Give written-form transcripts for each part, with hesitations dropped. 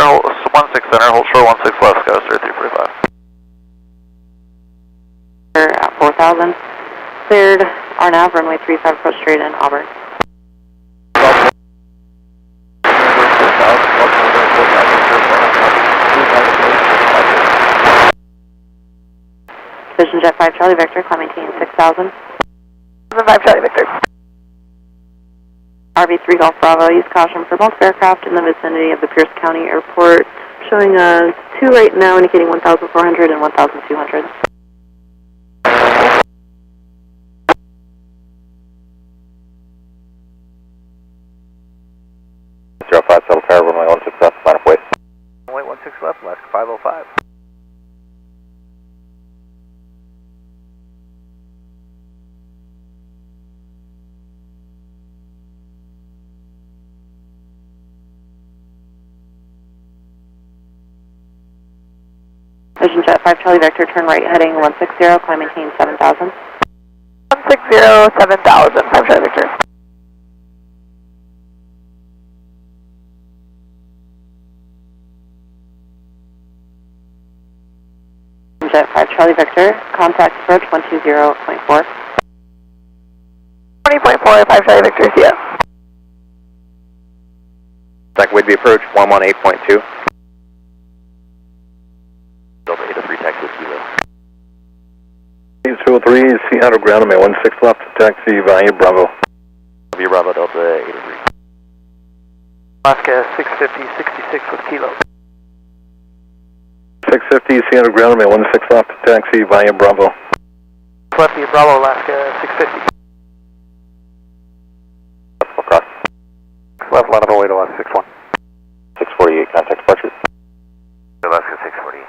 Hold 16 center, hold short 16 left, Sky 345. At 4,000. Cleared RNAV, runway 35, approach straight in, Auburn. Vision Jet 5 Charlie Victor, climbing maintain 6,000. 5 Charlie Victor. RV3 Golf Bravo, use caution for multiple aircraft in the vicinity of the Pierce County Airport. Showing 2 right now, indicating 1,400 and 1,200. Zero 5 Settle Tower, runway 16 left, line up waist. Runway 16 left, Alaska 505. Vision Jet 5 Charlie Victor, turn right heading 160, climb maintain 7,000. 160, 7,000, 5 Charlie Victor. Jet 5 Charlie Victor, contact approach 120.4. 20.4, 5 Charlie Victor, see ya. Second Whidbey approach, 118.2. Delta 83, taxi Kilo. 203, Seattle ground, runway 16 left, taxi via Bravo. Via Bravo, Delta 83. Alaska 650, 66 with Kilo. 650, Seattle ground, runway 16 left, taxi via Bravo. Left via Bravo, Alaska 650. Across. Left line of away to Alaska 61. 648, contact departure. Alaska 640.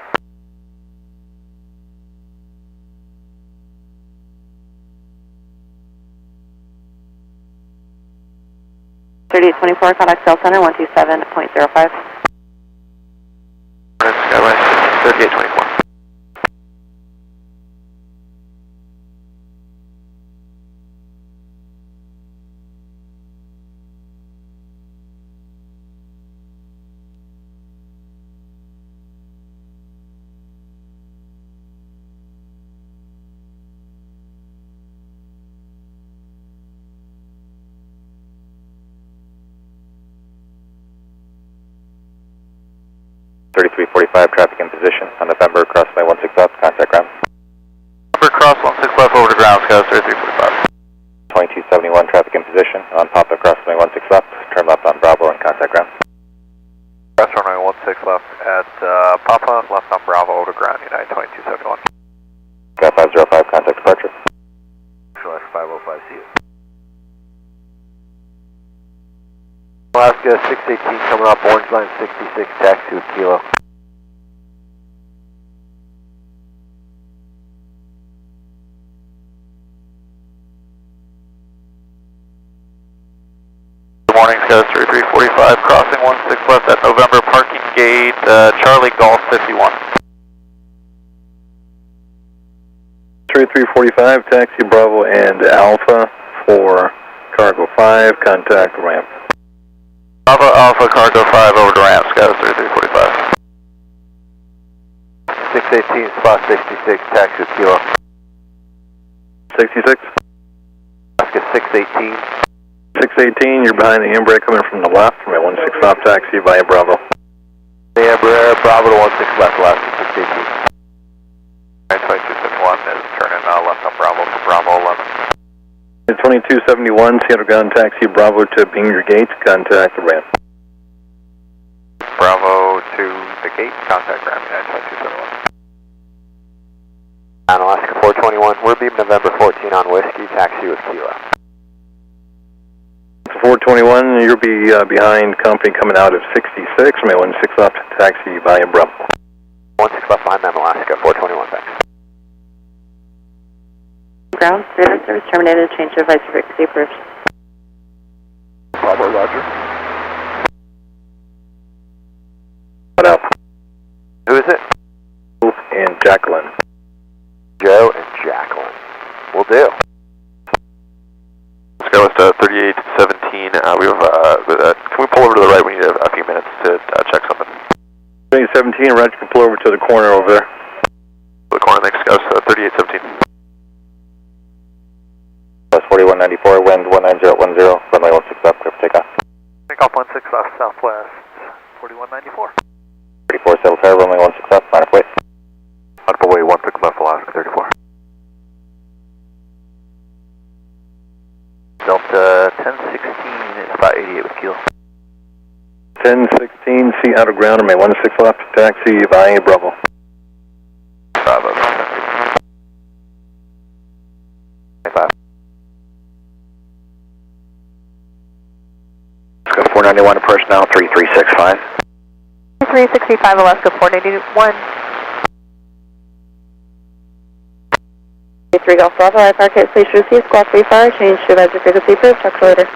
.24, contact Cell Center 127.05. Skywest 3824. Traffic in position on November, cross my 16 left, contact ground. November, cross 16 left over to ground, Sky 345. 2271, traffic in position on Papa, cross my 16 left, turn left on Bravo and contact ground. Cross runway 16 left at Papa, left on Bravo over to ground, United 2271. Sky 505, contact departure. Alaska 505, see you. Alaska 618 coming up, orange line 66, taxi with Kilo. Good morning, Sky 3345, crossing 16 left at November, parking gate, Charlie Golf 51. 3345, taxi Bravo and Alpha for Cargo 5, contact ramp. Bravo Alpha Cargo 5 over to ramp, Sky 3345. 618, spot 66, taxi with Kilo. 66? Alaska 618. 618, you're behind the Embraer coming from the left, from a 16 left taxi via Bravo. The Embraer, Bravo to 16 left, Alaska 618. 2271 is turning left on Bravo for Bravo 11. 2271, Seattle ground taxi Bravo to Binger Gate, contact the ramp. Bravo to the gate, contact ramp, United 2271. On Alaska 421, we're beam November 14 on Whiskey, taxi with Kilo. 421, you'll be behind company coming out of 66, from a 16 left taxi via Bravo. 16 left behind them, Alaska 421, thanks. Ground, service terminated, change to advice frequency approved. Bravo, roger. What up? Who is it? And Jacqueline. Joe and Jacqueline. Will do. Skywest 3817, we have, can we pull over to the right? We need a few minutes to check something. 3817, Roger, can pull over to the corner over there. The corner, thanks, Gus, 3817. That's 4194, wind 19010, runway 16 left, clear for takeoff. Takeoff 16 left, southwest, 4194. 34, settle tower, runway 16 left, line of weight. Line of way 16 left, Alaska 34. Delta 1016 is about 88 with kilo. 1016, see out of ground, runway 16 left, taxi via Bravo. Bravo. 25. Alaska 491, approach now, 3365. 365 Alaska 491. 3 Golf Bravo, I park at Station Receive, squawk 34, change to advisory frequency approved, talk to you later.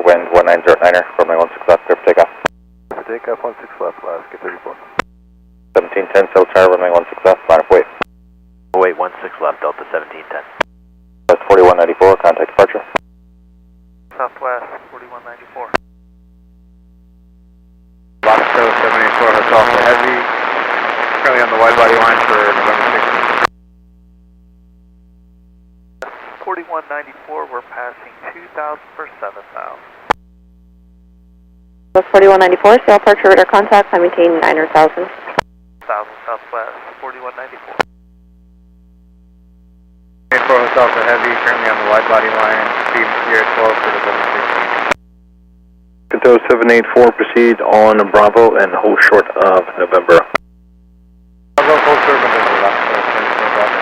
Wind 1909er, runway 16 left, clear for takeoff. Takeoff 16 left, Alaska 34. 1710, settle tower, runway 16 left, line of weight. Wait, 16 left, Delta 1710. That's 4194, contact departure. Southwest, 4194. Alaska 784 Hotel for Heavy, currently on the wide body line for November 16th. 4194, we're passing 2,000 for 7,000. That's 4194, Sail Park Radar contact, I maintain 9,000. 1,000 southwest, 4194. 84 Hotel for Heavy, currently on the wide body line, speed here 12 for November 16th. Contour 784, proceed on Bravo and hold short of November. Bravo, full short of November, Alaska 24 Bravo.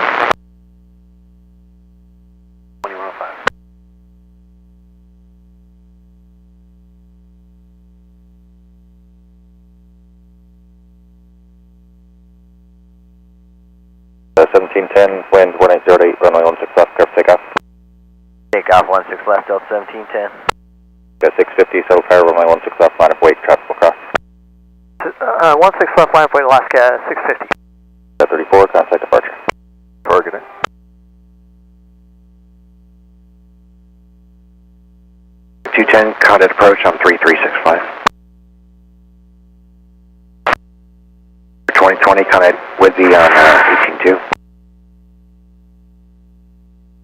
2105. Uh, 1710, wind 1808, runway 16 left, clear for takeoff. Takeoff 16 left, Delta 1710. 650, settle tower, runway 16 left, line of weight, traffic will cross. 16 left, line of weight, Alaska 650. 34, contact departure. Target it. Contact approach on 3365. 2020, contact with the 182.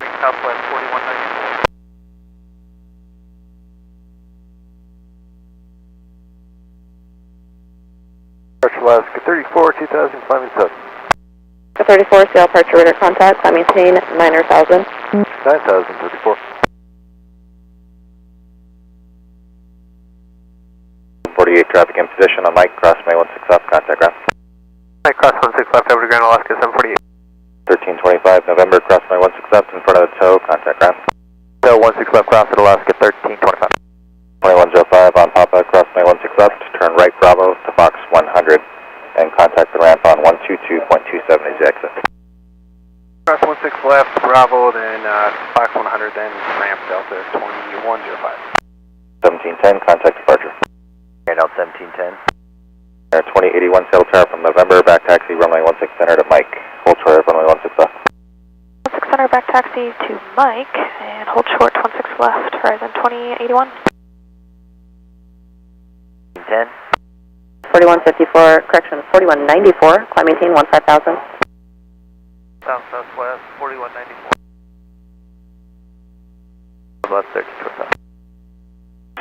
Southwest, 4194. Departure Alaska 34, 2000, climbing 7. 34, Sail Park Radar contact, I maintain 9,000. 9,034. 48 traffic in position on Mike, cross May 16 left, contact ground. Mike, cross 16 left over to Grand Alaska 748. 1325 November, cross May 16 left in front of the tow, contact ground. So 16 left, cross at Alaska 1325. 2105 on Papa, cross May 16 left, turn right Bravo to Fox 100, and contact the ramp on 122.27 as the exit. Cross 16 left, Bravo, then Fox 100, then ramp Delta 2105. 1710, contact departure. Air Delta 1710. Air 2081, settle tower from November, back taxi, runway 16 center to Mike. Hold short, runway 16 left. 16 center back taxi to Mike, and hold short 16 left, horizon 2081. 10. 4154, correction, 4194, climb maintain 15,000. South southwest, 4194. Left 1325.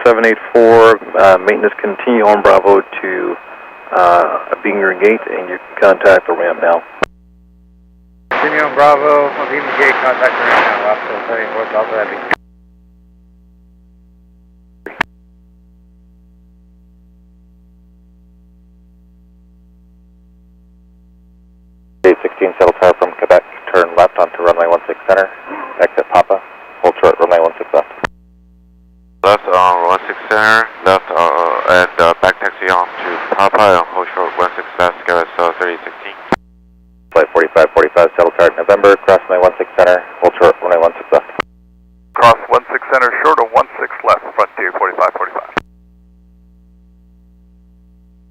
784, maintenance continue on Bravo to Binger Gate, and you can contact the ramp now. Continue on Bravo, on Beamer Gate, contact the ramp now, Alaska 74 Delta Heavy. 16, settle tower from Quebec, turn left onto runway 16 center, exit Papa, hold short, runway 16 left. Left on 16 center, left and back taxi on to Papa and hold short 16 left, give us 3016. Flight 4545, settle tower start November, cross runway 16 center, hold short, runway 16 left. Cross 16 center, short of 16 left, frontier 4545.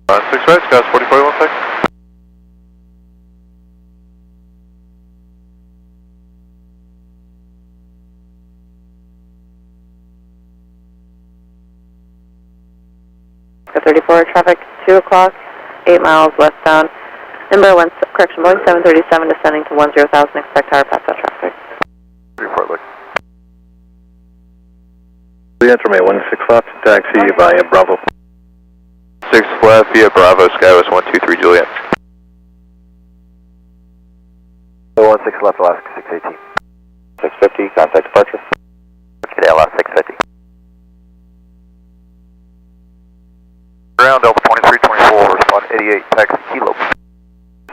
6 right, Scott, 4416. Go 34, traffic 2 o'clock, 8 miles westbound. Number 1, correction, Boeing 737 descending to 10,000, expect higher pass out traffic. Report, look. Enter May 16 left, taxi via Bravo. 6 left via Bravo, Skywest 123 Juliet. 16 left, Alaska 618. 650, contact departure. Today, Alaska 650. Ground Delta 2324, respond 88, taxi Kilo.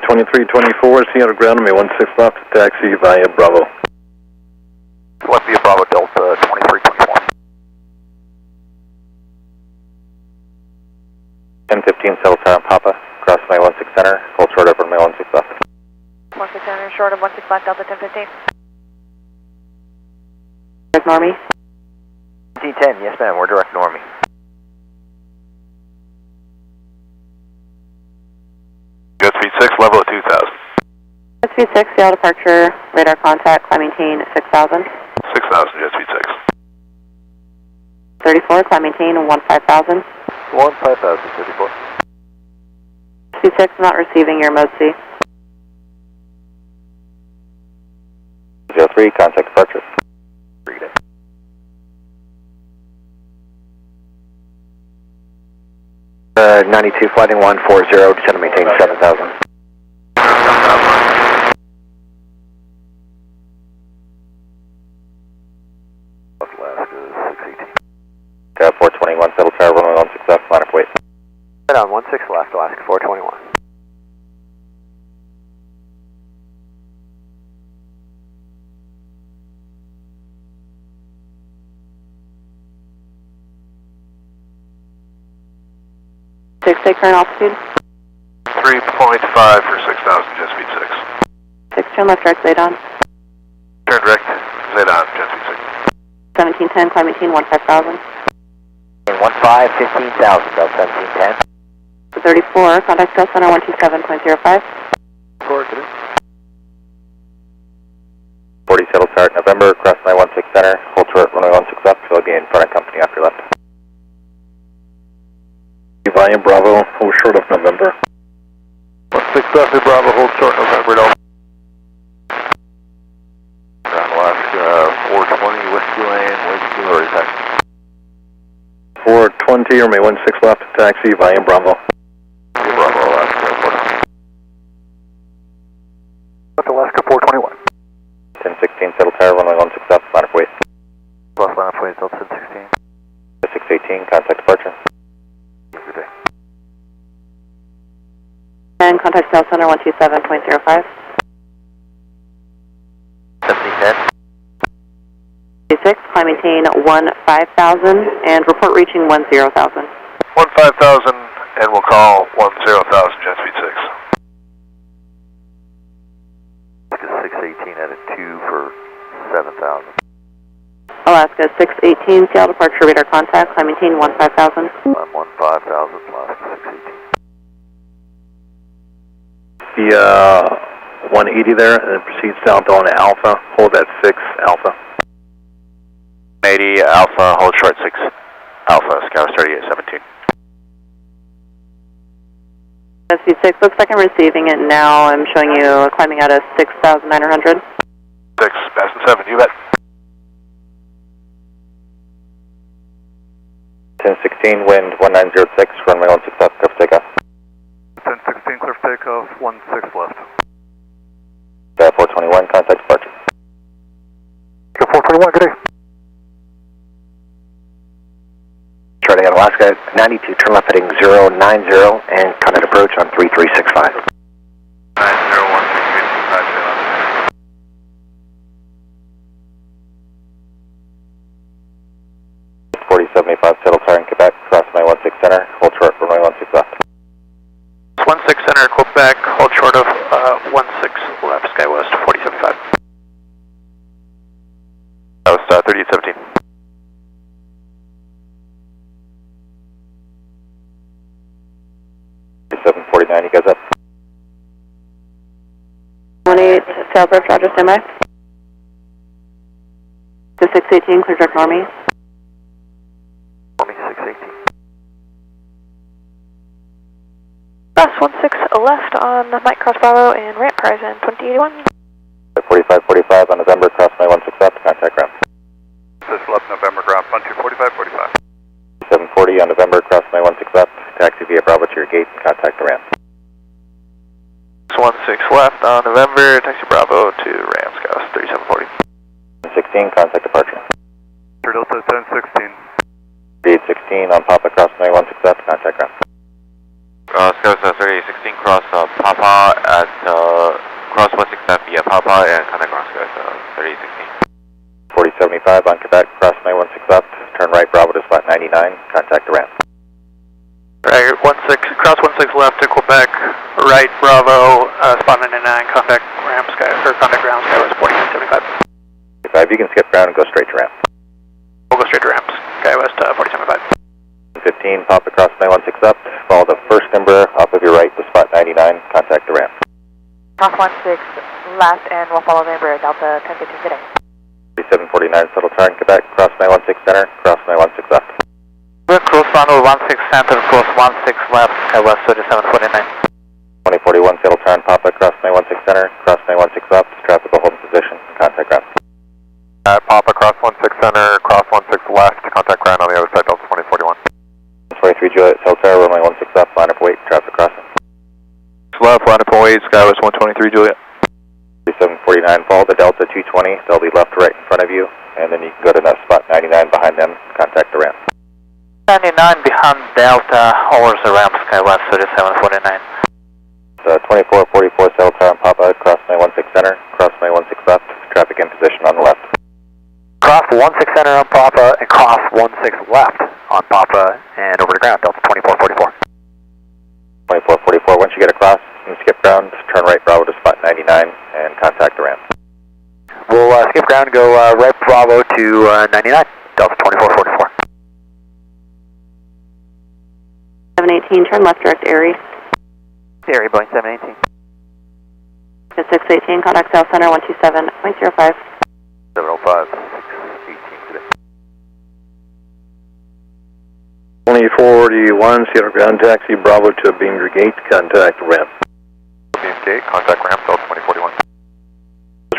2324, Seattle ground, May 16 left, taxi via Bravo. Left via Bravo Delta 2324. 1015, settle tower on Papa, cross May 16 center, hold short over May 16 left. 16 center, short of 16 left, Delta 1015. Ignore me. T10, yes ma'am, we're direct normie. Jet speed 6, level at 2000. Jet speed 6, Seattle departure, radar contact, climb maintain 6,000. 6000, jet speed 6. 34, climb maintain 15,000. 15,000, 34. Speed 6, not receiving your mode C. 03, contact departure. Read it. Uh, 92, flighting 140, descend to maintain 7,000. Alaska 618. 421, settle tower, runway 16 left, line of weight. Right on, 16 left, Alaska 421. Take current altitude. 3.5 for 6000, jet speed 6. 6, turn left, direct, Zedon. Turn direct, Zedon, jet speed 6. 1710, climb maintain 15,000. 15, 15,000, Delta 1710. 34, contact Delta Center 127.05. 40, settle tower, November, cross my 16 center, hold short, runway 16 left, so I'll be in front of company after left. Via Bravo, hold short of November. 16 left via Bravo, hold short November Delta. Ground Alaska 420, Whiskey Lane, Whiskey Lorry taxi. 420 or May 16 left, taxi via Bravo. Via Bravo, Alaska 420. Left Alaska 421. 1016, settle tower, runway 16 left, line of weight. Left line of weight, Delta 1016. 618, contact departure. Good day. And contact Delta Center 127.05. 1710. 6, climb maintain 15,000 and report reaching 10,000. 15,000, and we'll call 10,000, jet speed 6. Alaska 618 at a 2 for 7,000. Alaska 618, Seattle departure, radar contact, climb maintain 15,000. I'm 15,000, Alaska 618. The 180 there, and it proceeds down to Alpha, hold at 6 Alpha. 80 Alpha, hold short 6 Alpha, Skywest 3817. Speed 6, looks like I'm receiving it now. I'm showing you climbing out of 6,900. 6, passing 7, you bet. 1016, wind 1906, runway 16 left, clear for takeoff. 1016, clear for takeoff, 16 left. 421, contact departure. 421, good day. Charlie out Alaska 92, turn left heading 090 and contact approach on 3365. 901, 4075, settle tower in Quebec, cross my 16 center, hold short, runway 16 left. 16 center, Quebec, hold short of 16 left, Skywest 47. 3817. You guys up? 18, Salesforce, Roger, standby. To 618, clear direct Normie. Normie 618. Cross 16 left on Mike Cross Bravo and ramp horizon 2081. 4545 on November, cross my 16 left, contact ground. 6 left, November, ground, 124545. 740 on November, cross my 16 left, taxi via Bravo to your gate and contact the ramp. 16 left on November, taxi Bravo to Rams, Gauss 3740. 16, contact departure. Delta 1016. 3816 on Papa, cross my 16 left, contact ground. Gauss 3816, cross Papa at cross 16 via Papa and contact ground, Gauss 3816. 4075 on Quebec, cross my 16 left, turn right Bravo to spot 99, contact the ramp. Right, 16, cross 16 left to Quebec, right Bravo, spot 99, contact Rams, or contact ground, Skywest 4975. 5, you can skip ground and go straight to ramp. We'll go straight to Rams, Skywest 4075. 15, pop across my 16 left, follow the first number off of your right to spot 99, contact the ramp. Cross 16 left and we'll follow the Embraer, Delta 1015 today. 3749, settle turn, Quebec, cross my 16 center, cross my 16 left. Cross runway 16 center, cross 16 left, Skywest 3749. 2041, settle turn, Papa, cross my 16 center, cross my 16 left, traffic will hold in position, contact ground. Papa, cross 16 center, cross 16 left, contact ground on the other side, Delta 2041. 23 Juliet, settle turn, runway 16 left, line up wait, traffic crossing. Left, line up wait, Skywest 123 Juliet. 3749, follow the Delta 220, they'll be left to right in front of you, and then you can go to that spot 99 behind them, contact the ramp. 99 behind Delta, over the ramp, Skywest 3749. 2444, settle turn, Papa, cross my 16 center, cross my 16 left, traffic in position on the left. Cross 16 center on Papa and cross 16 left on Papa and over to ground, Delta 2444. 2444, once you get across, you can skip ground, turn right Bravo to spot 99 and contact the ramp. We'll skip ground and go right Bravo to 99, Delta 2444. 718, turn left direct Aries. Theory, Boeing 718. To 618, contact South Center 127.05. 705, 618 today. 2041, Seattle ground taxi, Bravo to Beamer Gate, contact ramp. Beam gate, contact ramp, Delta 2041.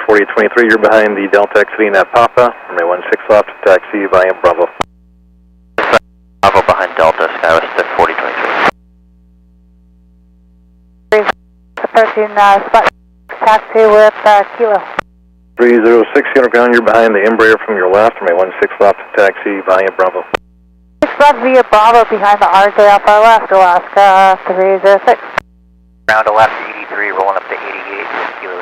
4823, you're behind the Delta exiting at Papa, runway 16 left, taxi via Bravo. Bravo behind Delta, Skywest 4023. Approaching spot taxi with Kilo. 306, Seattle ground, you're behind the Embraer from your left, runway 16 left, taxi via Bravo. 6 left via Bravo behind the RJ off our left, Alaska 306. Ground to left 83, rolling up to 88, Kilo.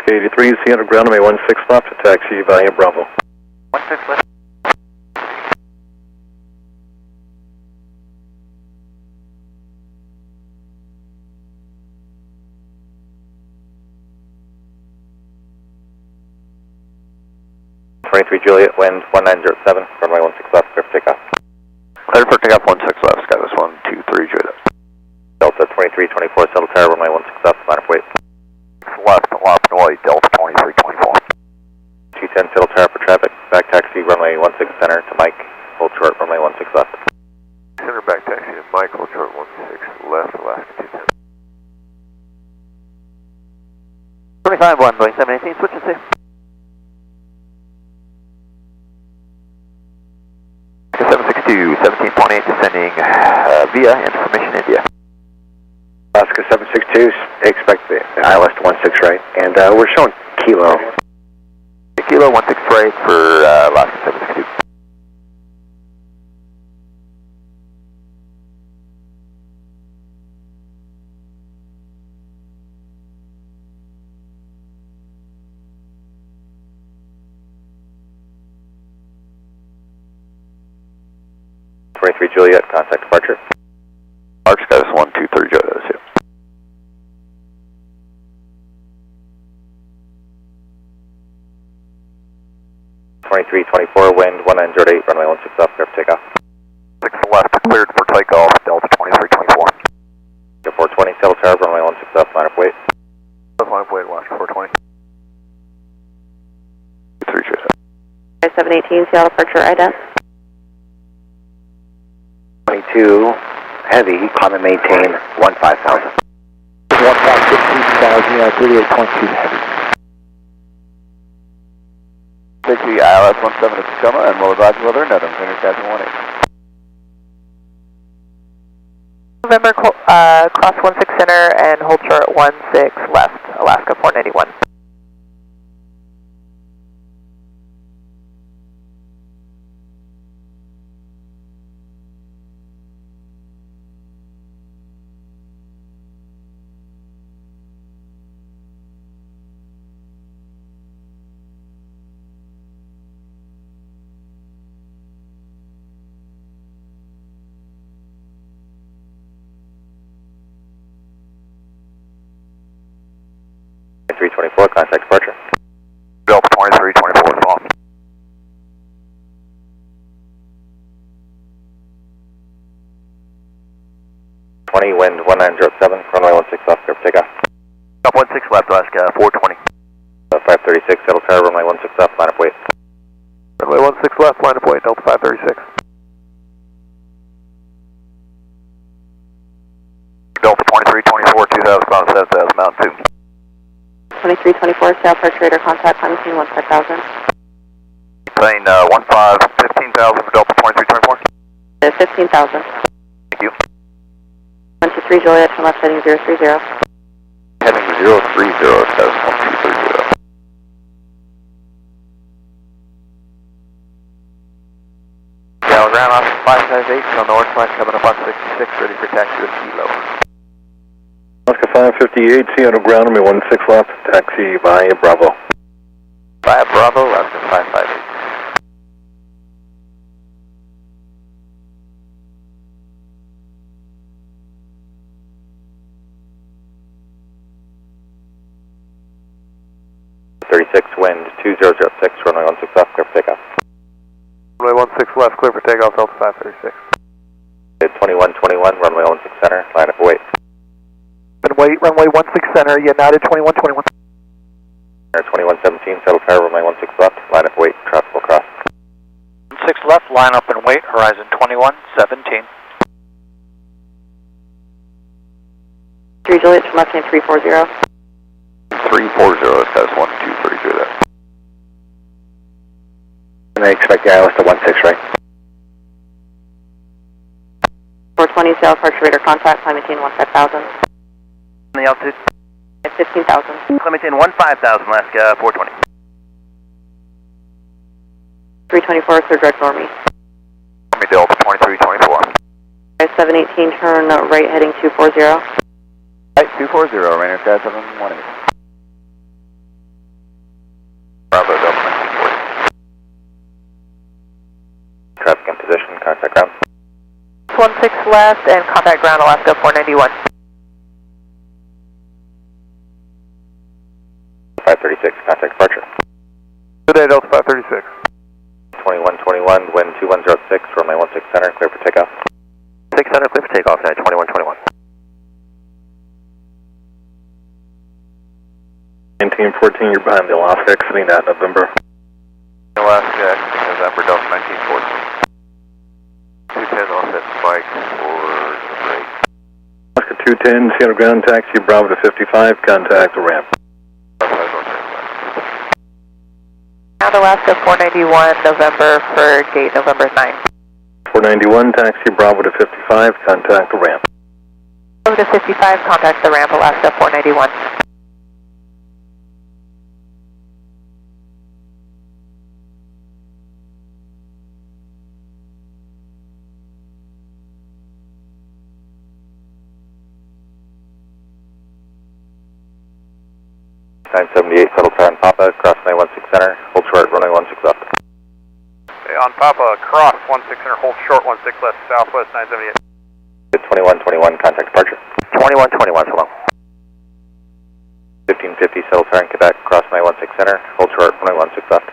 83, Seattle ground, runway 16 left, taxi via Bravo. 16 left. Juliet, wind 1907, runway 16 left, clear for takeoff. Clear for takeoff 16 left, Skywest 123 Juliet. Delta 2324, settle tower, runway 16 left, line up wait. Left, left, white, Delta 2324. 210, settle tower for traffic, back taxi, runway 16 center to Mike, hold short, runway 16 left. Center back taxi to Mike, hold short 16 left, Alaska 210. 25-1, Boeing 718, switch and see. 762, 17.8, descending via information India. Alaska 762, expect the ILS to 16 right, and we're showing Kilo. Kilo 16 right for Alaska 762. Juliet, contact departure. Arch Skywest 123 Juliet, that's it. 2324, wind 1908, runway 16 left, clear for takeoff. 6 left, cleared for takeoff, Delta 2324. 420, Seattle Tower, runway 16 left, line up weight. Line up weight, Alaska 420. 718, Seattle departure, ident. 22, heavy, climb and maintain 15,000. 15,000, 38.2 heavy. 60 ILS 17 at Tacoma and will advise weather and Nedham, Intercat 18. November, cross 16 center and hold short 16 left, Alaska 491. Contact departure. Delta 2324 is off. Wind 1907, runway 16 left, clear for takeoff. Up 16 left, Alaska 420. 536, Seattle Tower, runway 16 left, line up weight. Runway 16 left, line up weight, Delta 536. Delta 2324, 2000 pounds, 7,000, Mountain 2. 2324, Seattle departure, radar contact, climb maintain 15,000. Plane 15,000 for Delta 2324. 15,000. Thank you. 123 Juliet, turn left heading 030. Heading 030, status 1230. Seattle ground off 558 on the north line, coming up on 66, ready for taxi to Kilo. Alaska 558, Seattle ground, runway 16 left, taxi via Bravo. Via Bravo, Alaska 558. Wind 2006, runway 16 left, clear for takeoff. Runway 16 left, clear for takeoff, Delta 536. 2121, runway 16 center, line up weight. Wait, runway 16 center, United 2121. 2117, Seattle Tower, runway 16 left, line up weight, traffic will cross. 16 left, line up and wait, horizon 2117. 3 Juliet, turn left heading 340. 340, status 1230 there. And I expect the ILS to 16, right? 420, Seattle departure, radar contact, climb maintain 15,000. The altitude? 15,000. Climb maintain 15,000, Alaska 420. 324, third direct Normie. Normie Delta 2324. 718, turn right heading 240. Right, 240, Rainier Sky 718. Bravo, Delta 1940. Traffic in position, contact ground. 16 left and contact ground, Alaska 491. 536, contact departure. Good day, Delta 536. 2121, wind 2106, runway 16 center, clear for takeoff. 6 center, clear for takeoff, 2121. 1914, you're behind the Alaska, exiting at November. Alaska, November, Delta 1940. 210, all set, spike for break. Alaska 210, Seattle ground, taxi Bravo to 55, contact the ramp. Ground Alaska 491, November for gate November 9. 491, taxi Bravo to 55, contact the ramp. Bravo to 55, contact the ramp, Alaska 491. Settle car on Papa, cross runway 16 center, hold short, runway 16 left. Okay, on Papa, cross 16 center, hold short 16 left, southwest 978. 2121, contact departure. 2121, so long. 1550, settle car in Quebec, cross runway 16 center, hold short, runway 16 left.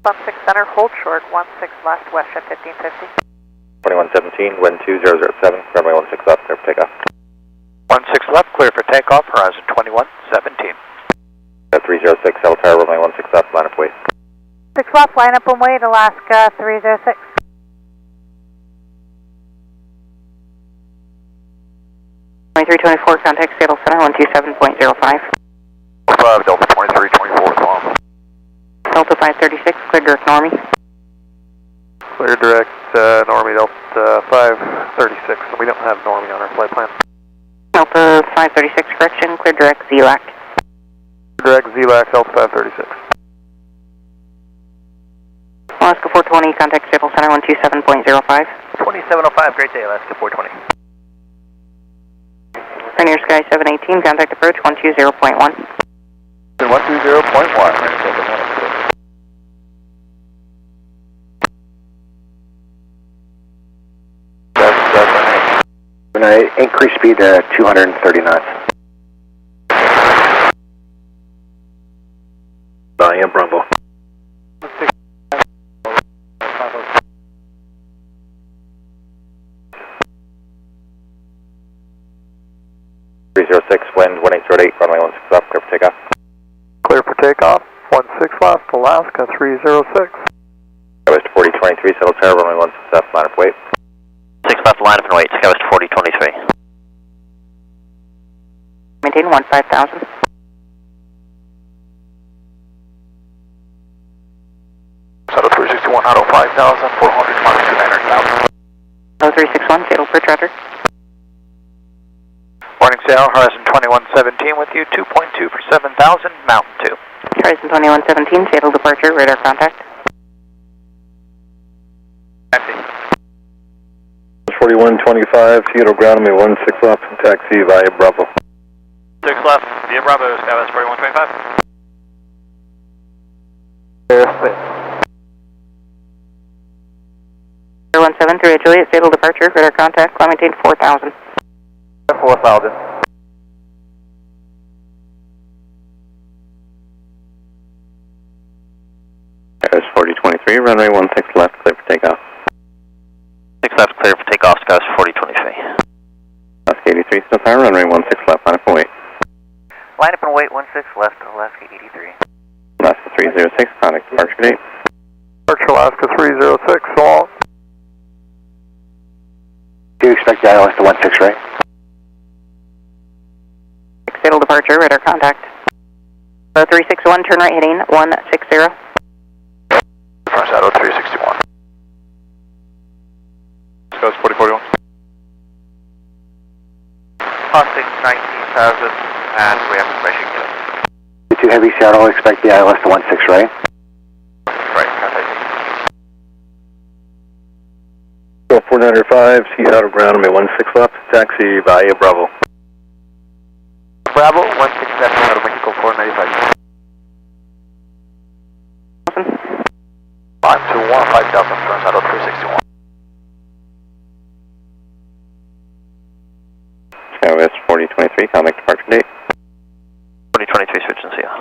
16 center, hold short, 16 left, west jet 1550. 2117, wind 2007, runway 16 left, clear for takeoff. 16 left, clear for takeoff, horizon 2117. 306, L tower, runway 16 left, line up wait. 6 left, line up and wait, Alaska 306. 2324, contact Seattle Center, 127.05. 5, Delta 2324, long. Delta 536, clear direct Normie. Clear direct Normie Delta 536. We don't have Normie on our flight plan. Delta 536, correction, clear direct ZLAC. Direct ZLAC Delta 536. Alaska 420, contact Seattle Center, 127.05. 2705, great day, Alaska 420. Rainier Sky 718, contact approach 120.1. 120.1. When I increase speed to 230 knots. Volume Bravo. Wind 1808, runway 16 left, clear for takeoff. Clear for takeoff, 16 left, Alaska 306. Skywest 4023, settle tower, runway 16 left, line up wait. 6 left, line up and wait, Skywest 4023. Maintain 15,000. Shuttle 361, auto 5,000, 400, minus 2,900,000. 0361, Seattle Perch Roger. Morning, Seattle, horizon 2117 with you, 2.2 for 7,000, Mountain 2. Horizon 2117, Seattle departure, radar contact. Taxi. 4125, Seattle ground me 16 left, taxi via Bravo. 6 left, via Bravo, Skywest 4125. 017 Juliet, Seattle departure, radar contact, climb maintain 4,000. 4,000. Skywest 4023, runway 16 left, clear for takeoff. 6 left, clear for takeoff, Skywest 4023. Alaska 83, still tower, runway 16 left, line up and wait. Line up and wait, 16 left, Alaska 83. Alaska 306, contact departure date. Departure Alaska 306, so long. Do you expect the ILS to 16 right? Seattle departure, radar contact. 0361, turn right heading 160. Front shadow 361. Skywest 4041. Costing 19,000, and we have information given. 2 Heavy Seattle, expect the ILS to 16 right? Right, contact. 4905, Seattle ground me 16 left, taxi via Bravo. Bravo, 16 left, out of Mexico 495. 521, 5,000, front shadow 361. Skywest 4023, contact departure date. 4023, switch and seal.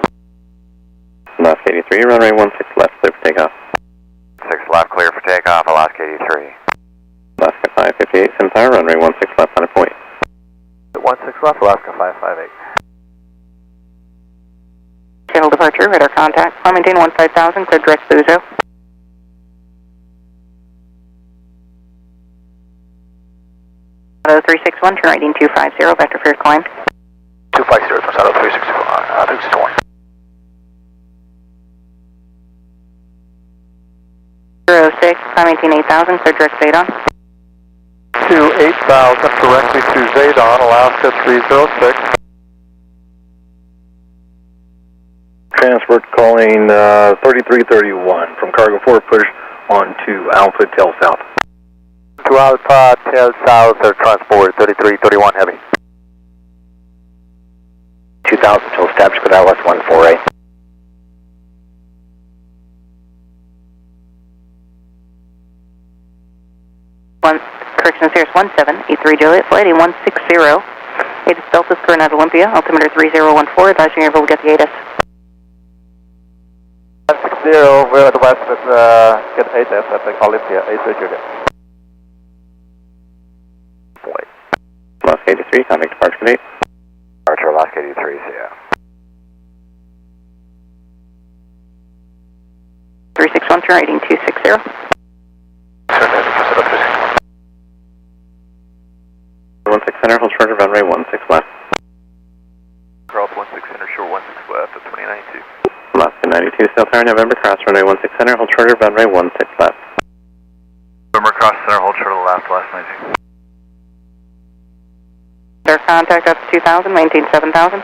Alaska 83, runway 16 left, clear for takeoff. 6 left, clear for takeoff, Alaska 83. Alaska 558, sim tower, runway 16 left, line up and wait. 16 left, Alaska 558. Seattle departure, radar contact, climb maintain 15,000, clear direct Buzo. Auto 361, turn right heading 250, vector first climb. 250, from Shadow 361. 06, climb maintain 8,000, clear direct Zadon. 28,000 directly to Zadon, Alaska 306. Transport calling 3331 from Cargo 4, push on to Alpha Tail South. To Alpha, tail south, or transport 3331 heavy. 2000 till established with ILS 148. Correction, Cirrus 1783 Juliet, flight 160. ATIS Delta, current at Olympia, altimeter 3014, advising you're able to get the ATIS. 0, we're at the west at get 8S at the Olympia, 83 Juliet. Alaska 83, contact departure gate. Departure Alaska 83, so yeah. 361, turn rating 260. Turn heading to setup 361. 16 center, hold short of runway 16 left. Cross 16 center, short 16 left at 2092. Alaska 92, Sail Tower, November, cross runway 16 center, hold short of runway 16 left. November, cross center, hold short of the left, last 19. Their contact up to 2000, maintain 7000.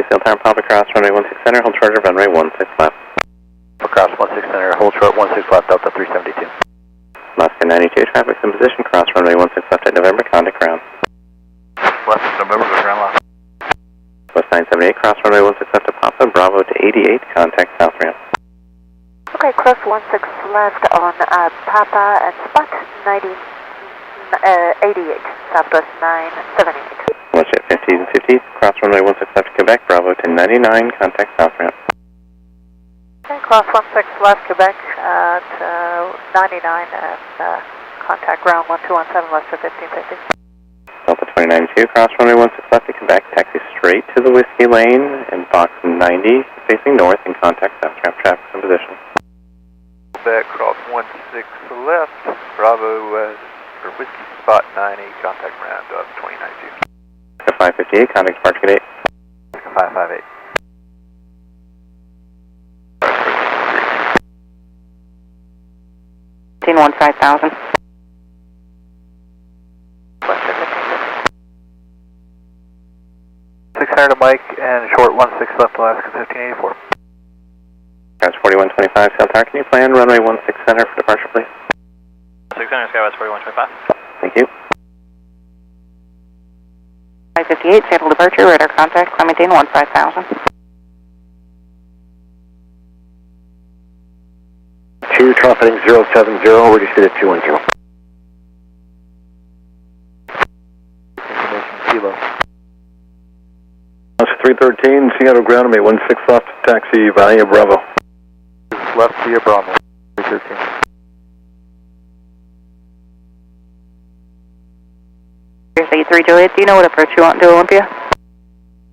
Sail Tower, Papa, cross runway 16 center, hold short of runway 16 left. Cross 16 center, hold short 16 left, Delta 372. Alaska 92, traffic's in position, cross runway 16 left at November, contact ground. Left November, go ground left. West 978, cross runway 16 left to Papa, Bravo to 88, contact south ramp. Okay, cross 16 left on Papa at spot 88, Southwest 978. Watch at 50s and 50s, cross runway 16 left to Quebec, Bravo to 99, contact south ramp. Okay, cross 16 left Quebec at 99 and contact ground 1217 left to 1550. Delta 292, cross runway 16 left to Quebec, taxi straight to the Whiskey Lane in box 90, facing north, and contact south ramp, traffic in position. Quebec, cross 16 left, Bravo, or Whiskey spot 90, contact ground 2092. 558, contact departure gate 558. Maintain 5000. To Mike and short 16 left Alaska 1584. Guys 4125, Sail Tower, can you plan runway 16 center for departure, please? 16 center, Skywest 4125. Thank you. 558, schedule departure, radar contact, climb maintain 5000. 2, trumpeting 070, reduce it at 210. Information Kilo. Alaska 313, Seattle ground, runway 16 left, taxi Via Bravo. Left via Bravo, 313. Here's 83 Juliet, do you know what approach you want to Olympia?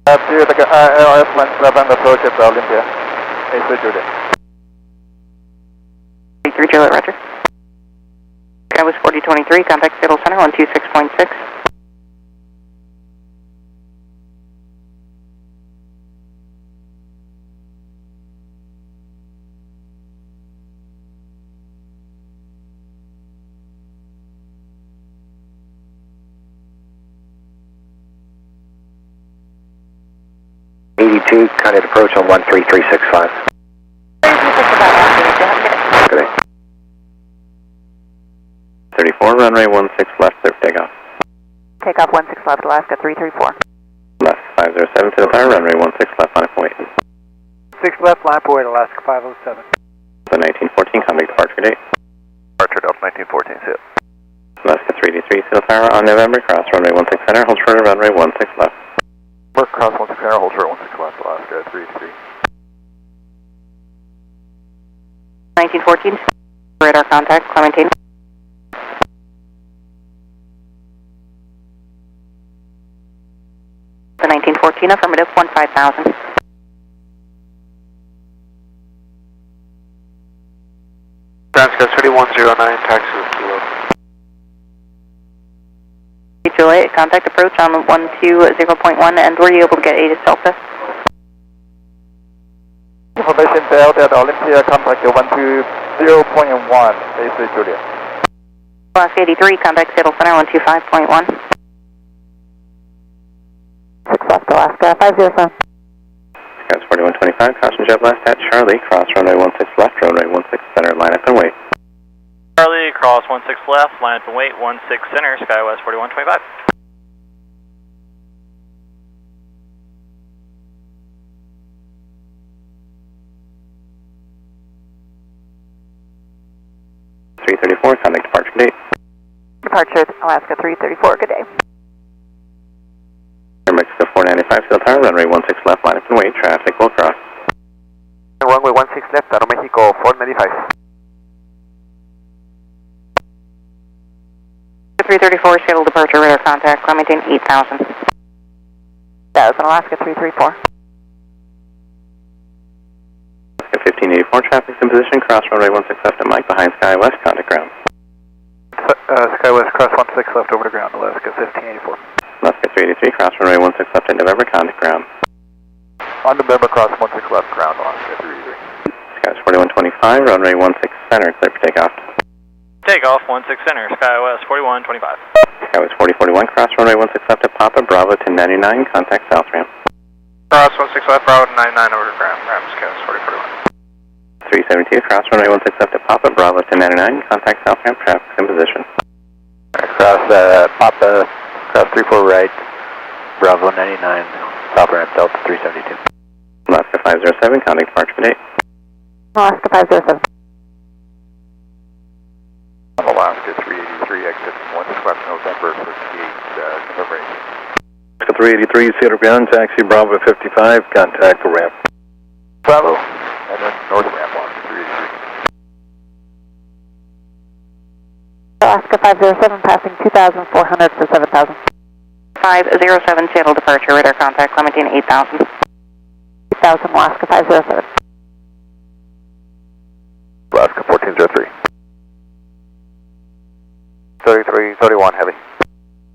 Here, the LS 17 approach at Olympia, 83 Juliet. 83 Juliet, roger. That was 4023, contact Seattle Center 126.6. Contact approach on 13365. Good day. 34, runway 16 left, clear for takeoff. Takeoff 16 left Alaska 334. Left 507 to the tower, runway 16 left, line up and wait. 6 left, line up and wait, Alaska 507. The 1914, contact departure date. Departure Delta 1914, see it. Alaska 383, Sail Tower on November, cross runway 16 center, hold short of runway 16 left. Work cross 16 center, hold short 16 left, Alaska 383. 1914, radar contact, climb maintain. The 1914, affirmative, 5000. Ground 3109, taxi with Kilo. Juliet, contact approach on 120.1, and were you able to get A to Delta? Information Delta at Olympia, contact 120.1, 83 Juliet. Alaska 83, contact Seattle Center 125.1. 6 left Alaska 507. Guys 4125, caution jet blast at Charlie, cross runway 16 left, runway 16 center, line up and wait. Charlie, cross 16 left, line up and wait, 16 center, Skywest 4125. Contact departure date. Departure Alaska 334, good day. Air Mexico 495, Seal Tower, runway 16 left, line up and wait, traffic will cross. Runway 16 left, Aeromexico 495. 334, shuttle departure, radar contact, climb maintain 8,000. 1000, Alaska 334. Alaska 1584, traffic's in position, cross runway 16 left at Mike, behind Sky West, contact ground. Sky West, cross 16 left over to ground, Alaska 1584. Alaska 383, cross runway 16 left at November, contact ground. On November, cross 16 left, ground, Alaska 383. Sky's 4125, runway 16 center, clear for takeoff. Takeoff 16 center, Sky West 4125. Sky West 4041, cross runway 16 left at Papa, Bravo 1099, contact south ramp. Cross 16 left, Bravo 99 over to ground, ramp Sky West 4041. 372, cross runway 16 left at Papa, Bravo 1099, contact south ramp, traffic's in position. Cross Papa, cross 34 right, Bravo 99, top ramp, Delta 372. Alaska 507, contact departure for date. Alaska 507. Alaska 383, exit 16 left, November for gate November 8. Alaska 383, Seattle ground, taxi Bravo 55, contact the ramp. Bravo, and then north ramp, Alaska 383. Alaska 507, passing 2,400 for 7,000. 507, shuttle departure, radar contact, climb maintain 8,000. 8,000, Alaska 507. Alaska 1403. 3331 heavy.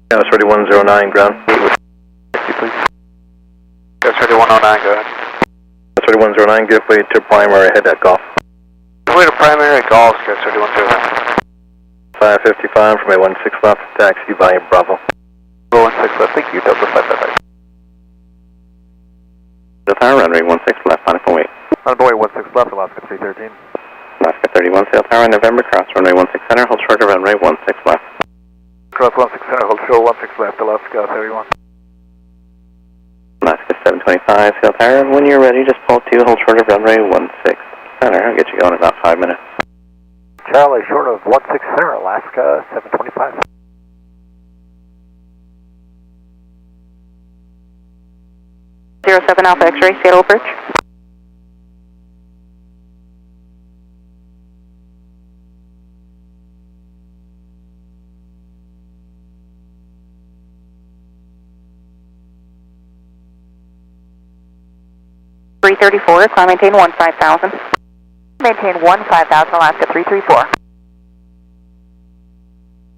Sky West 3109, ground. Please. Sky 3109, go ahead. 3109, give way to primary, head at golf. Way to primary golf, Sky 3109. 555 from a 16 left, taxi via Bravo. 16 left, thank you, Delta 555. Seal Tower, runway 16 left, line up and wait. Runway 16 left, Alaska 313. Alaska 31, Seal Tower, November, cross runway 16 center, hold short of runway 16 left. Cross 16 center, hold show 16 left, Alaska 31. Alaska 725, Seal Tower, when you're ready, just pull 2, hold short of runway 16 center. I'll get you going in about 5 minutes. Charlie, short of 16 center, Alaska 725. Zero 07 Alpha X-ray, Seattle approach. .334, climb maintain 15,000. Maintain 15,000, Alaska 334.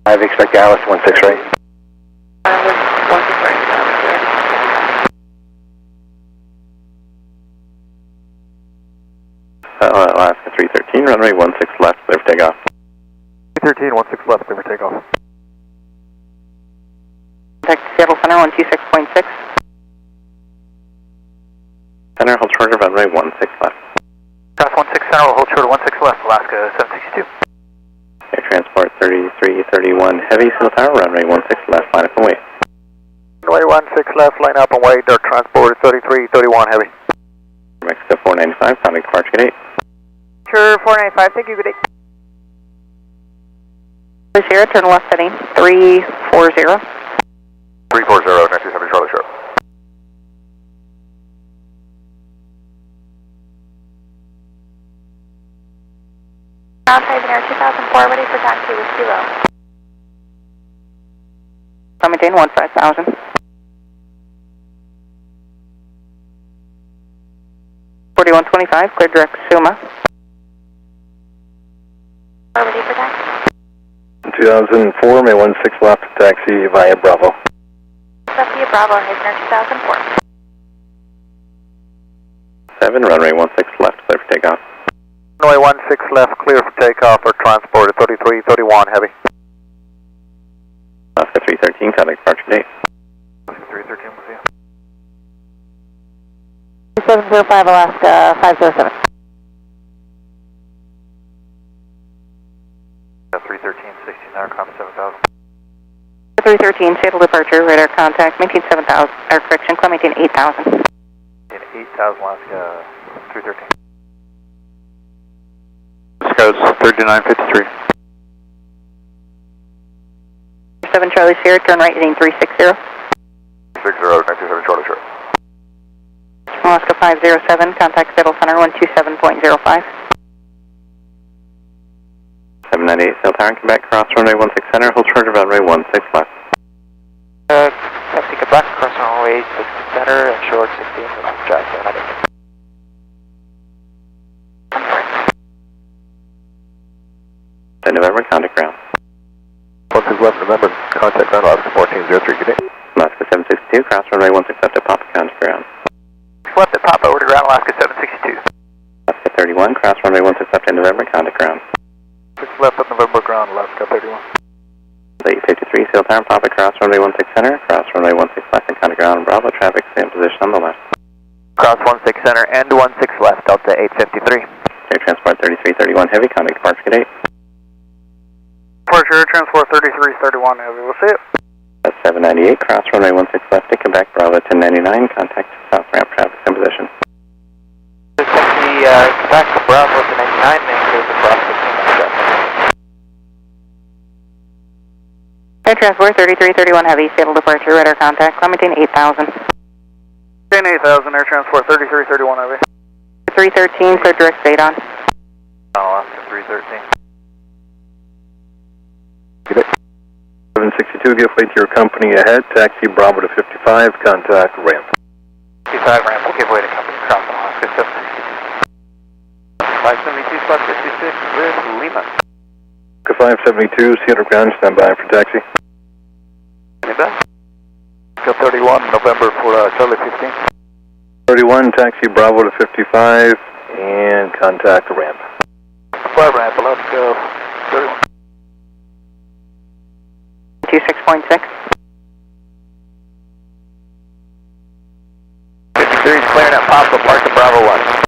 5, expect Dallas 16 right. Alaska 313, runway 16 left, clear for takeoff. 313, 16 left, clear for takeoff. Contact Seattle Center 126.6. Center, hold short of runway 16 left. Cross 16 center, hold short of 16 left, Alaska 762. Air Transport 3331, heavy, Seal Tower, runway 16 left, line up and wait. Runway 16 left, line up and wait, Air Transport 3331 heavy. Mexico 495, contact departure gate 8. Sure, 495, thank you, good day. Sierra, turn left heading 340. 340, next is heavy, Charlie Sharp. Ground Rainier 2004, ready for taxi with Kilo. Climb maintain 15,000. .4125, clear direct Suma. Ready for taxi. 2004, may 16 left, taxi via Bravo. Left via Bravo, Rainier 2004. 7, runway 16 left, clear for takeoff. Runway 16 left, clear for takeoff, Air Transport 3331 heavy. Alaska 313, contact departure date. 313, we'll see you. 2705, Alaska 507. 313, 16 aircraft, 7000. 313, shuttle departure, radar contact, maintain 7,000, or correction, climb maintain 8,000. In 8000, Alaska 313. Scouts 3953. 927 Charlie Sierra, turn right heading 360. 60, 927 Charlie Sierra. Alaska 507, contact Seattle Center 127.05. 798 Sail Tower, Quebec, cross runway 16 center, hold short of runway 16 left. Taxi Quebec, cross runway 6 center and short 16 left, drive 798. November, contact ground. 16 left, November, contact ground, Alaska 1403, good day. Alaska 762, cross runway 16 left at Papa, contact ground. Left at Papa, order ground, Alaska 762. Alaska 31, cross runway 16 left at November, contact ground. 6 left at November ground, Alaska 31. 853 Sail Tower, Papa, cross runway 16 center, cross runway 16 left and contact ground, Bravo, traffic, same position on the left. Cross 16 center and 16 left, Delta 853. Air Transport 3331 Heavy, contact departure gate 8. Departure Air Transport 3331 Heavy, we'll see it. That's 798, cross runway 16 left to Quebec, Bravo 1099, contact south ramp, traffic, same position. Taxi Quebec, Bravo to 99, main clears across 16 left. Air Transport 3331 Heavy, Seattle departure, radar contact, Clementine 8000. 8000 Air Transport 3331 Heavy. 313, clear direct state on. Alaska 313. 762, give way to your company ahead, taxi Bravo to 55, contact ramp. 55 ramp, will give way to company cross Alaska 762. 572 spot 56 with Lima. 572, Seattle ground, stand by for taxi. Alaska 31, November for Charlie 15. 31, taxi Bravo to 55, and contact ramp. 5 ramp, Alaska 31. 26.6. 53 is clearing at Papa, park to Bravo 1.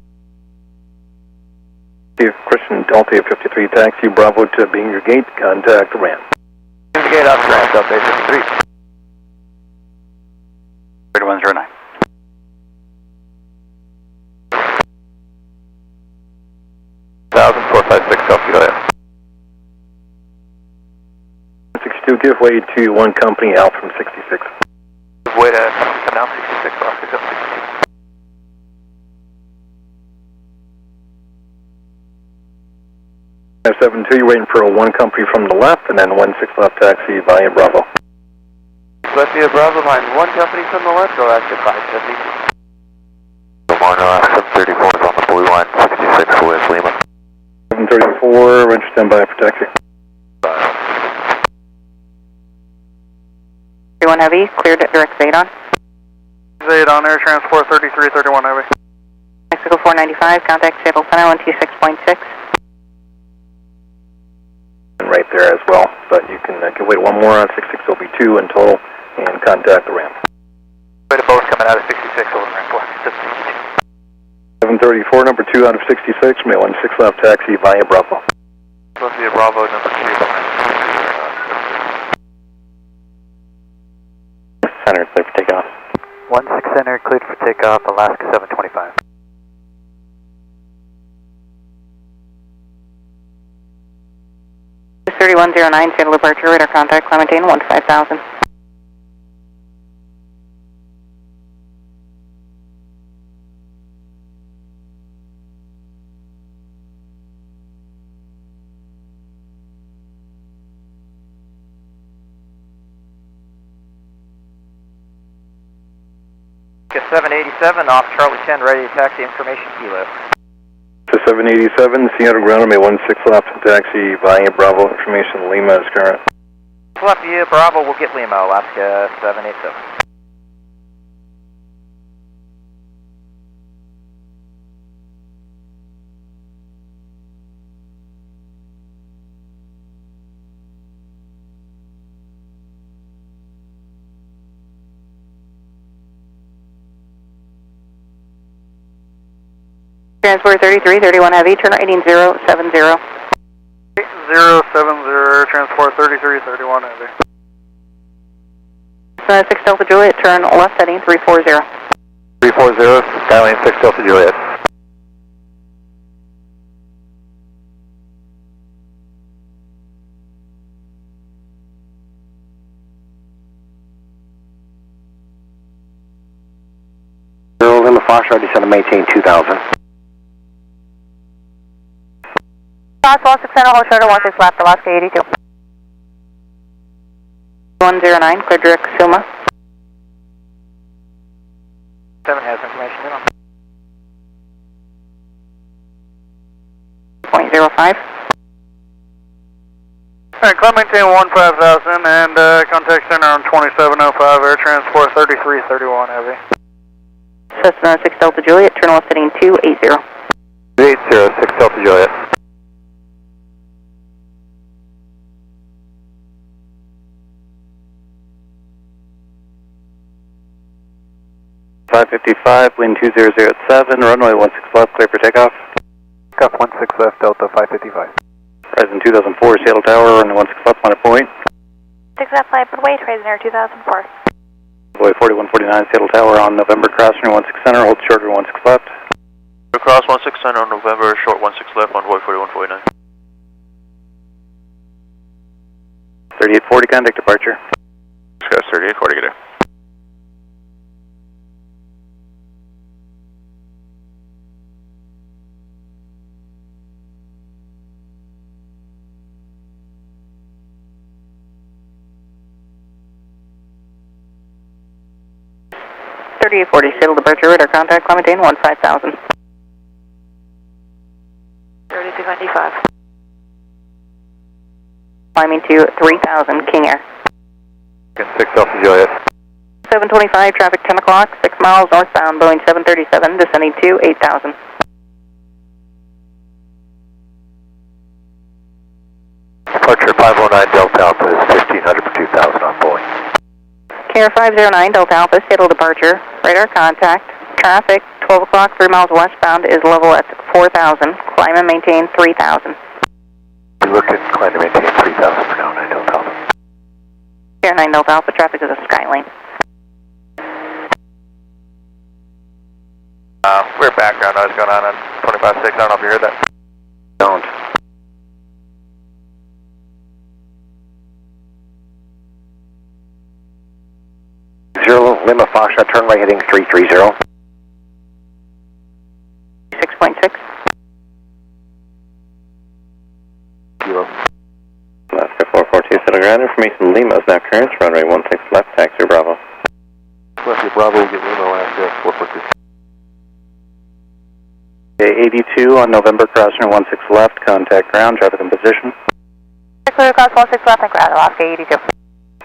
Christian Delta 53, taxi Bravo to Binger Gate, contact ramp. Binger Gate off ramp, Delta 53. 3109. 456 Delta, go ahead. 62, give way to one company out from 66. Give way to come down 66, Alaska 762. Five 72, you're waiting for a one company from the left, and then 16 left taxi via Bravo. Left via Bravo behind one company from the left, Alaska 572. Good morning, Alaska 734 is on the blue line, 66 with Lima. 734, ready to stand by for taxi. 31 Heavy, cleared at direct state on. Zade on Air Transport 3331 Heavy. Mexico 495, contact Seattle Center 126.6. And right there as well, but you can give way to one more on 66, will be 2 in total, and contact the ramp. Way to both coming out of 66 over the ramp, Alaska 762. 734, number 2 out of 66, may 16 left taxi via Bravo. Left via Bravo, number 2 behind. Center, clear for takeoff. 16 center, cleared for takeoff, Alaska 725. This 3109, Seattle departure, radar contact, Clementine 15000. Alaska 787, off Charlie 10, ready to taxi, information kilo. To 787, Seattle ground, may 16 left taxi via Bravo, information Lima is current. Left via Bravo, we'll get Lima, Alaska 787. Transport 3331 Heavy, turn right heading 070. 070 Transport 3331 Heavy. 6 Delta Juliet, turn left heading 340. 340, Skylane 6 Delta Juliet. Foxtrot, descend to maintain 2000. Cross 16 center, hold short of 16 left, Alaska 82. 109, clear direct Suma. 7 has information in. 0.05. Alright, climb maintain 15,000 and contact center on 2705, air transport 3331 heavy. Cessna 6 Delta Juliet, turn left heading 280. 280, 6 Delta Juliet. Wind 2007, runway 16 left, clear for takeoff. Cup 16 left, Delta 555. Horizon 2004, Seattle Tower, runway 16 left, line of point. 6 left, flight, but wait, Rainier 2004. Runway 4149, Seattle Tower on November, crossing 16 center, hold short 16 left. Cross 16 center on November, short 16 left, envoy 4149. 3840, contact departure. Discuss 3840, get there. Seattle departure, radar contact, climb maintain 15,000. 3295. Climbing to 3,000, King Air. 6 Delta Juliet. 725, traffic 10 o'clock, 6 miles northbound, Boeing 737, descending to 8,000. Departure 509 Delta Alpha is 1500 for 2000 on Boeing. KR 509, Delta Alpha, Seattle departure, radar contact, traffic 12 o'clock, 3 miles westbound is level at 4,000, climb and maintain 3,000. We look at climb to maintain 3000 for now, 9 Delta Alpha. KR 9 Delta Alpha, traffic is a Skylane. We're background noise going on 25-6, I don't know if you heard that. Don't. Lima Foxtrot, turn right heading 330. 6.6. Kilo. Alaska 442, Seattle ground information, Lima is now current, runway 16 left, taxi Bravo. Lefty Bravo, get Lima, Alaska 442. 82 on November, crossing 16 left, contact ground, traffic in position. Clear across 16 left and ground, Alaska 82.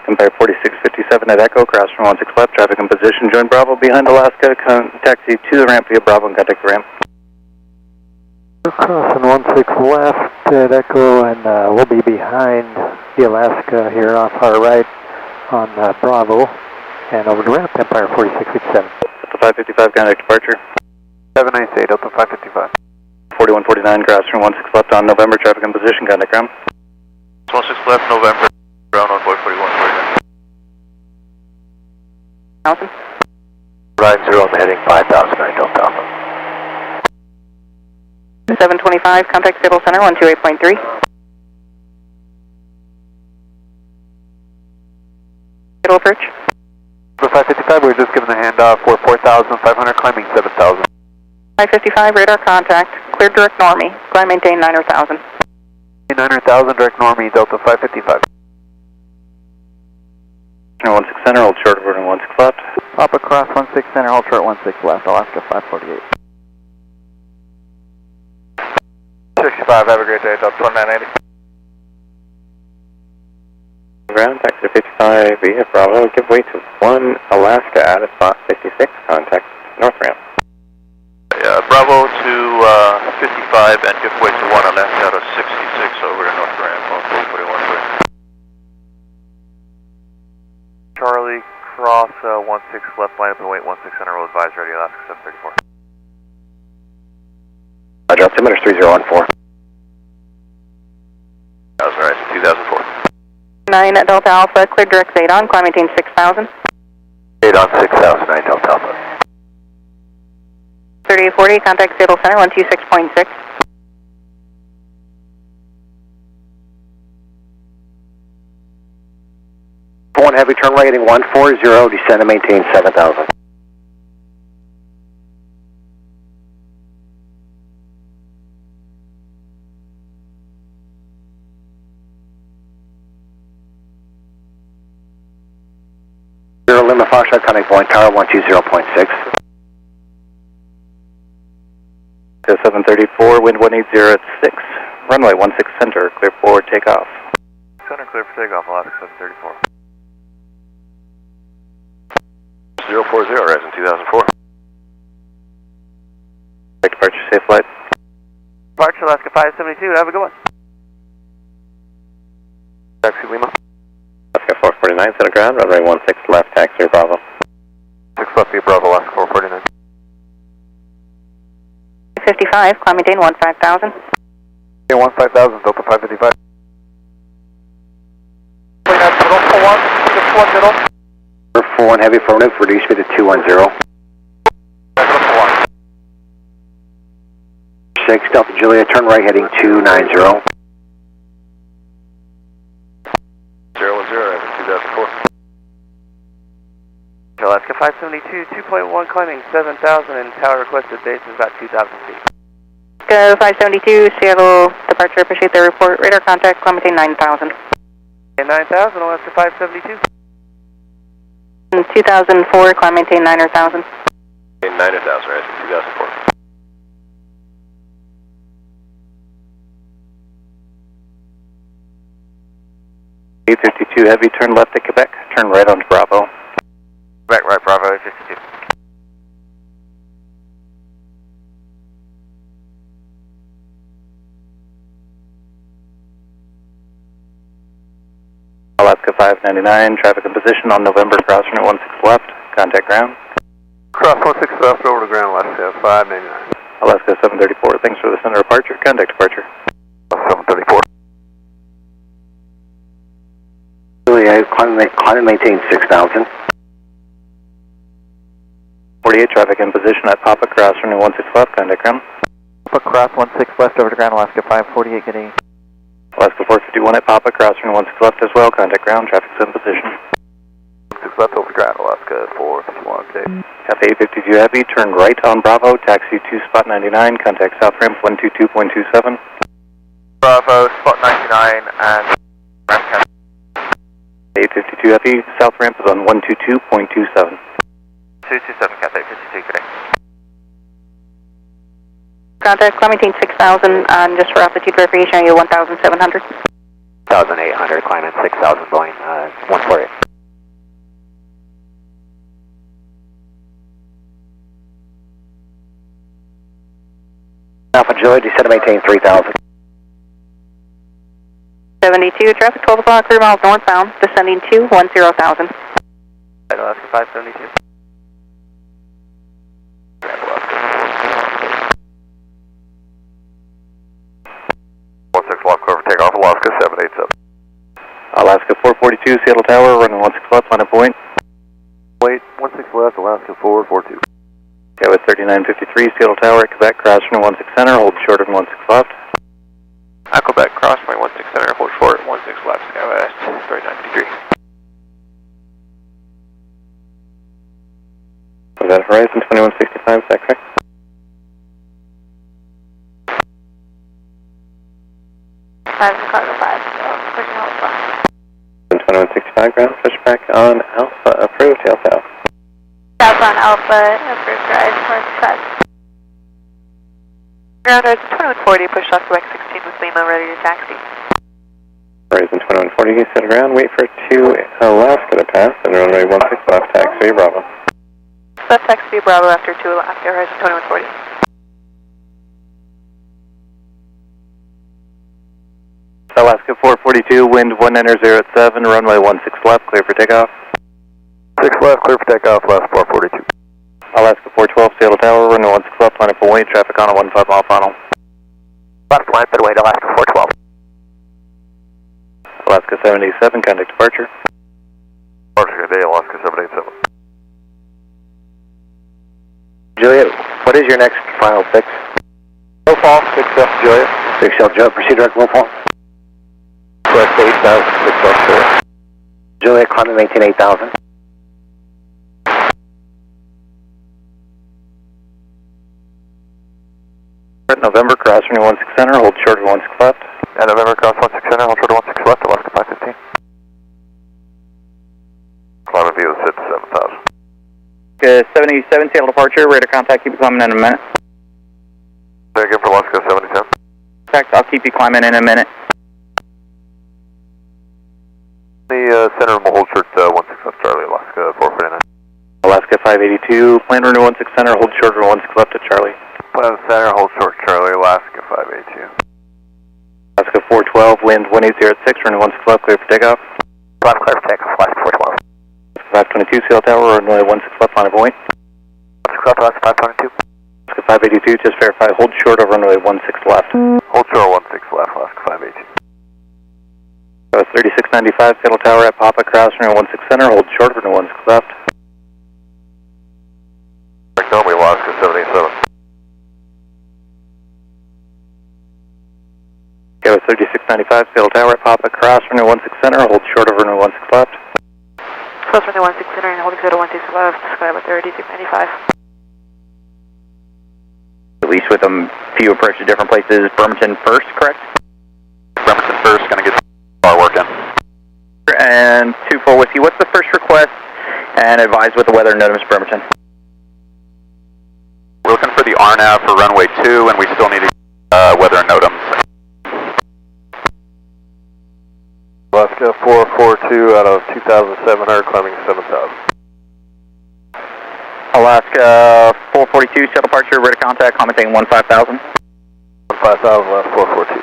Compare 4657 at Echo, cross from 16 left, traffic in position, join Bravo behind Alaska, taxi to the ramp via Bravo and contact the ramp. We're crossing 16 left at Echo, and we'll be behind the Alaska here off our right on Bravo, and over the ramp, Empire 4667. Delta 555, contact departure. 798 Delta 555. 4149, cross from 16 left on November, traffic in position, contact ground. 16 left, November, ground on board 4149. 1,000. Ride 0 on the heading 5000, 9 Delta Alpha. 725, contact Seattle Center, 128.3. Seattle approach. For 555, we're just giving the handoff for 4,500, climbing 7,000. 555, radar contact, clear direct normie, climb maintain 9,000. 900,000, direct normie, Delta 555. 16 center, hold short of 16 left. Papa cross 16 center, hold short 16 left, Alaska 548. 65, have a great day, Delta 2980. Ground, taxi to 55 via Bravo, give way to 1 Alaska at a spot 56, contact north ramp. Bravo to 55 and give way to 1 Alaska out of 66 over to north ramp on 4149. Charlie, cross 16 left, line up and wait 16 center, roll advise ready, Alaska 734. Roger, altimeter 3014. That was Horizon 2004. 9 Delta Alpha, clear direct 8 on, climb maintain 6,000. 8 on 6,000, 9 Delta Alpha. 3840, contact Seattle Center, 126.6. One heavy, turn right heading 140, descend and maintain 7,000. Lima Foxtrot, contact Boeing Tower 120.6. 734, wind 180 at 6. Runway 16 center, clear for takeoff. Center clear for takeoff, Alaska 734. 040, Horizon 2004. Departure, safe flight. Departure, Alaska 572, have a good one. Taxi Lima. Alaska 449, center ground, runway 16 left, taxi Bravo. 6 left via Bravo, Alaska 449. 55, climb maintain 15,000. 15,000, Delta 555. 41 heavy affirmative, reduce speed to 210. 6 Delta Juliet, turn right heading 290. 010, Horizon 2004. Alaska 572, 2.1 climbing 7,000 and tower requested base is about 2,000 feet. Go 572, Seattle departure, appreciate the report. Radar contact, climb maintain 9,000. And 9,000, Alaska 572. 2004, climb maintain 9,000. 9,000, Horizon 2004. A52 heavy, turn left at Quebec, turn right onto Bravo. Back right, Bravo 852. Alaska 599, traffic in position on November, crossing at 16 left, contact ground. Cross 16 left over to ground, Alaska 599. Alaska 734, thanks for the center departure, contact departure. 734. Juliet, climb and maintain 6,000. 48, traffic in position at Papa, crossing at 16 left, contact ground. Papa cross 16 left over to ground, Alaska 548, getting Alaska 451 at Papa, crossing 16 left as well, contact ground, traffic's in position. 6 left over to ground, Alaska 451, okay. Cafe 52 heavy, turn right on Bravo, taxi to spot 99, contact south ramp 122.27. Bravo, spot 99 and ramp count. 852 heavy, south ramp is on 122.27. 227, Cafe 52, good day. Contact, climb maintain 6,000, just for altitude verification, are you 1,700? 1,800, climb in 6,000, Boeing 148. Alpha Juliet, descend to maintain 3,000. 72, traffic 12 o'clock, 3 miles northbound, descending to 10,000. Alaska 572. 16 left, cover takeoff, Alaska 787. Alaska 442, Seattle Tower, running 16 left, line of point. Wait, 16 left, Alaska 442. Okay, with 3953, Seattle Tower at Quebec, crossing at 16 center, hold short of 16 left. Quebec, cross my 16 center, hold short, 16 left, sky west, 3953. Was that Horizon 2165, is that correct? Cargo 5, so pushing Alpha. 2165, ground, pushback on Alpha, approved, tail south. South on Alpha, approved drive, north 5. Ground Horizon 2140, push off Quebec 16 with Lima, ready to taxi. Horizon 2140, set ground, wait for 2 Alaska to pass, and runway 16 left, taxi Bravo. Left taxi Bravo after 2 Alaska, Horizon 2140. Alaska 442, wind 190 at 7, runway 16 left, clear for takeoff. 6 left, clear for takeoff, Alaska 442. Alaska 412, Seattle Tower, runway 16 left, line up for weight, traffic on a 15 mile final. Left line for the weight, Alaska 412. Alaska 787, contact departure. Departure today, Alaska 787. Juliet, what is your next final fix? No fall, 6 left, Juliet. 6 Juliet, proceed direct will fall. Correct, 8,000, 6 left, Juliet. Juliet, climb and maintain 8,000. November, cross runway 16 center, hold short of 16 left. And November, cross 16 center, hold short of 16 left, Alaska 515. Climb and view is set to 7,000. 77, Seattle departure, radar contact, keep you climbing in a minute. Again for Alaska 77. I'll keep you climbing in a minute. The center will hold short 16 left Charlie, Alaska 449. Alaska 582, plan runway 16 center, hold short runway 16 left to Charlie. Plan center, hold short Charlie, Alaska 582. Alaska 412, wind 1806, runway 16 left, clear for takeoff. Clear for takeoff, Alaska 412. 522, Seattle Tower, runway 16 left, line of point. 16 left, Alaska 522. Alaska 582, just verify, hold short over runway 16 left. Hold short 16 left, Alaska 582. That was 3695, Seattle Tower at Papa, cross runway 16 center, hold short over runway 16 left. Tell me, Alaska 77. That was 3695, Seattle Tower at Papa, cross runway 16 center, hold short over runway 16 left. Close runway 16 center and holding 016 left, Skybar 3695. At least with a few approaches to different places, Bremerton first, correct? Bremerton first, gonna get our work in. And 24 Whiskey, what's the first request? And advise what the weather notice, Bremerton. We're looking for the RNAV for runway 2, and we still need weather and NOTAMs. Alaska 442 out of 2,700, climbing 7,000. Alaska 442, shuttle departure, radar contact, commenting 15,000. 15,000 left, 442.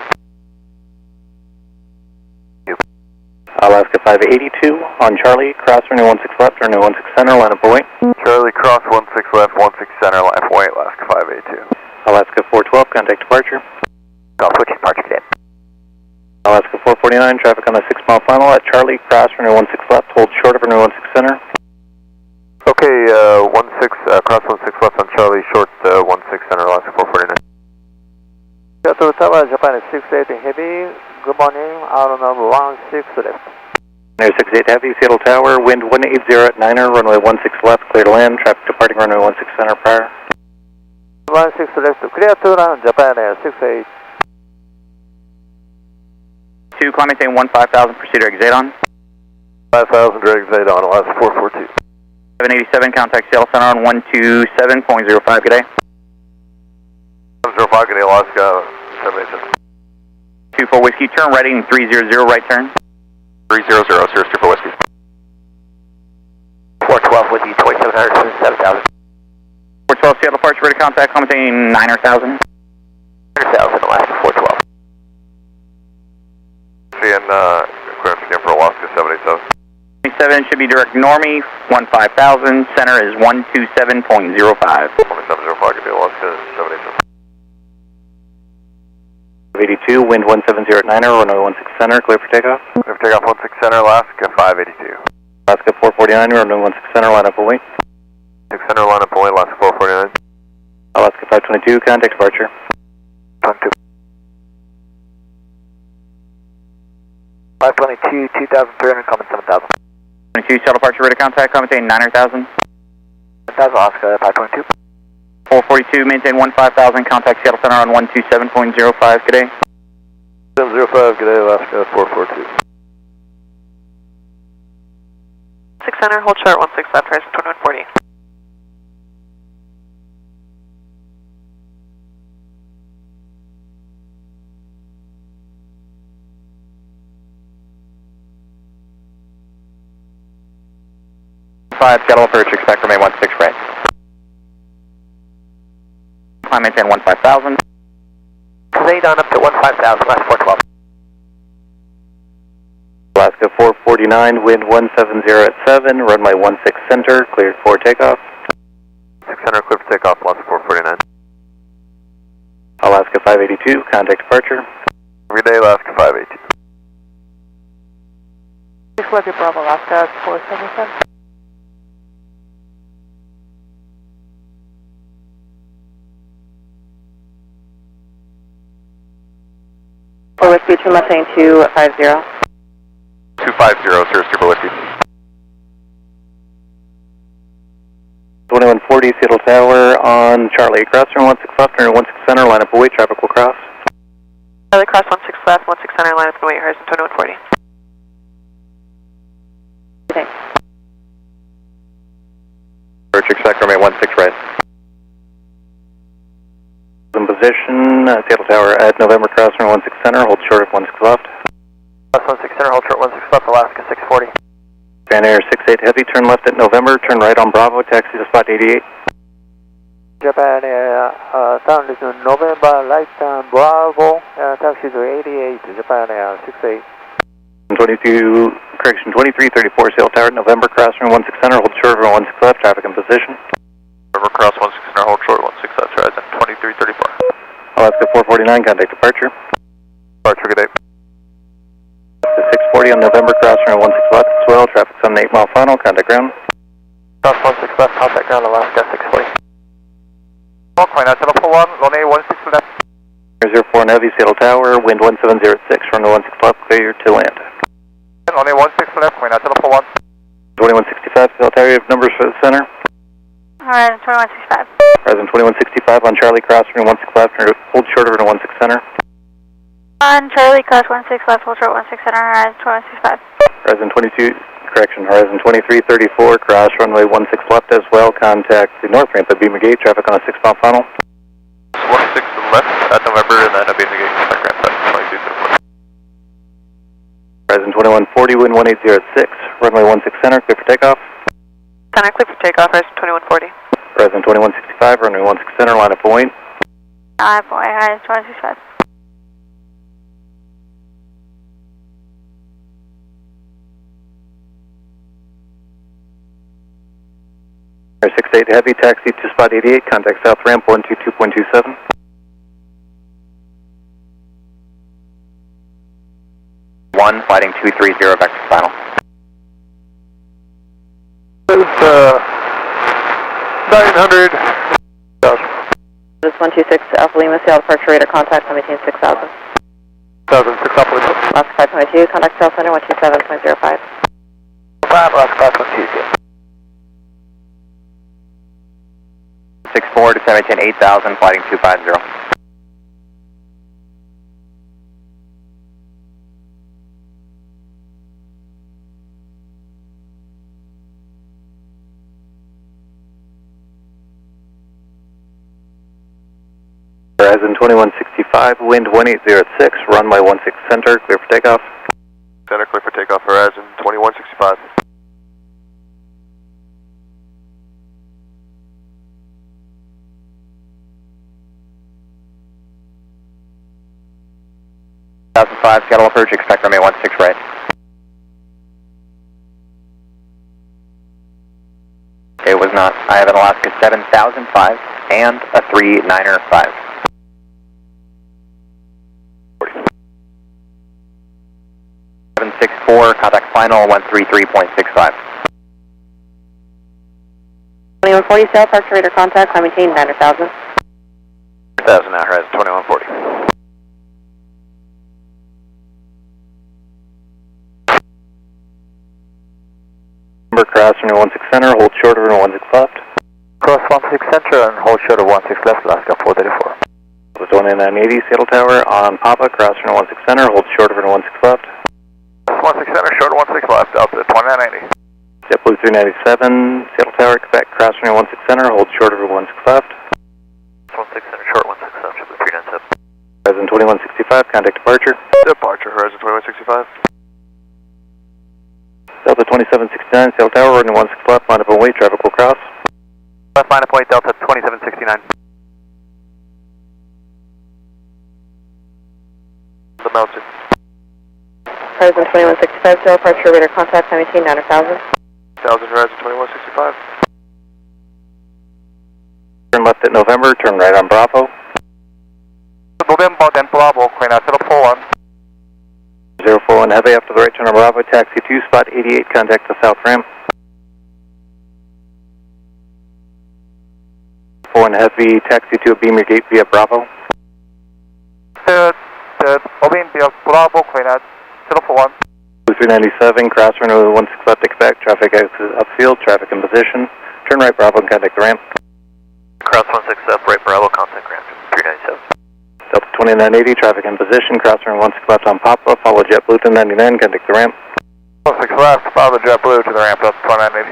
Alaska 582 on Charlie, cross runway 16 left, runway 16 center, line of point. Charlie, cross 16 left, 16 center, line of point, Alaska 582. Alaska 412, contact departure. Golf switch departure today. Alaska 449, traffic on the 6 mile final at Charlie, cross runway 16 left, hold short of runway 16 center. Okay, 16, cross 16 left on Charlie, short 16 center, Alaska 449. Seattle Tower, Japan 68 heavy, good morning, out on 16 left. Air 68 heavy, Seattle Tower, wind 180 at 9er, runway 16 left, clear to land, traffic departing runway 16 center prior. 16 left, clear to land, Japan Air 68. 2, climbing maintain 15,000, proceed to exit on. 5,000, direct exit on, Alaska 442. 787, contact Seattle Center on 127.05, good day. 05, good day, Alaska 787. 24 Whiskey, turn right heading 300, right turn. 300, Sir, for Whiskey. 412 with you, 2,700, 7,000. 412, Seattle departure, radar contact, commenting 9,000. 9,000, Alaska 412. Seeing clearance again for Alaska 787. 27 should be direct normie, 15,000, center is 127.05. 2705, good day, Alaska 787. 82, wind 170 at 9er, runway 16 center, clear for takeoff. Clear for takeoff 16 center, Alaska 582. Alaska 449, runway 16 center, line up point. 6 center, line up point, Alaska 449. Alaska 522, contact departure. 522, 2,300, coming 7,000. 22, shuttle departure, radar contact, commenting 9,000. 7,000, Alaska 522. 442, maintain 15,000, contact Seattle Center on 127.05, good day. 705, good day, Alaska 442. 6 center, hold short 16 left, horizon 2140. Seattle approach, expect remain 16 right. Climb maintain 15,000. Zay on up to 15,000, last 412. Alaska 449, wind 170 at 7, runway 16 center, cleared for takeoff. 6 center, clear for takeoff, Alaska 449. Alaska 582, contact departure. Every day, Alaska 582. 6 Lucky Bravo, Alaska 477. Whiskey 2 Mustang 250. 250, Sir, for Whiskey. 2140, Seattle Tower on Charlie, cross runway 16 left, turn 16 center, line up away, traffic will cross. Charlie, cross 16 left, 16 center, line up and wait, horizon 2140. Thanks. Approach expect runway 16 right. In position, Seattle Tower at November, cross runway 16 center, hold short of 16 left. Cross 16 center, hold short 16 left, Alaska 640. Rainier 68 heavy, turn left at November, turn right on Bravo, taxi to spot 88. Japan Air, down to November, right on Bravo, taxi to 88, Japan Air 68. 2334 Seattle Tower, November, cross runway 16 center, hold short of 16 left, traffic in position. November cross 16 center, hold short 16 left, horizon 2334. Alaska 449, contact departure. Departure, good day. 640 on November, cross runway 16 left as well, traffic's on the 8 mile final, contact ground. Cross 16 left, contact ground, Alaska 640. Queen out to 41, runway 16 left. 04 Heavy, Seattle Tower, wind 1706, runway 16 left, clear to land. Runway 16 left, Queen out to 41. 2165, Seattle Tower, you have numbers for the center? Horizon 2165. Horizon 2165 on Charlie, cross runway 16 left, hold short of 16 center. On Charlie, cross 16 left, hold short 16 center, Horizon 2165. Horizon horizon 2334, cross runway 16 left as well, contact the north ramp at Beamer Gate, traffic on a 6 mile funnel. 16 left at November, and then a beam negate, contact ramp at 2234. Horizon 2140, wind 1806, runway 16 center, clear for takeoff. Center clear for takeoff, Horizon 2140. Horizon 2165, runway 16 center, line up for wing. Boy, Horizon 2165. Air 68 Heavy, taxi to spot 88, contact south ramp 122.27. One, fighting 230, back to final. It's 900. This 126 Alpha Lima, Seattle departure radar contact, maintain 6000. 6 Alpha Lima. Alaska 522, contact South Center 127.05. 5, Alaska 522. 64 to 710, 8000, fighting 250. Horizon 2165, wind 1806, runway 16 center, clear for takeoff. Center clear for takeoff, Horizon 2165. Seattle approach, expect runway 16 right. It was not. I have an Alaska 7005 and a 395. 764, contact final 133.65. 2140 Seattle departure radar contact, maintain 9000. 1000 now, Horizon 2140. Cross runway 16 center, hold short of runway 16 left. Cross 16 center and hold short of 16 left, Alaska 434. Was 1980 Seattle Tower on Papa, cross runway 16 center, hold short of runway 16 left. 16 center, short of 16 left, Delta 2990. JetBlue 397, Seattle Tower, Quebec, cross runway 16 center, hold short of runway 16 left. 16 center, short 16 left, JetBlue 397. Horizon 2165, contact departure. Departure, Horizon 2165. Delta 2769, Seattle Tower, runway 16 left, line up and wait, traffic will cross. Left line up wait, Delta 2769. The mountain. Horizon 2165 Seattle departure radar contact, maintain 9000. 1000, Horizon 2165. Turn left at November, turn right on Bravo. November, then Bravo, Queen out to 41. 041 Heavy after the right turn on Bravo, taxi to spot 88, contact the south ramp. 41 Heavy, taxi to a Beamer Gate via Bravo. Obin via Bravo, Queen out to 41. 397, cross runway 16 left to Quebec, traffic exit upfield, traffic in position. Turn right Bravo and contact the ramp. Cross 16 left, right Bravo, contact ramp 397. Delta 2980, traffic in position, cross runway 16 left on Papa, follow JetBlue to 99, contact the ramp. 16 left, follow the JetBlue to the ramp, Delta 2980.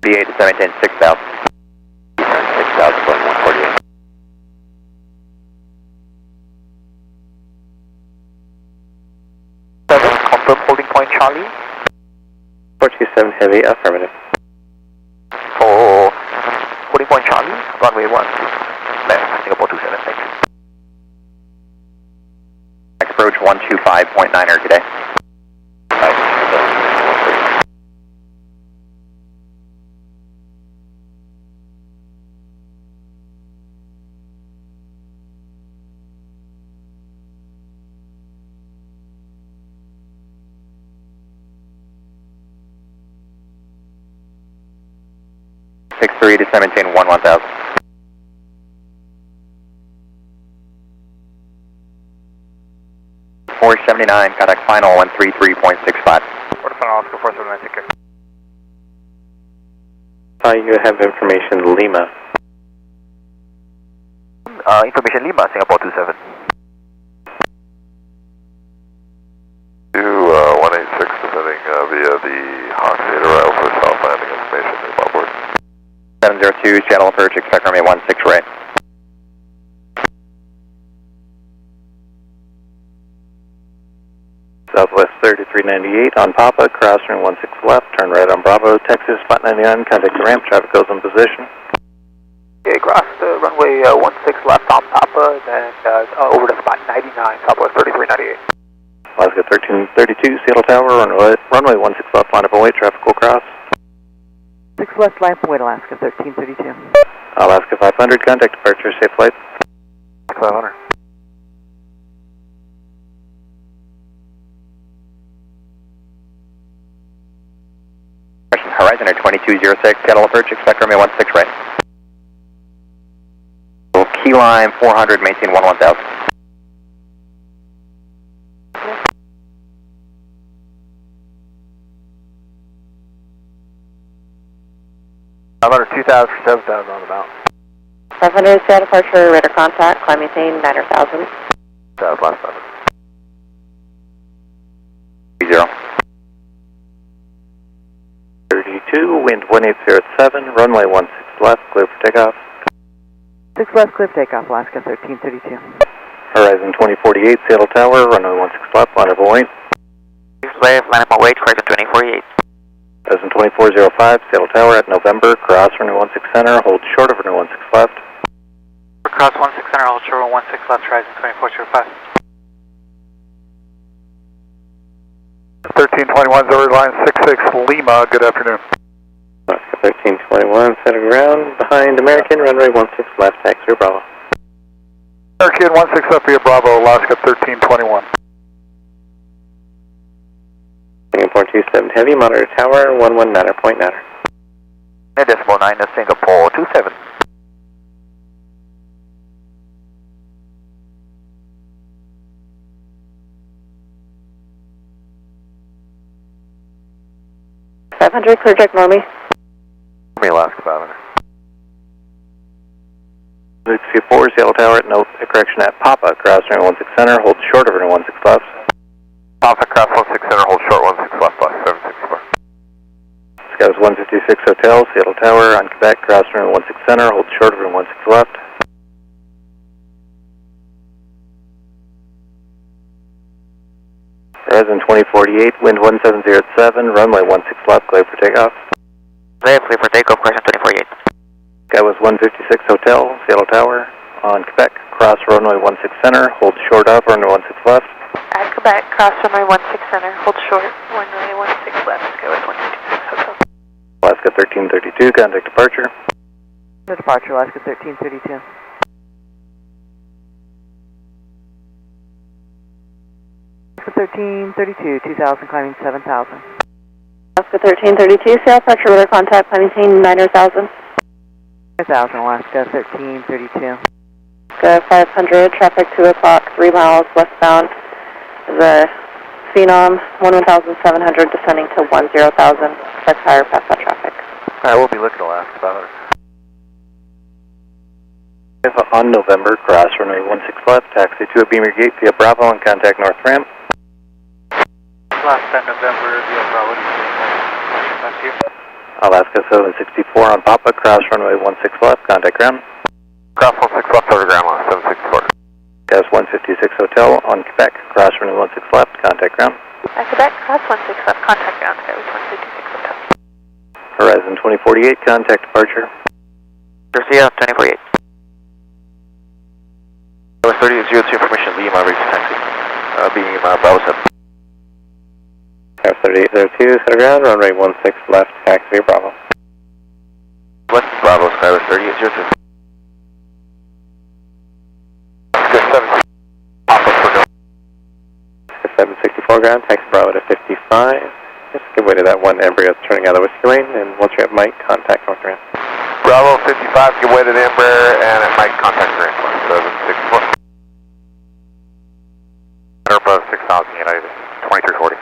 B8 to 710, 6,000. 6,000 going 148. Confirm holding point Charlie. 427 Heavy, affirmative. For holding point Charlie, runway 1 left, Singapore 27, thank you. Approach 125.9er, good day. Three to 17, 1000. .479, contact final 133.65. Quarter final Oscar 479, take care. You have information Lima. Information Lima, Singapore 27. 186 descending via the Hawk Data Rail for south landing information Lima aboard. 702, channel approach, expect runway 16 right. Southwest 3398 on Papa, cross runway 16 left, turn right on Bravo, Texas, flat 99, contact the ramp, traffic goes in position. Okay, cross the runway 16 left on Papa, then over to spot 99, Southwest 3398. Alaska 1332, Seattle Tower, runway 16 left, line of await, traffic will cross. 6 left, line of await, Alaska 1332. Alaska 500, contact departure, safe flight. 500. Horizon Air 2206, Seattle approach, expect runway 16 right. Key line 400, maintain 1000. I'm under 2,000 for 7,000 on the mount. 500, Seattle departure, radar contact, climb maintain 9000. South last 7. 30. 32, wind 1807, runway 16 left, clear for takeoff. 6 left, clear for takeoff, Alaska 1332. Horizon 2048, Seattle Tower, runway 16 left, line of await. 6 left, line of await, Horizon 2048. Horizon 2405, Seattle Tower at November, cross runway 16 center, hold short of runway 16 left. Cross 16 center, hold short 16 left, Horizon 2405. 1321, Zurich line 66 Lima, good afternoon. 1321, center ground, behind American, runway 16 left, taxi Bravo. American 16 left via Bravo, Alaska 1321. Singapore 27 Heavy, monitor tower, 119.9. Decimal 9 to Singapore 27. Clear check, Normie. Alaska 500. 624, Seattle Tower at correction at Papa, cross runway 16 center, hold short of runway 16 left. Papa, cross 16 center, hold short 16 left, bus 764. Skies 156 Hotel, Seattle Tower on Quebec, cross runway 16 center, hold short of runway 16 left. Horizon 2048, wind 1707, runway 16 left, clear for takeoff. Clear for takeoff, Horizon 2048. Skywest 156 Hotel, Seattle Tower on Quebec, cross runway 16 center, hold short of runway 16 left. At Quebec, cross runway 16 center, hold short, runway 16 left, Skywest 156 Hotel. Alaska 1332, contact departure. The departure, Alaska 1332. Alaska 1332, 2000, climbing 7000. Alaska 1332, Seattle departure, radar contact, climbing 9000. 9000, Alaska 1332. Alaska 500, traffic 2 o'clock, 3 miles westbound. The Phenom 11700 descending to 10,000. That's higher past that traffic. Alright, we'll be looking at Alaska 500. On November, cross runway 16 left, taxi to a Beamer Gate via Bravo and contact North Ramp. Last 10 November via Bravo to 25 here. Alaska 764 on Papa, cross runway 16 left, contact ground. Cross 16 left over ground line, 764. Gas 156 Hotel on Quebec, cross runway 16 left, contact ground. At Quebec, cross 16 left, contact ground, Skyway 156 Hotel. Horizon 2048, contact departure. Garcia, 2048. Skyway 3802, information, Lima, reach taxi. Being Bravo 7. Gas 3802, set ground, runway 16 left, taxi Bravo. West Bravo, Skyway 3802. Good 7. Pop up for no. 764 ground, taxi Bravo to 55. Just give way to that one Embraer that's turning out of the whiskey lane, and once you have Mike, contact North Ramp. Bravo 55, give way to the Embraer, and at Mike, contact the ramp line, 764. Above 6,000 United, 2340.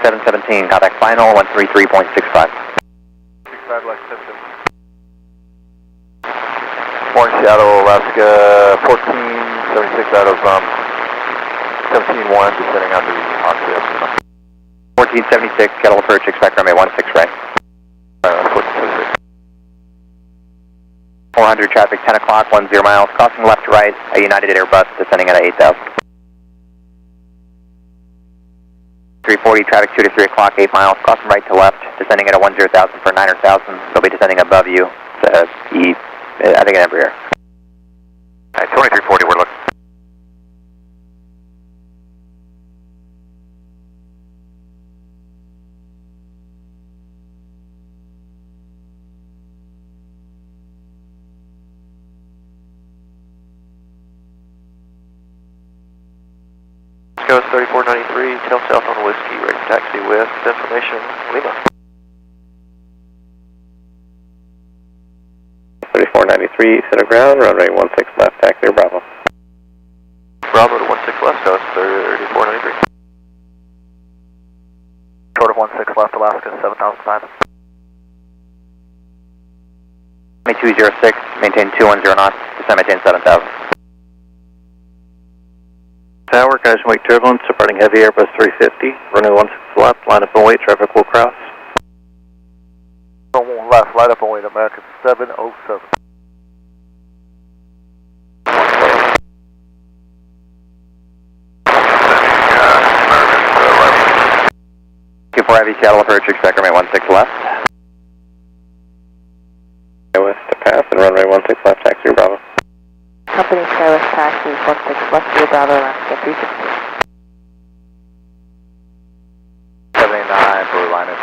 717, contact final, 133.65. 65 left 717. Morning, Seattle, Alaska, 1476 out of 17-1, descending out to the Oxford. 1476, kettle approach, expect runway 16 right. 1476. 400 traffic, 10 o'clock, 10 miles, crossing left to right, a United Airbus descending at 8,000. 340 traffic 2 to 3 o'clock, 8 miles, crossing right to left, descending at a 10,000 for 9,000. They'll be descending above you to I think an Embraer. Alright, 2340, we're looking. Coast 3493, tail south on Whiskey, ready to taxi with information, Lima. 3493, set of ground, runway 16 left, taxi Bravo. Bravo to 16 left, Coast 3493. Short of 16 left, Alaska, 7,005. 2206, maintain 210 knots, descend maintain 7,000. Tower, guys, wake turbulence, departing heavy Airbus 350, runway 16 left, line up and wait, traffic will cross. Left, light up and wait, American 707. 24 heavy, Seattle approach, expect runway 16 left. Skywest to pass and runway 16 left, taxi Bravo. Company Skywest taxi 16 left to Bravo, Alaska 360. 79, blue line is.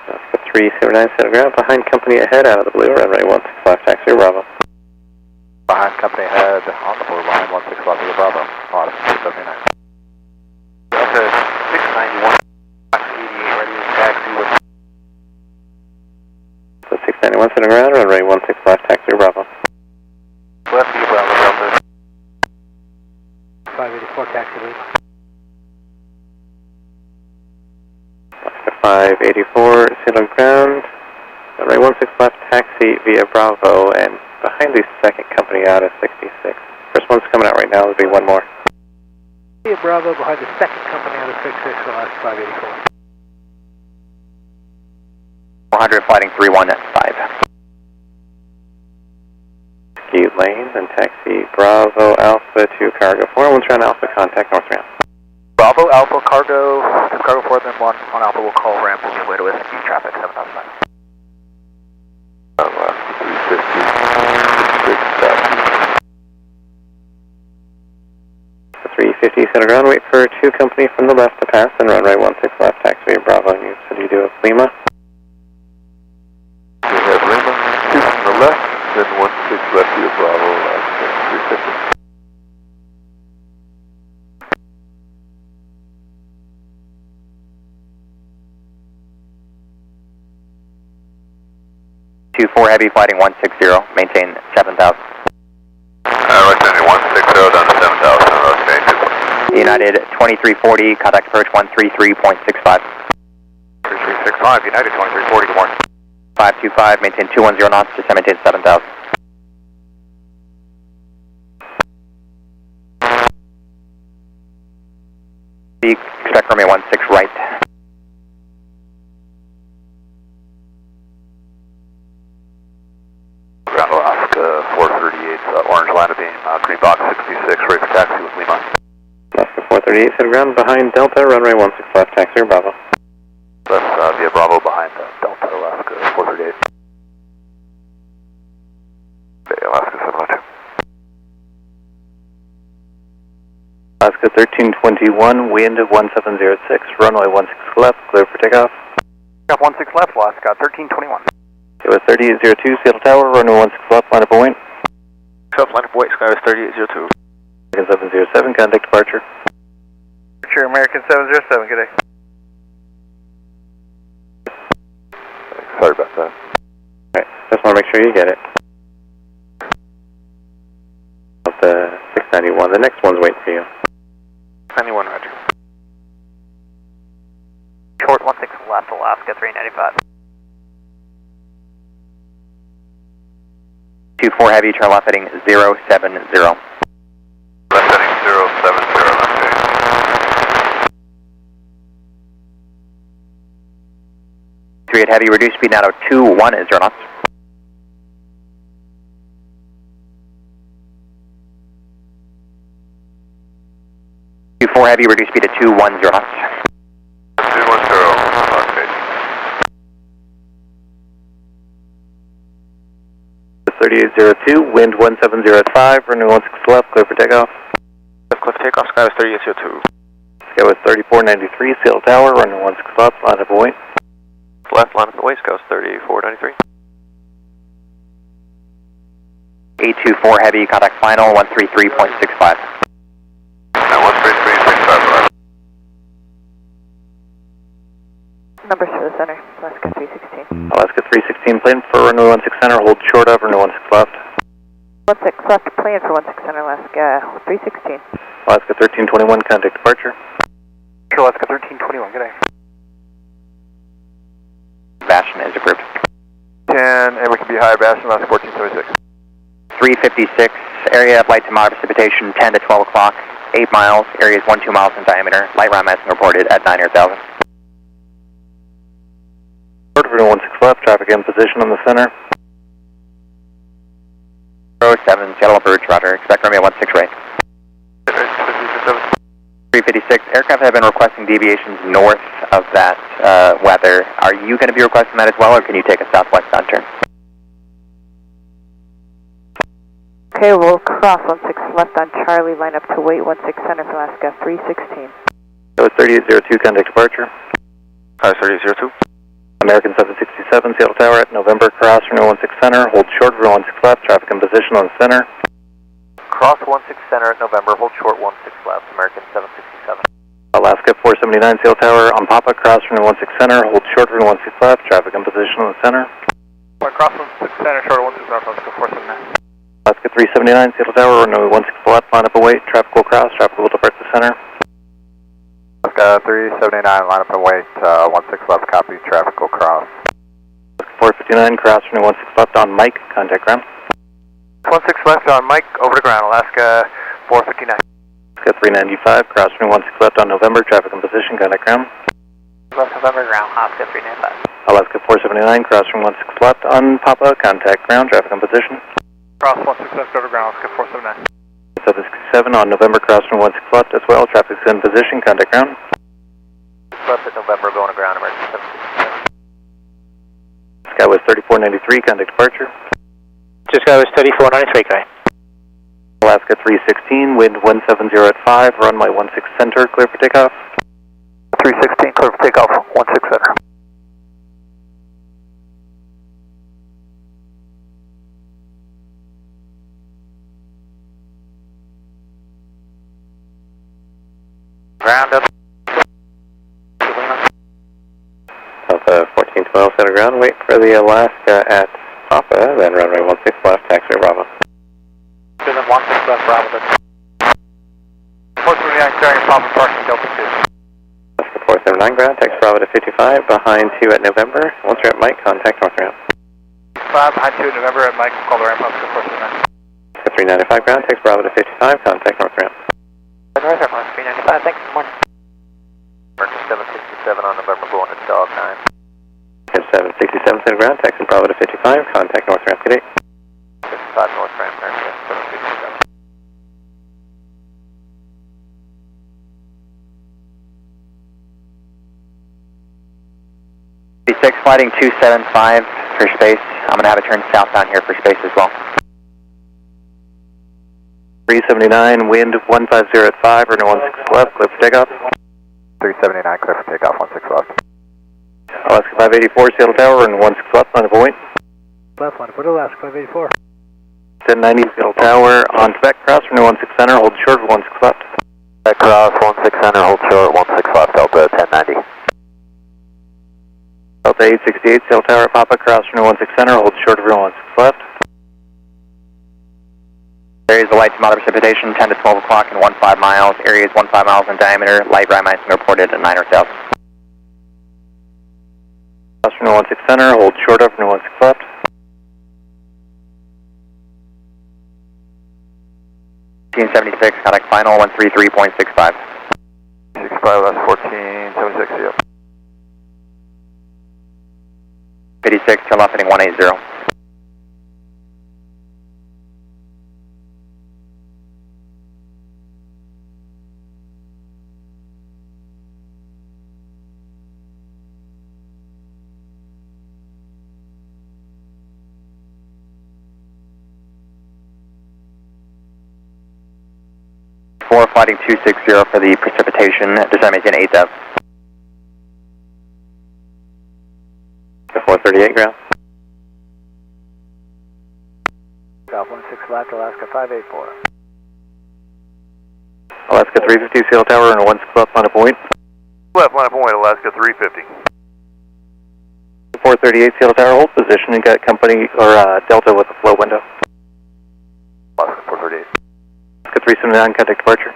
Alaska 379, set of ground, behind company ahead, out of the blue, runway 16 left, taxi Bravo. Behind company ahead, on the blue line, 16 left to the Bravo. Odyssey 279. Delta 691, 88, ready to taxi with. So 691, set of ground, runway 16 left, taxi Bravo. Left to Bravo, Delta. 584, taxi Lima. Alaska 584, set of ground, runway 16 left, taxi via Bravo, and behind the second company out is 66. First one's coming out right now, there'll be one more. Via Bravo behind the second company out of 66, Alaska 584. 400 fighting 315. Ski lane, then taxi Bravo Alpha to Cargo 4, once you're on Alpha, contact North Ramp. Bravo, Alpha, Cargo 4, then 1 on Alpha will call ramp, we'll give way to Whiskey, traffic 7,005. 350, set of ground, wait for 2 company from the left to pass, and runway 16 left, taxi Bravo, and you said you do a Lima. We have Lima, 2 from the left, then 16 left to Bravo, Alaska 350. Two 4 heavy fighting 160, maintain 7,000. Representing 160 down to 7,000, okay. United 2340, contact approach 133.65. 3365, United 2340, good morning. 525, maintain 210 knots, descend maintain 7,000. Expect runway 16 right. 438, set ground behind Delta, runway 16 left, taxi Bravo. That's via Bravo behind Delta, Alaska 438. Bay, Alaska 702. Alaska 1321, wind 1706, runway 16 left, clear for takeoff. 16 left, Alaska 1321. It was 3802, Seattle Tower, runway 16 left, line of point. Line of point, Sky was 3802. American 707, contact departure. Departure, American 707, good day. Sorry about that. Alright, just want to make sure you get it. Of the 691, the next one's waiting for you. 91, roger. Short 16 left, Alaska 395. 24 heavy, turn left heading 070. Left heading 070, okay. 38 heavy, reduce speed now to 21 knots. 24 heavy, reduce speed to 210 knots. 210, okay. 3802, wind 1705, runway 16 left, clear for takeoff. Cliff takeoff, Sky was 3802. Sky was 3493, Seattle Tower, runway 16 left, line of point. Left line of the way, Sky was 3493. 824 heavy, contact final 133.65. Now 13365. Numbers for the center, Alaska 316. Alaska 316, plane for runway 16 center, hold short of runway 16 left. 16 left, plan for 16 center, Alaska 316. Alaska 1321, contact departure. Alaska 1321, good day. Bastion is approved. 10, and we can be higher, Bastion, Alaska 1476. 356, area of light to moderate precipitation 10 to 12 o'clock, 8 miles, area is 1-2 miles in diameter, light round massing reported at 9,000. Runway 16 left, traffic in position on the center. 07, Seattle approach, roger, expect runway 16 right. 356, aircraft have been requesting deviations north of that weather. Are you going to be requesting that as well, or can you take a southwest downturn? Okay, we'll cross 16 left on Charlie, line up to wait 16 center for Alaska 316. That was 3802, contact departure. 3802. American 767, Seattle Tower at November, cross runway 16 center, hold short runway 16 left, traffic in position on the center. Cross 16 center at November, hold short 16 left, American 767. Alaska 479, Seattle Tower on Papa, cross runway 16 center, hold short runway 16 left, traffic in position on the center. Cross 16 center, short 16 left, Alaska 479. Alaska 379, Seattle Tower, runway 16 left, line up await, traffic will cross, traffic will depart the center. Alaska 379, line up and wait, 16 left, copy, traffic will cross. Alaska 459, cross runway 16 left on Mike, contact ground. 16 left on Mike, over to ground, Alaska 459. Alaska 395, cross runway 16 left on November, traffic in position, contact ground. Left November ground, Alaska 395. Alaska 479, cross runway 16 left on Papa, contact ground, traffic in position. Cross 16 left, over ground, Alaska 479. 767 on November, cross runway 16 left as well, traffic's in position, contact ground. Left at November, going to ground, American 767. Sky was 3493, contact departure. Sky was 3493, guy. Alaska 316, wind 170 at 5, runway 16 center, clear for takeoff. 316, clear for takeoff, 16 center. Ground up. Alpha 1412, center ground, wait for the Alaska at Papa, then runway 16 left, taxi Bravo. Then 16 left, Bravo. 479, clearing Papa parking Delta 2. Alaska 479 ground, taxi Bravo to 55, behind 2 at November. Once you're at Mike, contact north ramp. 5, behind 2 in November at Mike, call the ramp up to 479. Alaska 395 ground, taxi Bravo to 55, contact north ramp. North ramp, 395, thanks, good morning. American 767 on November, going to dog 9. 767 center ground, taxi Bravo to 55, contact north ramp, good day. 55 north ramp, American 767. 276, flighting 275 for space. I'm going to have it turn southbound here for space as well. 379, wind 150 at 5, runway 16 left, clear for takeoff. 379, clear for takeoff, 16 left. Alaska 584, Seattle Tower, and 16 left, on the point. Left one, put Alaska 584. 1090, Seattle Tower, on Quebec cross, runway 16 center, hold short, 16 left. Quebec cross, 16 center, hold short, 16 left, Delta 1090. Delta 868, Seattle Tower, Papa cross, runway 16 center, hold short of 16 left. Areas of light to moderate precipitation, 10 to 12 o'clock and 15 miles. Areas 15 miles in diameter, light dry minus reported at 9 or south. Cross runway 16 center, hold short of runway 16 left. 1876, contact final 133.65. 65, that's 1476, yep. 56, turn left heading 180. Flighting 260 for the precipitation, descend maintain 8000. 438 ground. South 16 left, Alaska 584. Alaska 350, Seattle Tower, and 16 left, on a point. Left line of point, Alaska 350. 438, Seattle Tower, hold position, and got company, or Delta with a flow window. Alaska 438. Alaska 379, contact departure.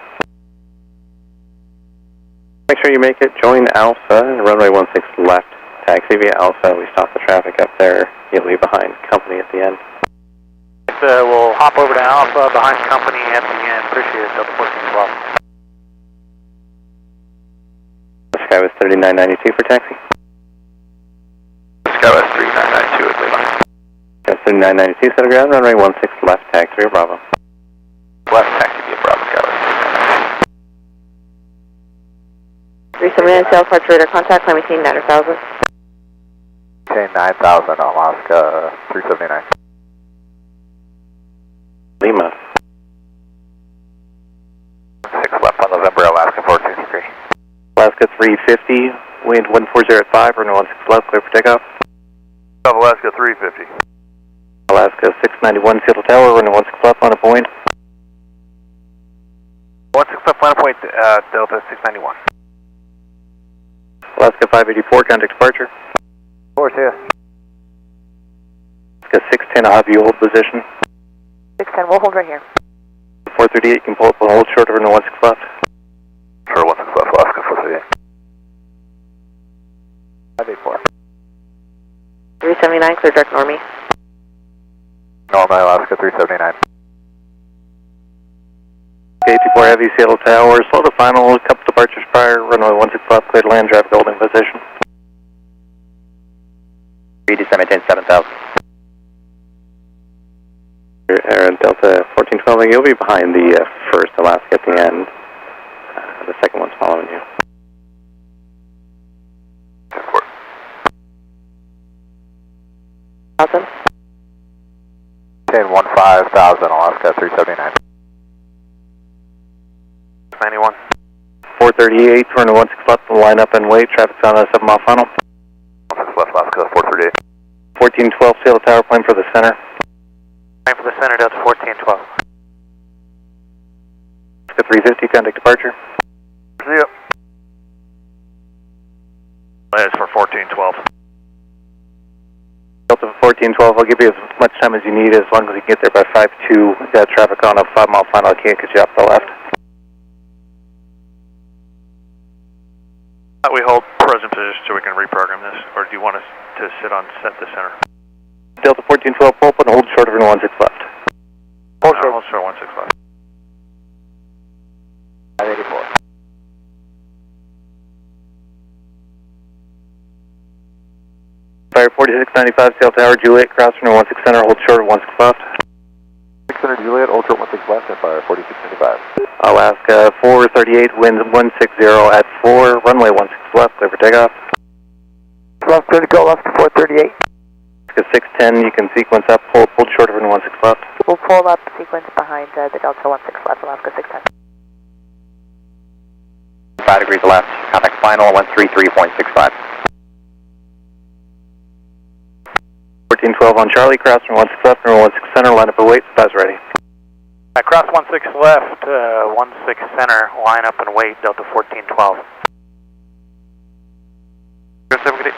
Make sure you make it, join Alpha, runway 16 left, taxi via Alpha, we stop the traffic up there, you'll leave behind company at the end. We'll hop over to Alpha, behind company at the end. Appreciate it, Delta 1412. Sky was 3992 for taxi. Sky was 3992 at Lima. Sky 3992, set of ground, runway 16 left, taxi via Bravo. Left taxi via Bravo, Sky was 379 South Park Radar contact, climb maintain 9000. Maintain 9000 on Alaska 379. Lima. 6 left on November, Alaska 463. Alaska 350, wind 140 at 5, runway 16 left, clear for takeoff. South Alaska 350. Alaska 691, Seattle Tower, runway 16 left, on a point. 16 left, final point, Delta 691. Alaska 584, contact departure. 4-2. Alaska 610, I'll have you hold position. 610, we'll hold right here. 438, you can pull up and hold short of runway 16 left. Sure, 16 left, Alaska 438. 584. 379, clear direct normie. Normal, Alaska 379. K24 Heavy, Seattle Tower, slow to final, a couple departures prior, runway 16 left, clear to land, traffic holding position. Descend maintain 7000. Delta 1412, you'll be behind the first Alaska at the end. The second one's following you. Awesome. Maintain 15,000, Alaska 379. 91. 438, runway 16 left, line up and wait, traffic's on a 7 mile final. 16 left, Alaska 438. 1412, Seattle Tower, plane for the center. Time for the center, Delta 1412. Alaska 350, contact departure. See ya. That's for 1412. Delta 1412, I'll give you as much time as you need as long as you can get there by 5-2. Got traffic on a 5 mile final, I can't get you off the left. We hold present position so we can reprogram this, or do you want us to sit on set the center? Delta 1412, pull up and hold short of 16 left. Hold short 16 left. 584. Fire 4695, Seattle Tower, Juliet, cross runway 16 center, hold short of 16 left. 600 Juliet, ultra 16 left, and fire 4695. Alaska 438, winds 160 at 4, runway 16 left, clear for takeoff. left, turn to go left to 438. 610, you can sequence up, hold short of 16 left. We'll pull up sequence behind the Delta 16 left, Alaska 610. 5 degrees left, contact final, 133.65. 1412 on Charlie, cross from 16 left, number 16 center, line up and wait, spies ready. Cross 16 left, 16 center, line up and wait, Delta 1412. Go 7, good day.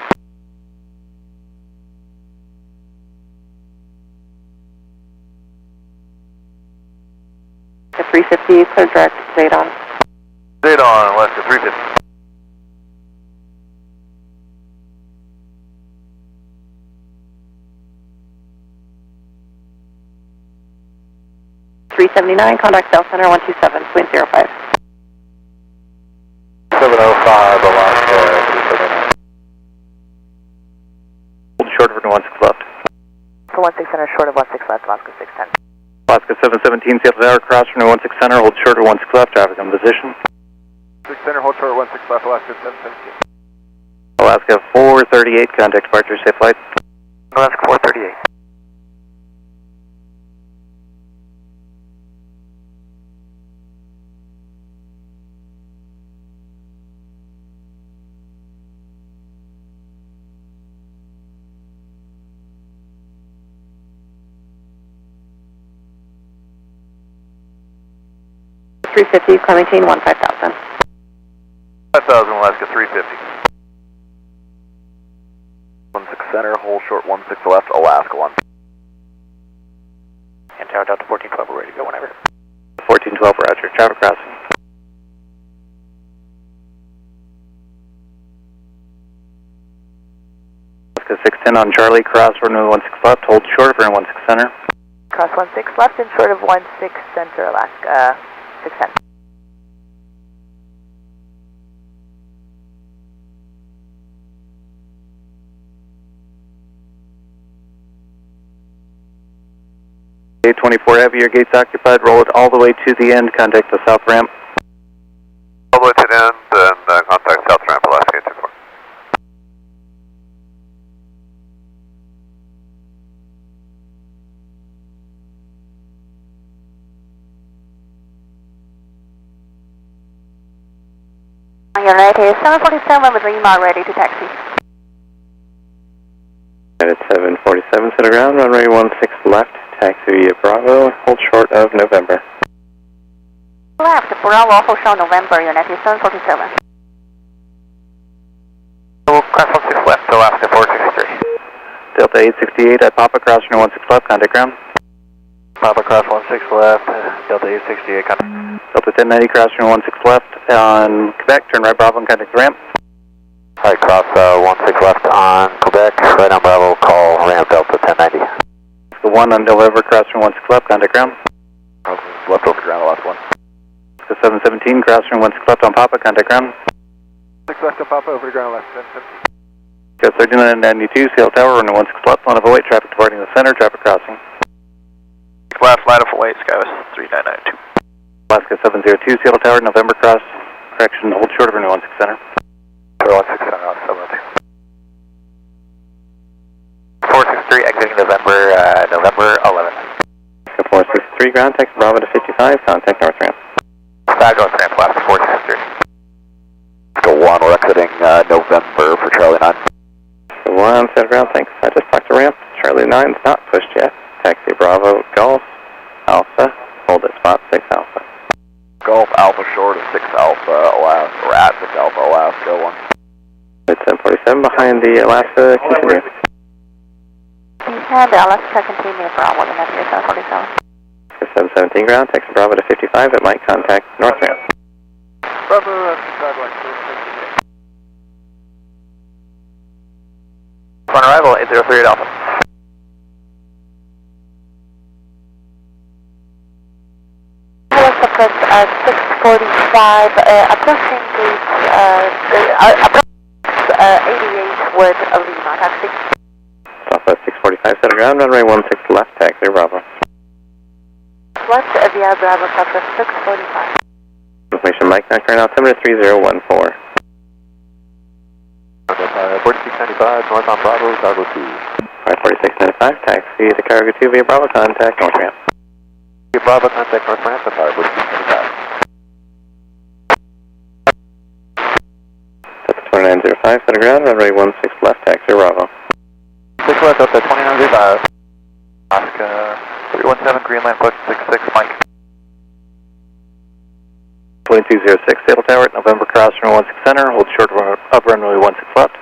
The 350, clear direct, Zadon. Zadon, Alaska 350. Contact South Center 127.05. 705, Alaska 379. Hold short of 16 left. For 16 center, short of 16 left, Alaska 610. Alaska 717, Seattle Tower, cross from 16 center, hold short of 16 left, traffic in position. 6 center, hold short of 16 left, Alaska 717. Alaska 438, contact departure, safe flight. Alaska 438. .350, maintain 15,000. 5000, Alaska 350. 16 center, hold short 16 left, Alaska 1. And Tower Delta 1412, we're ready to go whenever. 1412, roger, traffic crossing. Alaska 610 on Charlie, cross from 16 left, hold short of 16 center. Cross 16 left and short of 16 center, Alaska 610. Gate 24 heavy, your gate's occupied, roll it all the way to the end, contact the south ramp. All the way to the end, and contact south ramp, Alaska 824. On your right here, 747 with Lima ready to taxi. At 747, center ground, runway 16 left, taxi via Bravo, hold short of November. Left, Bravo, hold short November, United 747. Cross 16 left, Alaska 463. Delta 868 at Papa, cross from 16 left, contact ground. Papa cross 16 left, Delta 868, contact. Delta 1090, cross from 16 left on Quebec, turn right Bravo and contact the ramp. Alright, cross 16 left on Quebec, right on Bravo, call ramp Delta 1090. The 1 on Deliver, cross from 16 left, contact ground. Left over ground, the last one. The 717, cross from 16 left on Papa, contact ground. 6 left on Papa, over to ground left, 717. Go 3992, Seattle Tower, runway 16 left, line of await, traffic departing the center, traffic crossing. Left, line of await, Skywest 3992. Alaska 702, Seattle Tower, November cross, correction, hold short of runway 16 center. 16 center on 702. 463, exiting November 11. 463, ground, taxi Bravo to 55, contact north ramp. North ramp, Alaska 463. Go 1, we're exiting November for Charlie 9. Go 1, set ground, thanks. I just talked to ramp. Charlie 9's not pushed yet. Taxi Bravo, Golf, Alpha, hold at spot 6 Alpha. Golf Alpha short of 6 Alpha, Alaska, or at 6 Alpha, Alaska 1. It's 747 behind the Alaska, continue. And Alaska continue, Bravo, United 747. 717 ground, taxi Bravo to 55, it might contact north ramp. Bravo, sidewalk, 468. On arrival, 8038 Alpha. Alaska Press 645, approaching gate, 88 with Lima, taxi. Southwest 645, center ground, runway 16 left, taxi Bravo. West via Bravo, Southwest 645. Information Mike, knock right altimeter 3014. 46 4695, north on Bravo, cargo 2. 4695, taxi to cargo 2 via Bravo, contact north ramp. Via Bravo, contact north ramp, and cargo 225. That's 2905, center ground, runway 16 left, taxi Bravo. 6 left up to 2905. Alaska 317, Greenland, approach 66, Mike. 2206, Saddle Tower, November cross runway 16 center, hold short of runway 16 left.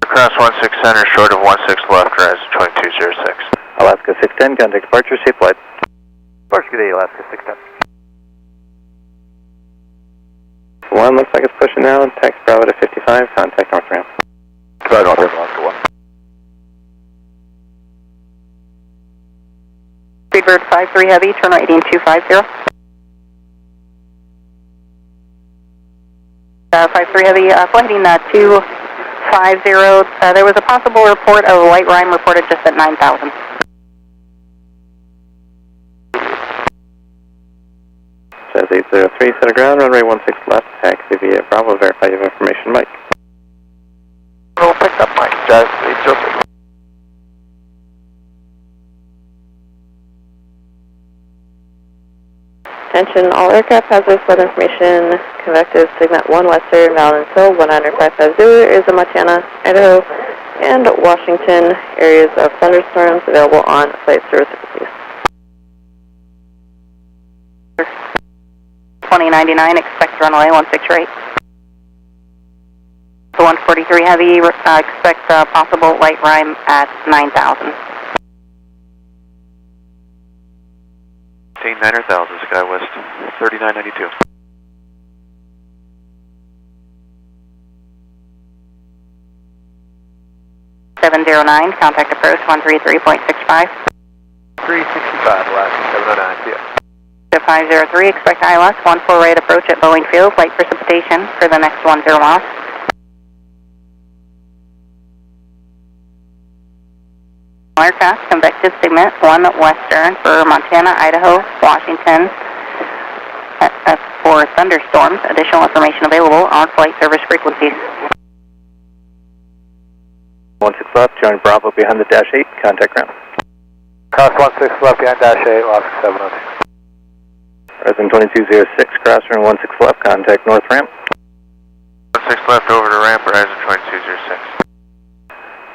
Cross 16 center, short of 16 left, rise 2206. Alaska 610, contact departure, safe flight. Departure, good day, Alaska 610. 1, looks like it's pushing now, taxi Bravo to 55, contact north ramp. Try north ramp, Alaska 1. Speedbird 53 Heavy, turn right heading 250. 53 Heavy, flight heading 250. There was a possible report of light rime reported just at 9,000. Says 803, center ground, runway 16 left, taxi via Bravo, verify you have information, Mike. We'll pick up Mike, Jazz 803. Attention, all aircraft hazardous weather information, convective segment 1 western, Valence-Hill, 19550, areas of Montana, Idaho, and Washington, areas of thunderstorms available on flight service frequencies. 2099, expect runway 16 right. The 143 Heavy, expect possible light rime at 9,000. 9000, SkyWest 3992. Contact approach 133.65. 365, Alaska 709, see ya. 503, expect ILS 14 right approach at Boeing Field, light precipitation for the next 10 miles. Aircraft, convective segment 1 western for Montana, Idaho, Washington. For thunderstorms, additional information available on flight service frequencies. 16 left, join Bravo behind the dash 8, contact ground. Cross 16 left behind dash 8, Alaska 702. Resident 2206, cross runway 16 left, contact north ramp. 16 left over to ramp, horizon 2206.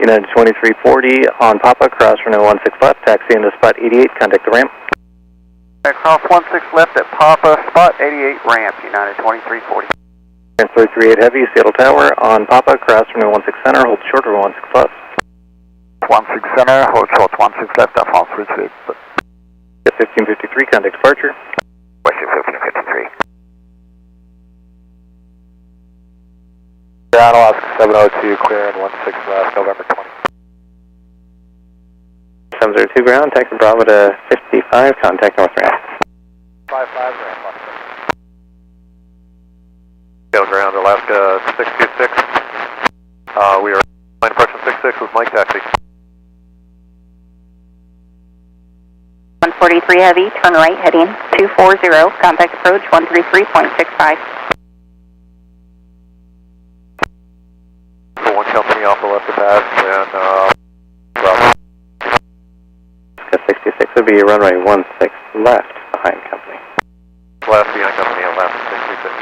United 2340 on Papa, cross runway 16 left, taxi into spot 88, contact the ramp. Cross 16 left at Papa, spot 88 ramp, United 2340. Transfer 38 Heavy, Seattle Tower on Papa, cross runway 16 center, hold short of 16 left. 16 center, hold short 16 left, at France 38. 1553, contact departure. Western 1553. Ground Alaska 702, clear and 16 left, November 20. 702 ground, taxi Bravo to 55, contact north ramp. 55 ramp, Scale ground, Alaska 626. We are line approach 66 with Mike taxi. 143 Heavy, turn right heading 240, contact approach 133.65. For one company off the left of pass, and Bravo. 66 would be runway 16 left behind company. Left behind company on left 66.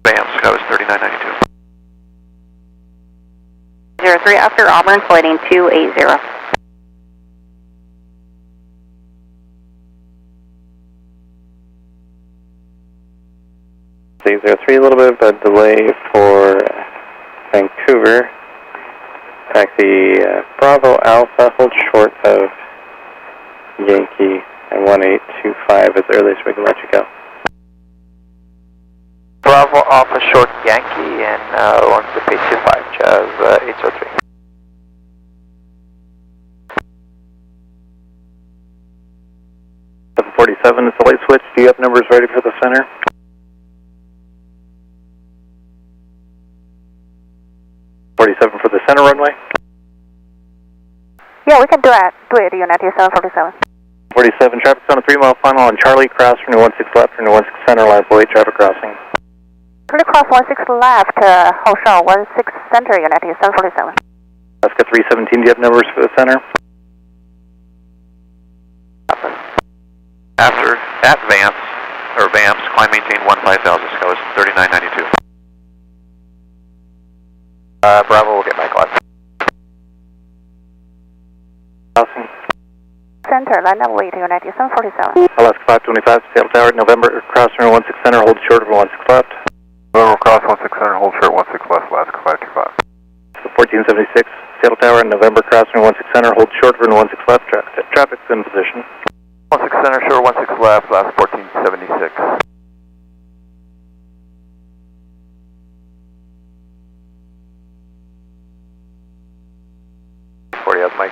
Bam, SkyWest 3992. 03 after Auburn, flighting 280. A little bit of a delay for Vancouver. Taxi Bravo Alpha, hold short of Yankee and 1825 as early as we can let you go. Bravo Alpha short Yankee and 1625, Jazz 803. .47 is the light switch. Do you have numbers ready for the center? .47 for the center runway. Yeah, we can do it. Do it, United 747. 47, traffic on a 3 mile final on Charlie, cross runway 16 left, runway 16 center, line 48, traffic crossing. clear cross 16 left, hold short 16 center, United 747. Alaska 317, do you have numbers for the center? After, at Vance, or Vamps, climb maintain 15,000, Skywest 3992. Bravo will get back left. Center, line up wait, United 747. Alaska 525, Seattle Tower, November, cross runway 16 center, hold short over 16 left. November cross 16 center, hold short 16 left, Alaska 525. 1476, Seattle Tower, November, cross runway 16 center, hold short over 16 left, traffic's in position. 16 center, short 16 left, last 1476. Mike.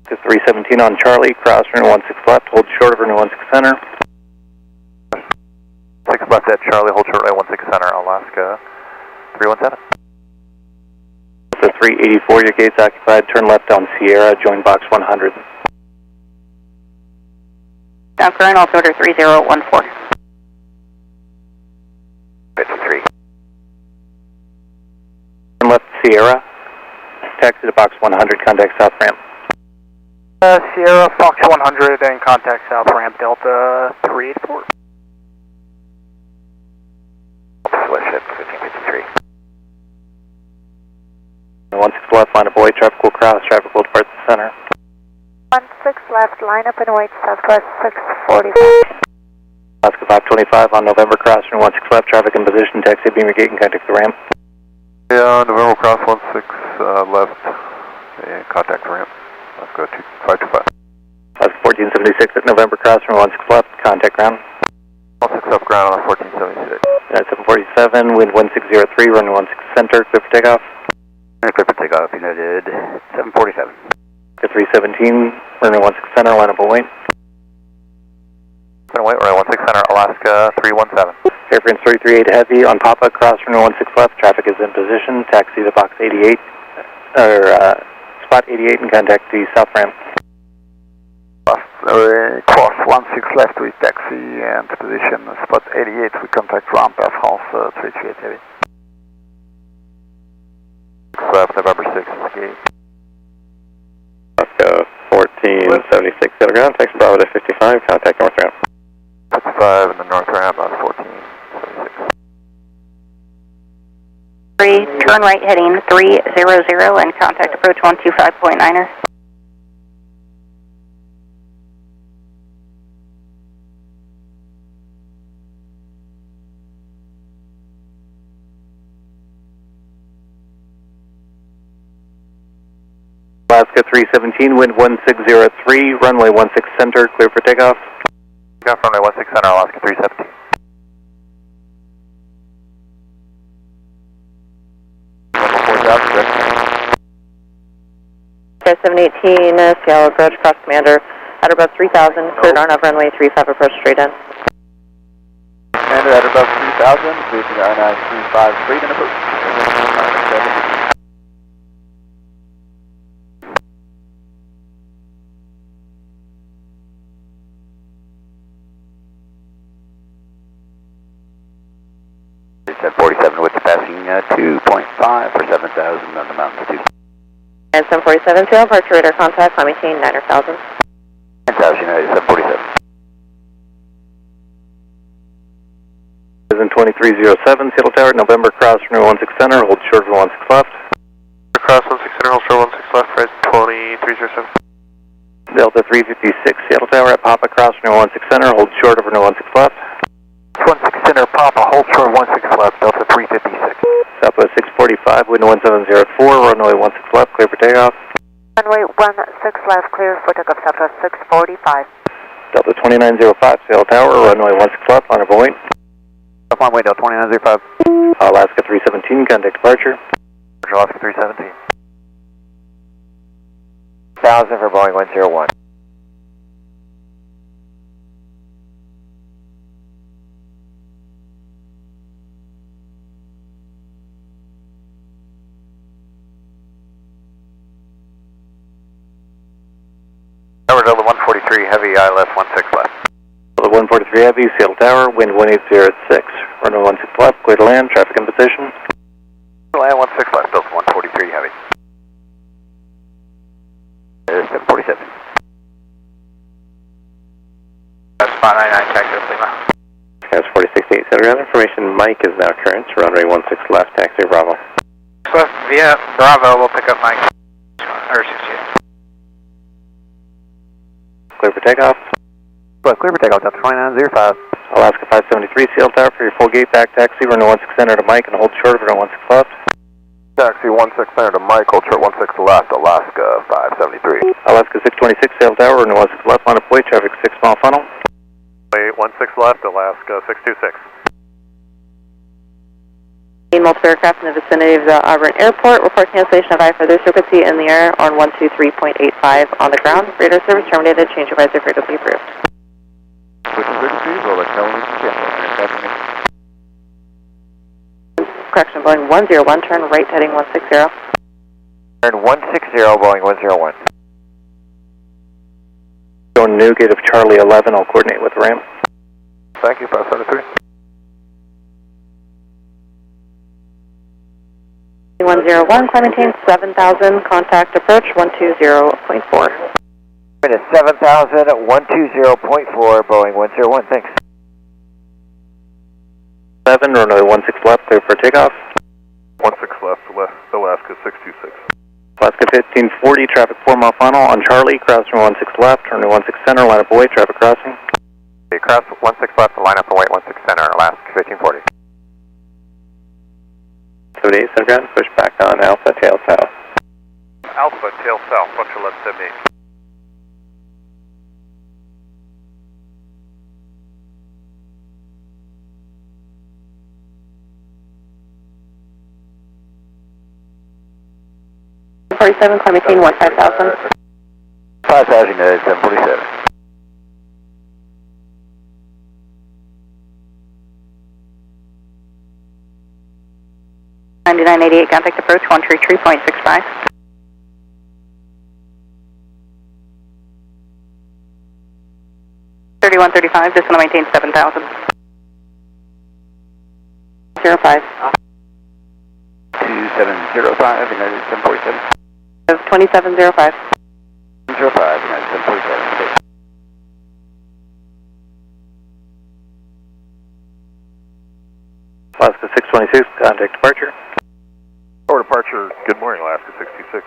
To 317 on Charlie, cross runway 16 left, hold short over 16 center. 6 left at Charlie, hold short runway 16 center, Alaska 317. To 384, your gate's occupied, turn left on Sierra, join box 100. Down current, altimeter 3014. 53. Turn left Sierra, taxi to box 100, contact south ramp. Sierra, Fox 100 and contact south ramp, Delta 384. Ship 1553. 16 left, line of boy, traffic will cross, traffic will depart the center. 16 left, line up and wait, southwest 640. Alaska 525 on November, cross runway 16 left, traffic in position, taxi beam your gate and contact the ramp. Yeah, November cross 16 left, and contact the ramp. Let's go to 525. Alaska 1476 at November, cross runway 16 left, contact ground. 16 up ground on 1476. At 747, wind 1603, runway 16 center, clear for takeoff. Clear for takeoff, United 747. At 317, runway 16 center, line up and wait. Runway 16 center, Alaska 317. Airframes 338 heavy on Papa, cross runway 16 left, traffic is in position, taxi to box 88, spot 88 and contact the south ramp. Cross 16 left with taxi and position, spot 88, we contact ramp Air France 338 heavy. 6 left, November 6, gate. Alaska 1476, at ground, taxi Bravo to 55, contact north ramp. 55 in the north ramp on 1476. 3, turn right heading 300 and contact approach 125.9er. Alaska 317, wind 1603, runway 16 center, clear for takeoff. Takeoff runway 16 center, Alaska 317. Okay, 718, Seattle approach, cross commander, at above 3000, cleared on of runway 35, approach straight in. Commander at above 3000, clear to the RNI 35, straight in approach. At 47 with passing 2.5 for 7,000 on the mountain to 2. And 747, Seattle departure radar contact, climb maintain 9,000. 9,000 United 747. 2307, Seattle Tower, November, cross runway 16 center, hold short of 16 left. Cross 16 center, hold short 16 left, right 2307. Delta 356, Seattle Tower at Papa, cross runway 16 center, hold short over 16 left. 16 center, Papa, hold short 16 left, Delta 356. Southwest 645, wind 1704, runway 16 left, clear for takeoff. Runway 16 left, clear for takeoff, southwest 645. Delta 2905, Seattle Tower, runway 16 left, line of point. climb way Delta 2905. Alaska 317, contact departure. Alaska 317. 1000 for Boeing 101. Tower Delta 143 Heavy, ILS 16 left. Delta 143 Heavy, Seattle Tower, wind 180 at 6. Runway 16 left, clear to land, traffic in position. Land 16 left, Delta 143 Heavy. 747. That's 599, taxi to Lima. That's 4668, set ground information. Mike is now current, runway 16 left, taxi Bravo. Left via Bravo, we'll pick up Mike. Or 68. Clear for takeoff. Well, clear for takeoff, Delta 2905. Alaska 573, Seattle Tower for your full gate back taxi, runway 16 center to Mike and hold short of runway 16 left. Taxi 16 center to Mike, hold short 16 left, Alaska 573. Alaska 626, Seattle Tower, runway 16 left, line of way, traffic 6 mile funnel. Wait, 16 left, Alaska 626. Multiple aircraft in the vicinity of the Auburn Airport. Report cancellation of further frequency in the air on 123.85 on the ground. Radar service terminated. Change of advisory frequency approved. Correction, Boeing 101, turn right heading 160. Turn 160, Boeing 101. Going new gate of Charlie 11, I'll coordinate with ramp. Thank you, 573. 101, climb maintain 7000, contact approach 120.4. Minute 7000 at 120.4, Boeing 101, thanks. 7, runway 16 left, clear for takeoff. 16 left, Alaska 626. Alaska 1540, traffic 4 mile funnel on Charlie, cross from 16 left, runway 16 center, line up away, traffic crossing. Okay, cross 16 left, line up and wait 16 center, Alaska 1540. 78, center ground, push back on Alpha, tail south. Alpha, tail south, bunch of left 78. Climb maintain 5000. 5000 at 747. 9988, contact approach 133.65. $3135, just want to maintain 7000. 05. 2705, United 747. 2705. 05, United 747. Alaska 626, contact departure. Or departure, good morning, Alaska 66.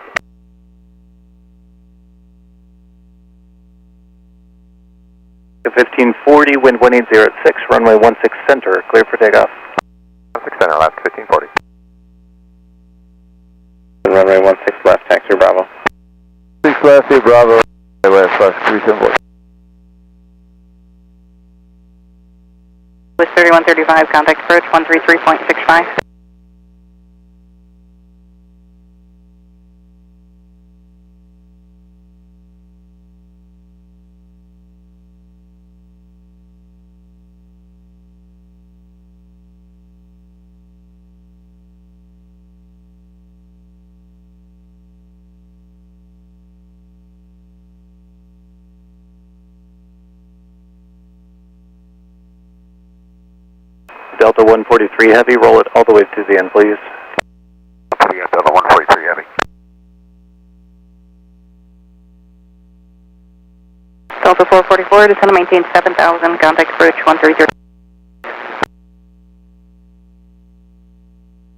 The 1540, wind 180 at 6, runway 16 center, clear for takeoff. 16 center, Alaska 1540. Runway 16 left, taxi Bravo. 6 left, Bravo, left, 374. With 3135, contact approach 133.65. Delta 143 Heavy, roll it all the way to the end, please. Delta 143 Heavy. Delta 444, descend to maintain 7000, contact approach 130.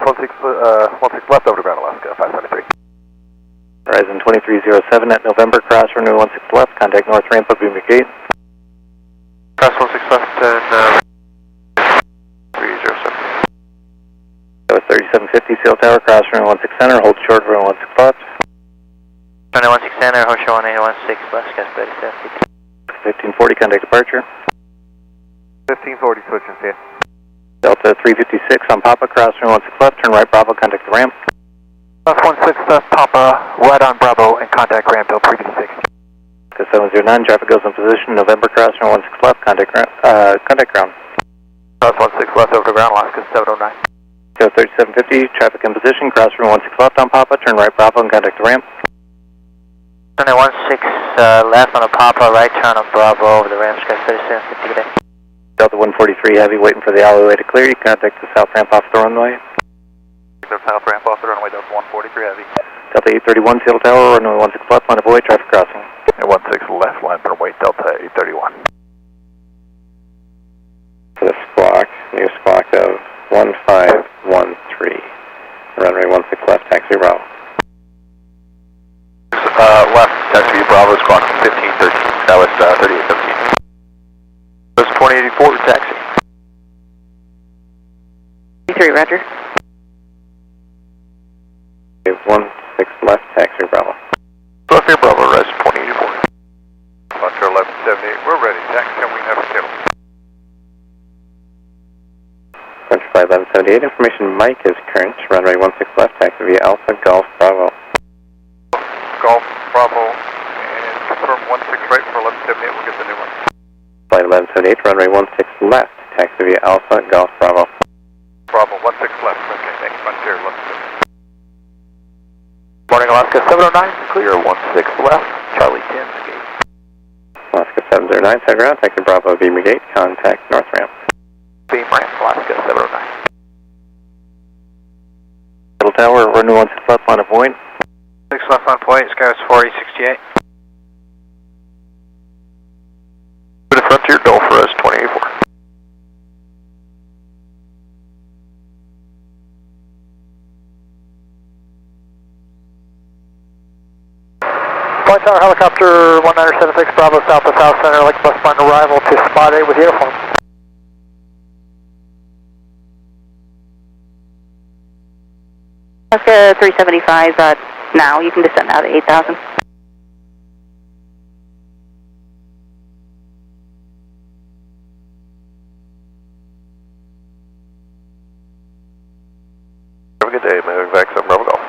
16 left over to ground, Alaska 573. Horizon 2307 at November, cross runway 16 left, contact north ramp of Beamer Gate. Cross 16 left and 307. That was 3750, Seattle Tower, cross runway 16 center, hold short of runway 16 left. Runway 16 center, hold short 1816 left, gas 3750. 1540, contact departure. 1540, switching, see ya. Delta Alaska 356 on Papa, cross runway 16 left, turn right Bravo, contact the ramp. Left 16 left Papa, right on Bravo, and contact ramp till 356. 709, traffic goes in position, November, cross runway 16 left, contact ground. Cross 16 left over to ground, Alaska 709. Go 3750, traffic in position, cross runway 16 left on Papa, turn right Bravo, and contact the ramp. Runway 16 left on a Papa, right turn on Bravo over the ramp, sky 3750 today. Delta 143 Heavy, waiting for the alleyway to clear. You contact the south ramp off the runway. The south ramp off the runway, Delta 143 Heavy. Delta 831, Seattle Tower, runway 16 left, line of way, traffic crossing. 16 left, line runway, Delta 831. For the squawk, new squawk of 1513. Runway 16 left, taxi Bravo. Left, taxi Bravo, squawk 1513. That was 3817. That's 2084, taxi. 3, roger. 16 left, taxi Bravo. Left here, Bravo, rest 2084. Oscar 1178, we're ready. Taxi, can we have a tail? 1178, information Mike is current. Runway 16 left, taxi via Alpha, Golf, Bravo. Golf, Bravo, and confirm 16 right for 1178, we'll get the new one. Flight 1178, runway 16 left, taxi via Alpha, Golf, Bravo. Bravo, 16 left, okay, next frontier, left. Morning, Alaska 709, clear 16 left, Charlie 10, gate. Alaska 709, set ground, taxi Bravo, Beamer Gate, contact north ramp. Beam ramp, Alaska 709. Little Tower, runway 16 left, line of point. 6 left on point, sky is 4068. To the frontier, Gulf for us, 2084. Flight Tower Helicopter 1976 Bravo south to south center, like bus line arrival to spot 8 with uniform. Alaska 375, now you can descend out at 8,000. Have a good day, moving back 7 Bravo Golf.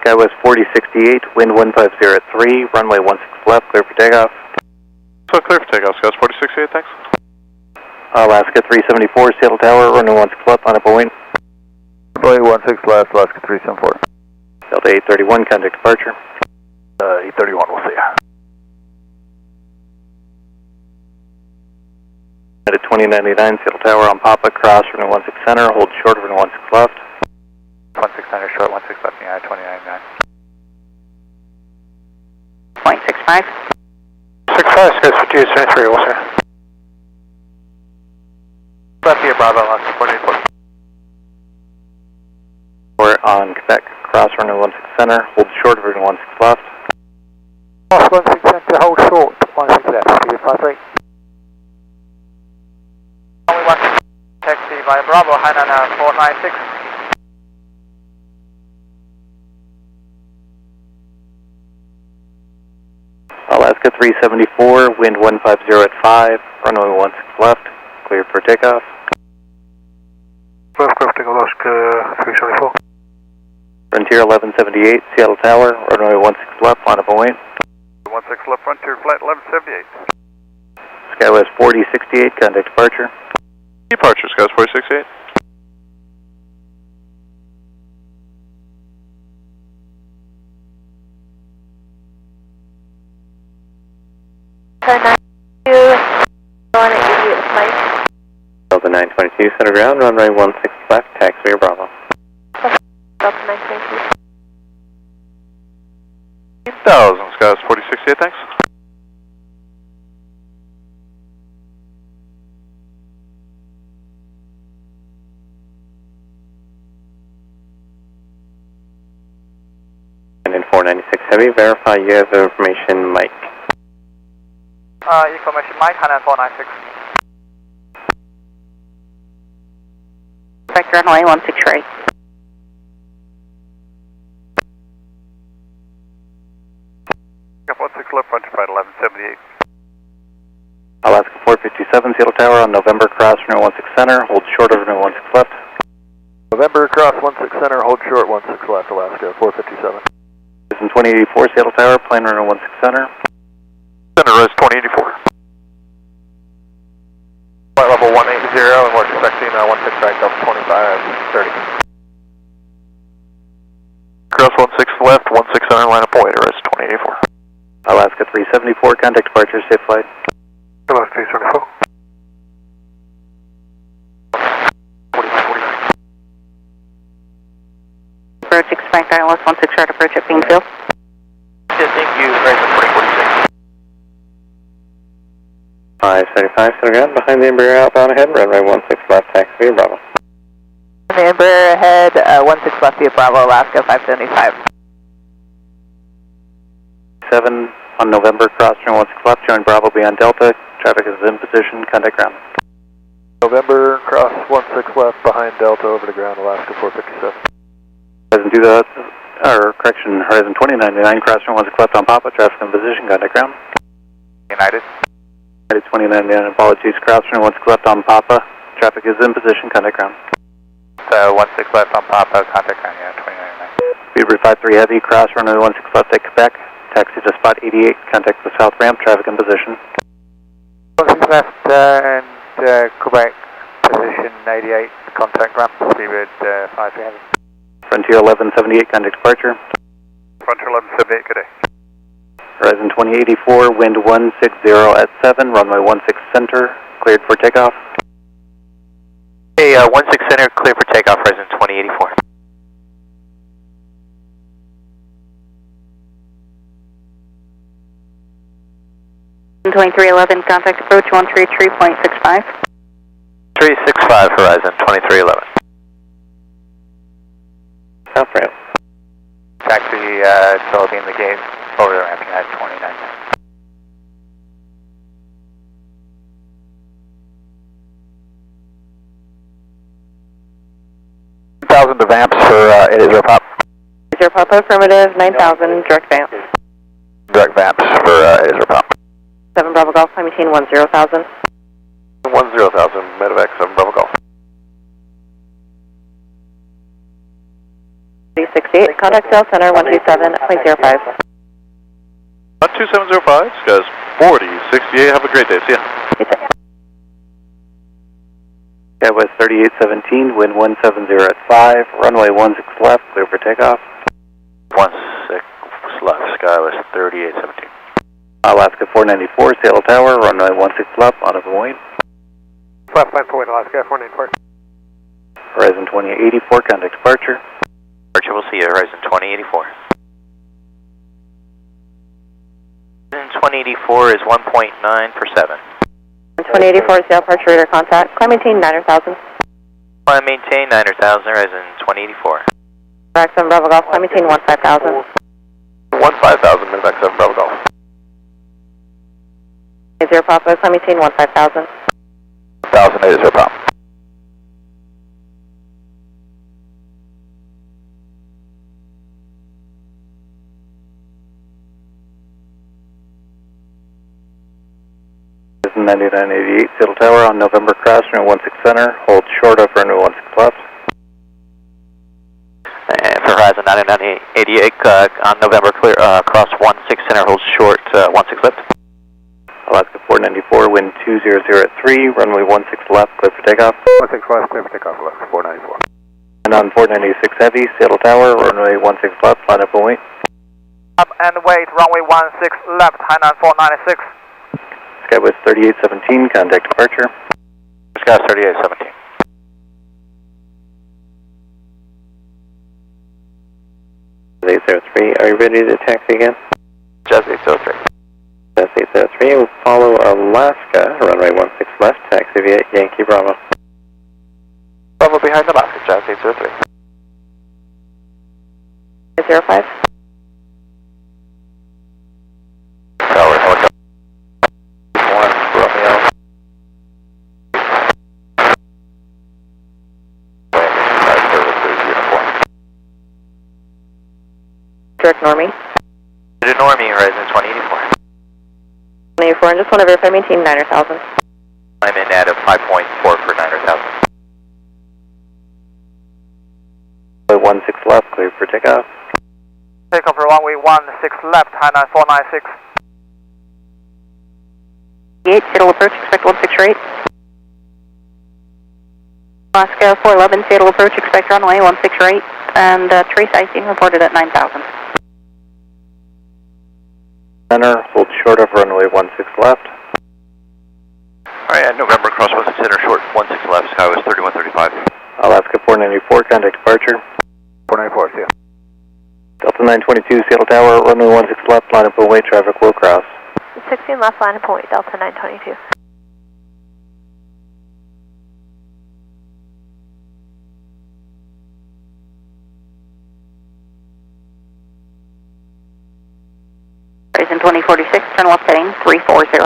Skywest 4068, wind 1503, runway 16 left, clear for takeoff. So clear for takeoff, Skywest 4068, thanks. Alaska 374, Seattle Tower, runway 16 left, line of point. Runway 16 left, Alaska 374. Delta 831, contact departure. 831, we'll see ya. At 2099, Seattle Tower on Papa, cross runway 16 center, hold short of runway 16 left. 16 center, short 16 left, near 2099. 0.65. 65, Skywest 5873, we'll see ya. Left here, Bravo, Alaska 484. We're on Quebec, cross runway 16 center, hold short of runway 16 left. Cross 16 center, hold short, 16 left, 53. Only one taxi via Bravo, Hainan 496. Alaska 374, wind 150 at 5, runway 16 left, cleared for takeoff. Left, clear for takeoff, Alaska 374. Frontier 1178, Seattle Tower, runway 16 left, line of point. 16 left frontier, flight 1178. Skywest 4068, contact departure. Departure, Skywest 4068. Delta 922, center ground, runway 16 left, taxi via Bravo. Delta 922. 1000, Skywest 4068, thanks. And in 496 Heavy, verify you have the information, Mike. Information Mike, Hainan 496. Correct runway 16 right. 78. Alaska 457, Seattle Tower on November, cross runway 16 center, hold short over runway 16 left. November, cross 16 center, hold short 16 left, Alaska 457. Horizon 2084, Seattle Tower, plane runway 16 center. Center is 2084. Flight level 180, and we're expecting 16 right, Delta 2530. Cross 16 left, 16 center, line of point, is 2084. Alaska 374, contact departure, safe flight. Alaska 374. 49. Approach expect ILS 16 short approach at Beanfield. Yeah, thank you, Horizon 2046. 575, center ground, behind the Embraer outbound ahead, runway 16 left, taxi Bravo. The Embraer ahead, 16 left via Bravo, Alaska 575. 7 on November, cross runway 16 left, join Bravo beyond Delta, traffic is in position, contact ground. November, cross 16 left, behind Delta, over to ground, Alaska 457. Horizon 2099, cross runway 16 left on Papa, traffic in position, contact ground. United. United 2099, apologies, cross runway 16 left on Papa, traffic is in position, contact ground. 16 left on Papa, contact ground, yeah, 2099. Speedbird 53 heavy, cross runway 16 left at Quebec, taxi to spot 88, contact the south ramp, traffic in position. 16 left and Quebec, position 88, contact ramp, Speedbird 53 heavy. Frontier 1178, contact departure. Frontier 1178, good day. Horizon 2084, wind 160 at 7, runway 16 center, cleared for takeoff. Hey, 16 center, clear for takeoff, Horizon 2084. And 2311, contact approach 133.65. 365, Horizon 2311. South ramp. Taxi developing the gate over the ramp, United 29. 2,000 to Vamps for 80 Pop. 0 Papa, affirmative, 9,000, direct Vamps. Direct Vamps for 80 Pop. 7 Bravo Golf, climb maintain 10,000. 10,000, medevac 7 Bravo Golf. 368, contact South Center 127.05. 12705, guys, 4068, have a great day, see ya. Skywest 3817, wind 170 at 5, runway 16 left, clear for takeoff. 16 left, Skywest 3817. Alaska 494, Seattle Tower, runway 16 left, on a point. Left line point, Alaska 494. Horizon 2084, contact departure. Departure, we'll see you, Horizon 2084. Horizon 2084 is 1.9 per 7. 2084 is the departure radar contact. Climb maintain 9,000. Climb maintain 9,000, Horizon 2084. Direct 7 Bravo Golf, climb maintain 15,000. 15,000, medevac 7 Bravo Golf. 0 Papa, climb maintain 15,000. 1,000 80 Pop. Horizon 9988, Seattle Tower on November, cross runway 16 center, hold short of runway 16 left. And for Horizon 9988, on November, clear, cross 16 center, hold short, 16 left. Alaska 494, wind 200 at 3, runway 16 left, clear for takeoff. 16 left, clear for takeoff, Alaska 494. And on 496 heavy, Seattle Tower, runway 16 left, line up and wait. Up and wait, runway 16 left, Hainan 496. Skywest 3817, contact departure. Skywest 3817. Jazz 803, are you ready to taxi again? Jazz 803. Jazz 803, we'll follow Alaska, runway 16 left, taxi via Yankee Bravo. Bravo behind Alaska, Jazz 803. 05. Tower, helicopter. 1, Romeo. Services, uniform. Direct Normie. To Normie, Horizon 2084. 4, and just want to verify maintain 9,000. I'm in at a 5.4 for 9,000. 16 left, clear for takeoff. Takeoff for runway 16 left, high 9496. 8, Seattle approach, expect 168. Alaska 411, Seattle approach, expect runway 168, and trace icing reported at 9,000. Center, hold short of runway 16 left. Alright, at November, cross 16 center, short 16 left, Skywest 3135. Alaska 494, contact departure. 494, see ya. Delta 922, Seattle Tower, runway 16 left, line up and wait, traffic will cross. 16 left, line up and wait, Delta 922. Horizon 2046, turn left heading 340.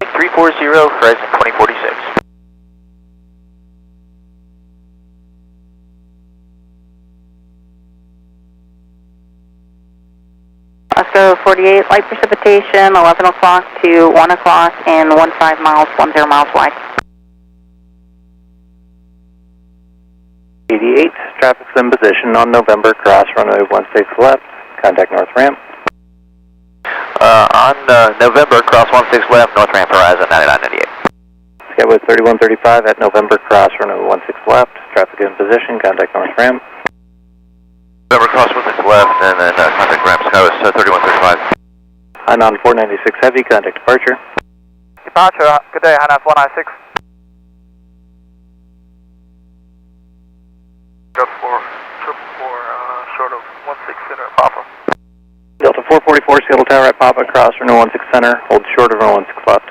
340, Horizon 2046. Alaska 48, light precipitation, 11 o'clock to 1 o'clock, and 15 miles, 10 miles wide. 88, traffic's in position on November, cross runway 16 left, contact north ramp. On November, cross 16 left, north ramp, Horizon 9998. Skyway 3135 at November, cross runway 16 left, traffic in position, contact north ramp. November, cross 16 left, and then contact ramp, Skywest 3135. High on 496 heavy, contact departure. Departure, good day, high 496. Delta 444, short of 16 center, Papa. Delta 444, Seattle Tower at Papa, cross runway 16 center, hold short of runway 16 left.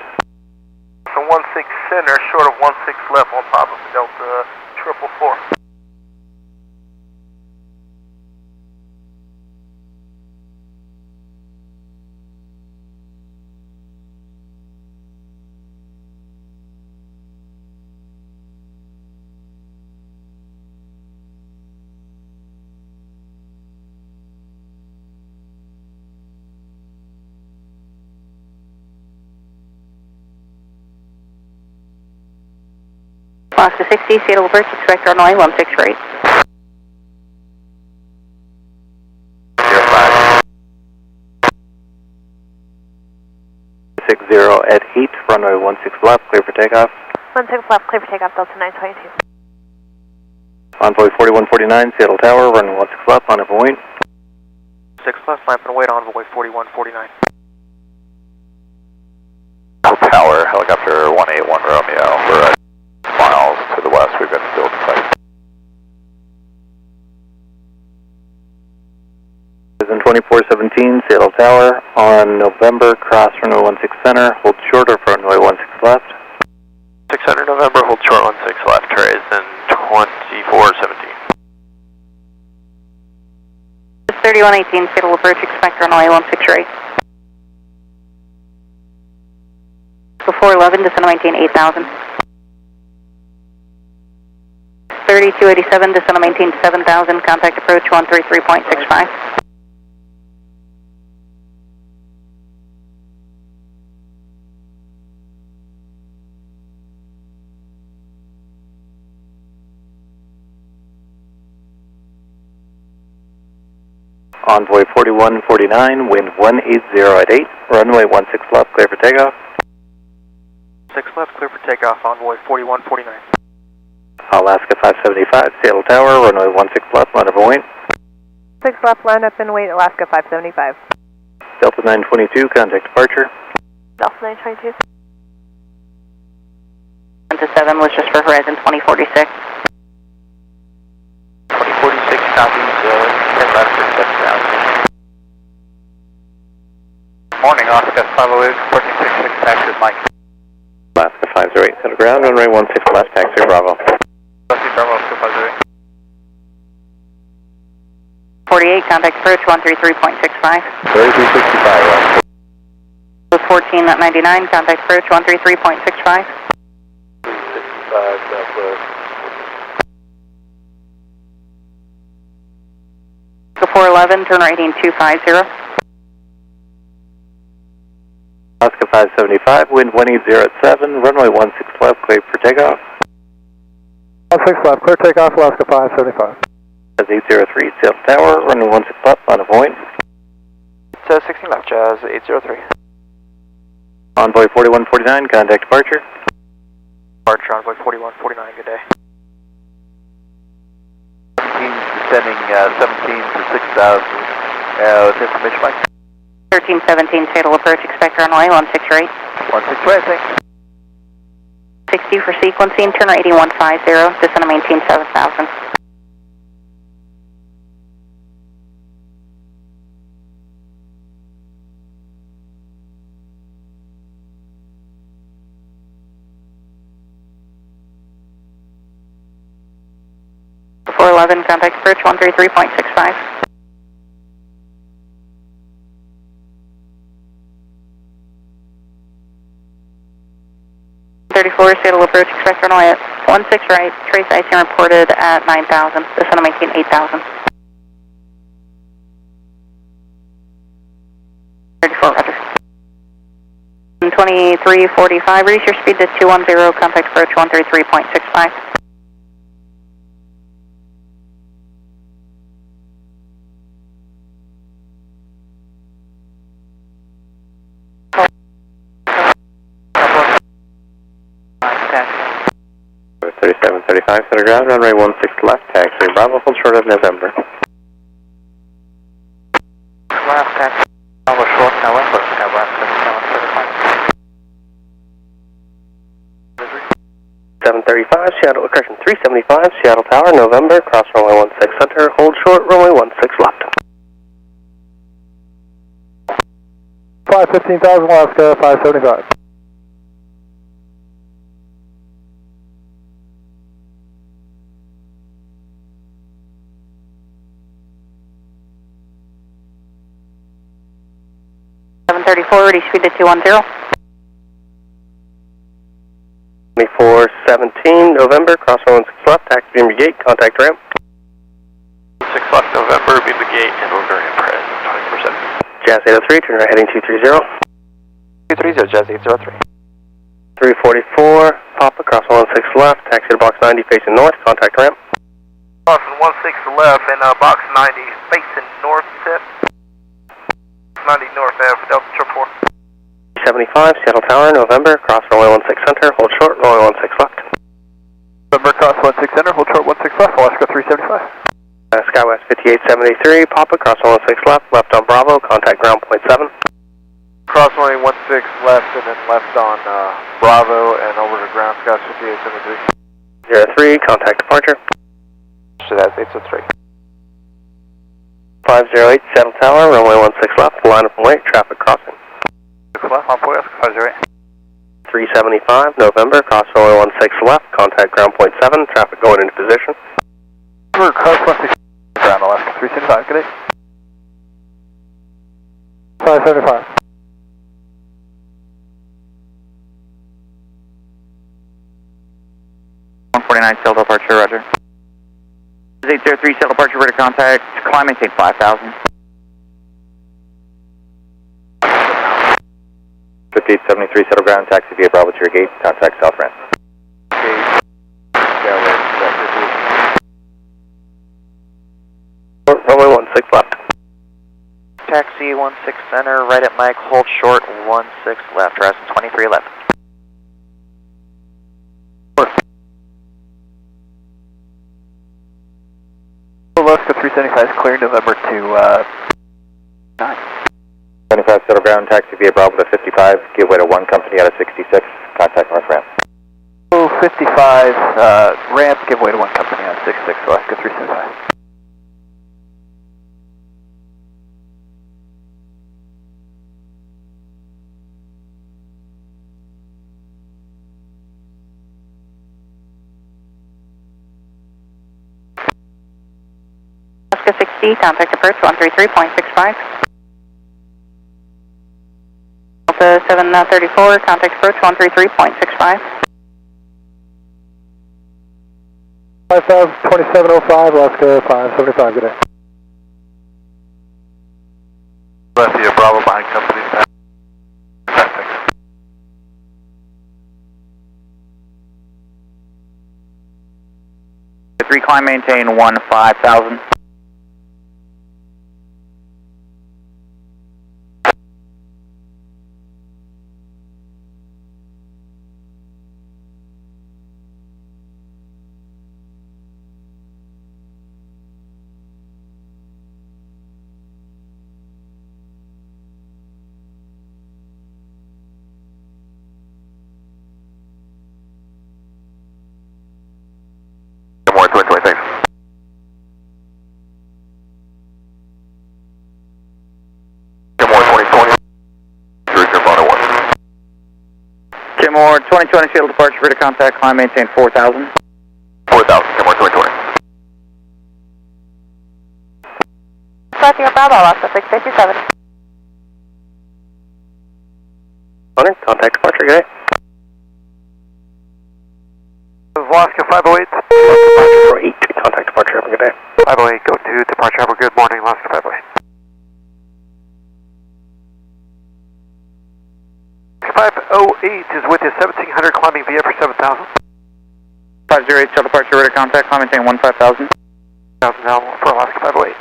So 16 center, short of 16 left on Papa for Delta 444. Alaska 60, Seattle approach, expect runway 168. 60 at 8, runway 16 left, clear for takeoff. 16 left, clear for takeoff, Delta 922. Envoy 4149, Seattle Tower, runway 16 left, line up and wait. 6 left, line up and wait, Envoy 4149. Tower, helicopter 181 Romeo, we're at miles to the west, we've got still in sight. Horizon 2417, Seattle Tower, on November, cross runway 16 center, hold short of runway 16 left. 600 November, hold short 16 left, Horizon 2417. 3118, Seattle approach, expect runway 168. Before 11, descend to maintain 8,000. 3287, descend to maintain 7,000, contact approach 133.65. Envoy 4149, wind 180 at 8, runway 16 left, clear for takeoff. 6 left, clear for takeoff, Envoy 4149. Alaska 575, Seattle Tower, runway 16 left, line up and wait. 6 left, line up and wait, Alaska 575. Delta 922, contact departure. Delta 922. 7 was just for Horizon 2046. 2046 copies, 10 left and 7,000. Morning, Oscar 508, reporting 66, taxi Mike. Alaska 508, center ground, runway 16 left, taxi Bravo. Taxi Bravo, Oscar 508. 48, contact approach 133.65. 3265, 14 at 99, contact approach 133.65. 65, southwest. Before 11, turn right 250. Alaska Alaska 575, wind 180 at 7, runway 16 left, clear for takeoff. 16 left, clear takeoff, Alaska 575. Jazz 803, sail tower, runway 16 left, line of point. 16 left, Jazz 803. Envoy 4149, contact departure. Departure, Envoy 4149, good day. 17 descending 17 to 6,000. With information, Mike. 1317, fatal approach, expect runway 16 right. 16 right, thanks. 60 for sequencing, turn right 8150, descend and maintain 7000. Before 11, contact approach 133.65. 34, fatal approach, expect runway at 16 right, trace icing reported at 9,000, descend and maintain 8,000. 34, roger. 2345, reduce your speed to 210, contact approach 133.65. Over 3735, center ground, runway 16 left, taxi Bravo, hold short of November. Left, taxi, Bravo short, November, Skywest 735, Seattle, correction, 375, Seattle Tower, November, cross runway 16 center, hold short, runway 16 left. 515,000, Alaska 575. Ready speed to 210. 2417, November, cross runway 16 left, taxi beam your gate, contact ramp. 6 left November, beam the gate, and we're very impressed. 20%. Jazz 803, turn right heading 230. 230, Jazz 803. 344, Papa, cross runway 16 left, taxi to box 90 facing north, contact ramp. Crossing 16 left and box 90 facing north tip. 90 north for Delta Trip 4. 75, Seattle Tower, November, cross runway 16 center, hold short, runway 16 left. November, cross 16 center, hold short 16 left, Alaska 375. Skywest 5873, Papa, cross runway 16 left on Bravo, contact ground point 7. Cross runway 16 left and then left on Bravo and over to ground, Skywest 5873. 03, contact departure. So that's 803. 508, Seattle Tower, runway 16 left, line up and wait, traffic crossing. 6 left, on point, 508. 375, November, cross runway 16 left, contact ground point 7, traffic going into position. Cross 16 ground, Alaska 375, good day. 575. Sail departure, roger. 803, sail departure, ready to contact, climb maintain 5,000. 5873, settle ground, taxi via Bravo to your gate, contact south ramp. Runway 16 left. Taxi 16 center, right at Mike, hold short 16 left, horizon 2311. Alaska 375 is clear, November to 9. 25, settle ground, taxi via Bravo to 55, give way to one company out of 66, contact north ramp. 55, ramp, give way to one company on 66, Alaska 375. Alaska 60, contact approach 133.65. Delta 734, contact approach 133.65. 5,027.05, Alaska 575, good day. Left via Bravo behind company. climb maintain 15,000. More 2026. More 2020. More 2020 field departure for the contact, climb maintain 4,000. 4,000, more 2020. Sierra Bravo, Alaska 657. Hunter, contact departure, good day. Alaska 508. Departure 8, contact departure, have a good day. 508, go to departure. Have a good morning, Alaska 508. 508 is with you, 1700, climbing via for 7,000. 508, shell departure, radar contact, climb maintain 15,000. 1,000 now for Alaska 508.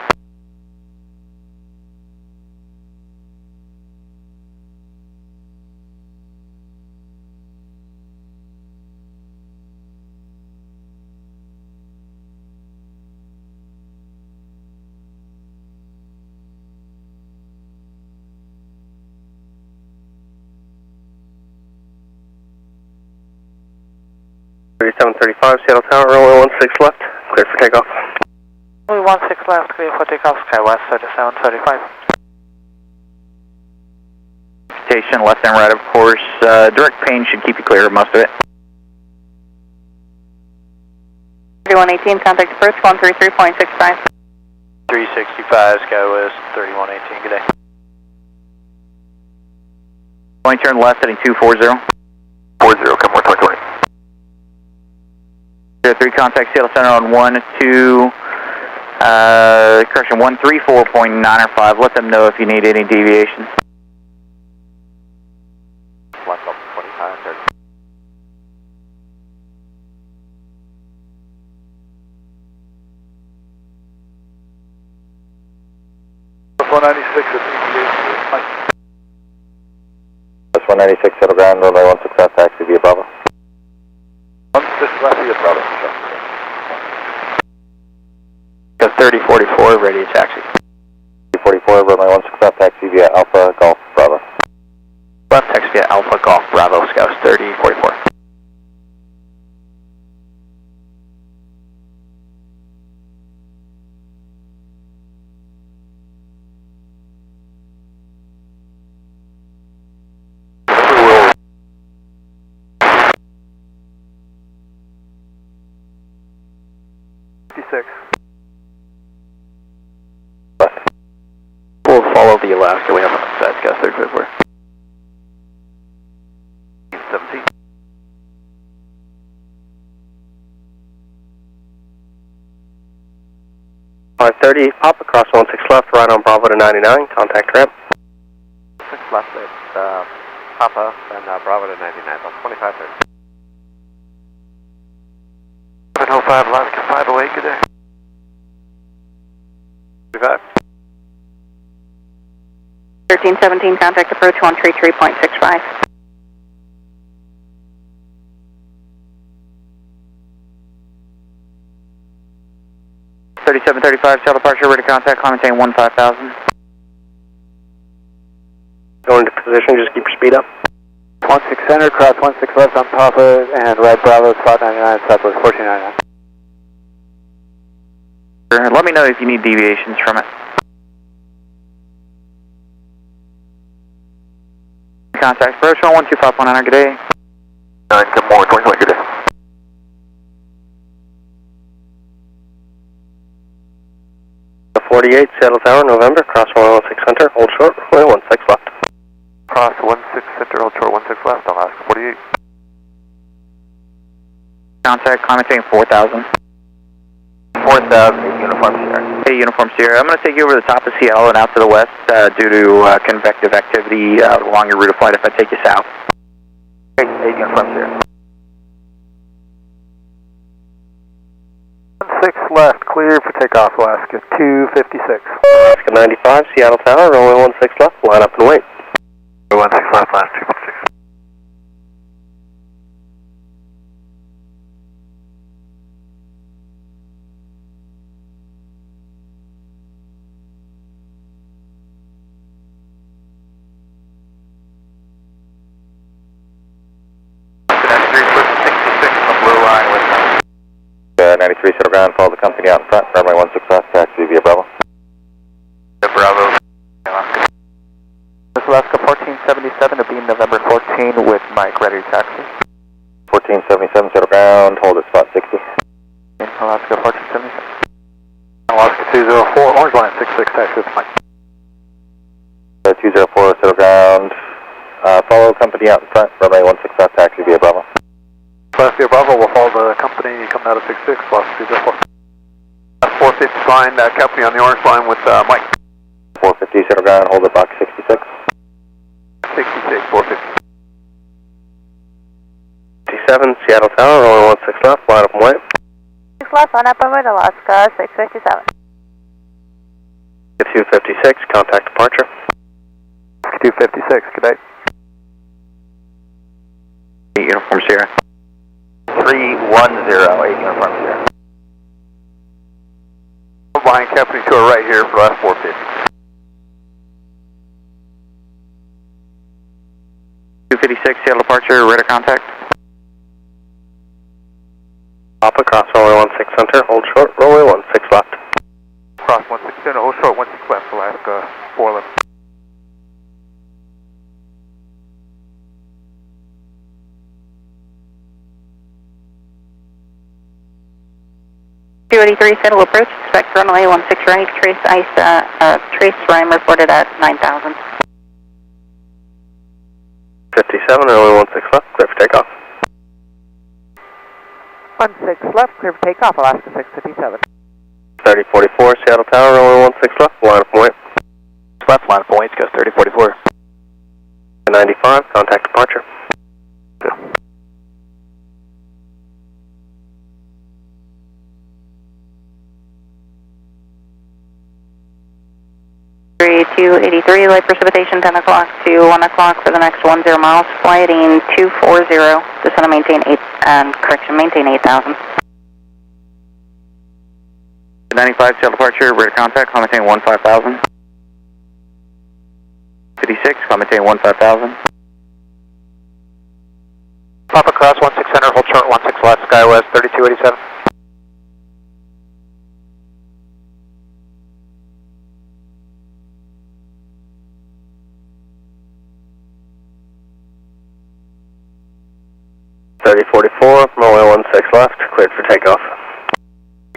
.3735, Seattle Tower, runway 16 left, clear for takeoff. Runway 16 left, clear for takeoff, SkyWest 3735. Station left and right, of course. Direct pane should keep you clear of most of it. 3118, contact approach 133.65. 365, SkyWest 3118, good day. Going turn left heading 240. 40, come more 2020. 03, contact Seattle Center on 12, correction 134.905. Let them know if you need any deviations. Left up 25, 30. Plus 196 at 88. Plus 196, settle ground, runway 16 left, taxi via Bravo. 16 left via Bravo. 3044, ready to taxi. 344, runway 16 left, taxi via Alpha Golf Bravo. Left taxi via Alpha Golf Bravo, Scouts 3044. We'll follow the Alaska we have on the side, Scouts 3044. 17. Pop across 16 left, right on Bravo to 99, contact ramp. 6 left, it's Papa, and Bravo to 99, about 2530. 705, Alaska 508, good day. 25. 1317, contact approach 133.65. .3735, shuttle departure, ready to contact, climb maintain 15,000. Go into position, just keep your speed up. 16 center, cross 16 left on Papa, and right Bravo, spot 99, southwest 1499. Let me know if you need deviations from it. Contact approach 12519, good day. 9, come more 2020, good day. The 48, Seattle Tower, November, cross 116 center, hold short, runway 16 left. Cross 16 center, hold short 16 left, Alaska 48. Contact, climb maintain 4,000. 4,000, Uniform Sierra. Hey, Uniform Sierra. I'm going to take you over the top of Seattle and out to the west due to convective activity along your route of flight if I take you south. Hey, Uniform Sierra. 16 left, clear for takeoff, Alaska 256. Alaska 95, Seattle Tower, runway 16 left, line up and wait. 16 left, last 256. line with 93 settle ground, follow the company out in front, runway 16 left, taxi via Bravo. Bravo. This is Alaska 1477 to be November 14 with Mike, ready to taxi. 1477 settle ground, hold at spot 60. Alaska 1477. Alaska 204, orange line 66, taxi with Mike. 204 settle ground, follow company out in front, runway 16 left, taxi via Bravo. Last via Bravo, we'll follow the company coming out of 66, Alaska 204. 450 line, company on the orange line with Mike. 450 settle ground, hold at box 66. 66, 450. 57, Seattle Tower, runway 16 left, line up and wait. 6 left, line up and wait, Alaska 657. 256, contact departure. 256, good day. Uniform Sierra. 310, 8 Uniform Sierra. Line company to our right here for last 450. 256, Seattle departure, radar contact. Papa, cross runway 16 center, hold short, runway 16 left. Cross 16 center, hold short, 16 left, Alaska 411. 283, settle approach, expect runway 16 right, trace rime reported at 9,000. 57, runway 16 left, clear for takeoff. 16 left, clear for takeoff, Alaska 657. 3044, Seattle Tower, runway 16 left, line up and wait. Left line points, goes 3044. 95, contact departure. Yeah. 283, light precipitation 10 o'clock to 1 o'clock for the next 10 miles, flighting 240, descend and maintain 8,000. 95, Seattle departure, radar contact, climb maintain 15,000. 56, climb maintain 15,000. Papa cross 16 center, hold short 16 left, SkyWest 3287. Runway 16 left, cleared for takeoff.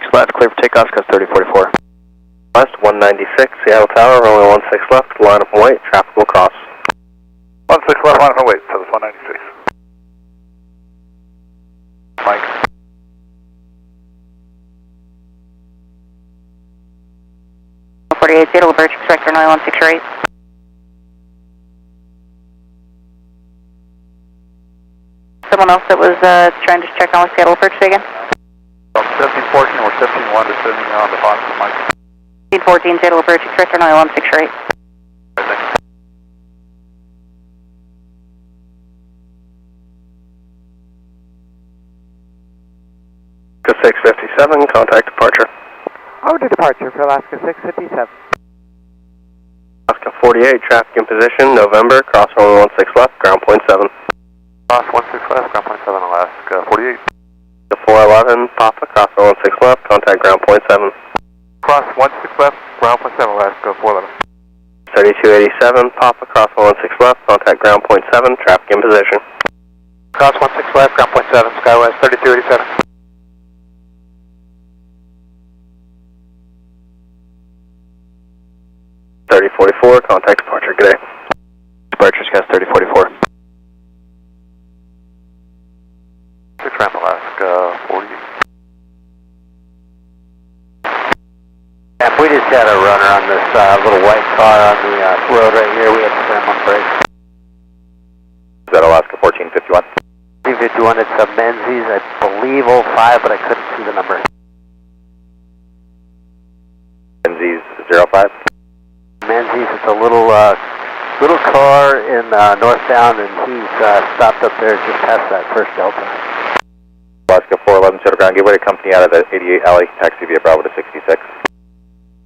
6 left, clear for takeoff, goes 3044. West 196, Seattle Tower, runway 16 left, line up and wait, traffic will cross. 16 left, line up and wait, so it's 196. Mike. .48, Seattle approach, expect runway 16 right. Someone else that was trying to check on with Seattle approach again? 1714 or 171, descending on the bottom of Mike. 14, Seattle approach, expect runway 16 right. Alaska 657, contact departure. Order departure for Alaska 657. Alaska 48, traffic in position, November, cross runway 16 left, ground point 7. Cross 16 left, ground point 7, Alaska 48. The 411, Papa, cross runway 16 left, contact ground point 7. Cross 16 left, ground point 7, Alaska 411. 3287, Papa, cross runway 16 left, contact ground point 7, traffic in position. Cross 16 left, ground point 7, SkyWest 3287. 3044, contact departure, good day. Departure, SkyWest 3044. 6 ramp, Alaska 48. Yeah, we just had a runner on this little white car on the road right here. We had to slam on brakes. Is that Alaska 1451? 351, it's a Menzies, I believe 05, but I couldn't see the number. Menzies 05. Menzies, it's a little car in northbound, and he's stopped up there just past that first Delta. Alaska 411, shuttle ground, gateway to company out of the 88 alley, taxi via Bravo to 66.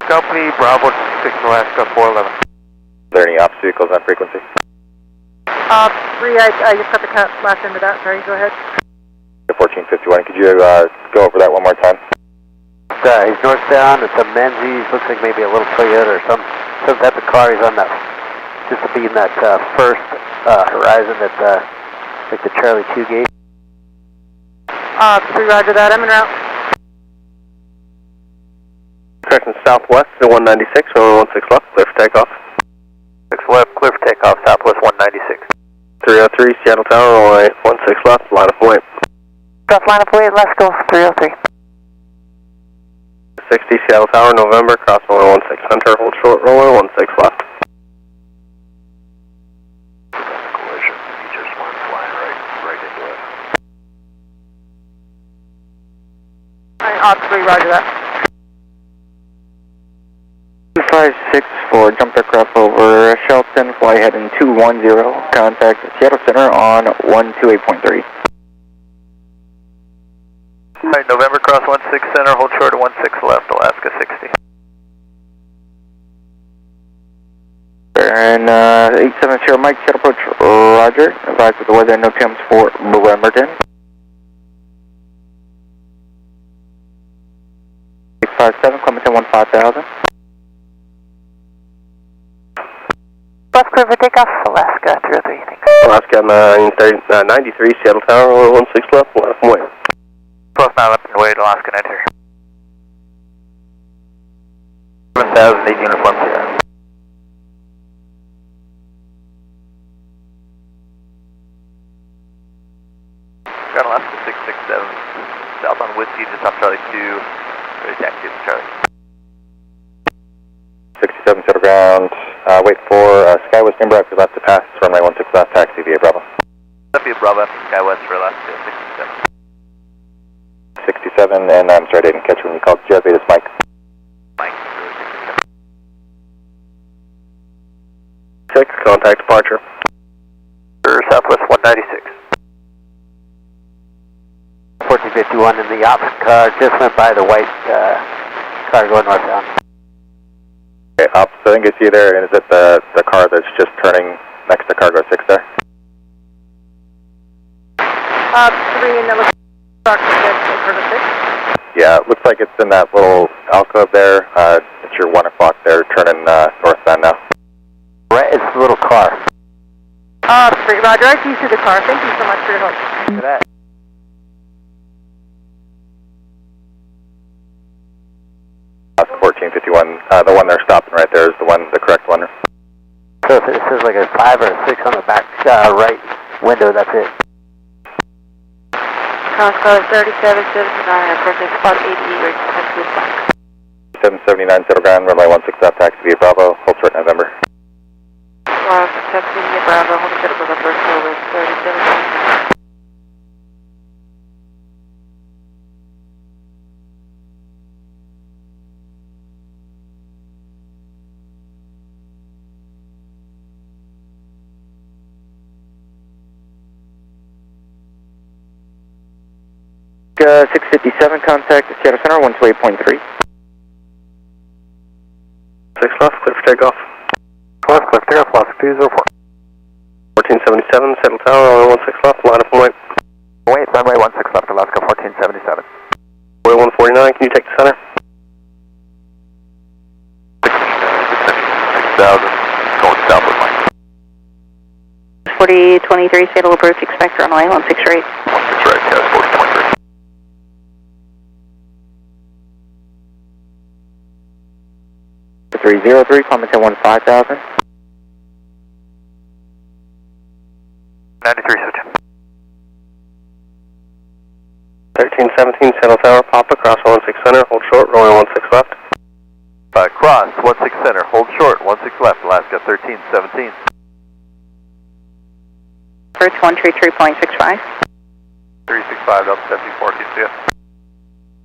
Company Bravo 66 Alaska 411. Are there any ops vehicles on frequency? 3, I just got the last end of that, sorry, go ahead. 1451, could you go over that one more time? He's northbound, it's a Menzies, looks like maybe a little Toyota or some type of car. He's on that, just to be in that first horizon at like the Charlie 2 gate. 3 roger that, I'm en route. Correction southwest to 196, runway 16 left, clear for takeoff. 6 left, clear for takeoff, southwest 196. 303, Seattle Tower, runway 16 left, line of point. Cross line of way, let's go, 303. 60, Seattle Tower, November, cross runway 16 Hunter, hold short, runway 16 left. Collision, he just went flying right into it. Alright, 3 roger that. 2564, jump aircraft over Shelton, fly heading 210, contact Seattle Center on 128.3. Alright, November, cross 16 center, hold short at 16 left, Alaska 60. And 870 Mike, shuttle approach, roger. Advise with the weather, no temps for Bremerton. 657, Clementon 15000. Bus clear for takeoff, Alaska 303, thanks. Alaska 93, Seattle Tower, runway 16 left, line of point. Cross 9 left and wait, Alaska 93. 7008 uniform Sierra. Got Alaska 667, south on Whiskey, just off Charlie 2, ready to taxi to Charlie. 67 shuttle ground, wait for Skywest Timber after left to pass, runway 16 left, taxi via Bravo. That'd be a Bravo after Skywest for Alaska 67. 67, and I'm sorry I didn't catch when you called. Jeff, it's Mike. Mike, 6, contact departure. Southwest 196. 1451 in the ops car, just went by the white car going northbound. Okay, ops, I think I see there, and is it the car that's just turning next to Cargo 6 there? 3 in the Cargo 6. Yeah, it looks like it's in that little alcove there. It's your 1 o'clock there, turning northbound now. Right, it's the little car. 3 roger, I see you through the car, thank you so much for your help. Look at that. Alaska 1451, the one they're stopping right there is the correct one. So if it says like a 5 or a 6 on the back right window, that's it. Cross code 3779, approaching spot 88, ready to taxi to Black. 779 shuttle ground, runway 16 left, taxi via Bravo, hold short November. Taxi via Bravo, hold short November, over 3779. Alaska 657, contact Seattle Center, 128.3. 6 left, clear for takeoff. Left, clear for takeoff, Alaska 204. 1477, Seattle Tower, runway 16 left, line of point. Wait, runway 16 left, Alaska 1477. Runway 149, can you take the center? 6,000, going south with Mike. 4023, Seattle approach, expect runway 16 right. 16 right, yes, 4023. 303, Clementon 15000. 93 switch. 1317, Seattle Tower, Papa, cross 16 center, hold short, runway 16 left. Cross 16 center, hold short, 16 left, Alaska 1317. Approach 133.65. 365, Delta 74, TCS.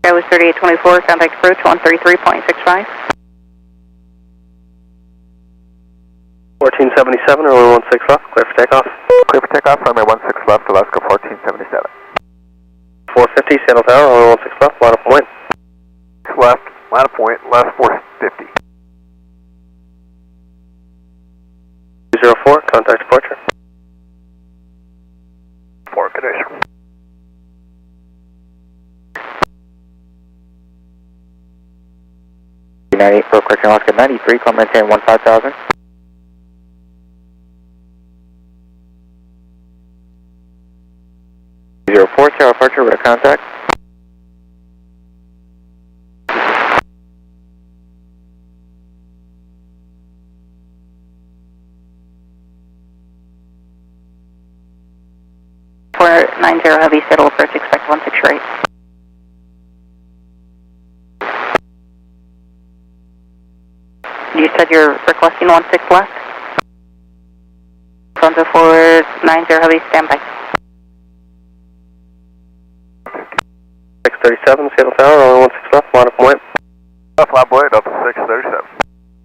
That was 3824, contact approach 133.65. 1477, runway 16 left, clear for takeoff. Clear for takeoff, runway 16 left, Alaska 1477. 450, Seattle Tower, runway 16 left, line up point. Left, line of point, left 450. 204, contact departure. For condition. For correction, Alaska 93, call maintain 15,000. Four, Tower departure with a contact. Heavy, settle approach, expect 16 right. You said you're requesting 16 left? Fronto forward 90 Heavy, standby. 637, Seattle Tower, runway 16 left, line up point. Left line point, up to 637.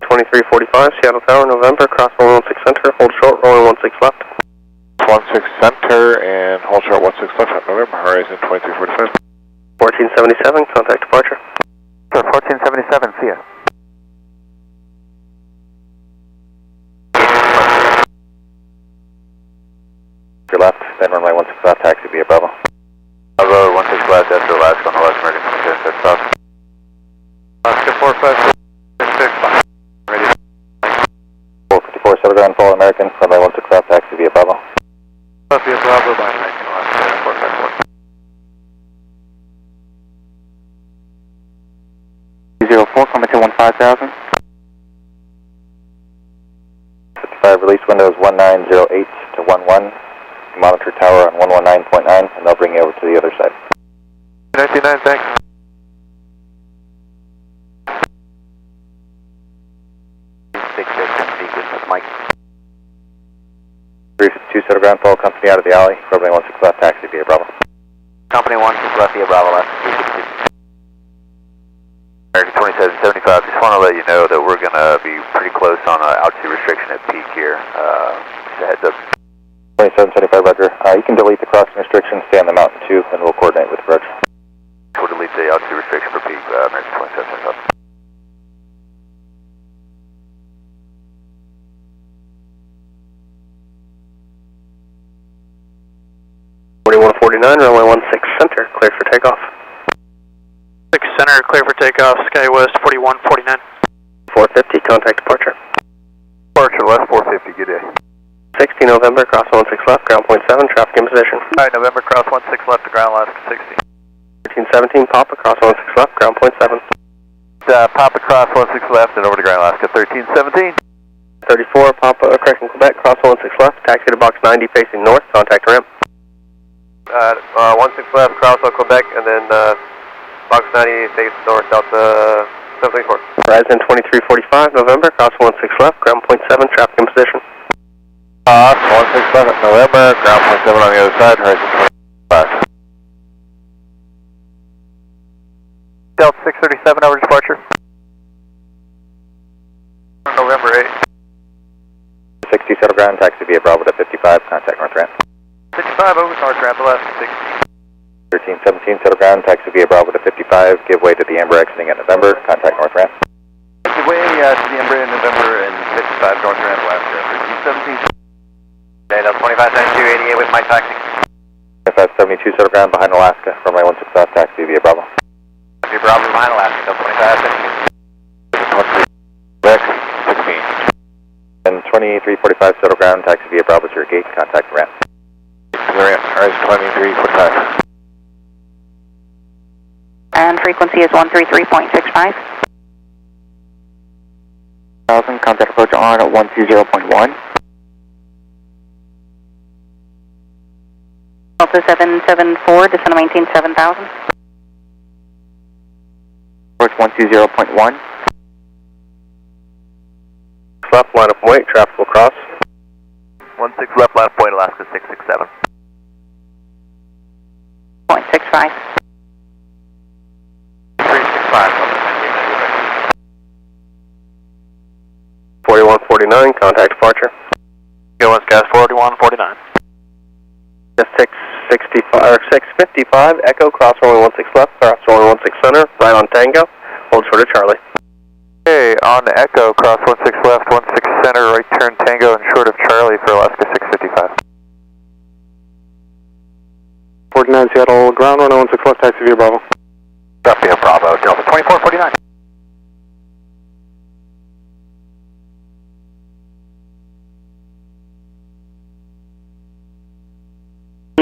2345, Seattle Tower, November, cross runway 16 center, hold short, runway 16 left. 16 center and hold short 16 left at November, horizon 2345. 1477, contact departure. Sure, 1477, see ya. Your left, then runway 16 left, taxi via Bravo. Bravo 16 left, after Alaska on the left, American 26 south. Alaska 45, ready. 454, settle ground, fall American, runway 16 left, taxi via Bravo. Via Bravo by American Alaska 454. 204, coming to 15,000. 55, release windows 1908 to 11. Monitor tower on 119.9, and they'll bring you over to the other side. 99, thanks. Mike. 352, settle ground, follow company out of the alley, runway 16 left, taxi via Bravo. Company 16 left via Bravo left. American 2775, just want to let you know that we're going to be pretty close on altitude restriction at peak here. Just a heads up. 2775, Roger. You can delete the crossing restriction, stay on the mountain too, and we'll coordinate with Roger. We'll delete the altitude restriction for peak, American 2775. 4149, runway 16 center, clear for takeoff. 6 center, clear for takeoff, SkyWest 4149. 450, contact departure. Departure left 450, good day. 60 November, cross 16 left, ground point 7, traffic in position. Alright, November, cross 16 left to ground, Alaska 60. 1317, Papa, cross 16 left, ground point 7. Papa cross 16 left and over to ground, Alaska 1317. 34, Papa, correction, Quebec, cross 16 left, taxi to box 90 facing north, contact ramp. 16 left, cross on Quebec, and then box 90 face north, Delta 734. Horizon 2345, November, cross 16 left, ground point 7, traffic in position. 16 left, November, ground point 7 on the other side, horizon 25. Delta 637 over departure. November 8. 60, settle ground, taxi via Bravo to 55, contact north ramp. 55 over north ramp, Alaska 60. 1317, settle ground, taxi via Bravo to 55, give way to the Amber exiting at November, contact north ramp. Give way to the Embraer in November and 55 north ramp, Alaska 1317. Data 257288 with my taxi. 2572, settle ground behind Alaska, runway 16 left, taxi via Bravo. Via Bravo behind Alaska, 2572. Quebec, 16. And 2345, settle ground, taxi via Bravo to your gate, contact ramp. Horizon 2345. And frequency is 133.65. 1000, contact approach on at 120.1. Also 774, descend to maintain 7000. Approach 120.1. Left, line of point, traffic will cross. 16 left, line of point, Alaska 667. 0.65. 365. 4149, contact departure. Go 1 Sky 4149. 665 or 655, Echo, cross runway 16 left, cross runway 16 center, right on Tango, hold short of Charlie. Okay, on Echo, cross 16 left, 16 center, right turn Tango and short of Charlie for Alaska 655. 49 Seattle, ground runway 16 left, taxi via Bravo. Copy, Bravo, Delta 2449.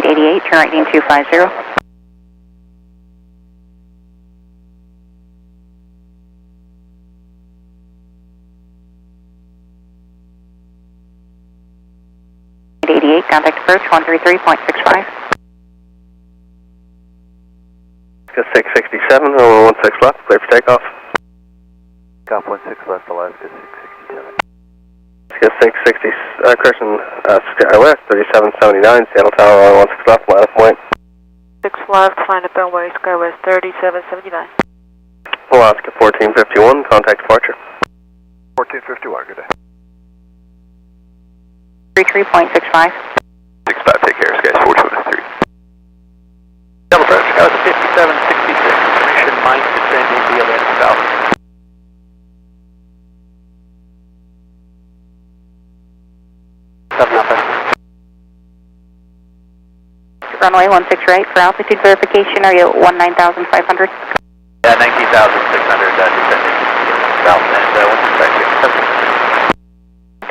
88, turn right 250. Contact approach 133.65. 667, runway 16 left, clear for takeoff. Golf 16 left, Alaska 667. 660, Christian, Sky West, 3779, Seattle Tower, runway 16 left, line of point. 6 left, find a runway, SkyWest 3779. Alaska 1451, contact departure. 1451, good day. 33.65. 65, take care, Sky 4223. Double approach, Sky 5766, information Mike descending via land south. Runway 16 right for altitude verification. Are you at 19,500? Yeah, 19,600, descending south and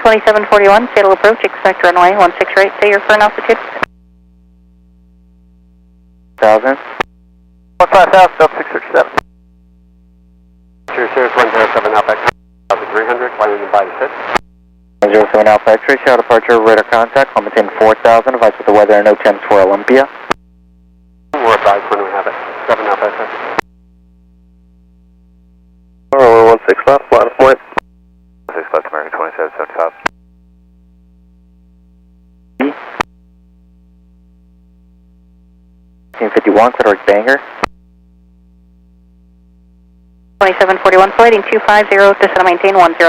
2741, fatal approach, expect runway 16 right, say your current altitude. 1,000. 15,000, Delta 637. Sirius 107 Alpha X-ray, 1,300, climbing by the 6. 107 Alpha X-ray, show departure, radar contact, climb maintain 4,000, advise with the weather and no temps for Olympia. We're advised when we have it, 7 Alpha X-ray. Runway 16 left, line of point. 6 left, American 2775. 1851, Frederick Banger. 2741, flighting 250, descend and maintain 10,000.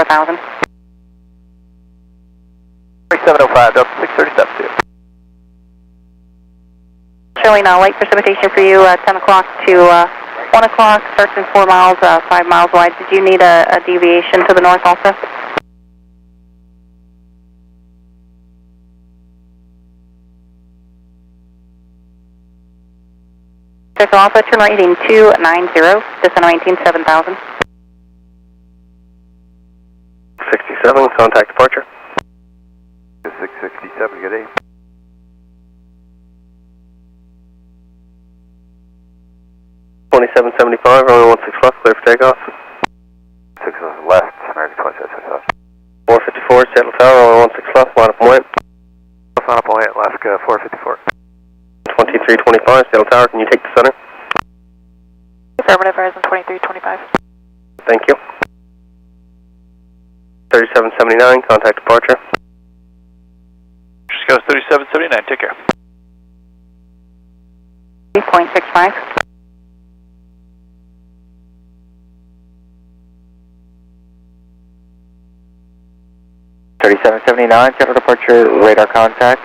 3705, Delta 637. Showing light precipitation for you, 10 o'clock to 1 o'clock, starts in 4 miles, 5 miles wide. Did you need a deviation to the north also? Echo Alpha, turn right heading 290, descend and maintain 7,000. 67, contact departure. 667, good day. 2775, runway 16 left, clear for takeoff. 6 left, American 2775. 454, Seattle Tower, runway 16 left, line of point. Line of point, Alaska 454. 2325, Seattle Tower, can you take the center? Affirmative, Horizon 2325. Thank you. 3779, contact departure. Just goes 3779, take care. 3.65. Seattle departure, radar contact.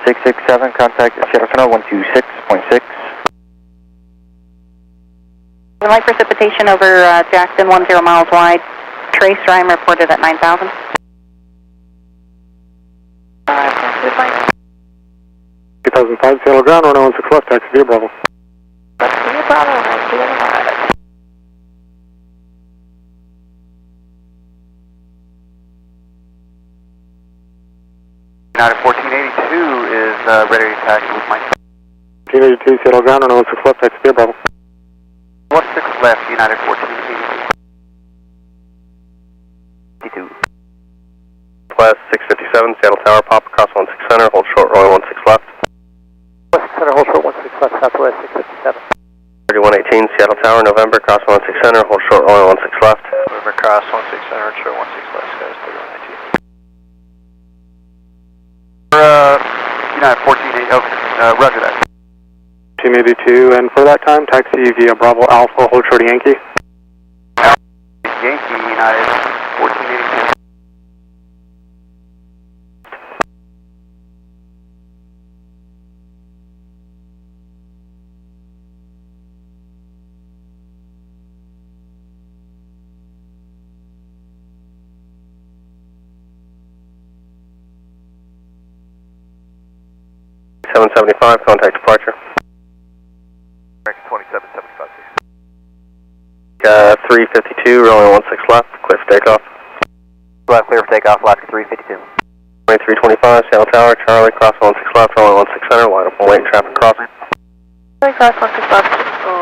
667, contact Seattle Center 126.6. Light precipitation over Jackson, 10 miles wide. Trace Rime reported at 9,000. 2005, Seattle ground, runway 16 left, taxi via Bravo. Via Bravo, nice to get United 1482 is ready to taxi with Mike. 1482, Seattle ground, runway 16 left, taxi via Bravo. 16 left, United 1482. Class 657, Seattle Tower, pop across 16 center, hold short, runway 16 left. 16 center, hold short 16 left, southwest 657. 3118, Seattle Tower, November, cross 16 center, hold short, runway 16 left. November cross 16 center, short 16 left, Sky 3119. United 148, roger that. 1482, and for that time, taxi via Bravo Alpha, hold short Yankee. Yankee, United 1482. 3775, contact departure. American 2775, please. 352, runway 16 left, clear for takeoff. Left, clear for takeoff, Alaska 352. 2325, Seattle Tower, Charlie, cross 16 left, runway 16 center, line up and wait, traffic crossing. Charlie, cross 16 left,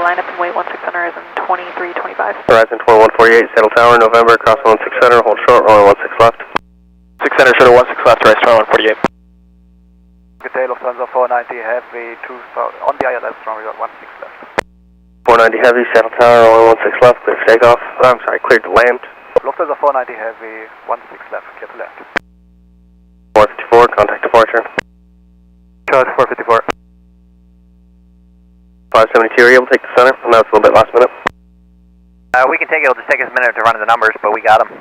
line up and wait, 16 center is in 2325. Horizon 2148, Seattle Tower, November, cross 16 center, hold short, runway 16 left. 6 center, shuttle 16 left, right, star 148. Good day, Lufthansa 490 Heavy, on the ILS, runway 16 left. 490 Heavy, Seattle Tower, runway 16 left, clear for takeoff. I'm sorry, cleared to land. Lufthansa 490 Heavy, 16 left, clear to land. 454, contact departure. Charge 454. 572, are you able to take the center? I know it's a little bit last minute. We can take it, it'll just take us a minute to run the numbers, but we got them.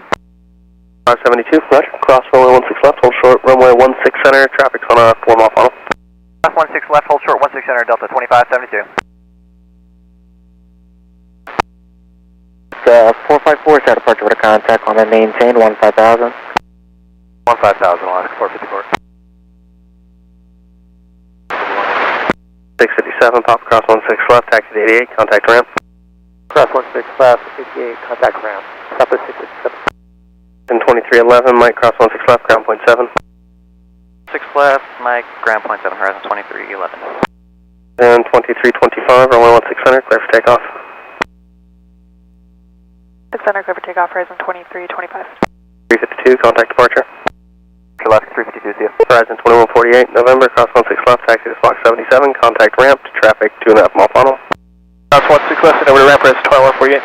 572, roger. Cross runway 16 left, hold short, runway 16 center, traffic's on a 4 mile funnel. Cross 16 left, hold short, 16 center, Delta 2572. 454 set departure with a contact on the maintain 15000. 15000, Alaska 454. 657, pop across 16 left, taxi to 88, contact ramp. Cross 16 left, 88, contact ramp. Stop at 667. And 2311, Mike, cross 16 left, ground point 7. 6 left, Mike, ground point 7, horizon 2311. And 2325, runway 16 center, clear for takeoff. 6 center, clear for takeoff, horizon 2325. 352, contact departure. Alaska 352, see you. Horizon 2148, November, cross 16 left, taxi to Fox 77, contact ramp, traffic 2.5 mile funnel. Cross 16 left, and over to ramp, horizon 2148.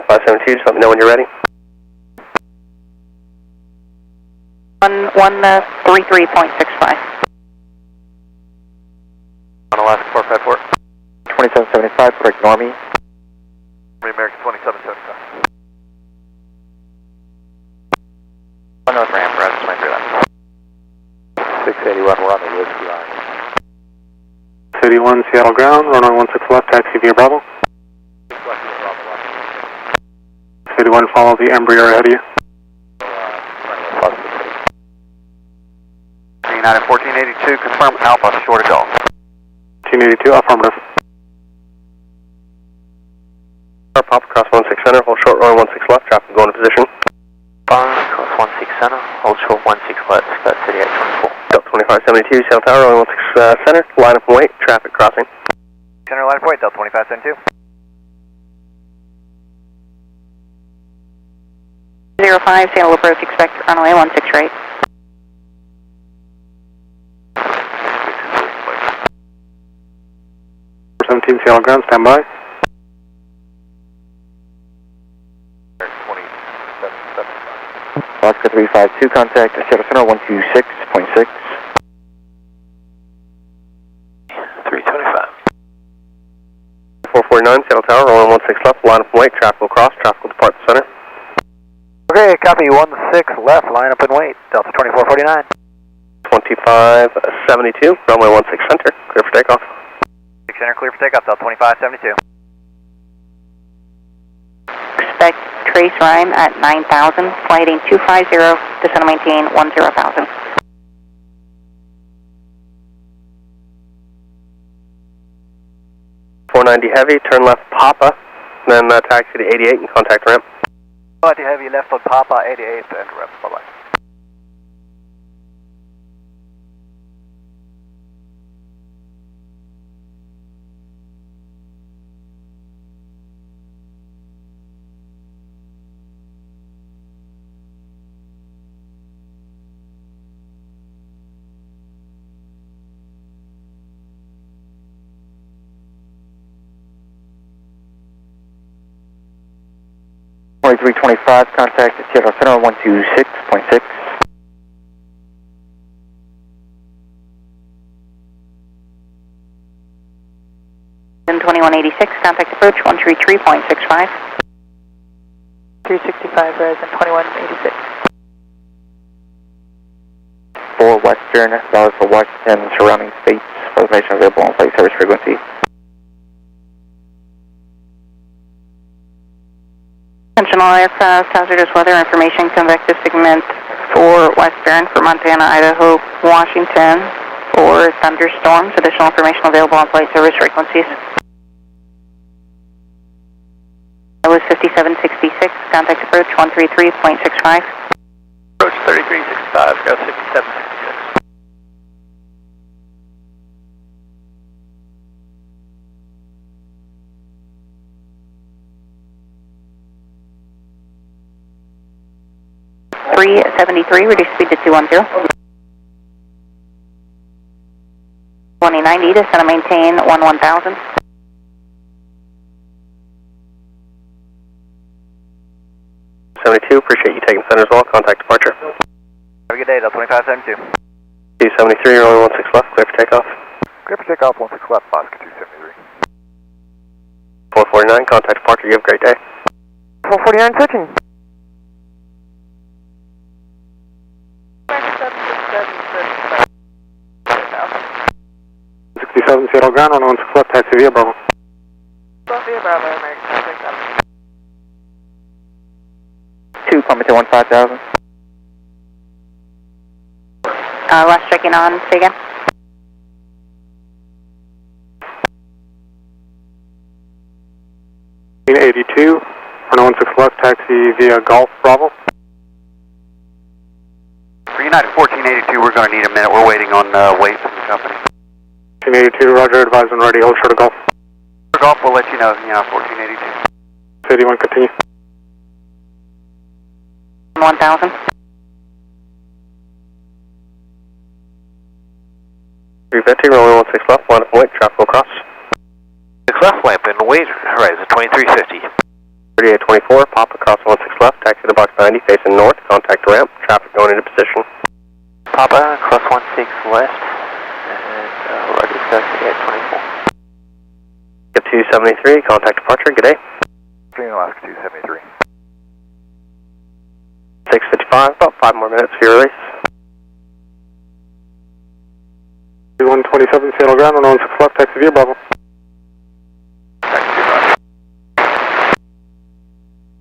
572, just let me know when you're ready. 133.65. On Alaska 454. 2775, correct Normie. American 2775. 1 north ramp, horizon 2311. 681, we're on the whiskey line. 31 Seattle ground, runway 16 left, taxi via Bravo. 31, follow the Embraer ahead of you. 39 and 1482, confirm Alpha, short of golf. 1482, affirmative. Pop across 16 center, hold short, runway 16 left, traffic going to position. Cross 16 center, hold short 16 left, Scott City at 24. Delta 2572, Seattle Tower, runway 16 center, line up and wait, traffic crossing. Center line of point, Delta 2572. 05, Seattle approach, expect runway 16 right. Seattle ground, stand by. 2775. Alaska 352, contact Seattle Center 126.6. 325. 449, Seattle Tower, runway 16 left, line up and wait, traffic will cross, traffic will depart the center. Okay, copy 16 left, line up and wait. Delta 2449. 2572, runway 16 center, clear for takeoff. 6 center, clear for takeoff, Delta 2572. Expect trace rhyme at 9,000, flighting 250, descend and maintain 10,000. .490 heavy, turn left Papa, then taxi to 88 and contact ramp. 90 heavy, left on Papa, 88 and ramp, bye-bye. Runway 325, contact Seattle Center 126.6. Then 2186, contact approach 133.65. 365, horizon 2186. For Western, dollars for Washington and surrounding states, reservation available on flight service frequency. Attention all aircraft, hazardous weather information, convective segment for Western for Montana, Idaho, Washington, or thunderstorms. Additional information available on flight service frequencies. That was 5766, contact approach 133.65. Approach 3365, Sky 5766. Reduce speed to 210. 2090, descend and maintain 1000. Appreciate you taking center as well. Contact departure. Have a good day, Delta 2572. 273, runway 16 left, clear for takeoff. Clear for takeoff, 16 left, Oscar 273. 449, contact departure. You have a great day. 449 switching. 67 Seattle ground, 116 left, taxi via Bravo. Via Bravo, American 667. 2, plummet to 15,000. Last checking on, say again. $82, 116 left, taxi via Golf Bravo. For United 1482, we're going to need a minute. We're waiting on weight from the company. 1482, roger, advise when ready, hold short of Golf. For Golf, we'll let you know, 1482. 81, continue. 1000. $350, runway 16 left, line of wait, traffic will cross. 6 left, lamp and wait, horizon 2350. 3824, pop across 16 left, taxi to box 90, facing north, contact ramp, traffic going into position. Papa, cross 16 left, and roger, taxi at 24. Skip 273, contact departure, good day. Green Alaska 273. 655, about 5 more minutes for your release. 127 Seattle ground, 116 left, taxi via Bravo.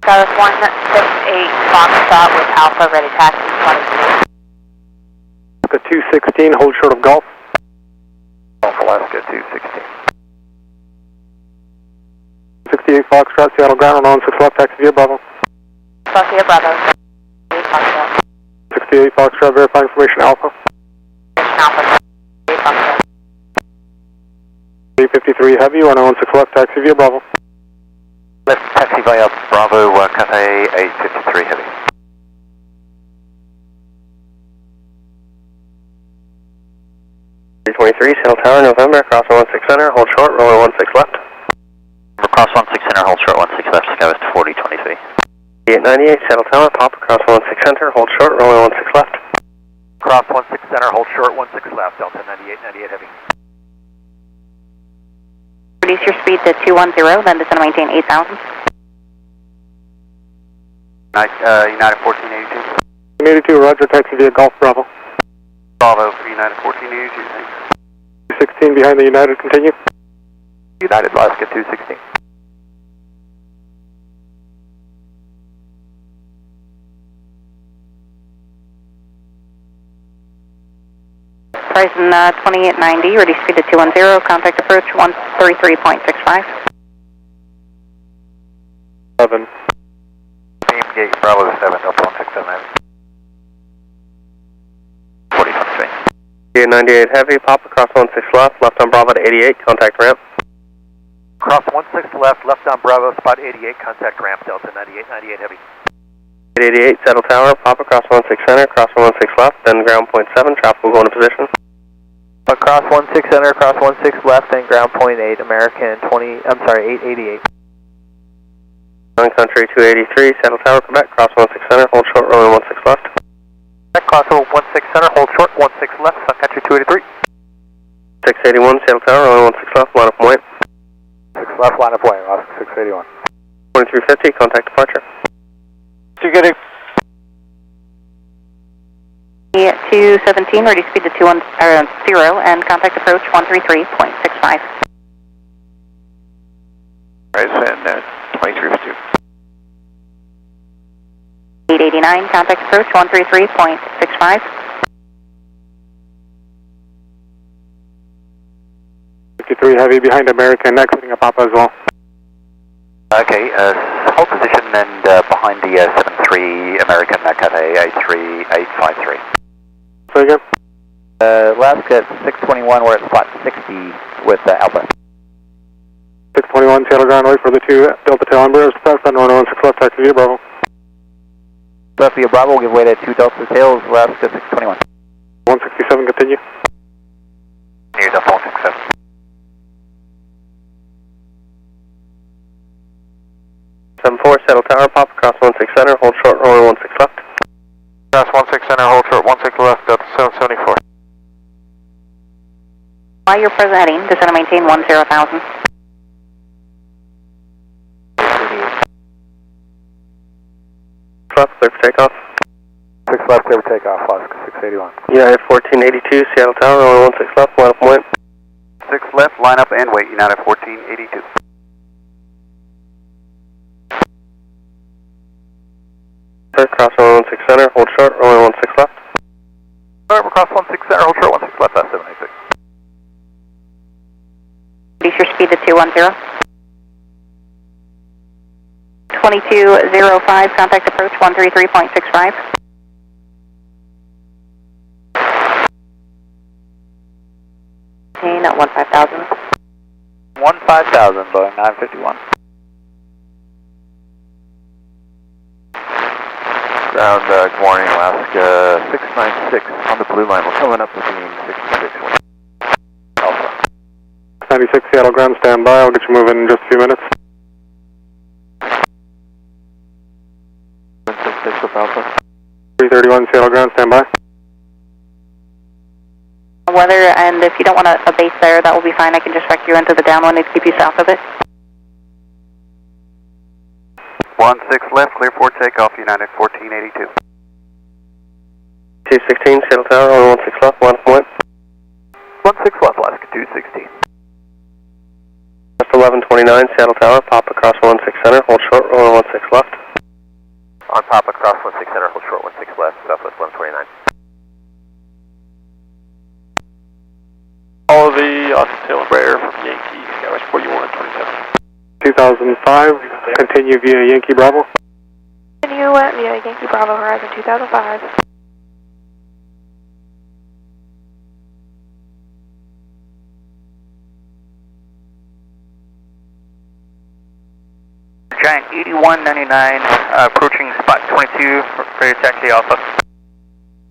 South 168 Foxtrot with Alpha, ready taxi 22. The 216, hold short of Golf. Golf Alaska 216. 68 Foxtrot, Seattle ground, 116 left, taxi via Bravo. Via Bravo. 68 Foxtrot. 68 Foxtrot, verify information Alpha. Alpha. 68 Foxtrot. 853 Heavy, 116 left, taxi via Bravo. Left taxi via Bravo, Cathay 853 heavy. Seattle Tower, November, cross 16 center, hold short, runway 16 left. Cross 16 center, hold short 16 left, Sky West 4023. 898, Seattle Tower, pop across 16 center, hold short, runway 16 left. Cross 16 center, hold short 16 left, Delta 98 heavy. Reduce your speed to 210, then descend and maintain 8000. United 1482. 82, roger, taxi via Golf Bravo. Bravo for United 1482, thanks. 216 behind the United, continue. United Alaska 216. Horizon 2890, reduce speed to 210, contact approach 133.65. 7. Team Gate Bravo 7, Delta 169. 4023. 898 heavy, pop across 16 left, left on Bravo to 88, contact ramp. Cross 16 left on Bravo, spot 88, contact ramp, Delta 98 heavy. 888, Seattle Tower, pop across 16 center, cross 16 left, then ground point 7, traffic will go into position. Cross 16 center, cross 16 left, then ground point 8, American 888. On country 283, Seattle Tower, Quebec, cross 16 center, hold short, runway 16 left. Cross 16 center, hold short, 16 left, Sun Country 283. 681, Seattle Tower, runway 16 left, line of point. 6 left, line of way, Alaska 681. 2350, contact departure. You're getting 217, reduce speed to 210 and contact approach 133.65. Horizon 2352. 889, contact approach 133.65. 73 Heavy behind American, exiting a Papa as well. Okay, hold position and behind the 73 American Cathay 83853. Say again? Alaska at 621, we're at spot 60 with Alpha. 621, Seattle ground, wait for the 2 Delta tail Embraers, press on 116 left, taxi via Bravo. Left via Bravo, give way to 2 Delta tails, Alaska 621. 167, continue. Near Delta 167. Seattle Tower, pop across 16 center, hold short, runway 16 left. Cross 16 center, hold short, 16 left, Delta 774. While you're present heading, descend and maintain 10,000. Left, clear for takeoff. 6 left, clear for takeoff, Alaska 681. United 1482, Seattle Tower, runway 16 left, line up and wait. 6 left, line up and wait, United 1482. Cross runway 16 center, hold short, runway 16 left. Alright, we're cross 16 center, hold short, 16 left, 786. Reduce your speed to 210. 2205, contact approach 133.65. Maintain at 15,000. 15,000, Boeing 951. Ground, good morning, Alaska 696 on the blue line. We're coming up between 66 and Alpha. 96 Seattle ground, stand by, I'll get you moving in just a few minutes. 166 with Alpha. 331 Seattle ground, stand by. Weather, and if you don't want a base there, that will be fine. I can just vector you into the downwind and keep you south of it. 16 left, clear for takeoff, United 1482. 216, Seattle Tower, runway 16 left, line up and wait. 16 left, Alaska 216. Just 1129, Seattle Tower, pop across 16 center, hold short, runway 16 left. On pop across 16 center, hold short 16 left, southwest 129. All of the Austin tail Embraer from Yankee, Skywest 4127. 2005, continue via Yankee Bravo. Continue via Yankee Bravo Horizon 2005. Giant 8199, approaching spot 22 for your taxi Alpha.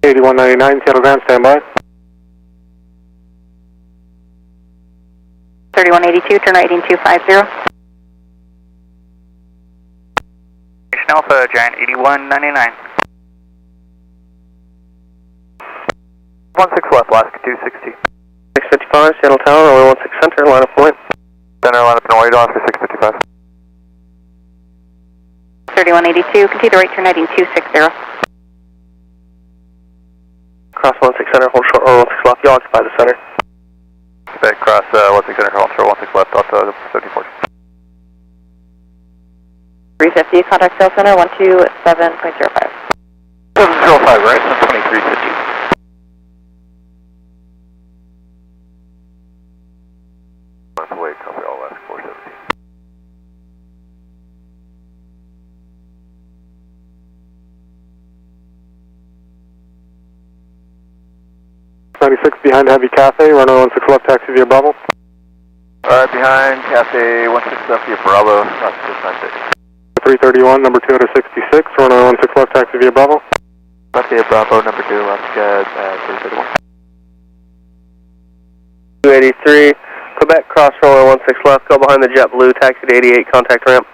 8199, Seattle ground, stand by. 3182, turn right 250. Alpha, Giant 8199. 16 left, Alaska 260. 655, Seattle Tower, runway 16 center, line up and wait. Center, line up and wait, Alaska 655. 3182, continue to right, turn right 260. Cross 16 center, hold short, runway 16 left, you occupy the center. Back cross 16 center, hold short 16 left, Delta 74. 350, contact tail center 127.05. 705, right, 2350. Wait, copy all last 417. 96 behind Heavy Cathay, runway 16 left, taxi via Bravo. Alright, behind Cathay 16 left via Bravo, Alaska 696. 331, number 2 out of 66, runway 16 left, taxi via Bravo. Left via Bravo, number 2, Alaska 331. 283, Quebec, cross runway 16 left, go behind the JetBlue, taxi to 88, contact ramp.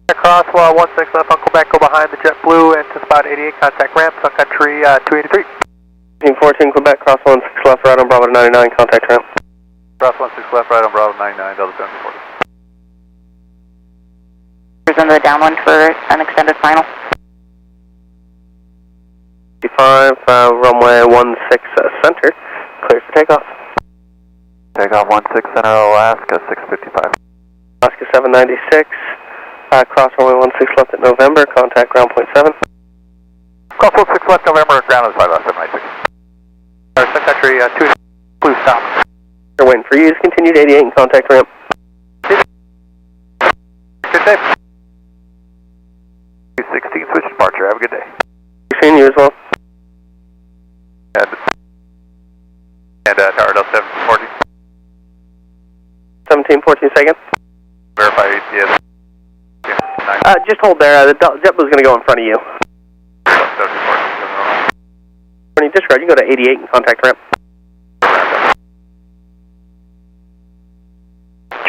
Cross 16 left on Quebec, go behind the JetBlue and to spot 88, contact ramp, Sun Country 283. 14, Quebec, cross 16 left, right on Bravo to 99, contact ramp. Cross 16 left, right on Bravo 99, Delta 74. Into the downwind for an extended final. 55, runway 16 center, clear for takeoff. Takeoff 16 center, Alaska 655. Alaska 796, cross runway 16 left at November, contact ground point 7. Cross 16 left November, ground is 5 left 796. Sun Country 2 blue stop. Wind for you. Continued 88 and contact ramp. Good day. 216, switch departure. Have a good day. Seeing you as well. And Tower Delta 1714. 1714 seconds. Verify ETS. Just hold there. The JetBlue's going to go in front of you. When you disregard, you go to 88 and contact ramp.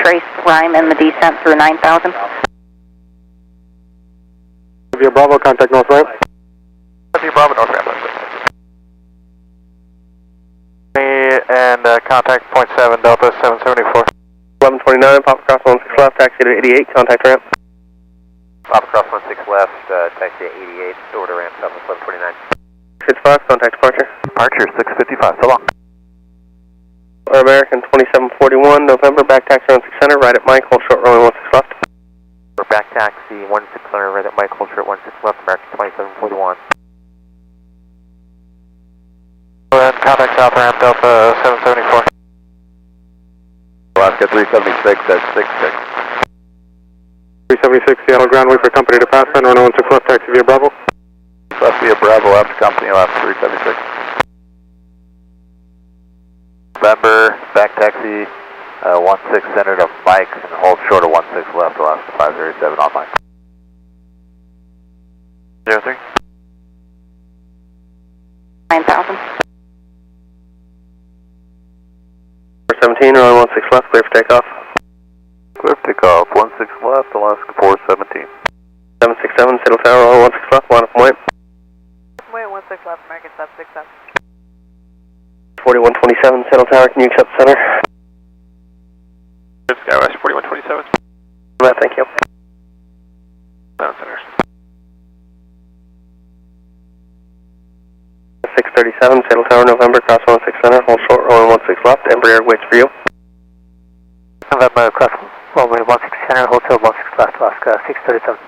Trace Rhyme in the descent through 9,000. Via Bravo, contact north ramp. Via Bravo, north ramp. And contact 0.7 Delta 774. 1129, pop across 16 left, taxi to 88, contact ramp. Pop across 16 left, taxi to 88, over to ramp, Southwest 1129. 65, contact departure. Departure 655, so long. Or American 2741, November, back taxi on 600, right at Mike, hold short runway 16 left. For back taxi 1600, right at Mike, hold short 16 left, American 2741. And contact south ramp, Delta 774. Alaska 376 at 66. 376, Seattle ground, wait for company to pass, runway 16 left, taxi via Bravo. Left via Bravo, left company, left 376. November, back taxi 16 center to Mike, and hold short of 16 left, Alaska 507 on Mike. 03. 9,000. 17, runway 16 left, clear for takeoff. Clear for takeoff, 16 left, Alaska 417. 767, Seattle Tower, runway 16 left, line up and wait. Wait, 16 left, American 767. 4127, Seattle Tower, can you accept center? Skywest 4127. Thank you. Center. 637, Seattle Tower, November, cross 16 center, hold short, runway 16 left, Embraer waits for you. November, cross runway 16 center, hold short 16 left, Alaska 637.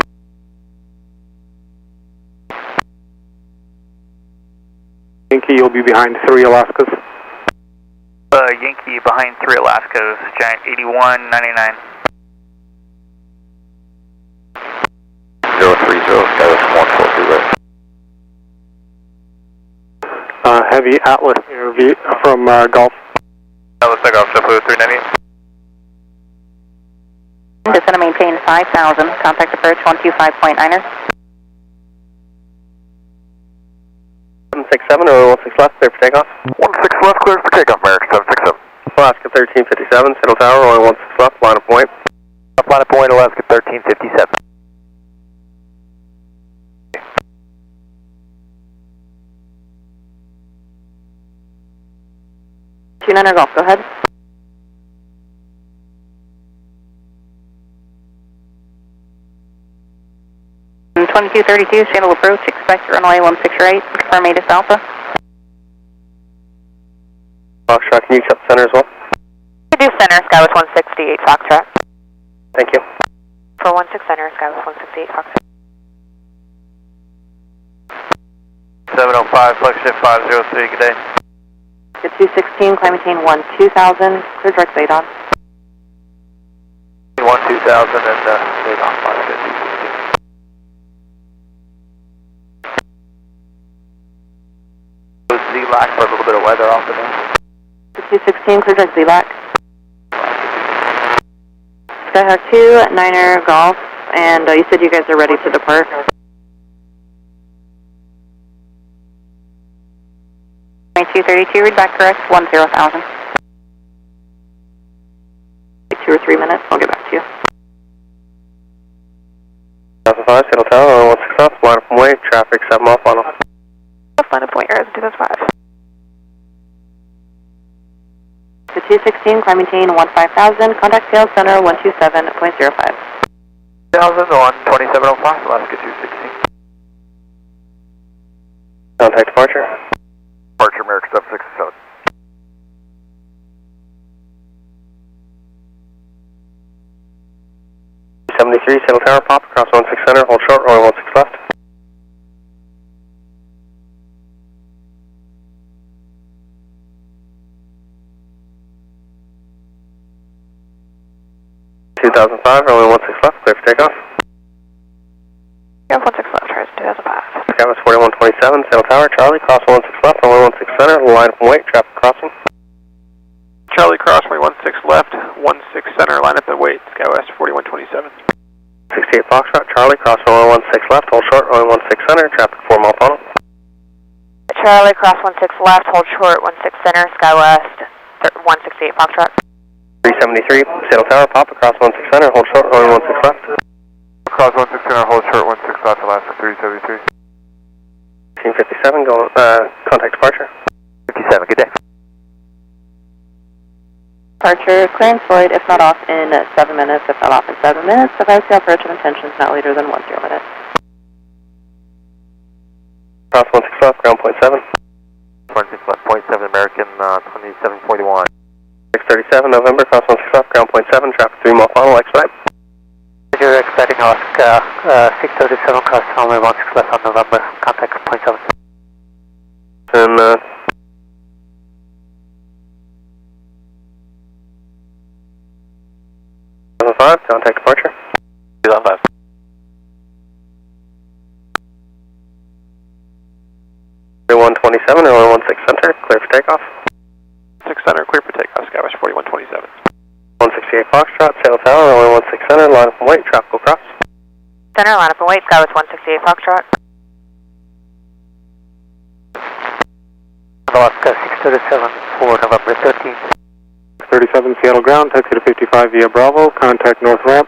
Yankee, you'll be behind 3 Alaskas. Yankee behind 3 Alaskas, Giant 8199. 030, Skywest 142, right? Heavy Atlas Air from Gulf. Looks like off JetBlue 398. Descend to maintain 5,000. Contact approach 125.9er. 767, or 16 left, clear for takeoff. 16 left, clear for takeoff, American 767. Alaska 1357, Seattle Tower, runway 16 left, line of point. Line of point, Alaska 1357. 29er Golf, go ahead. And 2232, Seattle approach, expect runway 168, confirm ATIS Alpha. Foxtrot, can you accept center as well? To do center, Skywest 168, Foxtrot. Thank you. For 16 center, Skywest 168, Foxtrot. 705, flex shift 503, good day. Good 216, climb maintain 12000, clear direct Zadon. 12000 and stay on 550. Z-LAC for a little bit of weather off of there. Good 216, clear direct Z-LAC. Skyhawk 2, 9er Golf, and you said you guys are ready to depart. 2232, read back correct, 10,000. 2 or 3 minutes, I'll get back to you. 2005, Seattle Tower, runway 16 left, line up and wait, traffic 7 off on them. Line of point, Arizona 2005. The 216, climb maintain 15,000, contact Seattle Center 127.05. 1000 on 2705, Alaska 216. Contact departure. Departure, American 767. Seattle Tower, pop across 16 center, hold short, runway 16 left. 2005, runway 16 left, clear for takeoff. You have 16 left, Horizon 2005. Skywest 4127, Sail Tower, Charlie, cross 16 left, runway 16 center, line up and wait, traffic crossing. Charlie Cross, 16 left, 16 center, line up and wait, SkyWest 4127. 68 Foxtrot, Charlie, cross runway 16 left, hold short, runway 16 center, traffic 4 mile funnel. Charlie Cross 16 left, hold short, 16 center, SkyWest 168 Foxtrot. 373, Sail Tower, pop across 16 center, hold short, runway 16 left. Cross 16 center, hold short, 16 left, Alaska 373. 1857, go, contact departure. 57, good day. Departure, clearance void, if not off in 7 minutes, if not off in 7 minutes. Advise the approach of intentions not later than 10 minutes. Cross 16 left, ground point 7. 16 left, point 7, American 2741. 637, November, cross 16 left, ground point 7, traffic 3 mile funnel, expedite. You're expecting Alaska 637, cross runway 16 left on November, contact point 7. And, 5, contact departure. 2005. Runway 127, runway 16 center, clear for takeoff. 6 center, clear for takeoff, SkyWest 4127. 168 Foxtrot, Sail Tower, runway 16 center, line up and wait, traffic will cross. Center, line up and wait, SkyWest 168 Foxtrot. Alaska 637 for November 13th. 37 Seattle ground, taxi to 55 via Bravo, contact north ramp,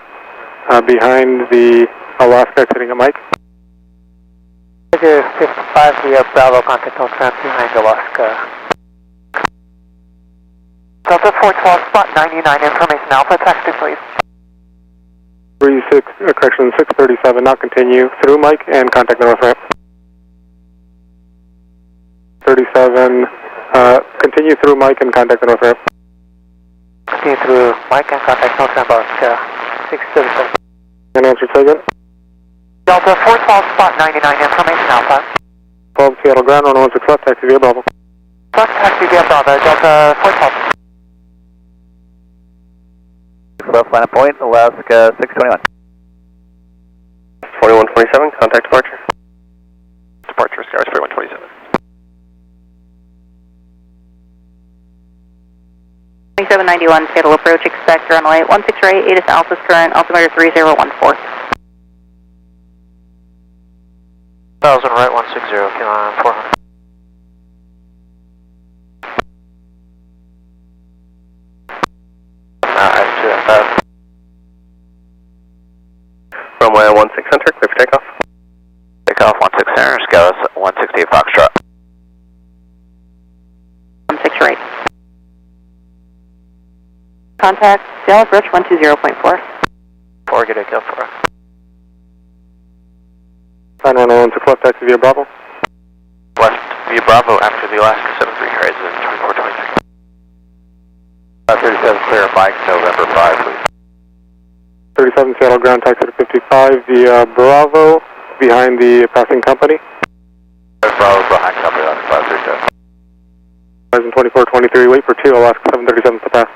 behind the Alaska exiting at Mike. Figure 55 via Bravo, contact north ramp behind Alaska. Delta 412, spot 99, information Alpha, taxi please. 637, now continue through Mike and contact the north ramp. 37, continue through Mike and contact the north ramp. Continue through Mike and contact north ramp Alaska 637. And answer second. Delta 412, spot 99, information Alpha. 12 Seattle ground, runway 16 left, taxi via Bravo. Left taxi via Bravo, Delta 412. Left line of point, Alaska 621. 4127, contact departure. Departure, SkyWest 4127. 2791, fatal approach, expect runway 16 right, ATIS Alpha's current, altimeter 3014. 1000 right, 160, on 400. Runway 16 center, clear for takeoff. Takeoff 16 center, SkyWest 168 Foxtrot. 16 right. Contact, sail approach 120.4. 4, get it, go for it. Fine, runway 16 left, taxi via Bravo. Left via Bravo after the Alaska 73, Horizon 2423. 37 clear, Mike, November 5, please. 37 Seattle ground, taxi to 55 via Bravo, behind the passing company. Bravo behind company, Alaska 537. Horizon 2423, wait for 2, Alaska 737 to pass.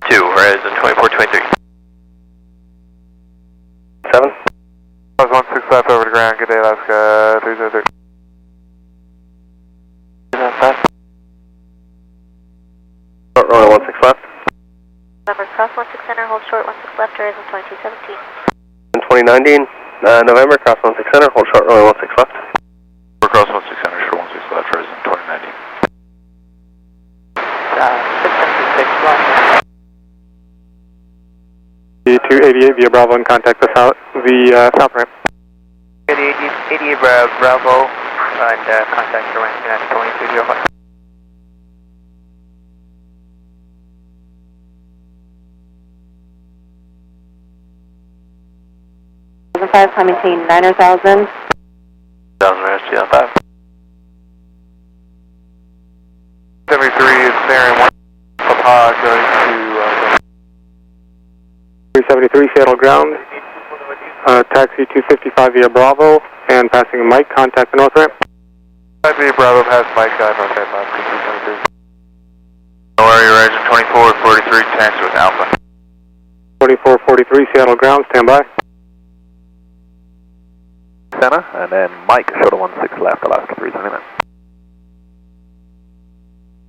2, Horizon 2423. 7. 16 left over the ground, good day, Alaska 303. Runway 16 left. November Cross 16 center, hold short, 16 left, Horizon 2217. 2019, November, cross 16 center, hold short, runway 16 left. We're cross 16 center, short 16 left, Horizon 2019. 676 left. The 288 via Bravo and contact the south ramp. 88 Bravo, and contact the rank at 2205. 5, I maintain 9,000. 1000, Horizon 5. 73 is there and 1 Papa going to 373 Seattle ground, taxi 255 via Bravo, and passing Mike, contact the north ramp. 5 via Bravo past Mike, north ramp, 23. Don't worry, Horizon 2443, taxi with Alpha. 2443. 43, Seattle ground, stand by. Center, and then Mike, shorter 16 left, Alaska 329.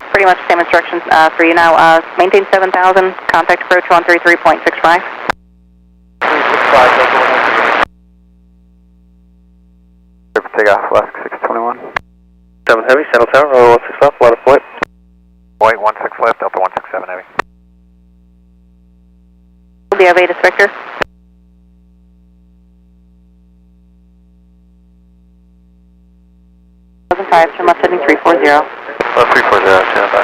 Pretty much same instructions for you now. Maintain 7,000, contact approach 133.65. 365, take off, Alaska 621. 7 Heavy, Seattle Tower, runway 16 left, line of flight. White 16 left, Delta 167 Heavy. Do you have Ada Spectre? Turn left heading 340. 340, stand by.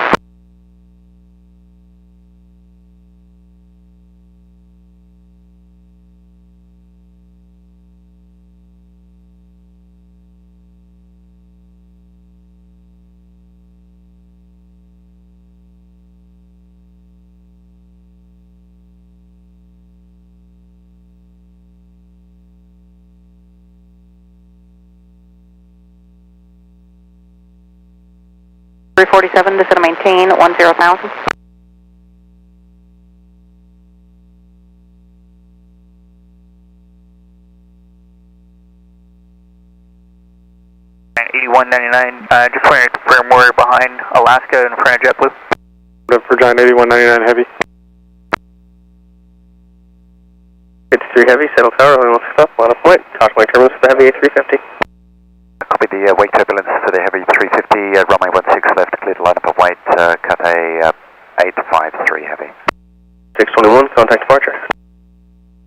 .347, just going to maintain 10,000. And 8199, just wanted to confirm we're behind Alaska in front of JetBlue. For John 8199 Heavy. 53 Heavy, Seattle Tower, runway 16 left, line of flight. Caution my terminus for the Heavy A350. Copy the wake turbulence for the Heavy 350, runway 16 left, clear to line up of white, cut a 853 Heavy. 621, contact departure.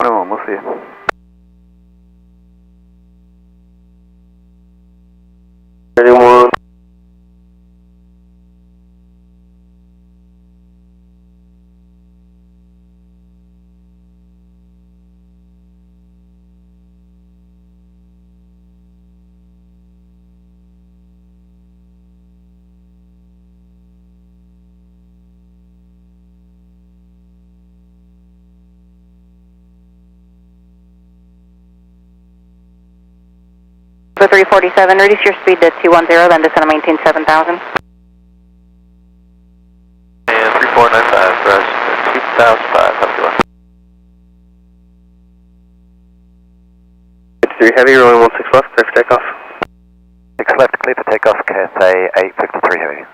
21, we'll see you. Anyone? For 347, reduce your speed to 210, then just going to maintain 7,000. And 3495, press 2005, up to us. 53 Heavy, runway 16 left, clear for takeoff. 6 left, clear for takeoff, Cathay 853 Heavy.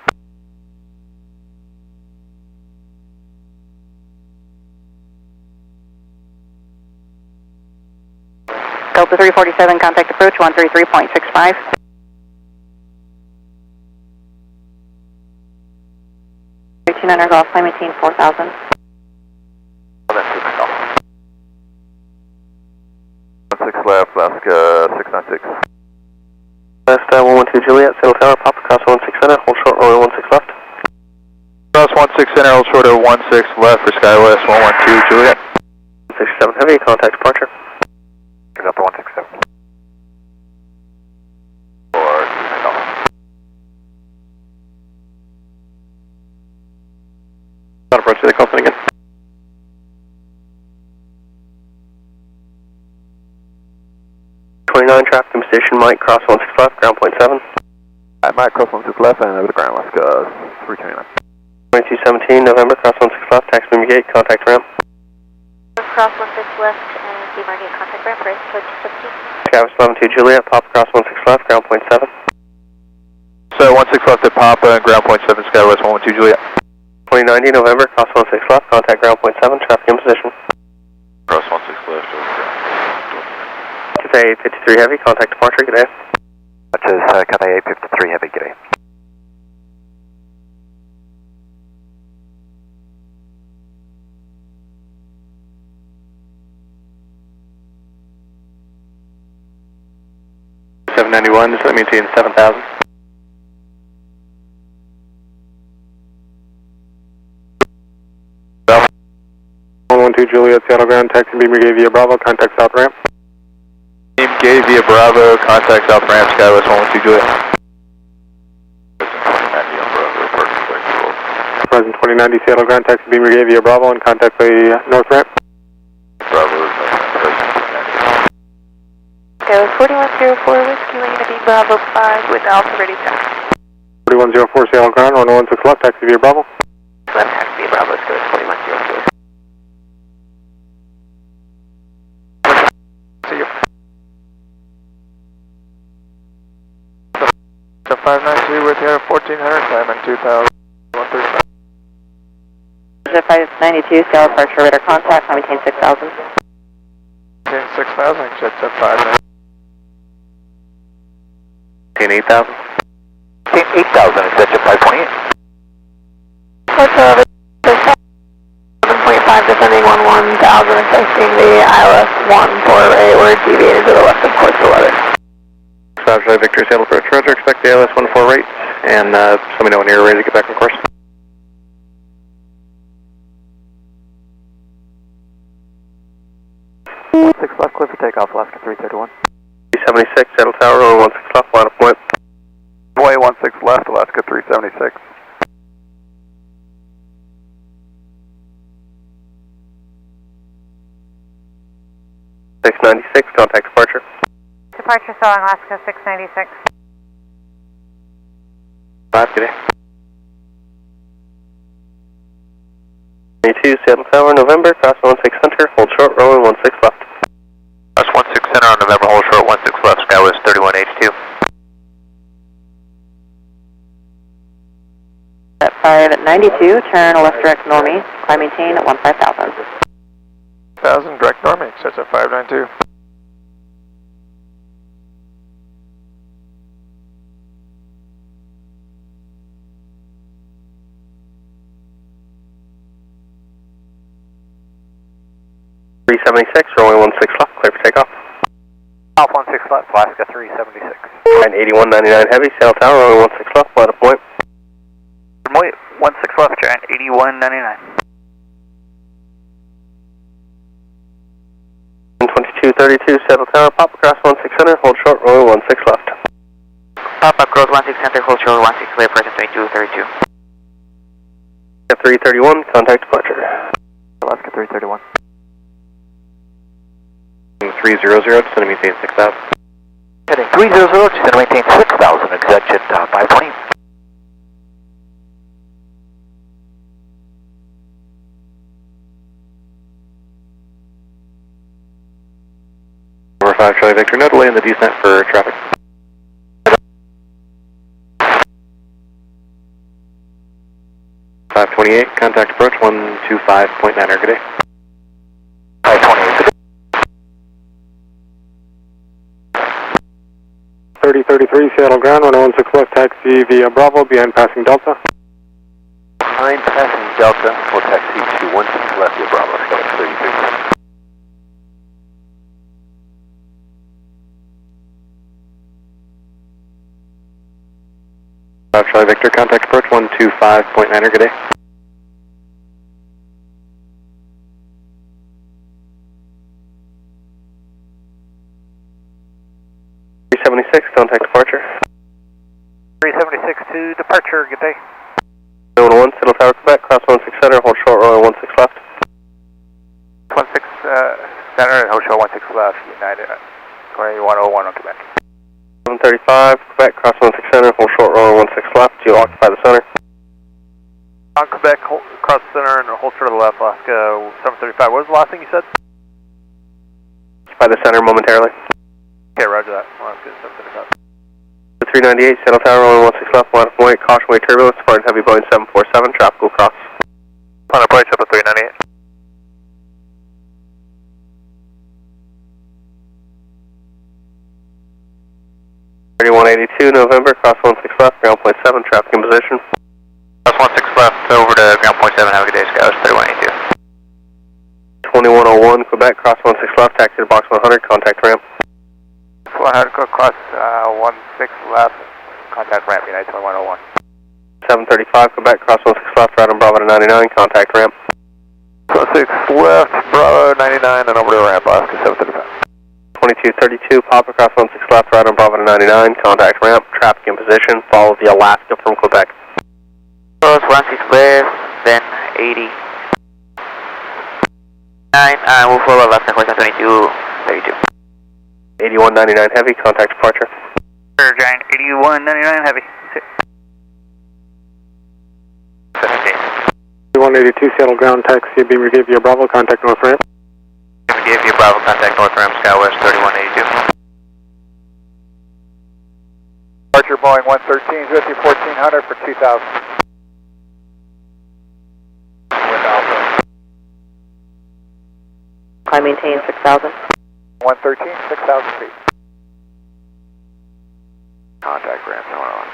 Delta 347, contact approach 133.65. Golf, climb maintain 4,000. That's 16 left, Alaska 696. Last 112 Juliet, Seattle Tower, pop across 16 center, hold short, runway 16 left. Cross 16 center, hold short of 16 left for SkyWest 112 Juliet. 67 Heavy, contact departure. Delta 167. Or Not approach to the call sign again. Traffic in position, Mike, cross 16 left, ground point 7. Mike, cross 16 left and over the ground, Alaska 329. 2217, November, cross 16 left, taxi beam gate, contact ramp. Cross 16 left and demarcate contact ramp, race 2217. Travis 112 Juliet, pop across 16 left, ground point 7. So 16 left at Papa and ground point 7, SkyWest 112 Juliet. 2090, November, cross 16 left, contact ground point 7, traffic in position. Cross 16 left, over ground. Cathay 53 Heavy, contact departure, good day. That is Cathay 853 Heavy, g'day. .791, just let me maintain 7,000. South 112 Juliet, Seattle ground, taxi beam gate via Bravo, contact south ramp. Beam gate via Bravo, contact south ramp, SkyWest 112 Juliet. Present 2090, Seattle ground, taxi beam gate via Bravo and contact the north ramp. Bravo, Go 4104 Whiskey Lane to be Bravo 5 with Alpha ready taxi. 4104 Seattle ground, runway 16 left, taxi via Bravo. Left taxi Bravo, let's go 4104. 592 with you, 1400, climbing 2000, 135. Jet 592, Seattle departure, radar contact, maintain 6000. Maintain 6000, jet 592. Maintain 8000. Maintain 8000, it's jet 528. Let's 7.5 descending 11,000, expecting the ILS 148, we're deviated to the left of course 11. Roger, Victor, Seattle approach, roger, expect the ILS 148, and let me know when you're ready to get back on course. Six left, clear for takeoff, Alaska 331. 376, Seattle Tower, runway 16 left, line of point. Runway 16 left, Alaska 376. Contact departure. Departure Stellar Alaska 696. 5, good day. 22, Seattle Tower, November, cross 16 center, hold short, runway 16 left. Cross 16 center on November, hold short 16 left, Skywest 3182. At 592, turn left direct normie, climb maintain at 15,000. 1000, direct normie, jet 592. Runway 16 left, clear for takeoff. Off 16 left, Alaska 376. And 8199 heavy, Seattle Tower, runway 16 left, line of point. Runway 16 left, giant 8199. 2232, Seattle Tower, pop across 16 center, hold short, runway 16 left. Pop up, cross 16 center, hold short 16 clear, present 2232. 331, contact departure. Alaska 331. 300, descend maintain 6000. Heading 300, descend maintain 6000, exit jet 520. Number 5, Charlie Victor, no delay in the descent for traffic. .528, contact approach 125.9, good day. 528. 3033, Seattle ground, 116 left, taxi via Bravo, behind passing Delta. Behind passing Delta, we'll taxi to 16 left via Bravo, Skywest 33. Charlie Victor, contact approach 125.9, good day. 376, contact departure. 376 to departure, good day. 011, Seattle Tower, Quebec, cross 16 center, hold short, runway 16 left. 16 center, hold short 16 left, United 2101 on Quebec. 735, Quebec, cross 16 center, hold short, runway 16 left, you occupy the center. On Quebec, cross center and hold short to the left, Alaska 735. What was the last thing you said? Occupy the center momentarily. Okay, roger that. Alaska 735. 398, Seattle Tower, runway 16 left, line of point, caution wave turbulence, departing heavy Boeing 747, tropical cross. On approach up at 398. 3182, November, cross 16 left, ground point 7, traffic in position. Cross 16 left, over to ground point 7, have a good day, Skywest 3182. 2101, Quebec, cross 16 left, taxi to box 100, contact ramp. 100, cross 16 left, contact ramp, United 2101. 735, Quebec, cross 16 left, right on Bravo to 99, contact ramp. 16 left, Bravo 99, and over to ramp, Alaska 735. 2232, pop across 16 left, right on Bravo to 99, contact ramp, traffic in position, follow the Alaska from Quebec. Cross 16 clear, then 80. 9, we'll follow Alaska course 2232. 8199 heavy, contact departure. Giant 8199 heavy. 182, Seattle ground, taxi be Brigade via Bravo, contact north ramp. Brigade via Bravo, contact north ramp, Skywest 3182. Departure Boeing 113 with you 1400 for 2000. With Alpha. Climb maintain 6000. 113, 6,000 feet. Contact ramp going on.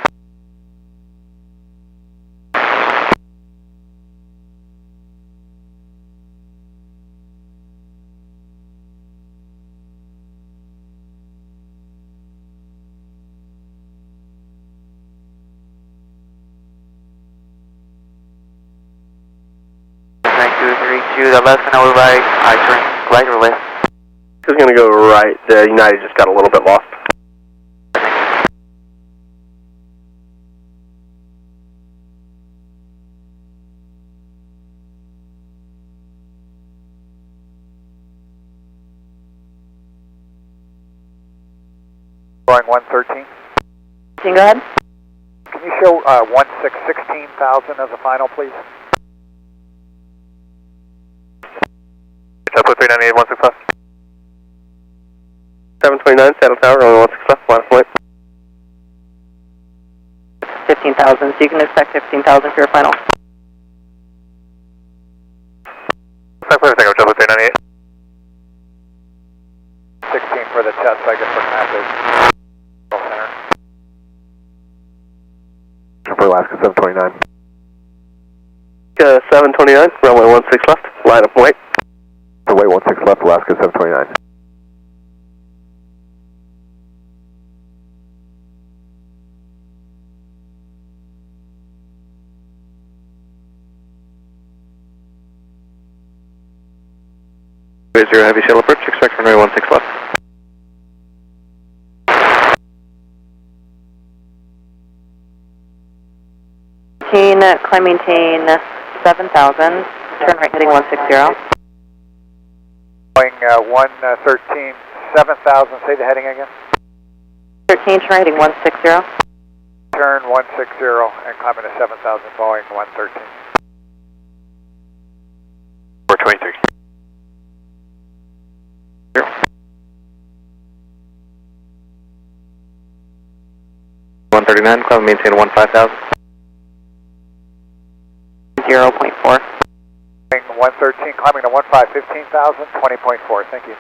The left and over right, I turn right or left? This is going to go right. United just got a little bit lost. Boeing 113. Go ahead. Can you show 16,000 as a final, please? Up with 398, 16 left. 729, Saddle Tower, runway 16 left, last point. 15,000, so you can expect 15,000 for your final. Thanks for everything, I'm up with 398. 16 for the test, I guess we're going to have to center. For Alaska 729. 729, runway 16 left, line up point. Runway 16 left, Alaska 729. Zero heavy shuttle approach, expect runway 16 left. Climb maintain 7,000, turn right heading 160. Boeing 113, 7,000, say the heading again. 13, turn right heading 160. Turn 160 and climb into 7,000, Boeing 113. 423. 139, climb maintain 15,000. 0.4. Boeing 113, climbing to 15, 15,000, 20.4, thank you.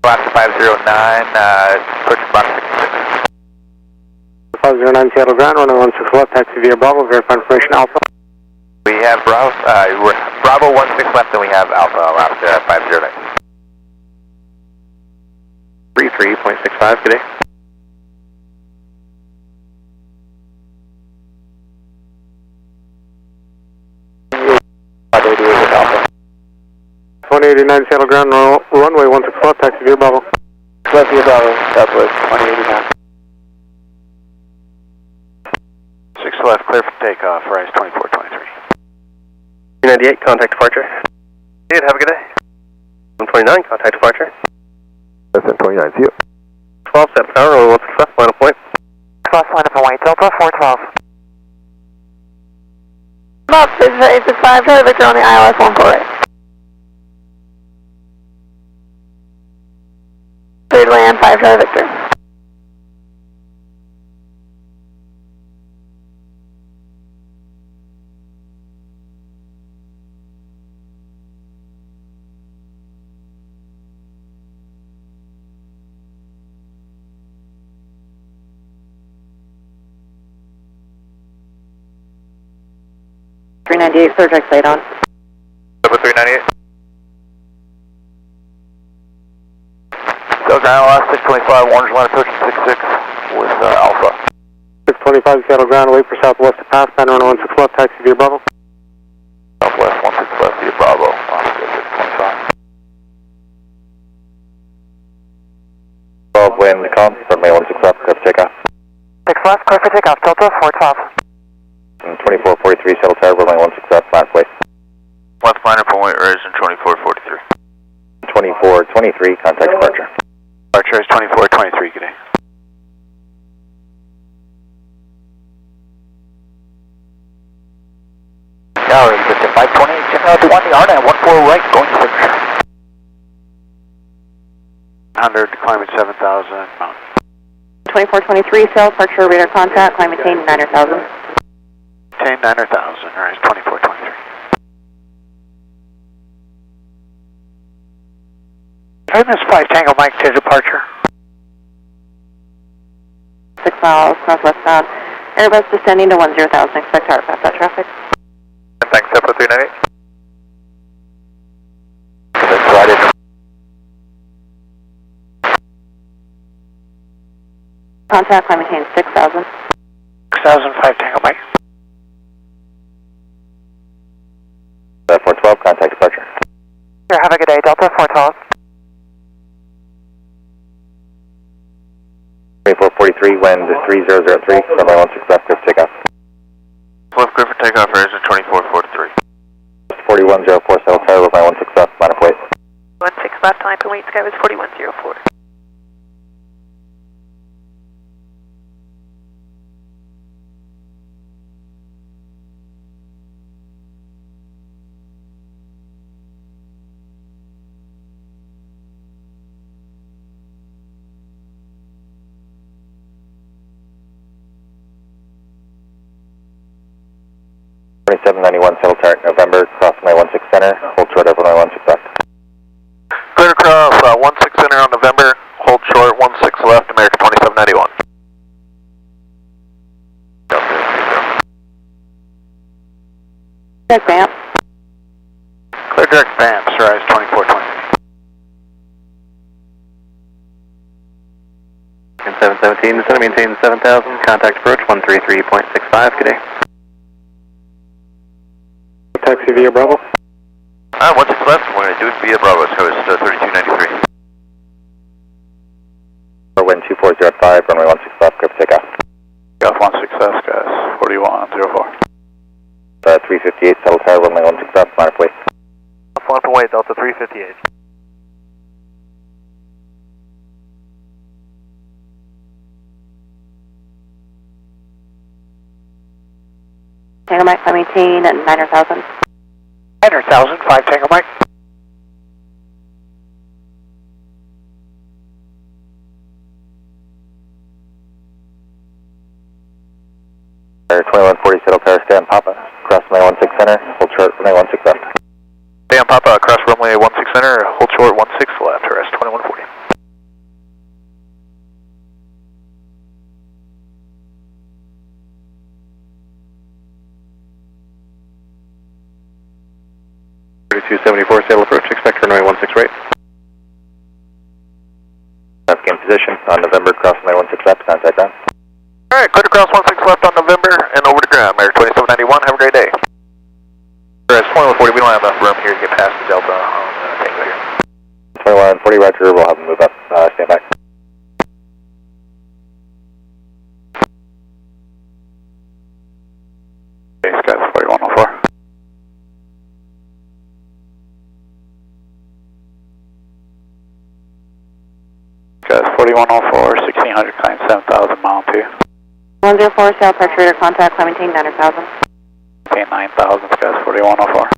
Alaska 509, approaching box 66. 509 Seattle ground, runway 16 left, taxi via Bravo, verify information Alpha. We have Bravo 16 left, and we have Alpha Alaska 509. 33.65 today. With Alpha. 189 Seattle ground, runway 16 left, taxi via Bravo. Left via Bravo, southwest 189. 6 left, clear for takeoff, rise 2423. 298, contact departure. Have a good day. 129, contact departure. That's 729, see you. 12, Saddle Tower, runway 16 left, final point. Cross line up and white, Delta 412. Up, it's 5 Charlie Victor on the ILS 148. Cleared land, 5 Charlie Victor. Third check light on. Over 398. So ground last 625, orange line approaching 66 with Alpha. 625 Seattle ground, wait for southwest to pass, then runway 16 left, taxi via Bravo. Southwest 16 left via Bravo, Alaska 625. 12, wind calm, runway 16 left, clear for takeoff. 6 left, clear for takeoff, Delta 412. 2443, Shuttle Tower, runway 16 left, last place. Left minor point, horizon 2443. 2423, contact departure. Departure is 2423, good day. Tower, you get to 528, check out the 1, the RNAV, 14 right, going to 6. 100, climbing 7,000, mount. 2423, sail, departure, radar contact, climb maintain 9,000. Maintain 9,000, rise 2423. Famous 5 Tango Mike to departure. 6 miles, northwestbound. Airbus descending to 10,000, expect to pass that traffic. Thanks, Zephyr 398. Contact, climb maintain 6,000. 6,000, 5 Tango Mike. 412, contact departure. Sure, have a good day, Delta 412. 2443, wind is 3003, runway 16 left, clear for takeoff. Left clear for takeoff, raise at 2443. 4104, settle tower, runway 16 left, line up wait. 16 left, line up and wait, Skywest 4104. .2791, settle tower, November, cross runway 16 center, hold short over runway 16 left. Clear across 16 center on November, hold short 16 left, American 2791. Direct ramp. Clear direct vamps, rise 2423. 717, descend and maintain 7,000, contact approach 133.65, good day. Taxi via Bravo. 16 left, we're going to do it via Bravo, so it's 3293. Wind 2405, runway 16 left, clear for takeoff. Golf 16 left, guys, 4104. 358, settle tower, runway 16 left, line up wait. Left and wait, Delta 358. Tango Mike, climb maintain at 9,000. 9,000, 5 Tango Mike. Air 2140, settle tower, stay on Papa, cross runway 16 center, hold short runway 16 left. Stay on Papa, cross runway 16 center, hold short 16 left, RS 2140. .274, sail approach, expect runway 16 right. Left game position on November, cross runway 16 left, contact ground. Alright, clear across 16 left on November and over to ground, American 2791, have a great day. RS 2140, we don't have enough room here to get past the Delta on Tango here. 2140, roger, we'll have them move up, stand by. Okay, Skywest 4104. Guys, 4104, 1600, climb 7,000, mile 2. 104, sail, departure, radar contact, climb maintain 9,000. Maintain 9,000, guys, 4104.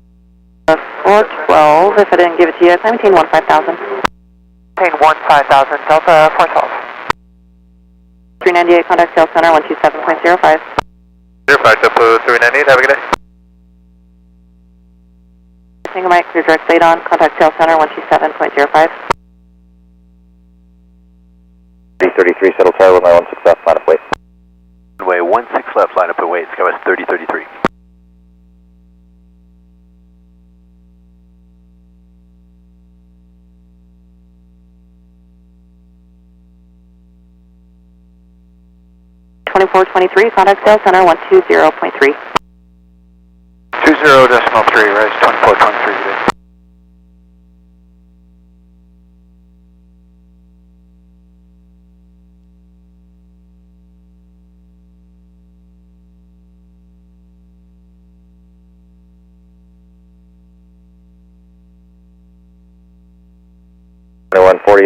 412, if I didn't give it to you, climb maintain 15,000. Maintain 15,000, Delta 412. 398, contact sales center, 127.05. 05, Delta 398, have a good day. Tango Mike, clear direct fade on, contact sales center, 127.05. 333, settle tower, runway 16 left, line up wait. Runway 16 left, line up and wait, Skywest 3033. Contact sales center 120.3. 20.3, rise 2423 today.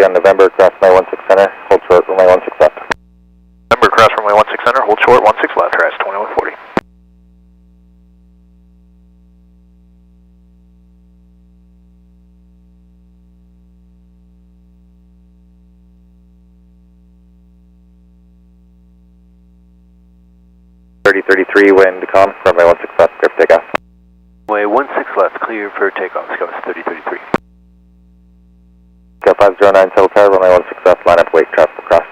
on November, cross runway 16 center, hold short, runway 16 left. November, cross runway 16 center, hold short, 16 left, RS 2140. 3033, wind calm, runway 16 left, clear for takeoff. Runway 16 left, clear for takeoff, Scouts 3033. Scout 509, settle tower, runway 16 left, line up, wait, traffic across.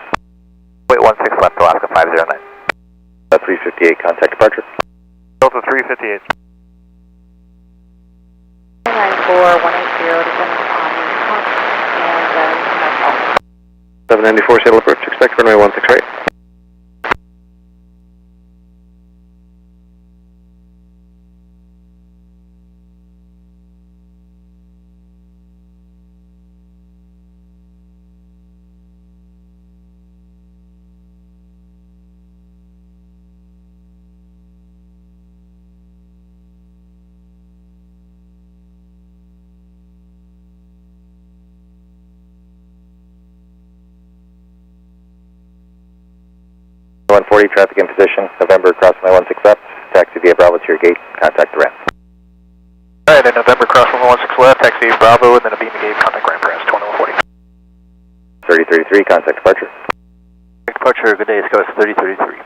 Wait 16 left, Alaska 509. 358, contact departure. Delta 358. 94180, descending on the pump, and that's all. 794, shuttle approach, expect runway 16 right. Traffic in position, November cross runway 16 left, taxi via Bravo to your gate, contact the ramp. Alright, in November cross runway 16 left, taxi Bravo, and then a beam to gate, contact ramp press 2140. 3033, contact departure. Departure, good day, Scouts 3033.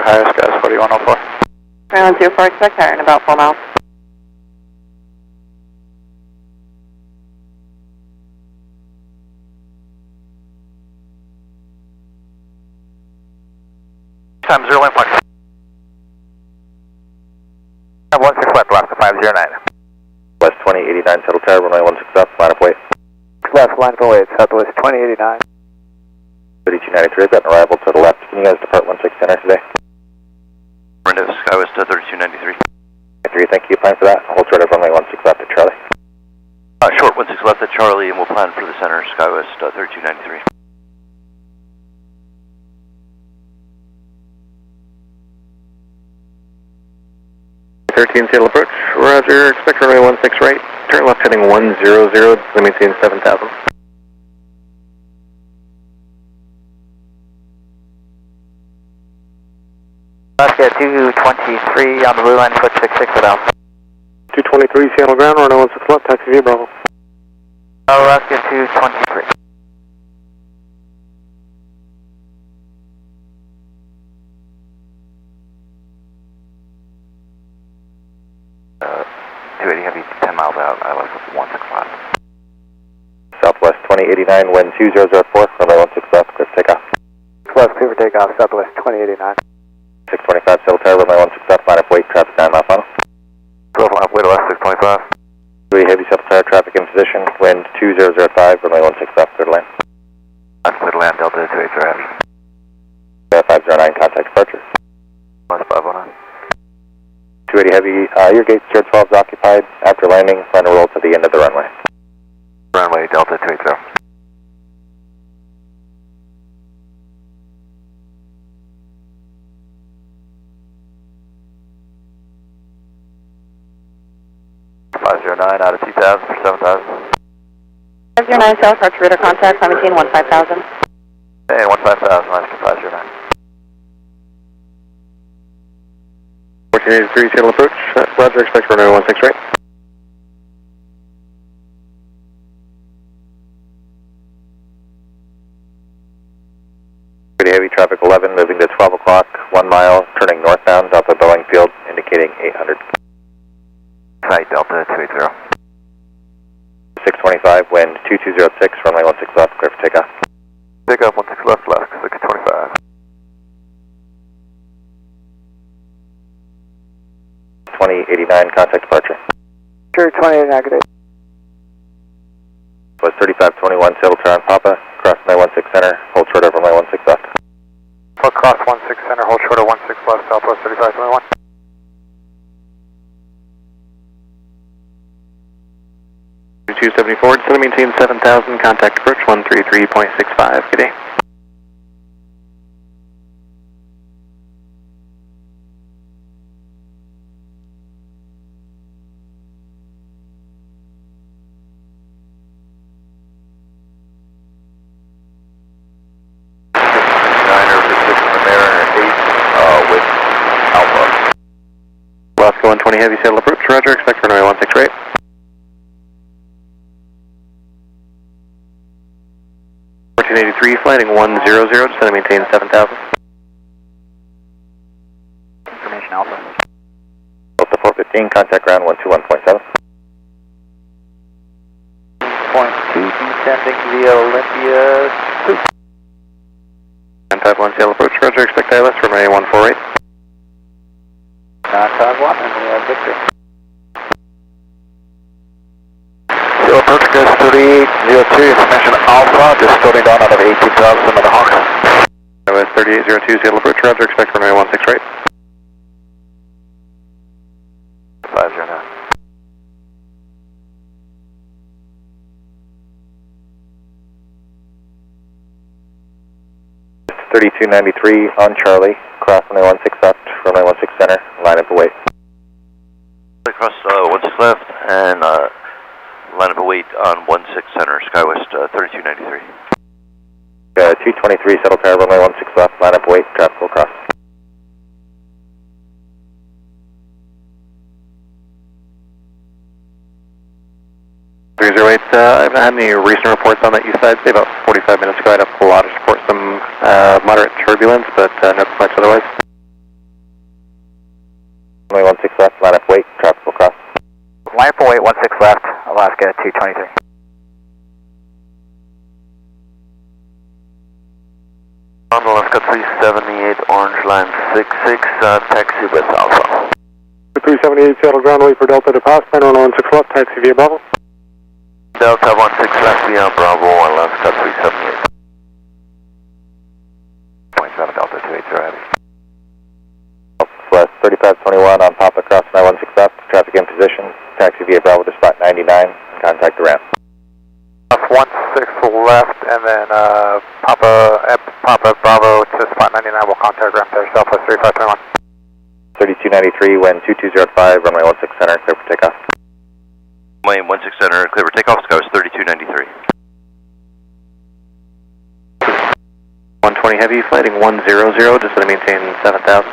Highest guys, 4104. Ground 04, expect higher in about 4 miles. Time 0 line function. 16 left, Alaska 509. West 2089, settle tower, runway 16 left, line up, wait. Left, line up, wait, southwest 2089. 3293, is that an arrival to the left? Can you guys depart 16 center today? Windows, Skywest 3293. 3, thank you, plan for that. Hold short of runway 16 left at Charlie. Short 16 left at Charlie, and we'll plan for the center, Skywest 3293. Seattle approach, roger, expect runway 16 right, turn left heading 100, maintain 7000. Alaska 223 on the blue line, foot 66 about. 223, Seattle ground, runway 16 left, taxi via Bravo. Alaska 223. Heavy 10 miles out, I left 16 left. Southwest 2089, wind 2004, runway 16 left, clear for takeoff. West, clear for takeoff, southwest 2089. 625, settle tower, runway 16 left, line up, wait, traffic 9 mile final. 12 line up, wait, left 625. 3 heavy settle tower, traffic in position, wind 2005, runway 16 left, clear to land. Clear to land, Delta 280 heavy. 509, contact departure. West 509. 280 heavy, your gate sir 12 is occupied. After landing, plan to roll to the end of the runway. Runway Delta 280. Out of 2000 for 7000. 509, South Arch, radar contact, maintain 15000. And 15000, Alaska 509. 1483, Seattle approach, roger, expect runway 16 right. Pretty heavy, traffic 11, moving to 12 o'clock, 1 mile, turning northbound off of Boeing Field, indicating 800. Site Delta 280. 625, wind 2206, runway 16 left, clear for takeoff. Takeoff 16 left, 625. 2089, contact departure. Sure, 2089, good day. Was 3521, settle tower on Papa, cross runway 16 center, hold short of runway 16 left. Cross 16 center, hold short of 16 left, southwest 3521. 274, descend to maintain 7000, contact approach 133.65, good day. With Alpha. 120 heavy saddle approach, roger, expect runway 16 right. Flighting 100, descend and maintain 7,000. Information Alpha. Delta 415, contact ground 121.7. 0.2, descending via Olympia 2. 951 sail approach, roger, expect ILS, runway 148. 951, and we have Victor. Sail approach, guys, 3802, information Alpha, just floating down out of 18,000 in the Hawk. ILS 3802, sail approach, roger, expect runway 16 right. 509. 3293 on Charlie, cross runway 16 left, runway 16 center, line up await. Cross 16 left and line up await on 16 center, SkyWest 3293. 223, settle tower, runway 16 left, line up await, traffic will cross. I haven't had any recent reports on that east side. Say about 45 minutes ago, I had a whole lot of support, some moderate turbulence, but not much otherwise. Runway 16 left, line up wait, traffic will cross. Line up wait, 16 left, Alaska 223. On Alaska 378, orange line 66, taxi with Alpha. 378, settle ground, wait for Delta to pass, plan on 16 left, taxi via Bravo. Delta 16 left via Bravo, Alaska 378. 27 Delta 280 heavy. West 3521 on Papa cross 916 left, traffic in position, taxi via Bravo to spot 99, and contact the ramp. 16 left, and then Papa Bravo to spot 99, we'll contact ramp there, Southwest 3521. 3293, wind 2205, runway 16 center, clear for takeoff. Runway 16 center, clear for takeoff, SkyWest 3293. 120 heavy, flighting 100, just to maintain 7,000.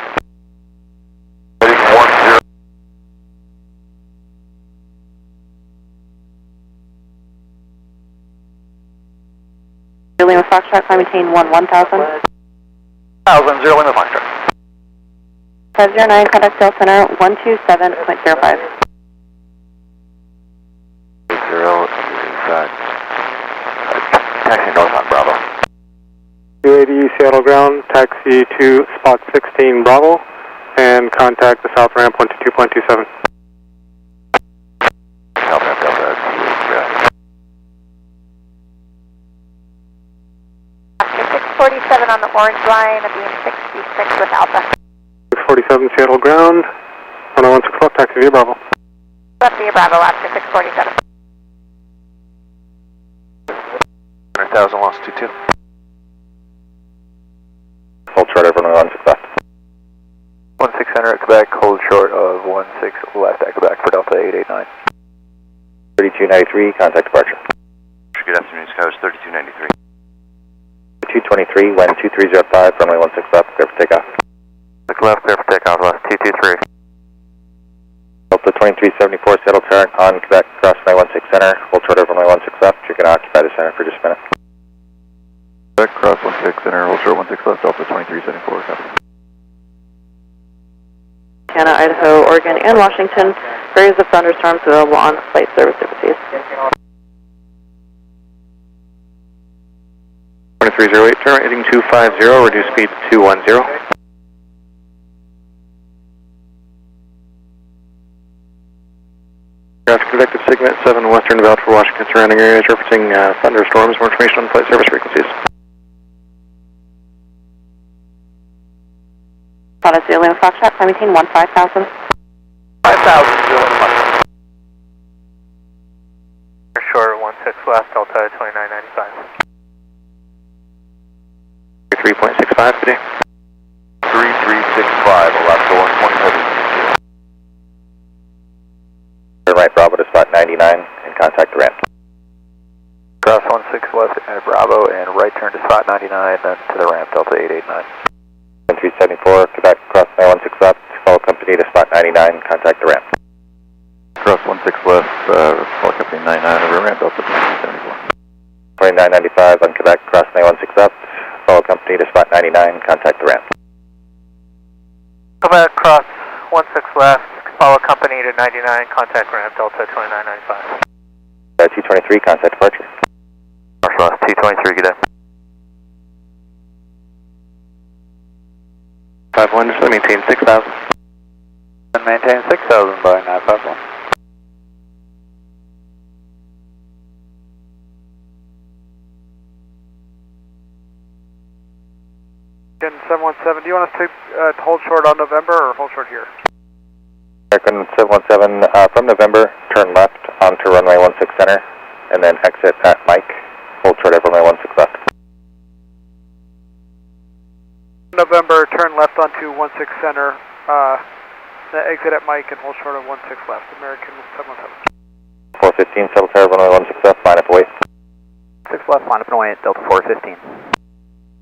10. Lima Foxtrot, climb maintain 1000. 1000, 0 Lima Foxtrot. 509, contact Del Center 127.05. 0, inside. Taxi north on Bravo. 280, Seattle ground, taxi to spot 16 Bravo, and contact the south ramp 122.27. South ramp Delta 647 on the orange line, being 66 with Alpha. 647, Seattle ground, runway 16 left, taxi via Bravo. Left via Bravo, after 647. 100,000, lost 22. Hold short of runway 16 left. 16 center at Quebec, hold short of 16 left at Quebec for Delta 889. 3293, contact departure. Good afternoon, SkyWest 3293. 223, wind 2305, runway 16 left, clear for takeoff. Look left, clear for takeoff, left 223. Delta 2374, settle turn on Quebec, cross runway 16 center, hold short of runway 16 left, you're going to occupy the center for just a minute. Quebec, cross 16 center, hold short 16 left, Delta 2374, copy. Montana, Idaho, Oregon, and Washington. Areas of thunderstorms available on flight service frequencies. 2308, turn right heading 250, reduce speed to 210. Traffic convective segment 7 western bound for Washington surrounding areas referencing thunderstorms. More information on flight service frequencies. Odyssey, Lima Foxtrot, climb maintain 5000. 5,000, 0 Lima Foxtrot. Short 16 left, Delta 2995. 3.65 today. 3365, Alaska 120 heavy. Turn right Bravo to spot 99 and contact the ramp. Cross 16 left at Bravo and right turn to spot 99, then to the ramp, Delta 889. 374, Quebec, cross 16 left, follow company to spot 99, contact the ramp. Cross 16 left, follow company 99 over ramp, Delta 74. 2995 on Quebec, cross 916 left, follow company to spot 99, contact the ramp. Quebec, cross 16 left, follow company to 99, contact ramp, Delta 2995. T23, contact departure. Marshal T23, good day. 51, just maintain 6,000. Maintain 6,000 by 951. Again, 717, do you want us to hold short on November or hold short here? American 717, from November, turn left onto runway 16 center, and then exit at Mike, hold short at runway 16 left. November, turn left onto 16 center, exit at Mike and hold short of 16 left, American 717. 415, settle tower, runway 16 left, line up and wait. 6 left, line up and wait, Delta 415.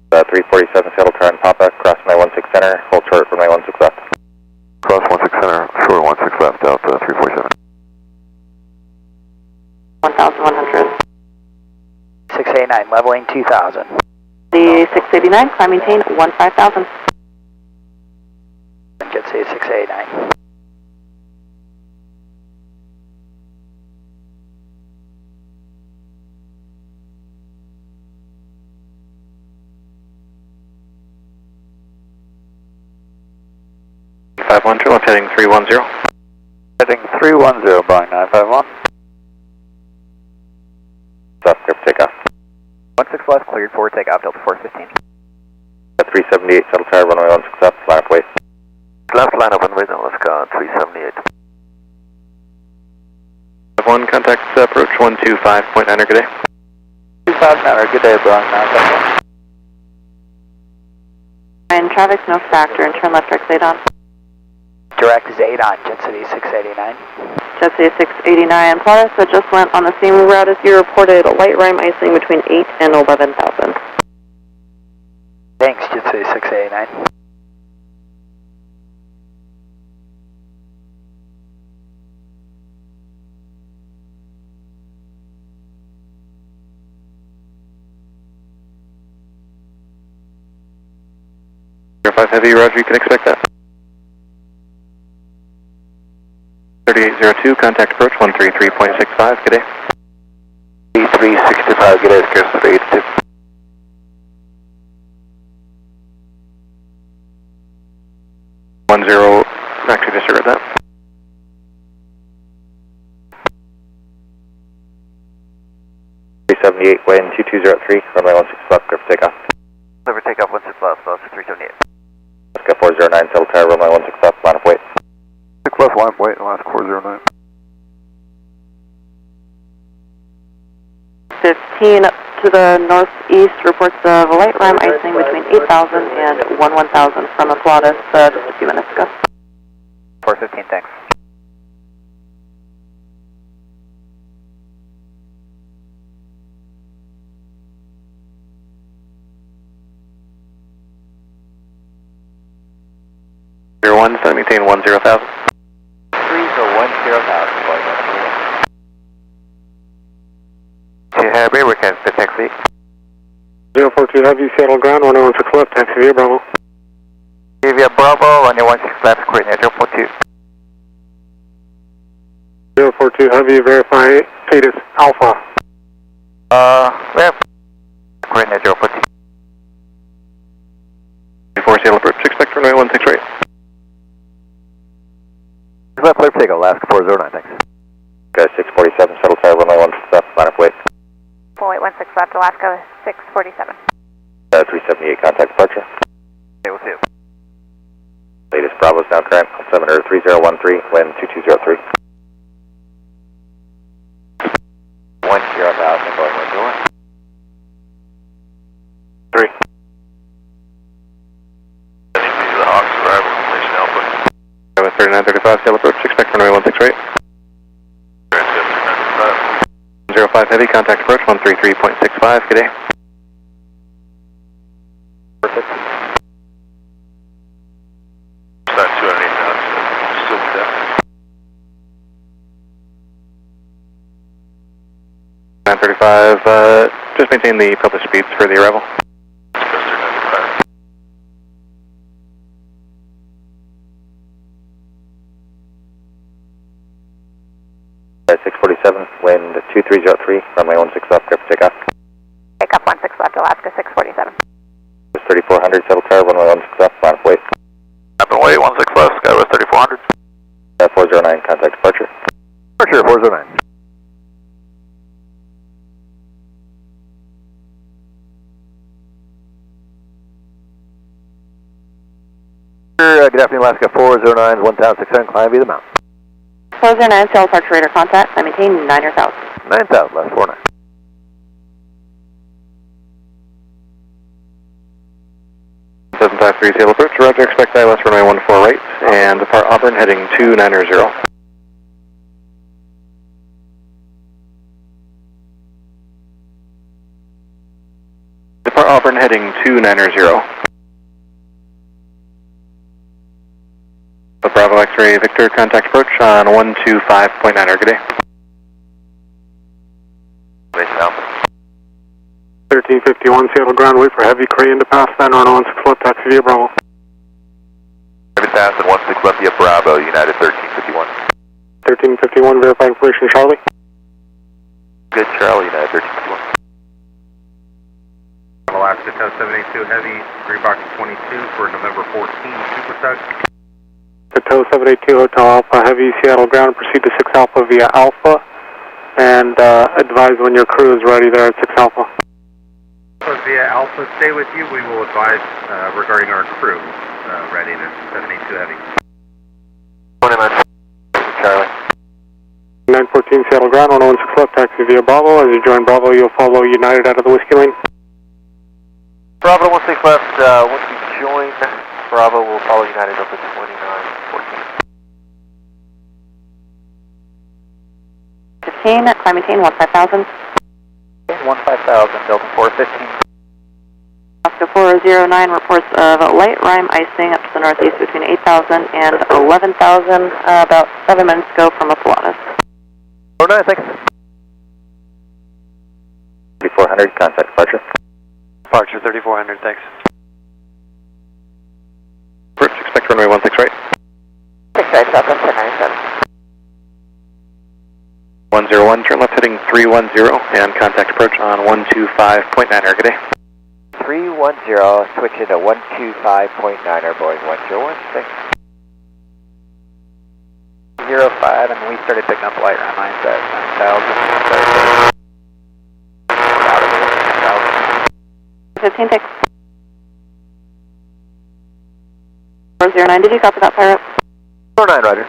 347, settle tower and Papa, cross runway 16 center, hold short at runway 16 left. Cross 16 center, short 16 left, Delta 347. 1,100. 689, leveling 2,000. The 689, climb maintain 15,000. Jet C 689. Left heading 310. Heading 310, Boeing 951. Stop, grip, takeoff. 16 left, cleared for takeoff, Delta 415. 378, settle tower, runway 16 left, line up, wait. Left line up and wait, let's go 378. 1, contact approach 125.9, good day. 259, good day, Boeing 951. And traffic's no factor and turn left direct 8 on. Direct is 8 on, Jet City 689. Jet City 689, Plata's that just went on the same route as you reported, light rime icing between 8 and 11,000. Thanks, Jet City 689. Air 5 Heavy, roger, you can expect that. 3802, contact approach 133.65, good day. 3365, good day, Chris 382. Actually disregard that. .378, wind 2203, runway 16 left, grip, takeoff. Over takeoff 16 left, so it's 378. Let's go 409, settle tower, runway 16 left, line up, wait. 6 left, line up, wait, last 409. 15 to the northeast reports of light rime icing between 8,000 and 11,000 from a Plata's just a few minutes ago. 415, thanks. Zero 1, so maintain 10,000. 3 to 10,000, Heavy, we can fit taxi. 042 Heavy, Seattle ground, 116 left, taxi via Bravo. Via Bravo, runway 16 left, coordinate 042. 042 Heavy, verify status Alpha. Where? Coordinate 042. Before Seattle approach, expect runway 16 right. Left clear for takeoff, Alaska 409, thanks. Guys, 647, settle tower, runway 16 left, line up, wait. Fully 16 left, Alaska 647. 378, contact departure. Okay, we'll see you. Latest Bravo's now current, altimeter 3013, wind 2203. 10,000, going 101. 3. Heading to the Hawks, arrival information output. 3935, Seattle approach, expect runway 16 right. 05 Heavy, contact approach 133.65, good day. Start 208 knots. 95, just maintain the published speeds for the arrival. 647, wind 2303, runway 16 left, clear for takeoff. Takeoff 16 left, Alaska 647. 3400, shuttle car, runway 16 left, line of wait. Up and wait, 16 left, Skywest 3400. 409, contact departure. Departure 409. Good afternoon, Alaska 409, 1600, climb via the mountain. 409, sail departure radar contact, I maintain 9,000. 9000, last 49. Seven 53, sail approach, roger, expect ILS runway 14 right, and depart Auburn heading 290. Depart Auburn heading 290. Bravo X-ray Victor, contact approach on 125.9, good day. 1351, Seattle ground, wait for heavy crane to pass, then on 16 left, taxi via Bravo. Heavy pass at 16 left via Bravo, United 1351. 1351, verify information, Charlie. Good, Charlie, United 1351. Alaska Tow 782 Heavy, 3 box 22 for November 14, Super Tug. Tow 782 Hotel Alpha, heavy Seattle ground, proceed to 6 Alpha via Alpha, and advise when your crew is ready there at 6 Alpha. Via Alpha, stay with you. We will advise regarding our crew readiness, 782 Heavy. 29, Charlie. 914 Seattle ground, 116 left, taxi via Bravo. As you join Bravo, you'll follow United out of the whiskey lane. Bravo 16 left, once you join Bravo, we'll follow United up at 2914. 15, climb maintain 15,000. 15,000, Delta 415. Alaska 409 reports of light rime icing up to the northeast between 8,000 and 11,000, about 7 minutes ago from a Pilatus. 49, thanks. 3400, contact departure. Departure 3400, thanks. Approach, expect runway 16 right. 6 right, Southwest 1097. 101, turn left heading 310, and contact approach on 125.9, good day. 310, switching to 125.9, Boeing 101, 05, and we started picking up light rime lines at 9,000. 15, take 409, did you copy that, Pirate? 49, roger.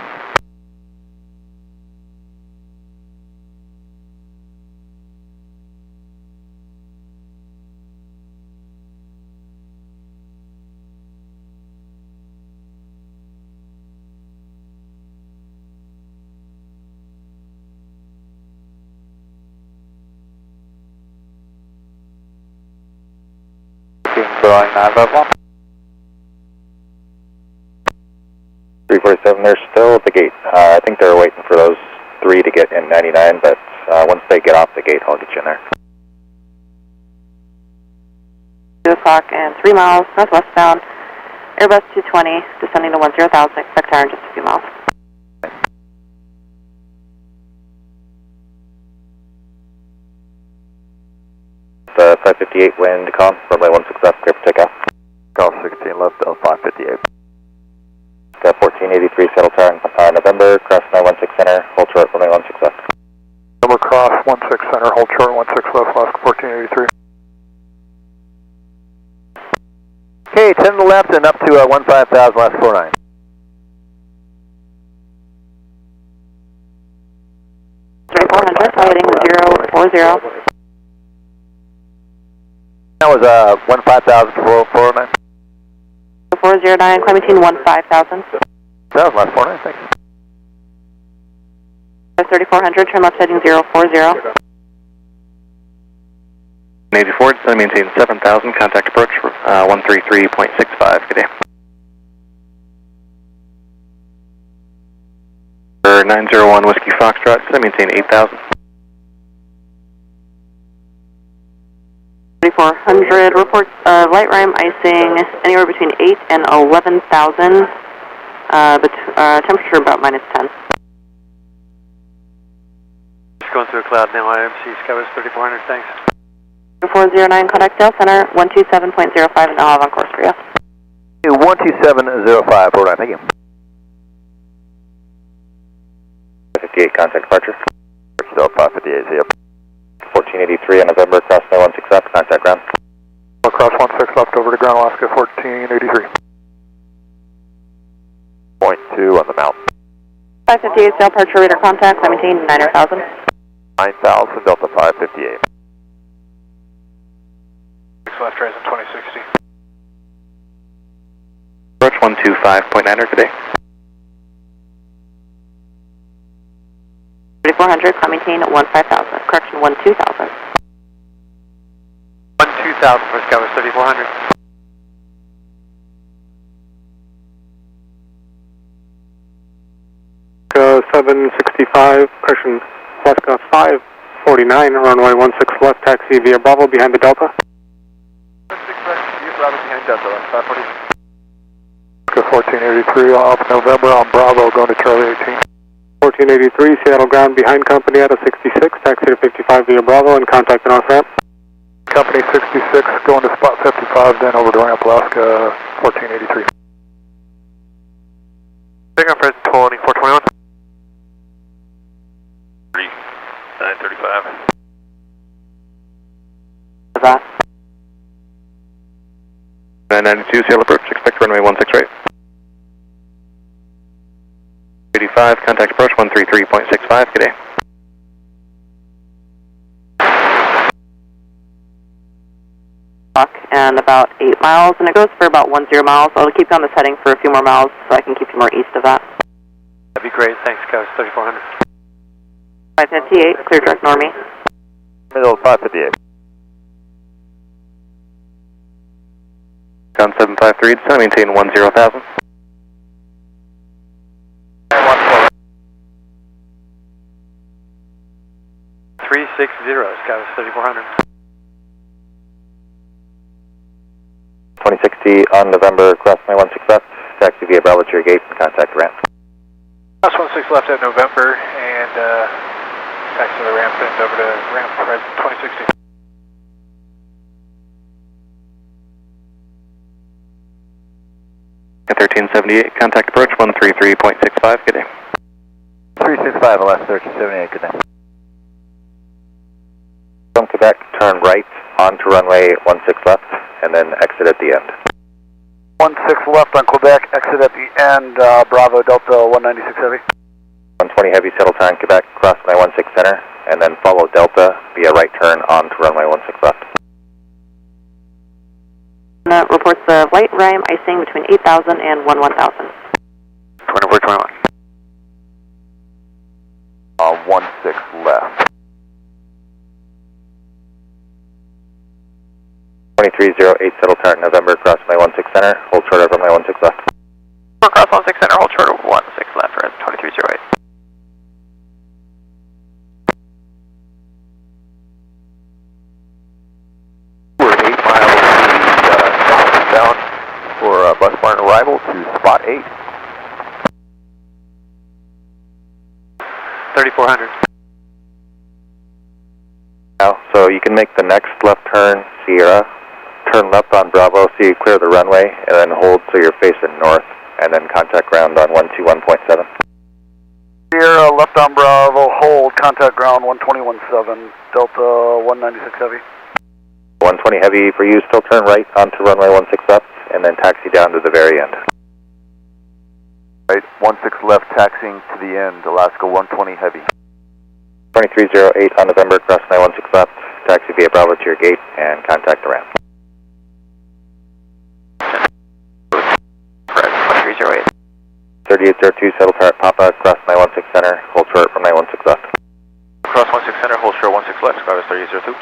Boeing 951. 347, they're still at the gate. I think they're waiting for those 3 to get in 99, but once they get off the gate, I'll get you in there. 2 o'clock and 3 miles northwestbound, Airbus 220, descending to 10,000, expect tower in just a few miles. The 558 wind, calm, runway 16 left, clear for takeoff. Golf 16 left, 558. Got 1483, settle tower, November, cross 916 center, hold short, runway 16 left. November cross 16 center, hold short, 16 left, Alaska 1483. Okay, 10 to the left and up to 15,000, last 49. Heading 040. That was 15,000 for 409. 409, climb maintain 15,000. That was last 49, thanks. 3400, turn left heading 040. 84, descend maintain 7,000, contact approach 133.65, good day. For 901 Whiskey Foxtrot, descend maintain 8,000. 3400 reports of light rime icing anywhere between 8 and 11,000. Temperature about -10. Just going through a cloud now, IMC, Skywest 3400, thanks. 409, contact Dale Center, 127.05, and I'll have on course for you. 12705, hold on, thank you. 58, contact departure. Delta 58, see you. 1483 on November, cross my 16 left, contact ground. Cross 16 left over to ground, Alaska 1483. 0.2 on the mount. 558, Dale departure, radar contact, I maintain 9,000. 9,000, Delta 558. Left horizon 2060. Approach 125.9er today. 3400, I maintain 15,000. Correction, 12,000. 12,000 for Skywest 3400. Alaska 765, correction, Alaska 549, runway 16 left, taxi via Bravo behind the Delta. 16 left, via Bravo behind Delta, 540. 1483 off November on Bravo, going to Charlie 18. 1483, Seattle ground behind company at a 66, taxi to 55 via Bravo and contact the north ramp. Company 66, going to spot 55, then over to ramp Alaska 1483. Take off present 2421. 935. Is that? 992, Seattle approach, expect runway 16 right. 85, contact approach 133.65, good day. And about 8 miles, and it goes for about 10 miles. I'll keep you on this heading for a few more miles so I can keep you more east of that. That'd be great, thanks, Skywest 3400. 558, clear direct normie. Middle 558. Ground 753, descend, maintain 10,000. 360, Skywest 3400. 2060 on November, cross my 16 left, taxi via Bravo to your gate, and contact the ramp. Cross 16 left at November, and taxi the ramp and over to ramp horizon 2060. At 1378, contact approach 133.65, good day. 365, Alaska 1378, good day. From Quebec, turn right onto runway 16 left, and then exit at the end. 16 left on Quebec, exit at the end, Bravo Delta 196 Heavy. 120 Heavy, settle time Quebec, cross my 16 center, and then follow Delta via right turn onto runway 16 left. Reports of light rime icing between 8,000 and 11,000. 2421. On 16 left. 2308, settle turn November, cross my 16 center, hold short over my 16 left. Cross 16 center, hold short over 16 left, for 2308. We're 8 miles down for bus barn arrival to spot 8. 3400. Now, so you can make the next left turn, Sierra, turn left on Bravo so you clear the runway, and then hold so you're facing north, and then contact ground on 121.7. Sierra, left on Bravo, hold, contact ground 121.7, Delta 196 Heavy. 120 Heavy for you, still turn right onto runway 16 left, and then taxi down to the very end. Right, 16 left, taxiing to the end, Alaska 120 Heavy. 2308 on November, cross my 16 left, taxi via Bravo to your gate, and contact the ramp. 2308. 3802, settle part Papa, cross my 16 center, hold short from my 16 left. Cross 16 center, hold short 16 left, Skywest 3802.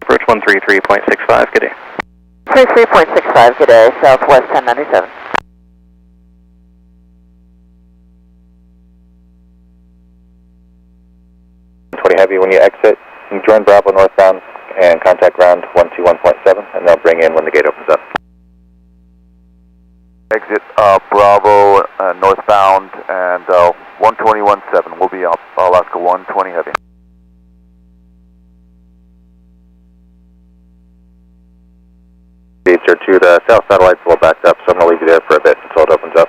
Approach 133.65, good day. 33.65, good day, Southwest 1097. 20 Heavy, when you exit Join Bravo northbound and contact ground 121.7, and they'll bring in when the gate opens up. Exit Bravo northbound and 121.7. We'll be up Alaska 120 heavy. Gates are to the south satellite's a little backed up, so I'm going to leave you there for a bit until it opens up.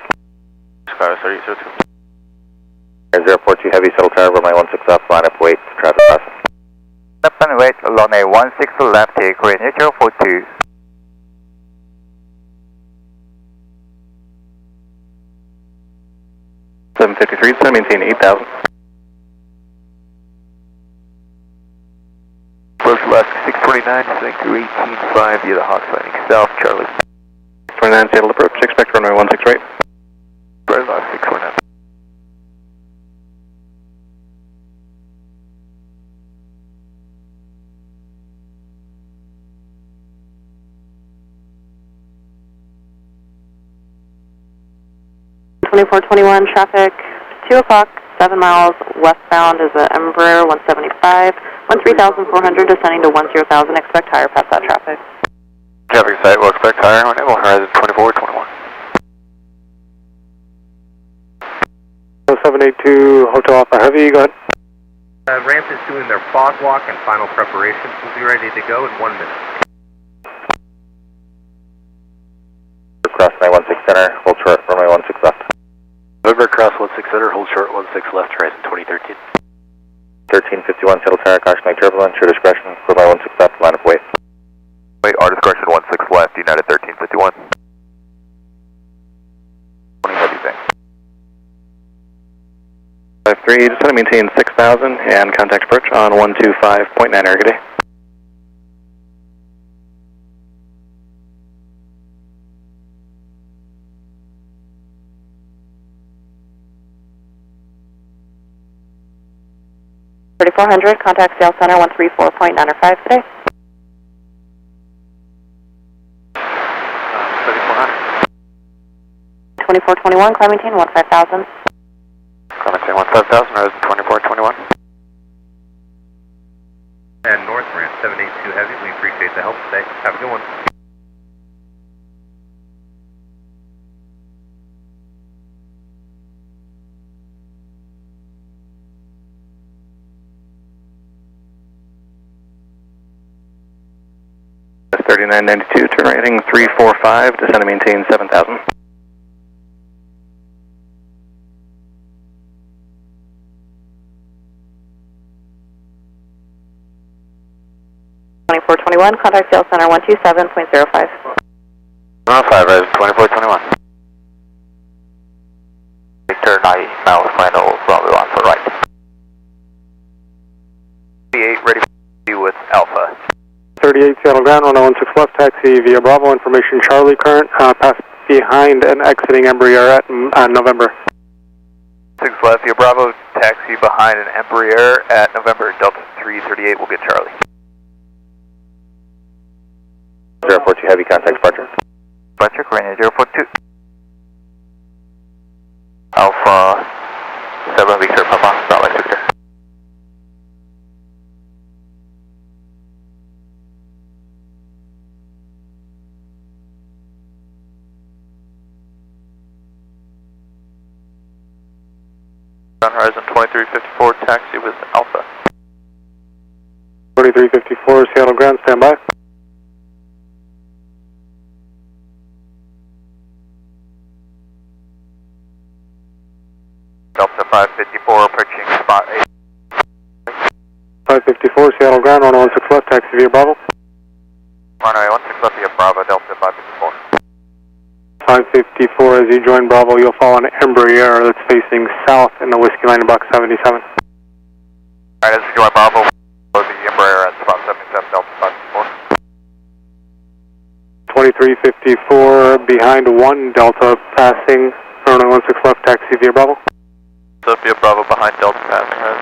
Skywest 3802. Air 042 heavy, settle tower, runway 16 left, line up, wait, traffic passing. Step and wait, runway 16 left, take Rainier 042. $753, it's going to maintain 8,000. Approach Alaska 629, descending to 18.5 via the Hawks Landing South, Charlie. 629, Seattle approach, expect runway 16 right. Right, Alaska 629. Traffic, 2 o'clock, 7 miles westbound is a Embraer 175, 13,400 descending to 10,000, expect higher past that traffic. Traffic site, we'll expect higher on Naval Horizon 2421. 0782 Hotel Alpha Heavy, go ahead. Ramp is doing their fog walk and final preparations. We'll be ready to go in 1 minute. Cross 916 center, hold short, runway 16 left. November cross 16 center, hold short 16 left, Horizon 2013. 1351, settle tower, cautionary turbulence, your discretion, runway 16 left, line up, wait. Wait, our discretion 16 left, United 1351. 20 heavy thing. 53, just want to maintain 6,000 and contact approach on 125.9 Ergoday. $3,400, contact Sales Center 134.905 today. 3400. 2421, climb maintain 15,000. Clementine 15,000, Horizon 2421. And North Ramp 782 Heavy, we appreciate the help today. Have a good one. That's 3992, turn right heading 345, descend and maintain 7,000. Contact Sales Center 127.05. 105, Horizon 2421. Turn 90 miles final, runway 14 right. 38, ready for you with Alpha. 38 Seattle ground, runway 16 left, taxi via Bravo, information Charlie current, pass behind and exiting Embraer at November. 6 left via Bravo, taxi behind an Embraer at November, Delta 338 will get Charlie. 042 heavy, contact departure. Departure, Rainier 042. Alpha 7 Victor, Papa, Starlight Victor. On Horizon 2354, taxi with Alpha. 2354 Seattle ground, stand by. Delta 554 approaching spot 8. 554 Seattle ground, runway 16 left, taxi via Bravo. Runway 16 left via Bravo, Delta 554. 554, as you join Bravo, you'll fall on Embraer that's facing south in the Whiskey Line box 77. Alright, as you join Bravo, load the Embraer at spot 77, Delta 554. 2354 behind 1 Delta passing, runway 16 left, taxi via Bravo. Sophia Bravo behind Delta passing, Horizon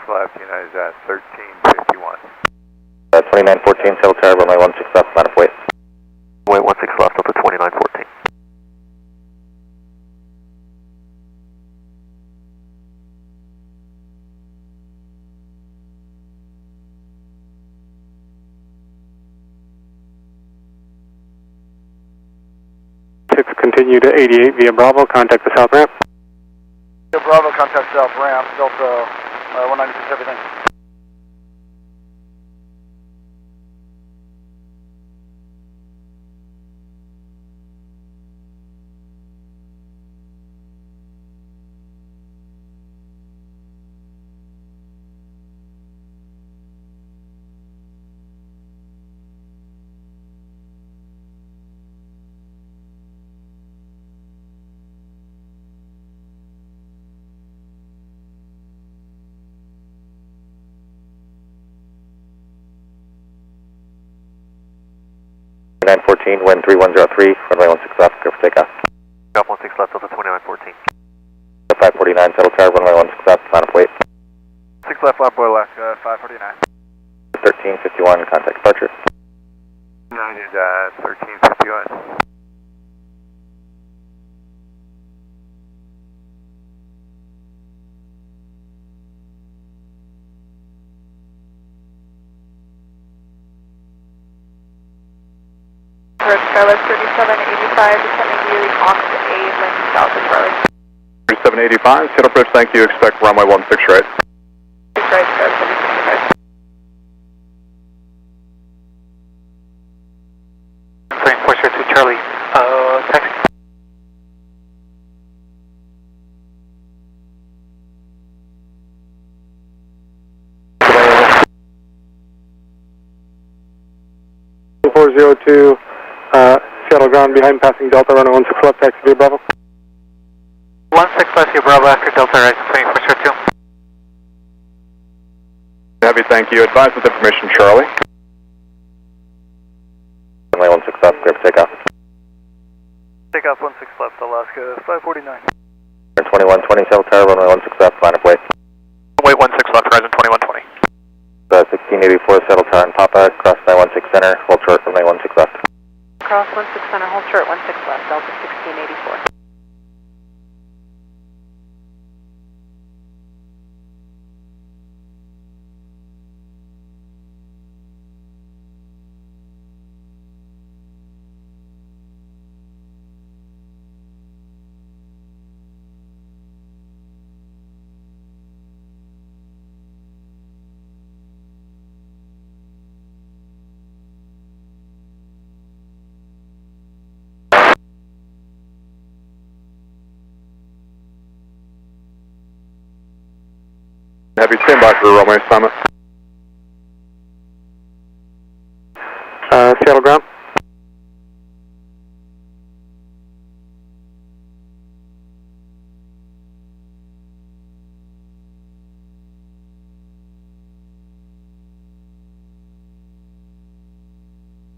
2354. Left, United is at 1351. 2914, settle tower, runway 16 left, line up, wait. Wait, 16 left, Delta 2914. 16, continue to 88 via Bravo, contact the south ramp. Bravo, contact south ramp, Delta 196, everything. Nine 14, wind 3103, runway 16 left, go for takeoff. Takeoff 16 left, Delta 2914. 549, settle tower, runway 16 left, line up wait. 6 left, flat boy Alaska, 549. 1351, contact departure. 1351. Skywest 3785, descending you off to A, landing south of Charlie. 3785, set approach, thank you, expect runway 16 right. 6 right, Skywest 3785. Train 402 Charlie, taxi. Seattle ground behind passing Delta, runway 16 left, taxi via Bravo. 16 left via Bravo after Delta, right, train 402. Heavy, thank you. Advise with information, Charlie. Runway 16 left, grab takeoff. Takeoff 16 left, Alaska, 549. 2120, settle tower, runway 16 left, line up wait. Runway 16 left, horizon 2120. 1684, settle tower and Papa, cross 916 center, hold short, runway 16 left. Cross 16 center, hold short, 16 left, Delta 1684. Heavy, stand by for runway assignment. Seattle ground.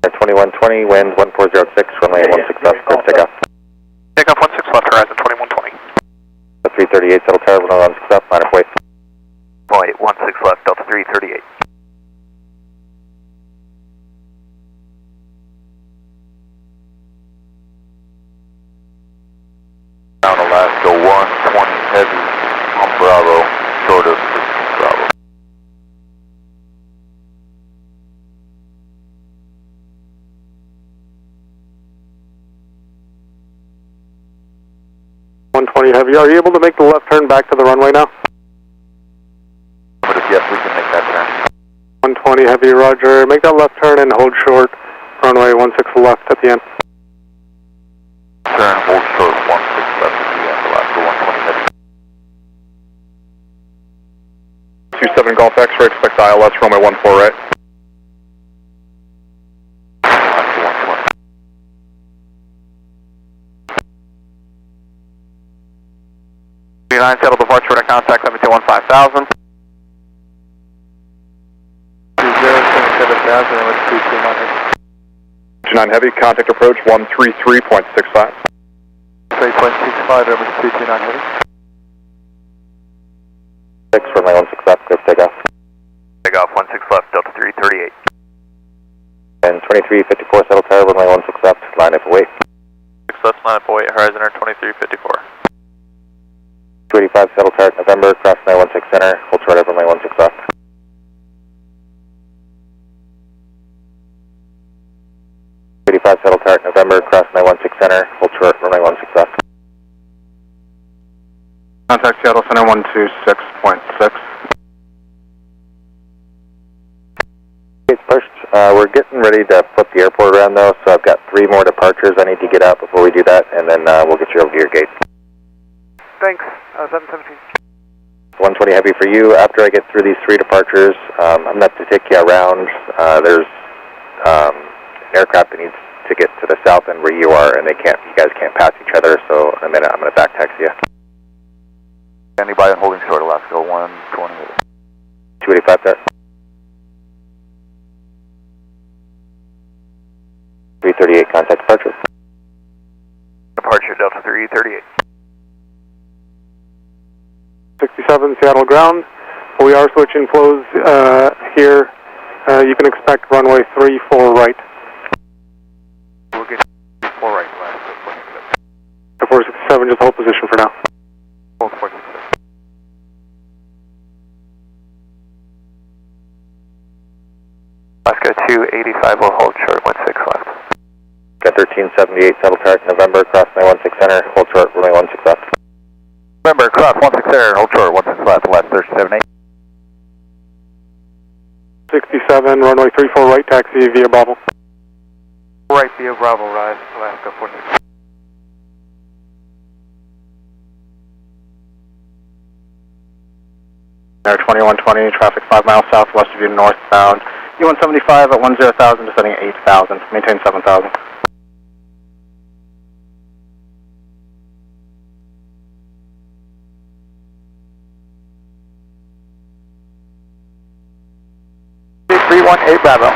At 2120, wind 1406, runway 16 left, go for takeoff. Takeoff 16 left, horizon 2120. 338, settle tower, runway 16 left, line up wait. Runway 16 left, Delta 338. Down Alaska 120 heavy on Bravo, short of Bravo. Heavy, are you able to make the left turn back to the runway now? Yes, we can make that turn. 120 heavy, roger. Make that left turn and hold short, runway 16 left at the end. Turn, hold short, 16 left at the end, Alaska 120 heavy. 27 Golf X-ray, expect ILS, runway 14 right. Alaska 120. 39, settle departure to contact 7215000. 7,000 and let's 29 heavy, contact approach 133.65. 3.65, over 329 heavy. 6, runway 16 left, go for takeoff. Takeoff 16 left, Delta 338. And 2354, settle tower, runway 16 left, line up away. 6 left, line up away, horizon 2354. 285, settle tower, November, cross 916 center, hold short of runway 16 left. 85, 285 Settle Tower, November, cross 916 center, hold short, runway 16 left. Contact Seattle Center 126.6. First, we're getting ready to flip the airport around though, so I've got 3 more departures I need to get out before we do that, and then we'll get you over to your gate. Thanks, 717. 120 heavy for you. After I get through these 3 departures, I'm going to have to take you around. There's an aircraft that needs to get to the south end where you are, and you guys can't pass each other, so in a minute I'm going to back taxi you. Standing by and holding short, Alaska 120. 285 there. 338, contact departure. Departure Delta 338. 67 Seattle ground. We are switching flows here. You can expect runway 34 right. We'll get 34 right, Alaska. 467, just hold position for now. Hold 467. Alaska 285 will hold short, 16 left. Got 1378 Settle Tower, November, cross 916 center, hold short, runway 16 left. November, cross 16 center, hold short, 16 left, last 378. 67, runway 34 right, taxi via Bravo. Right via Bravo, rise, Alaska 46. Air 2120, traffic 5 miles southwest of you northbound. E175 at 10,000, descending at 8,000, maintain 7,000. Bravo.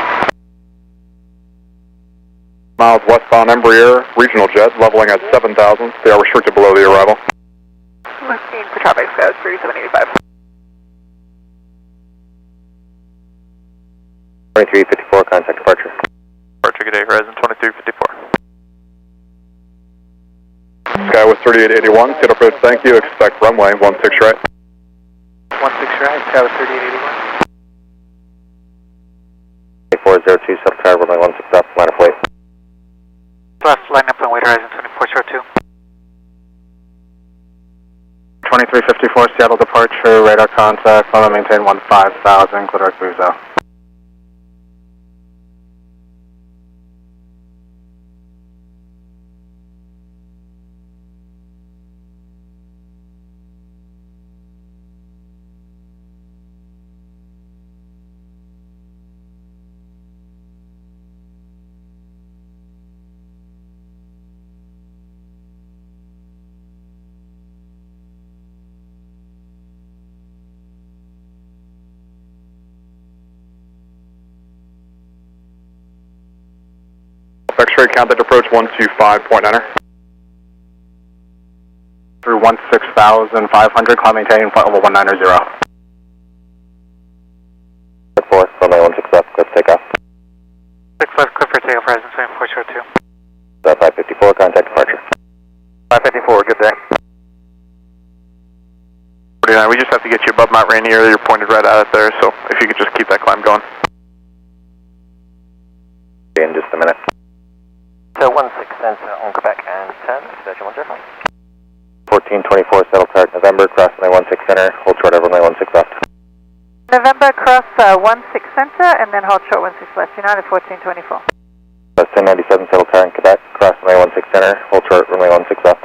Miles westbound Embraer, regional jet, leveling at 7,000. They are restricted below the arrival. Looking for traffic skies 3785. 2354, contact departure. Departure, good day, Horizon 2354. Skywest 3881, Seattle approach, thank you. Expect runway 16 right. 16 right, Skywest 3881. 402 Settle Tower, runway 16 left, line of wait. Left, line up and wait, Horizon 24 short 2. 2354, Seattle departure, radar contact, runway maintain 15,000, clear direct Buzo. X-ray contact approach 125.9er. Through 16,500, climb maintaining flight level 190. 4, runway 16 left, clear for takeoff. 6 left, clear for takeoff, Horizon 24 short 2. 554, contact departure. 554, good day. 49, we just have to get you above Mount Rainier. You're pointed right at it there, so if you could just keep that climb going. In just a minute. So 16 center on Quebec and turn, 3105. 1424 Settle Tower, November, cross 916 center, hold short over runway 16 left. November cross 16 center and then hold short 16 left. United 1424. That's 1097 Settle Tower in Quebec, cross 916 center, hold short runway 16 left.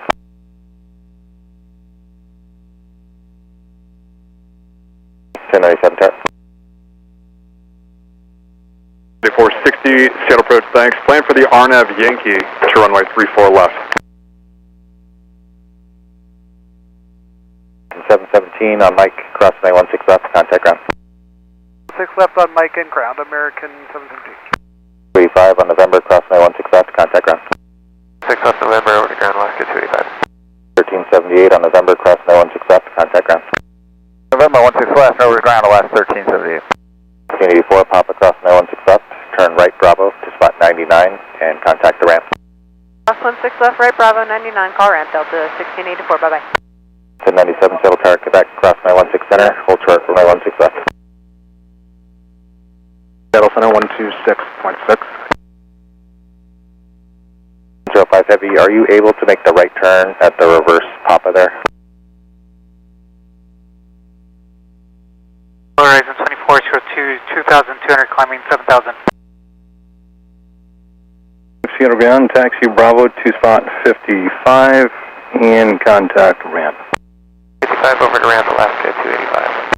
1097 Tower. 460, Seattle approach, thanks. Plan for the RNAV Yankee to runway 34 left. 717 on Mike, cross 916 left, contact ground. 6 left on Mike and ground, American 717. 285 on November, cross 916 left, contact ground. 6 left November, over to ground, Alaska 285. 1378 on November, cross 916 left, contact ground. November 16 left, over to ground, last 1378. 1684, pop across 916 left, turn right Bravo to spot 99 and contact the ramp. Cross 16 left, right Bravo 99, call ramp, Delta 1684, bye-bye. 1097 Settle Tower, Quebec, cross 916 center, hold short for 916 left. Seattle Center 126.6. 105 Heavy, are you able to make the right turn at the reverse Papa there? Horizon 24 to 2,200 climbing 7,000. Seattle ground, taxi Bravo to spot 55 and contact ramp. 55 over to ramp, Alaska 285.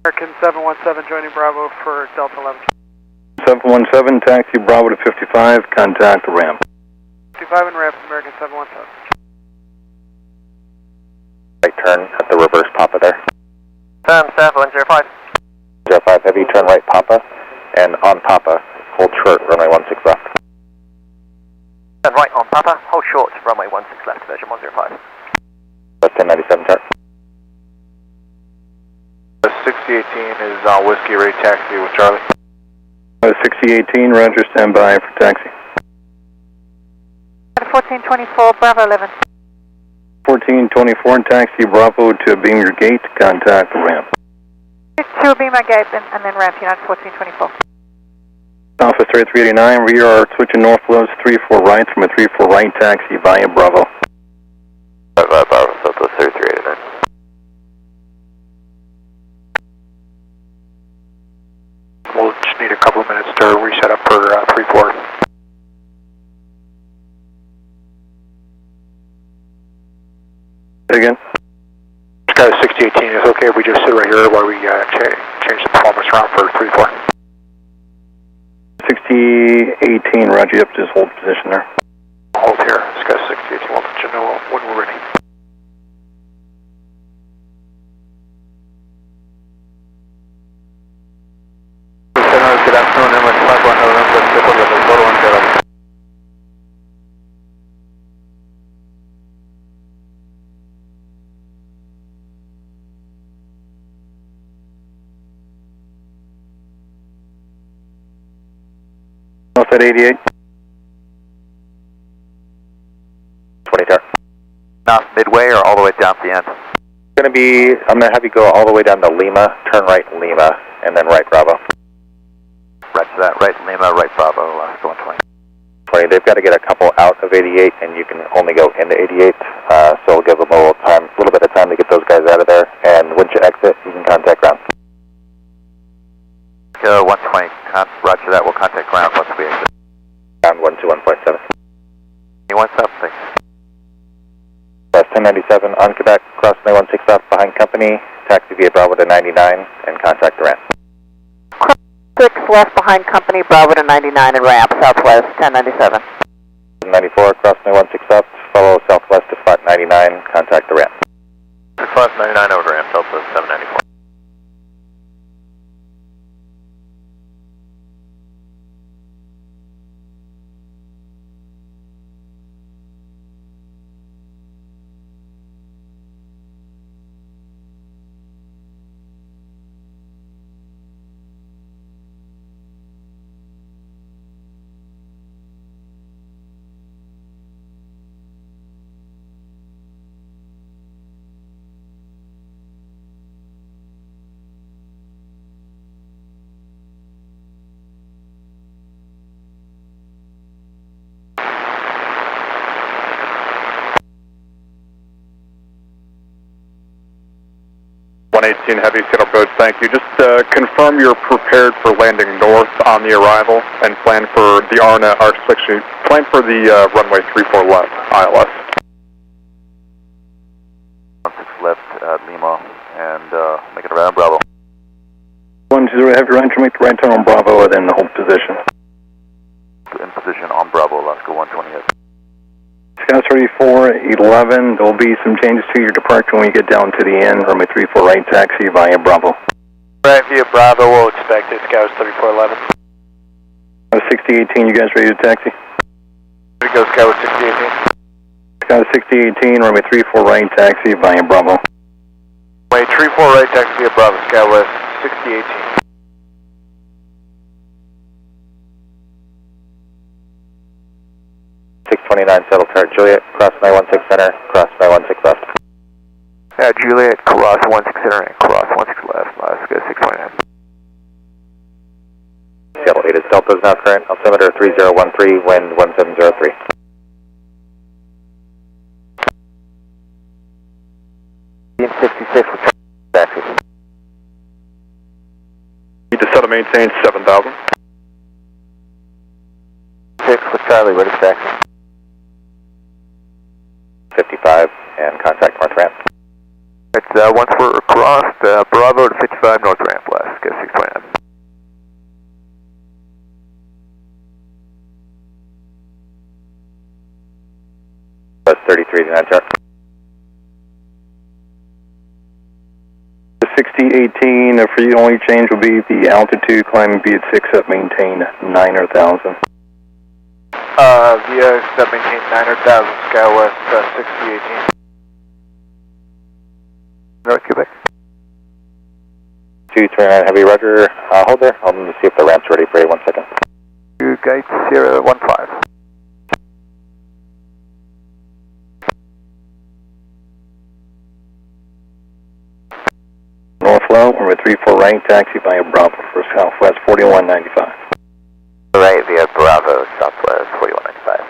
American 717 joining Bravo for Delta 11. 717, taxi Bravo to 55, contact ramp. 55 and ramp, American 717. Right turn at the reverse Papa there. Staff 105. 05 Heavy, turn right Papa, and on Papa, hold short, runway 16 left. Turn right on Papa, hold short, runway 16 left, version 105. That's 1097 turn. 6018 is on Whiskey Ray Taxi with Charlie. 6018, roger, stand by for taxi. 1424, Bravo 11. 1424, taxi Bravo to Beamer Gate, contact ramp. 2 Beamer Gate and then ramp, United 1424. Alpha 3389, we are switching northwest 34 right from a 34 right taxi via Bravo. Bravo, Southwest 3389. We'll just need a couple of minutes to reset up for 34. Again? Sky 6018, is okay if we just sit right here while we change the performance around for 34? 6018, roger, yep, just hold position there. Hold here, Sky 6018, we'll let you know when we're ready. Good afternoon, North at 88. 20 turn. Not midway or all the way down to the end? I'm going to have you go all the way down to Lima, turn right Lima, and then right Bravo. Right to that, right Lima, right Bravo, Alaska 120. 20, they've got to get a couple out of 88, and you can only go into 88, so we'll give them a little bit of time to get those guys out of there, and once you exit, you can contact ground. 120, roger that, we'll contact ground once we exit. Ground 121.7. You want something? West 1097 on Quebec, cross runway 16 left behind company, taxi via Bravo to 99, and contact the ramp. 6 left behind company, Bravo to 99 and ramp, southwest 1097. 94, cross runway 16 left, follow southwest to spot 99, contact the ramp. 6 left, 99 over to ramp, Delta 794. Heavy Seattle approach, thank you. Just confirm you're prepared for landing north on the arrival and plan for the RNA, plan for the runway 34 left, ILS. 16 left, Lima, and make it around Bravo. 10, have your entry, make the right turn on Bravo, and then hold position. In position on Bravo, Alaska 128. Sky 3411, there'll be some changes to your departure when you get down to the end. Runway 34 right, taxi via Bravo. Right via Bravo, we'll expect it, Sky 3411. 6018, you guys ready to taxi? Ready to go, Sky 6018. Sky 6018, runway 34 right, taxi via Bravo. Runway 34 right, taxi via Bravo, Skywest 6018. Settle turn Juliet, cross 916 center, cross 916 left. Juliet, cross 16 center and cross 16 left, Alaska 629. Seattle 8 is Delta's now current, altimeter 3013, wind 1703. maintain 7,000. 6 with Charlie, ready for taxi. 55 and contact north ramp. It's once we're across Bravo to 55 north ramp, Alaska 629. Plus 33 to 9 chart. The 6018, for you, only change will be the altitude, climbing via 6 up, maintain 9,000. Via step maintain 9,000, SkyWest 6018. North Quebec. 239 heavy, roger. Hold there. Hold them to see if the ramp's ready for you. 1 second. 2 gate 015. North low, runway 34 right, taxi via Bravo for Southwest 4195. Right via Bravo, Southwest 4195.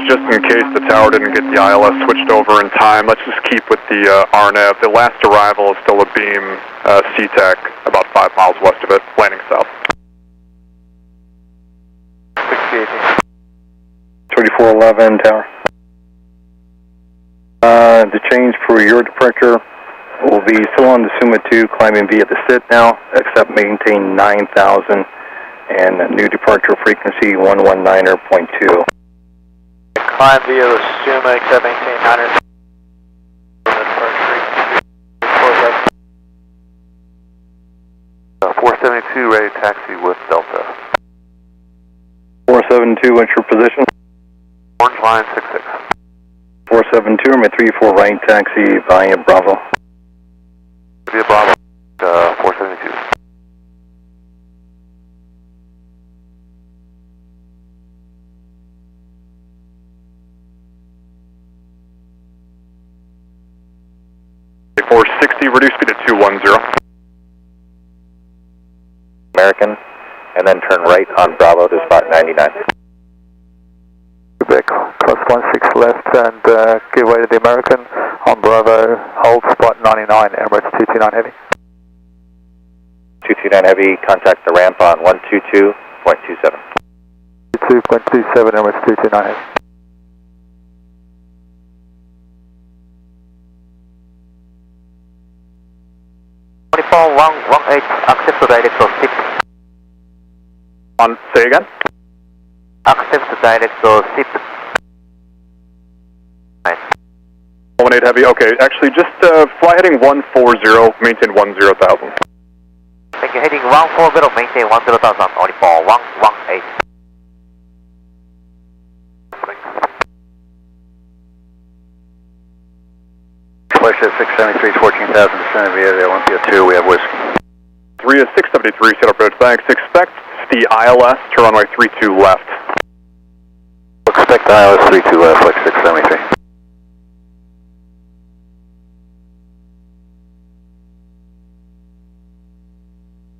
Just in case the tower didn't get the ILS switched over in time, let's just keep with the RNAV. The last arrival is still a beam SeaTac, about 5 miles west of it, landing south. 6018. 3411 tower. The change for your departure will be still on the Suma 2, climbing via the SIT now, except maintain 9,000 and new departure frequency 119.2. Climb via the Suma, except maintain 900. 472 ready to taxi with Delta. 472, what's your position? Orange line 66. 472, runway 34 right, taxi via Bravo. Via Bravo, 472. For 60, reduce speed to 210. American, and then turn right on Bravo to spot 99. Quebec, cross 16 left and give way to the American on Bravo, hold spot 99, Emirates 229 heavy. 229 heavy, contact the ramp on 122.27. 22.27, Emirates 229 heavy. Accept the direct of 6. Say again? Accept the direct of 6. Nice. 18 heavy, okay. Actually, just fly heading 140, maintain 10,000. Thank you. Heading 140, maintain 10,000. Only for 118. Flight 673, 14,000, descending via the Olympia 2, we have whiskey. 3 is 673, set approach, thanks. Expect the ILS to runway 32 left. Expect the ILS 32 left, flight 673.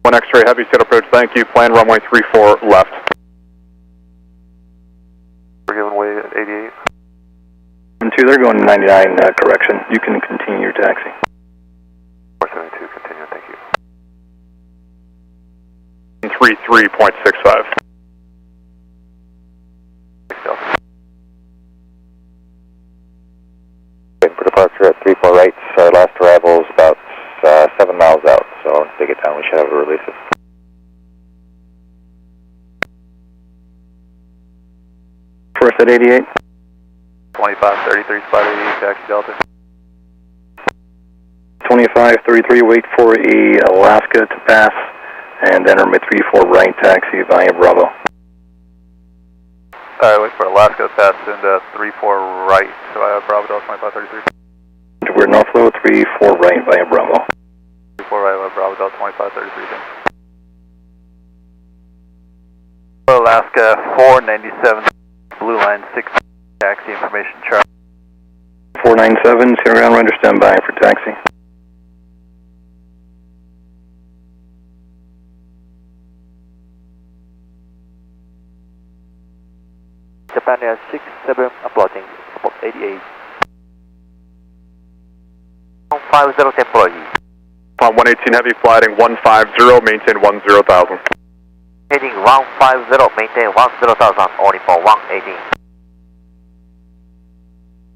One X-ray heavy, set approach, thank you. Plan runway 34 left. We're giving way at 88. 2, they're going to 99, correction. You can continue your taxi. 472, continue, thank you. 33.65. Waiting for departure at 34 right. Our last arrival is about 7 miles out, so once they get down, we should have a release it. First at 88. 2533, spot 88, taxi Delta. 2533, wait for Alaska to pass, and then runway 34 right, taxi via Bravo. Wait for Alaska to pass into 34 right, so I have Bravo Delta 2533. We're north low, 34 right via Bravo. 34 right, I have Bravo Delta 2533, thanks. Alaska 497, blue line 6, taxi information chart. 497, zero ground rudder, stand by for taxi. Japan Air 67 approaching spot 88. 50 temporary. 118 Heavy, flighting 150, maintain 10,000. Heading 150, maintain 10,000, only for 118.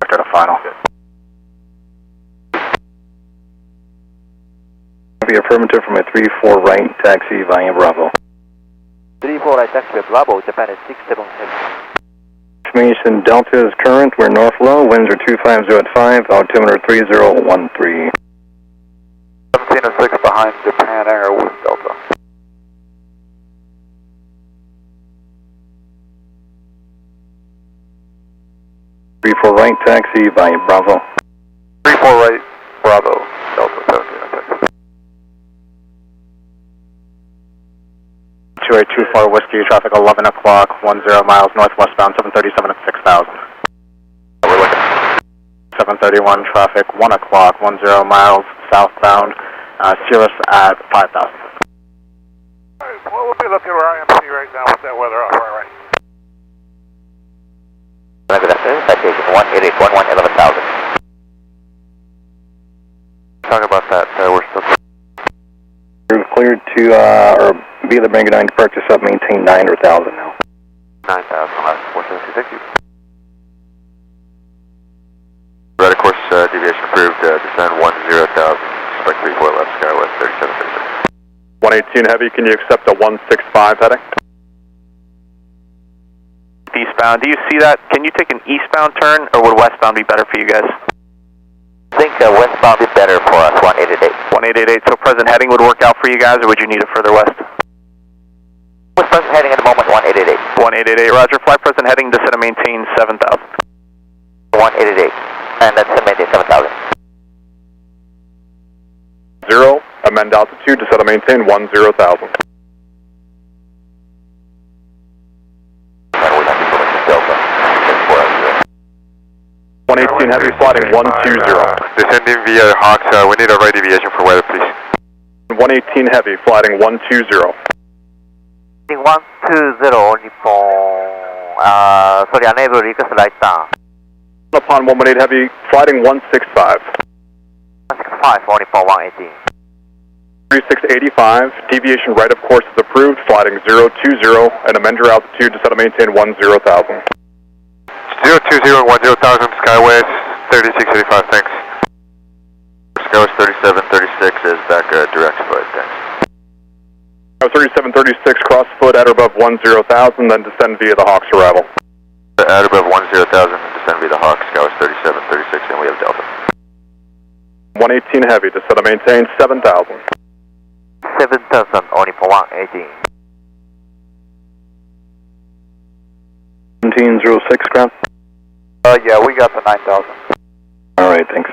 After the final. Heavy affirmative from a 34 right, taxi via Bravo. 34 right, taxi via Bravo, Japan is 67 Heavy. Information Delta is current, we're north low, winds are 25 at 5, altimeter 3013. 1706 behind Japan Air with Delta. Three four right, taxi via Bravo. 34 right, Bravo, Delta 1706. 2824 Whiskey, traffic 11 o'clock, 10 miles northwestbound, 737 at 6,000. We're looking. 731 traffic, 1 o'clock, 10 miles southbound, Cirrus at 5,000. Alright, well, we'll be looking at our IMC right now with that weather off our right. Citation 188, 11,000. Talk about that, we're still... We're cleared to, or be the Branga 9 departure sub, maintain 9,000 now. 9,000, last 472, right, of course, deviation approved, descend 10,000, expect 34 left, skywest 3736. 118 Heavy, can you accept a 165 heading? Eastbound, do you see that? Can you take an eastbound turn, or would westbound be better for you guys? I think westbound is better for us, 1888. 1888, so present heading would work out for you guys, or would you need it further west? What's present heading at the moment, 1888? 1888, roger, fly present heading, descend and maintain 7,000. 1888, and that's to maintain 7,000. 0, amend altitude, descend and maintain 10,000. 118 Heavy, flighting 120. Descending via Hawks, we need a right deviation for weather, please. 118 Heavy, flighting 120. 120, only for, sorry, unable to request right down. Upon 118 Heavy, flighting 165. 165, only for 118. 3685, deviation right of course is approved, flighting 020, and amend your altitude, descend and maintain 10,000. 020 and 10,000, Skywest 3685, thanks. Skywest 3736 is back direct foot, thanks. 3736, cross foot at or above 10,000, then descend via the Hawks arrival. At above 10,000, descend via the Hawks, Skywest 3736, and we have Delta. 118 Heavy, descend and maintain 7,000. 7,000, only for 118. 1706, ground. Yeah, we got the 9,000. Alright, thanks.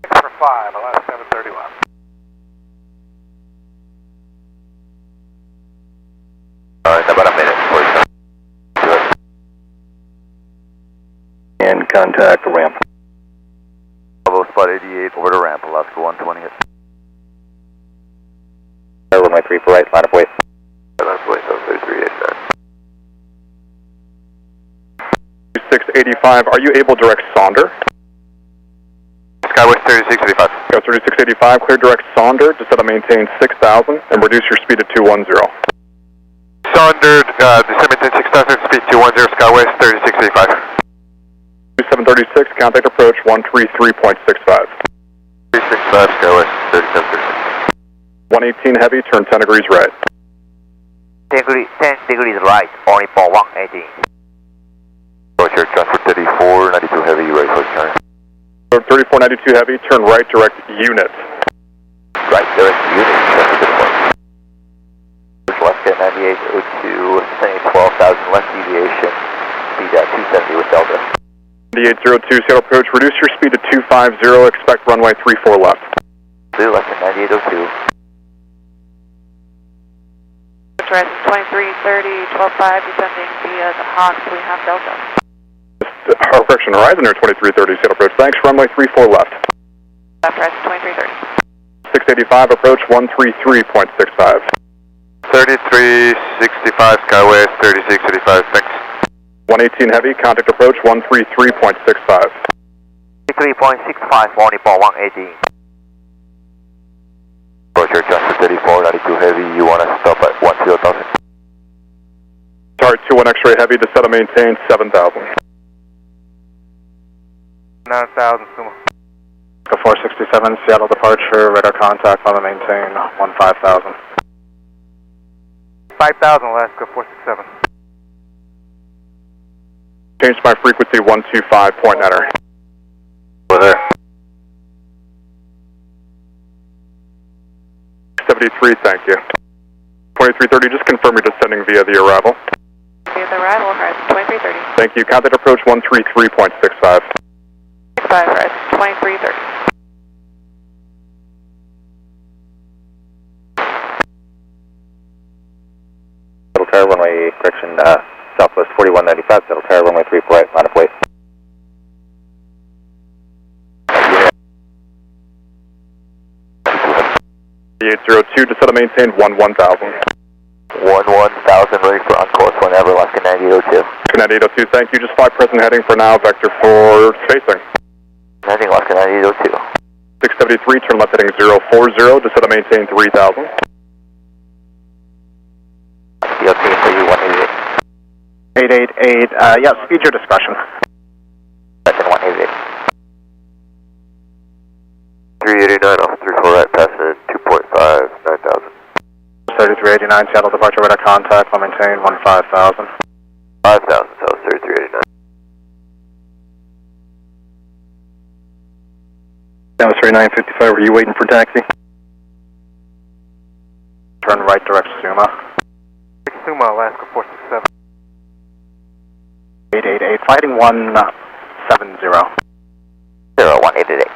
For 5, last 731. Alright, about a minute before you start. And contact ramp. Bravo spot 88, over to ramp, Alaska 120. Runway 3 for right, line of weight. Line of weight, 33, 3685, are you able to direct Sonder? Skywest 3685. Go 3685, clear direct Sonder, descend and maintain 6,000, and reduce your speed to 210. Sonder, descend maintain 6,000, speed 210, Skywest 3685. 2736, contact approach 133.65. 365, Skywest 3736. 118 Heavy, turn 10 degrees right. 10 degrees right, only for 118. Approach here, transfer 3492 Heavy, right foot turn. 3492 Heavy, turn right, direct unit. Right, direct unit, transfer to the point. Alaska 9802, sending 12,000 left deviation, speed 270 with Delta. 9802, Seattle approach, reduce your speed to 250, expect runway 34 left. Alaska 9802. Red 2330, 12.5, descending via the Hawks, we have Delta. Correction, Horizon Air 2330, Seattle approach, thanks, runway 34 left. Left res 2330. 685, approach 133.65. 3365, Skywest 3685, thanks. 118 Heavy, contact approach 133.65. 23.65, warning ball 180. Roger, Jasper 34, 92 heavy, you want to stop at 10,000. Start 21 X-ray heavy, descend and maintain 7,000. 9,000, Suma. 467, Seattle departure, radar contact, climb and maintain 15,000. 5,000, Alaska 467. Change my frequency 125, point enter. Over there. 73, thank you. 2330, just confirm you're descending via the arrival. Via the arrival, horizon 2330. Thank you. Contact approach 133.65. 65, horizon 2330. Settle tower, runway, correction, southwest 4195, settle tower, runway 34 right, line of wait. 802, descend and maintain 11,000. 11,000, ready for on course whenever, Alaska 9802. Connect 802, thank you. Just fly present heading for now, vector for spacing. Heading Alaska 9802. 673, turn left heading 040, descend and maintain 3,000. DLT for you, 188. 888, yeah, speed your discretion. Second 188. 389 off 34 right, passing 2.5, 9,000. 3389, Seattle departure, radar contact, climb and maintain 15,000. 5,000, so 3389. That was 3955, were you waiting for taxi? Turn right, direct Suma. Suma, Alaska 467. 888, fighting 170. 188.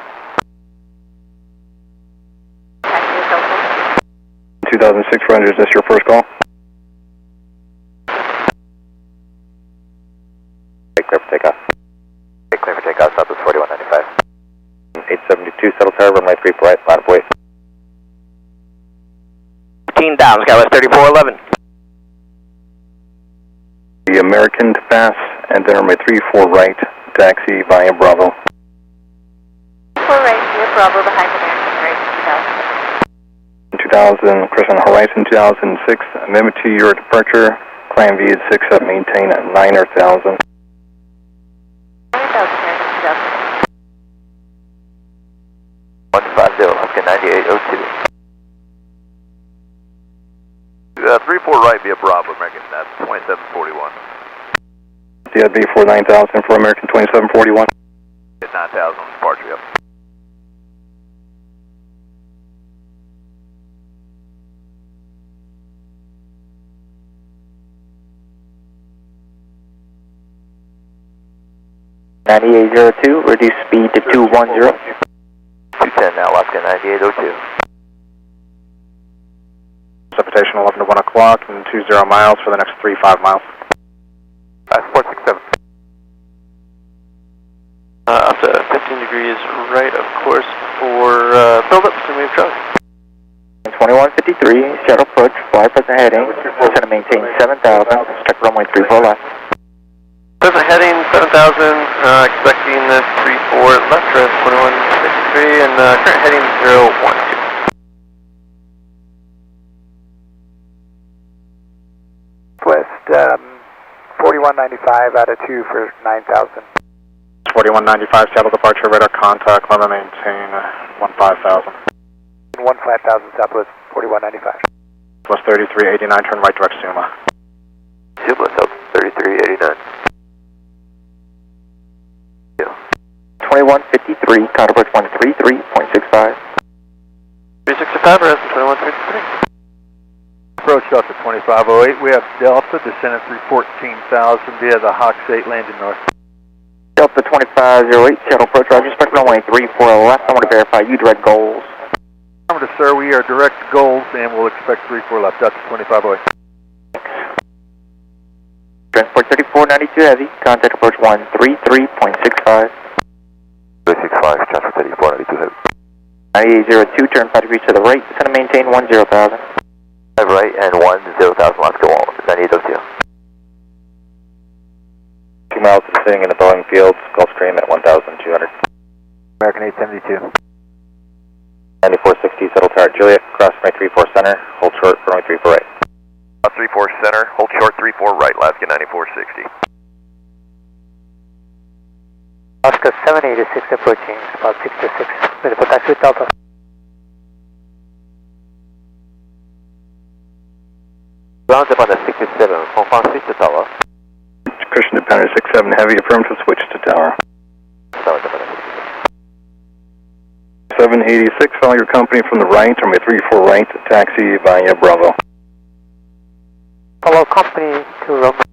2006 Rainier, is this your first call? Take clear for takeoff. Take clear for takeoff, southwest 4195. 872, settle tower, runway 34 right, line of wait. 15,000, Skywest 3411. The American to pass, and then runway 34 right, taxi via Bravo. 4 right, via Bravo, behind American, right, 2000, Crescent Horizon 2006, amendment to your departure, climb via 6 up, maintain at 9,000. 9,000, horizon 2000. 150, Alaska 9802. 34 right via Bravo, American, that's 2741. DLB for 9,000 for American 2741. Hit 9,000 on departure, yep. .9802, reduce speed to 210. 210 now, Alaska 9802. Precipitation 11 to 1 o'clock and 20 miles for the next 35 miles. 467. Up to 15 degrees right, of course, for build-up to move traffic. 2153, shuttle approach, fly present heading, descend and maintain 7,000, check runway 34 left. Present heading 7,000, expecting the 34 left, 2153, and current heading 012. West 4195 out of 2 for 9,000. 4195, Seattle departure, radar contact, climb and maintain 15,000. 15,000 Southwest 4195. West 3389, turn right, direct Suma. Suma, south 3389. 2153, counterpart 133.65. 365, horizon 2153. Approach Delta 2508, we have Delta descending through 14,000 via the Hawks 8 landing north. Delta 2508, shuttle approach, roger, expect runway 34 left, I want to verify you direct goals. Affirmative, sir, we are direct goals and we'll expect 34 left, Delta 2508. Transport 3492 heavy, contact approach 133.65. 365, transfer 3492 heavy. 9802, turn 5 degrees to the right, descend and maintain 10,000. 5 right and 10,000, let's go on, 9802. 2 miles to sitting in the Boeing field, Gulfstream at 1,200. American 872. 9460, settle tower Juliet, cross runway 34 center, hold short for runway 34 right. 34 center, hold short 34 right, Alaska 9460. Alaska 786 approaching, spot 66, ready for taxi with Delta. Ground up on the 67, confirm switch to tower. Christian Depender 67 Heavy, affirmative, switch to tower. Tower Depender 786, follow your company from the right, runway 34 right, taxi via Bravo. Follow company to runway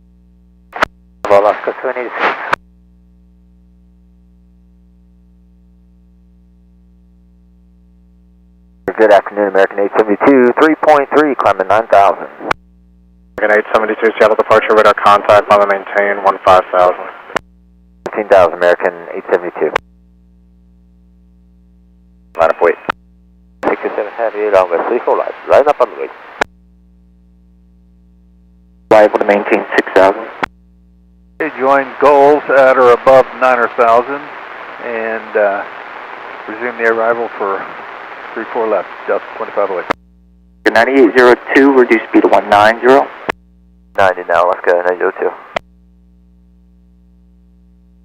Alaska 786. Good afternoon, American 872, 3.3, climbing 9,000. American 872, Seattle departure, radar contact, climb and maintain 15,000. 15,000, American 872. Line up wait. 67 Heavy, runway 34 right, line up on the wait. Liable to maintain 6,000. Join goals at or above 9,000 and resume the arrival for 34 left, Delta 25 away. 9802, reduce speed to 190. 90 now, Alaska 902.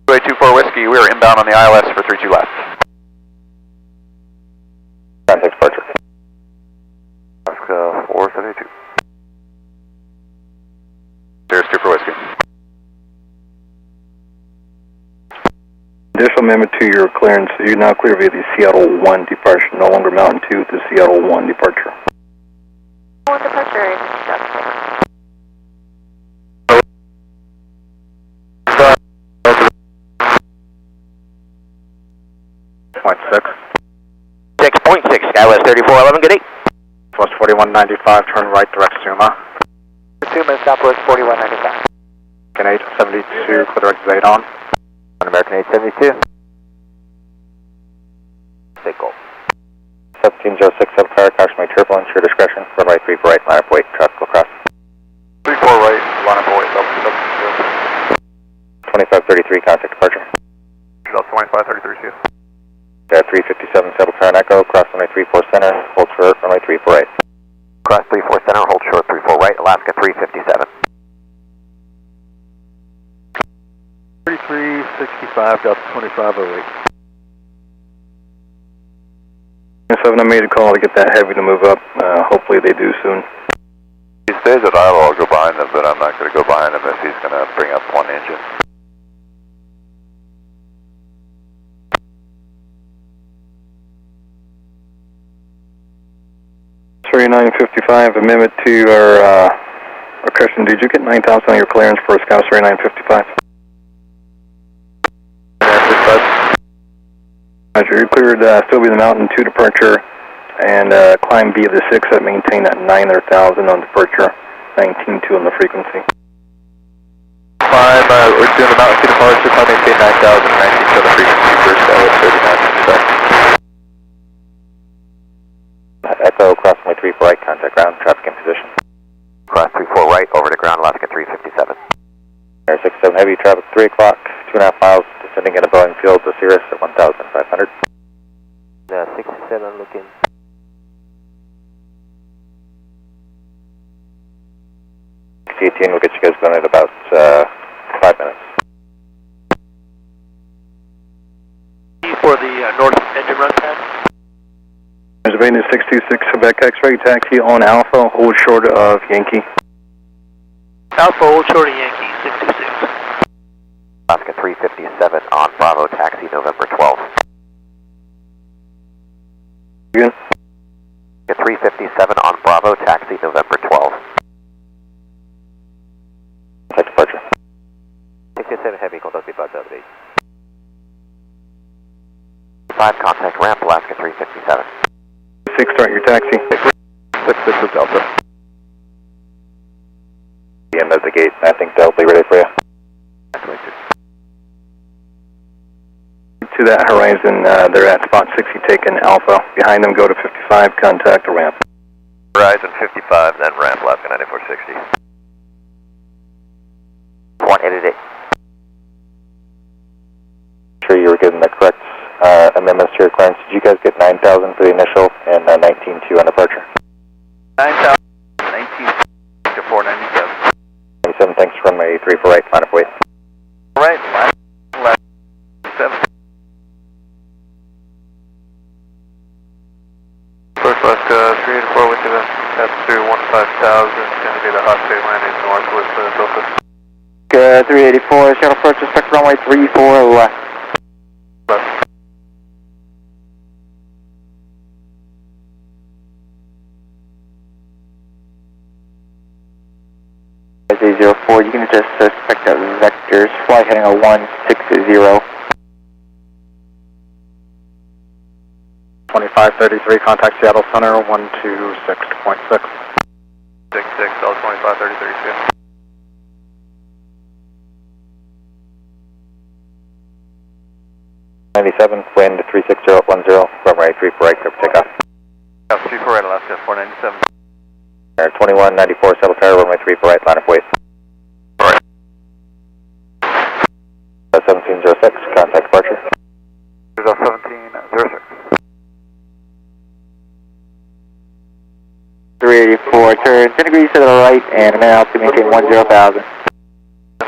224 Whiskey, we are inbound on the ILS for 32 left. Contact departure. Alaska 472. There's 2 for Whiskey. Additional amendment to your clearance, you're now clear via the Seattle 1 departure, no longer Mountain 2, the Seattle 1 departure. 1 departure, Point 6. 6.6, Skywest 3411, good day. West 4195, turn right, direct Suma. Suma Southwest 4195. American 872, clear direct Zadon. On American 872. Take goal. 1706, settle tower, caution my turbulence, your discretion, runway 34 right, line up wait, traffic will cross. 34 right, line up wait, Delta 2533, contact departure. Delta 2533 2. 357, settle tower and echo, cross runway 34 center, hold short, runway 34 right. Cross 34 center, hold short 34 right, Alaska 357. 3365, Delta 2508. 7, I made a call to get that Heavy to move up. Hopefully they do soon. He stays at idle, I'll go behind him, but I'm not going to go behind him if he's going to bring up one engine. 3955, amendment to our Christian, did you get 9,000 on your clearance for Scout 3955? Roger, you're cleared, still be the Mountain 2 departure, and climb via the 6 that maintain that 9,000 on departure, 19.2 on the frequency. 5, we're doing the Mountain 2 departure, climb maintain 9,000, 19 on the frequency, first Skywest 39. Echo, cross runway 34 right, contact ground, traffic in position. Cross 34 right, over to ground, Alaska 357. Air 67 Heavy, traffic 3 o'clock, 2.5 miles, descending into Boeing Field to Cirrus at 1,500. 67 looking. C18 will get you guys going in about 5 minutes. For the north engine run pad. Pennsylvania 626, Quebec X-ray, taxi on Alpha, hold short of Yankee. Alpha, hold short of Yankee, 626. Alaska 357 on Bravo, taxi November 12th. Again? 357 on Bravo, taxi November 12th. Contact departure. 67 Heavy, contact departure update. 5 contact ramp, Alaska 357. 6, start your taxi. 6 with Delta. The end of the gate, I think they'll be ready for you. To that horizon, they're at spot 60, taken Alpha. Behind them, go to 55, contact the ramp. Horizon 55, then ramp, Alaska 9460. 188. Sure you were given the correct amendments to your clearance. Did you guys get 9,000 for the initial and 19.2 on departure? 9,000, 19 to 497. 97, thanks from a 3-4 right, line of weight. Right, line left, 7. First Alaska 384 with the pass through 15,000. It's going to be the hot state landing north with Delta. 384, shuttle approach, expect runway 34 left. Left. A04, you can just suspect that vectors, flight heading 160. 2533, contact Seattle Center, 126.6. 66, all 2533. 97, wind 36010, runway 34 right, clear for takeoff. 34 right, Alaska 497. 2194, settle tower, runway 34 right, line of weight. 1706, contact departure. 1706. 384, turn 10 degrees to the right and a minute out to maintain 10,000. 10,000, 10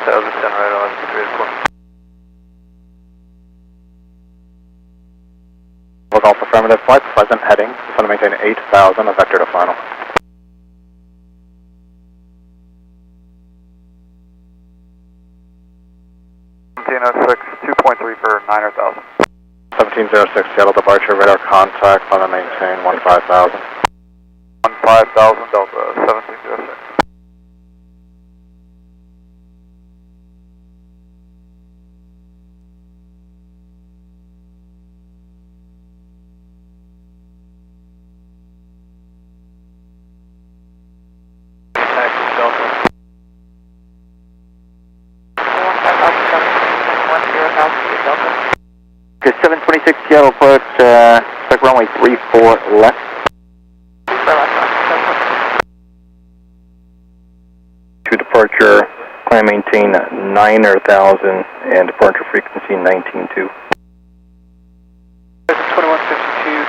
right, Alaska 384. Golf affirmative, flight present heading. Just want to maintain 8,000, a vector to final. $1706, 2.3 for 9,000. 1706, Seattle departure, radar contact, want to maintain 15,000. 15,000 Delta, 1706. Okay, 726 Seattle approach, expect runway 34 left. To departure, climb maintain 9,000 and departure frequency 19.2. 2152,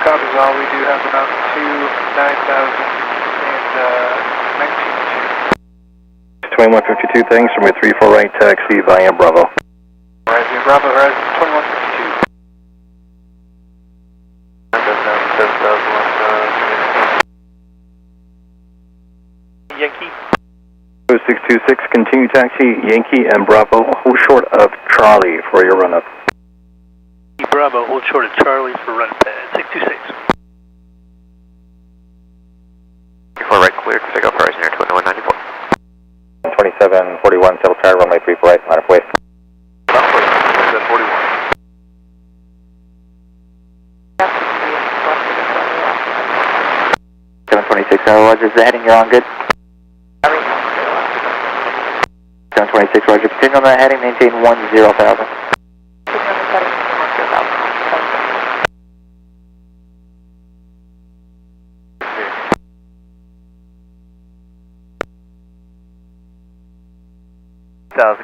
copies all. We do have about 9,000 and 19.2. 2152, thanks from a 3-4 right taxi via Bravo. Horizon Bravo, Horizon 2152. Yankee. 0626, continue taxi Yankee and Bravo, hold short of Charlie for your run-up. Bravo, hold short of Charlie for run pad 626. 34 right, clear to take off Rainier 2194. 2741, settle tower, runway 34 right, line of weight. 726, Roger, is the heading you're on good? 726, Roger, continue on that heading, maintain 10,000.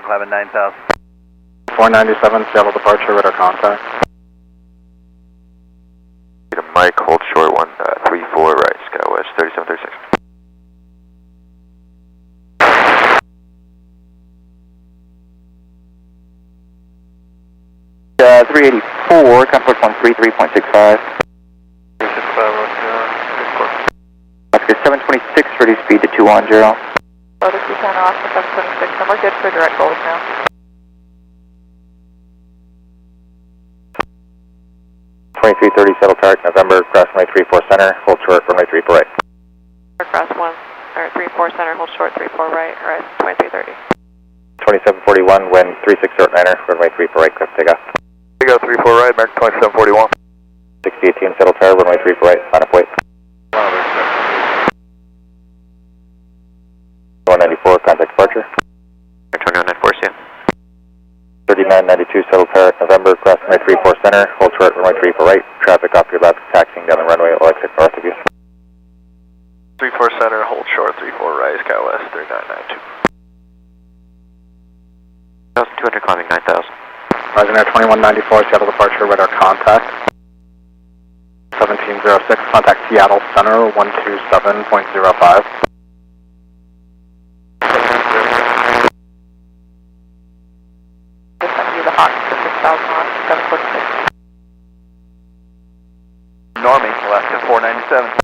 Climbing 9,000. 497, Seattle departure, radar contact. Mike, hold short 134 right, SkyWest 3736. 384, comfort 133.65. 726, ready speed to 210. Lotus Buchanan, Alaska 726, and we're good for direct goals now. $2330, settle target, November, cross runway 34 center, hold short, runway 34 right. Cross 34 center, hold short 34 right, Horizon 2330. 2741, wind 3609er, runway 34 right, clear for takeoff. We got 34 right, American 2741. 6018, settle tower, runway 34 right, line of weight. 194, contact departure. 2194, see ya. 3992, settle tower, November, cross runway 34 center, hold short, runway 34 right, traffic off your left, taxiing down the runway, will exit north of you. 34 center, hold short, 34 right, SkyWest 3992. 1,200 climbing 9,000. Rainier 2194, Seattle departure, radar contact. 106, contact Seattle Center 127.05. The Hawk for 6,000 on 746. Normie, Alaska 497.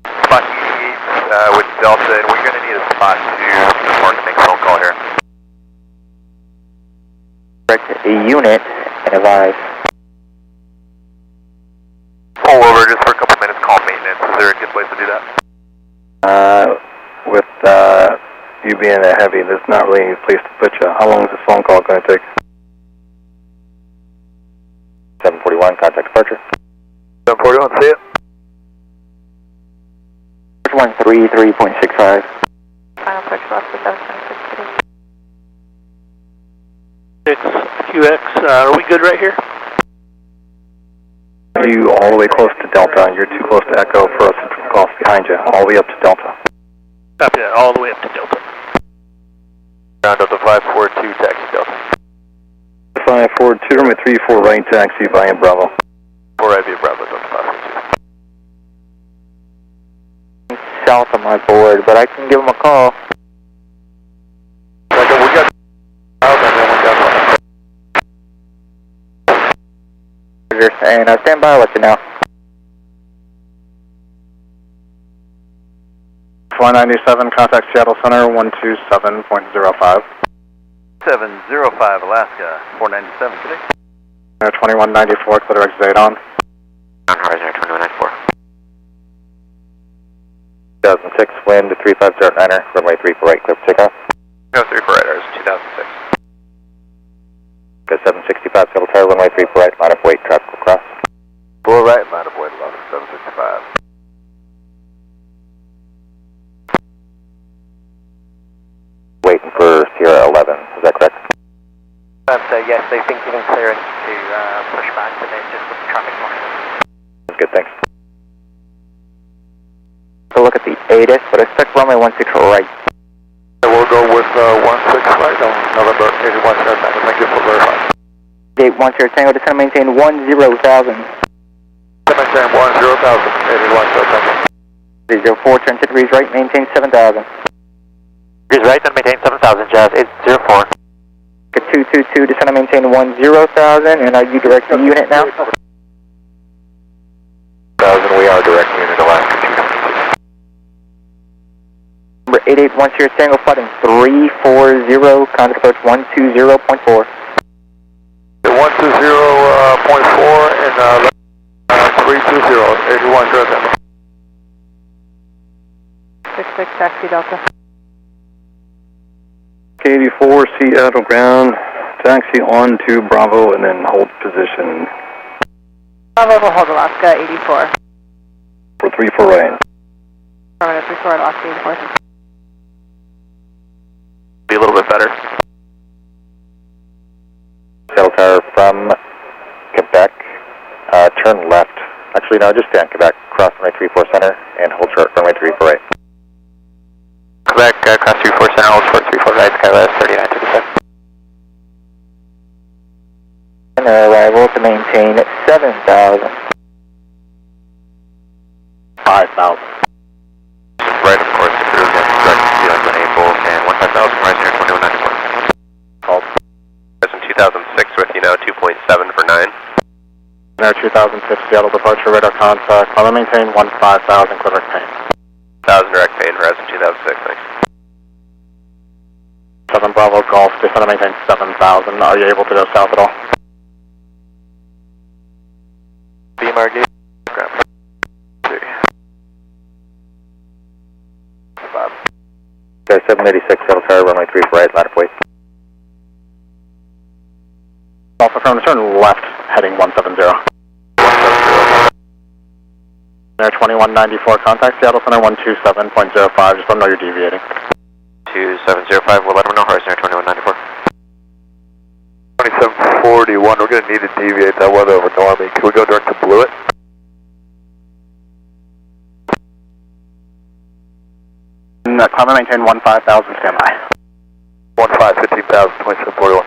Spot 88 with Delta, and we're going to need a spot to mark and make a phone call here. Direct a unit and advise. Pull over just for a couple minutes, call maintenance. Is there a good place to do that? With you being a heavy, there's not really any place to put you. How long is this phone call going to take? 741, contact departure. 741, see it. 133.65. Final approach left for 726 today. 6QX, are we good right here? You all the way close to Delta. You're too close to Echo for us to cross behind you. All the way up to Delta. Copy that, all the way up to Delta. Ground Delta 542, taxi Delta. 542, runway 34 right, taxi via Bravo. 4 right via Bravo, Delta 542. South of my board, but I can give him a call. We got out and then we got And stand by, I'll let you know. 497, contact Seattle Center 127.05. 705, Alaska 497 today. 2194, clear exit 8 on. On horizon 2194. 2006, wind 3509er, runway 34 right, clear for takeoff. No, 34 right, ours 2006. Go 765, Seattle Tower, runway 34 right, line of weight, traffic will cross. 4 right, line of weight, 765. Waiting for Sierra 11, is that correct? Yes, they've been given clearance to push back today just with the traffic marshal. That's good, thanks. So look at the ATIS, but expect runway 16 right. We'll go with 16 right on November 81 Tango. Thank you for verifying. Gate 10 Tango, descend and maintain 10,000. Maintain 10,000, 81 Tango. 304, turn 10 degrees right, maintain 7,000. Degrees right, and maintain 7,000, Jazz 804. 222, descend and maintain 10,000, and are you direct the unit now? 1,000, we are direct unit Alaska 292. Number 8810 Tango, flighting 340, contact approach 120.4. 120.4 and 320, 81 Tango. 66 taxi Delta. K84, Seattle ground, taxi on to Bravo and then hold position Bravo will hold Alaska 84. for 34 right. Permanent 34 Alaska 84. Be a little bit better. Seattle Tower from Quebec, turn left. Actually, no, just stay on Quebec, cross runway 34 center, and hold short runway 34 right. Quebec, cross 34 center, hold short 34 right, Skywest 3937. And arrival to maintain 7,000. 5,000. Right, of course, if there's a direct ceiling on April, and 15,000, Rainier 2194. Called. Present 2006 with you now, 2.7 for 9. Air 2006, Seattle departure, radar contact. I'll maintain 15,000, clear pain. 1,000 direct pay in Horizon 2006, thanks. 7 Bravo Golf, descend and maintain 7,000. Are you able to go south at all? BMR gate. Okay, 786, Seattle Tower, runway 34 right, line of weight. Also from turn left, heading 170. Air 2194, contact Seattle Center 127.05, just let them know you're deviating. 2705, we'll let them know, Horizon 2194. 2741, we're going to need to deviate that weather over Normie. Can we go direct to Blewett? Climb and maintain 15,000, standby. 15, 15,000, 2741.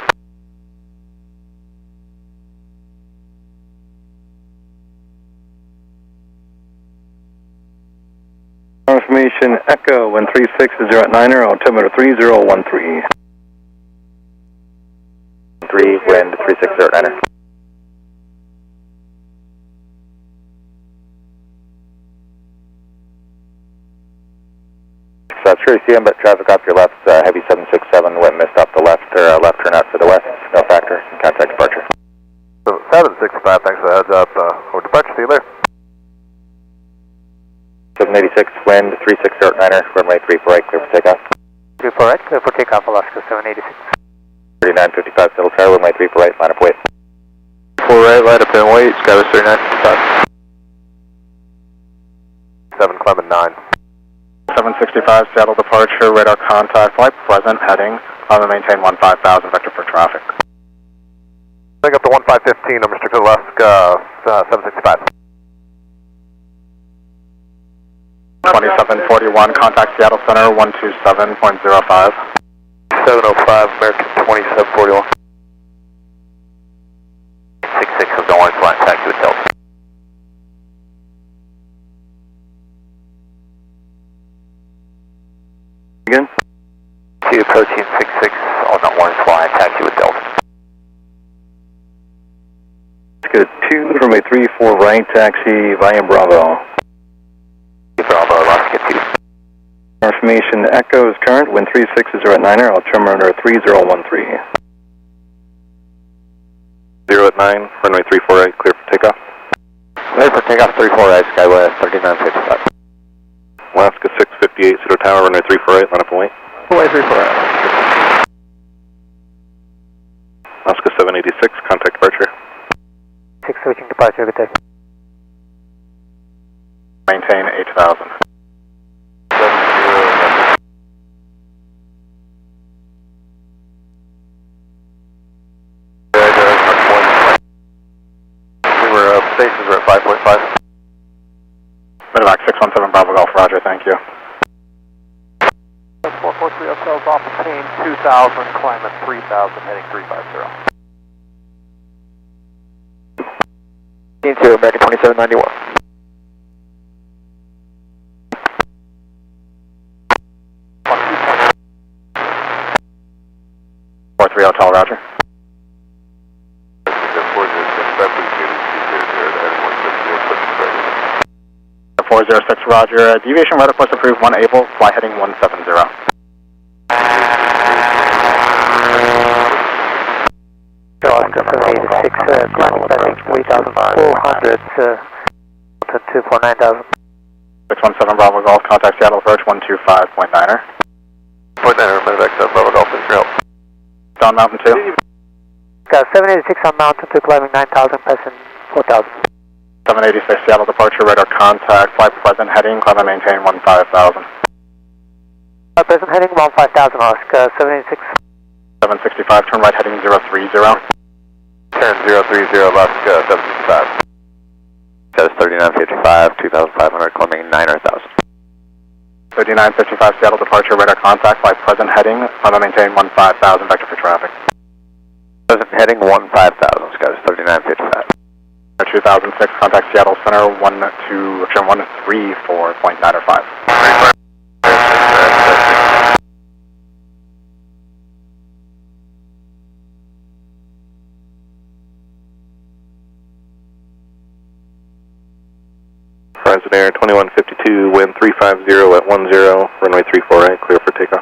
Information Echo 136 at Niner, altimeter 3013. 3, wind 360 at Niner. So sure you see him, but traffic off your left, heavy 767, went missed off the left, or left turn out to the west, no factor, contact departure. So 765, thanks for the heads up, over departure, see you there. 786, wind 360 at Niner, runway 34 right, clear for takeoff. 34 right, clear for takeoff, Alaska 786. 3955, Settle Tower, runway 34 right, line up wait. 4 right, line up and wait, Skywest 3955. 7 climbing 9. 765, Seattle departure, radar contact, flight present, heading, climb and maintain 15,000, vector for traffic. Take up to 1515, I'm restricted Alaska 765. 2741, contact Seattle Center 127.05. 705, American 2741. 66 of the orange line, taxi with Delta. Again? To approaching 66 on the orange line, taxi with Delta. Let's go 2, runway 34 right, taxi via Bravo. Bravo, Alaska 2. Information Echo is current, wind 36 at Niner, altimeter 3013. 0 at 9, runway 34 right, clear for takeoff. Clear for takeoff 34 right, Skywest 3955. Alaska 658, Cedar Tower, runway 34 right, line up and wait. Runway 34 right. Alaska 786, contact departure. 6 switching departure, good day. Maintain 8,000. 70. We were, stations were at 5.5. Medevac 617 Bravo Golf, roger, thank you. 443 hotels off obtain 2,000, climb at 3,000, heading 350. Into American 2791. 43 Hotel, roger. 406, roger. Deviation rudder plus approved 1 able, fly heading 170. Alaska 786, climbing passing 3,400, to 249,000. 617 Bravo Golf, contact Seattle approach 125.9er. 0.9er, Medevac Bravo Golf, thanks for your help. Don Mountain 2. Got 786 on Mountain 2, climbing 9,000, passing 4,000. 786 Seattle departure, radar contact, flight present heading, climb and maintain 15,000. Present heading 15,000, Alaska 786. 765, turn right heading 030. Turn 030, Alaska 765. Status 3955, 2,500, climbing 9,000. 3955 Seattle departure, radar contact, flight present heading, climb and maintain 15,000, vector for traffic. Present heading 15,000, Status 3955. 2006, contact Seattle Center 134.905. Horizon Air 2152, wind 350 at 10, runway 34 right, clear for takeoff.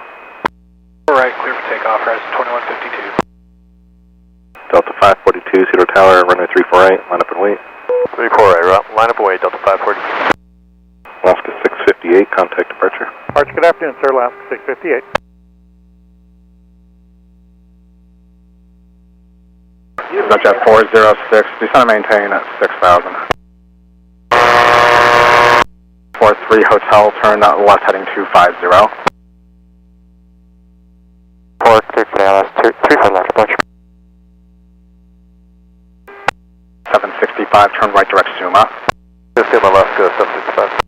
4 right, clear for takeoff, Horizon 2152. Delta 542, Cedar Tower, runway 34 right, line up and wait. 34 right, line up and wait, Delta 542. Alaska 658, contact departure. Arch, good afternoon, sir, Alaska 658. Dutch at 406, descend and maintain at 6,000. 43 Hotel, turn left heading 250. 4 clear for Dallas, 3 for left departure. 765, turn right direct Suma. Suma, Alaska 765.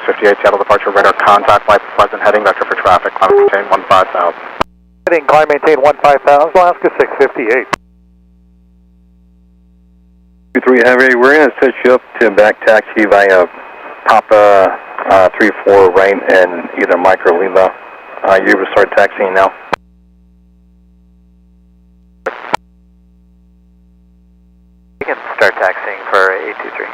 658 Seattle departure, radar contact, flight present heading, vector for traffic, climb and maintain 15,000. Heading, climb maintain 15,000, Alaska 658. 23 Heavy, we're going to set you up to back taxi via Papa 34 right and either Mike or Lima. You will start taxiing now. You can start taxiing for 823.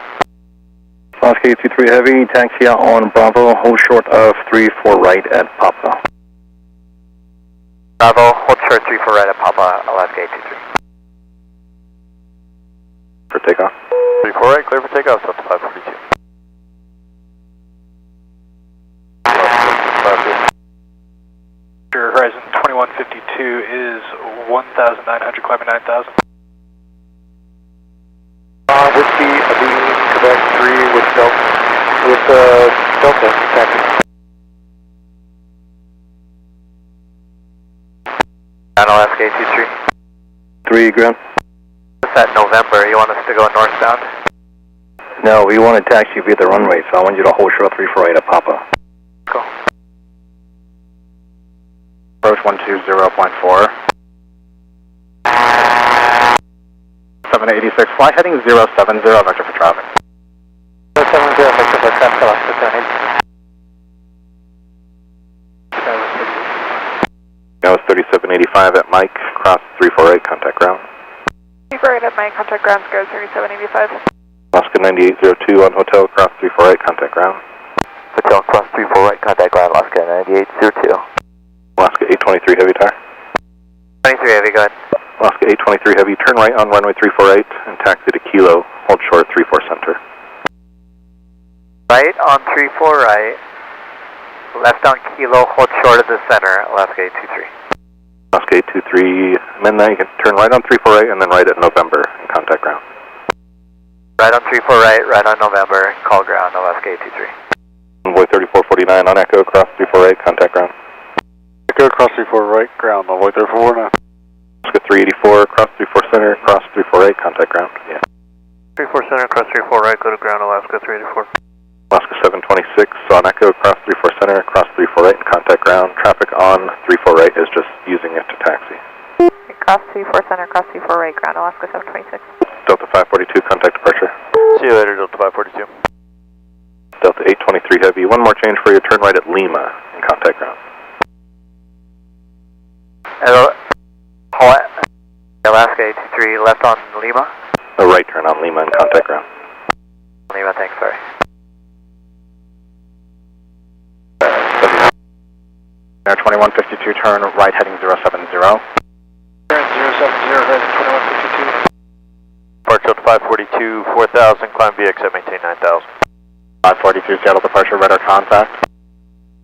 Alaska 823 Heavy, taxi out on Bravo, hold short of 34 right at Papa. Bravo, hold short 34 right at Papa, Alaska 823. For takeoff. 34 right, clear for takeoff, Delta 542. Horizon 2152 is 1,900, climbing 9,000. Whiskey, Aviv, Quebec 3 with Delta, taxi. Down Alaska 823. 3 ground. What's that November? You want us to go northbound? No, we want to taxi via the runway, so I want you to hold short 34 right at Papa. Cool. Approach 120.4. 786, fly heading 070, vector for traffic. 070, vector for traffic, Alaska 786. That was 3785 at Mike, cross 348, contact ground. 34 right at my contact ground, square 3785. Alaska 9802 on hotel, cross 348, contact ground. Hotel cross 34 right, contact ground, Alaska 9802. Alaska 823 Heavy tire. 23 Heavy, go ahead. Alaska 823 Heavy, turn right on runway 348 and taxi to Kilo, hold short 34 center. Right on 34 right, left on Kilo, hold short of the center, Alaska 823. Alaska 823, and then you can turn right on 348 and then right at November and contact ground. Right on 34 right on November, call ground, Alaska 823. Envoy 3449 on Echo, cross 348, contact ground. Echo, cross 34 right, ground, Envoy 3449. Alaska 384, cross 34 center, cross 348, contact ground. Yeah. 34 center, cross 34 right, go to ground, Alaska 384. Alaska 726 on Echo, cross 34 center, cross 348, and contact ground. Traffic on 34 right is just using it to taxi. Cross 34 center, cross 34 right, ground, Alaska 726. Delta 542, contact departure. See you later, Delta 542. Delta 823 Heavy, one more change for you, turn right at Lima and contact ground. Hello, Alaska 823, left on Lima? A right turn on Lima and contact ground. Lima, thanks, sorry. Air 2152, turn right heading 070. Turn 070, Horizon 2152. Departure Delta 542, 4,000, climb VXM, maintain 9,000. 542, Seattle departure, radar contact.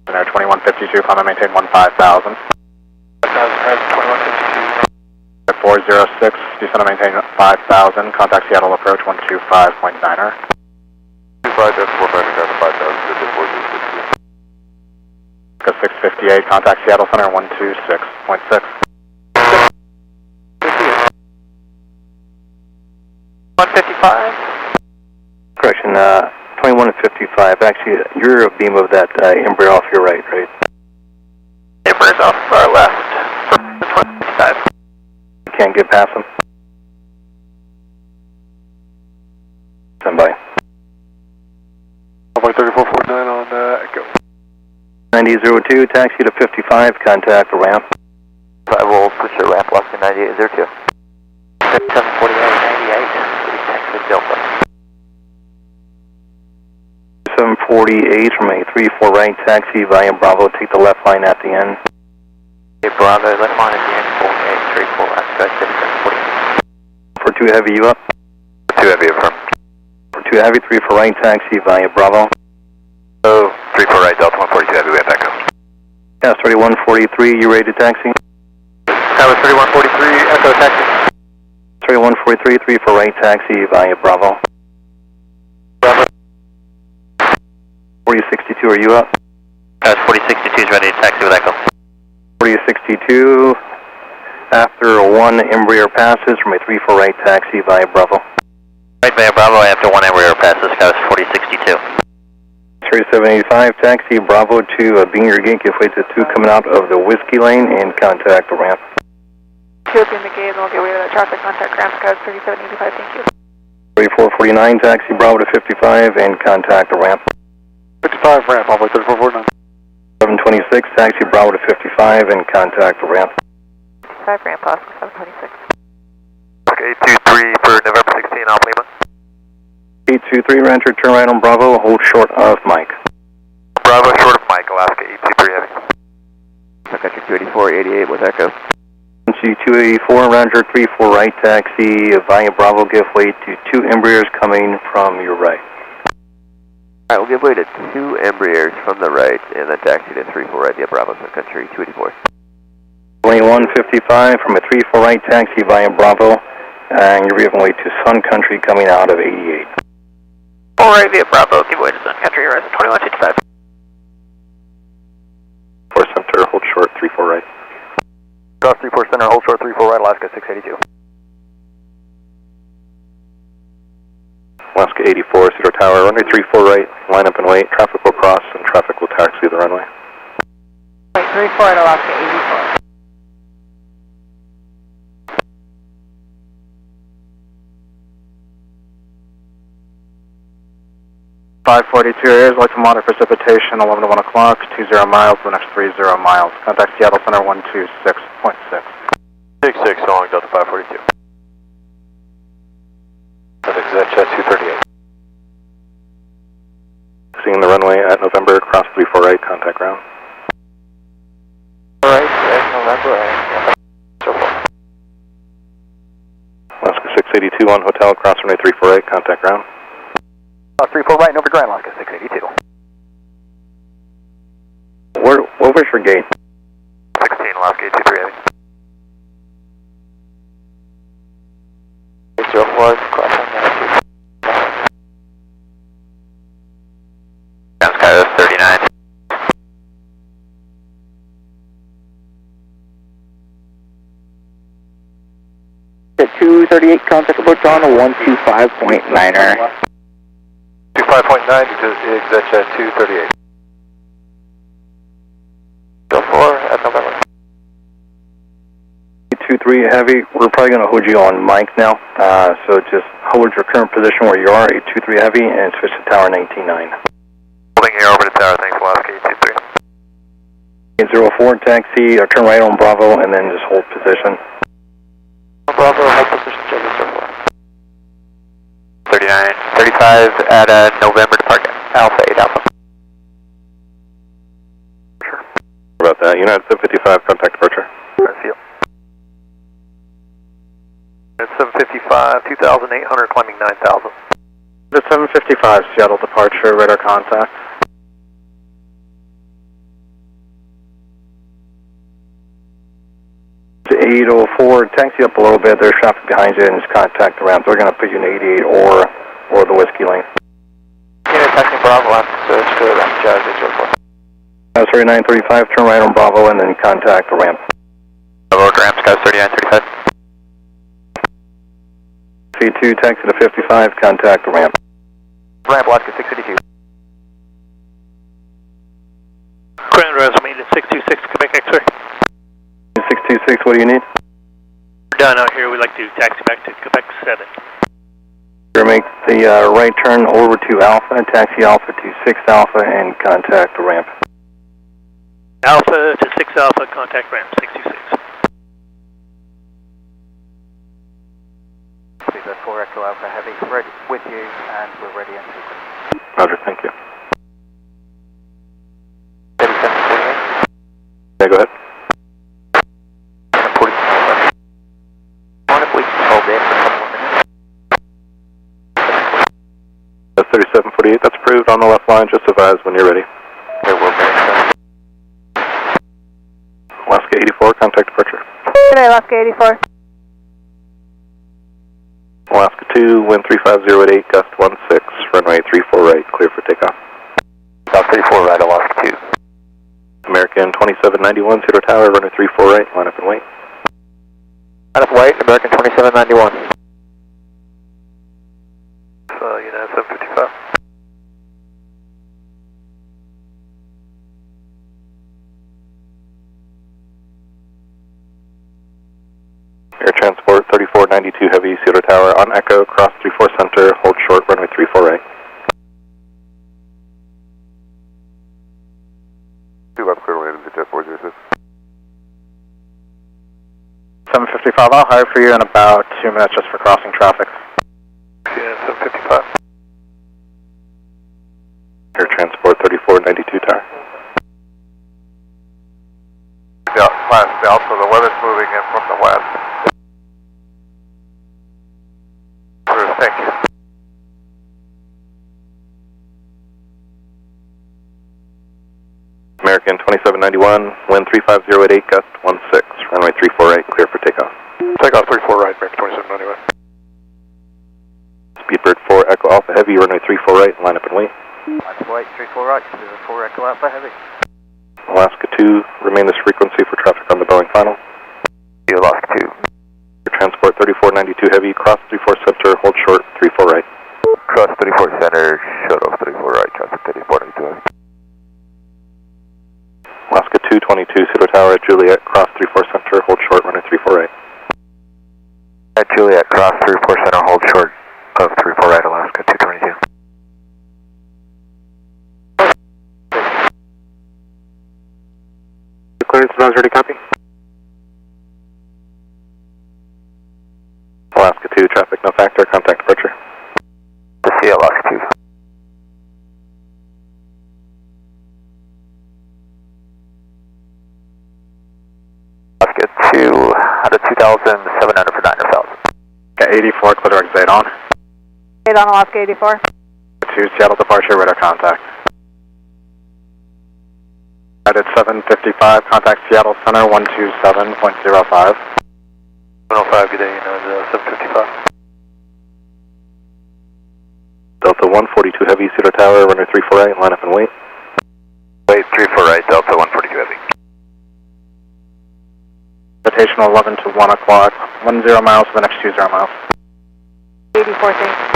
Air 2152, climb and maintain 15,000. 5,000, Horizon 2152. Air 406, descend and maintain 5,000, contact Seattle approach 125.9er. 25, that's 490, down to 5,000, good to 406. 658, contact Seattle Center 126.6. 155? Correction, 2155. Actually, you're a beam of that Embraer off your right, right? Embraer's off our left. 155. You can't get past them? Stand by. Envoy 3449 on Echo. 9002, taxi to 55, contact the ramp. I will push your ramp, Alaska 9802. 748, 98, taxi Delta. 748 from a 34 right taxi via Bravo, take the left line at the end. Okay, Bravo, left line at the end, 4834, last guy, 748. For 2 heavy, you up? 2 heavy, affirm. For 2 heavy, 3 for right taxi via Bravo. Oh, 3 for right, Delta 142 heavy, we have backup. Yeah, 3143, you ready to taxi? That was 3143, Echo taxi. 3143, 3 for right taxi via Bravo. Bravo. 4062, are you up? That was 4062 is ready to taxi with Echo. 4062, after 1 Embraer passes from a 3 for right taxi via Bravo. Right via Bravo, after 1 Embraer passes, that was 4062. 3785, taxi Bravo to Beaner Gate, give way to 2 coming out of the Whiskey Lane and contact the ramp. 2 open the gate and we'll get away with that traffic, contact ground, sky 3785, thank you. 3449, taxi Bravo to 55 and contact the ramp. 55, ramp, all the way 3449. 726, taxi Bravo to 55 and contact the ramp. 55 ramp, Oscar 726. Okay, 823 for November 16, Alpha Lima. 823, Rancher, turn right on Bravo, hold short of Mike. Bravo, short of Mike, Alaska 823 heavy. Country 284, 88 with Echo. Country 284, Ranger 34 right, taxi via Bravo, give way to 2 Embraers coming from your right. Alright, we'll give way to 2 Embraers from the right and then taxi to 34 right via Bravo, Country 284. Lane 155 from a 34 right, taxi via Bravo, and you're giving way to Sun Country coming out of 88. Alright, via Bravo, give way to Sun Country, rise 2155. 4 center, hold short, 34 right. Cross 34 center, hold short 34 right, Alaska 682. Alaska 84, Cedar Tower, runway 34 right, line up and wait, traffic will cross and traffic will taxi the runway. Wait, 34 at Alaska 84. 542 areas, like to monitor precipitation 11 to 1 o'clock, 20 miles, the next 30 miles. Contact Seattle Center 126.6. 66, long Delta 542. That's exact 238. Seeing the runway at November, cross 34 right, contact ground. Alright, at November, so far. Alaska 682 on hotel, cross runway 34 right, contact ground. 34 right, Nova Grand, Alaska 682. What was your gate? 16, Alaska 823 heavy. 804, cross runway 2. Ground sky 39. At 238, contact approach on 125.9er. 25.9 to exit 238. Go 4 at November. 823 heavy, we're probably going to hold you on Mike now, so just hold your current position where you are, 823 heavy, and switch to tower 199. Holding here over to tower, thanks Alaska 823. 804 taxi, or turn right on Bravo, and then just hold position. Bravo, hold position, check 39, 35 at November departure, Alpha 8 Alpha. Sure. About that, United 755, contact departure. Field. At 755, 2,800, climbing 9,000. The 755, Seattle departure, radar contact. To 804, taxi up a little bit, there's traffic behind you, and just contact the ramp. They're going to put you in 88 or the whiskey lane. Unit taxi Bravo, search to ramp charge 804. Sorry, 935, turn right on Bravo, and then contact the ramp. Bravo, ramp, sky 3935. C2, taxi to 55, contact the ramp. Ramp, Alaska 682. Ground resume at 626 Quebec X-ray. 626, what do you need? We're done out here. We'd like to taxi back to Quebec 7. You're going to make the right turn over to Alpha, taxi Alpha to 6 Alpha, and contact the ramp. Alpha to 6 Alpha, contact ramp 626. That's 4 Echo Alpha Heavy, ready with you, and we're ready in sequence. Roger, thank you. 3748. Yeah, go ahead. If we can hold in for a couple more minutes. That's 3748, that's approved on the left line, just advise when you're ready. Okay, we're ready. Alaska 84, contact departure. Good day, Alaska 84. Alaska 2, wind 350 at 8, gust 16, runway 34 right, clear for takeoff. About 34 right, Alaska 2. American 2791, Cedar Tower, runway 34 right, line up and wait. Line up white, American 2791. United 755. Air Transport 3492 Heavy, Cedar Tower, on Echo, cross 34 center, hold short, runway 34 right. 755, I'll hire for you in about 2 minutes just for crossing traffic. Yeah, 755. Air Transport 3492 tower. Last Delta, the weather's moving in from the west. Thank you. American 2791, wind 35088, gust 16, runway 34 right, clear for takeoff. Takeoff 34 right, American 2791. Speedbird 4 Echo Alpha Heavy, runway 34 right, line up and wait. That's right, 34 right, this is a 4 Echo Alpha Heavy. Alaska 2, remain this frequency for traffic on the Boeing final. Alaska 2. Transport 3492 Heavy, cross 34 center, hold short, 34 right. Cross 34 center, shut off 34 right, traffic 3492 Heavy. Alaska 222 Cedar Tower at Juliet, cross 34 center, hold short, runway 34 right. At Juliet, cross 34 center, hold short of 34 right, Alaska 222. Clearance is ready, copy. Alaska 2, traffic no factor, contact departure. To see Alaska 2. Alaska 2, out of 2,700 for 9,000. Got 84, clear direct 8 on. 8 on Alaska 84. 2, Seattle departure, radar contact. At 755, contact Seattle Center 127.05. 105, good day, 755. Delta 142 Heavy, Cedar Tower, runway 34 right, line up and wait. Wait, 34 right, Delta 142 Heavy. Rotation 11 to 1 o'clock, 10 miles for the next 20 miles. 84, thanks.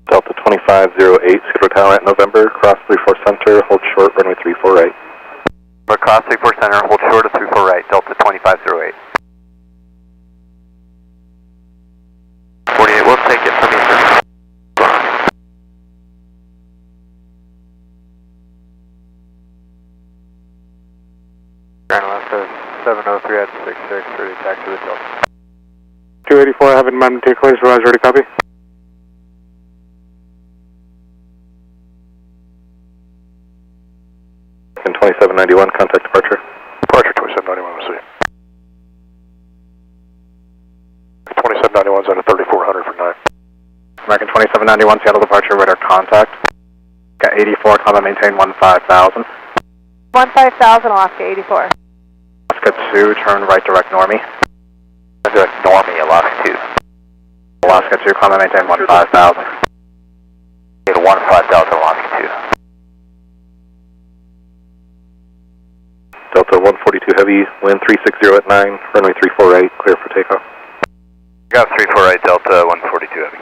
Delta 2508 Cedar Tower at November, cross 34 center, hold short, runway 34 right. Cross 34 center, hold short of 34 right, Delta 2508. 48, we'll take it from you, sir. Grand Alaska 703 at 66, ready to taxi the Delta. 284, I have in mind, take clearance, ready, copy. In 2791, contact departure. Departure 2791, we'll see. 2791's out of 3400 for 9. American 2791, Seattle departure, radar contact. Got 84, climb and maintain 15,000. 15,000 Alaska 84. Alaska 2, turn right direct normie. Direct normie, Alaska 2. Alaska 2, climb and maintain 15,000. Get 15,000, Alaska 2. Delta 142 Heavy, wind 360 at 9, runway 34 right, clear for takeoff. Got 34 right, Delta 142 Heavy.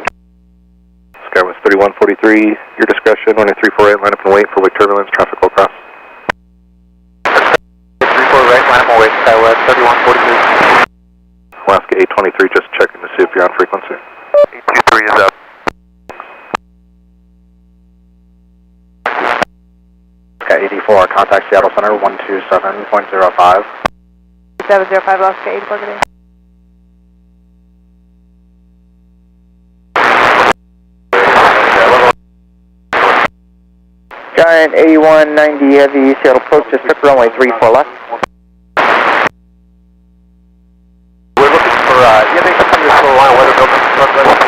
Skywest 3143, your discretion, runway 34 right, line up and wait for wake turbulence, traffic will cross. 34 right, line up and wait, Skywest 3143. Alaska 823, just checking to see if you're on frequency. 823 is up. Got 84, contact Seattle Center 127.05. 705 Alaska 84, good day. Giant 8190 Heavy, Seattle approach, just took runway 34 left. We're looking for, you have anything on your slow line weather building? Northwest,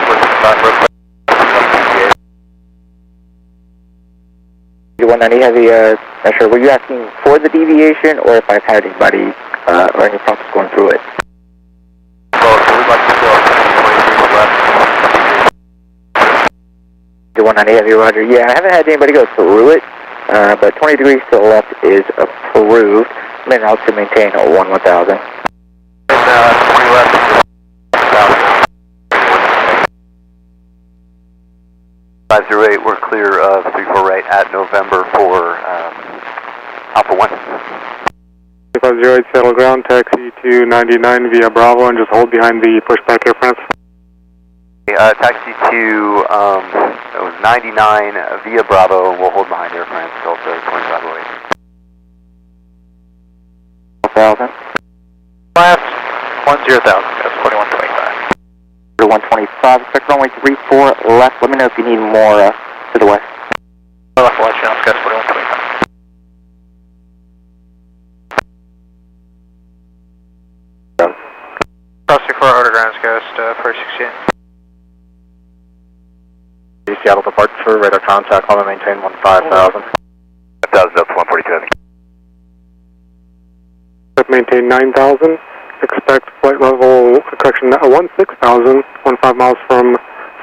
190 Heavy, not sure, were you asking for the deviation or if I've had anybody or any problems going through it? Well, so we'd like to go 23 left. 190 Heavy, roger. Yeah, I haven't had anybody go through it, but 20 degrees to the left is approved. Main route to maintain 1000. 20 left. 508, we're clear of 34 right at November for Alpha 1. 508, Seattle ground, taxi to 99 via Bravo and just hold behind the pushback airframes. Taxi to, it was 99 via Bravo, and we'll hold behind Air France, Delta 2508. 1,000. Last 10,000, that's 2125. 125, expect runway 34 left. Let me know if you need more to the west. Left watch channel, that's 2125. Cross 34 outer grounds, ghost, first 16. Seattle departure, radar contact, climb and maintain 15,000. 1,000 up to 142. Maintain 9,000. Expect flight level, correction, 16,000, 15 miles from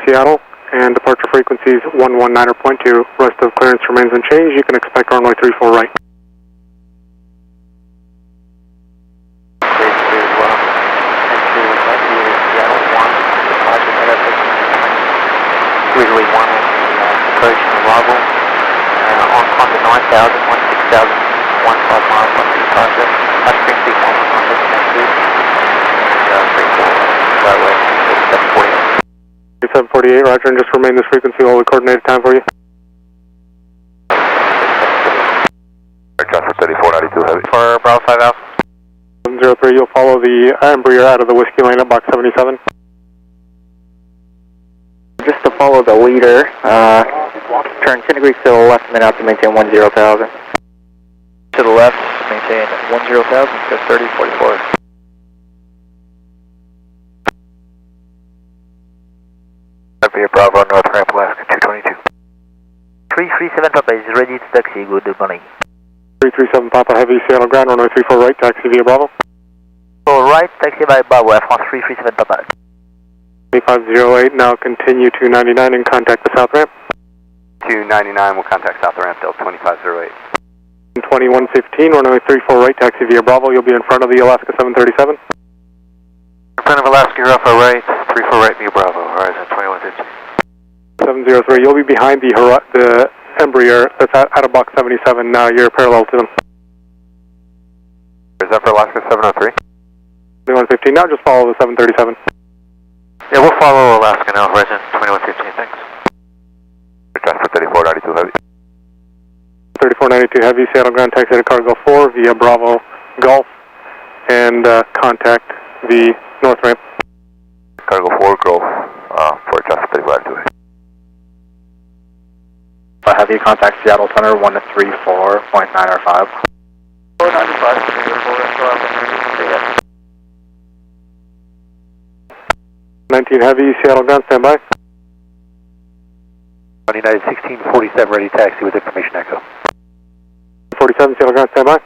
Seattle, and departure frequencies 119.2. Rest of clearance remains unchanged. You can expect runway 34 right. Usually one on the approach and arrival, on Honda 9,000, 16,000, 15 miles from the departure, that's frequency 112, and that way, 748, 748. roger, and just remain this frequency while we coordinate time for you. Aircraft for 3492 heavy. For Bravo 5 Alpha. 703, you'll follow the Embraer out of the whiskey lane at box 77. Just to follow the leader, turn 10 degrees to the left and then out to maintain 10,000. To the left, maintain 10,000, just 3044. Via Bravo, North Ramp, Alaska 222. 337 Papa is ready to taxi, good morning. 337 Papa Heavy, Seattle ground, runway 34 right, taxi via Bravo. So right, taxi by Bravo, Air France 337 Papa. 2508, now continue to 99 and contact the south ramp. 299 will contact south ramp, Delta 2508. 2115, runway 34 right, taxi via Bravo. You'll be in front of the Alaska 737. In front of Alaska, Alpha right, 34 right via Bravo, horizon 2115. 703, you'll be behind the Embraer that's out of box 77 now. You're parallel to them. Is that for Alaska 703? 2115, now just follow the 737. Yeah, we'll follow Alaska now, horizon 2115, thanks. Aircraft for 3492 heavy. 3492 heavy, Seattle ground, taxi to cargo 4 via Bravo Golf, and contact the north ramp. Cargo 4 Grove, for aircraft for 3492 heavy. Heavy, contact Seattle Center 134.905. 19 heavy, Seattle ground, stand by. United 1647 ready taxi with information echo. 47, Seattle ground, stand by.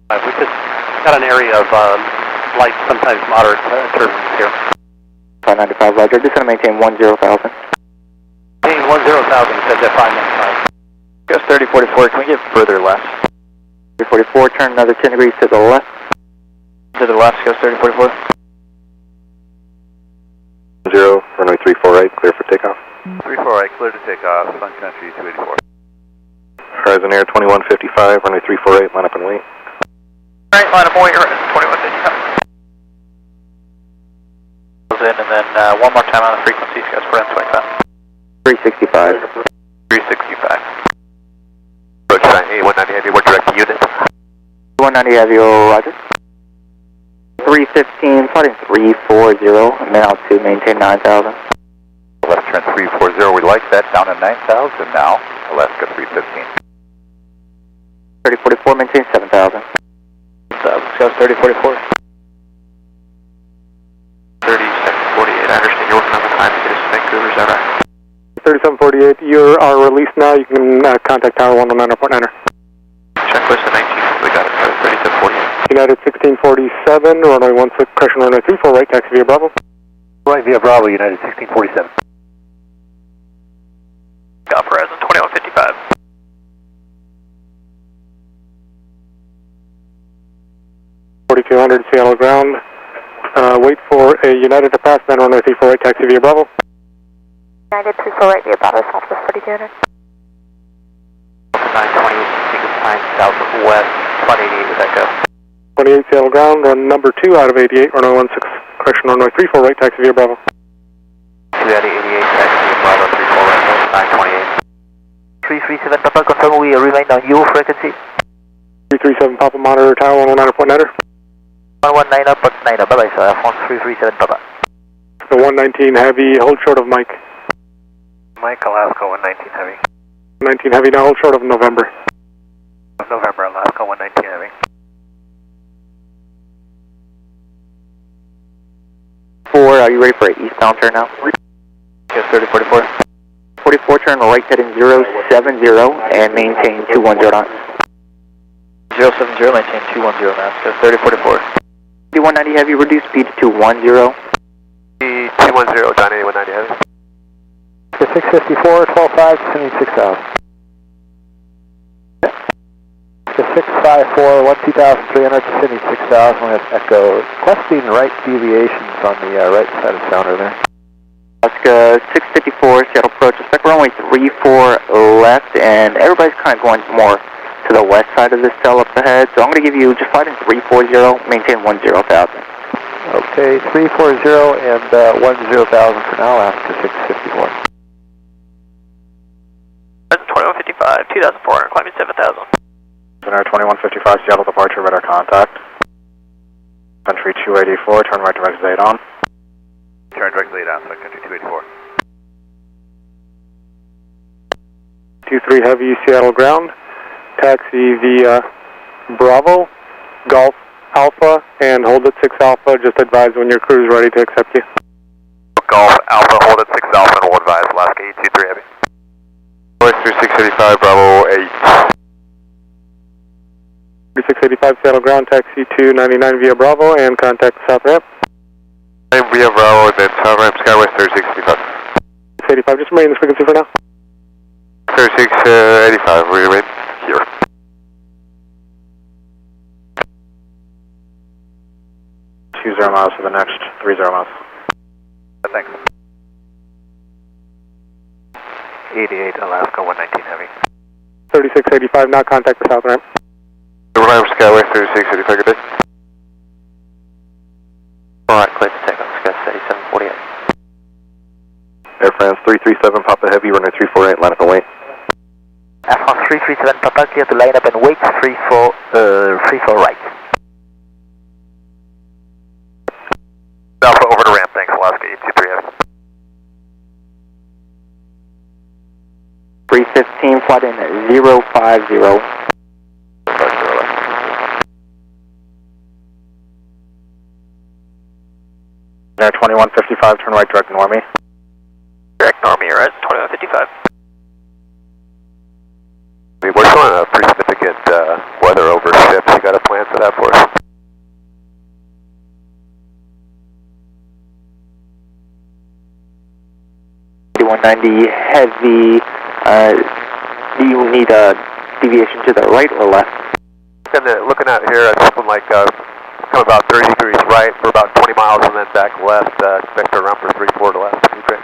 We just got an area of light, sometimes moderate turbulence here. 595, roger, just going to maintain 10,000. Maintain 10,000, it says at 595. Ghost 3044, can we get further left? 344, turn another 10 degrees to the left. To the left, Ghost 3044. 0, runway 34 right, clear for takeoff. 34 right, clear to take off, Sun Country 284. Horizon Air 2155, runway 34 right, line up and wait. Right, line up and wait, horizon 2155. In, and then one more time on the frequencies, guys, we're on 25. 365. 365. Approach 190 heavy, what direct unit? 190 heavy, roger. 315, plotting 340, and then out to maintain 9,000. Left turn 340, we like that, down to 9,000 now, Alaska 315. 3044, maintain 7,000. Scouts 3044. 3748, I understand you're working on the time to get us to Vancouver, is that right? 3748, you are released now. You can contact Tower 119.9er. Checklist at 19, we got it, 3748. United 1647, runway 16, correction, runway 34 right, taxi via Bravo. Right via Bravo, United 1647. Got Horizon 2155. Seattle ground. Wait for a United to pass, then runway 34 right, taxi via Bravo. United 34 right via Bravo, Southwest 4200. 920, Sequence time, southwest, 188 with Echo. 28 Seattle ground, run number 2 out of 88, runway 16, correction, runway 34 right, taxi via Bravo. Seattle 88, taxi via Bravo 34 right, 928. 337 Papa, confirm we remain on your frequency. 337 Papa, monitor tower 119.9er. 119 up, 9 up, bye-bye, sir, Air France 337 Papa. The 119 heavy, hold short of Mike. Mike, Alaska 119 heavy. 19 heavy, now hold short of November. November, Alaska 119 heavy. Are you ready for an eastbound turn now? Yes, 3044. 44, turn right heading 070 and maintain 210 knots. 070, maintain 210 knots, so 3044. 190 heavy, reduce speed to 210. 210, John 8190 heavy. 654, 12.5, descending 6,000. 654, 12,300, descending 6,000. We have echo, requesting right deviations on the right side of sounder there. Alaska 654, Seattle approach, expect runway 34 left, and everybody's kind of going more to the west side of the cell up ahead, so I'm going to give you just flight in 340, maintain 10,000. Okay, 340 and 10,000 for now, Alaska 654. 2155, 2,400, climbing 7,000. Center 2155, Seattle departure, radar contact. Country 284, turn right direct Z on. Turn directly down, so country 284. 23 heavy, Seattle ground. Taxi via Bravo, Golf Alpha, and hold at 6 Alpha. Just advise when your crew is ready to accept you. Golf Alpha, hold at 6 Alpha, and we'll advise Alaska 823 heavy. Voice 3685, Bravo 8. 3685 Seattle ground, taxi 299 via Bravo, and contact the south ramp. Via Bravo, and then south ramp, Skywest 3685. 685, just remain in this frequency for now. 3685, we remain here. Miles for the next 30 miles. Thanks. 88, Alaska 119 heavy. 3685, now contact the south ramp. November Skyway 3685, good day. Alright, clear to take on Sky 3748. Air France 337, Papa Heavy, runway 348, line up and wait. Air France 337, Papa, clear to line up and wait, 34 right. Alpha over the ramp, thanks, Alaska 823 heavy. 315, flight in 050. Air 2155, turn right direct Normie. Direct Normie, you're at 2155. We're showing a pretty significant weather over ships. You got a plan for that for us? D190 heavy, do you need a deviation to the right or left? Looking out here, something like come about 30 degrees right for about 20 miles and then back left, expect to run for 34 to left. Okay.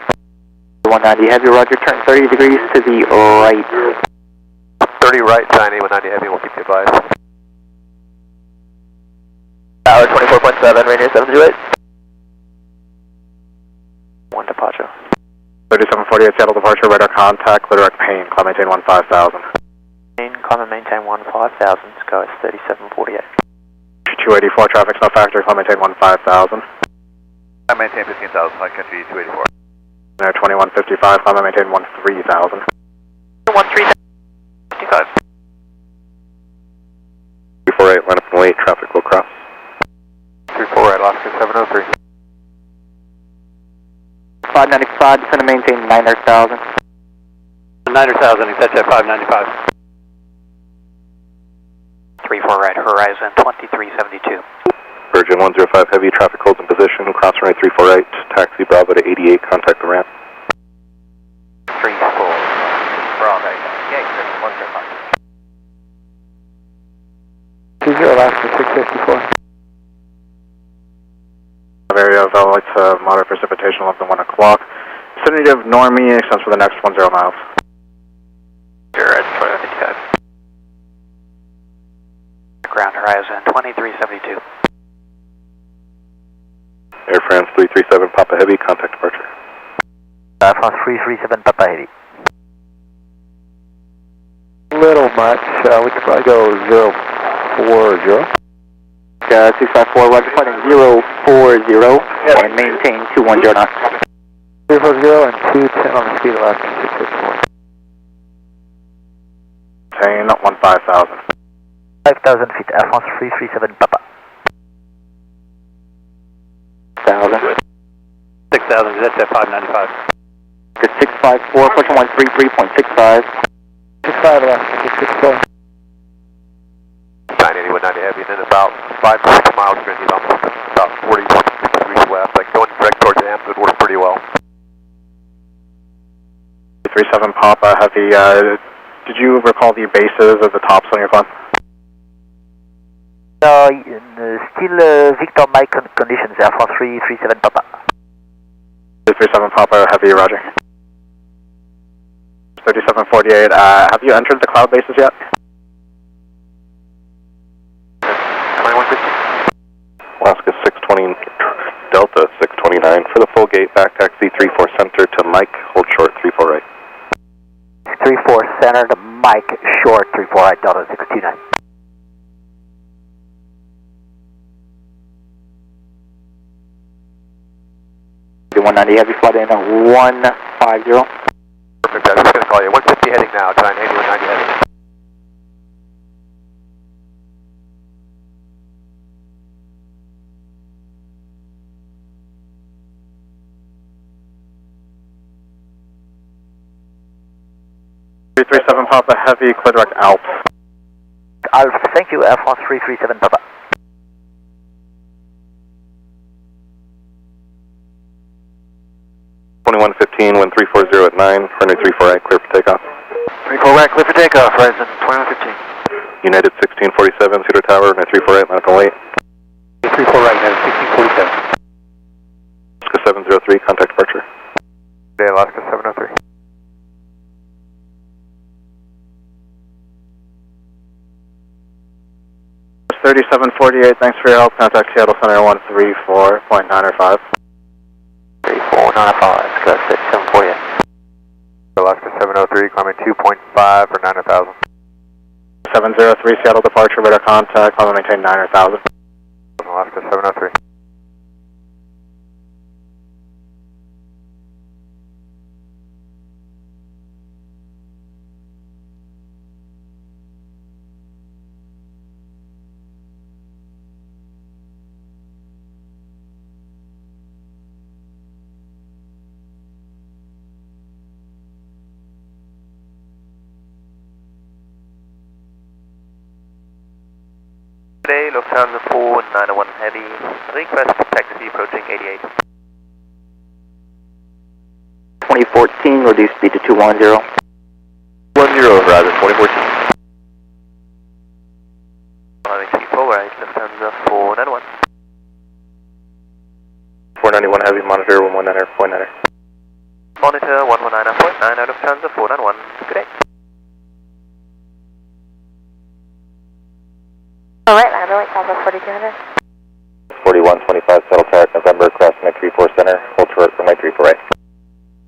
190 heavy, roger, turn 30 degrees to the right. 30 right, China, 190 heavy, we'll keep you advised. Tower 24.7, Rainier 708. 1 departure. 3748, Seattle departure, radar contact, clear direct pain, climb maintain 15,000. Climb and maintain 15,000, Sky 3748. 284, traffic no factor, climb maintain 15,000. I maintain 15,000, flight country 284. Air 2155, climb and maintain 13,000. 1355. 348, line up and wait, traffic will cross. 34 right, Alaska 703. 595, descend to maintain 9,000. 9,000, that's at 595. 34 right, horizon 2372. Virgin 105 Heavy, traffic holds in position, cross runway 348, taxi Bravo to 88, contact the ramp. 34, Bravo, yeah, 105. 20 Alaska 654. Area of light to moderate precipitation less than 1 o'clock. Vicinity of Normie, extends for the next 10 miles. You're at 1255. Ground horizon 2372. Air France 337 Papa Heavy, contact departure. Air France 337 Papa Heavy. Little much. We could probably go 040. 654, roger, flight 040 and maintain 210 knots. 040 and 210 on the speed of Alaska 664. Maintain 15,000. 5,000 feet, Air France 337 Papa. 6,000. 6,000, that's at 595. Good 654, approaching 133.65. 65 Alaska 664. 980, 190 heavy, and then about 5 to 6 miles gonna need almost about 41 degrees west. Like going direct towards AMP would work pretty well. 37 Papa Heavy, did you recall the bases of the tops on your phone? No, still Victor Mike conditions, Air France 337 Papa. 37 Papa Heavy, roger. 3748, have you entered the cloud bases yet? 2150. Alaska 620, Delta 629 for the full gate, back taxi 34 center to Mike, hold short 34 right. 34 center to Mike, short 34 right, Delta 629. The 190 heavy, flight in 150. Perfect, I was just gonna call you. 150 heading now, 980, 190 heading. Papa Heavy, clear direct Alps. Alps, thank you, Air France 337 Papa. Wind 340 at 9, runway 34 right, clear for takeoff. 34 right, clear for takeoff, Horizon 2115. United 1647, Cedar Tower, runway 34 right, medical wait. 34 right, United 1647. Alaska 703, contact departure. Okay, Alaska 703. $37.48, thanks for your help. Contact Seattle Center 134.905. 3495, go 748. Alaska 703, climbing 2.5 for 9,000. 703, Seattle departure, radar contact, climb and maintain 9,000. Alaska 703. Today, Lufthansa 491 Heavy, request taxi approaching 88. 2014, reduce speed to 210. 10, Horizon 2014. Climbing 34 right, Lufthansa 491. 491 heavy, monitor 119.9. Monitor 119.9, Lufthansa 491. Good day. Alright, land right, Alpha 4200. 4125, settle target November, cross runway 34 center, hold short runway 34 right.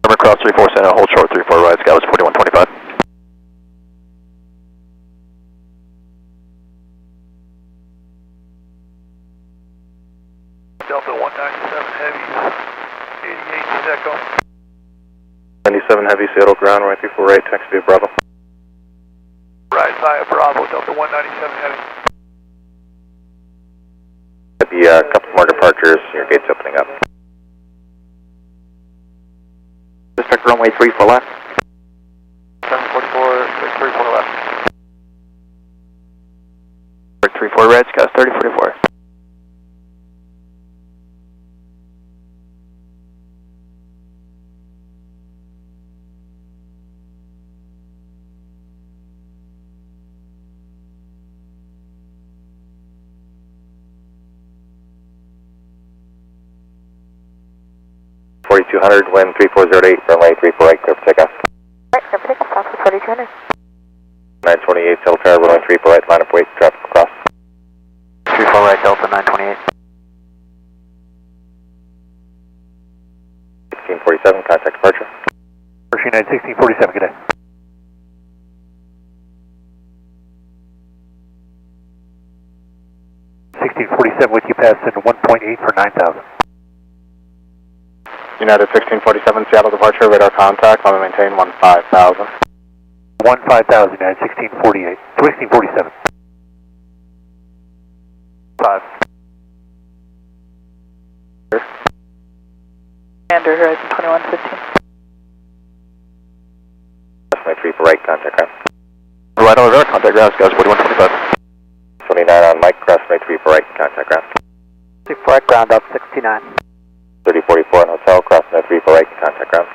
November, cross 34 center, hold short 34 right, Scouts 4125. Delta 197 Heavy, 88 is Echo. 97 heavy, Seattle ground, runway 34 right, taxi via Bravo. Right via Bravo, Delta 197 Heavy. There'll be a couple more departures, your gate's opening up. District runway 34 left. 744, 34 left. 34 red, Scouts 3044. Wind 3408, runway 34 right, clear for takeoff. Right, clear for takeoff, Alpha 4200. 928, settle target, runway 34 right, line up wait, traffic across. 34 right, Delta 928. 34 right, Delta 928. 928, settle target, runway 34 right, line up wait, traffic across. 34 right, Delta 928, settle target, runway 34 right, line up wait, traffic across. 34 right, Delta 928. 34 right, Delta 928. United 1647, good day. With you passing 1.8 for 9,000. United 1647, Seattle departure, radar contact, climb and maintain 15,000. 15,000, United 1648, 1647. 5. Commander, Horizon 2115. That's my 3 for right, contact ground. Right on radar, contact ground, Scouts 4125. 29 on Mike, cross my 3 for right, contact ground. 3 for right, ground up 69. 3044 on hotel, cross my 3 for right, contact ground.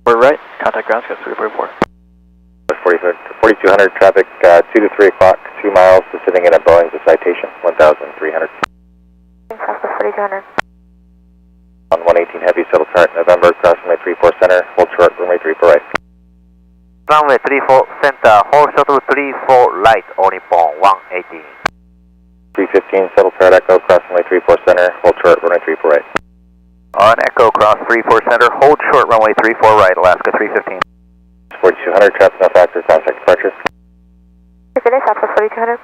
For right, contact ground, Scouts 344. 4200 traffic, 2 to 3 o'clock, 2 miles, sitting in a Boeing's a citation, 1,300. South of 4200. On 118 heavy, settle chart, November, crossing my 34 center, hold short, runway 3 for right. Runway 34 center, hold shuttle 34 right, Onipon 118. 315, settle chart, echo, crossing my 34 center, hold short, runway 3 for right. On echo, cross 34 center, hold short, runway 34 right, Alaska 315. 4200, traffic no factor, contact departure. Good day, South of 4200.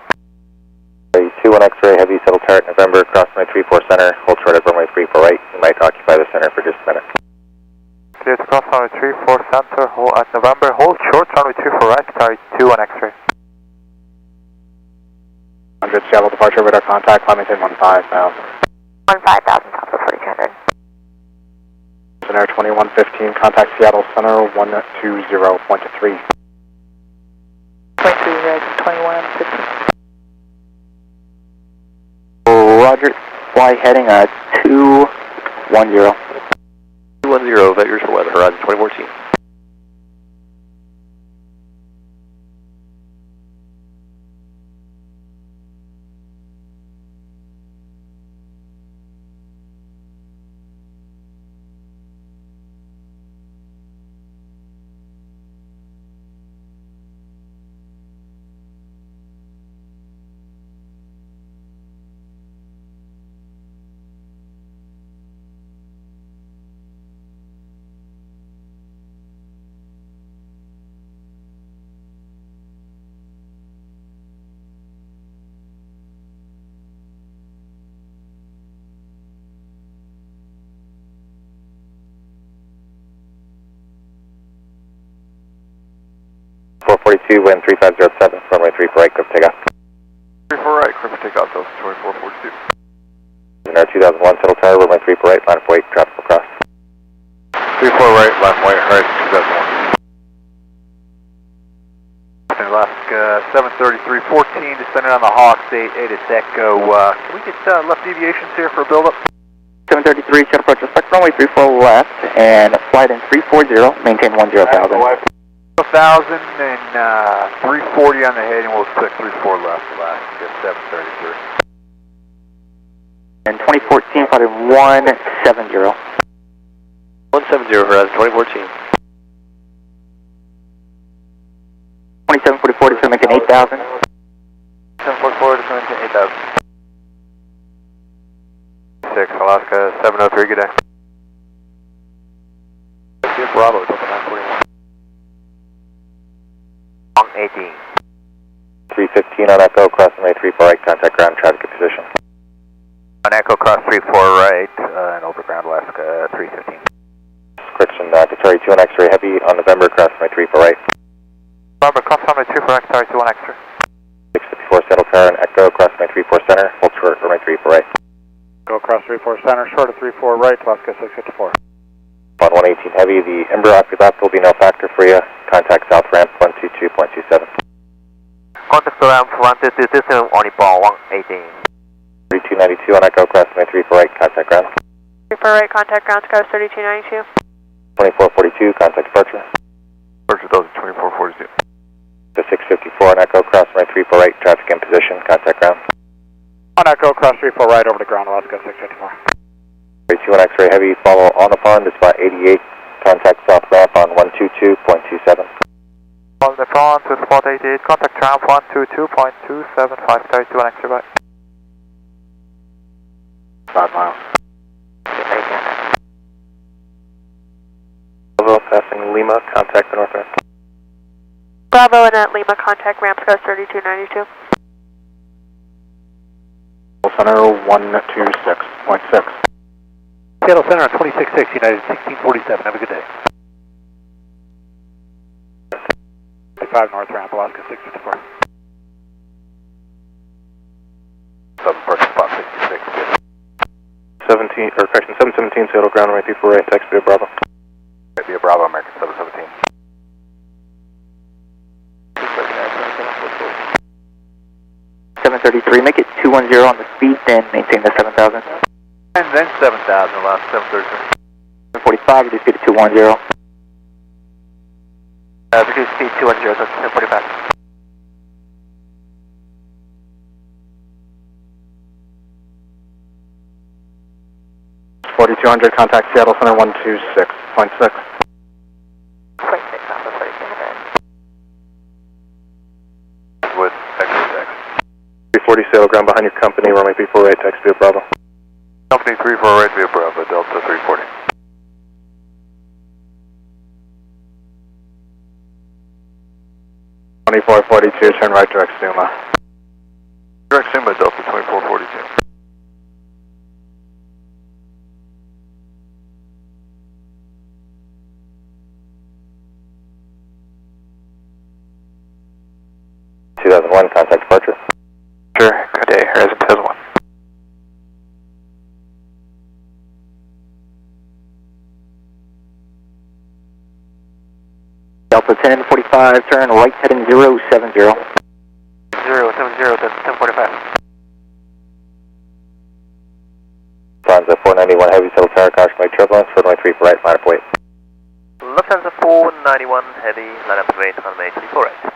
32 on X-ray, heavy, settle chart, November, crossing my 34 center, hold short at runway 3 for right. You might occupy the center for just a minute. Clear to cross runway 34 center, hold at November, hold short, runway 2 for right, 32 on X-ray. 100 Seattle departure, radar contact, climb maintain 15,000. 15,000, South of 4200. Center 2115, contact Seattle Center 120.3. 23, Horizon 2115. Roger, fly heading 210. 210, vectors for weather, Horizon 2014. Wind 3507, runway 3 for right, clip takeoff. 3 for right, clip takeoff, Delta 2442. In our 2001 settle tower, runway 3 for right, line of weight, traffic will cross. 3 for right, line of weight, Horizon 2001. Alaska 73314, descending on the Hawks, 8 is Echo. Can we get left deviations here for a build-up? 733, shut approach, respect runway 34 left, and flight in 340, maintain 10,000. 1,000 and 340 on the head, and we'll expect 34 left, Alaska 733. And 2014, flight in 170. 170, Horizon 2014. 2744 to maintain 8,000. 744 to maintain 8,000. 6, Alaska 703, good day. Bravo, Delta 941. 118. 315 on Echo, crossing my 3 for right, contact ground, traffic in position. On Echo, cross 34 right, and over ground, Alaska 315. Correction, Detroit 2 on X-ray, heavy on November, crossing my 3 for right. November, cross runway 2 for right, 32 on X-ray. 654 settle tower and Echo, crossing my 34 center, hold short, runway 3 for right. Go across 34 center, short of 34 right, Alaska 654. On 118 heavy, the Ember off your left will be no factor for you. Contact south ramp 122.27. Contact ramp 122.27, Onipon 118. 3292 on Echo, crossing my 3 for right, contact ground. 3 for right, contact ground, Sky 3292. 2442, contact departure. Departure Delta 2442. To 654 on Echo, crossing my 3 for right, traffic in position, contact ground. On Echo, cross 34 right over the ground, Alaska 654. 32 on X-ray heavy, follow on the pond to spot 88, contact south ramp on 122.27. On the front to spot 88, contact ramp 122.275, 32 on X-ray, bye. 5 miles. Passing Lima. Lima, contact the north end. Bravo and at Lima, contact ramp Sky 3292. Center 126.6. Seattle Center on 26-6, United 1647. Have a good day. 55 north ramp, Alaska 654. 7 parking spot 66. 717 Seattle ground, right before right, text via Bravo. Right via Bravo, American 717. 733, make it 210 on the speed, then maintain the 7,000. And then 7,000, last 733. 745, reduce speed to 210. Reduce speed 210, so 745. $4,200, contact Seattle Center 126.6. 26, Alpha 32. With XXX. 340 Seattle ground behind your company, runway before right, text via Bravo. Company 34 right via Bravo, Delta 340. $2442, turn right direct Suma. Direct Suma, Delta 2442. Contact departure. Sure, good day, Horizon 2001. Delta 1045, turn right heading 070. 070, then 1045. Lufthansa 491 Heavy, settle tower, caution by turbulence, runway 3 for right, line up weight. Lufthansa 491 Heavy, line up weight, runway 34 right.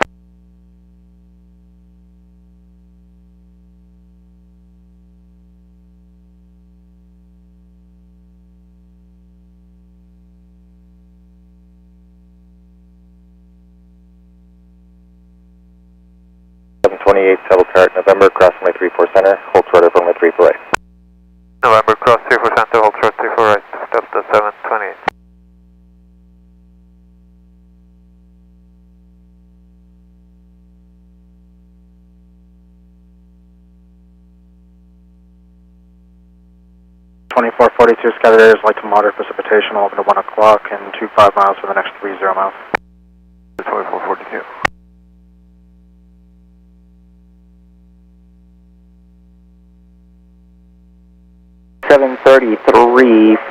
Settle tower, November, cross runway 34 center, hold short of runway 3 for right. November, cross 34 center, hold short 34 right, Delta 728. $2442, scattered areas light to moderate precipitation, 11 to 1 o'clock, and 25 miles for the next 30 miles. 2442.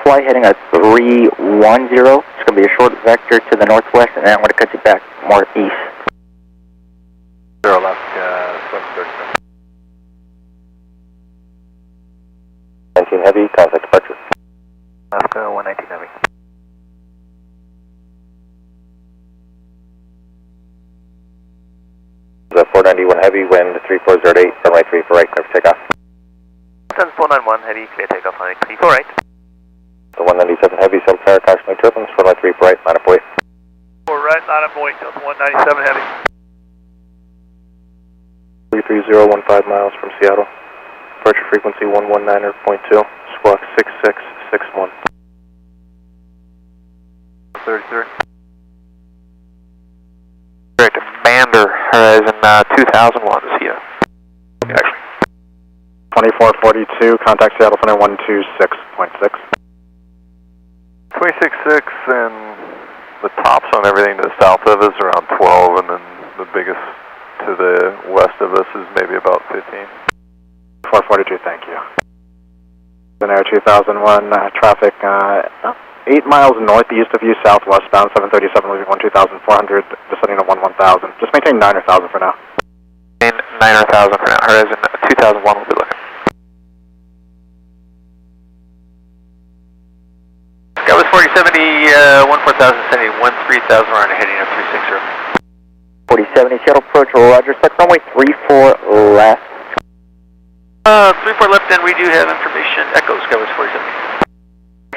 Flight heading at 310. It's going to be a short vector to the northwest, and then I'm going to cut you back northeast. 0 Alaska 737. 19 Heavy, contact departure. Alaska 119 Heavy. The 491 Heavy, wind 3408, runway 3 for right, clear for takeoff. Lufthansa 491 Heavy, clear takeoff, runway 34 right. The 197 Heavy, settle tower, caution by turbulence, runway 3 for right, line up weight. 4 right, line up weight, Delta 197 Heavy. 33015 miles from Seattle. Departure frequency 119.2, squawk 6661. 33. Direct to Bander, Horizon 2001 is here. Actually. 2442, contact Seattle Center 126.6. 26.6 and the tops on everything to the south of us around 12, and then the biggest to the west of us is maybe about 15. 442, thank you. Then Air 2001, traffic 8 miles northeast of you, southwestbound 737, leaving 12400, descending to 11000. Just maintain 9 or 1000 for now. And 9 or 1,000 for now. Horizon 2001 will be looking. Skywest 4070, 14,070, 13,000, we're on heading up 360. 4070, shuttle approach, roger, select runway 34 left. 34 left, and we do have information, Echo Skywest 4070.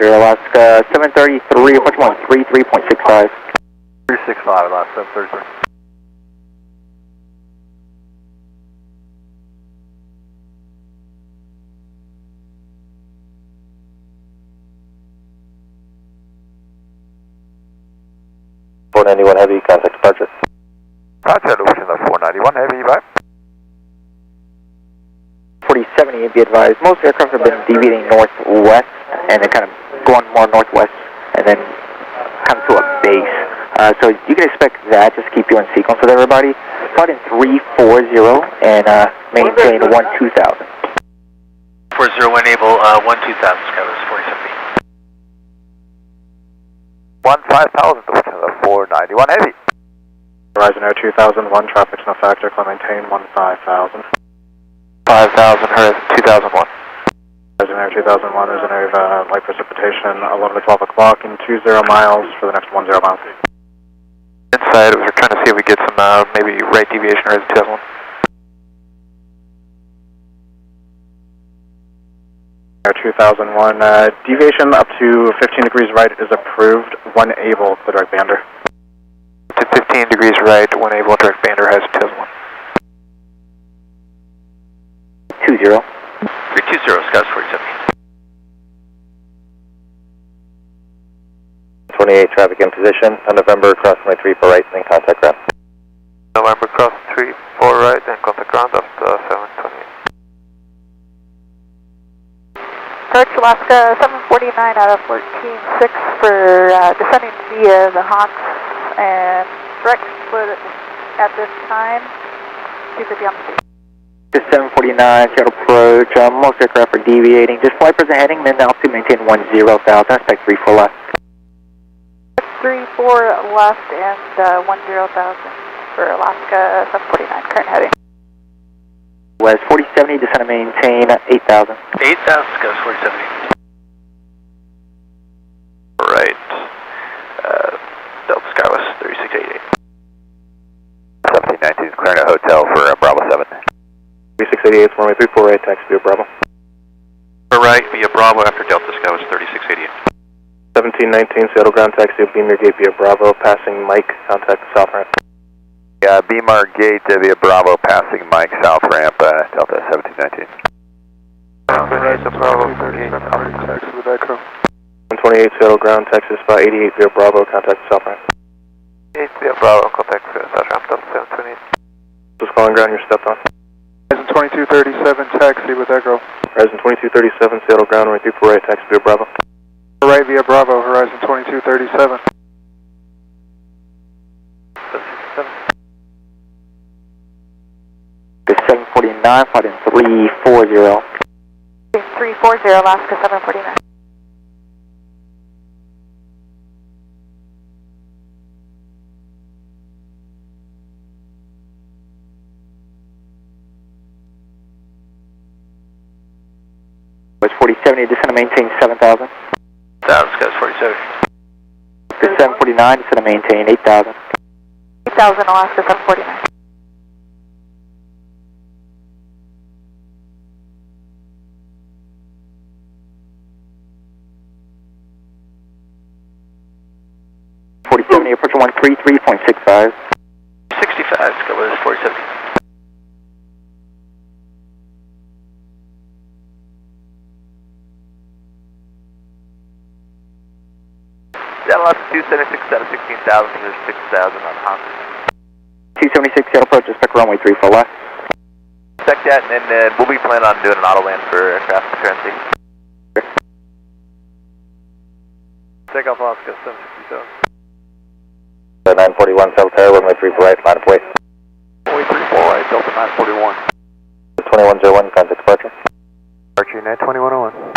Alaska 733, approach 133.65. 365, last 733. 491 Heavy, contact departure. Roger, Lufthansa 491 Heavy, bye. 4070, be advised, most aircraft have been deviating northwest and then kind of going more northwest and then come to a base. So you can expect that, just keep you in sequence with everybody. Start in 340 and maintain 12000. 40 enable 12000, Skywest 4070. 15,000, Lufthansa 491 Heavy. Horizon Air 2001, traffic's no factor, climb maintain 15,000. 5,000, Horizon 2001. Horizon Air 2001, there's an area of light precipitation 11 to 12 o'clock and 20 miles for the next 10 miles. Inside, we're trying to see if we get some maybe right deviation, Horizon 2001. Air 2001, deviation up to 15 degrees right is approved when able, the direct bander. To 15 degrees right, when able, direct bander, Horizon 2001. 20. 320, Scouts 4070. 28 traffic in position, on November, cross runway 34 right, then contact ground. November, cross 34 right, then contact ground after 728. Approach Alaska 749 out of 14.6 for descending via the Hawks and direct split at this time, 250 on the speed. 749, Seattle approach, most aircraft are deviating, just flight present heading, then altitude maintain 10,000, aspect 34 left. 34 left and 10,000 for Alaska 749, current heading. West 4070, descend and maintain 8,000. 8,000, Scouts 4070. Right. Delta Skywest 3688. 1719 is clearing a hotel for Bravo 7. 3688, runway 34 right, taxi via Bravo. Right via Bravo after Delta Skywest 3688. 1719, Seattle ground taxi, Beamer Gate via Bravo, passing Mike, contact south ramp. Yeah, Beamer Gate via Bravo, passing Mike, south ramp, Delta 1719. Horizon Bravo 38, taxi with Echo. 128, Seattle ground, taxi spot 88 via Bravo, contact south ramp. 8 via Bravo, contact south ramp, Delta 728. Just calling ground, you're stepped on. Horizon 2237, taxi with Echo. Horizon 2237, Seattle ground, runway 34 right, taxi via Bravo. Right via Bravo, Horizon 2237. 749, flight in 340. 340, Alaska 749. West 4070, descend and maintain 7,000. 1,000, Scouts 4070. 749, descend and maintain 8,000. 8,000, Alaska 749. Approach 133.65. 65, Skywest 4070. Seattle Alaska 276 out of 16,000, here's 6,000 on Honda. 276, Seattle approach, expect runway 34 left. Check that, and then we'll be planning on doing an auto land for aircraft currency. Take off Alaska 767. 941 South Tower, runway 34 right, line of way. Runway 34 right, Delta 941. 2101, contact departure. Departure 92101.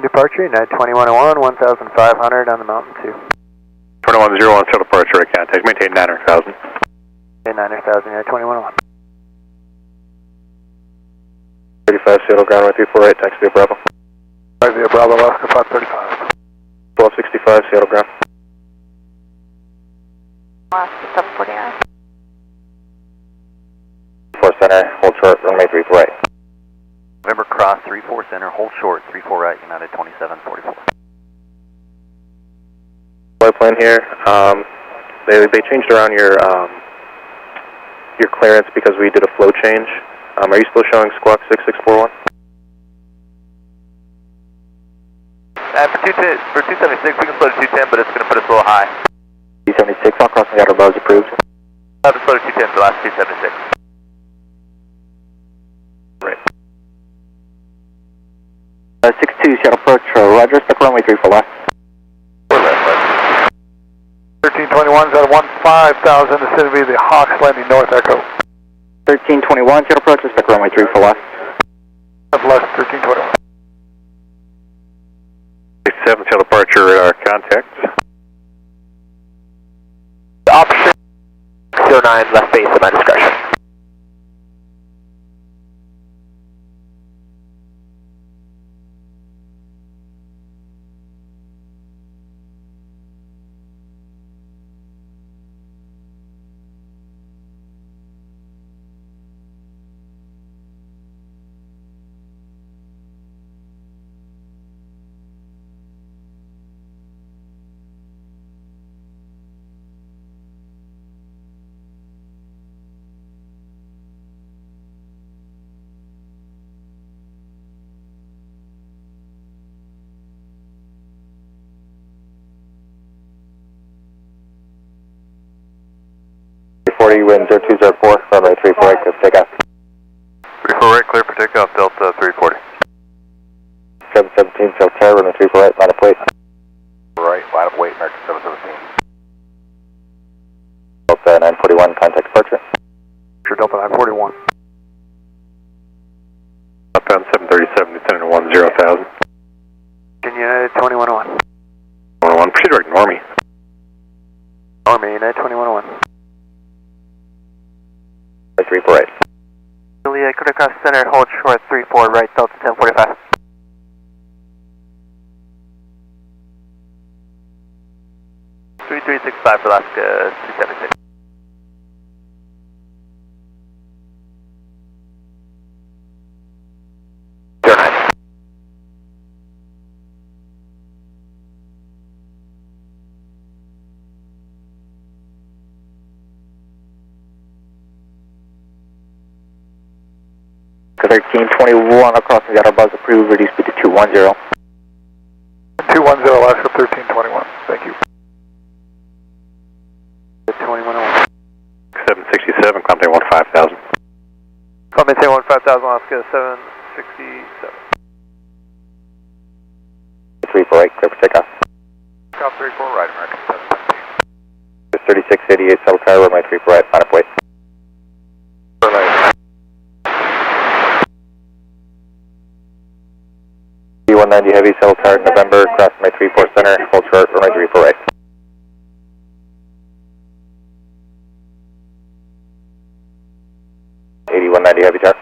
Departure 92101, 1,500 on the Mountain 2. 2101, Seattle departure, right, contact, maintain 900,000. Okay, 900,000, 92101. 35, Seattle ground, runway 34 right, taxi via Bravo. Right via Bravo, Alaska 535. 1265, Seattle ground. Alaska 749. 4 center, hold short, runway 34 right. November cross 34 center, hold short, 34 right, United 2744. Flight plan here, they changed around your clearance because we did a flow change. Are you still showing squawk 6641? For 276, we can float to 210, but it's going to put us a little high. 276, all crossing the outer bows approved. Just float to 210 for the last 276. Right. 62, shuttle approach, Roger, stuck runway 34 left. 1321 is at 15,000, it's going to be the Hawks landing north echo. 1321, shuttle approach, stuck runway 34 left. Left, 1321. 67 shuttle departure radar contacts. Option 09 left base at my discretion. Wind 0204, runway 34 right, clear for takeoff. 34 right, clear for takeoff, Delta 340. 717, Delta Tower, runway 34 right, line of weight. Right, line of weight, American 717. Delta 941, contact departure. Sure, Delta 941. Southbound 737, descending to 10,000. United 2101. 101, proceed direct Normie. Army, United 2101. 34 right. Juliet, clear across center, hold short 34 right, Delta 1045. $3365 for Alaska 276. To 1321, across the outer buzz approved, reduce speed to 210. 210, Alaska 1321, thank you. 2101. 767, climb maintain 15,000. Climb maintain 15,000, Alaska 767. 34 right, clear for takeoff. South 34 right, American 717. 3688, shuttle tower, runway 34 right, line of weight. B190 heavy, shuttle tower, November, cross runway 34 center, hold short, runway 34 right. .80-190 heavy tower.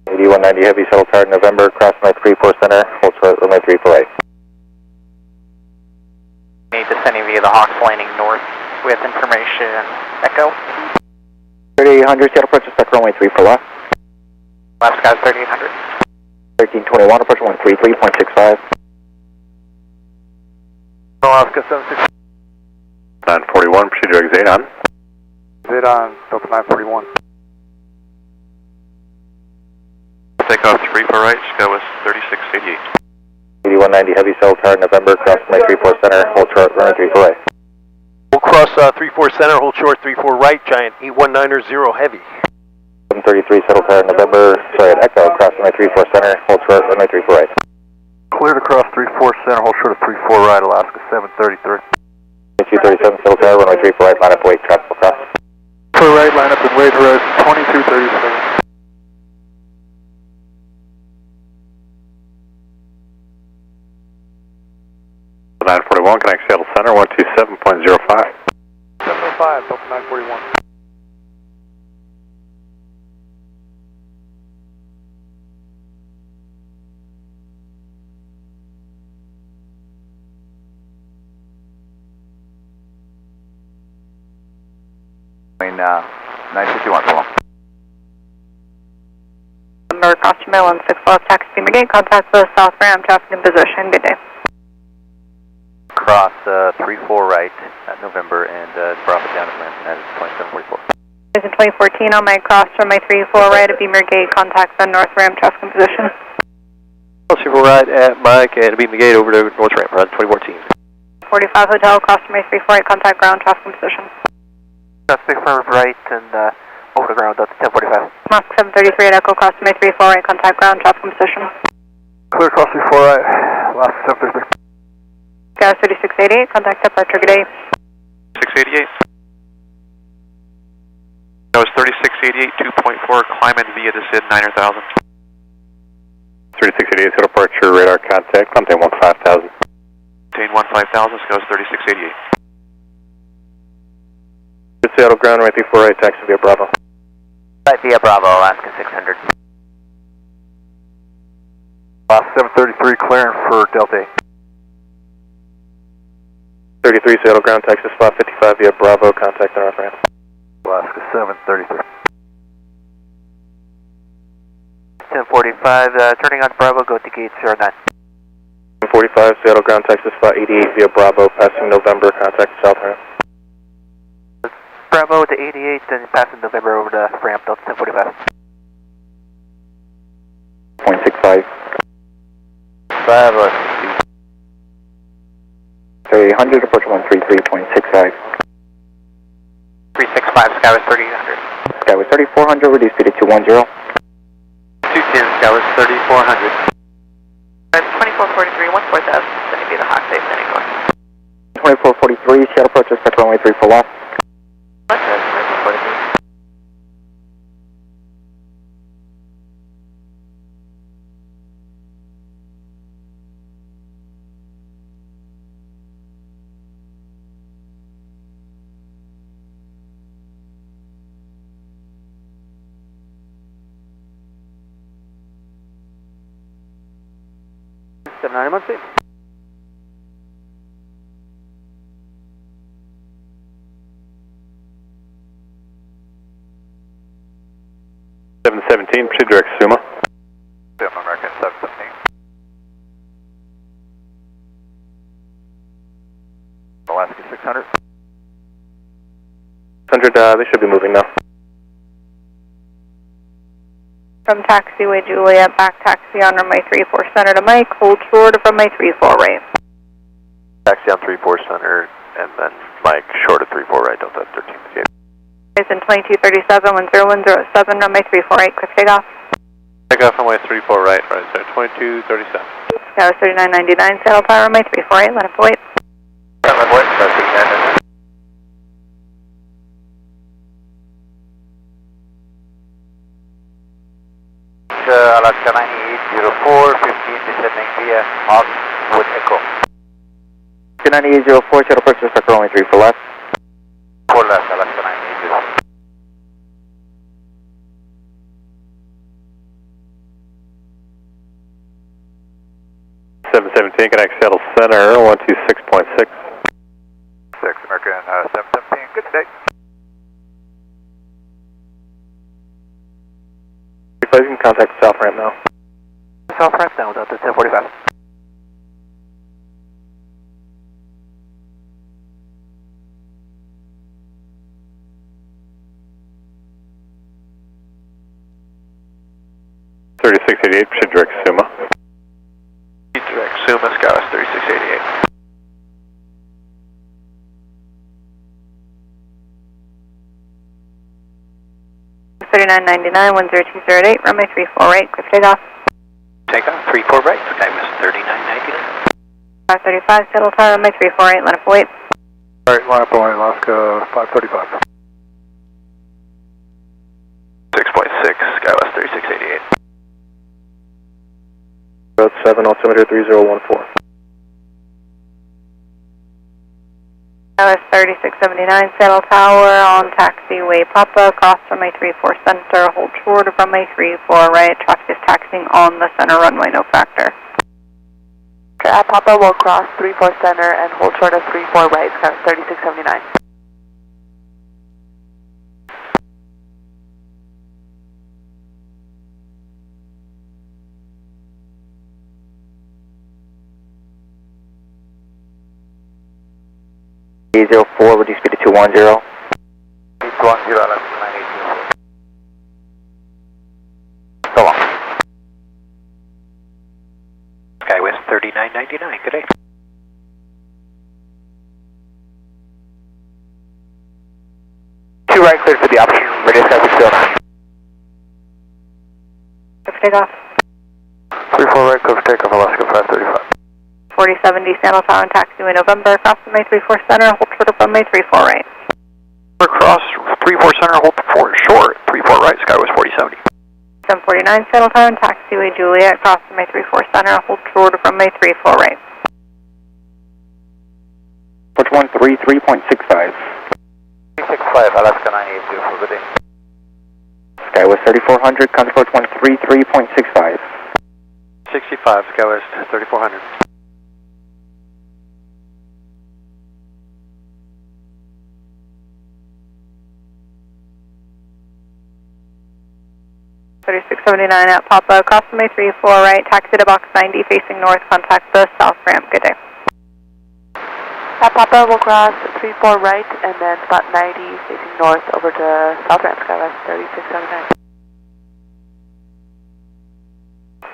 .80-190 heavy, shuttle tower, November, cross runway 34 center, hold short, runway 34 right. Descending via the Hawks landing north with information echo. 3800, shuttle approach, stuck runway 34 left. Left skies 3800. 1321, approach 133.65. Alaska 760. 941, proceed to exit on. Exit on, Delta 941. Takeoff 34 right, SkyWest 3688. 8190 heavy, shuttle tower, November, cross runway 34 center, hold short, runway 34 right. We'll cross 34 center, hold short 34 right, Giant 8190 heavy. 733 shuttle tower, November, sorry, at Echo, cross runway 34 center, hold short, runway 34 right. Clear to cross 34 center, hold short of 34 right, Alaska 733. 237 shuttle tower, runway 34 right, line up, wait, traffic will cross. Clear right, line up and wait, horizon 2237. .941, connect Seattle Center, 127.05. 705, Delta 941. 951 so long. November, cross runway 16 left, taxi Beamer Gate, contact the south ramp, traffic in position, good day. Cross 34 right at November and Bravo down at Lansing, that is 2744. Is in 2014 on my cross runway 34 right at Beamer Gate, contact the north ramp, traffic in position. 34 right at Mike and Beam the Gate over to North Ramp, run 2014. 45 Hotel, cross runway 34 right, contact ground, traffic in position. Cross 34 right and over the ground, that's 1045. Mark 733 at Echo, cross runway 34 right, contact ground, traffic in position. Clear cross 34 right, last 733. Sky 3688, contact departure, good day. 688. That was 3688, 2.4, climb in via the SID 9,000. 3688, so departure, radar contact, contact 15,000. Maintain 15,000, Scout 3688. Seattle ground, right 34 right, taxi via Bravo. Right via Bravo, Alaska 600. Last 733 clearing for Delta 8. 33 Seattle ground, taxi spot 55 via Bravo, contact the north ramp. Alaska 733. 1045, turning on Bravo, go to gate 09. 1045 Seattle ground, taxi spot 88 via Bravo, passing November, contact south ramp. Bravo to 88, then passing November over to ramp, Delta 1045. 0.65. 300, approach 133.65. 365, Skywest 3800. Skywest 3400, reduce speed to 210. 210, Skywest 3400. 2443, 14,000, sending via the hot safe, then ignore. 2443, Seattle approach, respect runway 34 left. What's that, 2443? $791. 717, proceed direct Suma. American 717. Alaska 600. 600, they should be moving now. From taxiway Juliet, back taxi on runway 34 center to Mike, hold short of runway 34 right. Taxi on 34 center, and then Mike short of 34 right, Delta 1358. It's in 2237, 10107, runway 34 right, quick takeoff. Takeoff runway 34 right, right there, 2237. Sky 3999, saddle tower, runway 34 right, let it wait. Runway boy, Sky 3999. Alaska 9804, 15 descending via Hawk with Echo. 9804, Seattle approach, respect runway 34 left. 4 left, Alaska 9804. Connect Seattle Center, 126.6. 6, American 717, good day. You can contact south ramp now. South ramp now, Delta 1045. Proceed direct Suma. Direct Suma, Skywest 3688. $39.99, 10208, runway 34 right, quick takeoff. Takeoff 34 right, Skywest 3999. 535, saddle tower, runway 34 right, let it wait. Alright, line up on Alaska 535. 6.6, Skywest 3688. Road 7, altimeter 3014. Skywest 3679, saddle tower on taxiway Papa, cross runway 34 center, hold short of runway 34 right, traffic is taxiing on the center runway, no factor. At Papa will cross 34 center and hold short of 34 right, Skywest 3679. 9804, reduce speed to 210. 210, Alaska 9804. So long. SkyWest 3999, good day. Two right cleared for the option, radius Sky 609. Let's take off. 34 right, clear for takeoff, Alaska 535. 4070 Sandal Tower and taxiway November, cross runway 34 center, hold short of runway 34 right. Cross 34 center, hold 4 short, 34 right, SkyWest 4070. 749 Sandal Tower and taxiway Juliet, cross runway 34 center, hold short of runway 34 right. Approach 133.65. 365, Alaska 9804, good day. SkyWest 3400, contact approach 133.65. 65, SkyWest 3400. At Papa, cross runway 34 right, taxi to box 90, facing north, contact the south ramp, good day. At Papa, we'll cross 34 right and then spot 90, facing north over to south ramp, SkyWest 3679.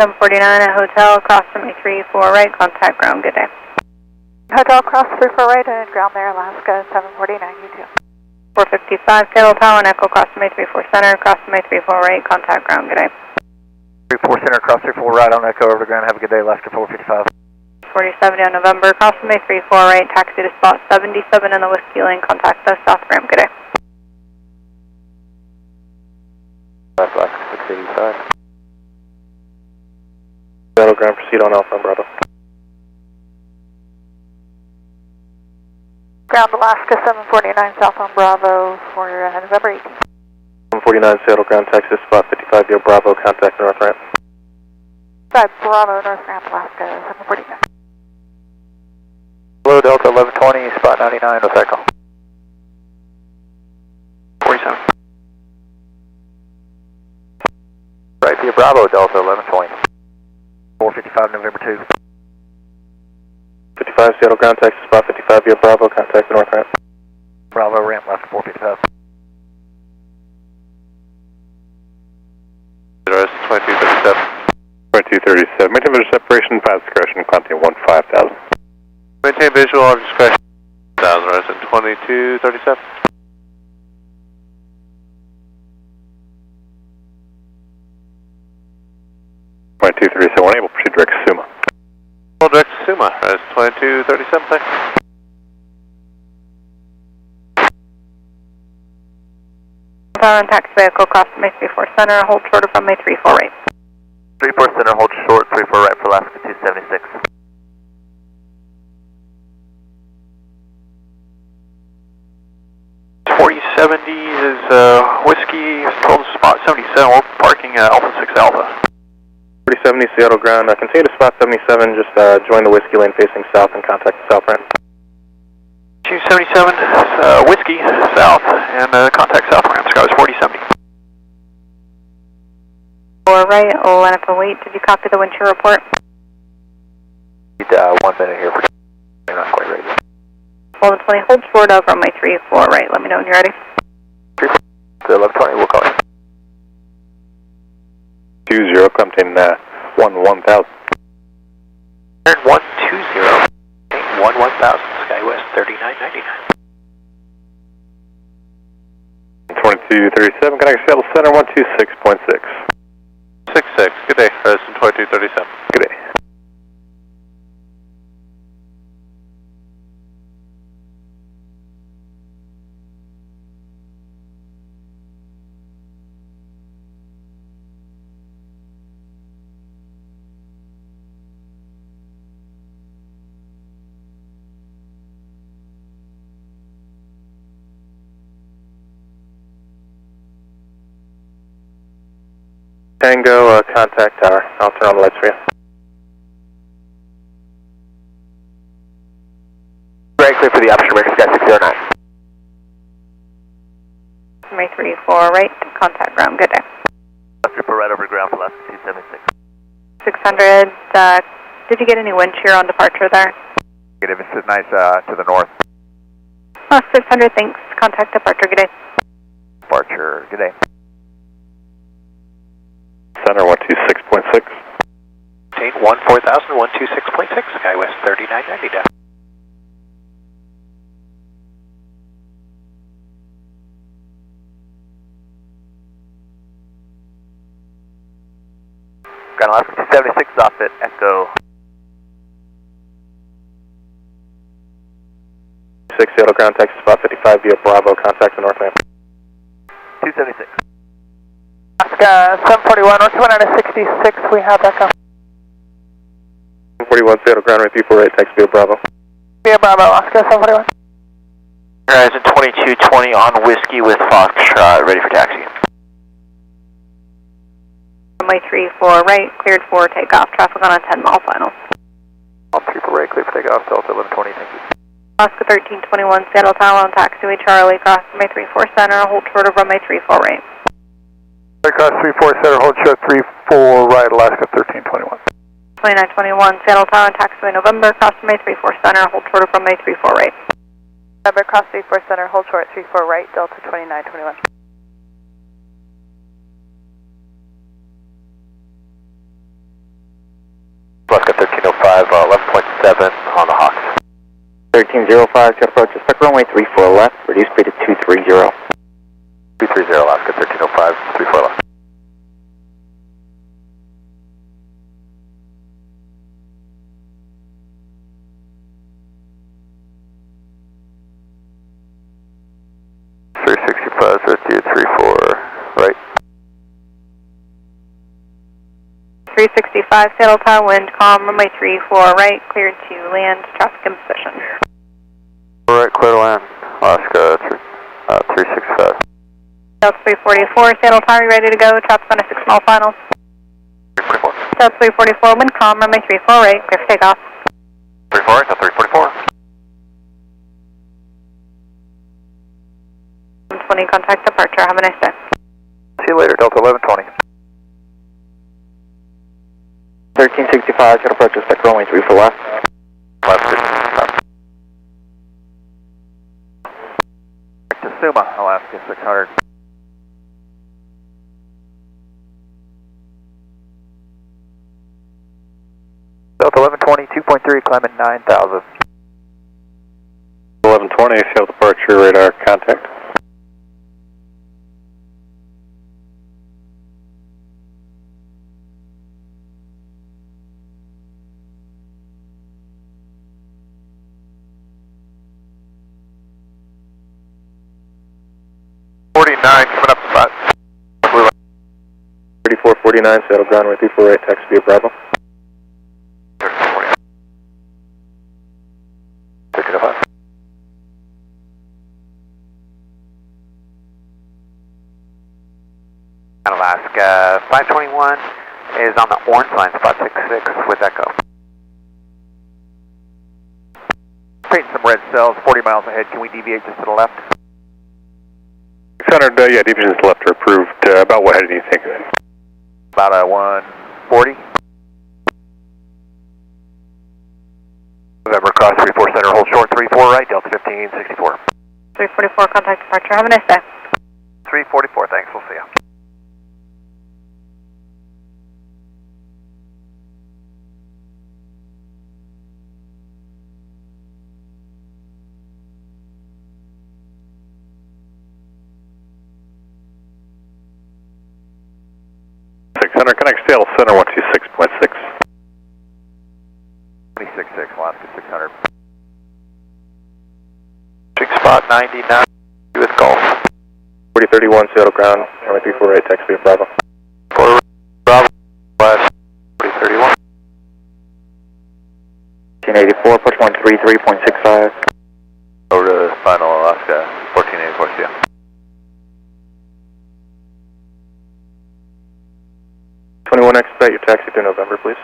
749 at Hotel, cross runway 34 right, contact ground, good day. Hotel cross 34 right and ground there, Alaska 749, you too. 455 Sandal Tower and Echo, cross runway 34 center, cross runway 34 right, contact ground, good day. 34 center, cross 34 right on Echo over the ground. Have a good day, Alaska 455. 4070 on November, cross runway 34 right, taxi to spot 77 in the Whiskey Lane, contact the south ramp, good day. Alaska 685. Battleground, proceed on Alpha and Bravo. Ground Alaska 749 south on Bravo for November 18th. 749 Seattle ground, taxi to spot 55 Via Bravo, contact north ramp. 5 Bravo, north ramp, Alaska 749. Hello, Delta 1120, spot 99 with Echo. 47. Right via Bravo, Delta 1120. 455 November 2. 55 Seattle ground, taxi to spot 55 Via Bravo, contact north ramp. Bravo ramp left 455. 2237. 2237. Maintain visual separation, path discretion, content 15,000. Maintain visual on discretion, 1,000, resident 2237. 2237, able to proceed direct to Suma. Direct to Suma, resident 2237, thanks. Tower and taxi vehicle, cross runway 34 center, hold short of runway 34 right. 34 center, hold short, 34 right for Alaska 276. is Whiskey, told spot 77, we're parking Alpha 6 Alpha. 4070 Seattle ground, continue to spot 77, just join the Whiskey Lane facing south and contact the south ramp. 277, Whiskey, south, and contact south ramp, SkyWest 4070. 4 right, line up and wait, did you copy the wind chill report? Need 1 minute here for not quite ready. Golden 20, hold short of runway 34 right, let me know when you're ready. 1120, we'll call you. 20, come in 1000. Turn 120, 1000, SkyWest 3999. 2237, connect Seattle Center 126.6. 66, good day, resident 2237. Good day. Tango, contact tower. I'll turn on the lights for you. Very clear for the option, American Sky 609. Runway 34 right, contact ground, good day. Triple right over ground for Alaska 276. 600, did you get any wind shear on departure there? Negative, it's nice to the north. Alaska 600, thanks. Contact departure, good day. Departure, good day. Center 126.6. Maintain 14000, 126.6, SkyWest 3990 down. Ground Alaska 276 off at Echo. 6 Seattle ground, Texas, spot 55 via Bravo, contact the North Ramp. 276. Alaska 741, North 166, we have Echo. 41 Seattle ground, right 348, text via Bravo. Via Bravo, Alaska 741. Horizon 2220 on Whiskey with Foxtrot, ready for taxi. Runway 34 right, cleared for takeoff. Traffic on a 10-mile final. On 34 right, clear for takeoff, Delta 1120, thank you. Alaska 1321, Seattle Tower on taxiway Charlie, cross runway 34 center, hold short of runway 34 right. Cross 34 center, hold short 34 right, Alaska 1321. 2921, Seattle Tower on taxiway November, cross runway 34 center, hold short of runway 34 right. November, cross 34 center, hold short 34 right, Delta 2921. Alaska 1305, 11.7 on the Hawks. 1305, to approach expect runway 34 left, reduce speed to 230. 230, Alaska 1305, 34 left. Right. 365, Seattle Tower, wind calm, runway 34 right, cleared to land, traffic in position. Alright, clear to land, Alaska 365. Delta 344, Seattle Tower, you ready to go? Traffic on a 6-mile final. 344. Delta 344, wind calm, runway 34 right, clear for takeoff. 34, Delta 344. 1120, contact departure, have a nice day. See you later, Delta 1120. 1365, to approach expect runway 34 left. Left, back to Suma, Alaska 600. Delta 1120, 2.3, climbing 9,000. 1120, Seattle departure, radar contact. Coming up spot. 3449, Seattle ground, right 34 right, text via Bravo. 1305. Alaska 521 is on the orange line, spot 66 with Echo. Painting some red cells, 40 miles ahead. Can we deviate just to the left? 600, yeah, deviations left are approved. About what heading do you think of it? About a 140. November, cross 34 center, hold short 34 right, Delta 1564. 344, contact departure, have a nice day. 344, thanks, we'll see you. Connect Seattle Center 126.6. 266, Alaska 600. Big spot 99 with Gulf. 4031, Seattle ground, runway 34 right, text via Bravo. Bravo, West 4031. 1484, push 133.65. Over to final Alaska 1484, see ya. Expedite your taxi through November, please.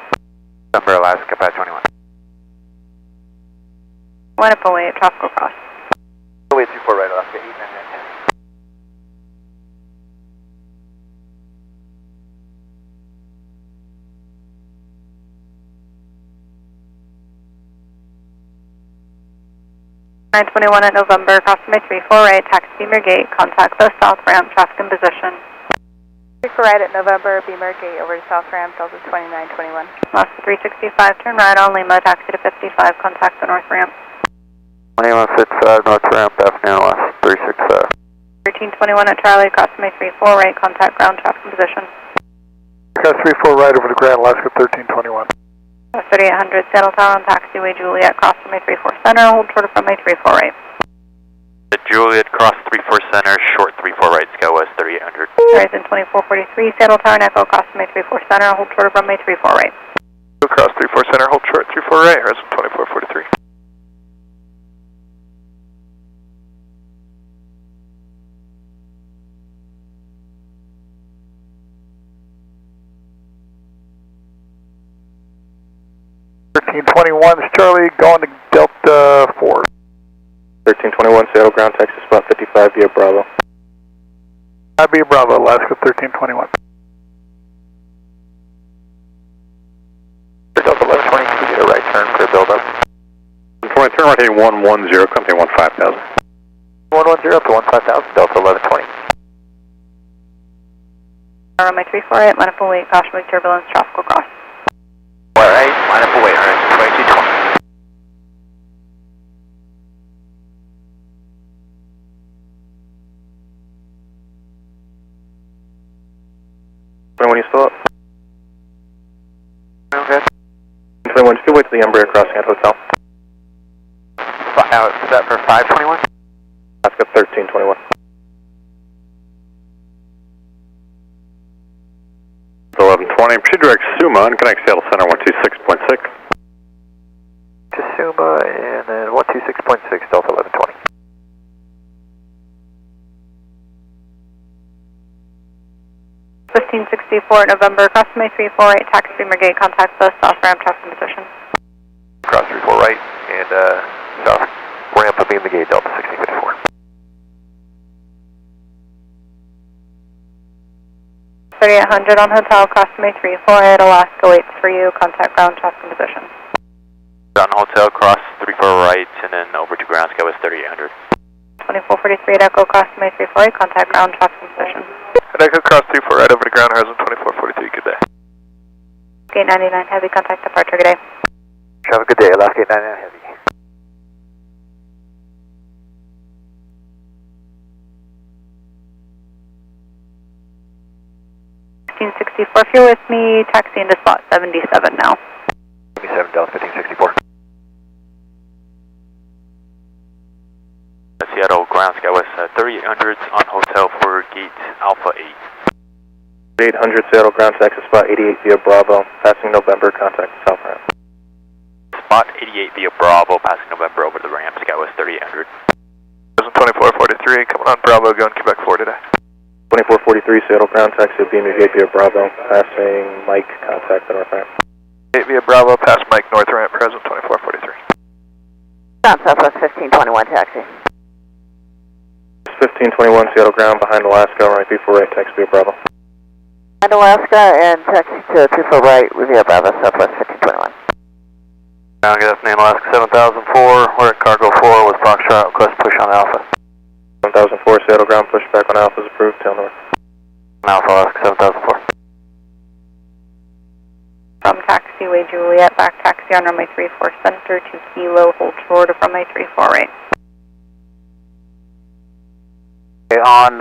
November, Alaska 521. Line up away at tropical cross. Away 34 right, Alaska 8910. 921 at November, cross runway 34 right, taxi Beamer Gate, contact the south ramp, traffic in position. 34 right at November, Beamer Gate over to south ramp, Delta 2921. Alaska 365, turn right on Lima, taxi to 55, contact the north ramp. 2165 north ramp, afternoon, Alaska 365. 1321 at Charlie, cross runway 34 right, contact ground, traffic in position. Got 34 right over to Grand Alaska 1321. 3800 Seattle Tower on taxiway Juliet, cross runway 34 center, hold short of runway 34 right. The Juliet, cross 34 center, short 34 right, SkyWest 3800. Horizon 2443, Seattle Tower, Echo, cross runway 34 center, hold short of runway 34 right. Cross 34 center, hold short 34 right, Horizon 2443. Charlie, going to Delta 4. 1321, Seattle ground, Texas, spot 55 via Bravo. Via Bravo, Alaska 1321. Delta 1120, can we get a right turn for a build-up? 20, turn right heading 110, company 15000. 110 up to 15000, Delta 1120. Runway 34 right, line up and wait, caution with turbulence, traffic will cross. Alright, line up and wait, Horizon 2220. When you still up? Okay. 21, just wait till the Embraer crossing at hotel. Is that for 521? Alaska 1321. 1120, proceed direct Suma and connect Seattle Center 126.6. To Suma and then 126.6, Delta 1120. November, cross runway 34 right, taxi Beamer Gate, contact the south ramp, traffic in position. Cross 34 right and south ramp of Beamer Gate, Delta 1654. 3800 on hotel, cross runway 34 right, Alaska waits for you, contact ground, traffic in position. On hotel, cross 34 right, and then over to ground, SkyWest 3800. 2443 Echo, cross runway 34 right, contact ground, traffic in position. Echo, cross 34 right over to ground, Horizon 2443, good day. Gate 99 Heavy, contact departure, good day. Have a good day, Alaska 899 Heavy. 1564, if you're with me, taxi into spot 77 now. 77 Delta 1564. Seattle ground, SkyWest 3800s on hotel for gate Alpha 8. 800 Seattle ground, Texas, spot 88 via Bravo, passing November, contact the south ramp. Spot 88 via Bravo, passing November over the ramp, SkyWest 3800. 2443, coming on Bravo, going Quebec 4 today. 2443 Seattle ground, taxi Beamer Gate via Bravo, passing Mike, contact the north ramp. 8 via Bravo, pass Mike, north ramp, present 2443. Ground Southwest 1521, taxi. 1521 Seattle ground, behind Alaska, runway 34 right, taxi via Bravo. And Alaska and taxi to 24 right via Bravo, Southwest 1521. Good afternoon, Alaska 7004. We're at Cargo 4 with Foxtrot, request push on Alpha. 7004 Seattle ground, push back on Alpha is approved, tail north. Alpha, Alaska 7004. From taxiway Juliet, back taxi on runway 34 center to Kilo, hold short of runway 34 right. Okay, on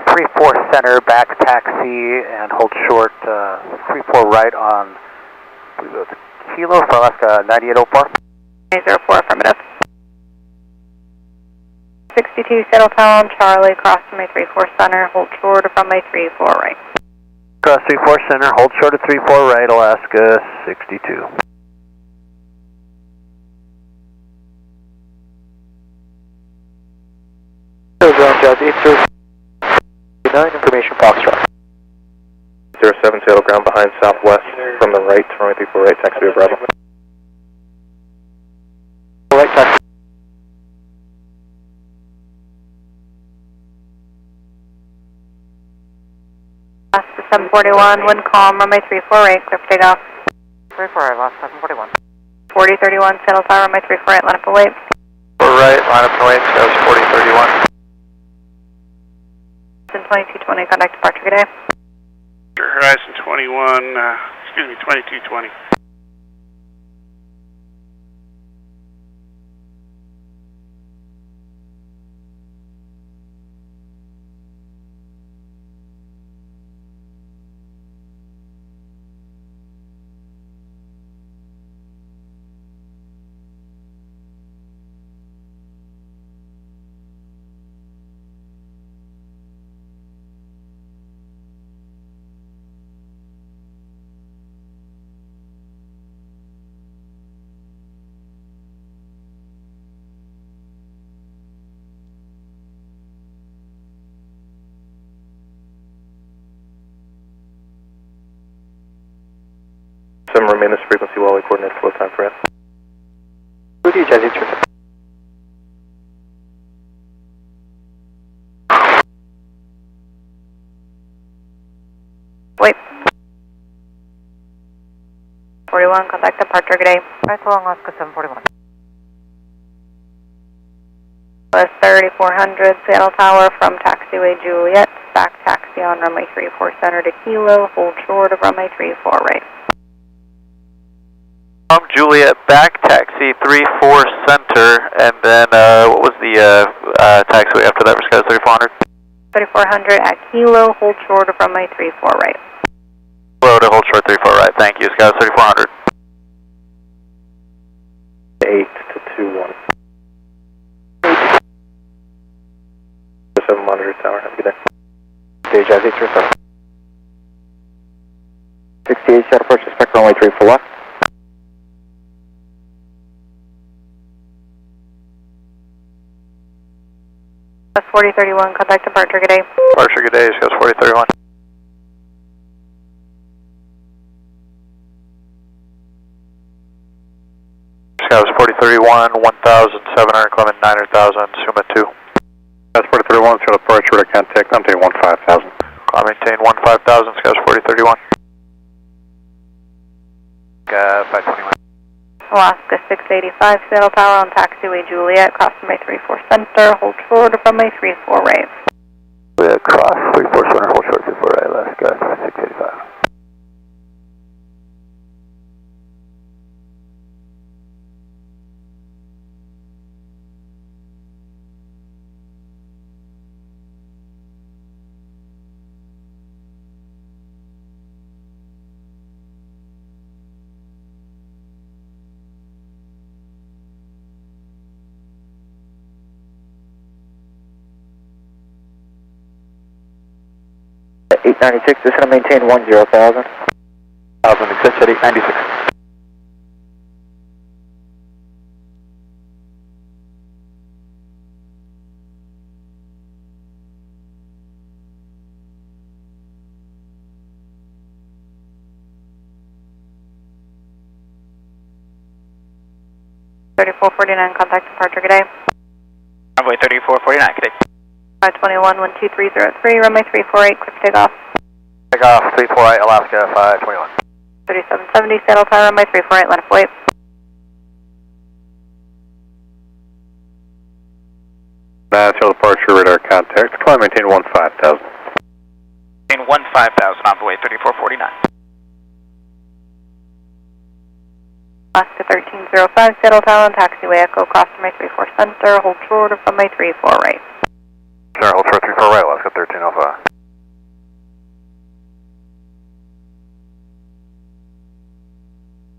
34 center, back taxi and hold short 34 right on Kilo for Alaska 9804. 904, affirmative. 62 Seattle Town, Charlie, cross runway 34 center, hold short of runway 34 right. Cross 34 center, hold short of 34 right, Alaska 62. Ground Jazz 809, information Foxtrot. 07 Seattle ground, behind southwest from the right, runway 34 right, taxi via Bravo. Right, taxi. Alaska 741, wind calm, runway 34 right, clear for takeoff. 34 right, lost 741. 4031, Seattle Tower, runway 34 right, line up and wait. right, line up and wait, Skies 4031. 2220, contact departure, good day. Horizon 2220. Some remain this frequency while we coordinate flow time for it. Who do you jazz each? Wait. 41, contact departure, good day. Right along Alaska 741. Was 3400, Seattle Tower from taxiway Juliet, back taxi on runway 34 center to Kilo, hold short of runway 34 right. Juliet, back taxi 34 center, and then what was the taxiway after that for Skies 3400? 3400 at Kilo, hold short of runway 34 right. Kilo to hold short 34 right, thank you, Skies 3400. 8 to 21. 7 monitor tower, have a good day. Gauge Jazz 837. 68, shuttle approach, expect runway 34 left. That's 4031, contact departure, good day. Departure, good day, Skies 4031. Skies 4031, 1,700, Clement 900,000, Suma 2. Skies 4031, shuttle departure to contact, maintain 15,000. Maintain 15,000, Skies 4031. 521. Alaska 685, Seattle Tower on taxiway Juliet, cross runway 34 center, hold short of runway 34 right. Juliet, cross 34 center, hold short 34 right, Alaska 685. At 896, this is going to maintain 10,000. 1000, exit at 896. Contact departure, good day. Runway 3449, good day. 521, 12303, runway 348, quick takeoff. Takeoff 348, Alaska 521. 3770, Seattle Tower, runway 348, line of wait. Shuttle departure, radar contact, climb, maintain 15,000. Maintain 15,000, envoy 3449. Alaska 1305, Seattle Tower, taxiway Echo, cross runway 34 center, hold short of runway 34 right. Sure, hold short 34 right, Alaska 1305.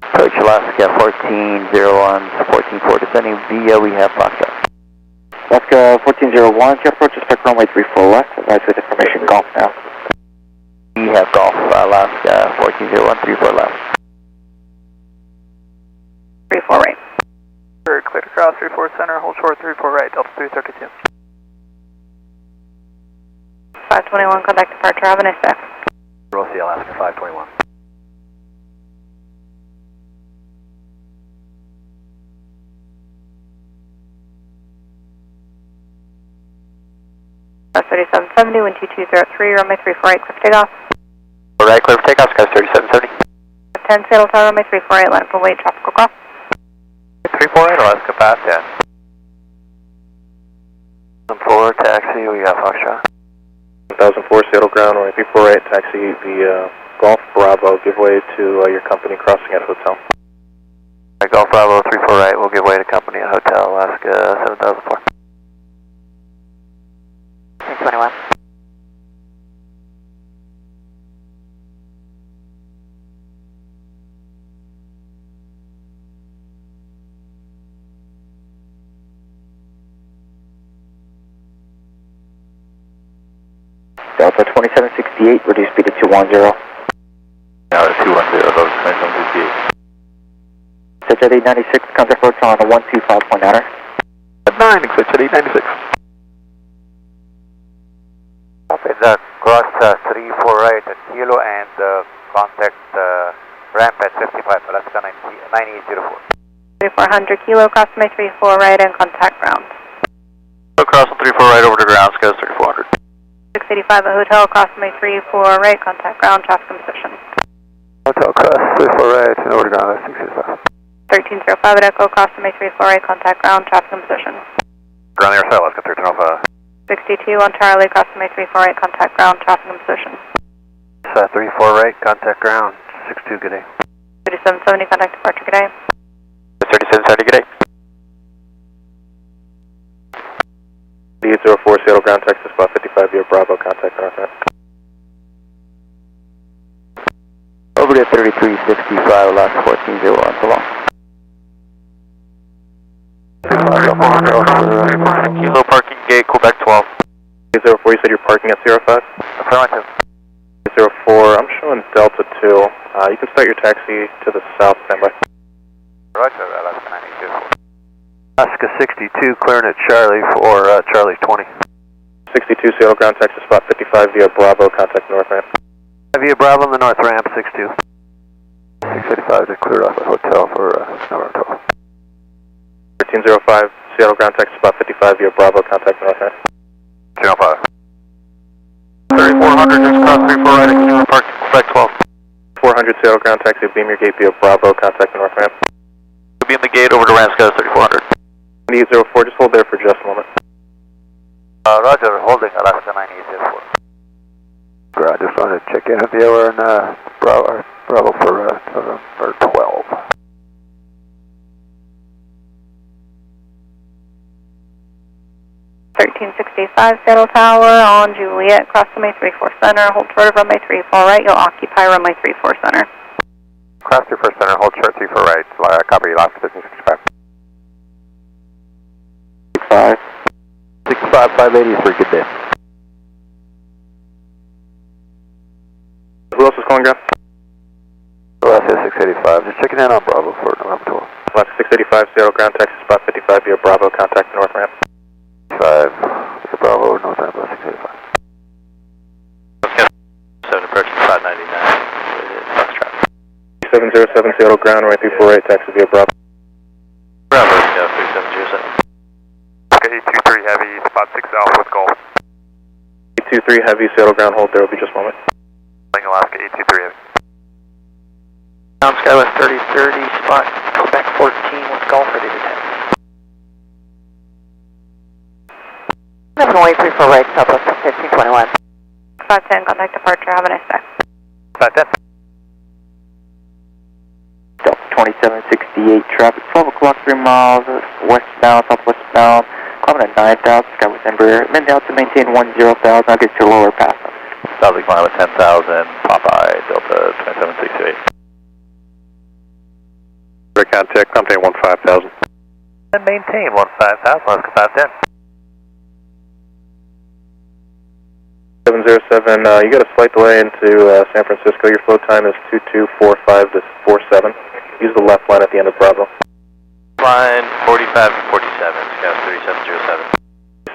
Approach Alaska 1401, 144 descending via, we have Foxtrot. Alaska 1401, shuttle approach, expect runway 34 left. Advise with information, golf now. We have Golf, Alaska 1401, 34 left. 34 right. Clear to cross 34 center, hold short 34 right, Delta 332. 521, contact departure, have a nice day. Rosie, Alaska 521. That's 3770, 12203, runway 348, quick takeoff. Alright, clear for takeoff, Skies 3770. 10, Seattle Tower, runway 348, line up and wait, tropical cross. 348, Alaska 510. 1004, taxi, we got Foxtrot. 1004, Seattle ground, runway 348, taxi via Golf Bravo, give way to your company crossing at hotel. Golf Bravo 34 right, we'll give way to company at Hotel Alaska 7004. 21. Delta 2768, reduce speed to 210. Now to 210, those 2768. Touch at 896, contact approach on 125.9er. At 9, touch at 896. Copy that, cross 34 right at Kilo and contact ramp at 55, Alaska 9804. 3400 Kilo, cross my 34 right and contact ground. Cross on 34 right over to ground, SCO 3400. 685 at Hotel, cross my 34 right, contact ground, traffic in position. Hotel cross 34 right and over to ground, 685. 1305 at Echo, cross my 34 right, contact ground, traffic in position. Ground air side, Alaska 1305. 62 on Charlie, cross my 34 right, contact ground, traffic in position. 34 right, contact ground, 62, good day. 3770, contact departure, good day. 3770, good day. 804, Seattle ground, Texas, spot 55 via Bravo, contact north. Over to 3365, Alaska 1401, so long. Kilo parking gate, Quebec 12. 804, you said you're parking at 05? Affirmative. 804, I'm showing Delta 2. You can start your taxi to the south, standby. Roger, Alaska 9804. Alaska 62, clearing at Charlie for Charlie 20. 62, Seattle ground, Texas, spot 55 via Bravo, contact north ramp. Via Bravo on the north ramp, 62. 685 to clear off the hotel for number 12. 1305, Seattle ground, Texas, spot 55 via Bravo, contact north ramp. 1005. 3400, just cross 34 right at Kilo parking, Quebec 12. 400, Seattle ground, taxi, beam your gate via Bravo, contact the north ramp. We'll be in the gate over to Ramsco 3400. 804, just hold there for just a moment. Roger, holding Alaska 9804. I just wanted to check in with you and Bravo for November 12. Seattle Tower on Juliet, cross runway 34 center, hold short of runway 34 right, you'll occupy runway 34 center. Cross 34 center, hold short 34 right, copy, Alaska 1365. 65. 65, 580 for a good day. Who else is calling ground? Alaska 685, just checking in on Bravo for November 12. Alaska 685, Seattle ground, Texas, spot 55 via Bravo, contact the north ramp. 5, Bravo, north ramp, 685. 7 approaching 599, Foxtrot. 707, Seattle ground, runway 348, taxi via Bravo. Bravo, 3707. Okay, 823 heavy, spot 6 Alpha with Golf. 823 heavy, Seattle ground, hold there will be just a moment. Alaska 823 heavy. Ground Skywest 3030, spot Quebec 14 with Golf ready to taxi. 718 34 right, Southwest 1521. 510, contact departure, have a nice day. 510. Delta 2768, traffic 12 o'clock, 3 miles, westbound, southwestbound, climbing at 9,000, Skywest Embraer, then down to maintain 10,000, I'll get to lower pass. Southern climb at 10,000, Popeye, Delta 2768. Contact, company 15,000. And maintain 15,000, Alaska 510. 707, you got a slight delay into San Francisco. Your flow time is 2245 to 47. Use the left line at the end of Bravo. Line 45 to 47, Scout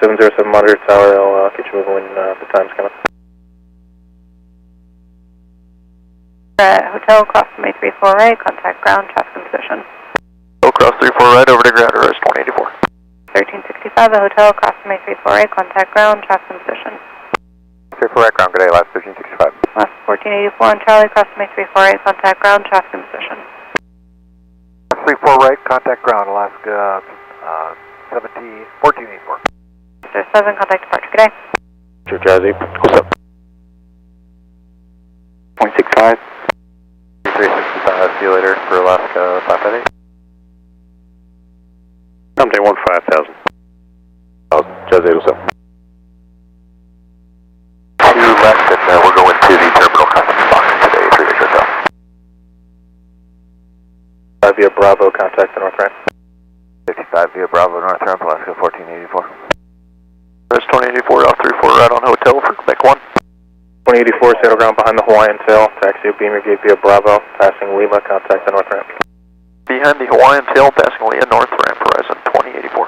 3707. 707, monitor tower, I'll get you moving when the time's coming. Hotel, cross runway 34 right, contact ground, traffic in position. Cross 34 right over to ground, arrest 2084. 1365 at Hotel, cross runway 34 right, contact ground, traffic in position. 34 right, ground, good day, last 1365. Last 1484 on Charlie, cross runway 34 right, contact ground, traffic in position. 34 right, contact ground, Alaska 1484. 3007, contact departure, good day. True Jazzy. What's up? 0.65. 365, see you later for Alaska 558. Someday 15,000. Jazzy, what's up? 2 left, and we're going to the terminal customs box today, 3 days hotel. 5 via Bravo, contact the North Ramp. 55 via Bravo, North Ramp, Alaska 1484. There's 2084 off 34 right on hotel for Quebec 1. 2084, sail ground behind the Hawaiian tail, taxi of Beamer Gate via Bravo, passing Lima, contact the North Ramp. Behind the Hawaiian tail, passing Leah North Ramp, horizon 2084.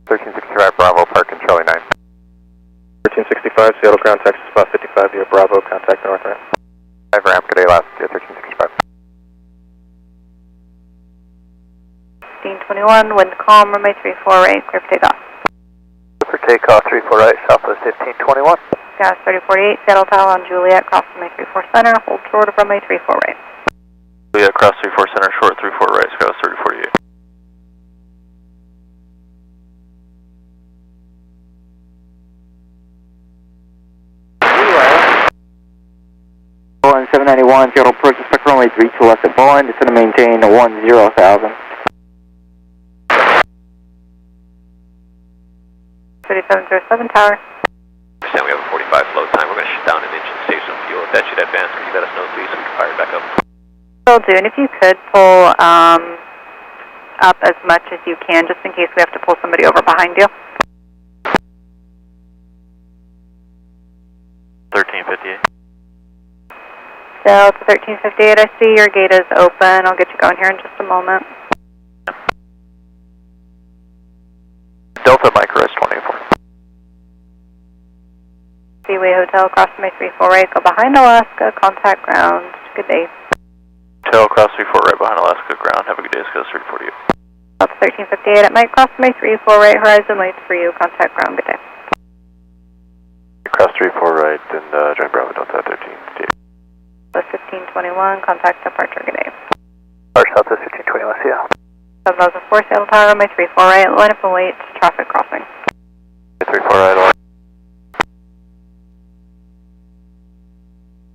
1365 Bravo, park in Charlie 9. 1365, Seattle ground, taxi spot 55 via Bravo, contact the North Ramp. 5 ramp, good day, Alaska 1365. 1521, wind calm, runway 34 right, clear for takeoff. For takeoff, 34 right, Southwest 1521. Gas 3048, Seattle Tower on Juliet, cross runway 34 center, hold short of runway 34 right. Juliet, cross 34 center, short 34 right, Scott 3048. Boeing 791, Seattle approach, expect runway 32 left at Boeing, descend to maintain 10,000. 3707 tower. Understand we have a 45 flow time. We're going to shut down an engine, save some fuel. If that should advance, could you let us know, please, so we can fire it back up? Will do, and if you could pull up as much as you can, just in case we have to pull somebody over behind you. 1358. Delta 1358, I see your gate is open. I'll get you going here in just a moment. Delta Micro is 2084. Seaway Hotel, cross runway 34 right, go behind Alaska, contact ground. Good day. Hotel, cross 34 right behind Alaska ground. Have a good day, Scott 3048. Delta 1358, at Mike, cross runway 34 right, horizon waits for you, contact ground. Good day. Cross 34 right, and join Bravo, Delta 1358. Southwest 1521, contact departure. Good day. Southwest 1521, see ya. 7004, Seattle Tower, runway 34 right, line up and wait, traffic crossing. 34 right,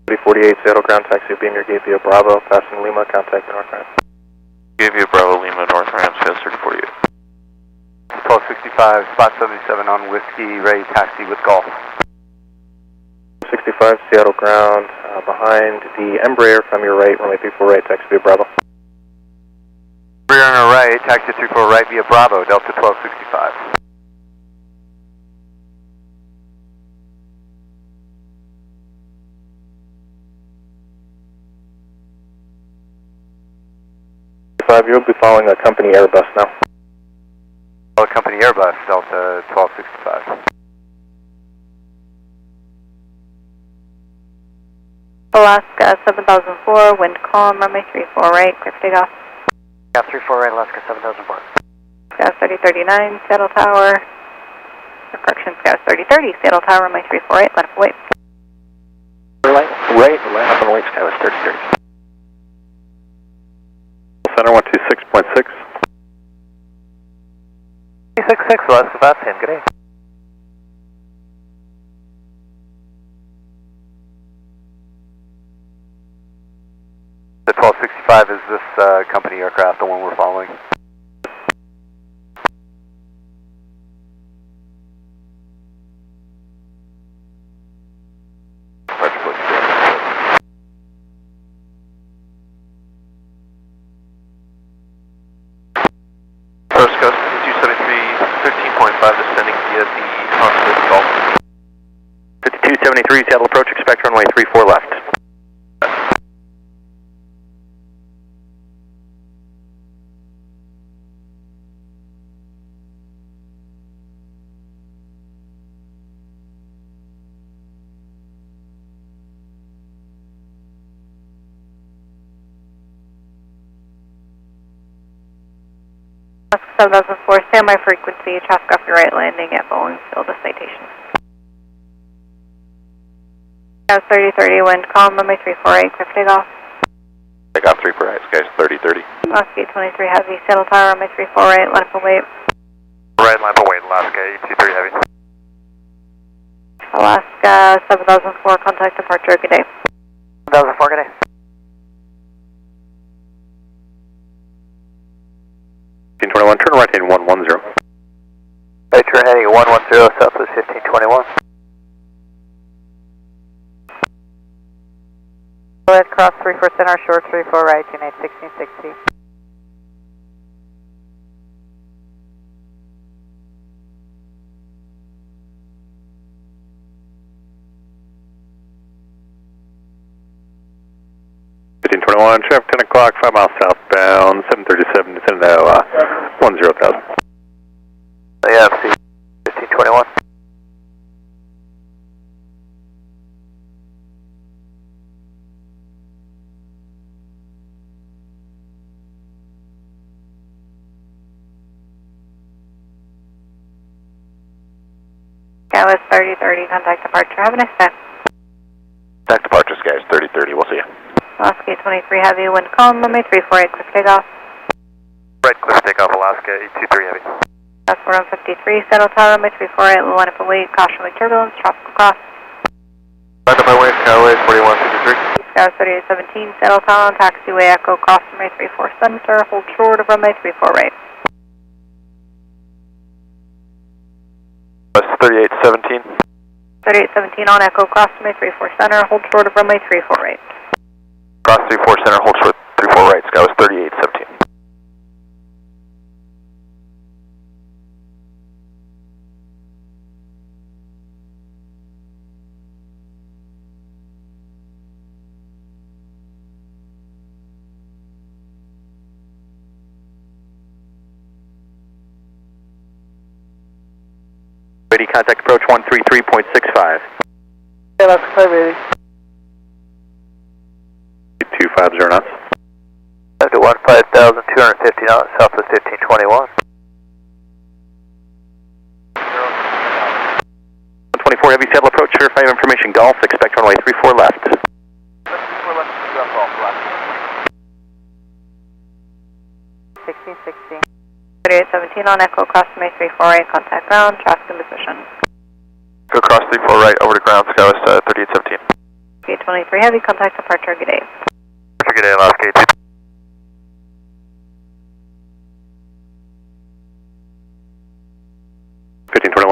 348, Seattle ground, taxi of Beamer Gate via Bravo, passing Lima, contact the North Ramp. Give you Bravo Lima North Ramp, Scott 3048. 1265, spot 77 on Whiskey, ready taxi with Golf. 65, Seattle ground, behind the Embraer from your right, runway 34 right, taxi via Bravo. Rear on our right, taxi 34 right via Bravo, Delta 1265. You'll be following a company Airbus now. Company Airbus, Delta 1265. Alaska 7004, wind calm, runway 34 right, clear for takeoff. Gas 34 right, Alaska 7004. Gas 3039, Seattle Tower. Correction, Gas 3030, Seattle Tower, runway 34 right, let up wait. Right, line up and wait, Skywest 3030. Center 126.6. 366, Alaska Sebastian, good day. The 1265 is this company aircraft, the one we're following? First Coast 5273, 15.5 descending via the consulate Golf. 5273, Seattle approach, expect runway 34 left. Alaska 7004, standby frequency, traffic off your right, landing at Boeing Field of Citation. Gas 3030, wind calm, runway 34 right, clear for takeoff. Takeoff 34 right, Skies 3030. Alaska 823 heavy, Seattle Tower, runway 34 right, line up and wait. right, line up wait, Alaska 823 Heavy. Alaska 7004, contact departure, good day. 7004, good day. Turn right heading 110. Right, turn heading 110, Southwest 1521. Go ahead, cross 34 center, short 34 right, unit 1660. Traffic 10 o'clock, 5 miles southbound, 737, descend now 10,000. Yeah, MC 1521. Skywest 3030, contact departure, have a nice day. Contact departure, Skies 3030, we'll see you. Alaska 23 Heavy, wind calm, runway 348, quick takeoff. Right, clear for takeoff, Alaska 823 Heavy. That's 153, settle tower, runway 348, line up and wait, caution with turbulence, tropical cross. Line up my way, Skyway 4153. Skywest 3817, settle tower, on taxiway, echo, cross runway 34 center, hold short of runway 34 right. West 3817. 3817 on echo, cross runway 34 center, hold short of runway 34 right. Cross 34 center, hold short 34 right, Skywest 3817. Ready, contact approach 133.65. Yeah, that's 580. 250 knots. Up to 15,250 knots, Southwest 1521. 124 heavy saddle approach, certified information Golf, expect runway 34 left. 34 left, Golf, left. 1660. 3817 on echo, cross runway 34 right, contact ground, traffic in position. Go cross 34 right, over to ground, Skywest 3817. 823 Heavy, contact departure, good day. Good day, Alaska 823.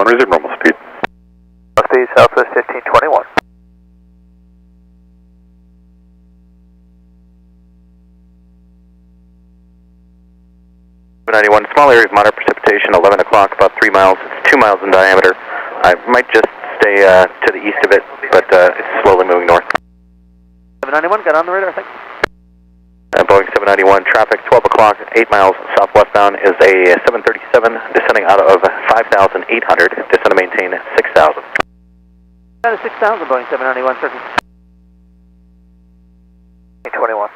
Resume normal speed. Speed Southwest 1521. Small area of moderate precipitation, 11 o'clock, about 3 miles. It's 2 miles in diameter. I might just stay to the east of it, but it's slowly moving north. 791, got on the radar, I think. Boeing 791, traffic 12 o'clock, 8 miles southwestbound is a 737 descending out of 5,800, descend to maintain 6,000. Down to 6,000, Boeing 791, circle. 821.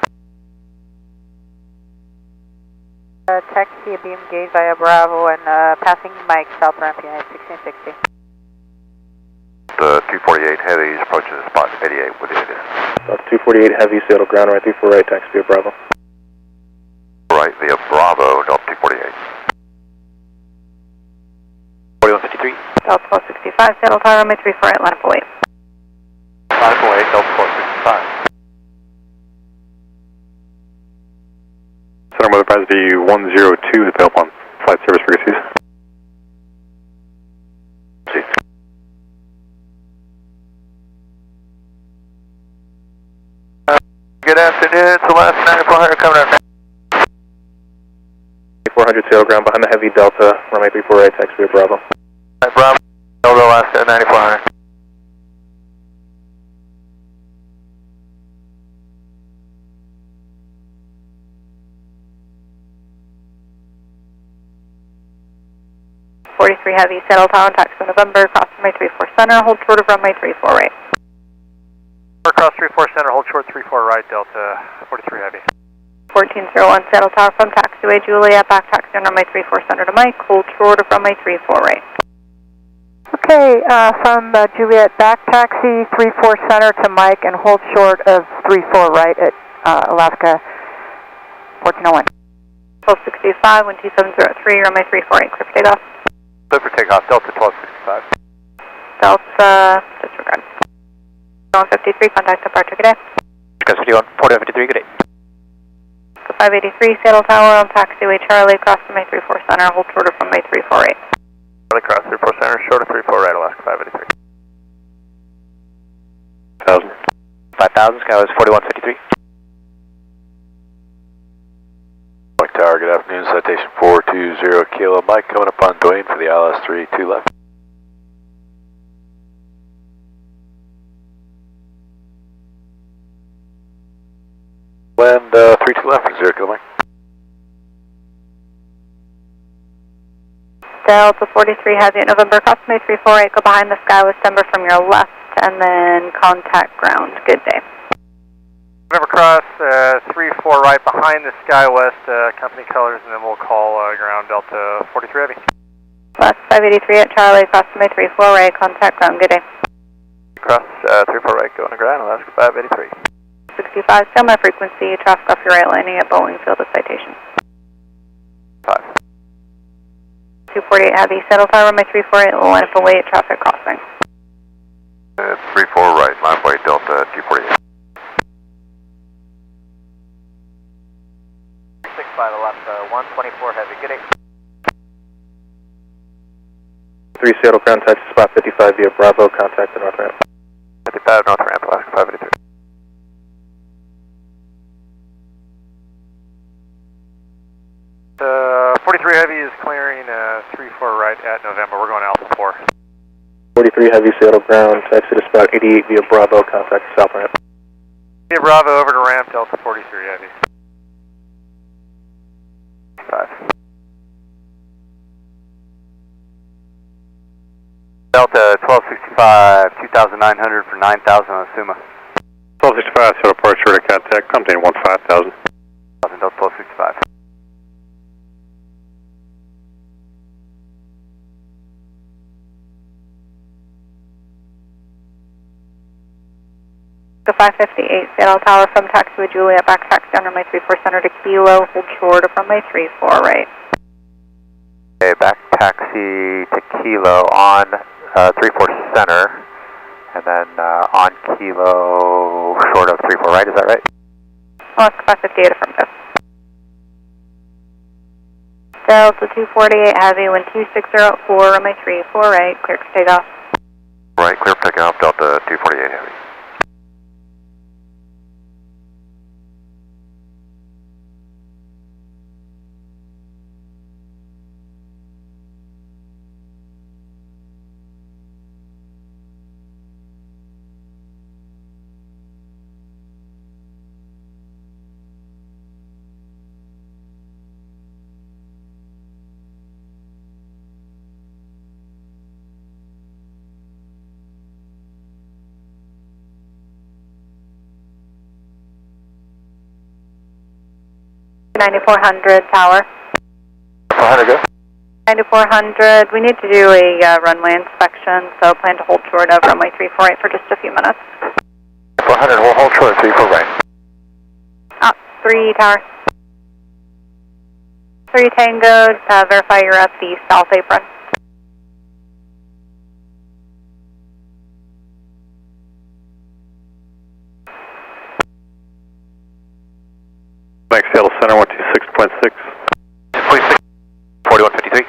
Taxi beam gauge via Bravo and passing Mike, south ramp unit 1660. The 248 heavies approaching the spot 88, what is it? That's 248 heavy, settle ground right 34 right, taxi via Bravo. Right via Bravo, Delta 248. 4153. Delta 465, settle tower, runway 34 right, line up away. Line up away, Delta 465. Center weather pass V102 is available on flight service frequencies. Good afternoon, it's Alaska 9400 coming up. 400 sail ground behind the heavy Delta, runway 34 right, taxi via Bravo. Bravo, Delta Alaska 9400. Heavy, settle tower, taxi for November, cross runway 34 center, hold short of runway 34 right. Cross 34 center, hold short 34 right, Delta 43 Heavy. 1401, settle tower from taxiway Juliet, back taxi on runway 34 center to Mike, hold short of runway 34 right. Okay, from Juliet, back taxi 34 center to Mike and hold short of 34 right at Alaska 1401. 1265, wind 2703, runway 34 right, clear for takeoff. Clear for takeoff, Delta 1265. Delta, disregard. 153, contact departure, good day. Discuss 51, 4153, good day. 583, Seattle Tower on taxiway Charlie, cross from May 34 center, hold shorter from May 348. Charlie cross 34 center, short of 34 right, Alaska 583. 5000, Skywest 4153. Mike Tower, good afternoon, citation 420 Kilo. Mike coming up on Dwayne for the ILS-3, 2 left. Land 32 left for 0 Kilo, Mike. Delta 43 Heavy at November, cross May 348, go behind the Skywest Denver from your left, and then contact ground, good day. November cross 34 right behind the SkyWest company colors, and then we'll call ground Delta 43 Heavy. Last 583 at Charlie, cross May 34 right, contact ground, good day. Cross 34 right, going to ground, Alaska 583. 65, still my frequency, traffic off your right landing at Boeing Field of Citation. 5. 248 Heavy, Seattle Tower, runway 348, line up away at traffic crossing. 34 right, line up away, Delta 248. 65 Alaska 124 Heavy, good day. 3 Seattle ground, taxi spot 55 via Bravo, contact the north ramp. 55 north ramp, Alaska 583. The 43 Heavy is clearing 34 right at November. We're going Alpha 4. 43 Heavy, Seattle ground, taxi to spot 88 via Bravo, contact the south ramp. Via Bravo over to ramp, Delta 43 Heavy. 5. Delta 1265, 2,900 for 9,000 on Suma. 1265, Seattle departure to contact, company 15,000. Delta 1265. The 558 Seattle Tower from taxiway Juliet, back taxi down runway 34 center to Kilo, hold short of runway 34 right. Okay, back taxi to Kilo on 34 center, and then on Kilo short of 34 right, is that right? Alaska 558 affirmative. Delta 248 Heavy, wind 2604, runway 34 right, clear to take off. Right, clear for takeoff, Delta 248 Heavy. $9,400 tower. 400 go. 9400, we need to do a runway inspection, so plan to hold short of runway 348 for just a few minutes. 400, we'll hold short 34 right. 3 tower. 3 Tango, verify you're at the south apron. Max Seattle Center 126.6. 46, 4153.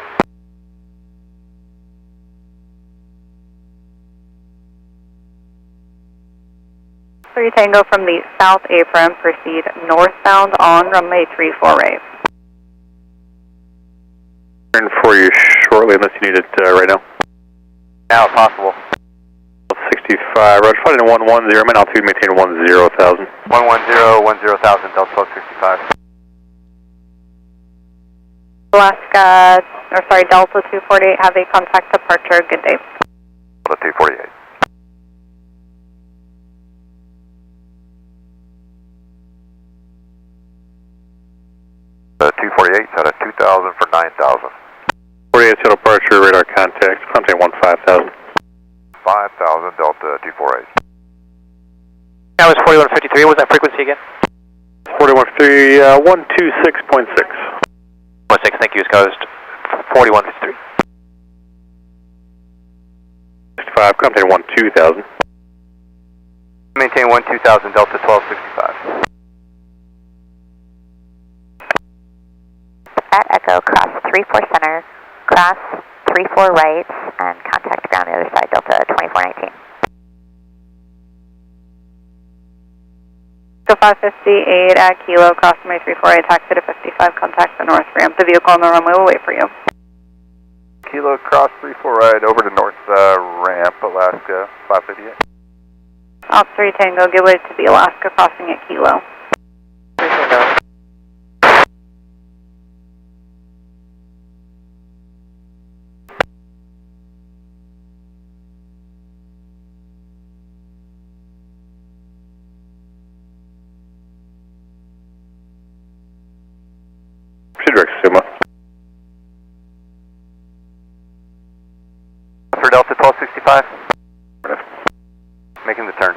Three Tango from the south apron, proceed northbound on runway 348. Turn for you shortly, unless you need it right now. Now, if possible. 65, Roger, flight in 110, main altitude maintain 10,000. 110,000, Delta 1265. Alaska, or sorry, Delta 248, have a contact departure, good day. Delta 248. The 248 out of 2,000 for 9,000. 48 Seattle departure, radar contact, contact 15,000. 5,000, Delta 248. That was 4153, what was that frequency again? 4153, 126.6. 16, thank you, Coast 4153. 1265, come maintain 12000. Maintain 12000, Delta 1265. At Echo, cross 34 center, cross 34 right, and contact ground the other side, Delta 2419. So 558 at Kilo, cross runway 34 right, taxi to 55, contact the north ramp. The vehicle on the runway will wait for you. Kilo cross 34 right over to north ramp, Alaska 558. Alt 3 Tango, give way to the Alaska crossing at Kilo. 3 Tango. Direct Suma. For Delta 1265. Making the turn.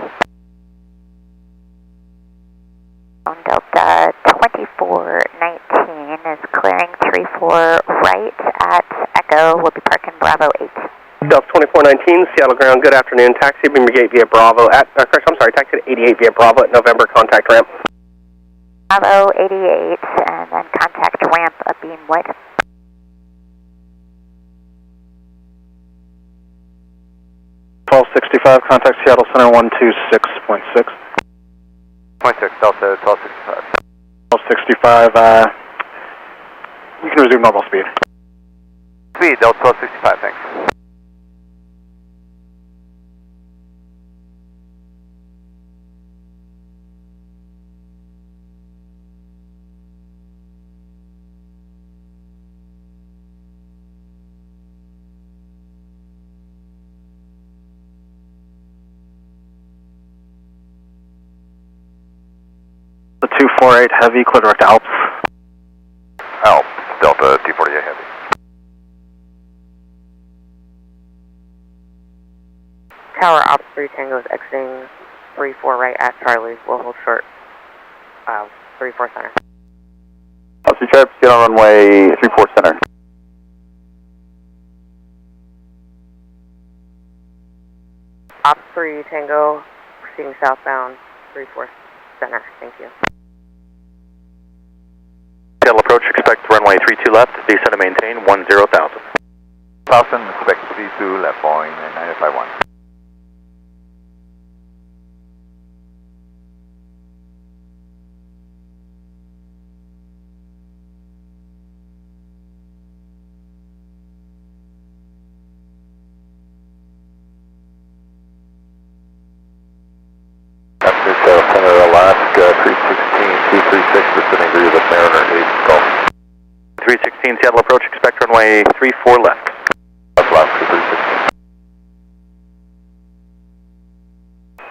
On Delta 2419 is clearing 34 right at Echo. We'll be parking Bravo 8. Delta 2419, Seattle ground, good afternoon. Taxi to Beamer Gate via Bravo at, taxi to 88 via Bravo at November, contact ramp. Bravo 88, and then contact ramp up Beamwood. Contact Seattle Center 126.6. 0.6, Delta 1265. 1265, you can resume normal speed. Speed, Delta 1265, thanks. The 248 Heavy, clear direct to Alps. Alps, Delta 248 Heavy. Tower Ops 3 Tango is exiting 34 right at Charlie. We'll hold short 34 center. Alps 2 Sharp, get on runway 34 center. Ops 3 Tango, proceeding southbound 34 center. Thank you. Seattle approach, expect runway 32 left, descend and maintain 10,000. Southern, expect 32 left, Boeing 951. After Seattle Center, Alaska 316, 236, descending to the Mariner 8 Gulf. 316, Seattle approach, expect runway 34 left. Alaska 316.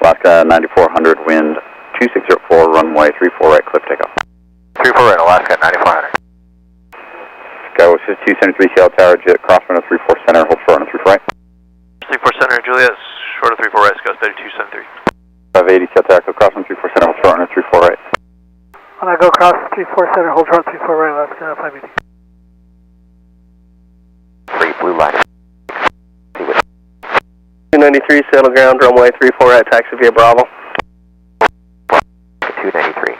Alaska 9400, wind 2604, runway 34 right, clip takeoff. 34 right, Alaska 9400. Skywest 5273, Seattle Tower, jet cross runway 34 center, hold short on 34 right. 34 center, Juliet, short of 34 right, Scott 3273. 580, Seattle Tower, cross on 34 center, hold short on 34 right. When I go across 34 center, hold short 34 right, Alaska 580. 3 blue line. 293, settle ground, runway 34 right, taxi via Bravo. 293.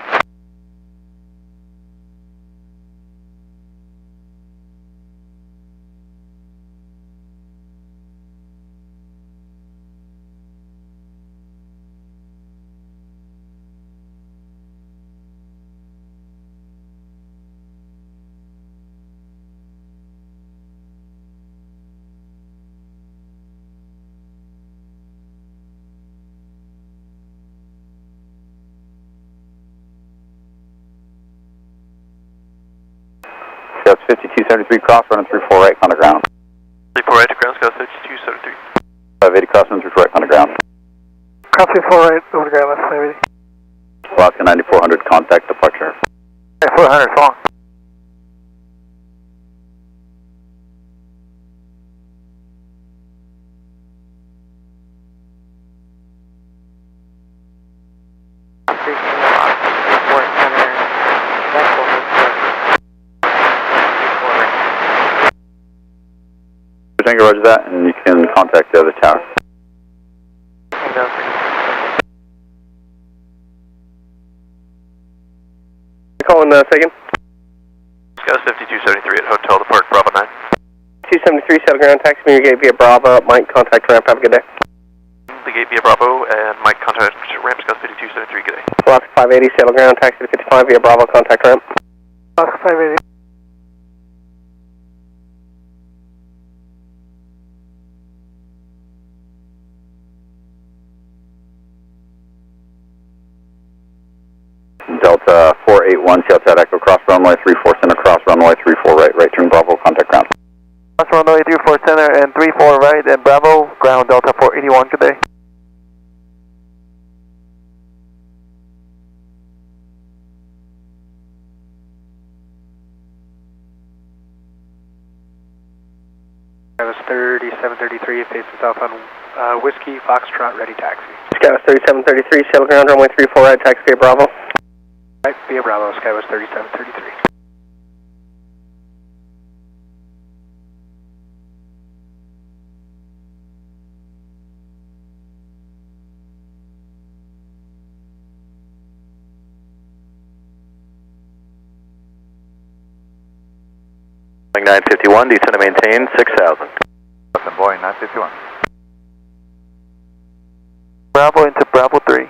Scouts 5273, cross running 34 right, on the ground. 34 right to ground, Scott 3273. 580, cross running 34 right, on the ground. Cross 34 right, over the ground, that's 580. Alaska 9400, contact departure. 400, long. Tango, roger that, and you can contact the other tower. down. Calling second. Scouts 5273 at Hotel the Park, Bravo 9. 273, settle ground, taxi me your gate via Bravo, Mike, contact ramp, have a good day. The gate via Bravo and Mike, contact ramp, Scouts 5273, good day. Alaska 580, settle ground, taxi to 55 via Bravo, contact ramp. Alaska 580. Delta 481, SeaTac Echo, cross runway 34 center, cross runway 34 right, right turn Bravo, contact ground. Cross runway 34 center and 34 right and Bravo, ground Delta 481, good day. Skywas 3733, faces south on Whiskey, Foxtrot, ready taxi. Skywas 3733, settle ground, runway 34 right, taxi via Bravo. Right, via Bravo, Skywas 3733. Boeing 951, descend to maintain 6,000. Boeing 951. Bravo into Bravo 3.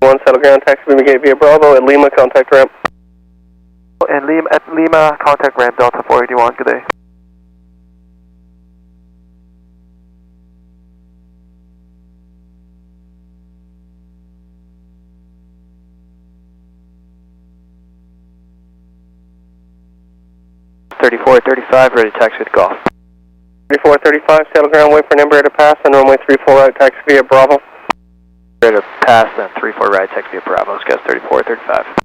1, settle ground, taxi me your gate via Bravo, at Lima, contact ramp. And Lima, contact ramp Delta 481, good day. Ready taxi to golf. 3435, settle ground, wait for an Embraer to pass, and runway 34 right, taxi via Bravo. Ready to pass, then 34 right, taxi via Bravo, Scouts 3435.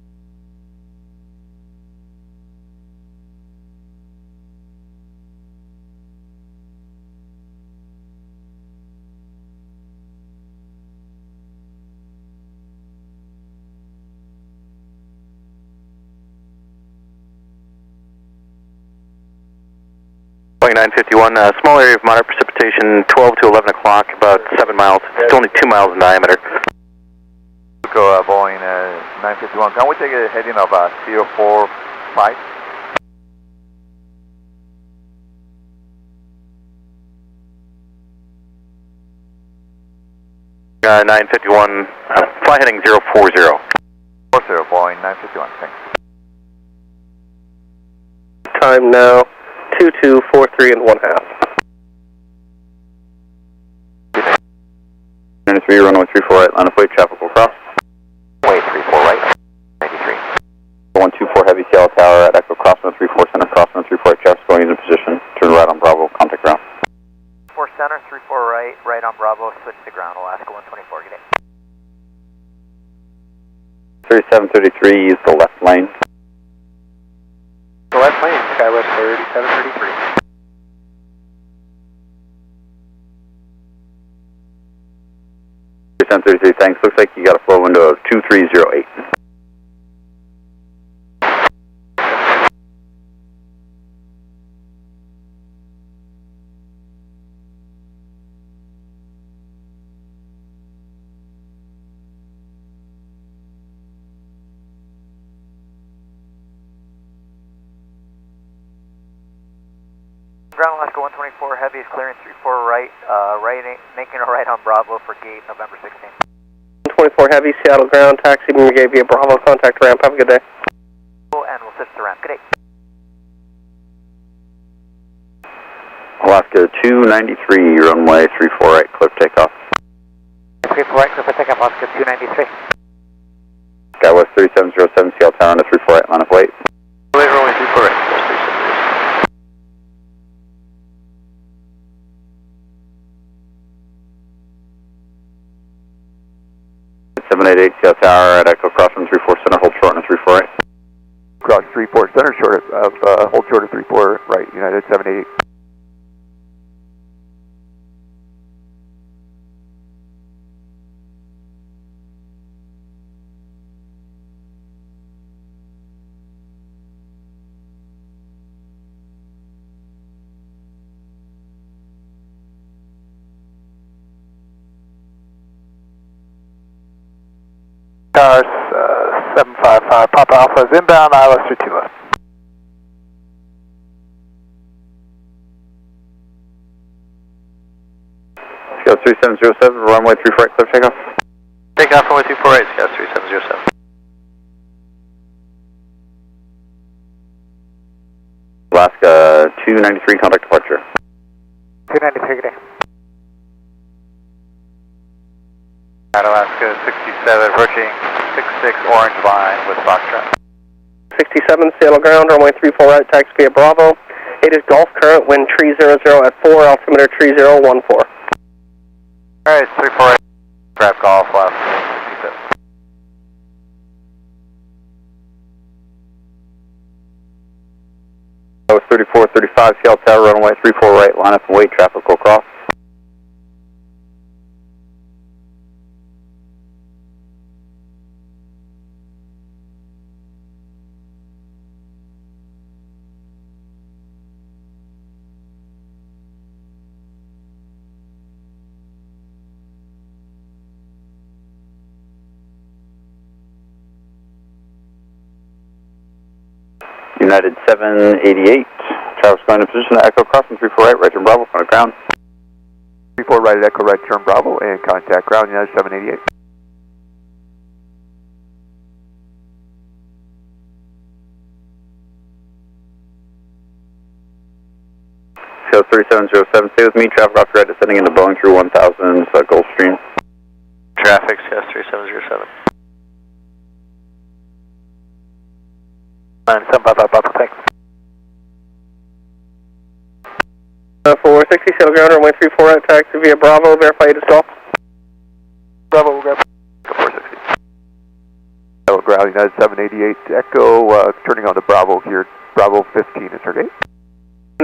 Boeing 951, small area of moderate precipitation, 12 to 11 o'clock, about 7 miles. It's only 2 miles in diameter. Go Boeing 951. Can we take a heading of 045? Uh, 951, fly heading 040. 40, Boeing 951, thanks. Time now, 2243 and 1/2. 93, runway 34 right, line of weight, traffic will cross. Wait, 34 right, 93. 124 heavy, Seattle Tower at Echo, cross on 34 center, cross on 34 right, traffic going into position, turn right on Bravo, contact ground. 4 center, 34 right, right on Bravo, switch to ground, Alaska 124, good day. 3733, use the left lane. The left lane, Skywest 3733. Thanks. Looks like you got a flow window of 2308. Ground Alaska 124, heavy is clearing 34 right, making a right on Bravo for gate November 16th. 124 heavy, Seattle ground, taxi me your gate via Bravo, contact ramp, have a good day. And we'll switch to ramp, good day. Alaska 293, runway 34 right, clip takeoff. 34 right, clip takeoff, Alaska 293. Skywest 3707, Seattle Tower on the 34 right, line of weight. Wait, runway 34 right. 788, Seattle Tower at Echo, cross from 34 center, hold short on the 34 right. Cross 34 center, short of, hold short of 34 right, United 788. Tower 755, Papa Alpha is inbound, ILS 32 left. Scale 3707, runway 34 right, clear takeoff. Takeoff runway 34 right, Scale 3707. Alaska 293, contact departure. 293, good day. Alaska 67, approaching 66 orange line with Foxtrot. 67, Seattle ground, runway 34 right, taxi via Bravo. It is Gulf current, wind tree 00 at 4, altimeter tree 014. Alright, 34 right, grab golf, left 67. That was 3435, Seattle Tower, runway 34 right, line up and wait, traffic will cross. United 788, Travis going to position, Echo crossing 34 right, right turn Bravo, front of ground. 34 right, Echo right turn Bravo, and contact ground, United 788. Scale 3707, stay with me, traffic off your right, descending into Boeing through 1000, Gulfstream. Traffic, Scale 3707. 755, thanks. 460, Seattle ground, runway 34 right, taxi via Bravo, verify it is Gulf. Bravo, we'll grab 460. Seattle ground, United 788, Echo, turning on to Bravo here, Bravo 15 is her gate.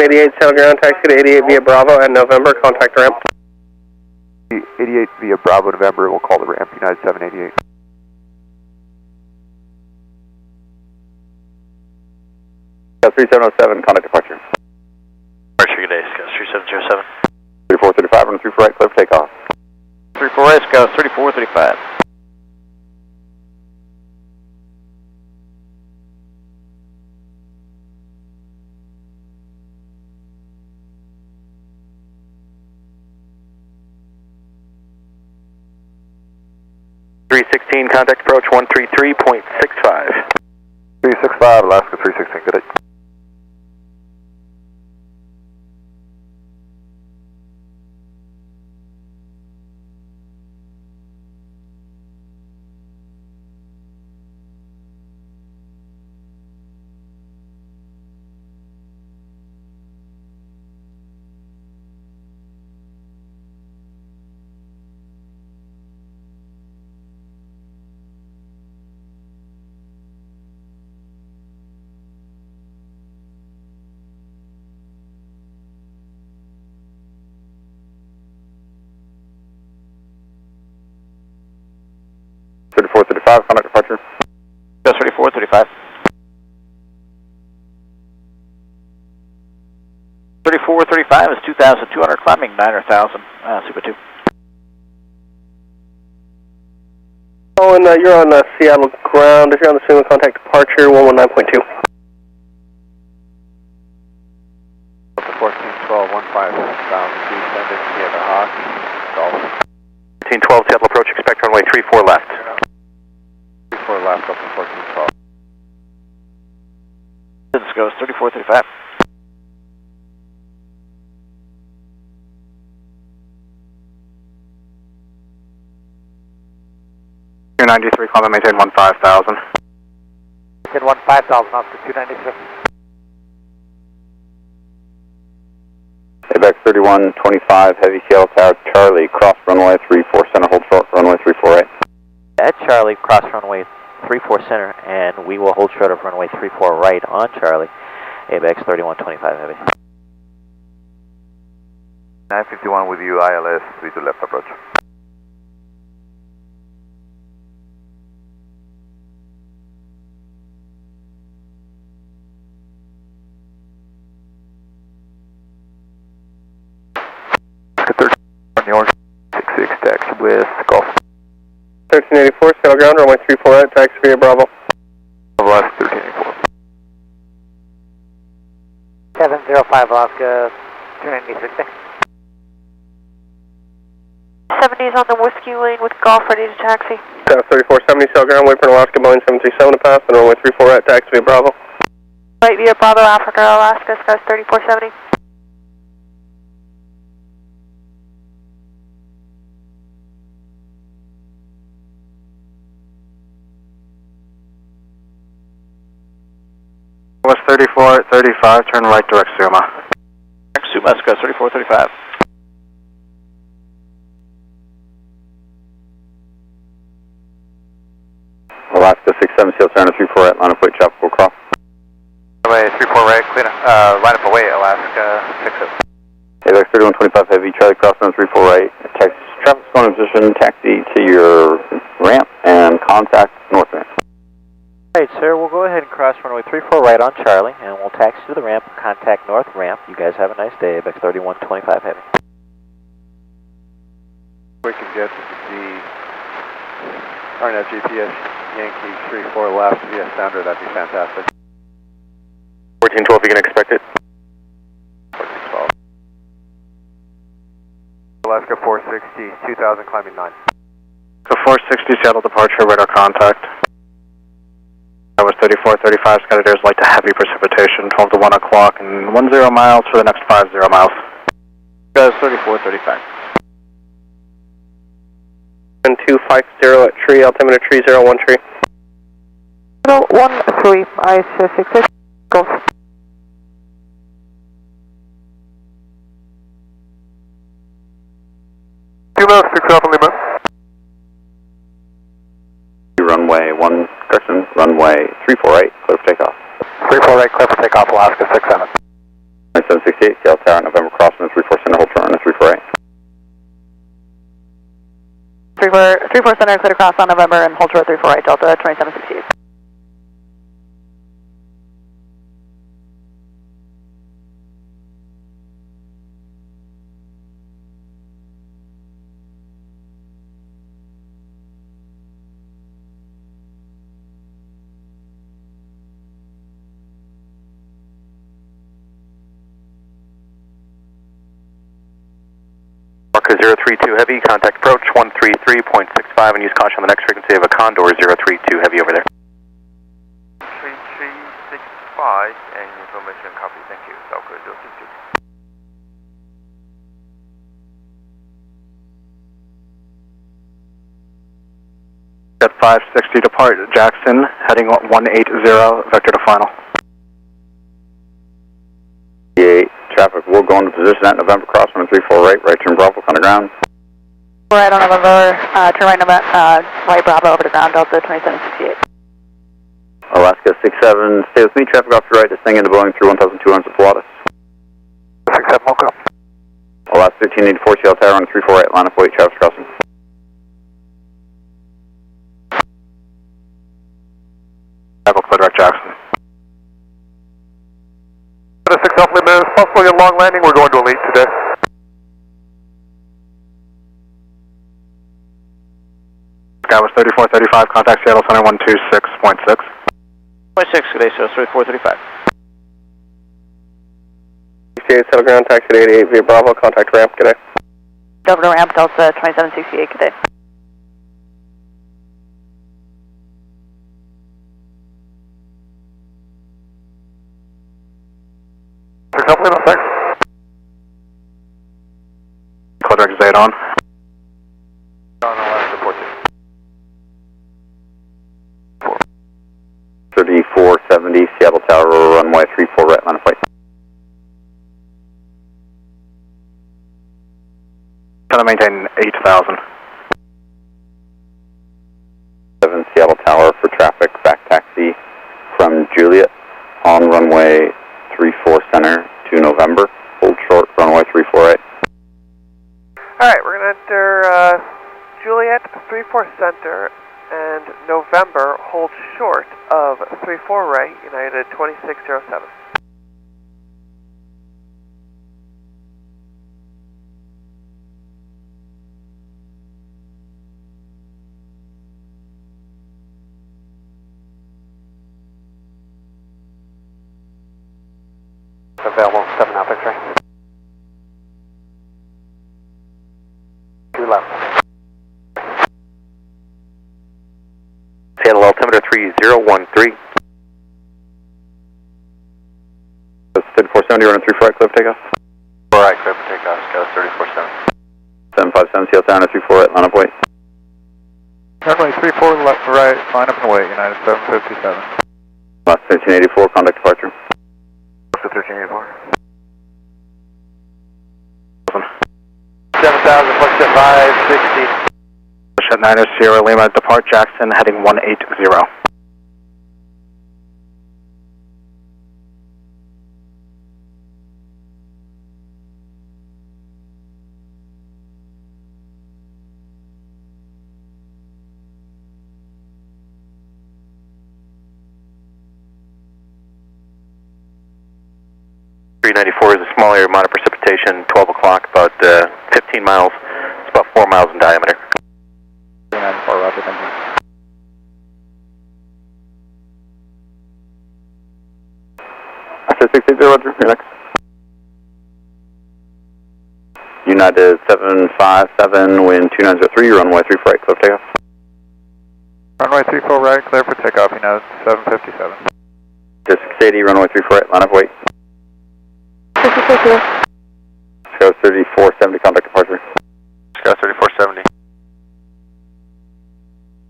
88, Seattle ground, taxi to 88 via Bravo at November, contact ramp. 88 via Bravo, November, we'll call the ramp, United 788. Scale 3707, contact departure. Departure, good day, Scale 3707. 3435, run 34 right, clear for takeoff. 34 right, Scale 3435. Contact approach 133.65. 365, Alaska 316, good day. Contact departure. Just 3435. 3435 is 2,200, climbing 9,000, Super 2. Oh, and you're on Seattle ground. If you're on the Suma, contact departure 119.2. 1412, 15,000 feet, descending via the Hawk, Golf. 1412, Seattle approach, expect runway 34 left. 34 left up to 1412. This goes 3435. Two 93, climb and maintain 15,000. Maintain 15,000 up to 293. ABEX 3125, heavy Seattle Tower, Charlie, cross runway 34 center, hold short, runway 34 right. At Charlie, cross runway 34 center, and we will hold short of runway 34 right on Charlie. ABEX 3125 heavy. 951 with you, ILS, 3 to left approach. On yours, 66 taxi with Golf. 1384, Seattle ground, runway 34 right, taxi via Bravo. Alaska 1384. 705 Alaska, 29060. 70's on the whiskey lane with golf ready to taxi. 3470, sail ground, wait for an Alaska Boeing 737 to pass, and runway 34 right, taxi via Bravo. Right via Bravo, Africa, Alaska, Sky 3470. West 3435, turn right direct Suma. Suma, Sky 3435. Alaska 67, sail turn 34 right, line up weight, traffic will cross. Runway 34 right, clean up, line up away, Alaska 67. AVAX 3125 heavy, Charlie crossing 34 right, taxi, traffic's going in position, taxi to your ramp and contact north ramp. Alright, sir, we'll go ahead and cross runway 34 right on Charlie, and we'll taxi to the ramp, contact north ramp. You guys have a nice day, AVAX 3125 heavy. We can get the RNAV GPS Yankee 34 left via sounder, that'd be fantastic. 1412, you can expect it. 1412. Alaska 460, 2000, climbing 9. So 460 Seattle departure, radar contact. That was 3435, Skydirs light to heavy precipitation, 12 to 1 o'clock, and 10 miles for the next 50 miles. Guys, 3435. 250 at tree, altimeter tree 01 tree. 13, ice 6, golf. Lima, 6 Alpha Lima. Runway 1, correction, runway 34 right, clear for takeoff. 34 right, clear for takeoff, Alaska 67. 768, Seattle Tower, November crossing 34 center, hold turn 34 right. 34 center, clear across on November and hold short 34 right, Delta 2768. Marker 032 heavy, contact approach 133.65 and use caution on the next frequency of a Condor 032 heavy over there. 3365 and information copy, thank you. Falcon 032. At 560 depart Jackson, heading 180, vector to final. 8, traffic will go into position at November crossing 34 right, right turn Bravo, on the ground. Right on November, turn right November, right Bravo over to ground, Delta 2768. Alaska 67, stay with me, traffic off your right, descending into Boeing through 1200 at Pilatus. 67 will go. Alaska 1384, Seattle Tower on 34 right, line up weight, traffic crossing. Echo clear direct Jackson. 6 Alpha Lima, is possibly a long landing, we're going to elite today. Sky was 3435, contact Seattle Center 126.6. 26, good day, sir, 3435. 68 settle ground, taxi to 88 via Bravo, contact ramp, good day. Over to ramp, Delta 2768, good day. Thanks. Clear direct Zayt on. On Alaska 14. 3470, Seattle Tower, runway 34 right, line of flight. Gonna maintain 8,000. 7 Seattle Tower for traffic, back taxi from Juliet on runway 34 center to November, hold short, runway 34 right. Alright, we're going to enter Juliet 34 center and November, hold short of 34 right, United 2607. Available, 7 Alpha X-ray. 2 left. Seattle altimeter 3013. That's 3470, running 34 right, clear for takeoff. 4 right, clear for takeoff, Scott 347. 757, Seattle Tower, 34 right, line up wait. Runway 34 left right, line up and wait, United 757. Last 1384, contact departure. Last 1384. 7,000, push at 560. Push at 90, Sierra Lima, depart Jackson, heading 180. .394 is a small area, minor precipitation, 12 o'clock, about 15 miles. It's about 4 miles in diameter. 394, roger, thank you. After 680, roger, you're next. United 757, wind 2903, runway 34 right, clear for takeoff. Runway 34 right, clear for takeoff, United 757. Just 680, runway 34 right, line up wait. Scout 3470, contact departure. Scout 3470.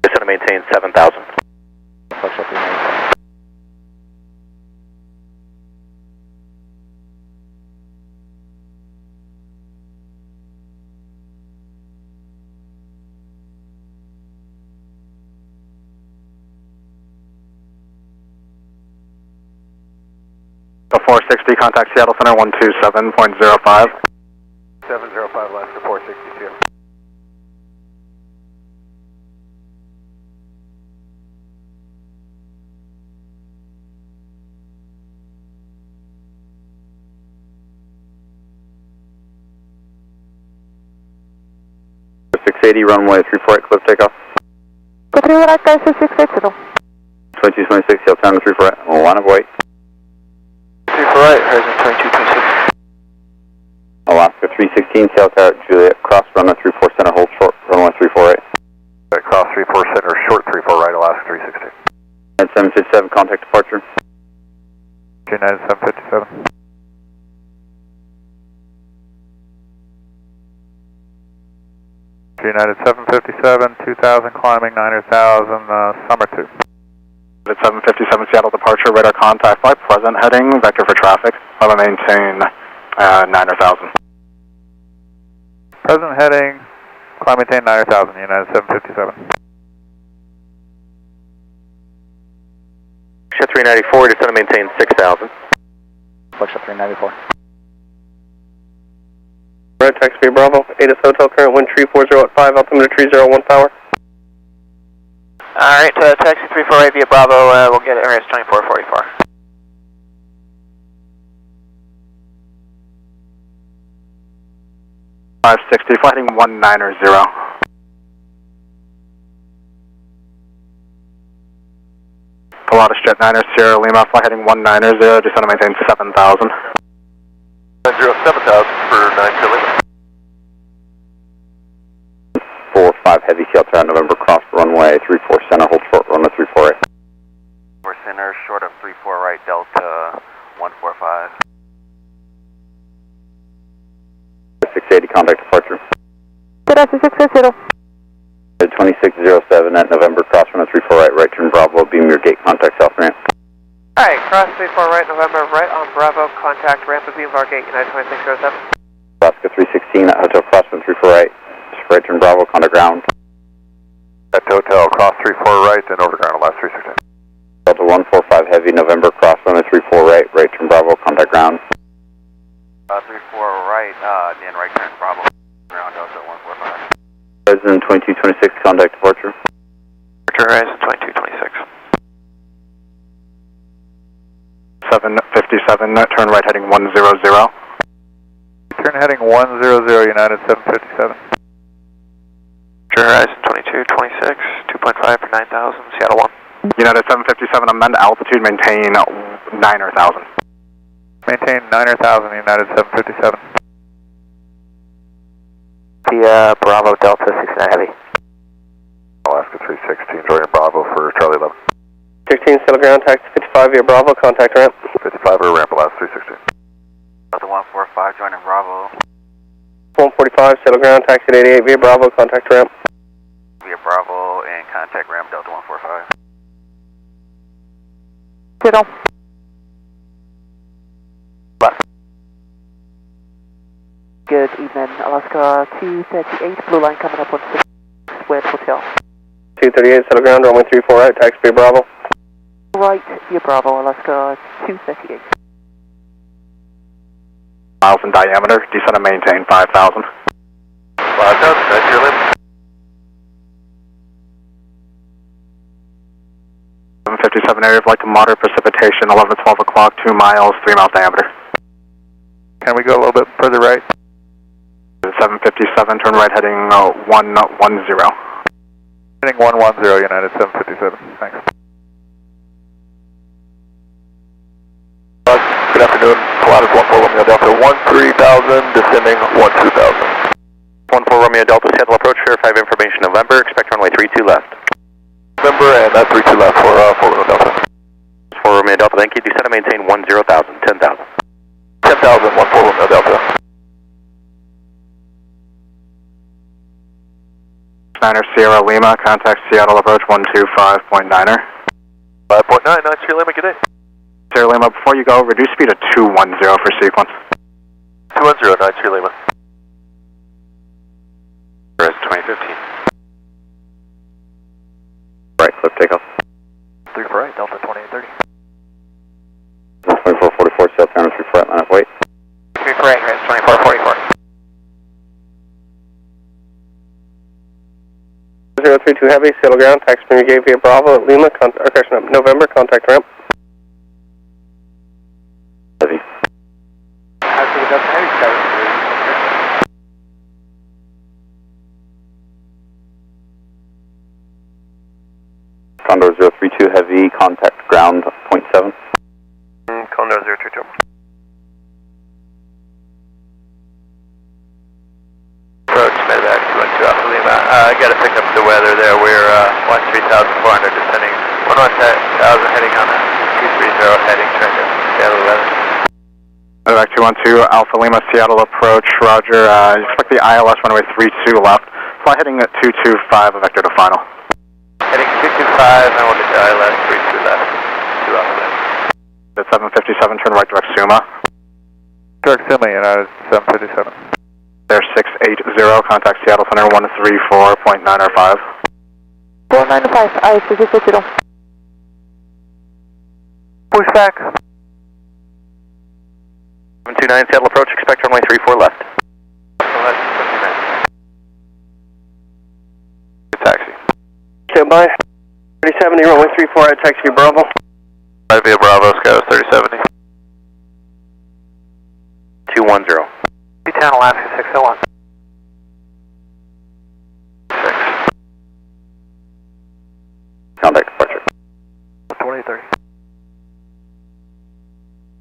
Just to maintain 7,000. Go 460, contact Seattle Center 127.05. 705 left to 462. For 680, runway 34 right, clear for takeoff. 2226, Seattle Tower, 34 right, line up wait. 34 right, horizon 2226. Alaska 316, Seattle Tower, Juliet, cross, runway 34 center, hold short, runway 34 right. Cross 34 center, short 34 right, Alaska 316. And 757, contact departure. United 757. United 757, 2000 climbing, 9000, summer 2. At 757 Seattle departure, radar contact by present heading, vector for traffic, I will maintain 9000. Present heading, climb maintain 9000, United 757. Ship 394, just to maintain 6,000. Flex up 394. Red taxi Bravo, ATIS Hotel, current wind 340 at 5, altimeter 301 power. Alright, taxi 34 right via Bravo, we'll get it, RS 2444. Flighting 190. Pilatus Jet 9er, Sierra Lima, flight heading 190, just want to maintain 7,000. 7,000 for 9 Lima. 45 heavy, Seattle Tower, November, cross, runway 34 center, hold short, runway 34 right. 4 center, short of 34 right, Delta 145. 680, contact departure. Gracias, 660. 2607 at November, cross, runway 34 right, right turn Bravo, beam your gate, contact south ramp. Alright, cross 34 right, November, right on Bravo, contact ramp of beam bar gate, United 2607. Alaska 316 at Hotel Cross, runway 34 right, right turn Bravo, contact ground. At Hotel, cross 34 right, then over ground, Alaska 316. Delta 145 heavy, November, cross, runway 34 right, right turn Bravo, contact ground. 34 right, then right turn Bravo, ground Delta 145. Horizon 2226, contact departure. Departure horizon 2226. 757, turn right heading 100. Turn heading 100, United 757. Departure horizon 2226, 2.5 for 9000, Seattle 1. United 757, amend altitude, maintain 9,000. Maintain 9,000, United 757. Via Bravo Delta 69 Heavy. Alaska 316, joining Bravo for Charlie 11. 16, still ground, taxi 55 via Bravo, contact ramp. 55 or ramp, Alaska 316. Delta 145, joining Bravo. 145, still ground, taxi 88 via Bravo, contact ramp. Via Bravo and contact ramp Delta 145. Ditto. Good evening, Alaska 238, blue line coming up on 6 with hotel. 238, settle ground, runway 34 right, taxi via Bravo. Right via Bravo, Alaska 238. Miles in diameter, descend and maintain 5,000. 5,000, that's your limit. 757 area of light to moderate precipitation, 11 to 12 o'clock, 2 miles, 3 miles diameter. Can we go a little bit further right? 757, turn right heading 110. Heading 110, United 757. Thanks. Good afternoon, Pilatus 14 Romeo Delta 13,000, descending 12,000. 14 Romeo Delta, Seattle approach, verify information November, expect runway 32 left. November and 32 left for 4 Romeo Delta. 4 Romeo Delta, thank you, descend and maintain 10,000, 10,000. 10,000, 14 Romeo Delta. Niner Sierra Lima, contact Seattle approach 125.9er. 5.9, nice your limit, good day. Sierra Lima, before you go, reduce speed to 210 for sequence. 210, nice your limit. Rest 2015. Right, clip takeoff. 3 for right, Delta 2830. 2444, south down 3 for right, line up, wait. 3 for right, rest 2444. 032 heavy, settle ground, taxi gate via Bravo at Lima, November, contact ramp. Heavy. Alaska Delta Heavy, Skywest 3. Condor 032 heavy, contact ground, 0.7. Condor 032. Approach, medevac 212 Alpha Lima. I gotta pick up the weather there. We're 13,400 descending, 11,000 heading on a 230 heading, trying to Seattle 11. Medevac 212 Alpha Lima, Seattle approach, roger. Expect the ILS runway 32 left. Fly heading at 225, vector to final. Heading 225, and we'll get the ILS 32 left, 2 Alpha Lima. At 757, turn right direct Suma. Direct Sumi, United 757. There 680, contact Seattle Center 134.905. 495, I suggest ditto. Push back. 729, Seattle approach, expect runway 34 left. Taxi. Stand by. 3070, runway 34 right, taxi via Bravo. Via Bravo, Skywest 3070. 210. Town Alaska 601. 6. Contact departure. 2030.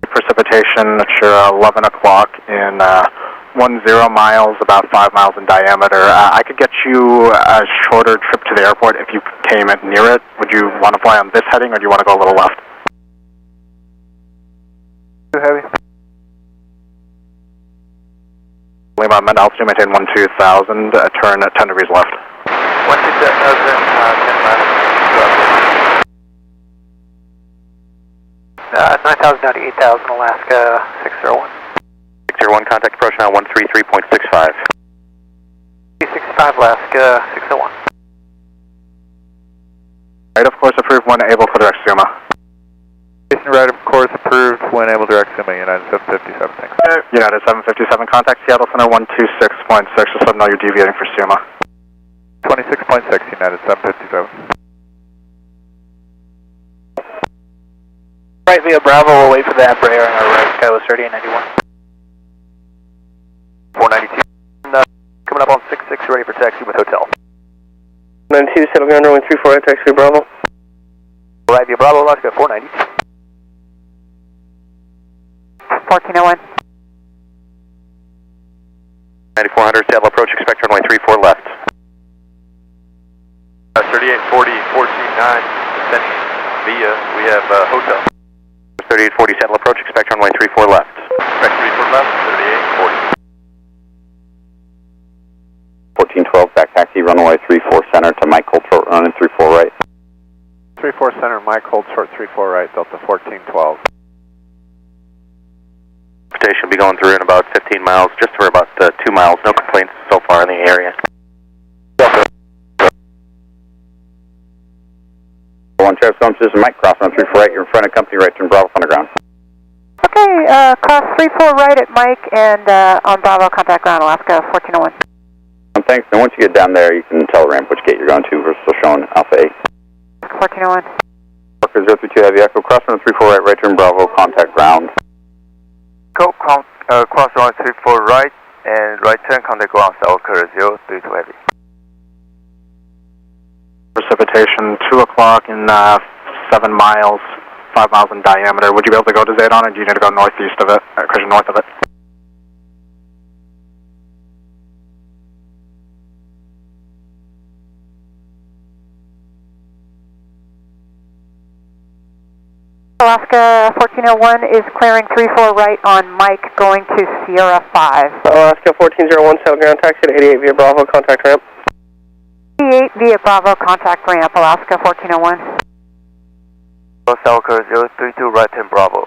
Precipitation at your 11 o'clock in 10 miles, about 5 miles in diameter. I could get you a shorter trip to the airport if you came in near it. Would you want to fly on this heading, or do you want to go a little left? Too heavy. Lima, amend altitude, maintain 12,000, turn at 10 degrees left. 12000, 10 left. 9,000 down to 8,000, Alaska 601. 601, contact approach now 133.65. 365, Alaska 601. Right, of course, approved when able for direct Suma. Right, of course, approved when able direct Sumi, United 757. Thanks. United 757, contact Seattle Center 126.6, just let them know you're deviating for Suma. 26.6, United 757. Right via Bravo, we'll wait for the Embraer on our right, Skywest 3891. 492, coming up on 66, ready for taxi with hotel. 92, settle ground, runway 34 right, taxi via Bravo. Right via Bravo, Alaska 492. 1401. 9400, Seattle approach, expect runway 34 left. 3840, 149, descending via, we have hotel. 3840, Seattle approach, expect runway 34 left. Expect 34 left, 3840. 1412, back taxi, runway 34 center to Mike Colt short run and 34 right. 34 center, Mike hold short 34 right, Delta 1412. Station will be going through in about 15 miles, just for about 2 miles. No complaints so far in the area. One Travis going to Mike, cross on 34 right, you're in front of company right, turn Bravo on the ground. Okay, cross 34 right at Mike and on Bravo, contact ground, Alaska 1401. Thanks, and once you get down there, you can tell the ramp which gate you're going to. We're still showing Alpha 8. 1401. Parker 032 Heavy Echo, cross on 34 right, right turn Bravo, contact ground. Go, cross runway 34 right, and right turn, contact ground, Southwest 032 Heavy. Precipitation 2 o'clock in 7 miles, 5 miles in diameter. Would you be able to go to Zadon, or do you need to go northeast of it, or north of it? Alaska 1401 is clearing 34 right on Mike going to Sierra 5. Alaska 1401, Seattle ground taxi to 88 via Bravo, contact ramp. 88 via Bravo, contact ramp, Alaska 1401. Southwest 032 right turn Bravo.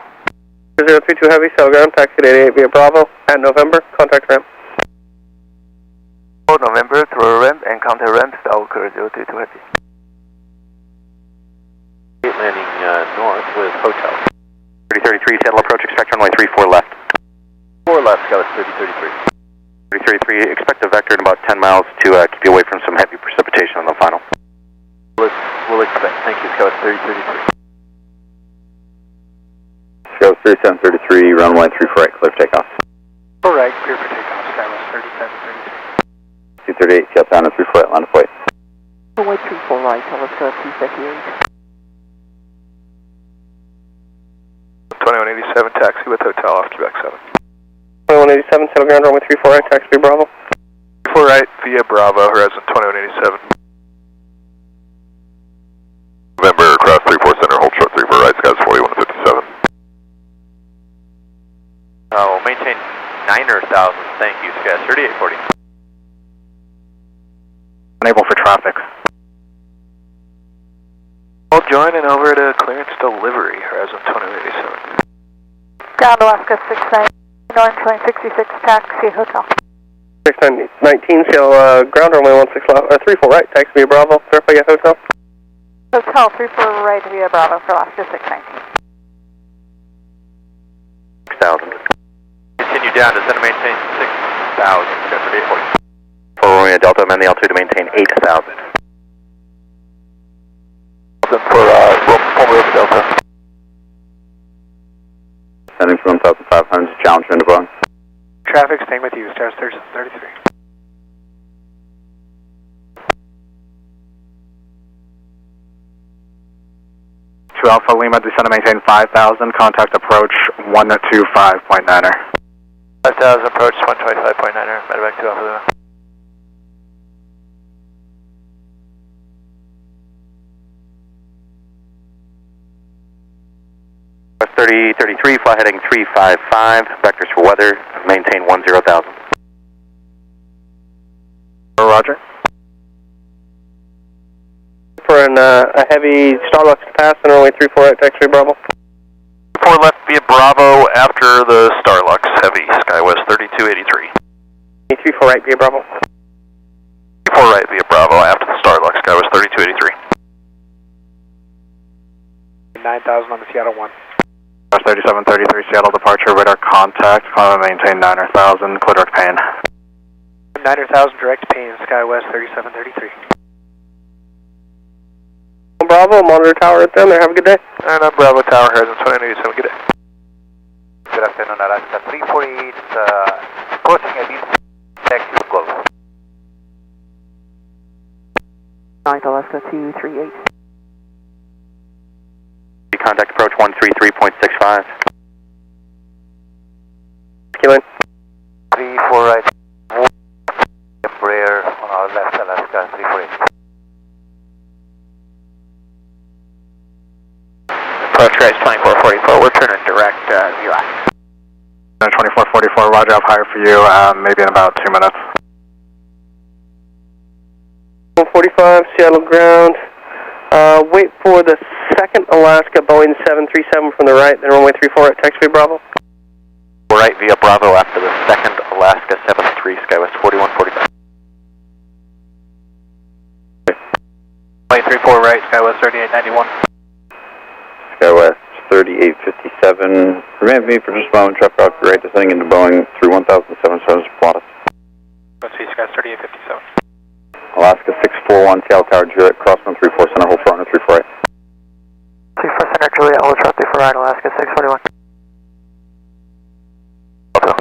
032 Heavy, Seattle ground taxi to 88 via Bravo, at November, contact ramp. November through ramp and contact ramp, Southwest 032 Heavy. Landing north with hotel. 3033, Seattle approach, expect runway 34 left. 4 left, Scouts 3033. 3033, expect a vector in about 10 miles to keep you away from some heavy precipitation on the final. We'll expect. Thank you, Scouts 3033. Scouts 3733, runway 34 right, clear for takeoff. All right, clear for takeoff, Skywest 3733. 238, Seattle down to 34 right, line of flight. Runway 34 right, Alaska 258. 2187, taxi with hotel off Quebec 7. 2187, Seattle ground runway 34 right, taxi via Bravo. 34 right via Bravo, horizon 2187. November, cross 34 center, hold short 34 right, Scouts 4157. We'll maintain 9,000, thank you, Scouts 3840. Unable for traffic. All joining over to clearance delivery, horizon 2187. Ground Alaska 69, north showing 66, taxi hotel. 619, Seattle ground runway 16 left, 34 right, taxi via Bravo, verify your hotel. Hotel 34 right via Bravo for Alaska 619. 6,000. Continue down, descend to maintain 6,000, Scouts 3840. For Romeo Delta, amend the altitude to maintain 8,000. For Romeo Delta. Sending from 1,500 to Challenger into Boeing. Traffic staying with you, Stars 33. To Alpha Lima, descend to maintain 5,000, contact approach 125.9er. 5,000, approach 125.9er, medevac to Alpha Lima. West 3033, fly heading 355, vectors for weather, maintain 10,000. Roger. For a heavy Starlux to pass on runway 34 right, taxi Bravo. 4 left via Bravo after the Starlux, heavy, Skywest 3283. 34 right via Bravo. 4 right via Bravo after the Starlux, Skywest 3283. 9,000 on the Seattle 1. 3733, Seattle departure, radar contact, climb and maintain 9,000, clear direct pane. 9,000 direct pane, Skywest 3733. Bravo, monitor tower right down there, have a good day. And I'm Bravo Tower, horizon 2187, good day. Good afternoon, Alaska 348, approaching a deep taxi close. 9th Alaska 238. Contact approach 133.65. taxi line. 34 right. Embraer on our left, Alaska 348. Approach raise 2444, we're turning direct VLAC. 2444, roger, up higher for you, maybe in about 2 minutes. 145, Seattle ground. Wait for the second Alaska Boeing 737 from the right, then runway 34 at taxiway Bravo. Right via Bravo after the second Alaska 73, Skywest 4145. Runway 34 right, Skywest 3891. Skywest 3857. Remain with me for just a moment. Traffic off your right, descending into Boeing through 1,700 Pilatus. Let's see, Skywest 3857. Alaska 641, Seattle Tower, Juliet, cross 134, center, hold front, 34 right. 34 center, Juliet, hold short 34 right, Alaska 641. Okay.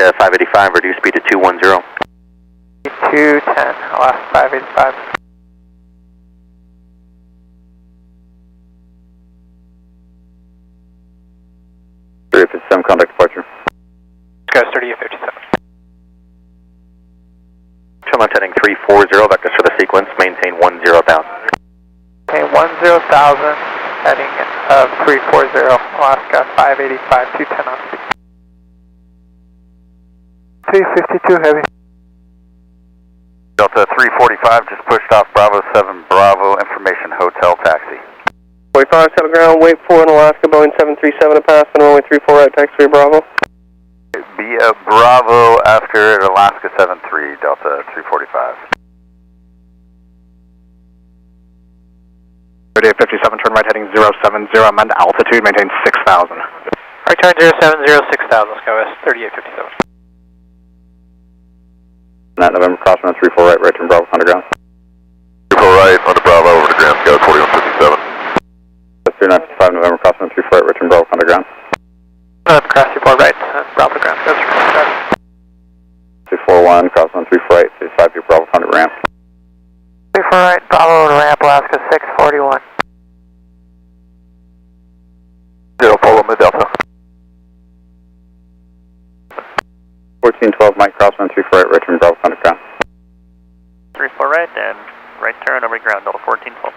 Yeah, 585, reduce speed to 210. 210, Alaska 585. Contact departure. Skywest 3857. Chilmont heading 340, vectors for the sequence, maintain 10,000. Okay, 10,000, heading 340, Alaska 585, 210 on speed. 352 heavy. Delta 345 just pushed off Bravo 7 Bravo, information hotel taxi. 45, Seattle ground, wait for an Alaska Boeing 737 to pass, then runway 34 right, taxiway Bravo. Be a Bravo after Alaska 73, Delta 345. 3857, turn right heading 070, amend altitude, maintain 6,000. Right turn 070, 6,000, Skywest 3857. Not November, crosswind 34 right, right turn Bravo, underground. 34 right, under Bravo, over to ground, Scout 4157. 3955, November, crosswind 34 right, right turn Bravo, underground. Cross 34 right, Bravo to ground, go 241, crosswind 34 right, 55 feet Bravo, 100 ramp. 34 right, Bravo to ramp, Alaska 641. 0 Polo, mid Delta. 1412, Mike, crosswind 34 right, right turn Bravo, underground. 34 right, and right turn over ground, Delta 1412.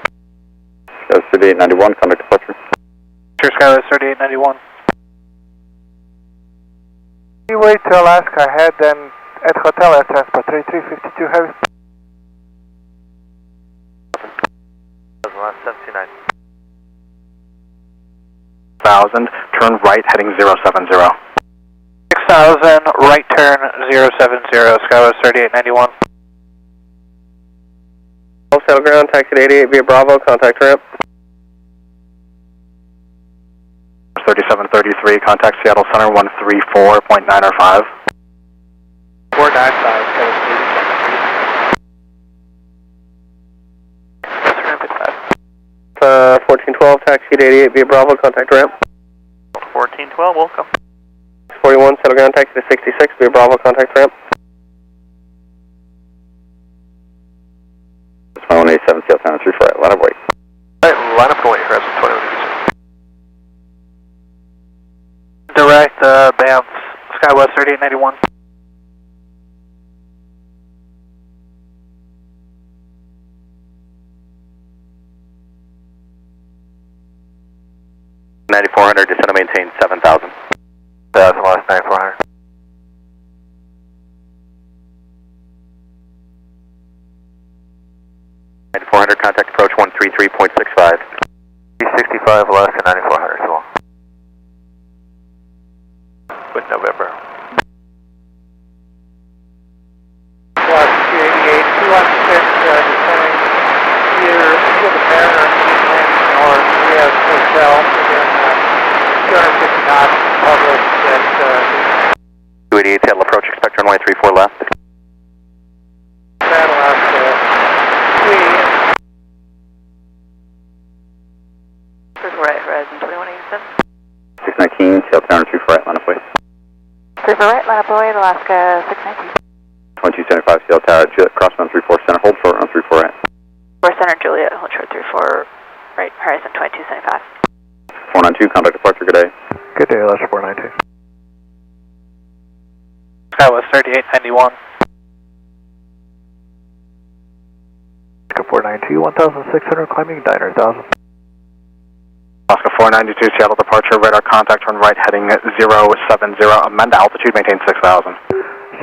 Skywest 3891, contact departure. Sure, Skywest 3891. We wait to Alaska ahead, then at hotel air transport 3352 heavy. Last 79. 6,000, turn right heading 070. 6,000, right turn 070, Skywest 3891. Seattle ground, taxi to 88 via Bravo, contact ramp. 3733, contact Seattle Center 134.905. 495, Skywest 1412, taxi to 88 via Bravo, contact ramp. 1412, welcome. 41, Seattle ground, taxi to 66 via Bravo, contact ramp. 2187, Seattle Tower, 34 right, line up wait. Alright, line up going, horizon 2187. direct bounce, Skywest 3891. Descend and maintain 7,000. 1,000 last 9400. Contact approach 133.65. 365 Alaska 9400 as well. With November. Plus 288, 216, descending either into the Mariner or we have hotel within 250 knots published at 288 tail approach, expect runway 34 left. That Alaska 3. Right, horizon 2187. 619, tail tower 2 for right, line up way. 3 for right, line up away, Alaska 619. 2275, tail tower, Juliet, crossbound 34 center, hold short on 34 right. 4 center, Juliet, hold short 34 right, horizon 2275. 492, contact departure, good day. Good day, Alaska 492. SkyWest 3891. Alaska 492, 1,600, climbing 9,000. Alaska 492, Seattle departure, radar contact, turn right heading 070, amend altitude, maintain 6,000.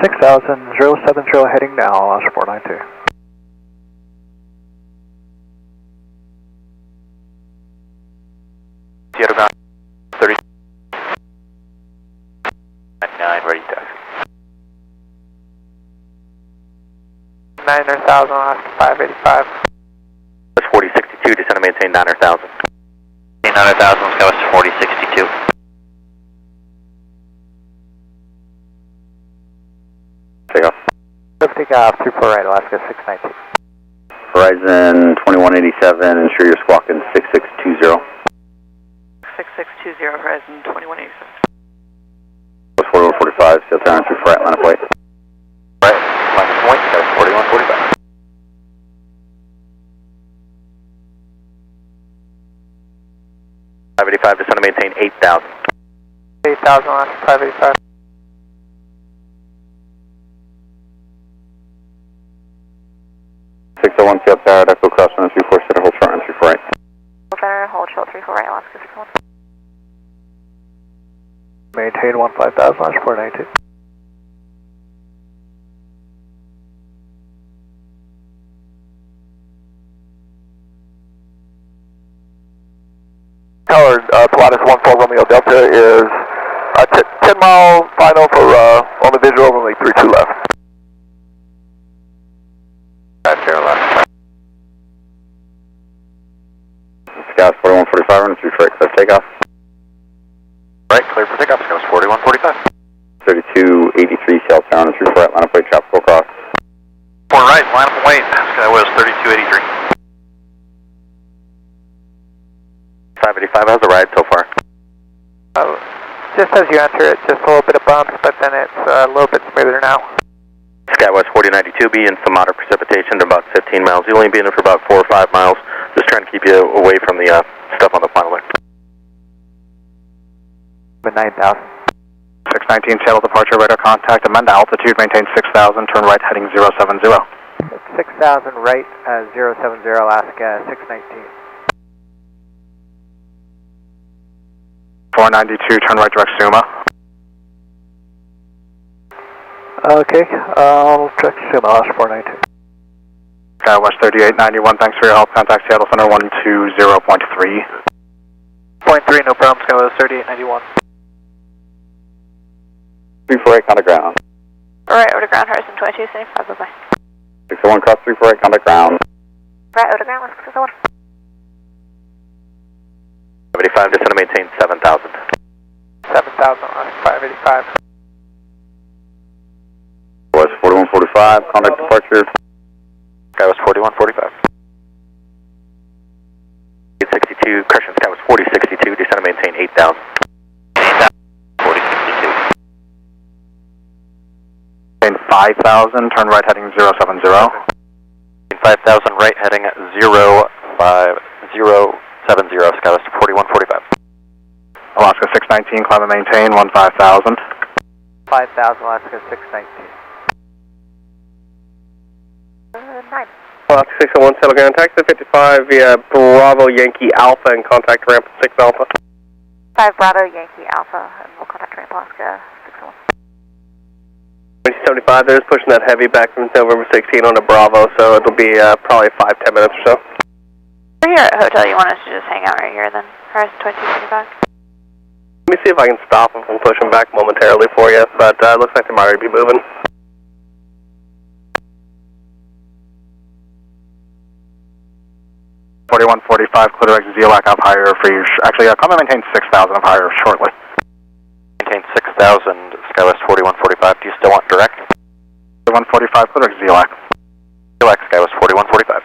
6,000, 070 heading now, Alaska 492. Seattle ground 30. 99, ready taxi. 9,000, Alaska 585. That's 4062, descend and maintain 9,000. 9,000, SkyWest 4062. Take off. Take off, 34 right, Alaska 692. Horizon 2187, ensure you're squawking 6620. 6620, Horizon 2187. 4145, still turn through right, line of plate. Right, line of point, SkyWest 4145. .585, descend and maintain 8,000. 8,000, Alaska 585. Seattle Tower, Echo cross 134, center, hold short, 134 right. Center, hold short 34 right, Alaska 61. Maintain 15,000, Alaska 492. Tower, Pilatus 14 Romeo Delta is 10 mile final for on the visual, only 32 left. Roger, Alaska. Scout 4145, run through right, clear takeoff. Right, clear for takeoff, SkyWest 4145. 3283, Seattle Tower, run through right, line of plate, tropical cross. 4 right, line up and wait, SkyWest 3283. 585, how's the ride so far? Just as you enter it, just a little bit of bumps, but then it's a little bit smoother now. SkyWest 4092B in some moderate precipitation to about 15 miles. You'll only be in it for about 4 or 5 miles. Just trying to keep you away from the stuff on the final line. 9,000. 619, Seattle departure, radar contact, amend altitude, maintain 6,000, turn right heading 070. 6,000 right, 070, Alaska 619. 492, turn right direct Suma. Okay, I'll check Suma, Alaska 492. SkyWest 3891, thanks for your help. Contact Seattle Center 120.3. 0.3, no problem, SkyWest 3891. 348, contact ground. Alright, over to ground, Horizon 22, safe, bye-bye. 601, cross 348, contact ground. Right, over to ground, let's go. 585, descend and maintain 7,000. 7,000, Alaska 585. West 4145, contact departure. SkyWest 4145. 862, correction, SkyWest 4062, descend and maintain 8,000. 4062. Maintain 5,000, turn right heading 070. 5,000 right heading 05070, SkyWest 4145. Alaska 619, climb and maintain 15,000. 5,000, Alaska 619. 9. Alaska 601, settle ground, taxi 55 via Bravo Yankee Alpha and contact ramp 6 Alpha. 5 Bravo Yankee Alpha, and we'll contact ramp Alaska 601. 2075, they're just pushing that heavy back from November 16 on to Bravo, so it'll be probably 5-10 minutes or so. We're here at hotel, you want us to just hang out right here then? Horizon 2275. Let me see if I can stop them from pushing back momentarily for you, but it looks like they might already be moving. .4145, clear direct ZLAC up higher for you. Actually, come and maintain 6,000 up higher shortly. Maintain 6,000, SkyWest 4145. Do you still want direct? 4145, clear direct ZLAC. ZLAC, SkyWest 4145.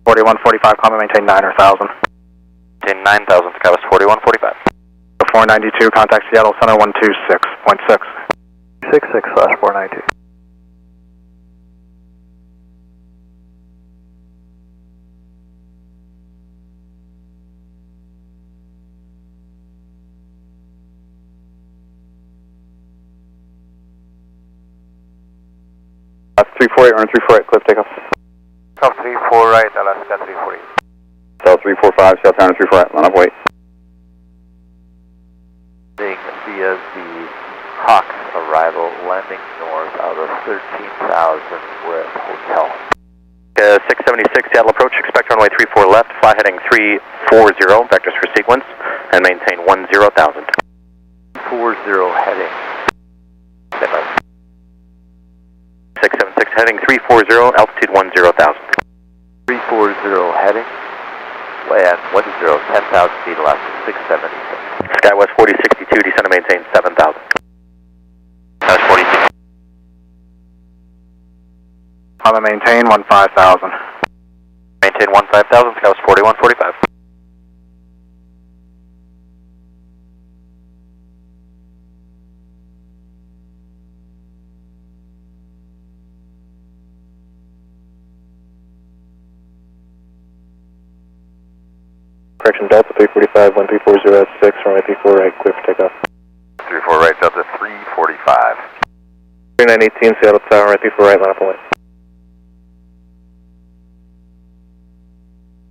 .4145, climb and maintain 9,000. Maintain 9,000, SkyWest 4145. 492, contact Seattle Center 126.6. 66/492. That's 348, earn 348, cliff takeoff. South 34 right, Alaska 340. South 345, South Tower 34 right, line up, wait. Via the Hawks arrival, landing north out of 13,000 with hotel. 676 Seattle approach, expect runway 34 left, fly heading 340, vectors for sequence, and maintain 10,000. 40 heading. 676 heading 340, altitude 10,000. 340 heading, land 10,000 feet, Alaska 676. SkyWest 4062, descend and maintain 7,000. That's 42. I'm going to maintain 15,000. Maintain 15,000, SkyWest 4145. Correction, Delta 345, 1340 at 6, runway 34 right, clear for takeoff. 34 right, Delta 345. 3918, Seattle Tower, right 34 right, line up and wait.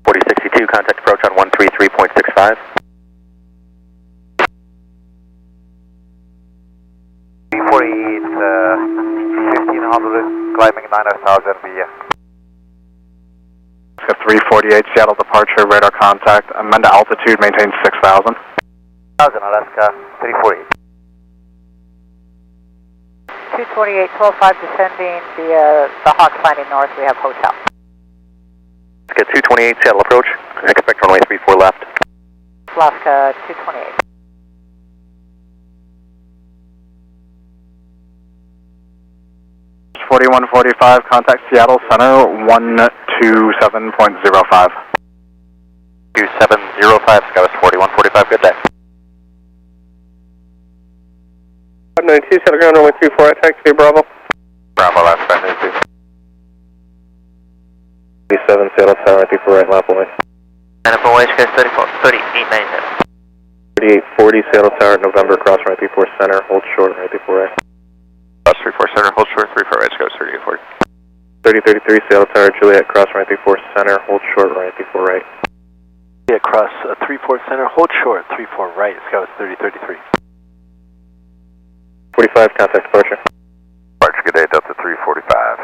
4062, contact approach on 133.65. 1500, climbing 9,000 via. 348, Seattle departure, radar contact, amend altitude, maintain 6,000. 1,000, Alaska 348. 228, 12.5 descending via the Hawks landing north, we have hotel. Let's get 228, Seattle approach, expect runway 34 left. Alaska 228. It's 4145, contact Seattle Center, 127.05. 2705, SkyWest 4145, good day. 592, Seattle ground, runway 34 right, taxi Bravo. Bravo, last 592. 37, Seattle Tower, 34 right, lap away. And up away, SkyWest 3890. 3840, Seattle Tower, November, cross right 34 center, hold short, right 34 right. Cross 34 center, hold short, 34 right, SkyWest 3840. 3033, Seattle Tower, Juliet, cross right 34 center, hold short, right 34 right. Yeah, cross 34 center, hold short, 34 right, SkyWest 3033. 45, contact departure. Departure, good day, Delta 345.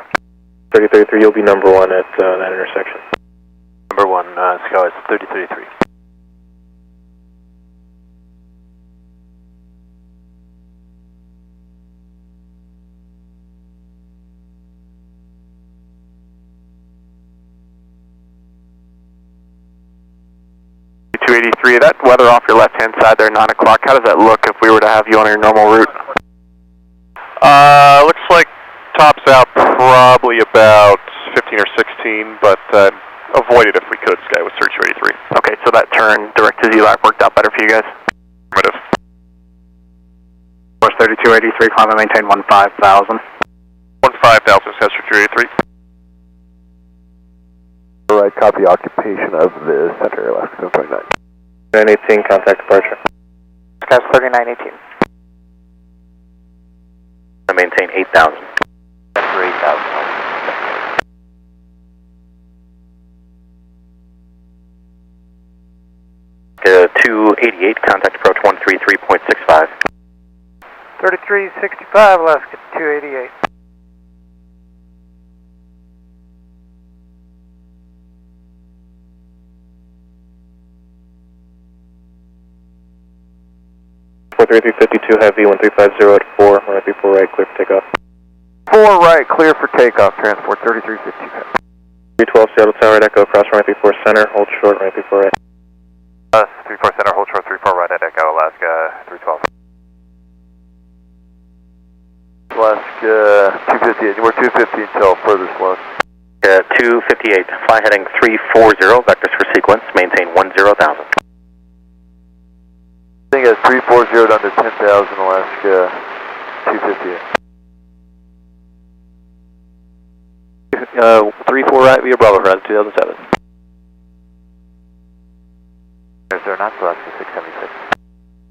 3033, you'll be number 1 at that intersection. Number 1, SkyWest 3033. That weather off your left-hand side there, 9 o'clock, how does that look if we were to have you on your normal route? Looks like tops out probably about 15 or 16, but avoid it if we could, SkyWest 3283. Okay, so that turn direct to ZLAC worked out better for you guys? Affirmative. Course 3283, climb and maintain 15,000. 15,000, SkyWest 3283. Alright, copy occupation of the center, Alaska 729. 918, contact departure. SkyWest 3918. And maintain 8,000. For 8,000. 288, contact approach 133.65. 3365, Alaska 288. Three 52 heavy, 1350 at 4, runway 34 right, clear for takeoff. 4 right, clear for takeoff, transport 3352 heavy. 312 Seattle Tower, Echo, cross runway 34 center, hold short, runway 34 right. 34 center, hold short, 34 right at Echo, Alaska 312. Alaska 258, we're 250 until furthest west. 258, fly heading 340, vectors for sequence, maintain 10,000. I think it's 340 down to 10,000, Alaska 258. 34 right via Bravo for 2007. Is there not Alaska 676?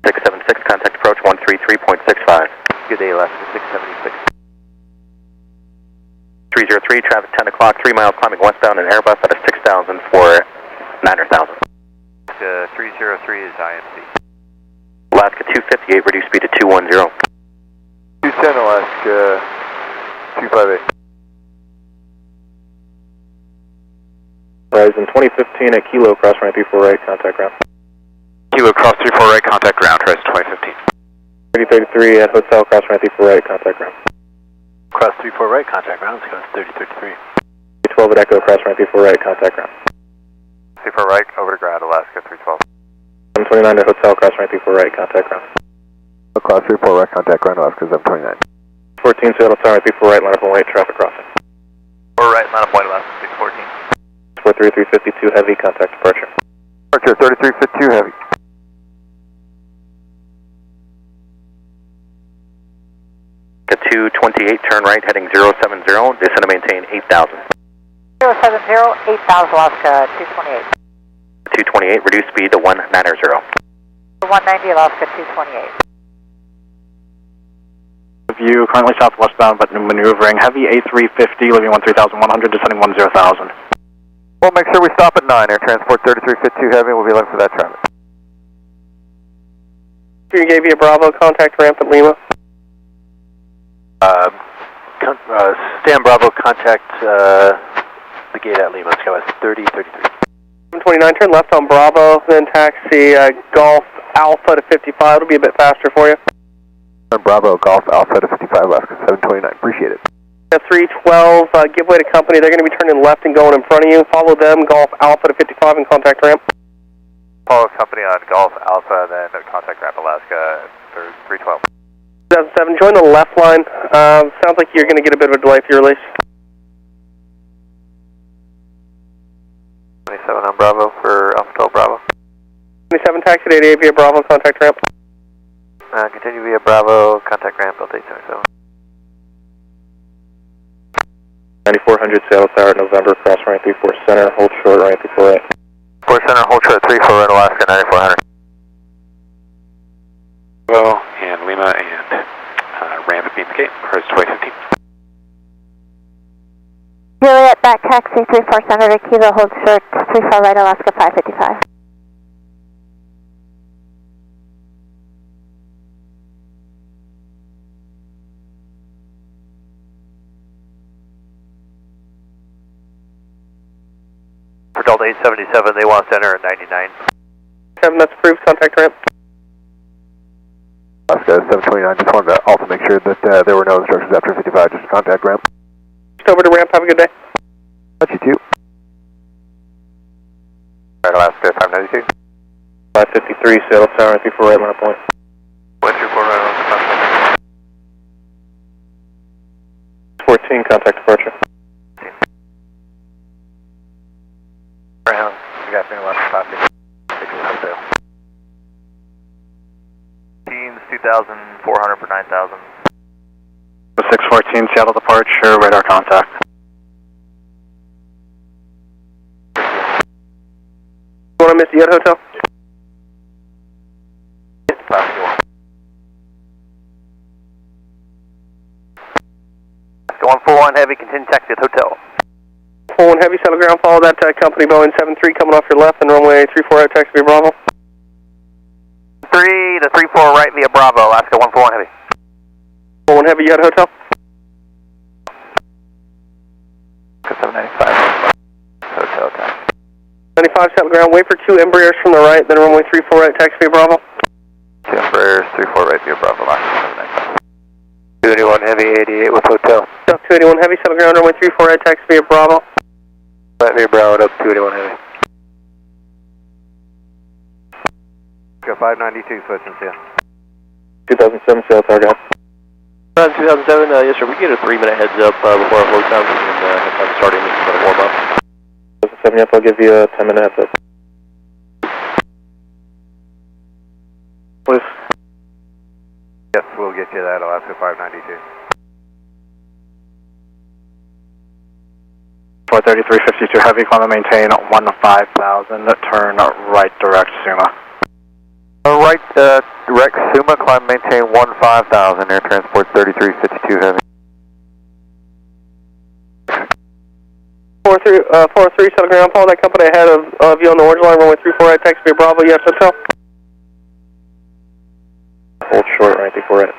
676, contact approach 133.65. Good day, Alaska 676. 303, traffic 10 o'clock, 3 miles climbing westbound and Airbus out of 6,000 for 9,000. 303 is IMC. Alaska 258, reduce speed to 210. 210 Alaska 258. Horizon 2015 at Kilo, cross runway 34 right, contact ground. Kilo cross 34 right, contact ground, Horizon 2015. 3033 at Hotel, cross runway 34 right, contact ground. Cross 34 right, contact ground, let's go 3033. 12 at Echo, cross runway 34 right, contact ground. 34 right, over to ground, Alaska 312. 729 at Hotel, cross runway 34 right, contact ground. Class 34 right, contact ground, Alaska 729. 14 Seattle Tower, 34 right, line up and wait, traffic crossing. 4 right, line up white, Alaska 614. 43352 heavy, contact departure. Departure 3352 heavy. A 228, turn right, heading 070, descend to maintain 8,000. 070, 8,000, Alaska 228. 228, reduce speed to 190. 190, Alaska 228. View currently southwestbound but maneuvering. Heavy A350, leaving 13,100, descending 10,000. We'll make sure we stop at 9, Air Transport 3352 heavy, we'll be looking for that traffic. You gave you a Bravo, contact ramp at Lima. Stan Bravo, contact the gate at Lima, SkyWest 3033. 729, turn left on Bravo, then taxi Golf Alpha to 55, it'll be a bit faster for you. Bravo, Golf Alpha to 55, Alaska 729, appreciate it. 312, give way to company, they're going to be turning left and going in front of you. Follow them, Golf Alpha to 55 and contact ramp. Follow company on Golf Alpha, then contact ramp Alaska 312. 2007, join the left line. Sounds like you're going to get a bit of a delay for your release. 27 on Bravo for Alpha 12 Bravo. 27, taxi to 88 via Bravo, contact ramp. Continue via Bravo, contact ramp Delta 877. 9400 Seattle Tower, November, cross runway 34 center, hold short, runway 34 right. 4 center, hold short 34 right, Alaska 9400. Bravo and Lima and ramp at Beam the Gate, Horizon 2015. Juliet, back taxi 34 Center to Kilo, hold short 34 right, Alaska 555. For Delta 877, they want to enter at 99. 7, that's approved, contact ramp. Alaska 729, just wanted to also make sure that there were no instructions after 55, just contact ramp. Just over to ramp, have a good day. Got you too. Alright, Alaska 592. 553 Seattle Tower, 34 right, line up point. 134 right, Alaska 14, contact departure. Ground, you got me Alaska 556 hotel. Teams 2,400 for 9,000. 614 Seattle departure, radar contact. You want to miss the Ed Hotel? Go on 41 heavy, continue taxi at hotel. 41 heavy, settle ground, follow that company Boeing 73 coming off your left and runway 34 right, taxi via Bravo. 3 to 34 right via Bravo, Alaska 141 heavy. 41 heavy, you had a hotel? 795. Hotel taxi. 95, settle ground, wait for 2 Embraers from the right, then runway 34 right, taxi via Bravo. 2 Embraers, 34 right via Bravo, Alaska 795. 281 heavy, 88 with hotel. 281 heavy, settle ground, runway 34 right, taxi via Bravo. Right via Bravo, up 281 heavy. Go 592, switching to you. 2007 Seattle Tower, guys. 2007, yes sir, we get a 3-minute heads up before our flow time and have time starting this for the warm up. 2007, yep, I'll give you a 10-minute heads up. Please. Yes, we'll get you that, Alaska 592. 433.52 heavy, climb and maintain 15,000, turn right direct Suma. Right direct Suma, climb maintain 15,000, air transport 3352 heavy. 403, settle ground, follow that company ahead of you on the orange line, runway 34 right, taxi via Bravo, yes, hotel. Hold short, right 34 right.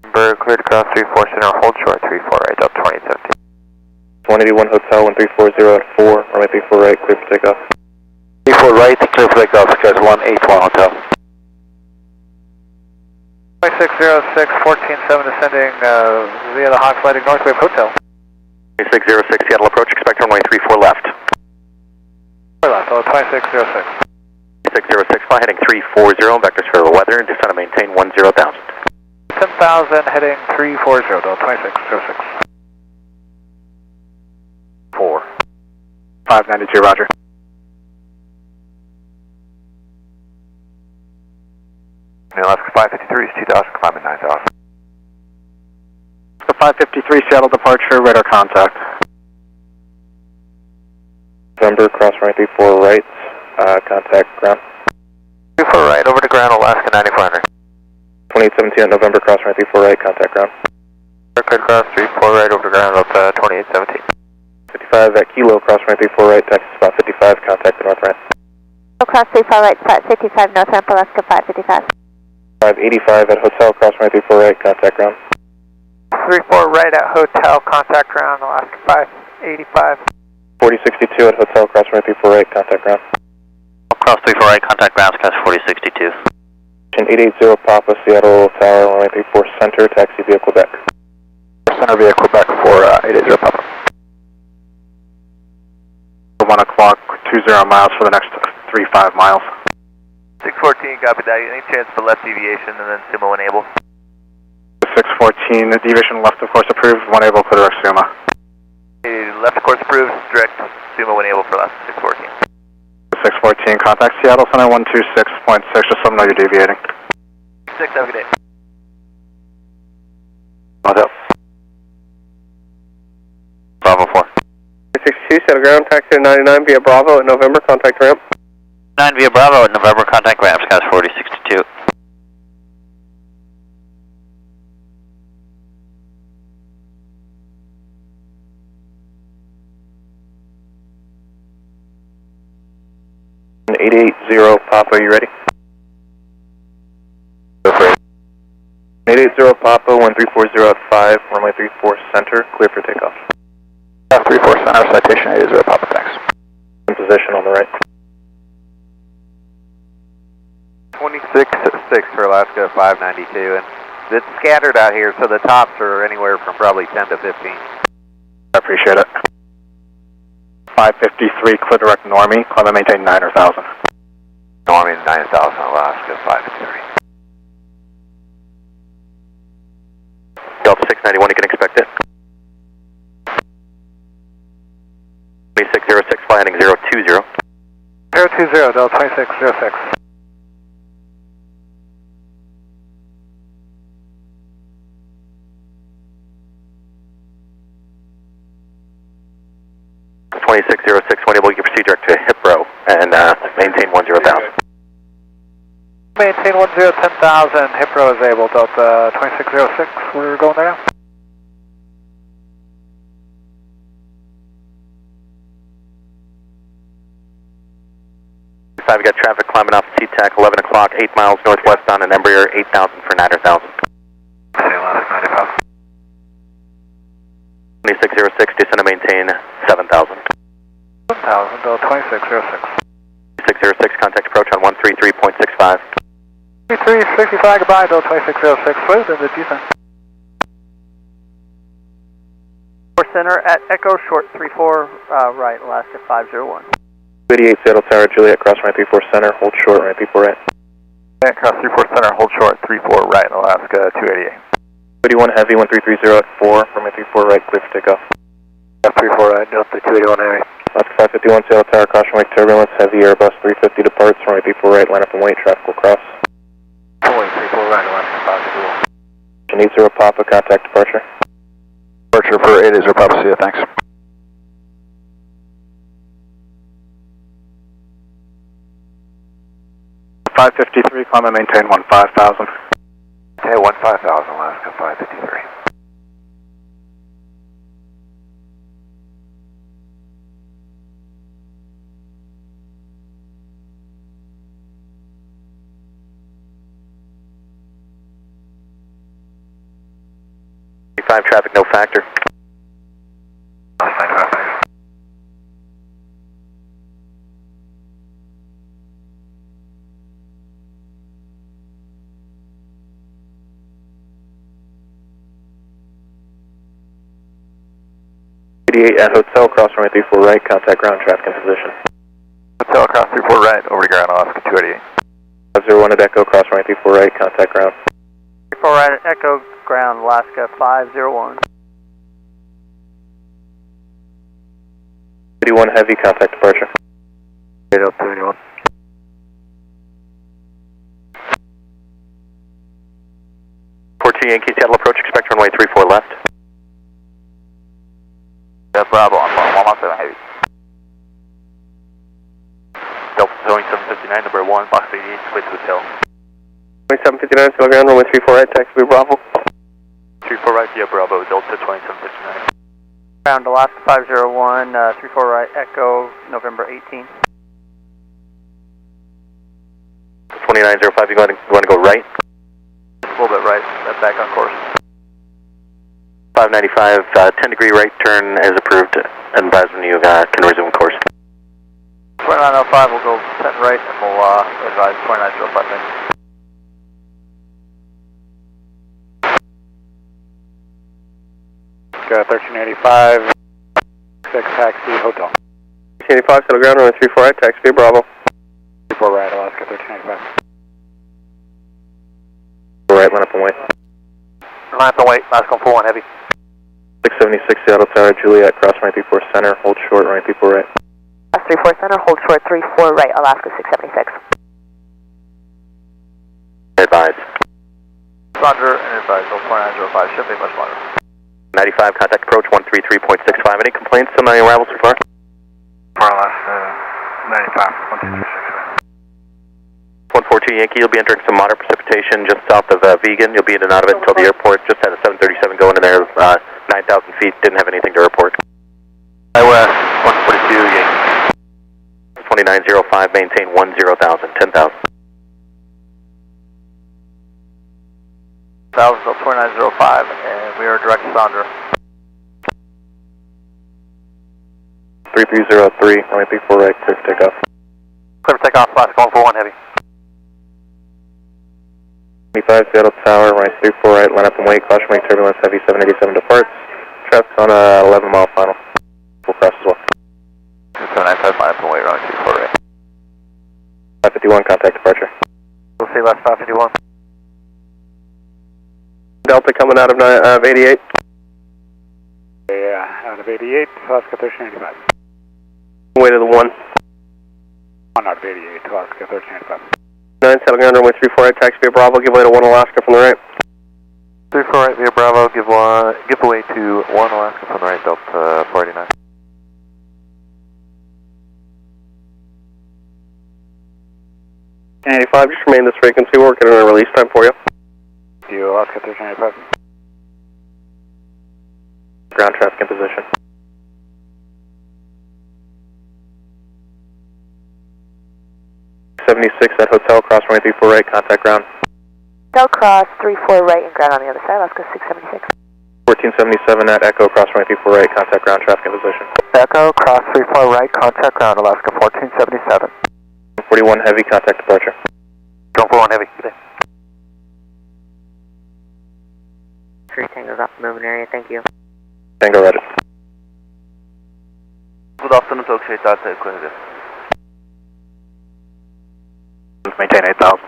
Number cleared across 34 center, hold short 34 right, Delta 2817. 181 hotel, 1340 at 4, runway 34 right, clear for takeoff. 34 right, clear for takeoff, skies 181 hotel. 2606, 147 descending via the Hawks Lighting North Wave Hotel. 2606, Seattle approach, expect runway 34 left. 4 left, 2606. 2606, fly heading 340, vectors for the weather, descend and maintain 10,000. 10,000 heading 340, 2606. 4. 592, roger. Alaska 553 is 2,000, climbing 9,000. The 553 Seattle departure, radar contact. November, cross runway 34 right, contact ground. 34 right, over to ground, Alaska 9400. 2817 at November, cross runway 34 right, contact ground. Cleared cross 34 right, over to ground, Delta 2817. 55 at Kilo, cross runway 34 right, taxi spot 55, contact the north ramp. Cross 34 right, spot 55, North Ramp, Alaska 555. 585 at Hotel, cross runway 34 right, contact ground. 34 right at hotel, contact ground, Alaska 585. 4062 at Hotel, cross runway 34 right, contact ground. Cross 34 right, contact ground, skies 4062. 880 Papa, Seattle Tower, runway 34 center, taxi via Quebec. Center via Quebec for 880 Papa. 1 o'clock, 20 miles for the next 35 miles. 614, copy that. Any chance for left deviation and then Sumo enable? 614, deviation left of course approved, 1 able, clear direct Suma. Left course approved, direct Sumo enable for left, 614. 614, contact Seattle Center 126.6, just so I know you're deviating. 6, have a good day. Hotel. Bravo 4. 62, settle ground, taxi 99 via Bravo at November, contact ramp. 9 via Bravo at November, contact ramp, skies 4062. And 880 Papa, you ready? Go for it. 880 Papa, 1340 at 5, runway 34 center, clear for takeoff. 34 center, citation 880 Papa, thanks. In position on the right. 26.6 for Alaska 592, and it's scattered out here, so the tops are anywhere from probably 10 to 15. I appreciate it. 553, clear direct Normie, climb and maintain 9,000. Normie 9,000, Alaska 553. Delta 691, you can expect it. 2606, fly heading 020. 020, Delta 2606. Enable, you can proceed direct to Hipro and maintain 10,000. Maintain 10,000, Hipro is able, Delta 2606, we're going there now. 5, you got traffic climbing off SeaTac, 11 o'clock, 8 miles northwest on an Embraer 8000 for 9,000. 2606, descend to maintain 7,000. 7,000, Delta 2606. 2606, contact approach on 133.65. 3365, goodbye, Delta 2606, smooth in the descent. 4 center at Echo, short 34 right, Alaska 501. 288 Seattle Tower, Juliet, cross runway 34 center, hold short, runway 34 right. Cross 34 center, hold short, 34 right, Alaska 288. 281 heavy, 1330 at 4, runway 34 right, clear for takeoff. 34 right, Delta 281 heavy. Alaska 551 Seattle Tower, caution wake turbulence, heavy Airbus 350 departs, runway 34 right, line up and wait, traffic will cross. 34 right, Alaska 551. 80 Papa, contact departure. Departure for 880 Papa, see ya, thanks. 553, climb and maintain 15,000. Okay, 15,000, Alaska 553. Traffic, no factor. At Hotel, cross runway 34 right, contact ground traffic in position. Hotel, cross 34 right, over to ground, Alaska 288. 501 at Echo, cross runway 34 right, contact ground. 34 right at Echo, ground, Alaska 501. 81 heavy, contact departure. 8021. Yankee, Seattle approach, expect runway 34 left. Yeah, Bravo, I'm 117 heavy. Delta Boeing 759, number 1, box 88, switch hotel. 2759, still ground, runway 34 right, taxi via Bravo. 34 right via Bravo, Delta 2759. Ground, Alaska 501, 34 right, Echo, November 18. 2905, you want to go right? A little bit right, that's back on course. 595, 10-degree right turn as approved. Advise when you can resume course. 2905 will go 10 right and we'll advise 2905 then. Got 1385, 6 taxi, hotel. 1385, settle ground, runway 34 right, taxi via Bravo. 34 right, Alaska 1385. Right, line up and wait. Line up and wait, Alaska 41 heavy. 676 Seattle Tower, Juliet, cross runway 34 center, hold short, runway 34 right. 34 center, hold short 34 right, Alaska 676. Advise. Roger, and advise, 2905, should be much longer. 95, contact approach 133.65. Any complaints on the arrival so far? For Alaska 95, 142 Yankee, you'll be entering some moderate precipitation just south of Vegan. You'll be in and out of it until the airport. Just had a 737 going in there, 9,000 feet, didn't have anything to report. West, 142 Yankee. 2905, maintain 10,000, 10,000. 2905, and we are direct to Sandra. 3303, runway 34 right, clear for takeoff. Clear for takeoff, Alaska 141 heavy. 25 Seattle Tower, runway 34 right, line up and wait, caution wake turbulence, heavy 787 departs. Traffic's on a 11 mile final. We'll cross as well. 795, line up and wait, runway 34 right. 551, contact departure. We'll see last 551. Delta coming out of 88. Yeah, out of 88, Alaska 1385. Way to the 1. 1 out of 88, Alaska 1385. 9, settle ground, runway 34 right, taxi via Bravo, give way to 1 Alaska from the right. 34 right via Bravo, give away to 1 Alaska from the right, Delta 489. Just remain this frequency, we're working on a release time for you. You, Alaska 1385. Ground traffic in position. 76 at Hotel, cross runway 34 right, contact ground. Hotel cross 34 right and ground on the other side, Alaska 676. 1477 at Echo, cross runway 34 right, contact ground traffic in position. Echo, cross 34 right, contact ground, Alaska 1477. 41 heavy, contact departure. 41 heavy, good day. 3 Tango's off the moving area, thank you. Tango ready. Good afternoon, Talk SeaTac, Equinity. Maintain 8,000.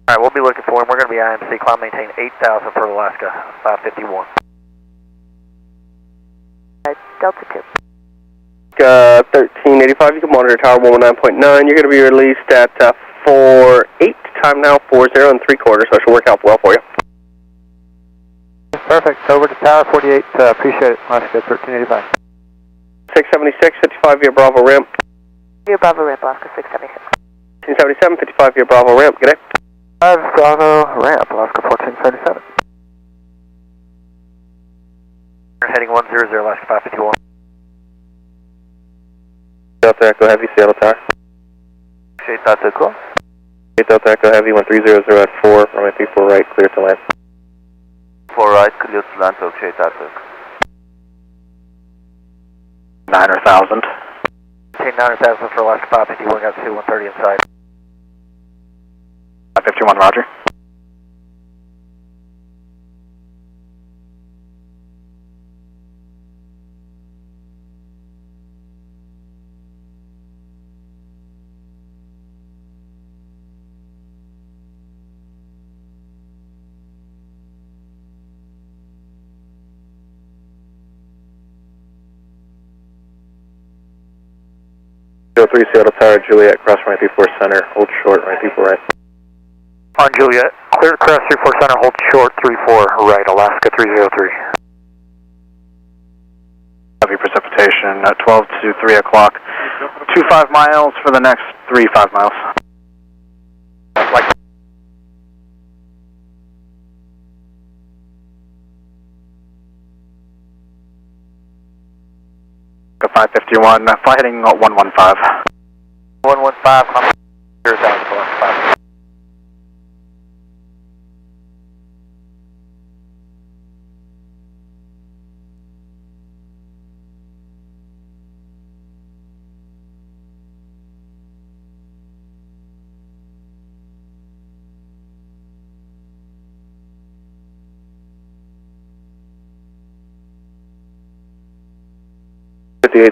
Alright, we'll be looking for him. We're going to be IMC, climb maintain 8,000 for Alaska 551. Delta 2. 1385, you can monitor tower 119.9. You're going to be released at 48, time now 40 and 3/4, so it should work out well for you. Perfect. Over to tower 48. Appreciate it. Alaska 1385. 676, 55 via Bravo ramp. Via Bravo ramp, Alaska 676. 1477, 55 via Bravo ramp, good day. 5 Bravo ramp, Alaska 1477. Heading 100, Alaska 551. Delta Echo Heavy, Seattle Tower. Delta Echo. Delta Echo Heavy, 1300 at 4, runway 34 right, clear to land. 4 right, clear to land, okay, Delta Echo. 9,000. Maintain 9,000 for Alaska 551, got 2130 inside. 551, roger. Three Seattle Tower, Juliet, cross runway 34 center, hold short, runway 34 right. On Juliet, clear to cross 34 center, hold short 34 right, Alaska 303. Heavy precipitation at 12 to 3 o'clock. 25 miles for the next 5 miles. Like 551, fly heading 115. 115, 0,000 for Alaska 5.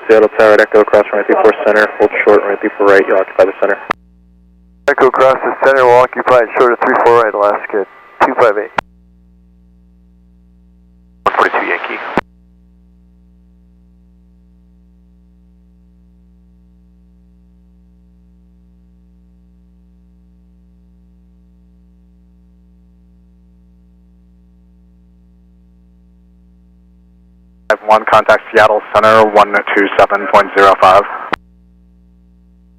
Seattle Tower, Echo, cross runway 34 center, hold short, runway 34 right, you'll occupy the center. Echo cross the center, will occupy short of 34 right, Alaska 258. 142 Yankee. I have 1, contact Seattle Center, 127.05.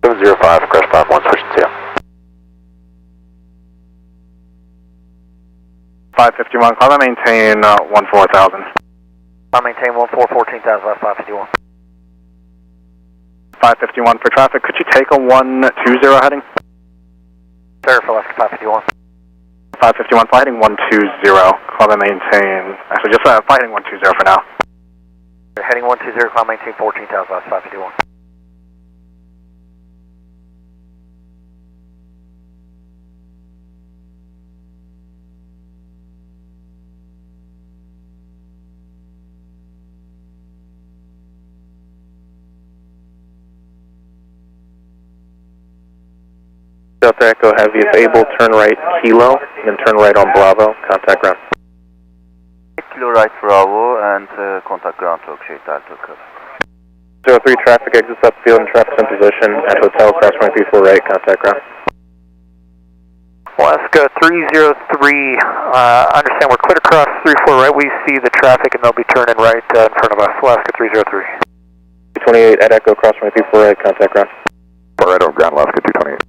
705, crash 51, switch to 551, climb and maintain 14,000. I maintain 14,000, left 551. 551 for traffic, could you take a 120 heading? Sir, for Alaska 551. 551, fly heading 120, climb and maintain, actually just fly heading 120 for now. Heading 120, climb maintain 14,000, left 551. Delta Echo Heavy, if able, turn right Kilo, then turn right on Bravo, contact ground. Kilo right Bravo and contact ground to okay, Delta Echo. 03 traffic exits upfield and traffic's in position at hotel, cross runway 34 right, contact ground. Alaska 303, understand we're clear across 34 right, we see the traffic and they'll be turning right in front of us, Alaska 303. 228 at Echo, cross runway 34 right, contact ground. right over ground, Alaska 228.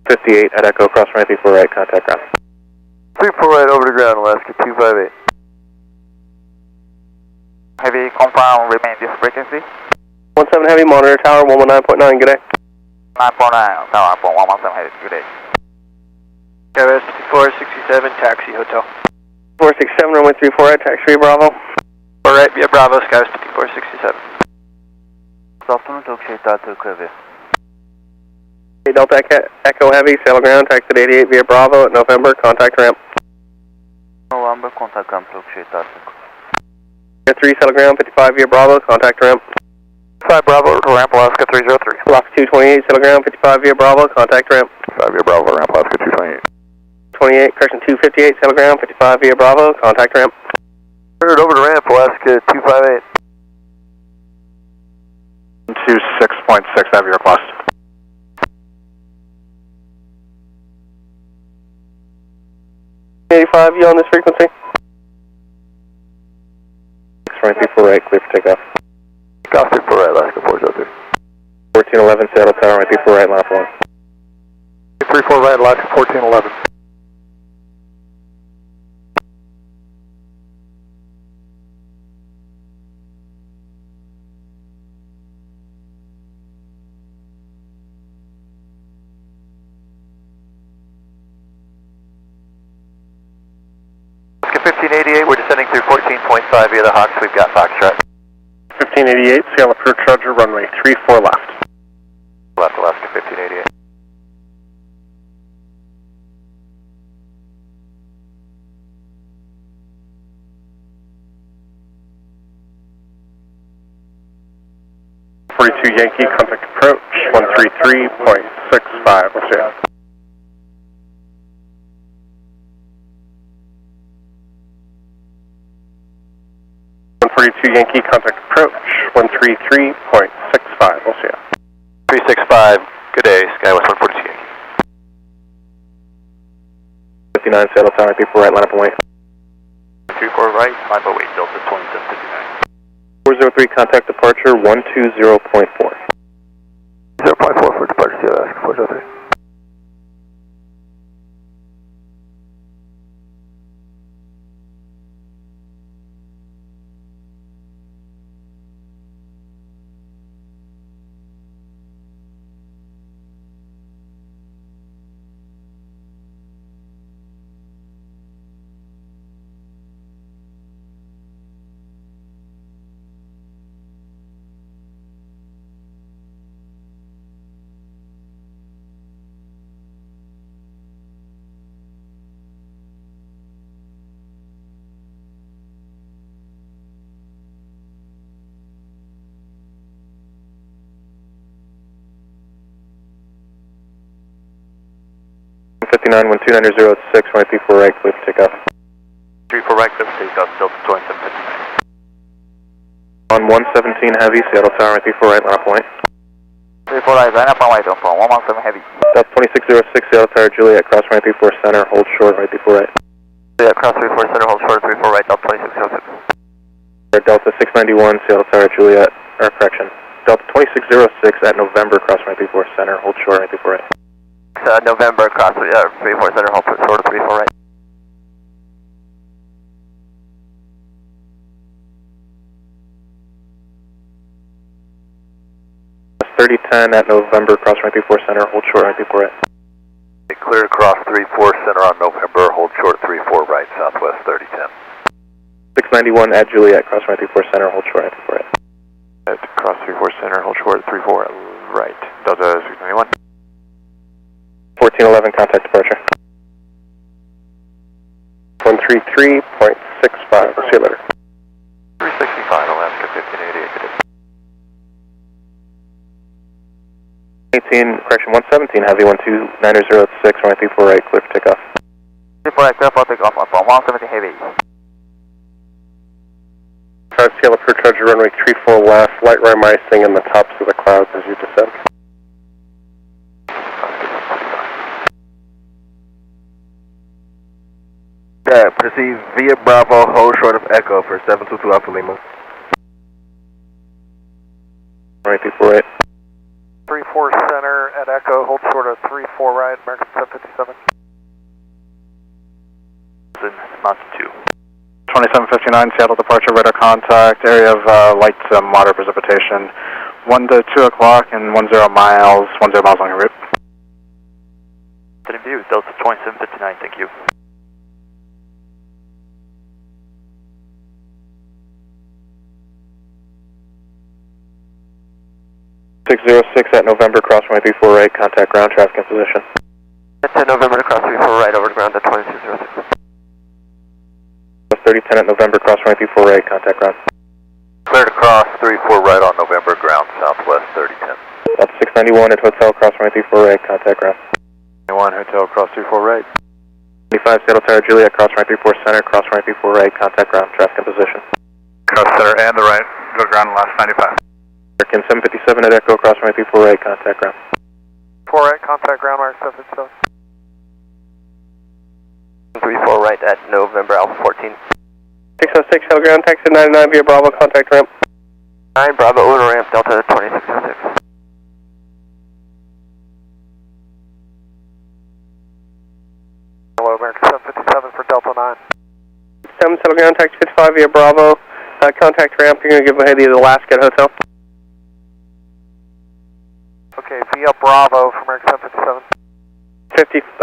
58 at Echo, cross runway 34 right, contact ground. 34 right over the ground, Alaska 258. Heavy, confirm remain this frequency. 17 Heavy, monitor tower 119.9, good day. 9.9, tower 117 Heavy, good day. KRS 5467, taxi hotel. 467, runway 34 right, taxi via Bravo. Alright, via Bravo, Skies 5467. Good afternoon, okay, Delta Echo. Hey, Delta Echo Heavy, sail ground, taxi 88 via Bravo at November, contact ramp. November, contact ramp, okay, Delta Echo. 3, sail ground, 55 via Bravo, contact ramp. 5 Bravo, ramp Alaska 303. Alaska 228, sail ground, 55 via Bravo, contact ramp. 5 via Bravo, ramp Alaska 228. 28, correction 258, sail ground, 55 via Bravo, contact ramp. Heard over the ramp, Alaska 258. 26.6, have your request. you on this frequency? 624 right, clear for takeoff. Takeoff 34 right, Alaska 402. 1411 Seattle Tower, right before right, lap 1. 34 right, Alaska 1411. Alaska 1588, we're descending through 14.5 via the Hawks, we've got Foxtrot. 1588, Seattle Approach Roger, runway 34 left. Left, Alaska 1588. Yankee, contact approach, 133.65, we'll see ya. Yankee, contact approach, 133.65, we'll see ya. 365, good day, Skywest 142 Yankee. 59, Seattle Tower, people right, line up and wait. 34 right, line up, wait, Delta 2759. 403, contact departure, 120.4. 0.4 for departure, Alaska 403. Wind 2906, runway 34 right, clear for takeoff. 34 right, clear for takeoff, Delta 2759. On 117 heavy, Seattle Tower, runway 34 right, line up point. 34 right, line up on white, from 117 heavy. Delta 2606, Seattle Tower, Juliet, cross runway 34 center, hold short, right 34 right. Juliet, cross 34 center, hold short, 34 right, Delta 2606. Delta 691, Seattle Tower, Juliet, or correction. Delta 2606 at November, cross runway 34 center, hold short, right 34 right. November, cross 34 center, hold short, 34 right. 3010 at November, cross runway 34 center, hold short, right 34 right. Clear across 34 center on November, hold short 34 right, southwest 3010. 691 at Juliet, cross runway 34 center, hold short, right 34 right. At cross 34 center, hold short 34 right, Delta 691. 1411, contact departure. 133.65, we'll see you later. 365, Alaska 1588, good day. 117, 117 heavy, 12906, runway 34 right, clear for takeoff. 34 right, clear for takeoff from 117 heavy. Seattle Approach Roger, runway 34 left, light ram icing in the tops of the clouds as you descend. Proceed via Bravo, hold short of Echo for 722 Alpha Lima. Right, 34 right. 34 center at Echo, hold short of 34 right, American 757. Mountain 2. 2759, Seattle departure, radar contact, area of light to moderate precipitation, 1 to 2 o'clock and 10 miles, 10 miles on your route. Sending view, Delta 2759, thank you. 606 at November, cross runway 34 right, contact ground traffic in position. That's at November to cross 34 right, over to ground at 2606. 3010 at November, cross runway 34 right, contact ground. Clear to cross 34 right on November, ground southwest 3010. That's 691 at Hotel, cross runway 34 right, contact ground. 91 Hotel, cross 34 right. 25 Seattle Tower, Juliet, cross runway 34 center, cross runway 34 right, contact ground, traffic in position. Cross center and the right, go to ground last 95. American 757 at Echo, cross runway 34 right, contact ground. 4 right, contact ground, Mark 757. 34 right at November, Alpha 14. 606, Shell ground, taxi 99 via Bravo, contact ramp. 9 Bravo, over ramp, Delta 2606. settle ground, taxi 55 via Bravo. Contact ramp, you're going to give ahead of the Alaska Hotel. Okay, via Bravo from American 757.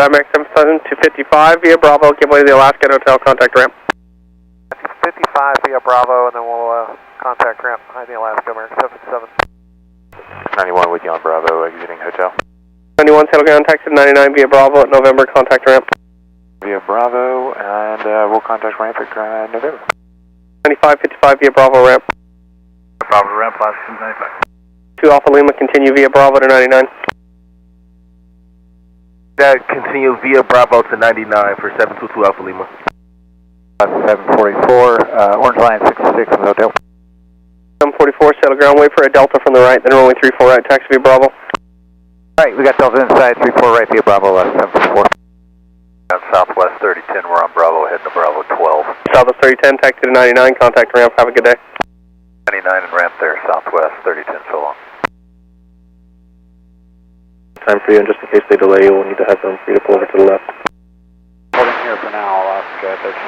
American 757 to 55 via Bravo, give way to the Alaska Hotel, contact ramp. 55 via Bravo, and then we'll contact ramp behind the Alaska, American 757. 91 with you on Bravo, exiting hotel. 91, settle ground, taxi 99 via Bravo at November, contact ramp. Via Bravo, and we'll contact ramp at November. 95, 55 via Bravo ramp. Bravo ramp, last 95. 2 Alpha Lima, continue via Bravo to 99. That continue via Bravo to 99 for 722 Alpha Lima. 744, Orange Line 66 in the hotel. 744, settle ground, wait for a Delta from the right, then runway 34 right, taxi via Bravo. Alright, we got Delta inside, 34 right via Bravo, 744. Southwest 3010, we're on Bravo, heading to Bravo 12. Southwest 3010, taxi to 99, contact ramp, have a good day. 99 and ramp there, Southwest 3010, so long. Time for you, and just in case they delay you, we'll need to have room for you to pull over to the left. Holding here for now, Alaska 13.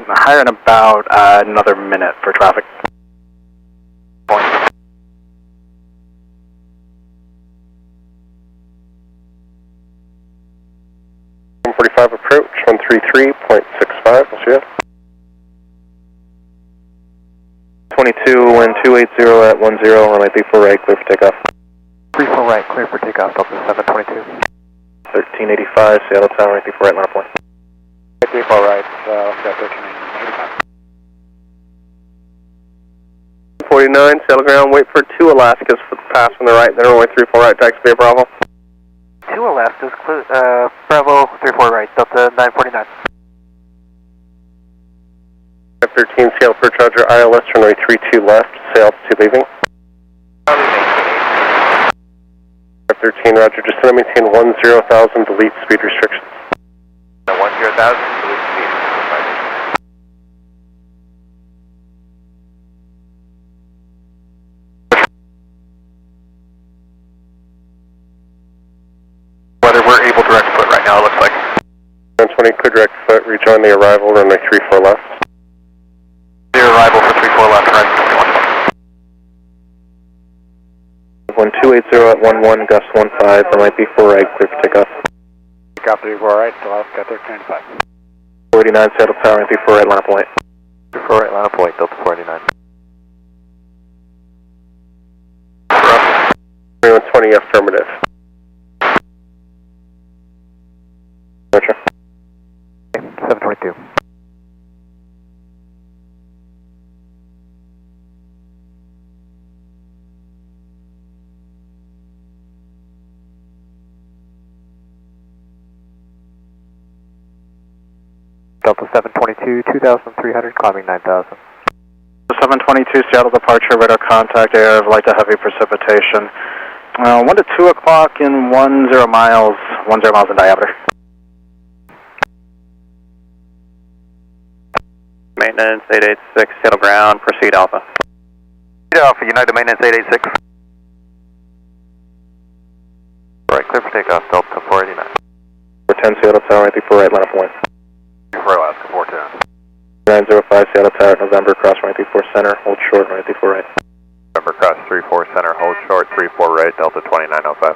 Higher in about another minute for traffic. 145 approach, 133.65, we'll see you. 22, wind 280 at 10, runway 34 right, clear for takeoff. 34 right, clear for takeoff, Delta 722. 1385, Seattle Tower, right 34 right, line point. 34 right, Alaska 1385. 49, settle ground, wait for 2 Alaskas for the pass from the right, then runway 34 right, taxi via Bravo. 2 Alaskas, Bravo 34 right, Delta 949. 13, Seattle per Charger, ILS, runway 32 left, sail to leaving. 13, Roger, just gonna maintain 10,000, delete speed restrictions. 10,000, delete speed. Whether we're able direct foot right now, it looks like. 120, clear direct foot, rejoin the arrival, runway 34 left. Clear arrival for 34 left, right. 1280 at 11, gust 15, runway 34 right, clear for takeoff. Takeoff 34 right, Alaska 1385. 49, Seattle Tower, right 34 right, line point. 34 right, line of point, Delta 489. 2120, affirmative. Roger. 722. Delta 722, 2,300, climbing 9,000. 722, Seattle departure, radar contact, air of light to heavy precipitation. 1 to 2 o'clock in 10 miles in diameter. Maintenance 886, Seattle ground, proceed Alpha. Alpha, United Maintenance 886. Right, clear for takeoff, Delta 489. 410, Seattle Tower, right 34 right, line of point. 34 Alaska 410. 905, Seattle Tower, November, cross right 34 center, hold short, right 34 right. November, cross 34 center, hold short, 34 right, Delta 2905.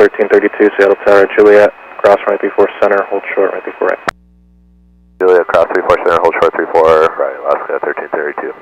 1332, Seattle Tower, Juliet, cross right 34 center, hold short, right 34 right. Juliet, cross 34 center, hold short, 34 right, Alaska 1332.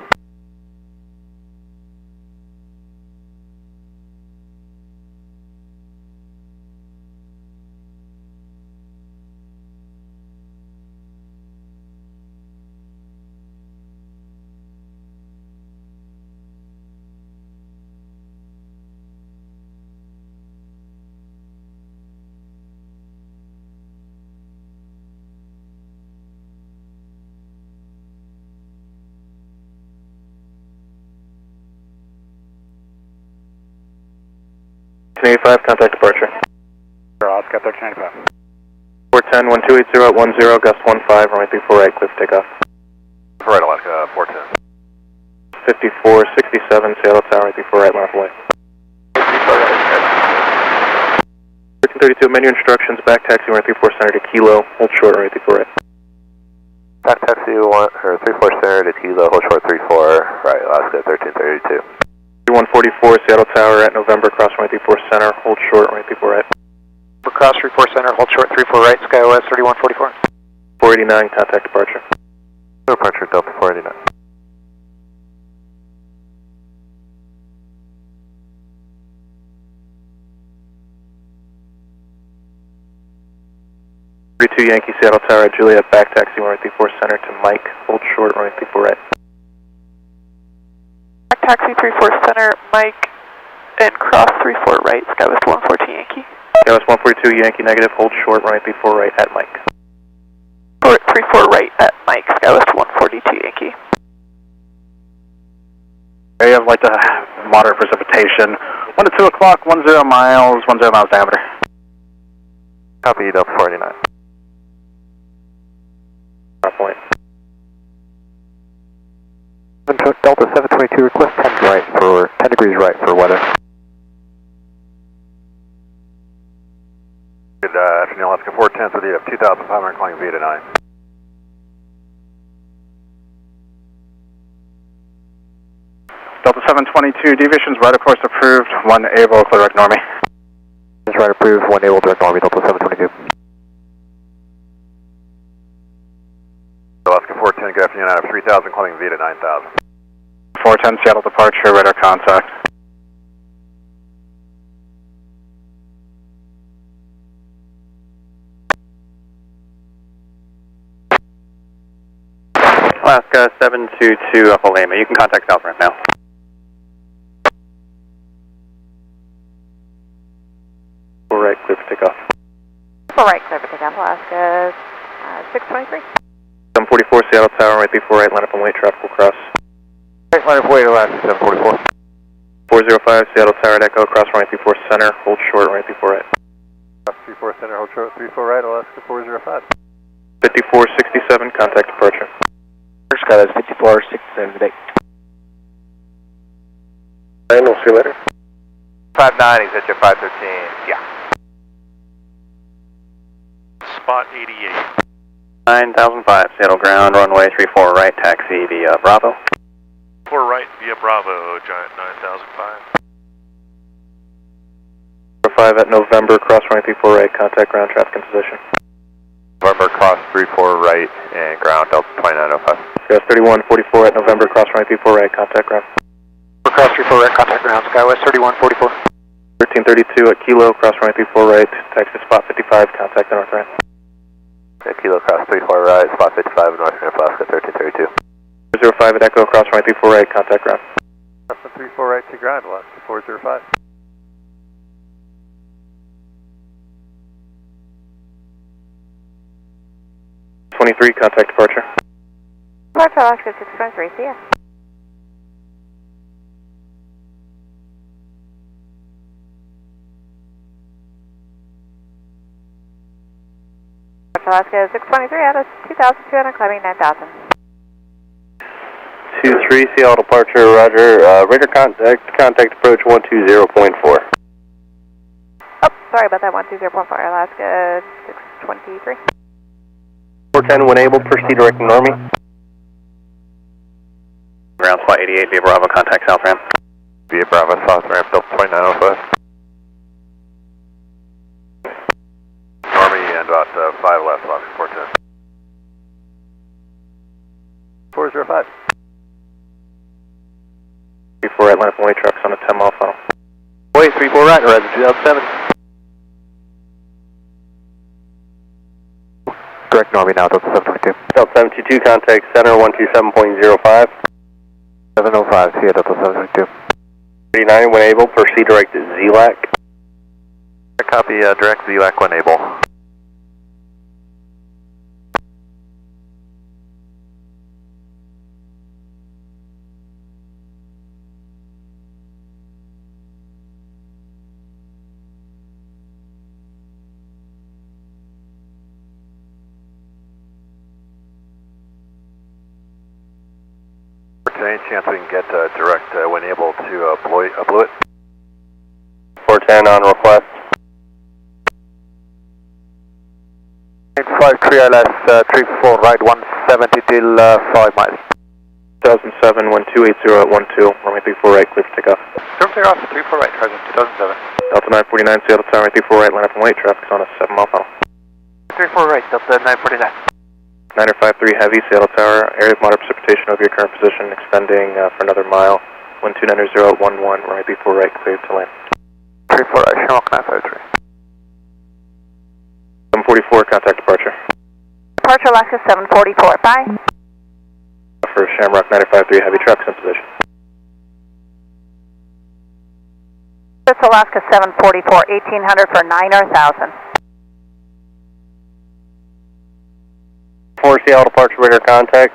Contact departure. Alaska 1395. 410, 1280 at 10, gust 15, runway 34 right, clear for takeoff. Right, Alaska 410. 5467, Seattle Tower, right 34 right, line of way. 32, menu instructions, back taxi 134 center to Kilo, hold short, right 34 right. Back taxi 34 center to Kilo, hold short 34 right, Alaska 1332. 144 Seattle Tower at November, cross 134 center, hold short, right 34 right. Cross 34 center, hold short 34 right, SkyWest 3144. 489, contact departure. Departure Delta 489. Yankee Seattle Tower at Juliet, back taxi 134 center to Mike, hold short, 134 right. Back taxi 34 center, Mike, and cross 34 right, SkyWest 114 Yankee. SkyWest 142 Yankee negative, hold short, 134 right at Mike. 34 right at Mike, SkyWest 142 Yankee. Area of light to moderate precipitation, 1 to 2 o'clock, 10 miles, 10 miles diameter. Copy Delta 489. Point. Delta 722, request 10 degrees right for weather. Good afternoon, Alaska 410 with you, 2,500 calling via to 9. Delta 722, deviations right of course approved, 1 able, clear direct normie. Right approved, 1 able, direct normie, Delta 722. Alaska 410, good afternoon, out of 3,000 calling via to 9,000. 410 Seattle departure, radar contact. Alaska 722 Alpha Lima, you can contact South Ramp now. Right, clear for takeoff. Right, clear for takeoff, Alaska 623. 744 Seattle Tower, right before right, line up and wait, traffic will cross. Right, line up wait, Alaska 744. 405 Seattle Tower at Echo, cross right before center, hold short, right before right. Cross 34 center, hold short 34 right, Alaska 405. 5467, contact departure. SkyWest 5467 today. And we'll see you later. 59, he's at your 513, yeah. Spot 88. 9005, Seattle ground, runway 34 right, taxi via Bravo. 4 right via Bravo, Giant 9005. 5 at November, cross right before right, contact ground traffic in position. November, cross 34 right, and ground Delta 2905. SkyWest 3144 at November, cross right before right, contact ground. Cross 34 right, contact ground, SkyWest 3144. 1332 at Kilo, cross right before right, taxi spot 55, contact the north ramp. Kilo, cross 34 right, spot 55, North Ramp, Alaska 1332. 405 at Echo, cross right before right, contact ground. Cross 34 right to ground, Alaska 405. Contact departure. Departure Alaska 623, see ya. Alaska 623 out of 2,200, climbing 9,000. 23 Seattle departure, roger. Radar contact approach 120.4. Oh, sorry about that, 120.4, Alaska 623. 410 when able, proceed direct normie. Ground spot 88 via Bravo, contact South Ramp. Via Bravo, South Ramp, Delta 2905. Normie and about 5 left, Alaska 410. 405. Before right, line up one-way trucks on a 10-mile funnel. Wait, 34 right, horizon 2007. Direct normie now, Delta 722. Delta 722, contact center 127.05. 705, see ya, Delta 722. 39 when able, proceed direct to ZLAC. Copy, direct ZLAC when able. Any chance we can get direct when able to blow it? 410 on request. 53 ILS 34 right 170 till 5 miles. 2007 1280 at 12, runway 34 right, clear for takeoff. Clear for takeoff, 34 right, Horizon 2007. Delta 949, Seattle Tower, 34 right, line up and wait, traffic's on a 7 mile funnel. 34 right, Delta 949. 953 heavy, Seattle Tower, area of moderate precipitation over your current position, extending for another mile. 1290 at 11, runway 34 right, cleared to land. 34 right, Shamrock 953. 744, contact departure. Departure Alaska 744, bye. For Shamrock 953 heavy, traffic's in position. It's Alaska 744, 1800 for 9,000. For Seattle departure, radar contact.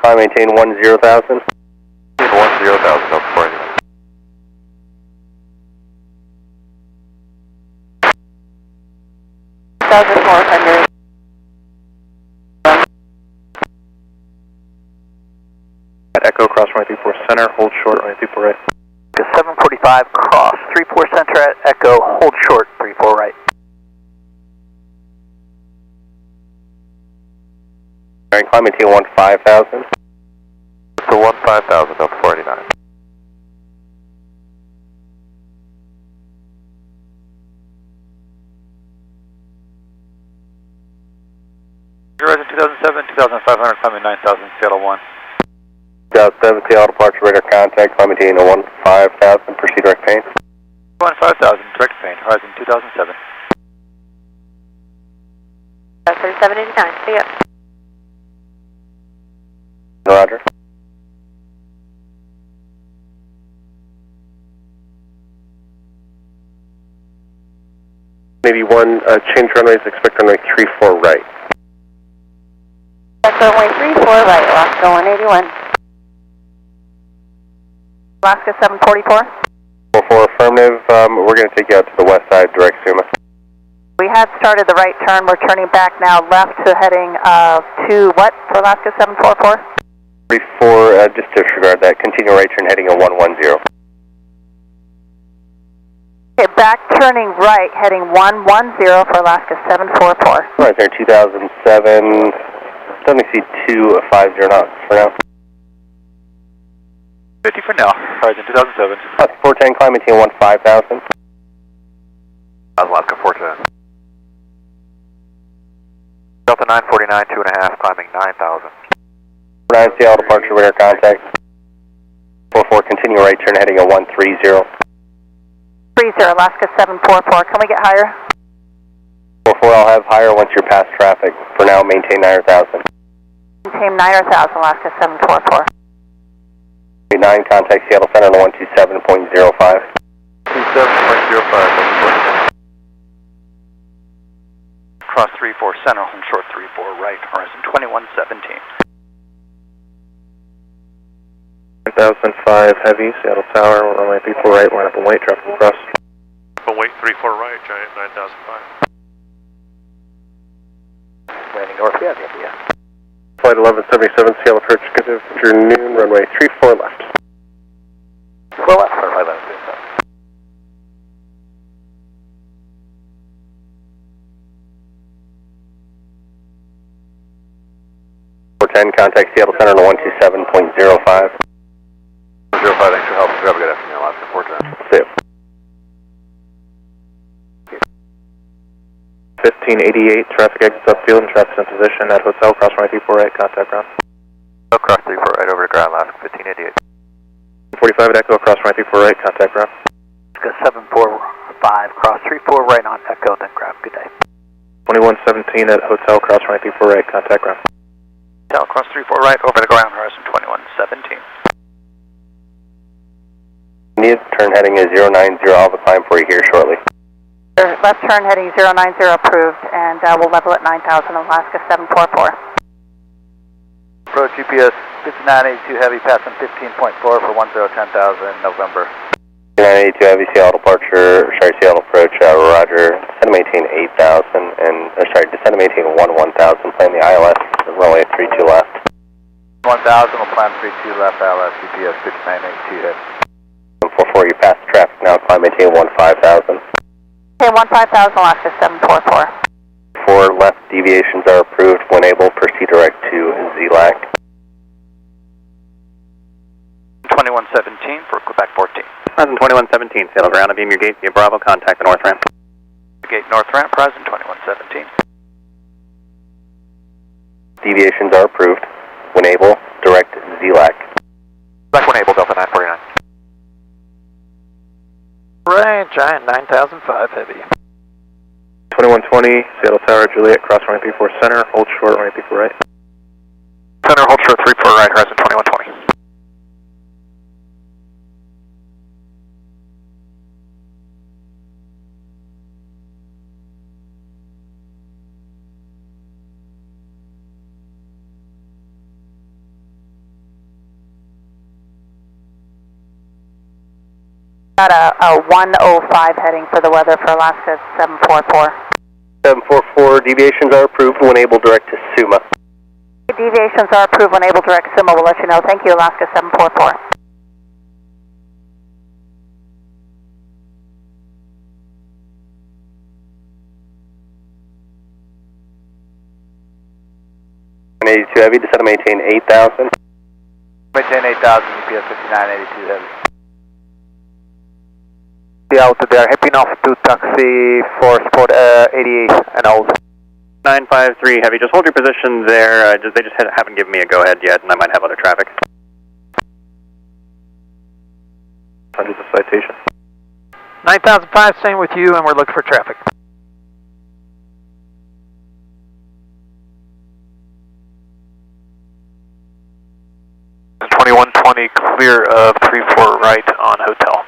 Climb maintain 10,000. 10,000 up for you. At Echo, cross runway 34 center, hold short, runway 34 right. 745 cross 34 center at Echo, hold short 34 right. Alright, climb maintain 15,000. So 15,000 up 49. Horizon 2007, 2500, climbing 9000, Seattle 1. 2007 Seattle departure, radar contact, climb maintain 15,000, proceed direct pain. 15,000, direct pain, Horizon 2007. 3789, see ya. Roger. Maybe one, change runways, expect runway 34 right. That's runway 34 right, Alaska 181. Alaska 744. 44 affirmative, we're going to take you out to the west side, direct Suma. We had started the right turn, we're turning back now left to heading to what for Alaska 744? 34, just disregard that, continue right turn heading at 110. Okay, back turning right, heading 110 for Alaska 744. Right there, 2007, let me see 250 knots for now. 50 for now, Horizon 2007. 410, climb maintain 15,000. Alaska 410. Delta 949, 2.5, climbing 9,000. 9 Seattle departure, radar contact. 44, continue right turn heading at 130. 30, Alaska 744, can we get higher? 44, I'll have higher once you're past traffic. For now, maintain 9,000. Maintain 9,000, Alaska 744. 9, contact Seattle Center on 127.05. 27.05. Cross 34 center, hold short 34 right, Horizon 2117. 1005 heavy, Seattle Tower, runway 34 right, line up and wait, traffic across. But wait, 34 right, Giant 9005. Landing north, yeah. Flight 1177, Seattle approach, good afternoon, runway 34 left. Well, left, runway left. 410, contact Seattle Center on 127.05. 05, thanks for help. Have a good afternoon, Alaska 410. See you. 1588, traffic exits upfield and traffic's in position at hotel, cross runway 34 right, contact ground. Cross 34 right over to ground, Alaska 1588. 45 at Echo, cross runway 34 right, contact ground. Alaska 745, cross 34 right on Echo, then grab, good day. 2117 at hotel, cross runway 34 right, contact ground. Hotel, cross 34 right over the ground, Horizon 2117. Need turn heading is 090, I'll have a climb for you here shortly. Left turn heading 090 approved, and we'll level at 9,000, Alaska 744. Approach GPS 5982 heavy, passing 15.4 for 1010,000, November. 982 heavy, Seattle departure, Seattle approach, roger, descend to maintain 8,000, and, descend to maintain 1000, plan the ILS, runway 32 left. 1000 will climb 32 left, ILS, GPS 5982 head. 144, you passed the traffic now, climb maintain 15,000. Okay, 15,000, Alaska 744. 4 left deviations are approved. When able, proceed direct to ZLAC. 2117 for Quebec 14. 2117, sail ground, beam your gate via Bravo, contact the north ramp. Gate north ramp, present 2117. Deviations are approved. When able, direct ZLAC. Back when able, Delta 949. Right, Giant 9005 heavy. 2120, Seattle Tower, Juliet, cross runway 34 center, hold short, runway 34 right. Center, hold short 34 right, horizon 2120. Got a 105 heading for the weather for Alaska 744. 744, deviations are approved. When able, direct to SUMA. Deviations are approved when able direct SUMA. We'll let you know. Thank you, Alaska 744. Heavy, descend to maintain 8,000. Maintain 8,000, GPS 5982 heavy. Be out there, heading off to taxi for sport 88 and old. 953 heavy, just hold your position there. They just haven't given me a go-ahead yet, and I might have other traffic. Under the citation. 9005 staying with you, and we're looking for traffic. Clear of 34 right on hotel.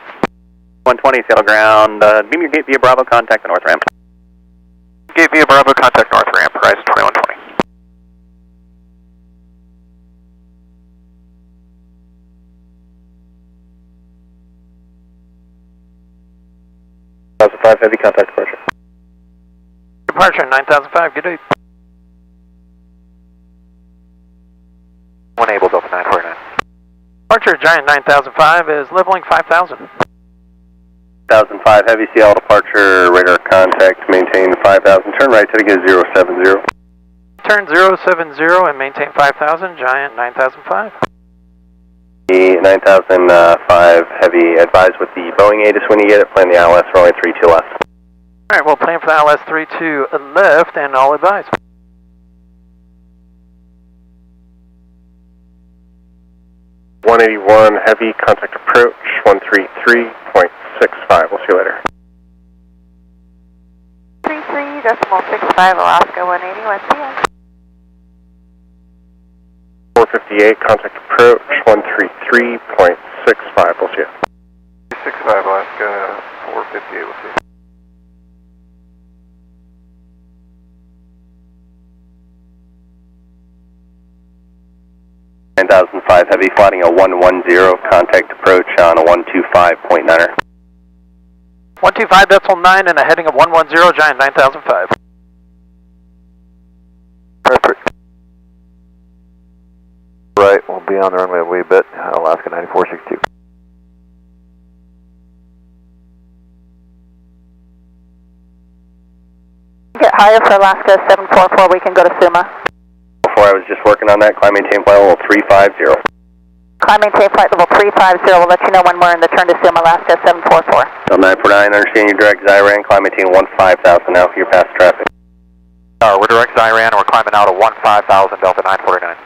120, sail ground, beam your gate via Bravo, contact the north ramp. Gate via Bravo, contact north ramp, horizon 2120. Heavy, contact departure. Departure 9005, good day. When able, Delta 949. Departure Giant 9005 is leveling 5,000. 1005 heavy, Seattle departure, radar contact, maintain 5,000. Turn right, heading is 070. Turn 070 and maintain 5,000, Giant 9005. The 9005 heavy, advise with the Boeing ATIS when you get it, plan the ILS runway 32 left. Alright, we'll plan for the ILS 32 left, and I'll advise. .181 heavy, contact approach 133.65. We'll see you later. 33.65 Alaska 180 West CS. 458, contact approach 133.65. We'll see you. 65 Alaska 458, we'll see. 9005 heavy, flying a 110, contact approach on a 125.9er. 125 decimal 9 and a heading of 110, Giant 9005. Perfect. Right, we'll be on the runway a wee bit, Alaska 9462. Get higher for Alaska 744, we can go to SUMA. Before I was just working on that, climb maintain flight level 350. Climb maintain flight level 350, we'll let you know when we're in the turn to SUMA, Alaska 744. Delta 949, understand your direct Zyran, climb maintain 15,000 now, you're past traffic. We're direct Zyran and we're climbing out of 15,000, Delta 949.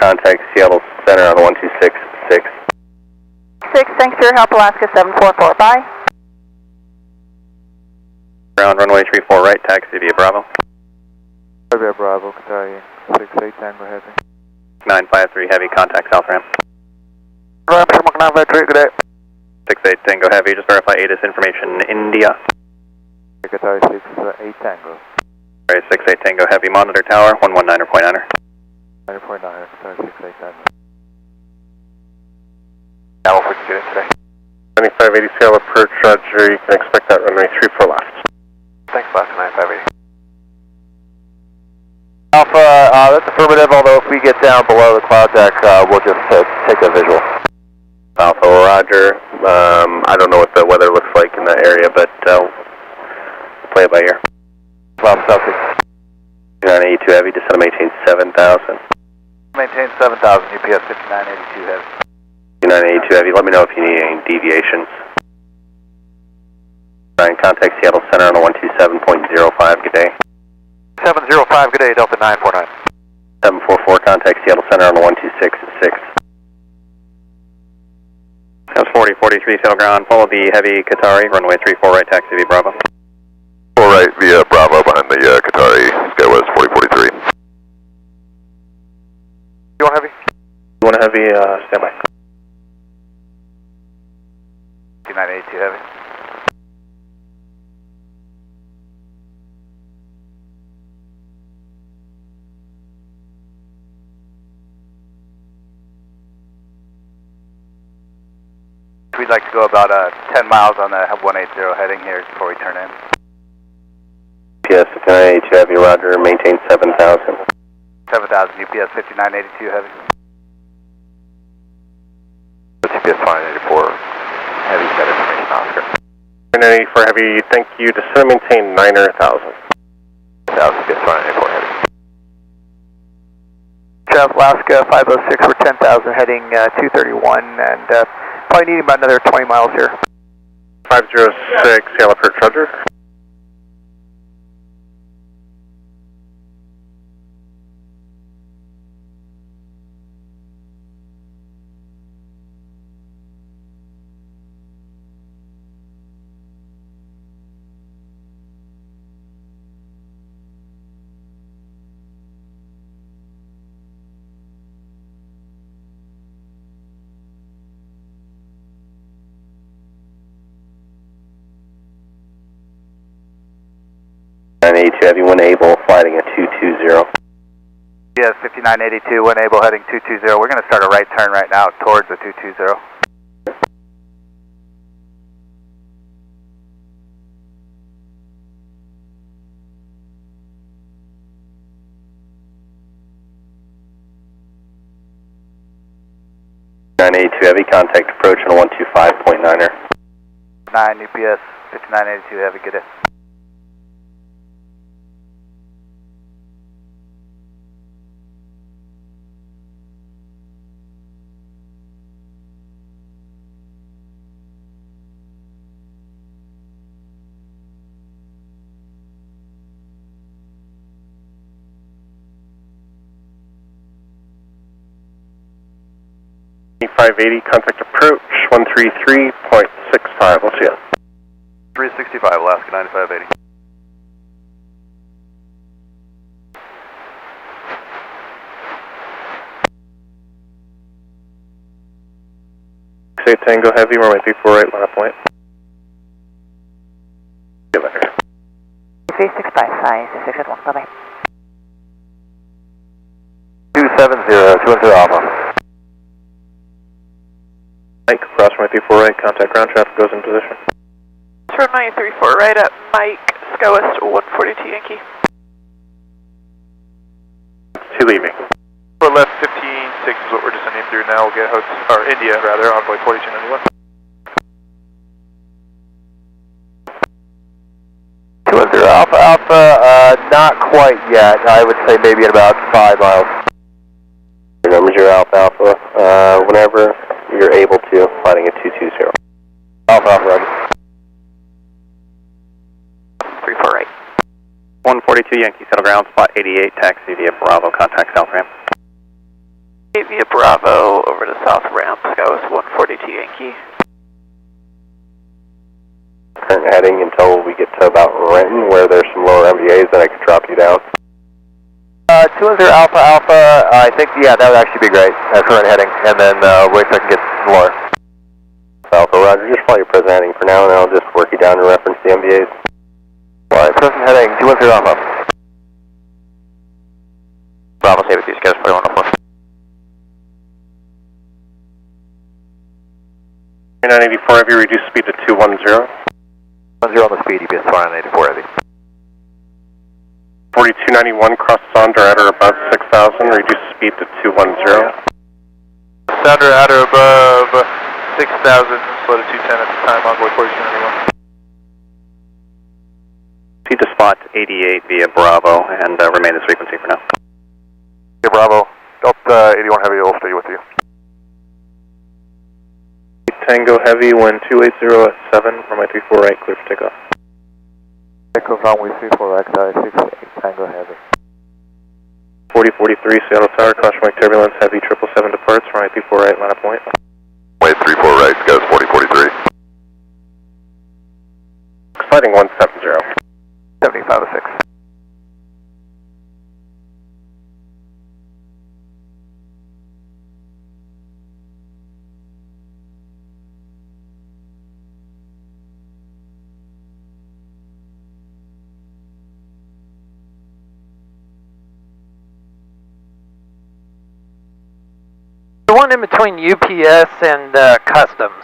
Contact Seattle Center on the 1266. 6, thanks for your help, Alaska 744, bye. Ground runway 34 right, taxi via Bravo. Via Bravo, Qatar 68 Tango Heavy. 953 heavy, contact south ramp. Ramp, 953, good day. 68 Tango Heavy, just verify ATIS information, India. Qatar 68 Tango. Alright, 68 Tango Heavy, monitor tower, 119.9er. 9.9, Qatar 68 Tango. Now we'll get it today. 9580 Seattle approach, Roger, you can expect that runway 34 left. Thanks, Alaska 9580. Alpha, that's affirmative, although if we get down below the cloud deck, we'll just take a visual. Alpha, roger. I don't know what the weather looks like in that area, but play it by ear. Southeast. 982 heavy, descend to maintain 7,000. Maintain 7,000, UPS 5982 heavy. 982 heavy, let me know if you need any deviations. Contact Seattle Center on a 127.05, good day. 705, good day, Delta 949. 744, contact Seattle Center on a 126.6. That's 4043, Seattle ground, follow the heavy Qatari, runway 34 right, taxi via Bravo. 4 right via Bravo behind the Qatari, SkyWest 4043. You want heavy? You want a heavy, standby. 2982 heavy. We'd like to go about 10 miles on the 180 heading here before we turn in. UPS 5982 heavy, roger, maintain 7,000. 7,000, UPS 5982 heavy. UPS 584, heavy set information, Oscar. 984 heavy, thank you, descend and maintain 9,000. 1,000, UPS 584 heavy. Jeff, Alaska 506, we're 10,000 heading 231 and probably needing about another 20 miles here. 506, Seattle Perch, roger. Heavy, when able, flighting at 220. Yes, 5982, when able, heading 220. We're going to start a right turn right now towards the 220. Heavy, contact approach on a 125.9er. 9 UPS 5982 heavy, good day. E580, contact approach 133.65, we'll see you. 365, Alaska 9580. Say Tango Heavy, runway 34 right, line up point. Get later. 3655, 661, bye-bye. 270, 210 Alpha. Mike, cross runway 34 right, contact ground traffic goes in position. Runway 34 right at Mike, SkyWest 142 Yankee. 2 leaving. We're left 15.6 is what we're descending through now. We'll get hosts, or India rather, envoy 4291. 210 Alpha Alpha, not quite yet. I would say maybe at about 5 miles. Your numbers are Alpha Alpha, whenever you're able to, flying at 220. Alpha Alpha, roger. 34 right. 142 Yankee, settle ground, spot 88, taxi via Bravo, contact south ramp. Via Bravo, over to south ramp, SkyWest 142 Yankee. Current heading until we get to about Renton, where there's some lower MVAs that I could drop you down. 210 Alpha Alpha, I think, yeah, that would actually be great. Current heading, and then wait till I can get lower. Alpha, roger, just follow your present heading for now, and I'll just work you down to reference the MVAs. Alright, present heading, 210 Alpha. Bravo, save it to you, guys, 4104. 984 heavy, reduce speed to 210. 10 on the speed, EPS 2984 heavy. 4291 cross Sonder at or above 6,000, reduce speed to 210. Sounder at or above 6,000, slow to 210 at the time, Envoy 4291. Proceed to spot 88 via Bravo and remain this frequency for now. Okay, Bravo. Delta 81 Heavy will stay with you. Tango Heavy, wind 280 at 7, runway 34 right, clear for takeoff. Echo runway 34 right, 68 Tango Heavy. 4043 Seattle Tower, cross-runway turbulence, heavy 777 departs, runway 34 right, line of point. Runway 34 right, goes 4043. Exciting 170. 7506. The one in between UPS and Customs.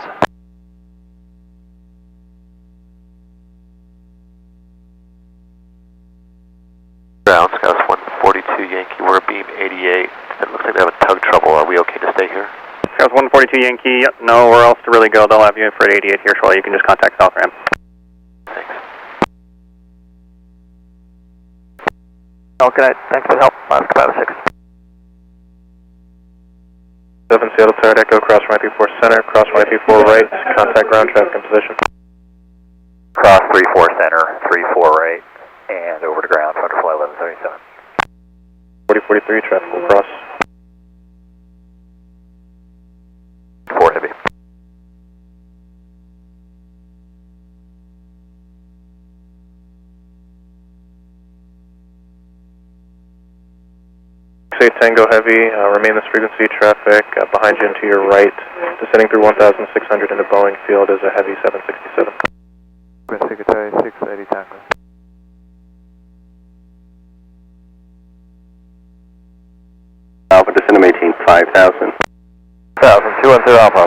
Ground, Scouts 142 Yankee, we're beam 88. It looks like they have a tug trouble. Are we okay to stay here? Scouts 142 Yankee, yep, nowhere else to really go. They'll have you for 88 here shortly. You can just contact South Ram. Thanks. Okay, thanks for the help. Alaska 506. 7 Seattle Tower, Echo, cross runway 34 center, cross runway 34 right, contact ground traffic in position. Cross 34 center, 34 right, and over to ground, butterfly 1177. 4043, traffic will cross. 4 Heavy. Say Tango Heavy, remain this frequency, traffic behind you and to your right, descending through 1,600 into Boeing Field is a heavy 767. Secretary 680 Tango. Alpha, descend to maintain 5,000. 210 Alpha.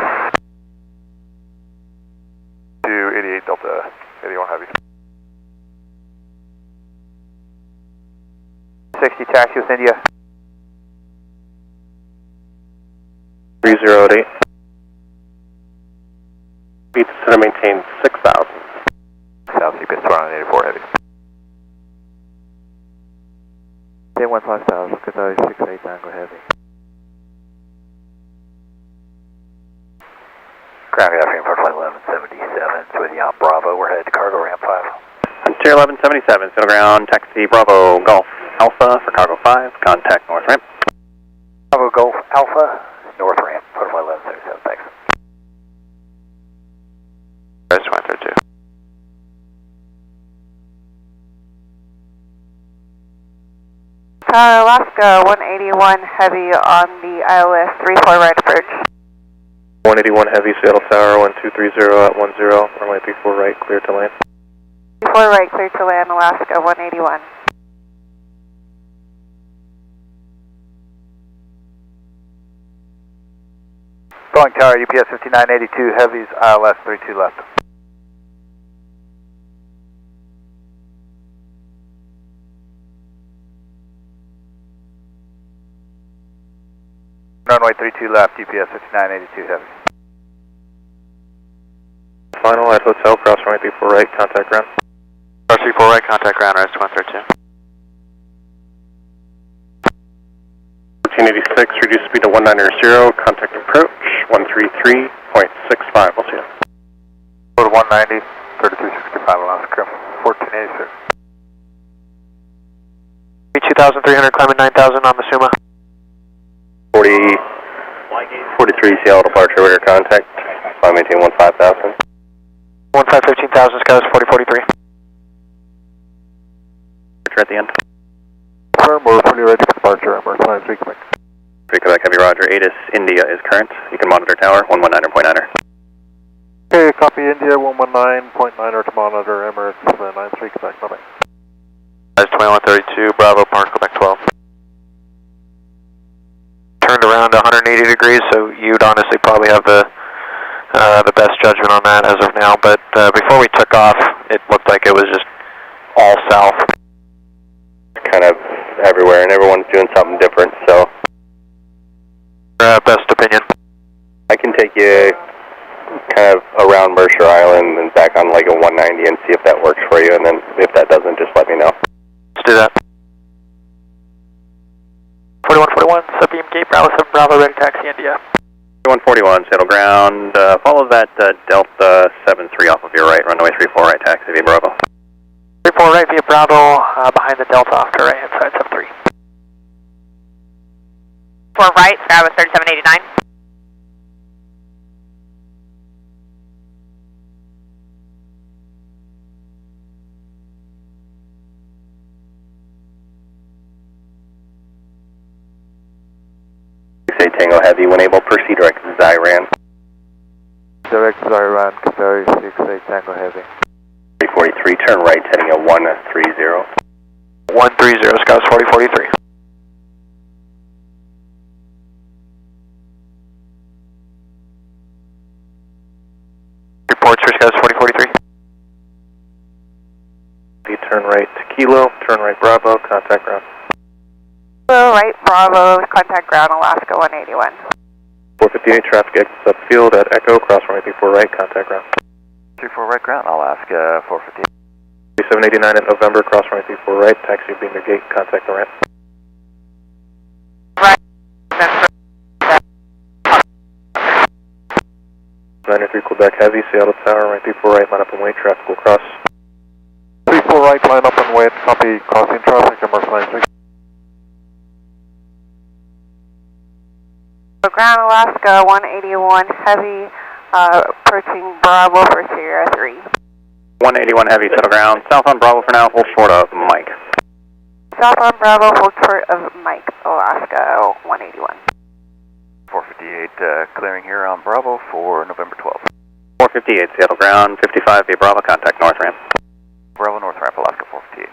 288 Delta 81 Heavy. 60 taxi with India. 3088. Speed to center maintain 6,000. South UPS 284 Heavy. 15000, Qatar 68 Tango Heavy. Ground Airframe butterfly 1177, it's with you on Bravo. We're headed to cargo ramp 5. Frontier 1177, Seattle ground, taxi Bravo Golf Alpha for cargo 5, contact north ramp. Bravo Golf Alpha, north ramp, butterfly 1177, thanks. Rest 132. Alaska 181 Heavy on the ILS 34 right approach. 181 Heavy, Seattle Tower, 1230 at 10, runway 34 right, clear to land. 34 right, clear to land, Alaska 181. Boeing Tower, UPS 5982 Heavies, ILS 32 left. Runway 32 left, UPS 5982 Heavy. Final at hotel, cross runway 34 right, contact ground. Cross 34 right, contact ground, rest 132. 1486, reduce speed to 190, contact approach 133.65, we'll see you. Go to 190, 3365 Alaska, 1486. 2,300, climbing 9,000 on the Suma. 43 Seattle departure, radar contact, climb maintain 15,000. 15,000, Scouts 4043. At the end. Firm, we're fully ready for departure, Emirates 93 Quebec. 3 Quebec Heavy Roger, ATIS India is current. You can monitor tower, 119.9er. Okay, copy India 119.9er to monitor Emirates 93 Quebec, bye-bye. Guys 2132, Bravo, Park, Quebec 12. Turned around 180 degrees, so you'd honestly probably have the best judgment on that as of now, but before we took off, it looked like it was just all south. kind of everywhere, and everyone's doing something different, so. Best opinion. I can take you kind of around Mercer Island and back on like a 190 and see if that works for you, and then if that doesn't, just let me know. Let's do that. 4141, Sub-Beam Gate Bravo 7 Bravo, ready taxi India. 4141, settle ground, follow that Delta 73 off of your right, runway 34 right, taxi via Bravo. 34 right via Bravo, behind the Delta off to right hand side, 73. 4 right, Sky was 3789. Say Tango Heavy, when able, proceed direct to Zyran. Direct Zyran, Qatari 68 Tango Heavy. 343, turn right, heading at 130. 130, Scouts 4043. Reports for Scouts 4043. Turn right to Kilo, turn right Bravo, contact ground. Kilo right Bravo, contact ground Alaska 181. 458, traffic exits upfield at Echo, cross runway 34 right, contact ground. 34 right ground, Alaska 458. 3789 at November, cross runway 34 right, taxi beam the gate, contact the ramp. Right. 93 Quebec Heavy, Seattle Tower, runway 34 right, line up and wait, traffic will cross. 34 right, line up and wait, copy, crossing traffic, Emerson 93. Ground Alaska 181 Heavy, approaching Bravo for Sierra 3. 181 Heavy, settle ground, south on Bravo for now, hold short of Mike. South on Bravo, hold short of Mike, Alaska 181. 458 clearing here on Bravo for November 12th. 458, Seattle ground, 55 via Bravo, contact north ramp. Bravo North Ramp, Alaska 458.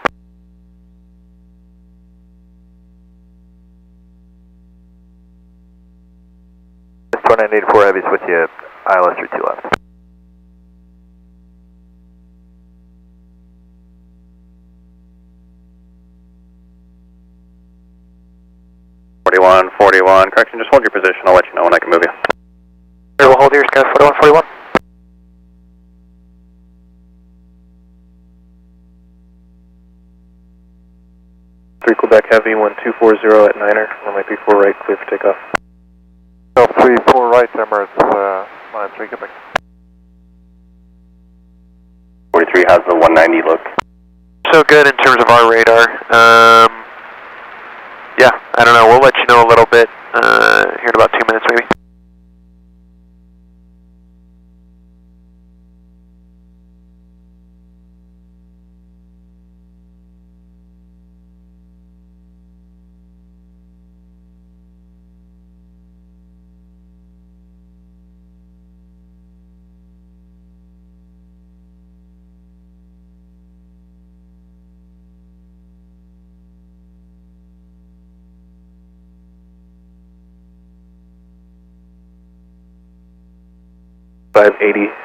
This 2984 Heavy's with you, ILS 32 left. Correction, just hold your position, I'll let you know when I can move you. We'll hold here, Scouts 4141. Quebec Heavy, 1240 at Niner, runway 34 right, clear for takeoff. 34 right, Emirates, 93 Quebec. 43, how's the 190 look? So good in terms of our radar. Yeah, I don't know, we'll let you know a little bit here in about 2 minutes maybe.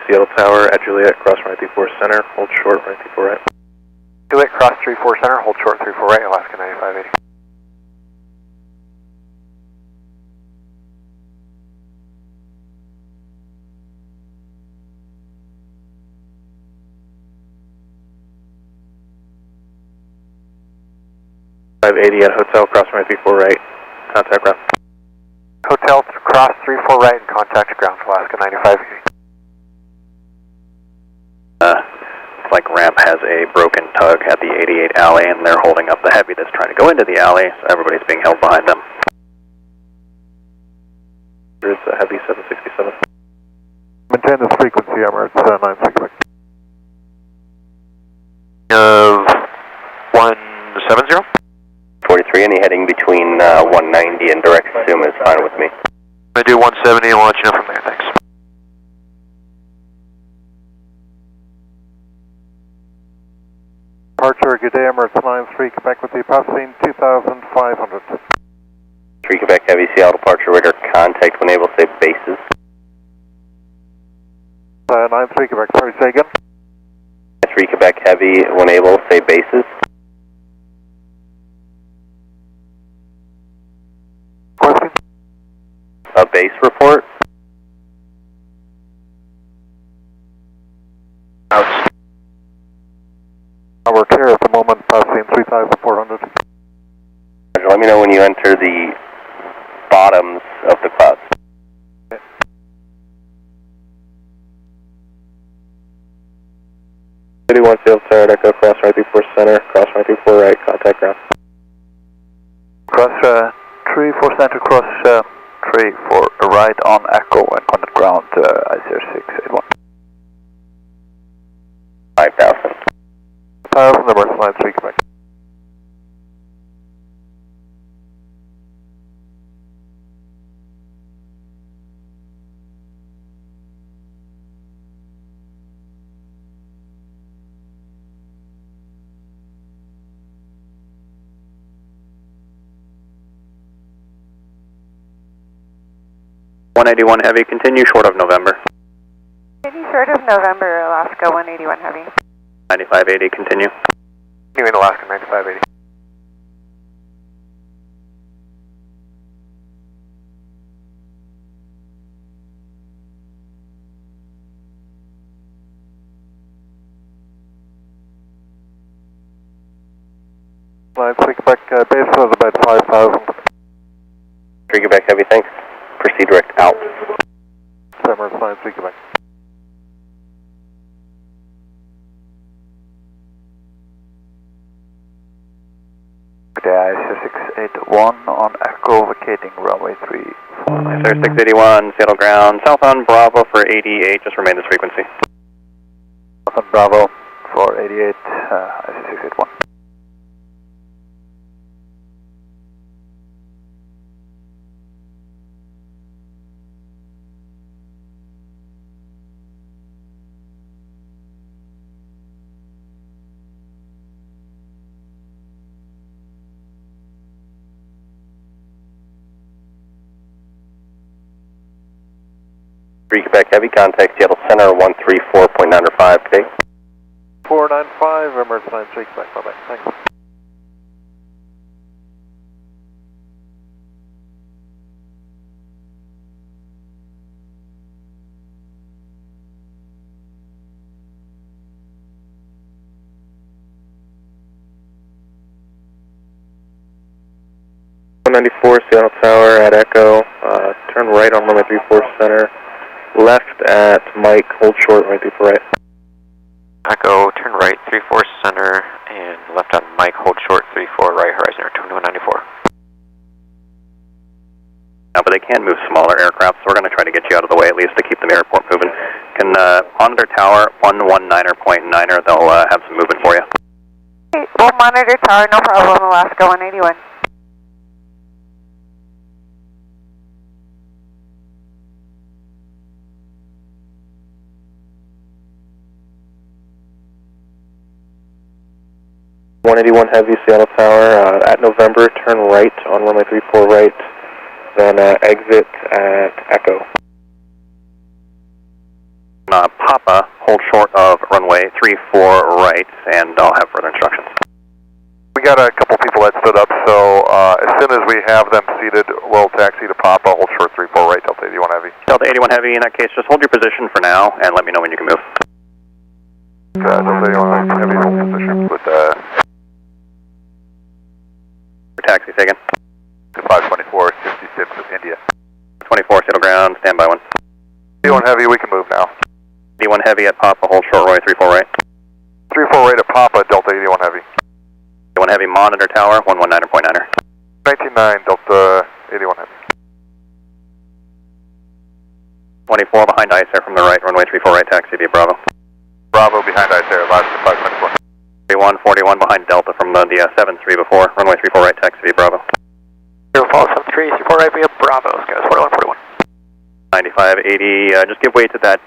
Seattle Tower at Juliet, cross runway 34 center, hold short, runway 34 right. Juliet, cross 34 center, hold short 34 right, Alaska 9580. At Hotel, cross runway 34 right, contact ground. Hotel, cross 34 right and contact ground, Alaska 9580. It's like ramp has a broken tug at the 88 alley and they're holding up the Heavy that's trying to go into the alley, so everybody's being held behind them. There's a Heavy 767. Maintain this frequency, Emirates 93 Quebec. Of 170? 43, any heading between 190 and direct assume is fine with me. I'm going to do 170 and we'll let you know from there, thanks. Departure, good day, Emirates 93 Quebec with you, passing 2,500. 3 Quebec Heavy, Seattle departure radar contact when able, say bases. 93 Quebec, sorry, say again. 3 Quebec Heavy, when able, say bases. base report. Our clear at the moment, passing 3,400. Let me know when you enter the bottoms of the clouds. 81 Field Tower, Echo, cross right 34 center, cross right 34 right, contact ground. Cross 34 center, cross 34 right on Echo and contact ground, I0681. 5,000. 5,000, number flight 3, Quebec. .181 Heavy, continue short of November. Continue short of November, Alaska 181 Heavy. 9580, continue. Continuing Alaska 9580. Flight 3, Quebec, base was about 5,000. 3 Quebec Heavy, thanks. Proceed direct out. Summer flight 3, Quebec. I0681 on Echo, vacating runway 34. Sir, 681, Seattle ground, southbound Bravo for 88, just remain this frequency. Southbound Bravo for 88, I0681. Quebec Heavy, contact Seattle Center 134.905 today. 495, emergency line 3, Quebec, bye-bye, thanks. Seattle Tower at Echo, turn right on runway 34 center, left at Mike, hold short, runway 34 right. Echo, turn right 34 center, and left on Mike, hold short 34 right, horizon 2194. But they can move smaller aircraft, so we're going to try to get you out of the way at least to keep the airport moving. Can monitor tower 119.9er, they'll have some movement for you. Okay, we'll monitor tower, no problem, Alaska 181. .181 Heavy, Seattle Tower, at November, turn right on runway 34 right, then exit at Echo. Papa, hold short of runway 34 right, and I'll have further instructions. We got a couple people that stood up, so as soon as we have them seated, we'll taxi to Papa, hold short 34 right, Delta 81 Heavy. Delta 81 Heavy, in that case, just hold your position for now, and let me know when you can move. Delta 81 Heavy, hold position with taxi taken. 524, 66 India. 24, Seattle ground, standby 1. 81 Heavy, we can move now. 81 Heavy at Papa, hold short runway 34 right. 34 right at Papa, Delta 81 Heavy. 81 Heavy, monitor tower, 119.9er. 199, Delta 81 Heavy. 24 behind ice air from the right, runway 34 right, taxi via Bravo. Bravo behind ice air, last 524. 41 behind Delta from the 7-3 before, runway 34 right, taxi via Bravo. 047-3, 34 right via Bravo, skies 4141. 9580, just give way to that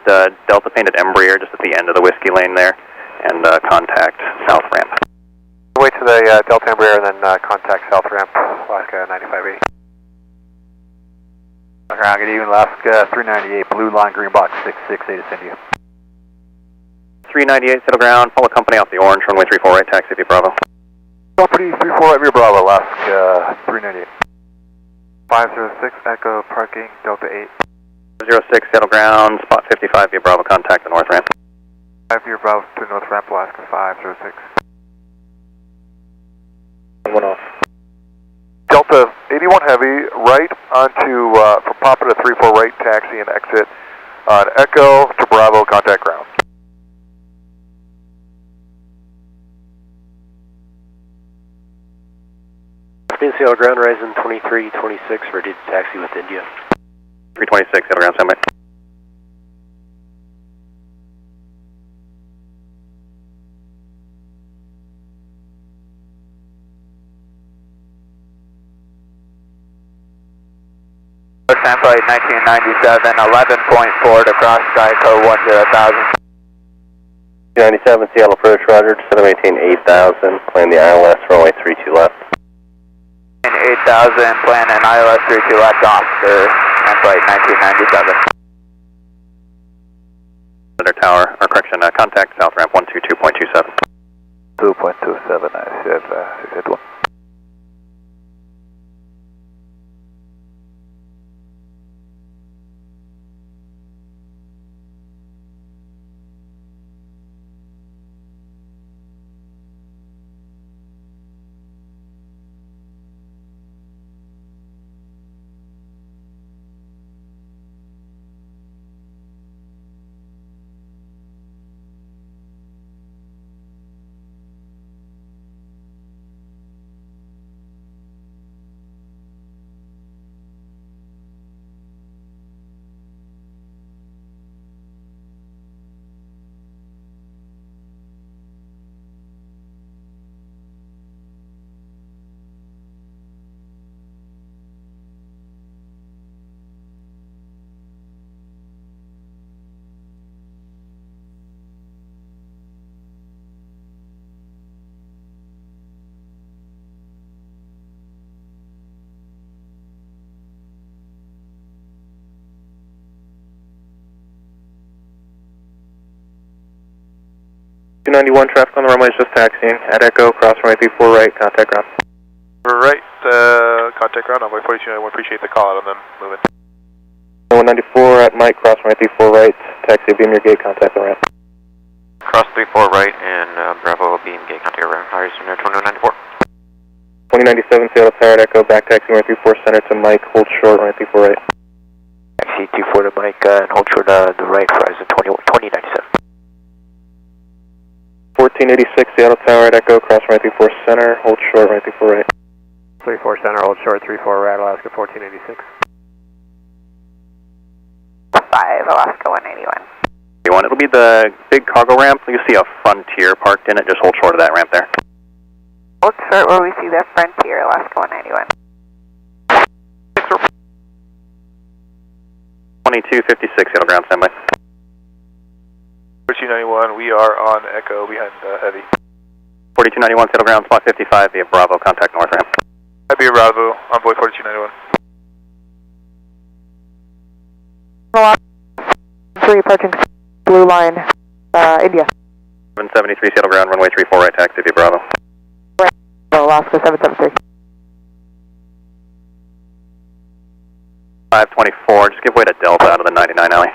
Delta painted Embraer just at the end of the whiskey lane there, and contact south ramp. Wait to the Delta Embraer and then contact south ramp, Alaska 9580. Ground, good evening, Alaska 398, blue line, green box 668, send you. 398, settle ground, follow company off the orange, runway 34 right, taxi via Bravo. Company 34 right via Bravo, Alaska 398. 506 Echo parking Delta 8. 06 Seattle ground, spot 55 via Bravo, contact the north ramp. 5 via Bravo to North Ramp, Alaska 506. 1 off. Delta 81 Heavy, right onto, from Papa to 34 right, taxi and exit on Echo to Bravo, contact ground. Seattle ground, Horizon 2326, ready to taxi with India. 326 Seattle ground, standby. San flight 1997, 11.4 to cross Skyco 10,000. 97 Seattle approach, roger, descend and maintain 8,000, plan the ILS runway 32 left. 8,000, plan an ILS 32 left Oscar, San flight 1997. Center tower, or correction, contact south ramp 122.27. 2.27, I said one. .291 traffic on the runway is just taxiing. At Echo, cross runway 34 right, contact ground. Right, contact ground, envoy 4291, appreciate the call out on them, moving. 194 at Mike, cross runway 34 right, taxi beam your gate, contact the ramp. Cross 34 right and Bravo beam gate contact around Horizon 2194. 2097 Seattle Tower at Echo, back taxi runway 34 center to Mike, hold short runway 34 right. Taxi 24 to Mike and hold short the right, Horizon 2097. 1486 Seattle Tower at Echo, cross runway 34 center, hold short runway 34 right. 34 center, hold short, 34 right, Alaska 1486. 5, Alaska 181. It'll be the big cargo ramp. You see a Frontier parked in it. Just hold short of that ramp there. Hold short where we see the Frontier, Alaska 191. 2256 Seattle ground, standby. 4291, we are on Echo behind Heavy. 4291 Seattle ground, spot 55 via Bravo, contact north ramp. Heavy Bravo, envoy 4291. 3 approaching blue line, India. 773 Seattle ground, runway 34 right, taxi via Bravo. Right, Alaska 773. 524, just give way to Delta out of the 99 alley.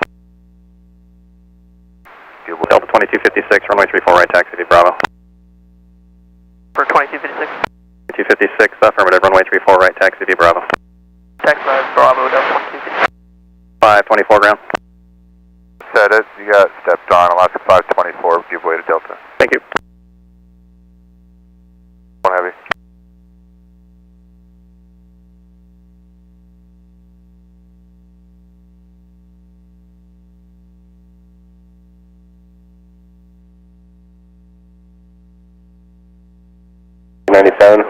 Delta 2256, runway 34 right, taxi via Bravo. For 2256. 2256, affirmative, runway 34 right, taxi via Bravo. Taxi Bravo, Delta 2256. 524 ground. Set it, you got stepped on, Alaska 524, give way to Delta. Thank you. 1 Heavy.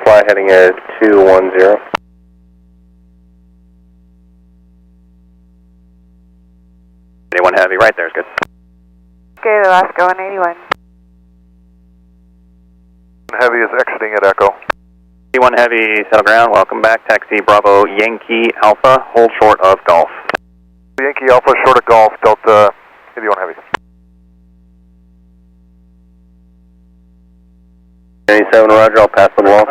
Fly heading at 210. Anyone heavy? Right there is good. Okay, Alaska 181. Heavy is exiting at Echo. T1 heavy, settle ground, welcome back. Taxi Bravo Yankee Alpha, hold short of Golf. Yankee Alpha, short of Golf, Delta 81 Heavy. 97 roger, I'll pass the wall.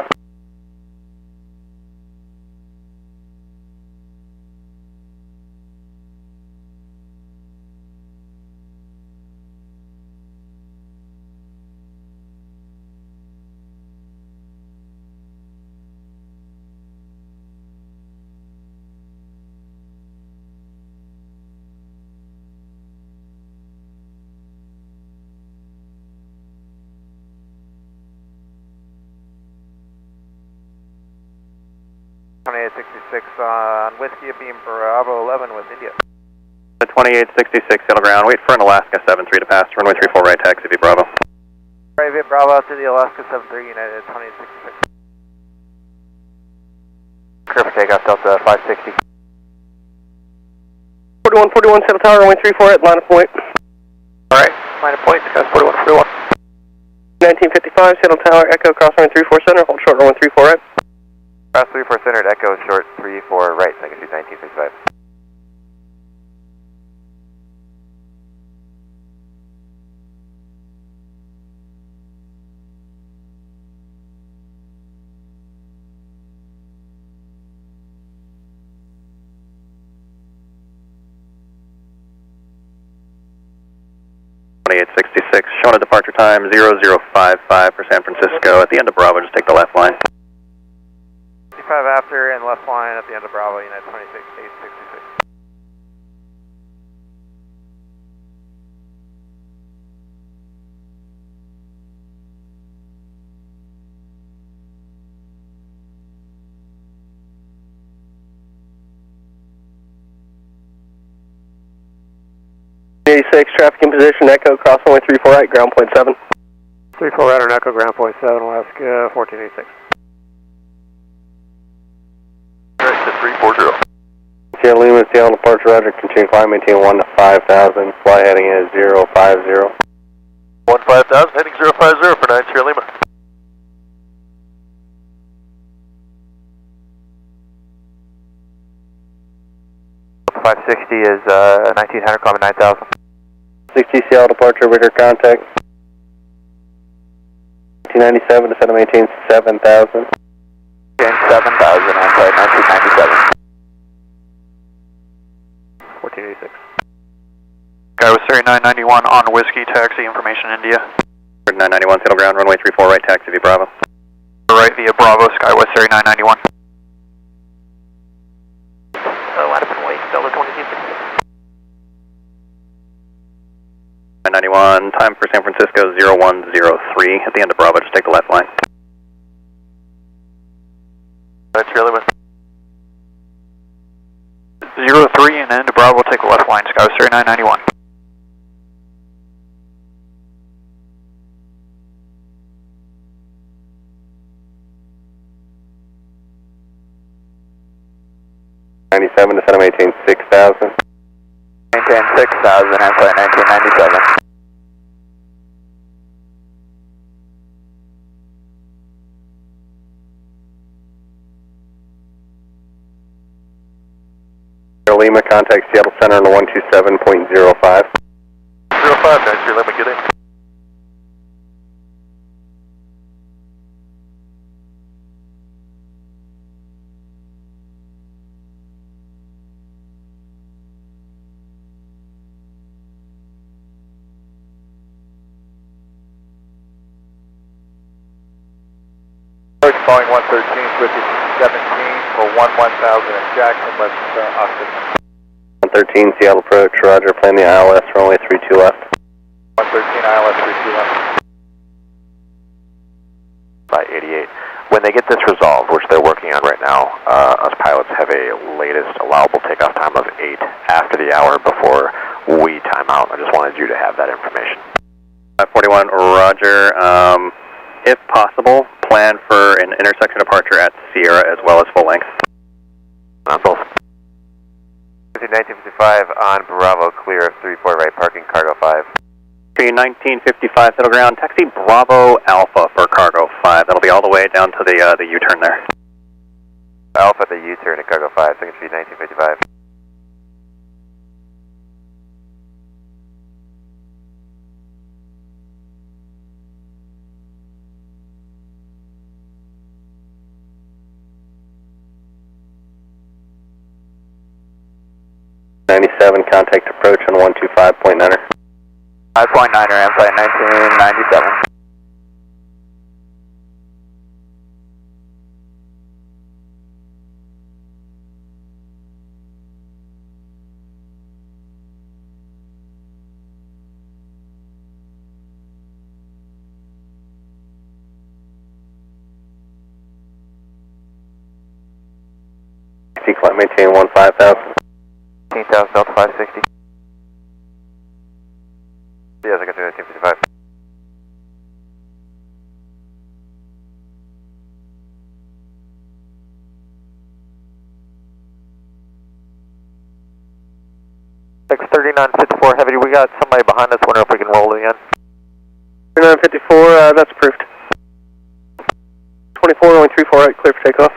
2866 on Whiskey, beam Bravo 11 with India. 2866, Seattle ground, wait for an Alaska 73 to pass, runway 34 right, taxi via Bravo. Right, via Bravo to the Alaska 73, United 2866. Clear for takeoff, Delta 560. 4141, Seattle Tower, runway 34 at line of point. Alright, line of point, Sky 4141. 1955, Seattle Tower, Echo, cross runway 34 center, hold short runway 34 right. Cross 34 center, Echo, short 34 right, magnitude 1955. Showing a departure time 0055 for San Francisco. At the end of Bravo, just take the left line. 55 after and left line at the end of Bravo, United 26866. Traffic in position, Echo, cross runway 34 right, ground point 7. 34 right on Echo, ground point 7, Alaska 1486. Correct to 340. Seattle Lima, Seattle departure, Roger, continue climb, maintain 1 to 5,000, fly heading is 050. 15,000, heading 050 for 9 Sierra Lima. .560 is 1900, climb 9000. 60 Seattle departure, radar contact. 1997 to set maintain 7,000. 7,000 on site, 1997. 1486. Guy with Surrey 991 on Whiskey, taxi, information India. 991, Seattle ground, runway 34 right, taxi via Bravo. Right via Bravo, Skywest Surrey 991. Line up and wait, Delta 2266. 991, time for San Francisco 0103. At the end of Bravo, just take the left line. Right, Sierra Lima. 03 and end of Bravo, take the left line, Skywest Surrey 991. '97 to set maintain 6,000. Maintain 6,000, I'm sorry, 1997. Lima, contact Seattle Center on the 127.05. 05, 9 Sierra Lima, get in. Boeing 113 with 17 for 11,000 at Jackson, West Austin. 113 Seattle approach, Roger, plan the ILS, runway 32 left. 113 ILS 32 left. By 88. When they get this resolved, which they're working on right now, us pilots have a latest allowable takeoff time of 8 after the hour before we time out. I just wanted you to have that information. 41, Roger. If possible, plan for an intersection departure at Sierra as well as full length. On both. 1955 on Bravo, clear of 34 right, parking cargo 5. 1955, settle ground, taxi Bravo Alpha for cargo 5. That'll be all the way down to the U-turn there. Alpha at the U-turn at cargo 5, second speed 1955. Contact approach on 125.9er. 5.9er, I'm flight 1997. Climb, maintain 15,000. 18,000 Delta 560. Yes, I got you 1955. Six 3954 heavy, we got somebody behind us, wonder if we can roll it again. 3954, that's approved. 24, only 34 right, clear for takeoff.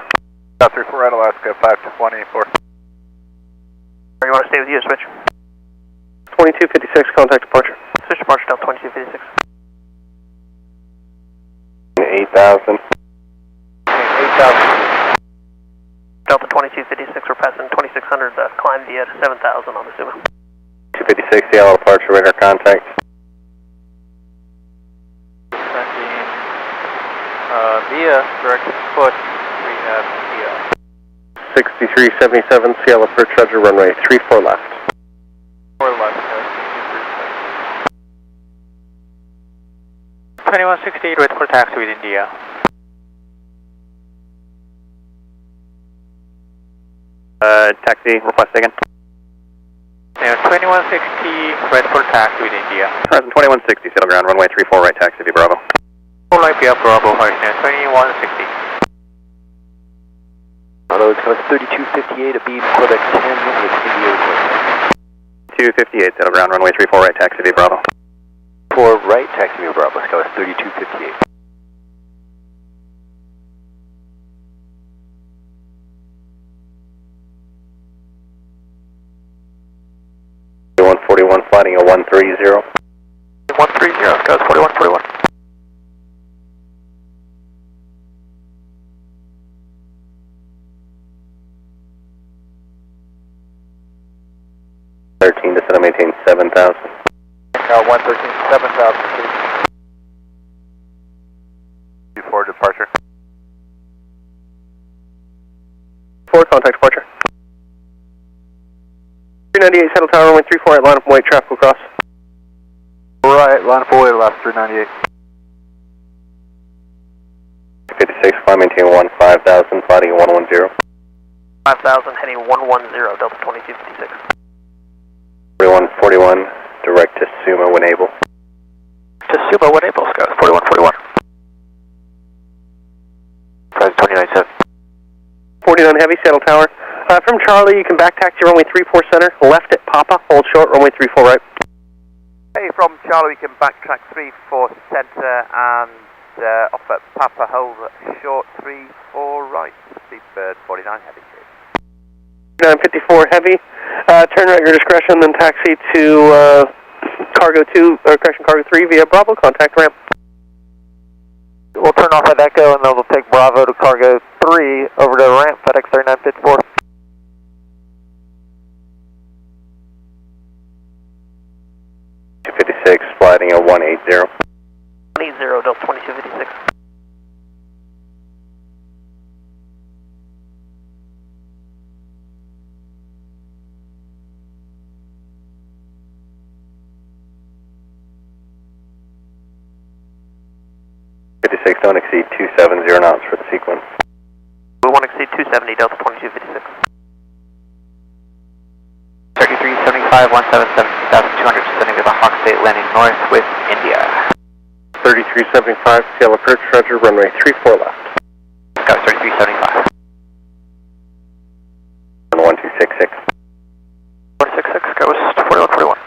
34 right, Alaska, 524. Or you want to stay with you, switch? 2256, contact departure. Switch departure, Delta 2256. 8,000. 8,000. Delta 2256, we're passing 2600, climb via to 7,000 on the Suma. 256, Seattle departure, radar contact. Via, direct foot, we have Via. 6377, Seattle approach, Roger, runway 34 left. 4 left, 2168, wait for taxi with India. Taxi, request again. Yeah, 2160, wait for taxi with India. Horizon 2160, Seattle ground, runway 34 right, taxi via Bravo. 4 right via Bravo, Horizon 2160. Hello, it's 3258, a beam Quebec 10 with India request. 258, Seattle ground, runway 34 right, taxi via Bravo. 4 right, taxi via Bravo, Sky 3258. Flighting a 130. 130, Sky 4141. Descend and maintain 7,000. 113, 7,000, please. 24 departure. 4, contact departure. 398, Seattle Tower, runway 34 right, line up and wait, traffic will cross. Right, line up away, last 398. 56, climb, maintain 15,000, flighting 110. 5,000, heading 110, Delta 2256. 4141, direct to Suma when able. To Suma when able, Sky 4141. Price 297. 49 heavy, Seattle Tower. From Charlie, you can back taxi runway 34 center, left at Papa, hold short, runway 34 right. Hey, from Charlie, we can backtrack 34 center and off at Papa, hold short 34 right. Seabird 49 heavy. 954 heavy, turn right your discretion, then taxi to cargo 2, or correction, cargo 3 via Bravo, contact ramp. We'll turn off at Echo and then we'll take Bravo to cargo 3 over to ramp, FedEx 3954. 256, flighting a 180. 180, Delta 2256. Don't exceed 270 knots for the sequence. We won't exceed 270, Delta 2256. 3375, 177, 2,200, descending to the Hawk State, landing north with India. 3375, Seattle approach, Roger, runway 34 left. Sky 3375. 1266. 466, Sky West 4141.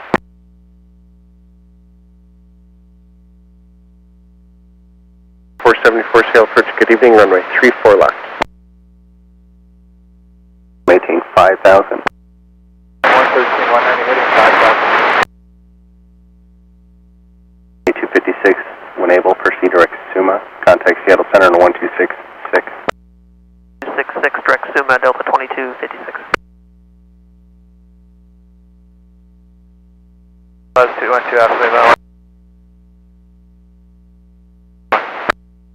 474, Seattle approach, good evening, runway 34 left. Maintain 5,000. 113, 190, heading 5,000. 256, when able, proceed direct to Suma. Contact Seattle Center on 1266. 266, direct Suma, Delta 2256. 212, Alpha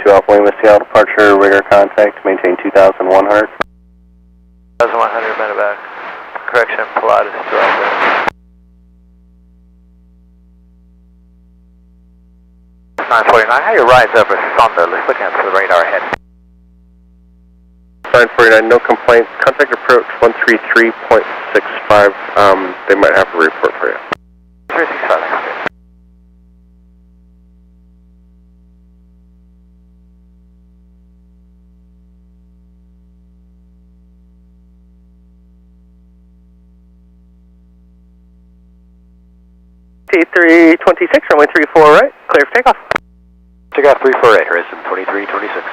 2 Alpha Lima, Seattle departure, radar contact, maintain 2,100. 2,100, medevac. Correction, Pilatus to Alpha. 949, how do you rise up? It's on the, looking at the radar ahead. 949, no complaint. Contact approach 133.65. They might have a report for you. 365, okay. T326, runway 34 right, clear for takeoff. Takeoff 348, horizon 2326.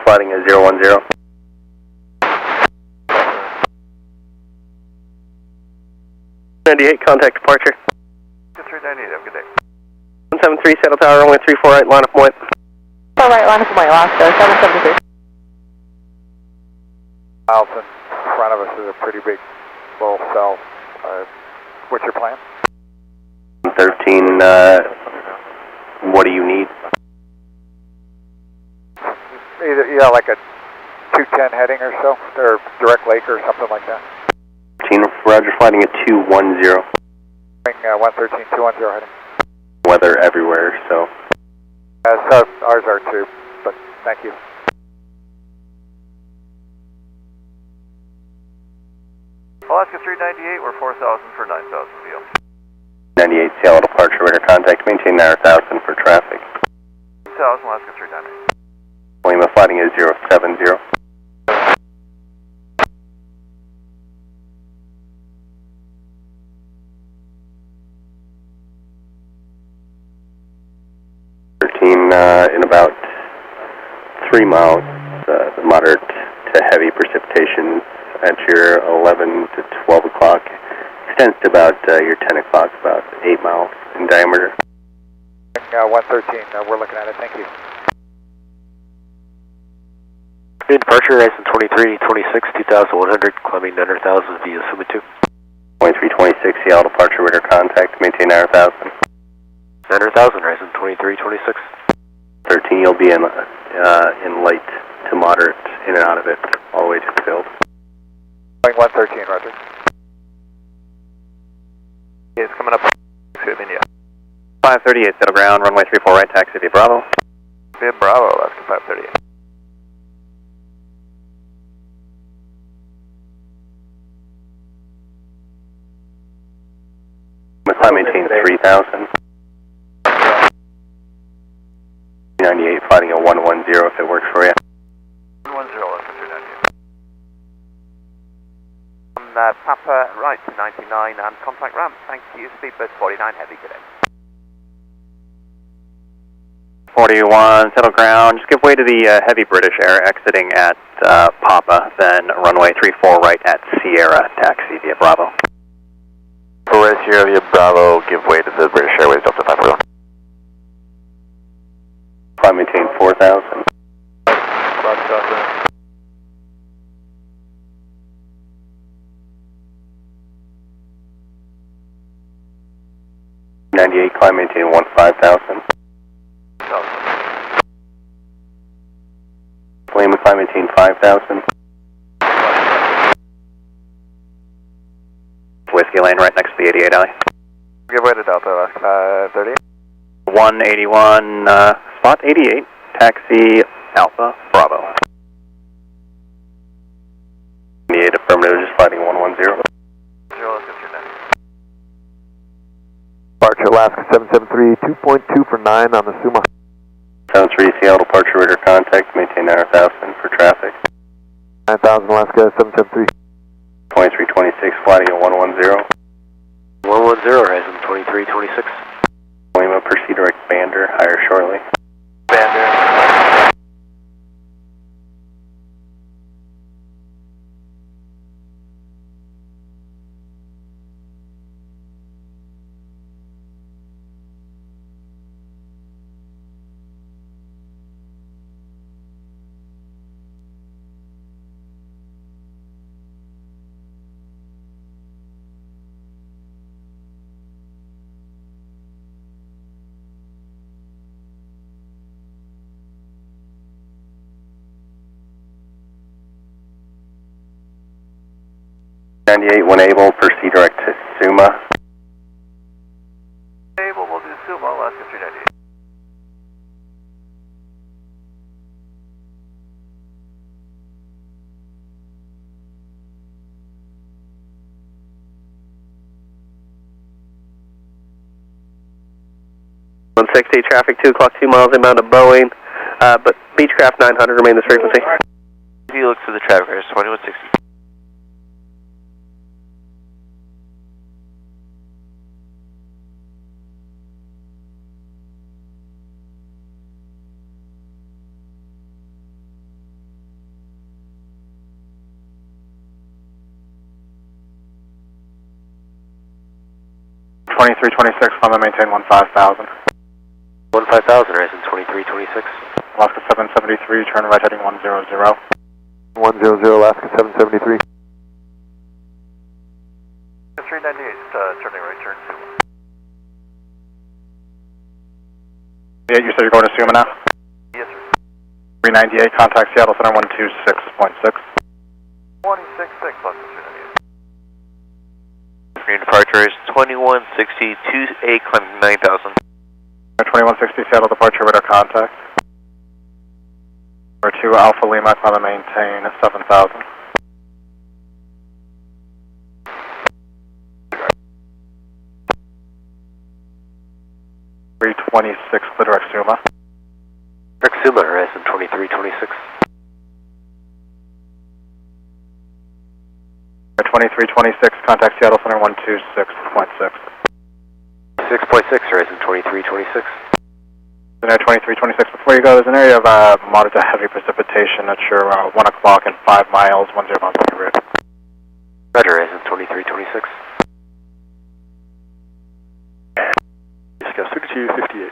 Flighting at 010. 98, contact departure. 398, have a good day. 173, Saddle Tower, runway 34 right, line up point. 4 right, line up point, Alaska, 773. Miles in front of us is a pretty big low cell. What's your plan? 13, what do you need? Either, yeah, like a 210 heading or so, or direct lake or something like that. 13, Roger, flighting at 210. 113, 210 heading. Weather everywhere, so. So ours are too, but thank you. Alaska 398, we're 4,000 for 9,000 VO. 98, Seattle departure, radar contact, maintain 9,000 for traffic. 2,000, Alaska 398. Lima flighting is 070. In about 3 miles, the moderate to heavy precipitation at your 11 to 12 o'clock extends to about your 10 o'clock, about 8 miles in diameter. 113, we're looking at it, thank you. New departure, horizon 2326, 2100, climbing 900,000 via Summit 2. 2326, Seattle departure, radar contact, maintain 9,000. 900,000, horizon 2326. 13, you'll be in light to moderate, in and out of it, all the way to the field. 113, Roger. It's coming up to India. 538, settle ground, runway 34 right, taxi via Bravo. Via Bravo, Alaska 538. Climb maintain 3,000. 98, flighting at 110 if it works for you. 110, Alaska 398. Papa right to 99 and contact ramp. Thank you, Speedbird 49 heavy today. 41, settle ground. Just give way to the heavy British Air exiting at Papa, then runway 34 right at Sierra, taxi via Bravo. Right Sierra via Bravo, give way to the British Airways Delta 541. Climb maintain 4,000. Roger. 98, climb maintain 15,000. Lima, climb maintain 5,000. Whiskey lane right next to the 88 alley. Give way to Delta, Alaska 38. 181, spot 88, taxi Alpha Bravo. 98, affirmative, just flighting 110. Departure Alaska 773, 2.2 for 9 on the Suma. 73, Seattle departure, radar contact, maintain 9,000 for traffic. 9,000 Alaska 773. 2326, flighting at 110. 110, horizon 2326. Lima, proceed direct Bander, higher shortly. Bander. When able, proceed direct to Suma. Able, we'll do Sumo, Alaska 398. 160, traffic 2 o'clock, 2 miles inbound to Boeing, but Beechcraft 900 remain this frequency. If you look through the traffic, it's 2160. Climb and maintain 15,000. 15,000, Horizon 2326. Alaska 773, turn right heading 100. 100, Alaska 773. 398, turning right, turn Suma. Yeah, you said you're going to Suma now? Yes, sir. 398, contact Seattle Center 126.6. 166, plus 398. Green departure is 2160, 28, climbing 9,000. 2160, Seattle departure, radar contact. Number 2, Alpha Lima, climb and maintain 7,000. Clear direct Suma. Direct Suma, Horizon 2326. 2326, contact Seattle Center 126.6. 6.6, Horizon 2326. Center 2326, before you go, there's an area of moderate to heavy precipitation at your 1 o'clock and 5 miles, 10 miles on your route. Roger, Horizon 2326. Discuss 3258.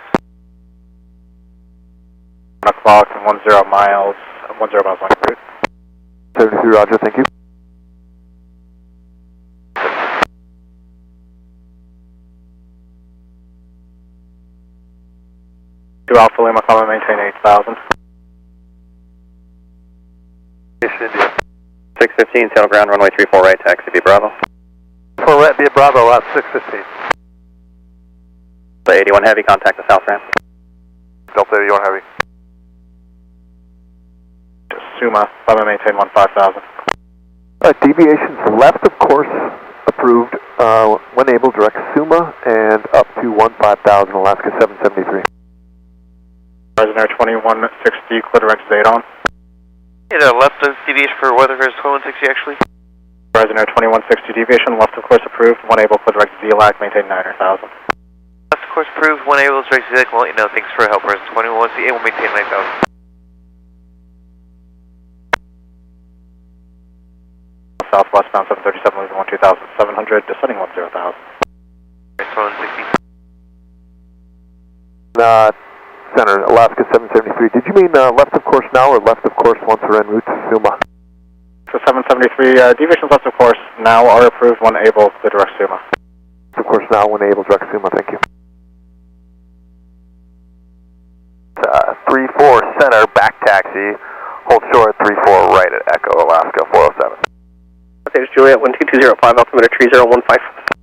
1 o'clock and 10 miles on your route. 73, roger, thank you. Alpha Lima, climb and maintain 8,000. India. 615, Seattle ground, runway 34 right, taxi via Bravo. 4 right via Bravo, out 615. Delta 81 Heavy, contact the south ramp. Delta 81 Heavy. Suma, climb and maintain 15,000. Deviations left of course approved, when able direct Suma and up to 15,000, Alaska 773. Air 2160, clear direct Zadon. Yeah, left of deviation for weather is 2160 actually. Air 2160, deviation left of course approved, one able, clear direct ZLAC, maintain 9,000. Left of course approved, one able direct ZX, we'll let you know, thanks for help, Horizon 2168, we'll maintain 9,000. Southwestbound 737, leaving 12,700, descending 10,000. 2160. Center, Alaska 773. Did you mean left of course now or left of course once we're en route to Suma? So 773, deviations left of course now are approved when able to direct Suma. Of course now when able direct Suma, thank you. 34 center, back taxi, hold short 34 right at Echo, Alaska 407. There's Juliet 12205, altimeter 3015.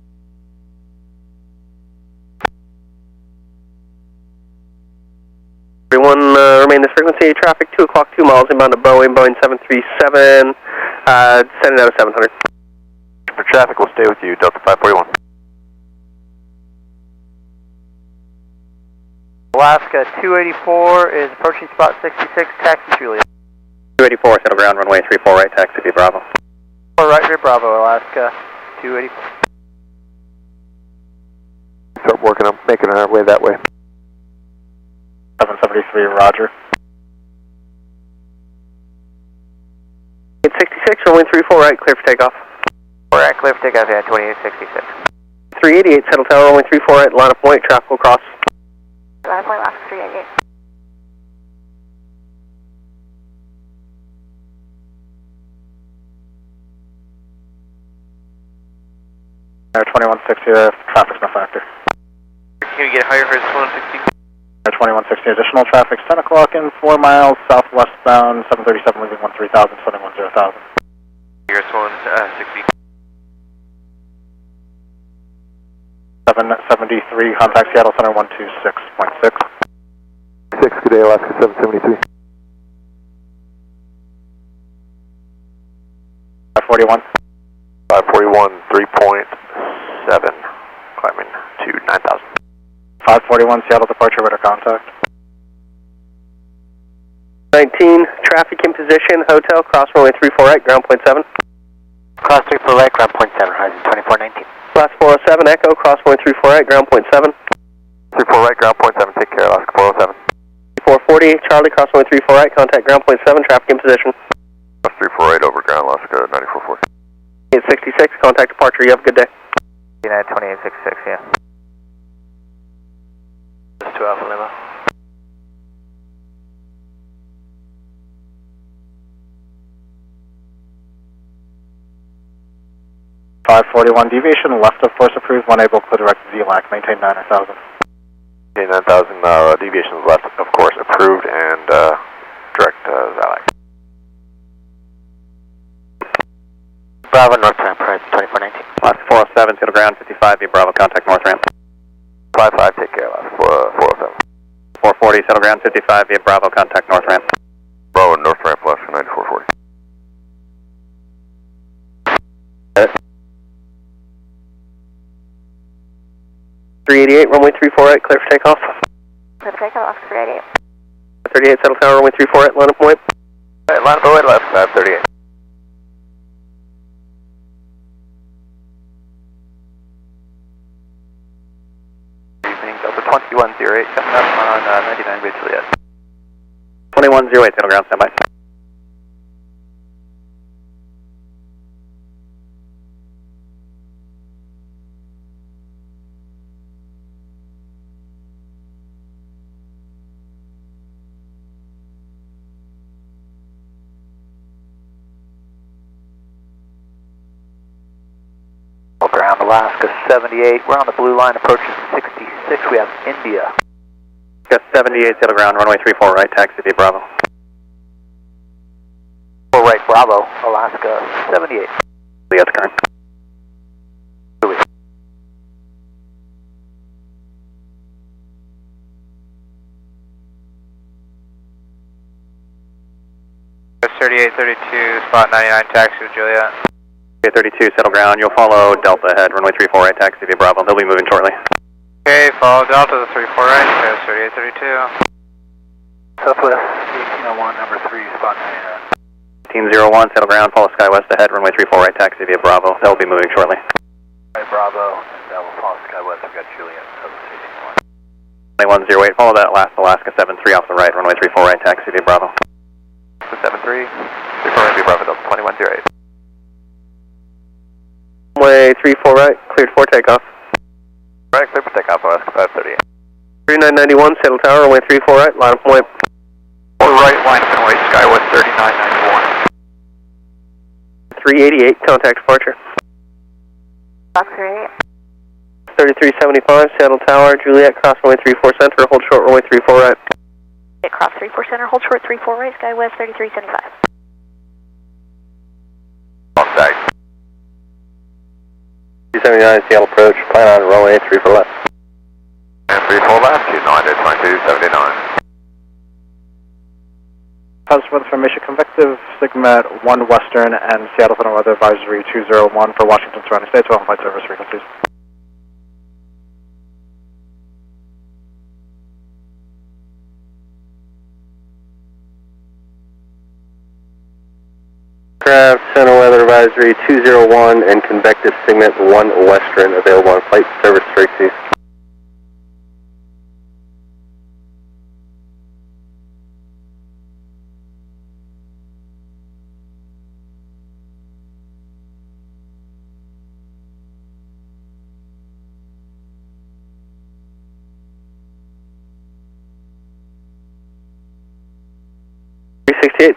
31, remain this frequency, traffic 2 o'clock, 2 miles inbound to Boeing, Boeing 737, sending out of 700. For traffic, we'll stay with you, Delta 541. Alaska 284 is approaching spot 66, taxi Juliet. 284, settle ground, runway 34 right, taxi via Bravo. 4 right via Bravo, Alaska 284. Start working on making our way that way. 773, roger. 866, runway 34 right, clear for takeoff. 4 right, clear for takeoff, yeah, 2866. 388, settle tower, runway 34 right, line of point, traffic will cross. Line of point, Alaska 388. Air 2160, traffic's no factor. Can we get higher for 2160? Air 2160, additional traffic, 10 o'clock in 4 miles, southwestbound, 737, leaving 13,000, sending 10,000. Here's 160. 773, contact Seattle Center 126.6. 6, good day, Alaska 773. 541. 541, 3.7, climbing to 9,000. 541 Seattle departure, radar contact. 19, traffic in position, hotel, cross runway 34 right, ground point 7. Cross 34 right, ground point 7, horizon 2419. Last 407, Echo, cross runway 34 right, ground point 7. 34 right, ground point 7, take care, Alaska 407. 440, Charlie, cross runway 34 right, contact ground point 7, traffic in position. Cross 34 right, over ground, Alaska 9440. 866, contact departure, you have a good day. United 2866, yeah. This is 2 Alpha Lima. Deviation left of course approved, one able clear direct ZLAC, maintain 9,000. Okay, 9,000, deviations left, of course, approved, and direct ZLAC. Bravo, north ramp, horizon 2419. Last 407, Seattle ground, 55, via Bravo, contact north ramp. 55, take care, last 407. 440, Seattle ground, 55, via Bravo, contact north ramp. Bravo, north ramp, Alaska 9440. 388, runway 34 right, clear for takeoff. Clear for takeoff, Oscar 388. 38, settle tower, runway 34 right, line up point. Alright, line up away left, 38. Evening, Delta 2108, coming up on 99 Bay Juliet. 2108, Seattle ground, standby. Ground Alaska 78, we're on the blue line approaching 66, we have India. Got 78, Seattle ground, runway 34 right, taxi via Bravo. 4 right, Bravo, Alaska 78. Leo's current. Juliet. That's 3832, spot 99, taxi to Juliet. 32, settle ground. You'll follow Delta ahead, runway 34 right, taxi via Bravo. They'll be moving shortly. Okay, follow Delta to 34 right, there's 3832. Southwest 1801, number 3, spot 99. Team 01, settle ground. Follow SkyWest ahead, runway 34 right, taxi via Bravo. They'll be moving shortly. Right, Bravo, and we'll follow SkyWest, we've got Juliet, Southwest 2108, 1801. follow that last Alaska 73 off the right, runway 34 right, taxi via Bravo. 73, 34 right, via Bravo, Delta 2108. Runway 34 right, cleared for takeoff. Right, clear for takeoff, Alaska 538. 3991, settle tower, runway 34 right, line up point. 4 right, line runway, Skywest 3991. 388, contact departure. Box 38. 3375, settle tower, Juliet, cross runway 34 center, hold short, runway 34 right. Cross 34 center, hold short 34 right, Skywest 3375. Contact. 279 Seattle approach, plan on runway 34 left. And 34 left, 292279. Positive weather formation, convective, Sigma 1 Western, and Seattle Center Weather Advisory 201 for Washington surrounding states, welcome flight service frequencies. Craft Center Weather Advisory 201 and convective segment 1 Western available on flight service frequencies.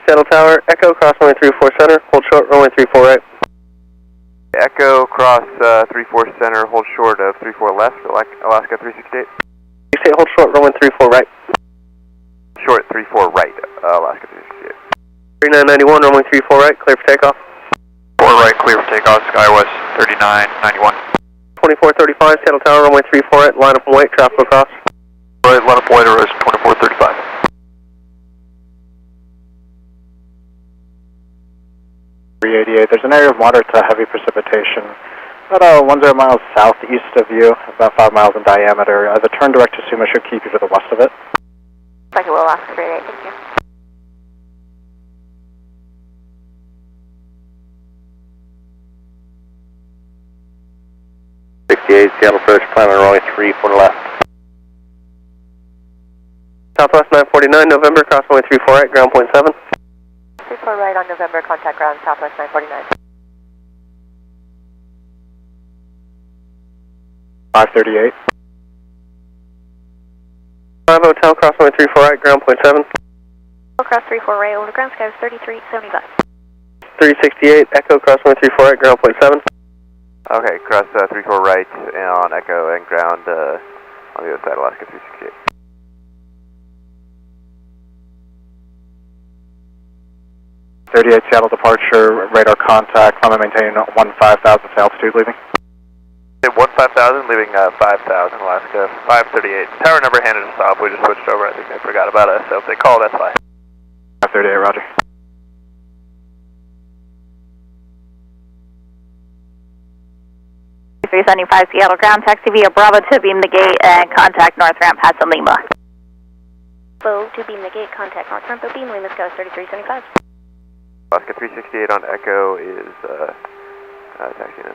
Settle tower, Echo, cross runway 34 center, hold short, runway 34 right. Echo, cross 34 center, hold short of 34 left, Alaska 368. 68, hold short, runway 34 right. Short 34 right, Alaska 368. 3991, runway 34 right, clear for takeoff. 4 right, clear for takeoff, Skywest 3991. 2435, settle tower, runway 34 right, line up and wait, traffic across. Right, line up point, is 2435. 388, there's an area of moderate to heavy precipitation About 10 miles southeast of you, about 5 miles in diameter. The turn direct to Suma should keep you to the west of it. Like it will, Alaska 38, thank you. Seattle approach, climb on runway 34 to left. Southwest 949, November, cross runway 34 right, ground point 7. 34 right on November, contact ground, Southwest 949. 538. 5 Hotel, cross runway 34 right, ground point 7. Cross 34 right, over ground sky is 3375. 368, Echo, cross runway 34 right, ground point 7. Okay, cross 34 right on Echo and ground on the other side, Alaska 368. Seattle departure, radar contact, climb and maintain 15,000 altitude leaving. 15,000, leaving 5,000, Alaska 538. Tower number handed us off, we just switched over, I think they forgot about us, so if they call, that's fine. 538, roger. Three 375 Seattle ground, taxi via Bravo to beam the gate and contact North Ramp, Paso Lima. Bravo to beam the gate, contact North Ramp, beam Lima Sky 3375. Alaska 368 on Echo is taxiing in.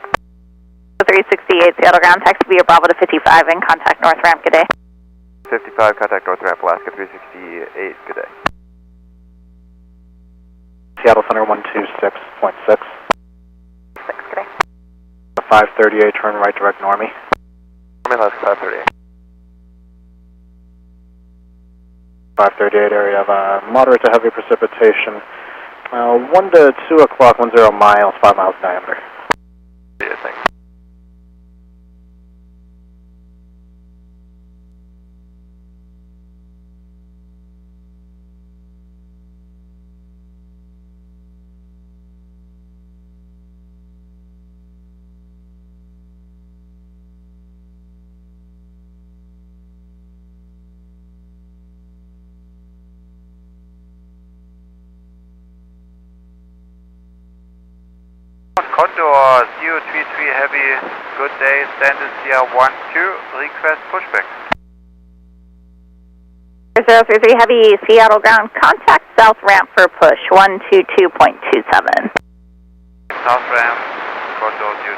368 Seattle ground, taxi via Bravo to 55 and contact North Ramp, good day. 55, contact North Ramp, Alaska 368, good day. Seattle Center 126.6. 6, good day. 538, turn right direct normie. Alaska 538. 538 area of moderate to heavy precipitation. 1 to 2 o'clock, 10 miles, 5 miles diameter. Yeah, thanks. Condor 033 Heavy, good day, standard CR12, request pushback. 033 Heavy, Seattle ground, contact South Ramp for push 122.27. South Ramp, Condor 033.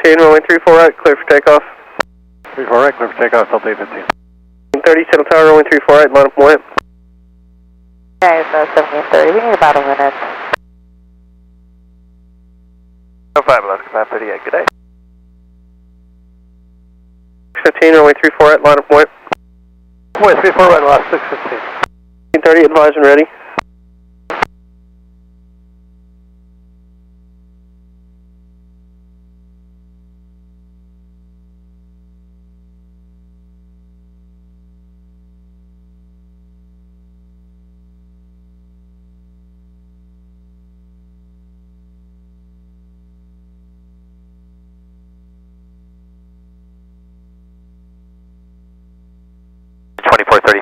Runway 34 right, clear for takeoff. 34 right, clear for takeoff, Delta 15. 30, Seattle Tower, runway 34 right, line up and wait. Guys, 1730, we need about a minute. 05, Alaska 538, good day. 615, runway 34 right, line up and wait. Wait, 34 right, last 615. 30, advise and ready.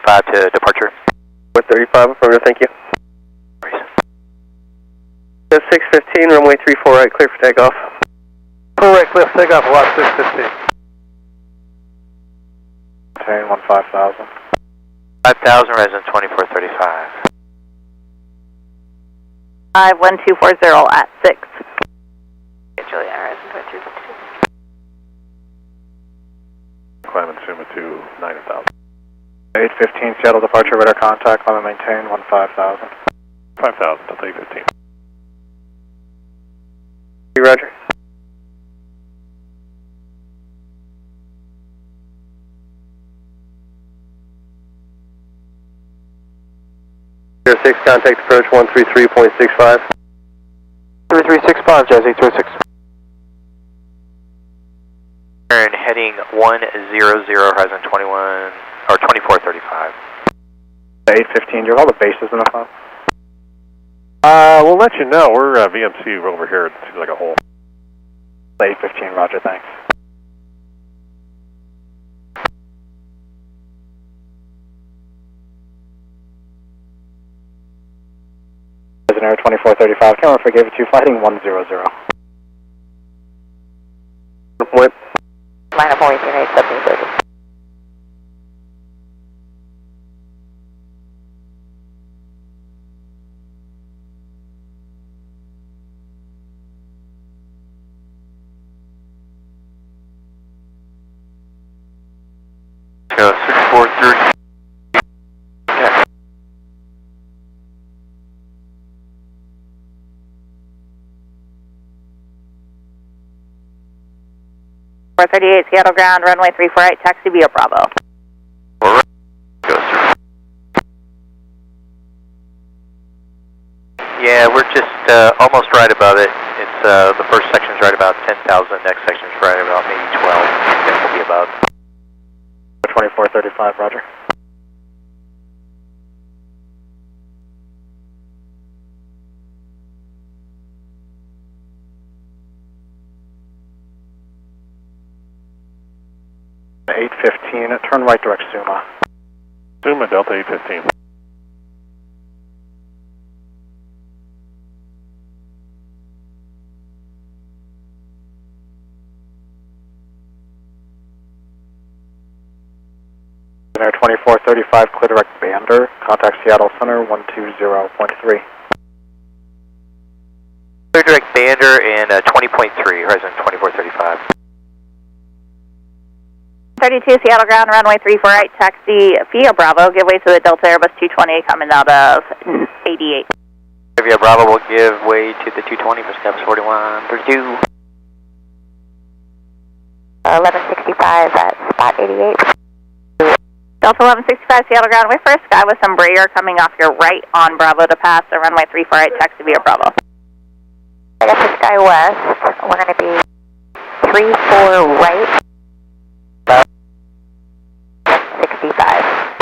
To departure. With 35, affirmative, thank you. 615, runway 34 right, clear for takeoff. Correct, clear for takeoff, lot 615. Maintain 15,000. 5,000, resident 2435. 51240 at 6. Julia, resident 2352. Climb and Suma to 90,000. 815, Seattle departure, radar contact, climb and maintain 15,000. 5,000, Delta 15. Roger. Zero 6, contact approach 133.65. 3365, Jazz 806. Turn heading 100, horizon 21, or 2435. 815, do you have all the bases in the phone? We'll let you know. We're VMC over here. It seems like a hole. 815, roger, thanks. Rainier 2435, camera forgave it 2, fighting 100. What? Line up only 387030. Go 6430. Yeah. 438 Seattle ground, runway 348, taxi via Bravo. Alright. Go, sir. Yeah, we're just almost right above it. It's the first section's right about 10,000, next section's right about maybe 12. Then we'll be above. 2435, roger. Turn right direct Suma. Suma, Delta 815. Rainier 2435, clear direct Bander. Contact Seattle Center 120.3. Clear direct Bander and 20.3, horizon 2435. 32 Seattle ground, runway 348, taxi via Bravo, give way to the Delta Airbus 220 coming out of 88. Via Bravo will give way to the 220 for steps 4132. 1165 at spot 88. Delta 1165 Seattle ground, wait for a sky with some Embraer coming off your right on Bravo to pass the runway 348, taxi via Bravo. I got the sky west, we're going to be 34 right. 65.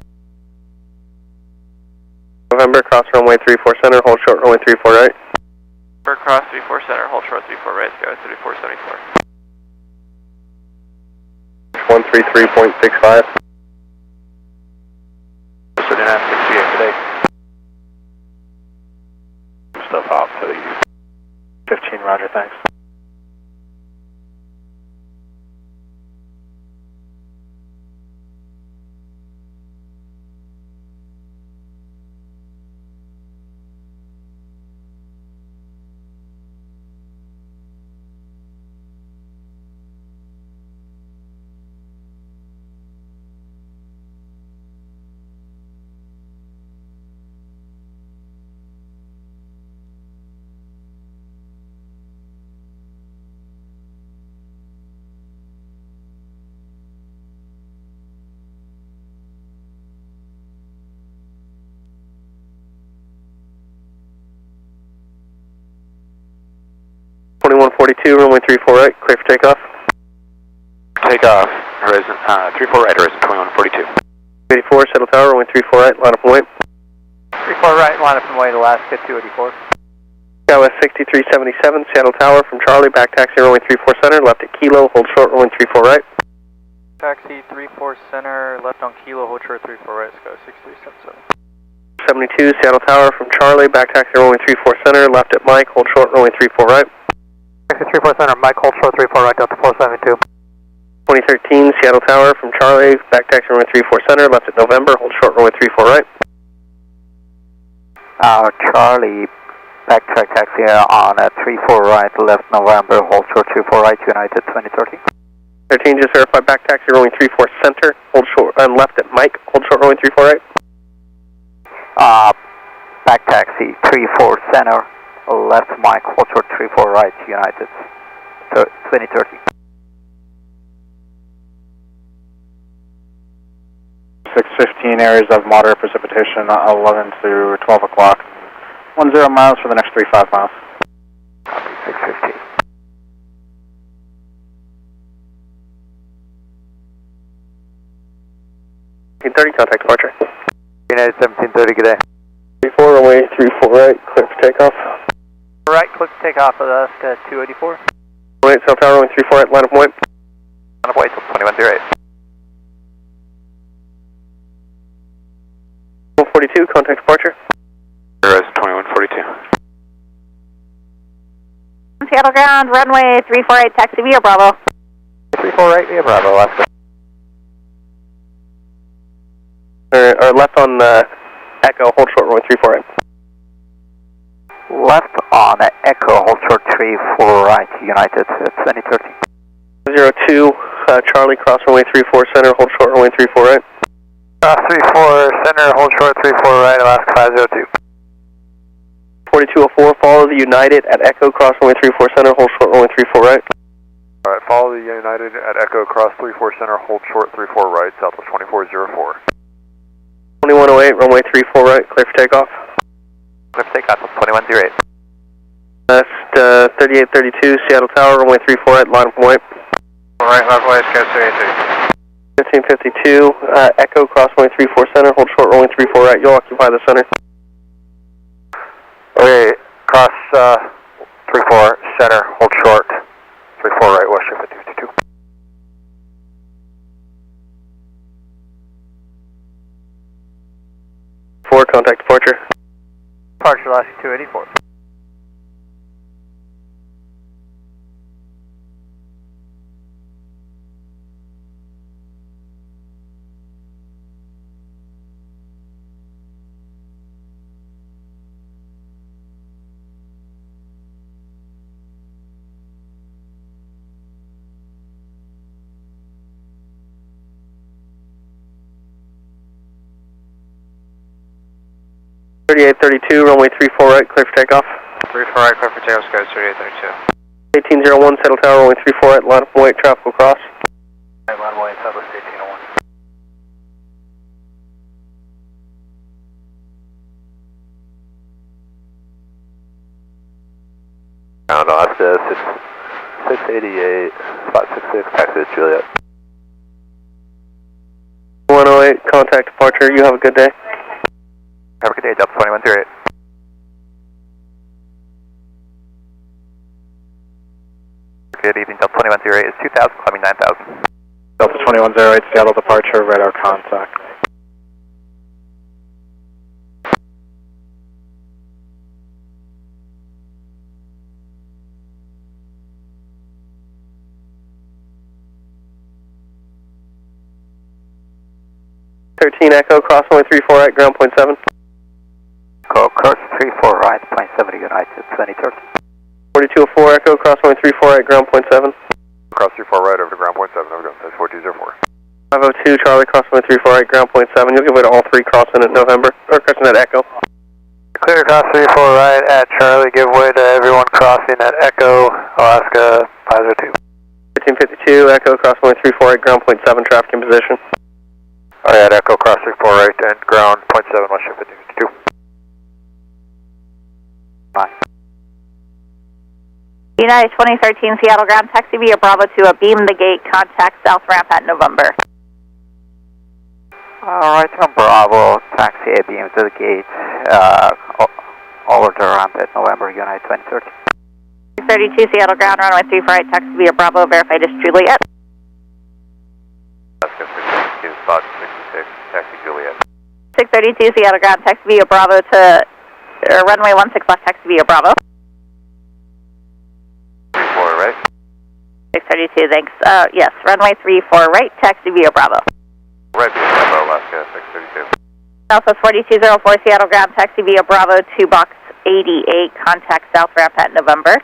November, cross runway 34 center, hold short runway 34 right. November, cross 34 center, hold short 34 right, go 3474. 133.65. 3968 today. Stuff out to the 15, roger, thanks. Runway 34 right, clear for takeoff. Takeoff, horizon, 34 right, horizon 2142. 84, settle tower, runway 34 right, line up and wait. 34 right, line up and wait, Alaska 284. Skywest 6377, Seattle Tower from Charlie, back taxi runway 34 center, left at Kilo, hold short runway 34 right. Taxi 34 center, left on Kilo, hold short 34 right, Sky 6377. 72, Seattle Tower from Charlie, back taxi runway 34 center, left at Mike, hold short runway 34 right. Taxi 34 center, Mike, hold short 34 right, Delta 472. 2013, Seattle Tower from Charlie, back taxi runway 34 center, left at November, hold short runway 34 right. Charlie, backtrack taxi on 34 right, left November, hold short 34 right, United 2013. 13, just verify back taxi runway 34 center, hold short, left at Mike, hold short runway 34 right. Back taxi 34 center, left Mike, hold short 34 right, United 2030. 615, areas of moderate precipitation, 11 to 12 o'clock. 10 miles for the next 35 miles. Copy, 615. Contact departure. United 1730, good day. 34, runway 34 right, clear for for takeoff. Right, click to take off of Alaska 284. Wait, South Tower, runway 34 right, line of point. Line of point till 2108. 142, contact departure. There is 2142. Seattle ground, runway 348, taxi via Bravo. 348 via Bravo, Alaska. Or left on Echo, hold short, runway 348. Left on Echo, hold short 34 right, United 2030. 02, Charlie, cross runway 34 center, hold short, runway 34 right. Cross 34 center, hold short 34 right, Alaska 502. 4204, follow the United at Echo, cross runway 34 center, hold short, runway 34 right. Alright, follow the United at Echo, cross 34 center, hold short 34 right, Southwest 2404. 2108, runway 34 right, clear for takeoff. Clear for takeoff till 2108. Left 3832, Seattle Tower, runway 34 right, line of point. Alright, runway is 3832. 1552, Echo, cross runway 34 center, hold short, runway 34 right, you'll occupy the center. Okay, cross 34 center, hold short 34 right, West Shore 5052. Contact departure. Departure Alaska 284. Runway 34 right, clear for takeoff. 34 right, clear for takeoff, Sky 3832. 1801, Seattle Tower, runway 34 right, line of point, traffic will cross. Right, line of point, Southwest 1801. Ground Alaska 688, spot 66, taxi to Juliet. 108, contact departure, you have a good day. Have a good day, Delta 2138. Good evening, Delta 2108 is 2000, climbing 9000. Delta 2108, Seattle departure, radar contact. Echo, cross runway 34 right, ground point 7. Echo, cross 34 right, point 70 United 2030. 4204, Echo, cross runway 34 right, ground point 7. Cross 34 right over to ground point 7, over to 4204. 502, Charlie, cross runway 34 right, ground point 7. You'll give way to all three crossing at November, or crossing at Echo. Clear cross 34 right at Charlie, give way to everyone crossing at Echo, Alaska 502. 1552, Echo, cross runway 34 right, ground point 7, traffic in position. Alright, Echo, cross 34 right and ground point 7, West Shore 5052. Bye. United 2013 Seattle ground, taxi via Bravo to a beam the gate, contact south ramp at November. Alright, on Bravo, taxi A beam to the gate, over the ramp at November, United 2030. 32 Seattle ground, runway 34 right, taxi via Bravo, verified as Juliet. Alaska 662, spot 66, taxi Juliet. 632 Seattle ground, taxi via Bravo to runway 16 left, taxi via Bravo. 34 right. 632, thanks. Yes, runway 34 right, taxi via Bravo. Right via Bravo, Alaska 632. Southwest 4204 Seattle ground, taxi via Bravo to box 88, contact south ramp at November.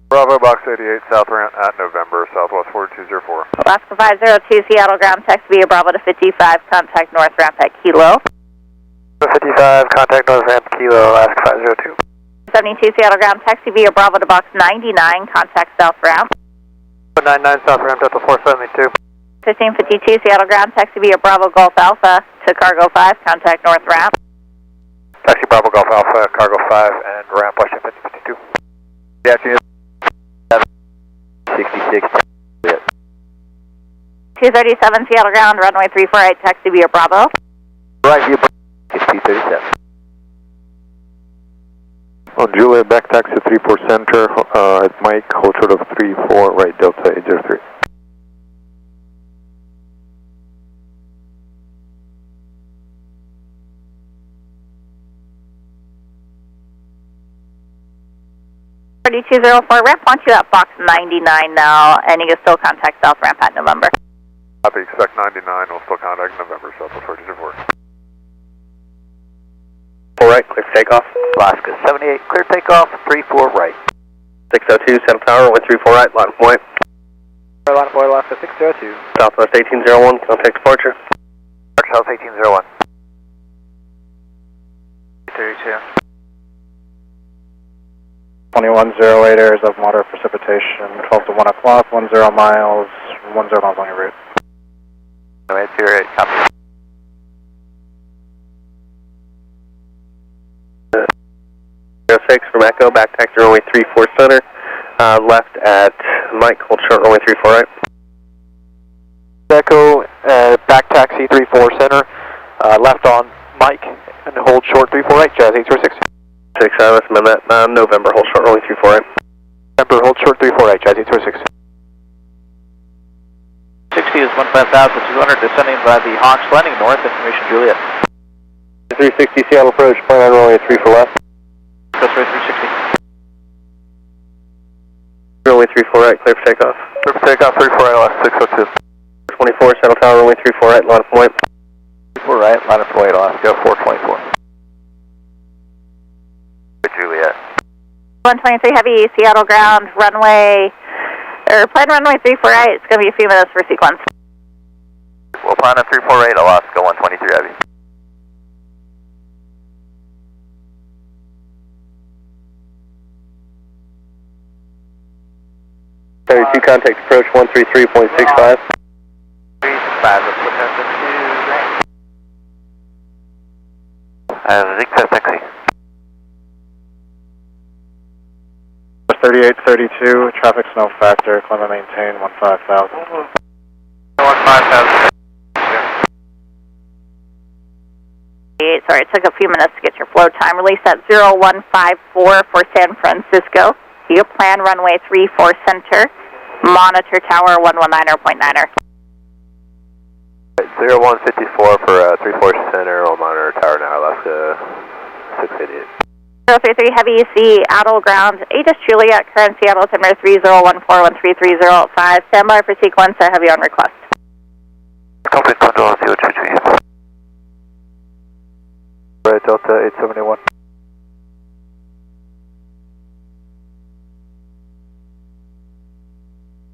Bravo, box 88, south ramp at November, Southwest 4204. Alaska 502 Seattle ground, taxi via Bravo to 55, contact north ramp at Kilo. 55, contact north ramp, Kilo, Alaska 502. 72 Seattle ground, taxi via Bravo to box 99, contact south ramp. 99 south ramp, Delta 472. 1552 Seattle ground, taxi via Bravo Golf Alpha to Cargo 5, contact north ramp. Taxi Bravo Golf Alpha, Cargo 5 and ramp West Shore 5052. Good afternoon. 66. 237 Seattle ground, runway 348, taxi via Bravo. Right via Bravo, it's 237. On Juliet, back taxi 34 center, at Mike, hold short of 34, right, Delta 803. $3204 ramp, launch you at box 99 now, and you can still contact South Ramp at November. Copy, expect 99, we'll still contact November, South 3204. Right, clear for takeoff. Alaska 78, clear takeoff, 34 right. 602, Settle Tower, runway 34 right, line of point. Line of point, Alaska 602. Southwest 1801, contact departure. South 1801. 32. 2108 areas of moderate precipitation, 12 to 1 o'clock, 10 miles, 10 miles on your route. No, it's here, copy. From Echo, back taxi runway 34 center, left at Mike, hold short runway 34 right. Echo, back taxi 34 center, left on Mike, and hold short 34 right, Jazz 806. 6, let's amend that, November, hold short runway 34 right. November, hold short 34 right, Jazz 806. 60 is 15,200, descending by the Hawks, landing north, information Juliet. 360 Seattle approach, plan on runway 34 left. Crossway 360. Runway 34 right, clear for takeoff. Clear for takeoff, 34 right, Alaska 602. 24, Settle Tower, runway 34 right, line of point. 34 right, line of point, Alaska 424. Juliet. 123 Heavy, Seattle ground, runway, or plan runway 34 right, it's going to be a few minutes for sequence. We'll plan on 348, Alaska 123 Heavy. 32, contact approach 133.65. 365, let's put that into range. Zigzag taxi. 3832, traffic snow factor, climb and maintain 15,000. 15,000. Sorry, it took a few minutes to get your flow time. Release at 0154 for San Francisco. You plan runway 34 center, monitor tower 119.9er. 0154 for 34 center, we'll monitor tower now, Alaska 688. 033 Heavy, Seattle ground, Aegis Juliet, current Seattle altimeter 3014133085. Stand by for sequence, I have you on request. Copy, control 023. Right, Delta 871.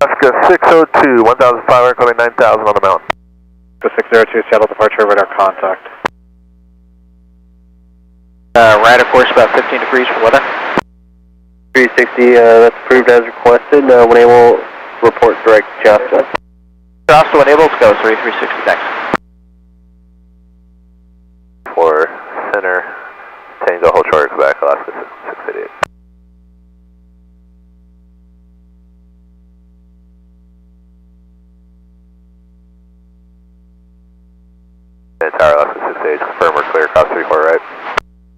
Alaska 602, 1,500, coming 9,000 on the mountain. 602, Seattle departure, radar contact. Right, of course, about 15 degrees for weather. 360, that's approved as requested. When able, report direct to Shasta. Shasta, when able, let's go, 360, thanks. For center, Tango, hold short, Quebec, Alaska 688. Tower, Alaska 688, confirm we're clear, cross 34 right.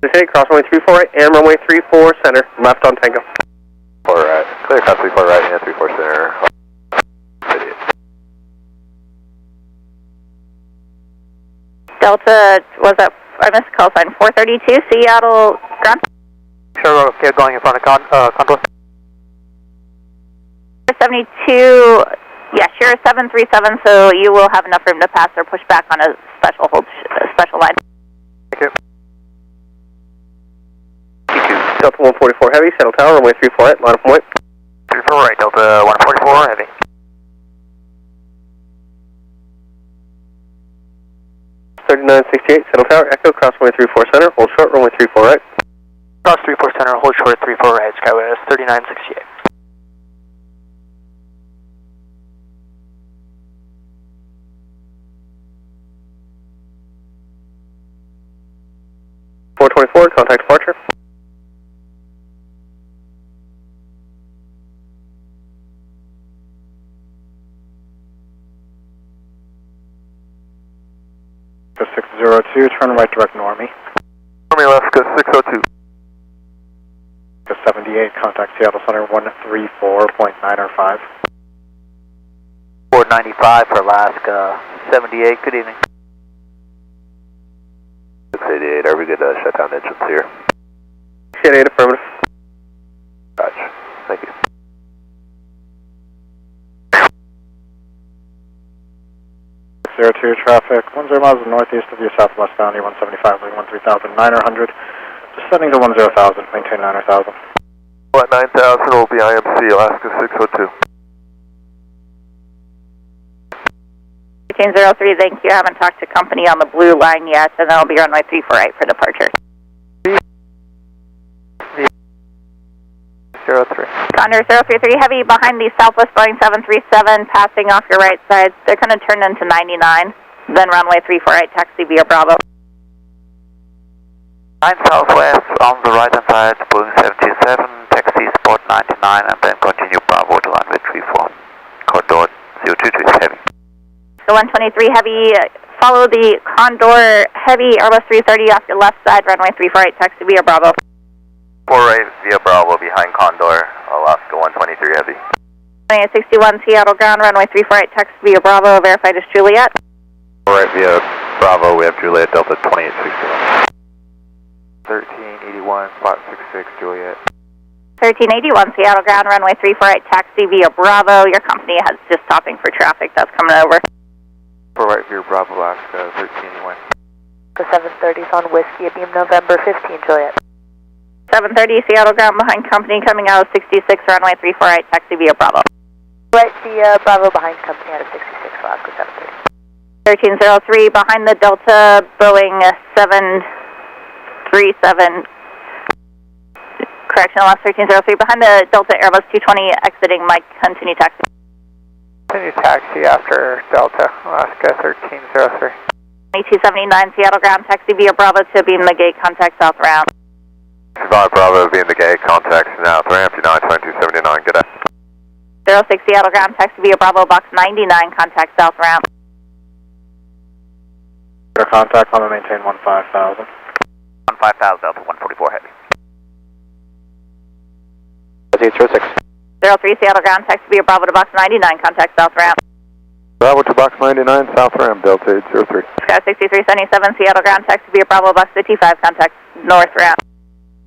68, cross runway 34 right, and runway 34 center, left on Tango. 4 right, clear, cross 34 right, and 34 center. Delta, was that, I missed call sign, 432, Seattle ground. Sure, okay, going in front of contour. 72, yes, you're a 737, so you will have enough room to pass or push back on a special hold, special line. Thank you. Delta 144 Heavy, Settle Tower, runway 34 right, line of point. 34 right, Delta 144 Heavy. 3968, Settle Tower, Echo, cross runway 34 center, hold short, runway 34 right. Cross 34 center, hold short 34 right, Skywest 3968. Contact departure. Go 602, turn right direct Normie. Normie, Alaska 602. 78, contact Seattle Center 134.905. 495 for Alaska 78, good evening. 688, are we good to shut down engines here? 688, affirmative. Gotcha, thank you. Zero 02 traffic, 10 miles northeast of you, southwest boundary 175, leaving 13,000, 900, descending to 10,000, maintain 9,000. At 9,000 will be IMC, Alaska 602. 1303, thank you. I haven't talked to company on the blue line yet, and that'll be runway 348 for departure. 03. Condor 033 Heavy behind the Southwest Boeing 737, passing off your right side. They're going to turn into 99, then runway 348, taxi via Bravo. 9 Southwest on the right hand side, Boeing 737, taxi spot 99, and then continue Bravo to runway 34. Condor 023 Heavy. So 123 Heavy, follow the Condor Heavy Airbus 330 off your left side, runway 348, taxi via Bravo. 48 via Bravo behind Condor, Alaska 123 Heavy. 2861 Seattle ground, runway 348, taxi via Bravo, verified as Juliet. 48 via Bravo, we have Juliet Delta 2861. 1381, spot 66, Juliet. 1381 Seattle ground, runway 348, taxi via Bravo. Your company has just stopping for traffic that's coming over. 48 via Bravo, Alaska 1381. The 730's on Whiskey, beam November 15, Juliet. 730 Seattle ground behind company coming out of 66, runway 348, taxi via Bravo. Right via Bravo behind company out of 66, Alaska 730. 1303 behind the Delta Boeing 737, correction, last 1303, behind the Delta Airbus 220 exiting Mike, continue taxi. Continue taxi after Delta, Alaska 1303. 2279 Seattle ground, taxi via Bravo to beam the gate, contact south round. Survive Bravo being the gate, contact now, ramp 2279, good day. 06 Seattle ground, taxi via Bravo, box 99, contact south round. Contact, I'm going to maintain 15,000. 15,000, Delta 144 Heavy. 0806. 03 Seattle ground, taxi via Bravo to box 99, contact south ramp. Bravo to box 99, south ramp, Delta 803. Sky 6377 Seattle ground, taxi via Bravo, box 55, contact north ramp.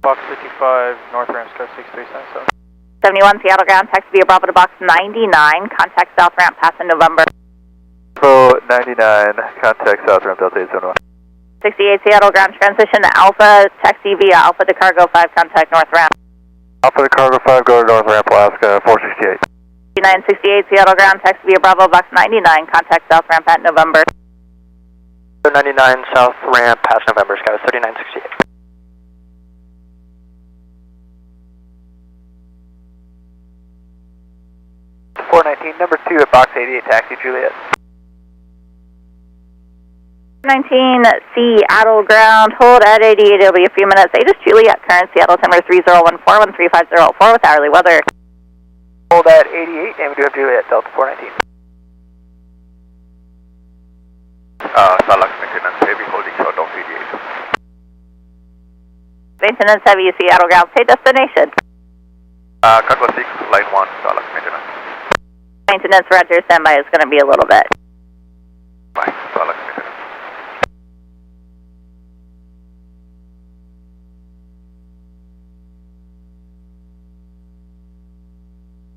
Box 55, north ramp, Sky 6377. 71 Seattle ground, taxi via Bravo to box 99, contact south ramp, pass in November. Pro 99, contact south ramp, Delta 801. 68 Seattle ground, transition to Alpha, taxi via Alpha to Cargo 5, contact north ramp. Alpha to Cargo 5, go to north ramp, Alaska 468. 968 Seattle ground, taxi via Bravo, box 99, contact south ramp at November. 99 south ramp, pass November, Sky 3968. Number 2 at box 88, taxi Juliet. 19 Seattle ground, hold at 88, it'll be a few minutes. 8 is Juliet, current Seattle timber 3014-13504 with hourly weather. Hold at 88, and we do have Juliet, Delta 419. Starlux maintenance heavy, holding short of 88. Maintenance heavy, Seattle ground, say destination. Cargo 6, line 1, Starlux maintenance. Maintenance, roger, standby is going to be a little bit. Bye, Starlux maintenance.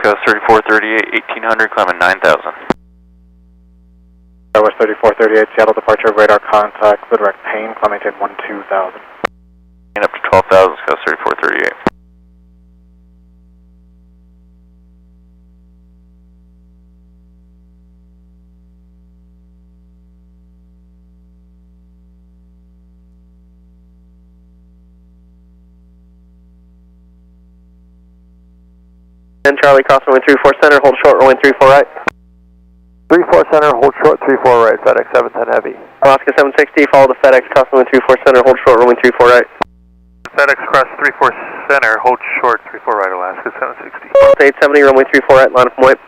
Coast 3438, 1800, climbing 9,000. West 3438, Seattle departure, radar contact, the direct pain, climb maintain 12,000. And up to 12,000, Coast 3438. And Charlie, cross runway 34 center, hold short, runway 34 right. 34 center, hold short, 34 right, FedEx 710 Heavy. Alaska 760, follow the FedEx, cross runway 34 center, hold short, runway 34 right. FedEx cross 34 center, hold short 34 right, Alaska 760. Delta 870, runway 34 right, line of point.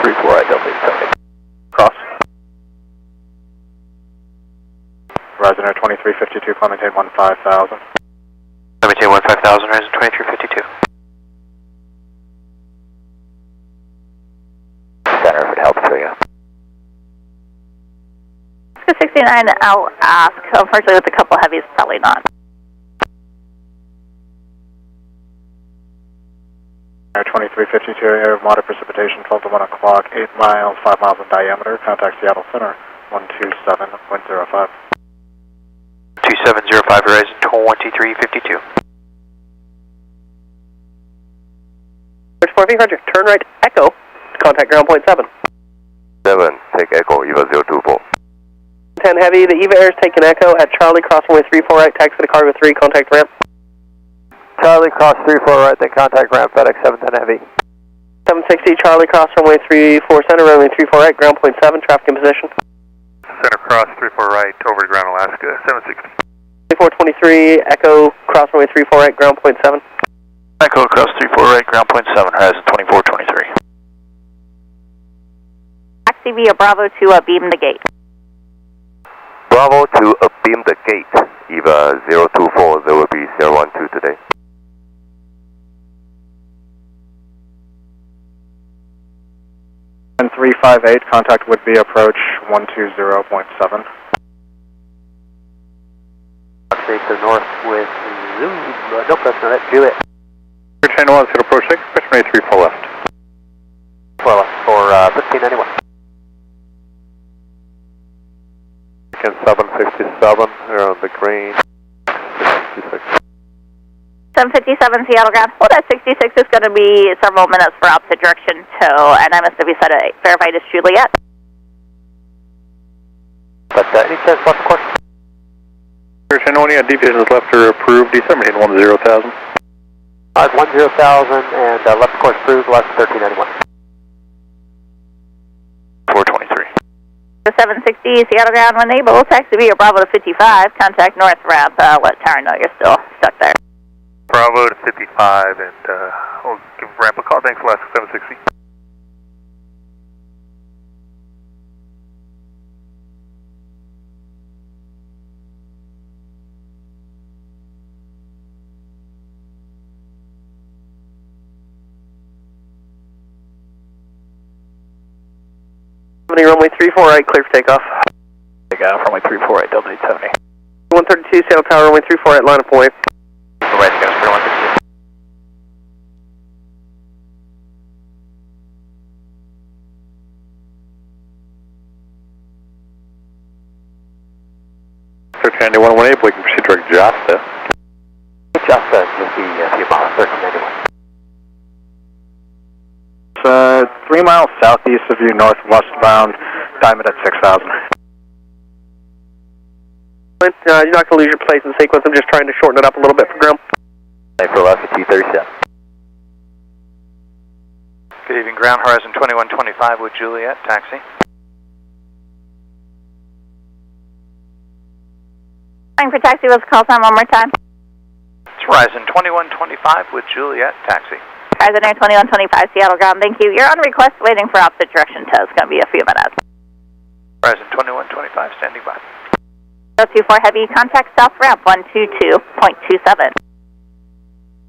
34 right, Delta 870. Cross. Horizon Air 2352, climb maintain 15,000. Let me take 15,000, Horizon 2352. if it helps for you. 69, I'll ask. Unfortunately, with a couple heavies, probably not. Air 2352, air of moderate precipitation, 12 to 1 o'clock, 8 miles, 5 miles in diameter. Contact Seattle Center, 127.05. 2705 Horizon 2352. Bridge 4 Roger, turn right, Echo, contact ground point 7. 7, take Echo, EVA 024. 10 Heavy, the EVA Air is taking Echo at Charlie, cross runway 34 right, taxi to cargo 3, contact ramp. Charlie, cross 34 right, then contact ramp, FedEx 710 Heavy. 760, Charlie, cross runway 34 center, runway 34 right, ground point 7, traffic in position. Center cross 34 right, over to ground Alaska, 760. 2423, Echo, cross runway 34 right, ground point 7. Echo across 34 right, ground point 7, Horizon 2423. Taxi via Bravo to beam the gate. Bravo to beam the gate, EVA 024, there will be 012 today. And 358, contact would be approach 120.7. Straight to the north with nope, that's not it. Juliet. Channel 1, approach 6, pitch runway 34 left. 4 left for 1591. Again, 767, they're on the green. 66. 757 Seattle ground. Hold at 66 is going to be several minutes for opposite direction tow, and I must have said it verified as Juliet. But any chance left course? Channel 1, yeah, deviations left are approved, December 10,000. 10,000 and left course approved, last 1391. 423. The 760 Seattle ground, when able, taxi via Bravo to 55, contact north ramp, let Tower know you're still stuck there. Bravo to 55, and we'll give ramp a call. Thanks, Alaska 760. Runway 34 right, clear for takeoff. Takeoff, runway 34 right, Delta 870. 132 Seattle Tower, runway 34 right, line up away. Right, gas for 132. Search Andy 118, we can proceed direct Jasta. Jasta, you'll be a few miles, 1391. It's 3 miles southeast of you, northwestbound, diamond at 6,000. You're not going to lose your place in sequence, I'm just trying to shorten it up a little bit for ground. Thanks for Alaska T37. Good evening, ground Horizon 2125 with Juliet, taxi. Trying for taxi, what's the call time one more time? It's Horizon 2125 with Juliet, taxi. Horizon Air 2125 Seattle ground, thank you. You're on request waiting for opposite direction tow, it's going to be a few minutes. Horizon 2125 standing by. 024 Heavy, contact south ramp 122.27.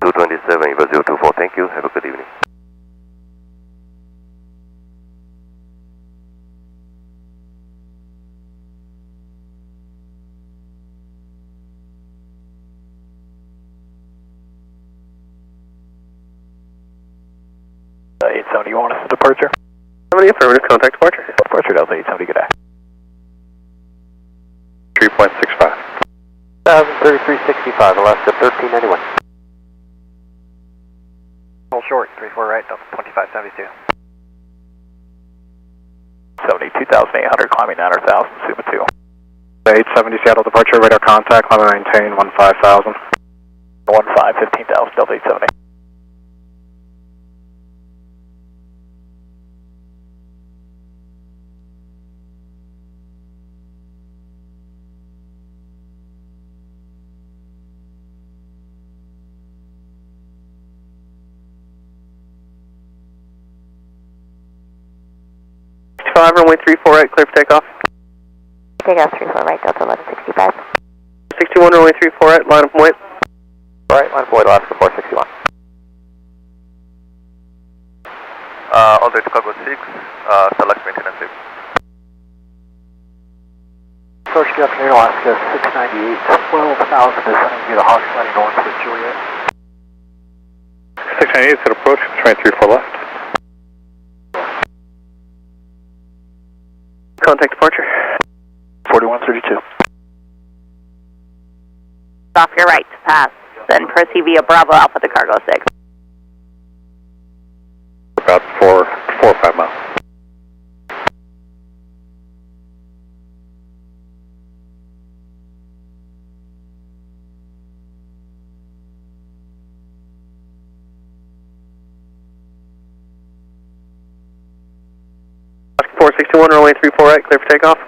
227, EVA 024, thank you, have a good evening. You want us to departure? 70 affirmative, contact departure. Departure Delta 870, good day. 3.65. 1,033.65, Alaska 1391. Hold short, 34 right, Delta 2572. 72,800, climbing 900,000, Suma 2. 870 Seattle departure, radar contact, climb and maintain 15,000. 15,000, Delta 870. Runway 34 right, clear for takeoff. Takeoff 34 right, Delta 1165. 61, runway 34 right, line up point. Right, line of Boyd, Alaska 461. all the way to cargo 6, select maintenance 6. Approach good afternoon, Alaska 698, 12,000 descending via the Hawks landing north with Juliet. 698 set approach, train 34 left. Contact departure. 4132. Off your right to pass, then proceed via Bravo Alpha to cargo 6. About 4 or 5 miles. Alaska 461, runway 34 right, clear for takeoff.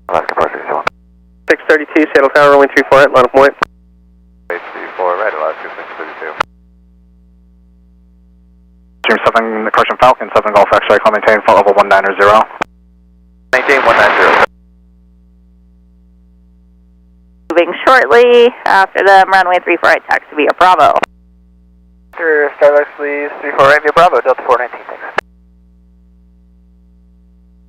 Alaska 461. 632, Seattle Tower, runway 34 right, line of point. 34 right, Alaska 632. Stream 7, correction Falcon, 7 Golf X-ray, call maintain, flight level 190. Maintain 190. Moving shortly after them, runway 34 right, taxi via Bravo. After Starlight, please, 34 right via Bravo, Delta 419, thanks.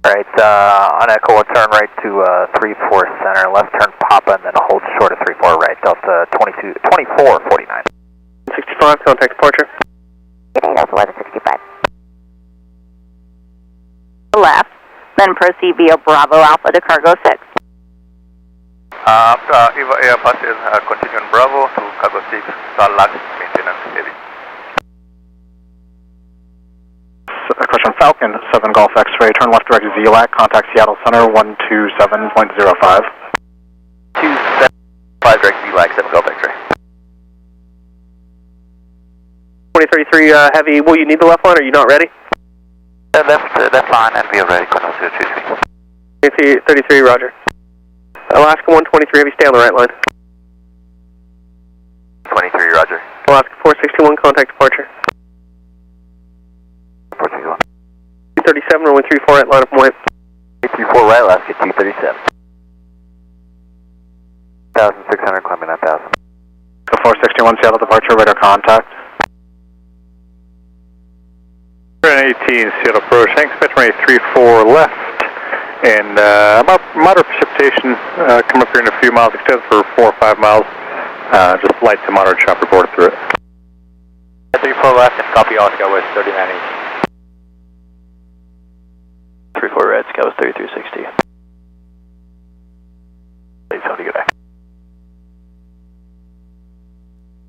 Alright, on Echo, we'll turn right to 34 center, left turn Papa, and then hold short of 34 right, Delta 2449. 65, contact departure. Delta 1165. Left, then proceed via Bravo Alpha to cargo 6. Eva Air passes continue on Bravo to cargo 6, last maintenance heavy. Correction Falcon, 7 Golf X-ray, turn left direct ZLAC, contact Seattle Center, 127.05. 275 direct VLAC 7 Golf X-ray. 2033 heavy, will you need the left line or are you not ready? Left line and we are ready, Colonel 033. 33, roger. Alaska 123 heavy, stay on the right line. 23, roger. Alaska 461, contact departure. 461. 237, runway 34 right, line of point. 34 right, Alaska 237. 1,600, climbing 9,000. 461, Seattle departure, radar contact. Train 18, Seattle approach, expect runway 34 left. And moderate precipitation, come up here in a few miles, extends for 4 or 5 miles. Just light to moderate chopper board through it. 34 left and copy Oscar West 3980. 34 red, Scout was 3360. Please tell me to get back.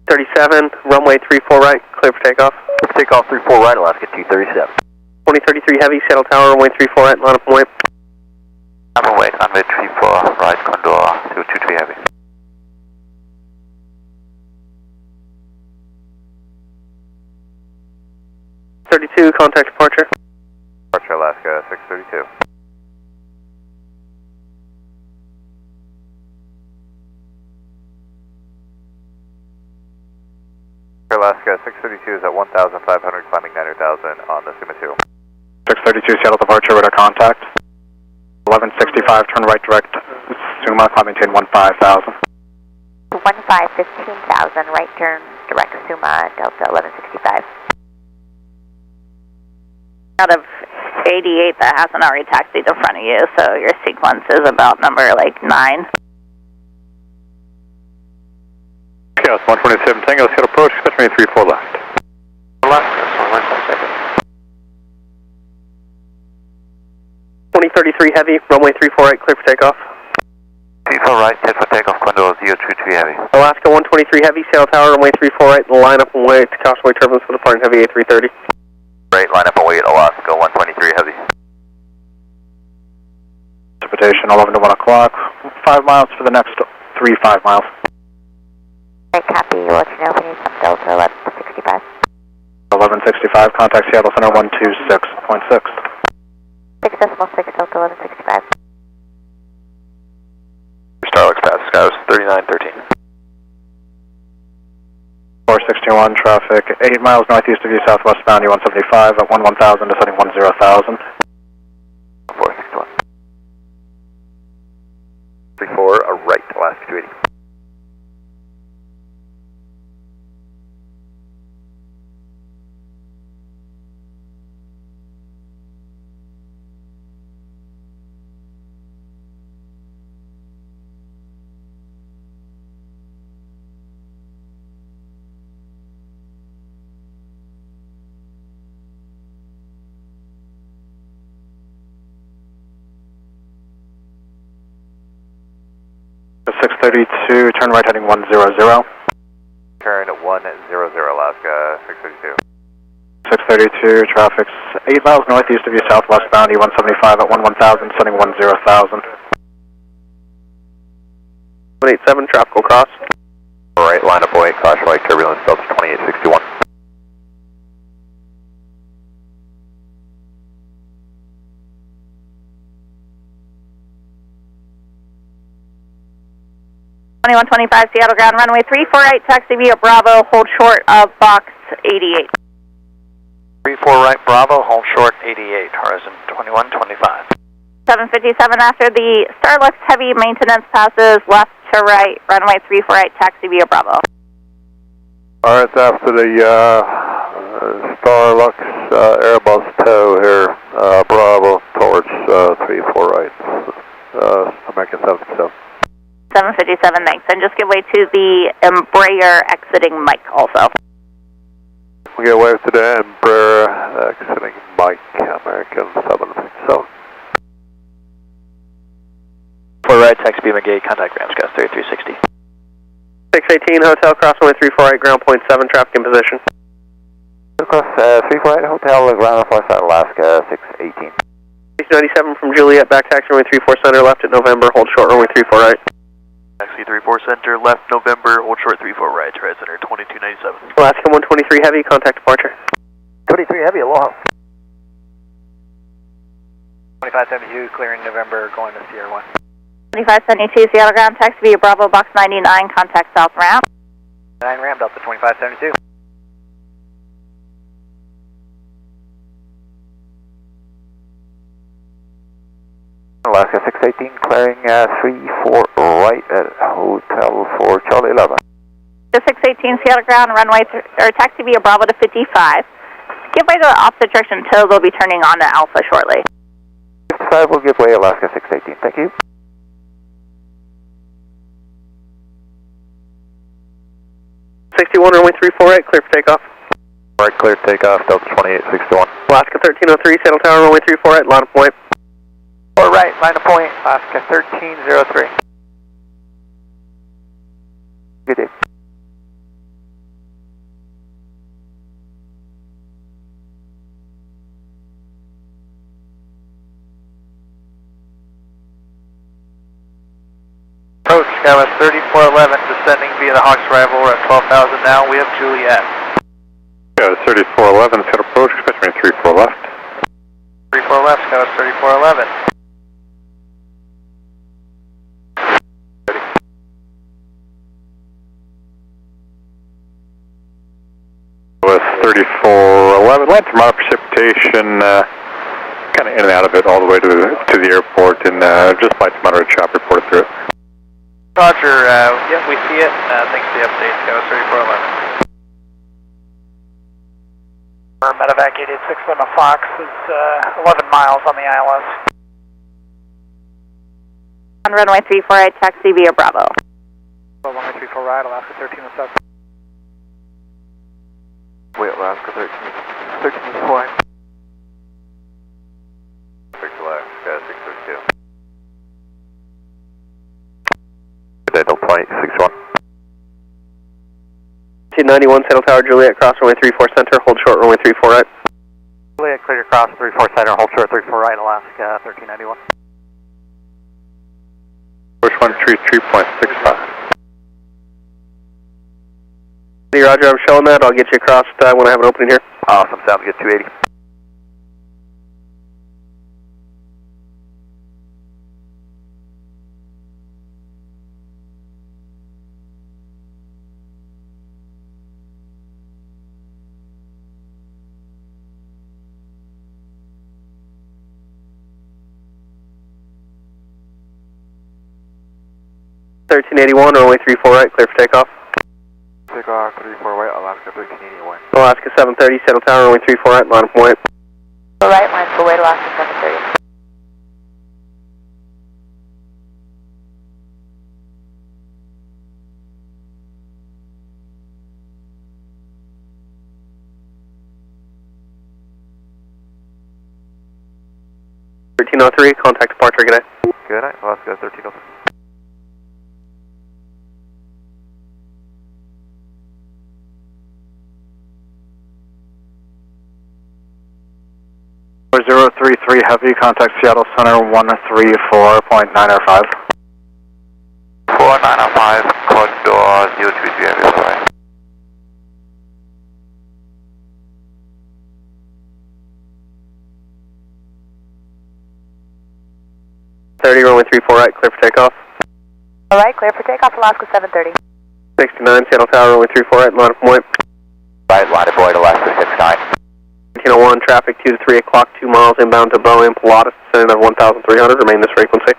37, runway 34 right, clear for takeoff. Takeoff 34 right, Alaska 237. 2033 heavy, Seattle Tower, runway 34 right, line of point. Number weight, runway 34 right, Condor 223 heavy. Contact departure. Departure Alaska 632. Alaska 632 is at 1,500, climbing 9,000 on the Suma 2. 632, Seattle departure, radar contact. 1165, turn right direct Suma, climb maintain 15,000. 15,000, right turn direct Suma, Delta 1165. Out of 88 that hasn't already taxied in front of you, so your sequence is about number like 9. Chaos 127 Tango, Seattle approach, expect runway 34 left. Alaska, 2033 heavy, runway 34 right, clear for takeoff. 34 right, set for takeoff, Condor 023 heavy. Alaska 123 heavy, Seattle Tower, runway 34 right, and line up and way to Causeway Turbulence for departing heavy A330. Right, line up and wait, Alaska 123 heavy. Precipitation 11 to 1 o'clock, 5 miles for the next 5 miles. Right, copy, we'll let you know if we need some Delta 1165. 1165, contact Seattle Center 126.6. 6.6 Delta 1165. Starlux pass, Skyos 3913. 461 traffic, 8 miles northeast of you, southwest bound, U175 at 11,000, descending 10,000. 461. 34, a right, Alaska 280. 632, turn right heading 100. Turn 100 Alaska, 632. 632, traffic's 8 miles northeast of you, southwestbound E175 at 1000, sending 10,000. 187, traffic will cross. Right, line of point, caution light, turbulence, Delta 2861. Seattle ground, runway 348, taxi via Bravo, hold short of box 88. 34 right, Bravo, hold short 88, horizon 2125. 757 after the Starlux heavy maintenance passes left to right, runway 348, taxi via Bravo. Alright, after the Starlux Airbus tow here, Bravo towards 34 right, American 757. 757, thanks. And just give way to the Embraer exiting Mike also. We get wave to the Embraer exiting Mike, American 757. 4 right, taxi B McGee, contact Ramscast 3360. 618, hotel, cross runway 348, ground point 7, traffic in position. Cross 348, hotel, ground point Alaska, 618. 97 from Juliet, back taxi runway 34 center, left at November, hold short runway 34 right. Taxi 34 center, left November, hold short 34 right, right center 2297. Alaska 123 heavy, contact departure. 23 heavy, aloha. 2572, clearing November, going to Sierra 1. 2572, Seattle ground, taxi via Bravo, box 99, contact south ramp. 9 ramp, Delta 2572. Alaska 618, clearing 34 right at Hotel 4 Charlie 11. The 618 Seattle ground, runway, or taxi via Bravo to 55. Give way to the opposite direction until they'll be turning on to Alpha shortly. 55 will give way, Alaska 618, thank you. 61, runway 348, clear for takeoff. Right, clear takeoff, Delta 2861. Alaska 1303, Seattle Tower, runway 348, line of point. 4 right, line of point, Alaska 1303. Good day. Approach, Skywest 3411, descending via the Hawks arrival, we're at 12,000 now, we have Juliet. Yeah, 3411, set approach, expecting 34 left. 34 left, Skywest 3411. With 3411, land from our precipitation, kind of in and out of it all the way to the airport, and just flight to moderate chop reported through it. Roger, yeah, we see it, thanks for the update, Skywest 3411. Medevac 886 Lima Fox is 11 miles on the ILS. On runway 348, taxi via Bravo. Runway 34 right, Alaska 1307. Wait, Alaska 13 is flying. 6 Alaska 632. Good day, Delta 2861. 291, Seattle Tower, Juliet, cross runway 34 center, hold short runway 34 right. Juliet, clear across 34 center, hold short 34 right, Alaska 1391. Push 133.65. Roger, I'm showing that. I'll get you across when I have an opening here. Awesome, sounds good, 280. $1381, runway 34 right, clear for takeoff. Takeoff 34 right, Alaska 1381. Alaska 730, Seattle Tower, runway 34 right, line of point. All right, line full way to Alaska 730. $1303, contact departure, good night. Good night, Alaska 1303. 033 Heavy, contact Seattle Center 134.905. 4905, corridor 033 Heavy, bye-bye. Runway 34 right, clear for takeoff. Alright, clear for takeoff, Alaska 730. 69, Seattle Tower, runway 34 right, line of point. Right, line of point, Alaska 69. 1901, traffic 2 to 3 o'clock, 2 miles inbound to Boeing, Pilatus, descending of 1,300, remain this frequency.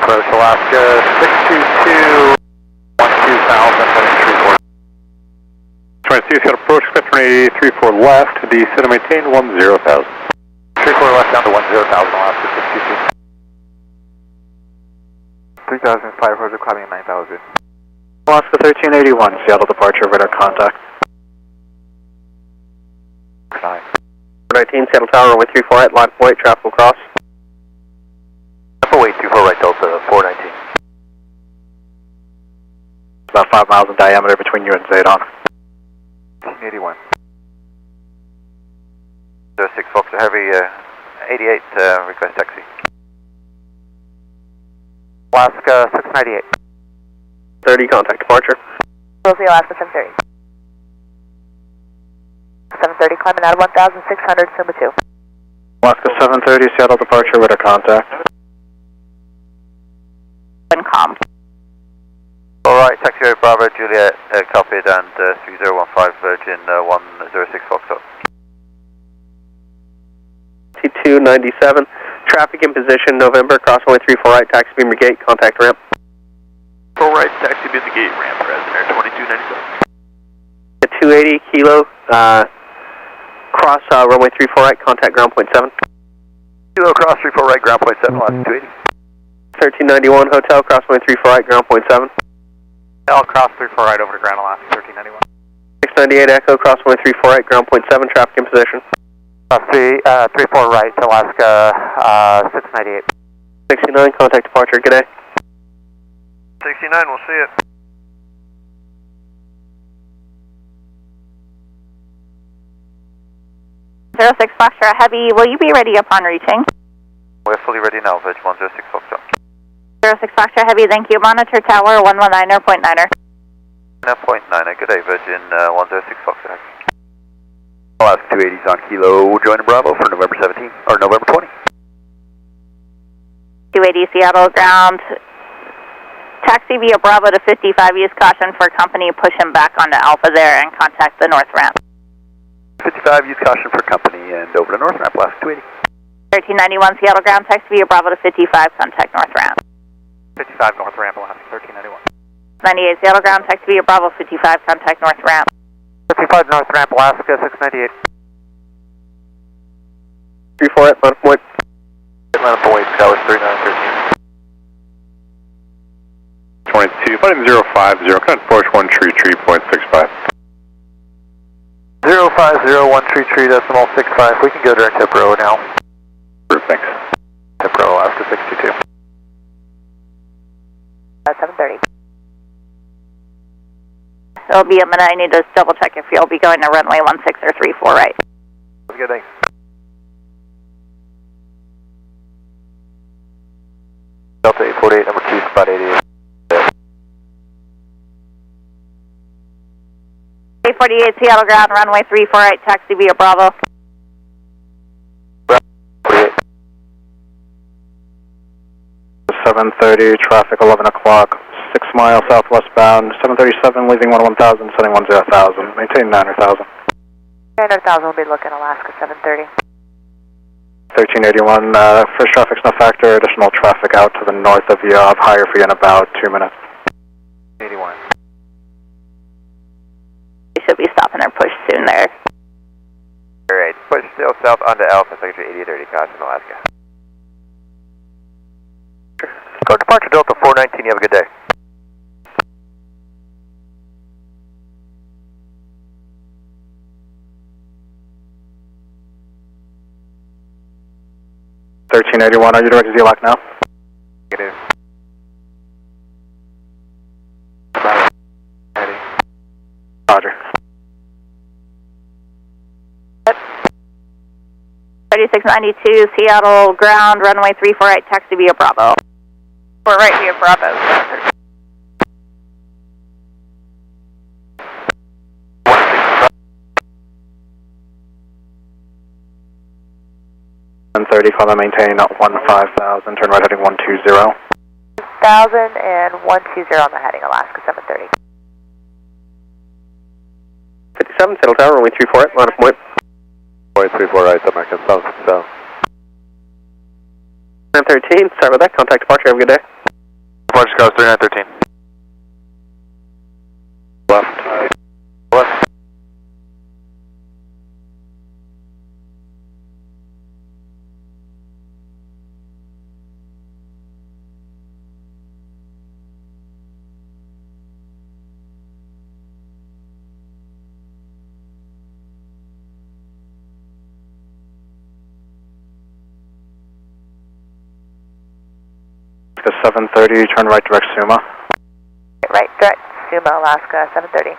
Approach Alaska 622, 12,000, heading 34. 22, got approach, cliff runway 34 left, descend and maintain 10,000. 34 left down to 10,000, Alaska 622. 3,500, climbing 9,000. Alaska 1381, Seattle departure, radar contact. 9. 19, Seattle Tower, runway 34 right, line of point, traffic will cross. Wait, 24 right, Delta 419. About 5 miles in diameter between you and Zadon. 1881. 06 Fox Heavy, 88, request taxi. Alaska 698. 30, contact departure. Rosie, Alaska 730. 730, climbing out of 1,600, Suma 2. Alaska 730, Seattle departure, radar contact. Com. Alright, taxi Bravo, Juliet, copied, and 3015 Virgin 106 Foxtrot. T297, traffic in position, November, cross runway 34 right, taxi beam gate, contact ramp. 4 right, taxi beam the gate, ramp, present air 2297. 280, kilo, cross runway 34 right, contact ground point 7. Kilo cross 34 right, ground point 7, Alaska 280. 1391, hotel, cross runway 34 right, ground point 7. L cross 34 right over to ground, Alaska 1391. 698, echo, cross runway 34 right, ground point 7, traffic in position. 34 right, Alaska 698. 69, contact departure, good day. 69, we'll see it. Zero 06 Foxtrot Heavy, will you be ready upon reaching? We're fully ready now, Virgin 106 Foxtrot. 06 Foxtrot Heavy, thank you. Monitor tower 119.9er. 9.9, good day, Virgin 106 Foxtrot. Alaska 280's on Kilo, joining Bravo for November 17, or November 20. 280 Seattle ground. Taxi via Bravo to 55, use caution for company, push him back onto Alpha there and contact the north ramp. 55, use caution for company, and over to North Ramp, Alaska 280. 1391 Seattle ground, taxi via Bravo to 55, contact north ramp. 55 north ramp, Alaska 1391. 98 Seattle ground, taxi via Bravo 55, contact north ramp. 55 north ramp, Alaska 698. 34 at line of point. Line of point, that was 3913. 22, flight 050, current approach 133.65. 0501333 decimal 65. We can go during tip row now. Thanks. Tip row, Alaska 622. 730. It'll be a minute, I need to double check if you'll be going to runway 16 or 34 right. Have a good day. Delta 848, number 2, spot 88. 848 Seattle ground, runway 34 right, taxi via Bravo. 730, traffic 11 o'clock, 6 miles southwest bound, 737 leaving 1000, sending 10,000, maintain 900,000. 900,000 will be looking Alaska 730. 1381, first traffic's no factor, additional traffic out to the north of you, I'll higher for you in about 2 minutes. 81. You should be stopping their push soon there. Alright, push still south onto Alpha, secretary 8830, caution Alaska. Go departure Delta 419, you have a good day. $1381, are you direct to Z-Lock now? Negative. Roger. 3692 Seattle ground, runway 348, taxi via Bravo. We're right via Bravo. And 30, call maintain 15,000, turn right heading 120. 1,000 and 120 on the heading, Alaska 730. 57, Seattle Tower, runway 348, line of point. 34 right, American South, south. 913, sorry about that, contact departure, have a good day. Departure Scouts 3913. Left. Left. Alaska 730, turn right direct Suma. Right, direct Suma, Alaska 730.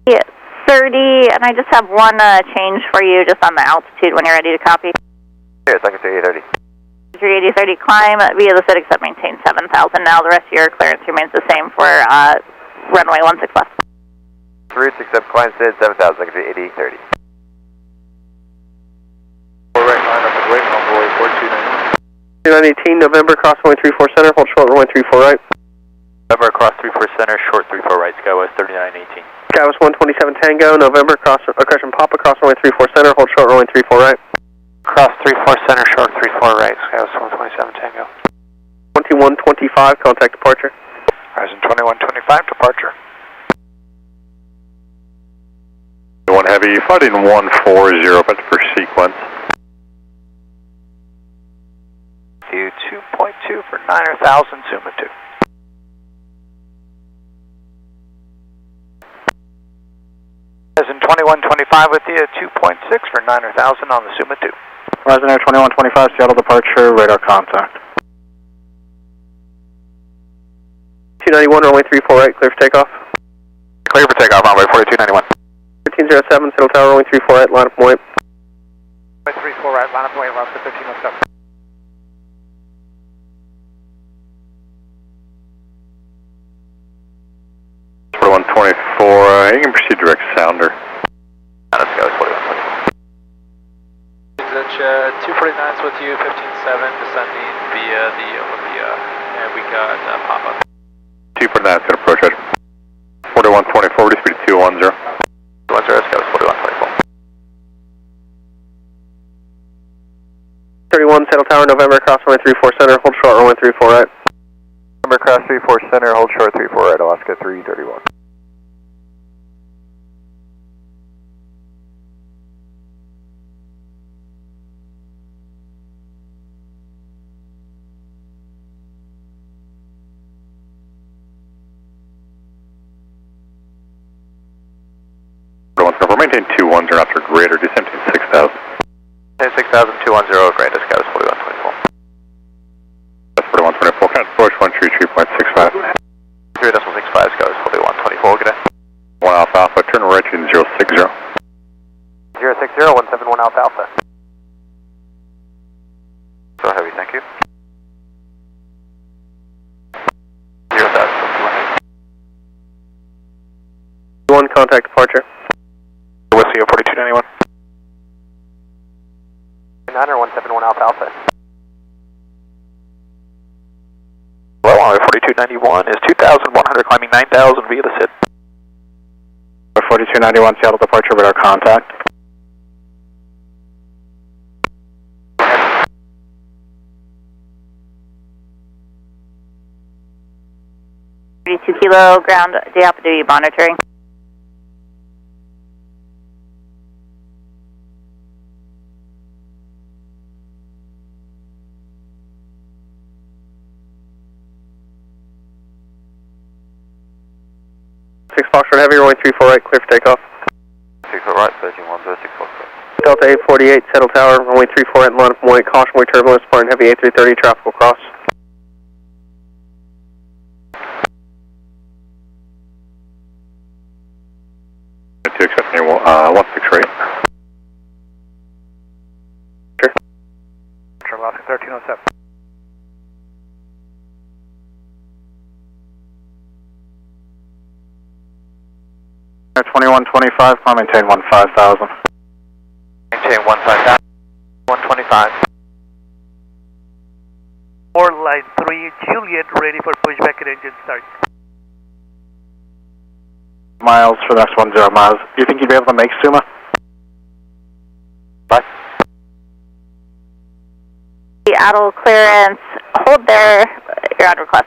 Yeah, 30, and I just have one change for you just on the altitude when you're ready to copy. Here, Secretary 830. 380, 30, climb via the SID, except maintain 7,000 now. The rest of your clearance remains the same for runway 16 left. Routes except climb SID 7,000, Secretary 8030. 4 right, line up and wait, envoy 4291. 2918, November, cross runway 34 center, hold short runway 34 right. November across 34 center, short 34 right, Skywest 3918. Skywest 127 Tango, November, correction, Papa, cross runway 34 center, hold short runway 34 right. Cross 34 center, short 34 right, Skywest 127 Tango. 2125, contact departure. Horizon 2125, departure. 1 Heavy, fighting 140, but for sequence. View 2.2 for 9,000, Zuma 2. Horizon 2125 with you, 2.6 for 9,000 on the Zuma 2. Horizon Air 2125, Seattle departure, radar contact. 291, runway 34 right, clear for takeoff. Clear for takeoff, runway 4291. 1307, Seattle Tower, runway 34 right, line of point. Runway 34 right, line of point, Alaska 1307. For 124, you can proceed direct sounder. Let's go, 4124. PTZ 249's with you, 15-7, descending via the Olympia, and we got Papa. 249's going to approach right. 4124, reduce speed to 210. 210, Skywest 4124. 31, Seattle Tower, November, cross runway 34 center, hold short runway 34 right. November cross 34 center, hold short 34 right, Alaska 331. Maintain 210 after greater, descending 6,000. 6,210, greatest, Skywest 4124. That's 4124, kind of approach 133.65. 3.65, Skywest 4124, good day. 1 Alpha Alpha, turn right to 060. 060, 171 Alpha Alpha. Go Heavy, thank you. 0,000. 1, contact departure. Whiskey 4291. 9 or 171 Alpha Alpha. Hello, runway 4291 is 2,100, climbing 9,000 via the SID. 4291, Seattle departure, radar contact. Kilo ground, the Alpha Duty monitoring. 6 Foxtrot Heavy, runway 34 right, clear for takeoff. 6 right, Virgin 106 Foxtrot. Delta 848, settle tower, runway 34 right, line up and wait, caution way turbulence, departing heavy A330, traffic will cross. To accept me, 168. Sure. Alaska 1307. Air 2125, climb maintain 15,000. Maintain 15,000. 125. Or line 3, Juliet, ready for pushback and engine start. Miles for the next 10 miles. Do you think you'd be able to make Suma? Bye. Seattle clearance, hold there, you're on request.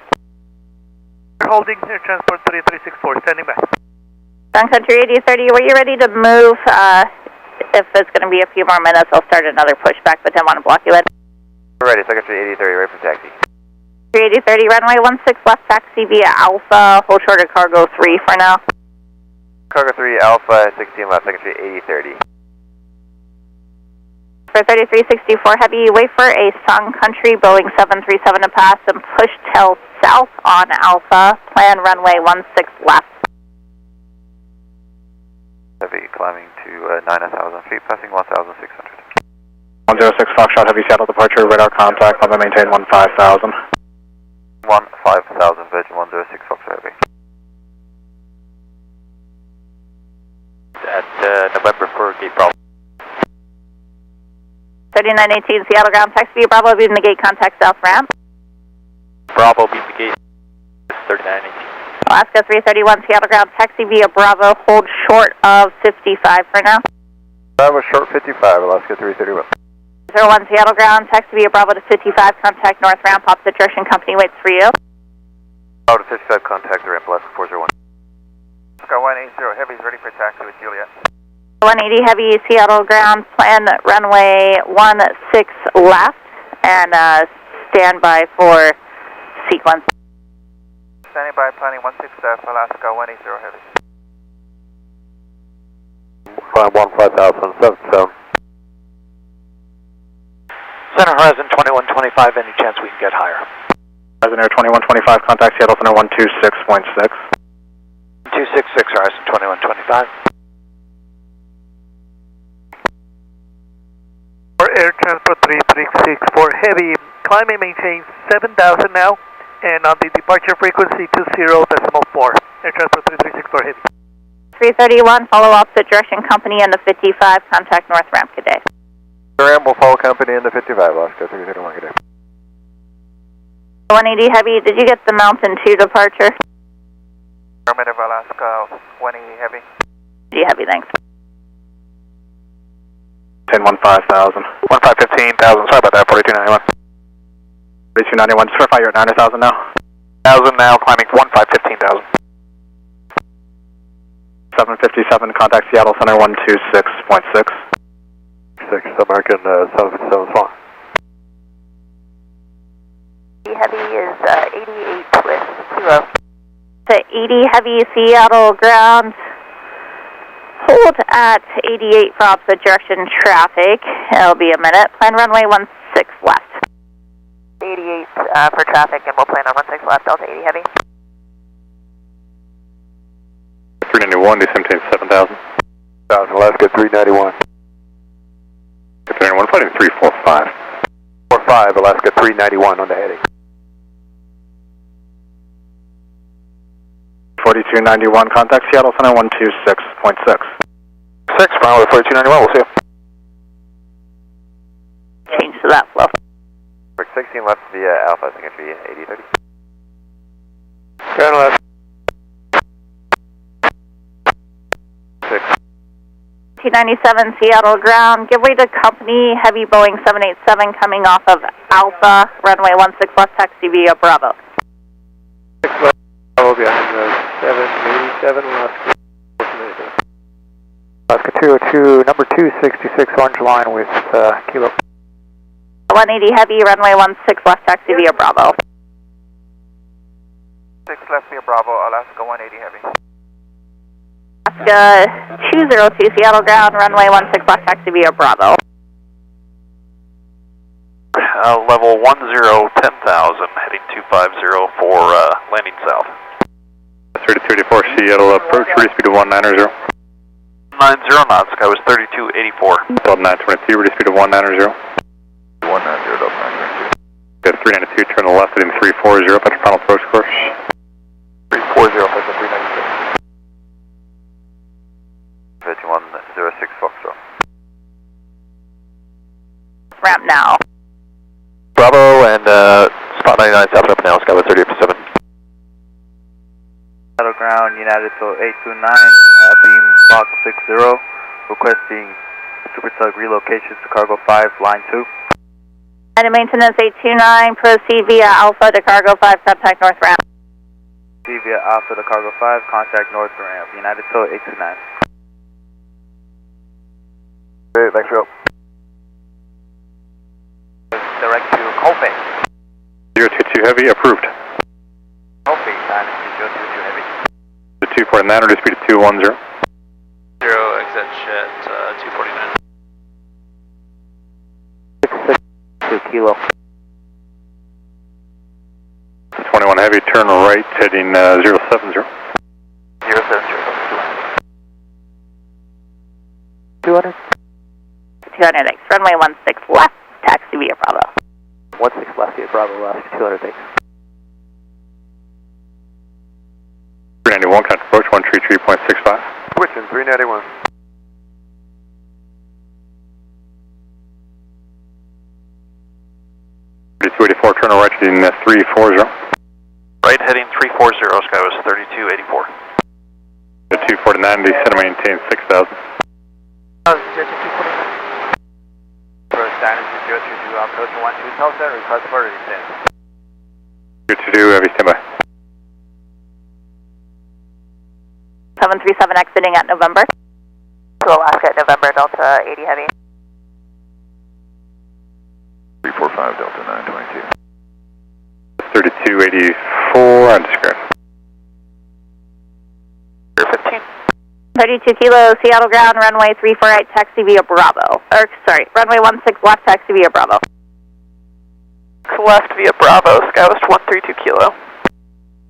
Holding Air Transport 3364, standing by. Sun Country 8030, were you ready to move? If it's going to be a few more minutes, I'll start another pushback, but didn't want to block you in. Ready, Secretary 8030, ready for taxi. 8030, runway 16 left, taxi via Alpha, hold short of cargo 3 for now. Cargo 3 Alpha, 16 left, Secretary 8030. For 3364 Heavy, wait for a Sun Country Boeing 737 to pass and push tail south on Alpha, plan runway 16 left. Heavy climbing to 9,000 feet, passing 1,600. 106 Foxtrot Heavy, Seattle departure, radar contact, climb maintain 15,000. 15,000, Virgin 106 Foxtrot Heavy. At November for gate Bravo. 3918 Seattle ground, taxi via Bravo, beating the gate, contact south ramp. Bravo, beat the gate. 3918. Alaska 331 Seattle ground, taxi via Bravo, hold short of 55 for now. Bravo short 55, Alaska 331. 01 Seattle ground, taxi via Bravo to 55, contact north ramp, opposite direction, company waits for you. Bravo to 55, contact the ramp, Alaska 401. Sky 180, Heavy is ready for taxi with Juliet. 180 Heavy, Seattle ground, plan runway 16 left, and stand by for sequence. Standing by, planning 16 left, Alaska 180 Heavy. 15,000, Center Horizon 2125, any chance we can get higher? Horizon Air 2125, contact Seattle Center 126.6. 266, Horizon 2125. For Air Transport 3364 Heavy, climb and maintain 7,000 now, and on the departure frequency 20.4. Air Transport 3364 Heavy. 331, follow opposite direction, company in the 55, contact north ramp, good day. Ram will follow company in the 55, Alaska 331, good day. 180 Heavy, did you get the Mountain 2 departure? Affirmative, Alaska 180 Heavy. G Heavy, thanks. 10 15,000. 15,000, sorry about that, 4291. 4291, just verify you're at 9,000 now. 1,000 now, climbing 15,000. 757, contact Seattle Center 126.6. 6, American 774. Heavy is 88 twist, 0. To 80 Heavy, Seattle ground. Hold at 88 for opposite direction traffic. It'll be a minute. Plan runway 16 left. 88 for traffic, and we'll plan on 16 left, Delta 80 Heavy. 391, descend 7,000. Alaska 391. 391, flight 345. 45, Alaska 391 on the heading. 4291, contact Seattle Center 126.6. 6, Bravo 4291, we'll see you. Change to that flow. 16 left via Alpha, Secretary 8030. Ground left. 297 Seattle ground. Give way to company Heavy Boeing 787 coming off of Alpha, runway 16 left, taxi via Bravo. 6 left, Bravo behind the 787, Alaska. Alaska 202, number 266, orange line with Kilo. 180 Heavy, runway 16 left, taxi via Bravo. 6 left via Bravo, Alaska 180 Heavy. Alaska 202 Seattle ground, runway 16 left, taxi via Bravo. Level 10, 10,000, heading 250 for landing south. 3284 Seattle approach, ready speed of 190. 90 knots, sky was 3284. Delta 922, ready speed of 190. 190, Delta 922. Good, 392, turn to the left, heading 340, up at your final approach course. 340, up at 392. 5106 Foxtrot. Ramp now. Bravo and spot 99 south up now, sky was 3847. Seattle ground, United to 829, beam box 60, requesting Super Tug relocation to cargo 5, line 2. United maintenance 829, proceed via Alpha to cargo 5, contact north ramp. Proceed via Alpha to cargo 5, contact north ramp, United to 829. Great, thanks, Joe. Direct to Colfax. 022 Heavy, approved. Colfax, Dynasty 022 Heavy. The 249, ready speed of 210. 0, exit jet 249. 2 kilo. 21 Heavy, turn right, heading 070. 200. 200X, runway 16 left, taxi via Bravo. 16 left via Bravo, last 200 thanks. 391, contact approach 133.65. Switching, 391. Turn right heading 340. Right heading 340, sky was 3284. The 249, descend and maintain 6,000. First Dynasty 022, approach 12,000, request for descent. 222, Heavy, standby. 737 exiting at November. To Alaska at November, Delta 80 Heavy. 345, Delta 922. 3284, undescribed. 15. 32 kilo, Seattle ground, runway 348, taxi via Bravo. Runway 16 left, taxi via Bravo. Left via Bravo, Skywest 132 kilo.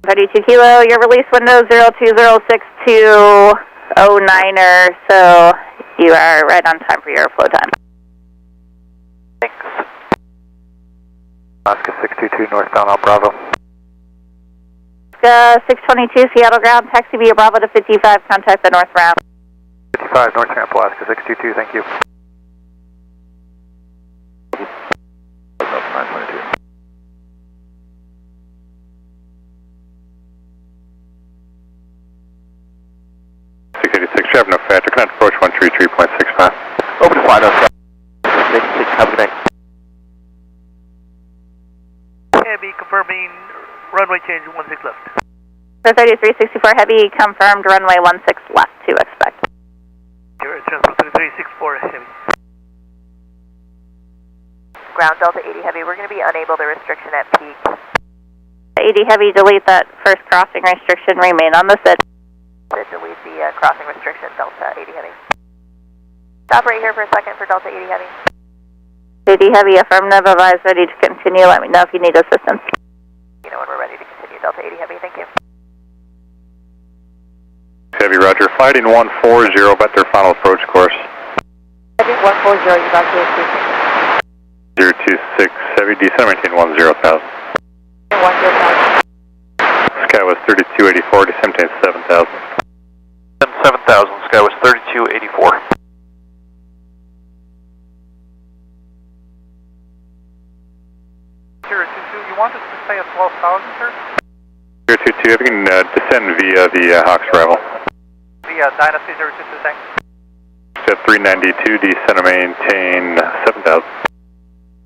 32 kilo, your release window 0206209er, so you are right on time for your flow time. Thanks. Alaska 622 northbound on Bravo. Alaska 622 Seattle ground, taxi via Bravo to 55, contact the north ramp. 55 north ramp, Alaska 622, thank you. Delta 922. Traffic no factor, cannot approach 133.65. Open to fly, no sky. 66, have a good night. Heavy confirming runway change 16 left. For 3364 Heavy, confirmed runway 16 left to expect. You're at transport 3364 Heavy. Ground Delta 80 Heavy, we're going to be unable to restriction at peak. 80 Heavy, delete that first crossing restriction, remain on the SID. Delete the crossing restriction, Delta 80 Heavy. Stop right here for a second for Delta 80 Heavy. 80 Heavy, affirmative, advise ready to continue. Let me know if you need assistance. You know when we're ready to continue, Delta 80 Heavy, thank you. Heavy, roger. Fighting 140, about their final approach course. Heavy 140, you got to 026 Heavy, descend maintain 10,000. 10,000. Sky was 3284, descend maintain 7,000. 7,000, sky was 3284. You want us to stay at 12,000, sir? 022, if you can descend via the Hawks arrival. Via Dynasty 022, thanks. Step 392, descend and maintain 7,000.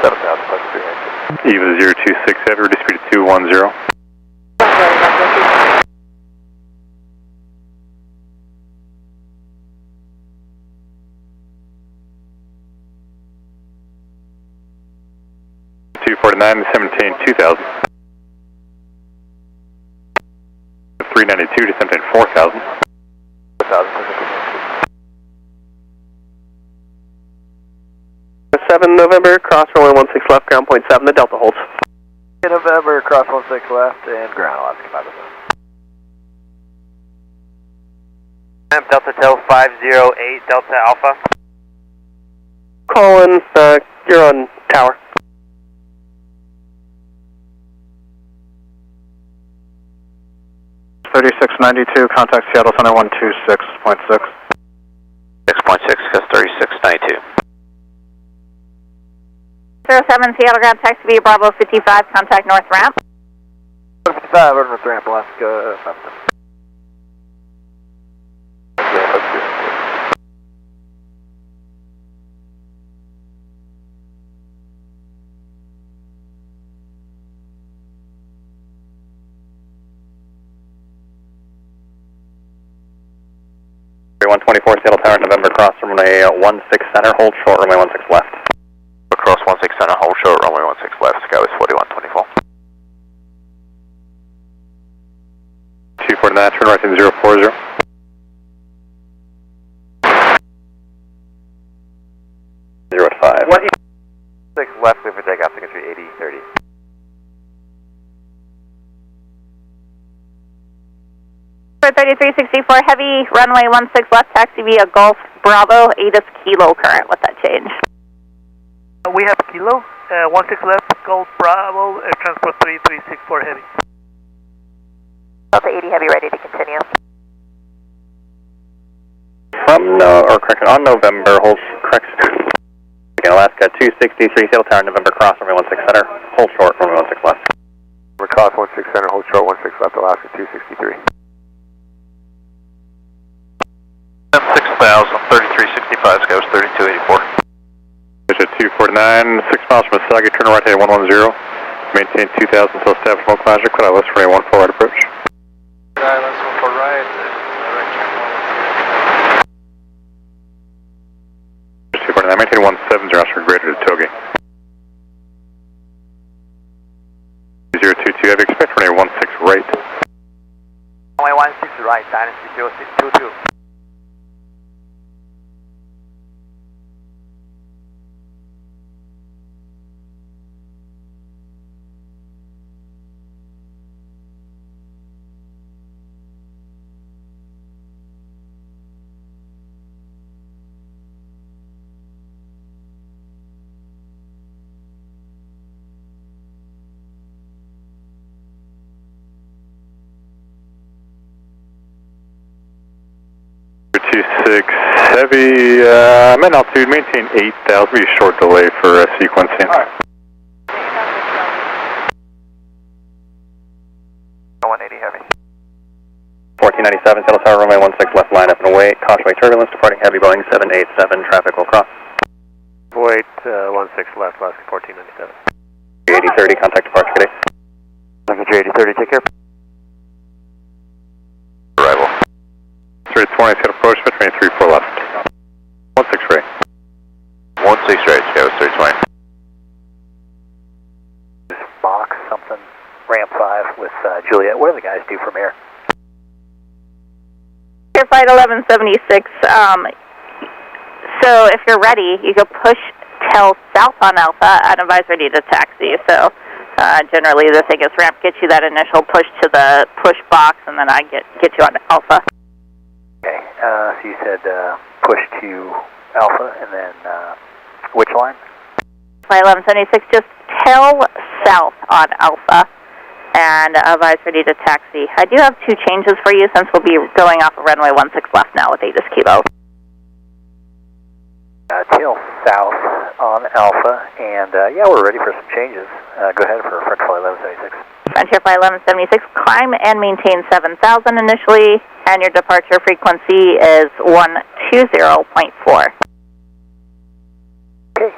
7,000, plus 392. EVA 026 Heavy, ready speed of 210. $249 to 2000. 392 to 4,000. 7 November, cross runway 16 left, ground point 7, the Delta holds. November, cross 16 left, and ground Alaska 5. Delta Tel 508, Delta Alpha. Colin, you're on tower. $36.92, contact Seattle Center 126.6. 6.6, that's 3692. 07 Seattle ground taxi via Bravo 55, contact North Ramp. 55, over North Ramp, Alaska 5. Seattle Tower, November, cross runway 16 center, hold short, runway 16 left. Across 16 center, hold short, runway 16 left, Skywest 4124. 249, turn right to 040. Zero at 5. 6 left, clear for takeoff, secondary 8030. For 3364 heavy, runway 16 left, taxi via Golf Bravo, ATIS Kilo current with that change. We have Kilo, 16 left, Golf Bravo, transport 3364 heavy. Delta 80 heavy, ready to continue. On November, hold, correct. Again, Alaska 263, Seattle Tower, November, cross runway 16 center, hold short, runway 16 left. Cross 16 center, hold short 16 left, Alaska 263. 6000, 3365, Skywest 3284. At 249, 6 miles from Asagi, turn right heading 110. Maintain 2000 until established smoke line. Quit out, let's runway 14 right approach. Let's go for right, right turn 249, maintain 170, Oscar greater to Togi. 022, have you expect runway 16 right? Runway 16 right, Dynasty 0622. Heavy, main altitude, maintain 8,000, be a short delay for sequencing. Alright. 180 heavy. 1497, Seattle Tower, runway 16 left, line up and away. Cautionary turbulence, departing heavy Boeing 787, traffic will cross. Void 16 left, Alaska 1497. 8030, contact departure today. Looking for 8030, take care. Arrival. 320, Seattle approach, between 34 left. 16 right. 16 right, Skywest 320. Box something, ramp 5 with Juliet. What do the guys do from here? Here, flight 1176. So if you're ready, you go push tail south on Alpha and advise ready to taxi. So generally the thing is ramp gets you that initial push to the push box, and then I get you on Alpha. Okay, so you said push to Alpha, and then which line? Flight 1176, just tail south on Alpha and advise ready to taxi. I do have 2 changes for you since we'll be going off of runway 16 left now with ATIS Kilo. Tail south on Alpha, and yeah, we're ready for some changes. Go ahead for French Flight 1176. Frontier Flight 1176, climb and maintain 7,000 initially, and your departure frequency is 120.4. Okay,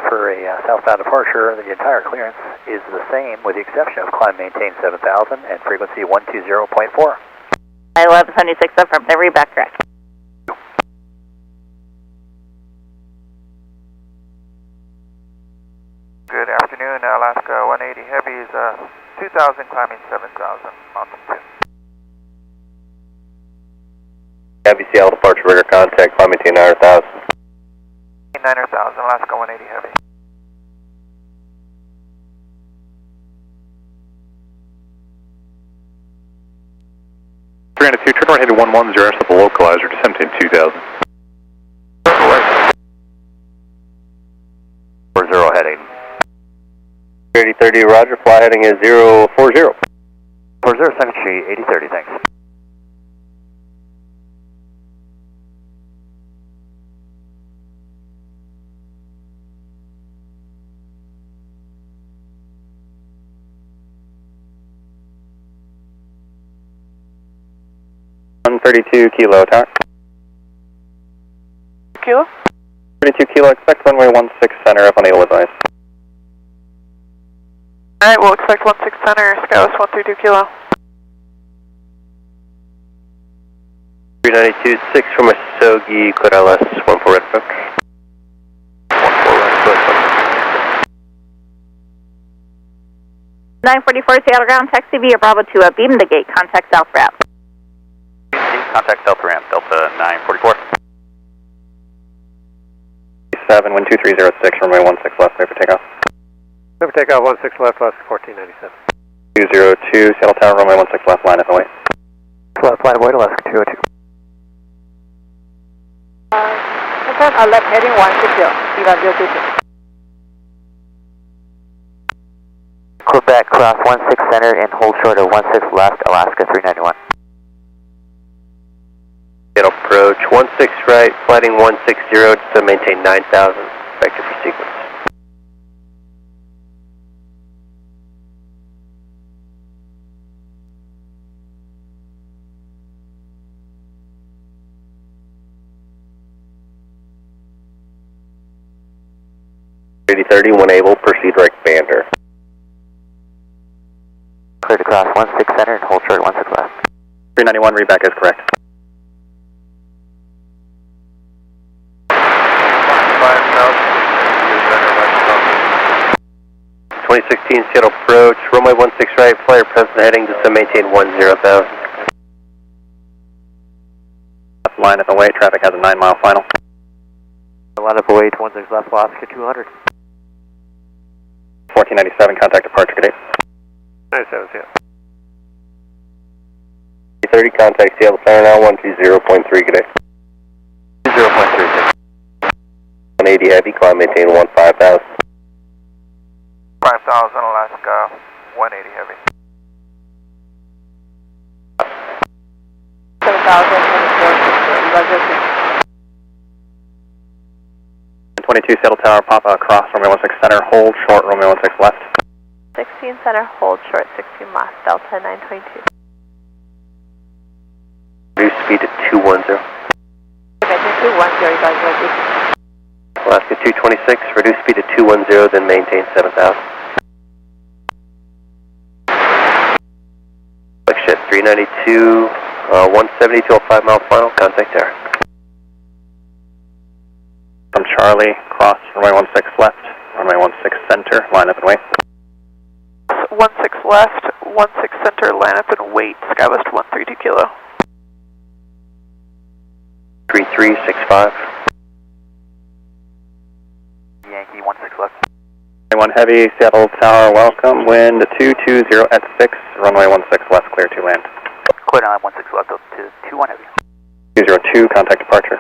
for a southbound departure, the entire clearance is the same with the exception of climb maintain 7,000 and frequency 120.4. Flight 1176, affirm, every back correct. Good afternoon, Alaska 180 Heavy is 2,000 climbing 7,000, mountain 2. Heavy Seattle departure rigor contact, climb maintain 900,000. 900,000, Alaska 180 heavy. Two, turn right headed 110, stop the localizer, descend to 2000. 40 heading. 3030, roger, fly heading is 040. 40, 7th Street, 8030, thanks. $132 kilo, tower. Kilo? 32 kilo, expect runway 16 center up on the advice. Alright, we'll expect 16 center, Skywest 132 kilo. 392.6 from Muskogee, clear LS, 14 red book. 14 red book. 944 Seattle ground, taxi via Bravo 2 up, beam the gate, contact south ramp. Contact Delta ramp, Delta 944. 7, wind 2306, runway 16 left, clear for takeoff. Clear for takeoff, 16 left, left 1497. 202, Seattle Tower, runway 16 left, line up and wait. Left, line of wait, Alaska 202. Confirm, left heading 160, Viva 022. Quebec, cross 16 center and hold short of 16 left, Alaska 391. Approach 16 right, flighting 160 to maintain 9,000, vector for sequence. Able, proceed right bander. Clear to cross 16 center and hold short 16 left. 391, read back is correct. 2016 Seattle approach, runway 16 right, flyer present heading to maintain 10,000. Line up and wait, traffic has a 9-mile final. Line up away, 16 left, Alaska 200. 1497, contact departure, good day. 97, yeah. 30, contact Seattle Center now, 120.3, good day. 0.36. 180 heavy, climb maintain 15,000. 5,000, Alaska 180 heavy. 22 Seattle Tower, Papa across, runway 16 center, hold short, runway 16 left. 16 center, hold short, 16 left, Delta 922. Reduce speed to 210. Okay, 210, you guys ready? Alaska 226, reduce speed to 210, then maintain 7,000. Quick shift 392, 170 to a 5-mile final, contact there. From Charlie, cross, runway 16 left, runway 16 center, line up and wait. 16 left, 16 center, line up and wait, Skywest 132 kilo. 3365. Yankee 16 left. 21 heavy, Seattle Tower, welcome, wind 220 at 6, runway 16 left, clear to land. Clear on 16 left, up to 21 heavy. 202, contact departure.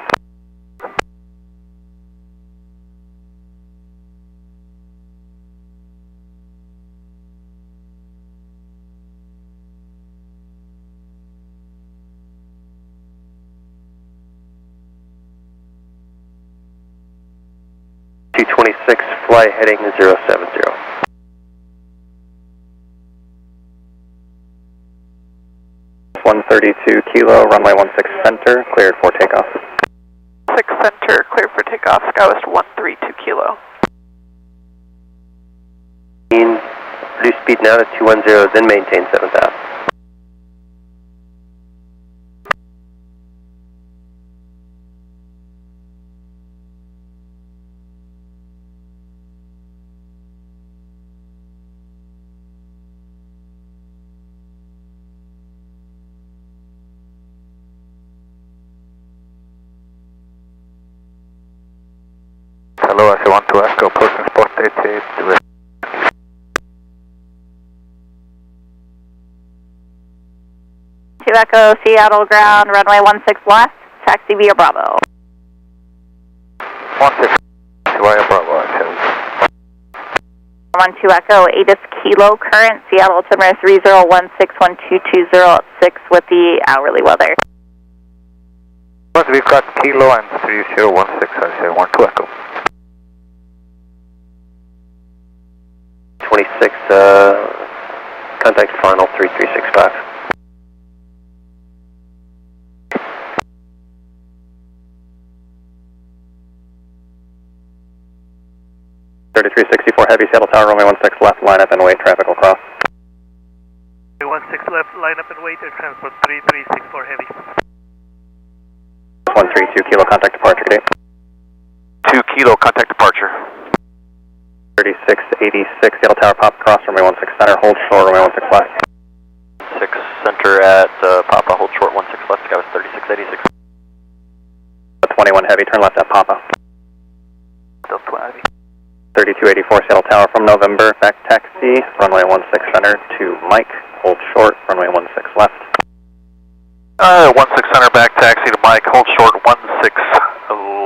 Flight heading 070. $132 kilo, runway 16 center, cleared for takeoff. 6 center, clear for takeoff, Skywest 132 kilo. Reduce speed now to 210, then maintain 7,000. Kilo, S12 Echo, posting spot 88 with Echo, Seattle ground, runway 16 left, taxi via Bravo. 16 via Bravo, actually. 12 Echo, ATIS Kilo, current Seattle altimeter 30161220 with the hourly weather. We've got Kilo and 3016, I say 12 Echo. 26, contact final 3365. Heavy, Seattle Tower, runway 16 left, line up and wait, traffic will cross. 16 left, line up and wait, air transport 3364 Heavy. 132 Kilo, contact departure date. 2 Kilo, contact departure. 3686, Seattle Tower, pop across, runway 16 center, hold short, runway 16 left. 6 center at Papa, hold short 16 left, Skywest 3686. 21 Heavy, turn left at Papa. Delta 20. 3284 Seattle Tower from November, back taxi, runway 16 center to Mike, hold short, runway 16 left. 16 center, back taxi to Mike, hold short 16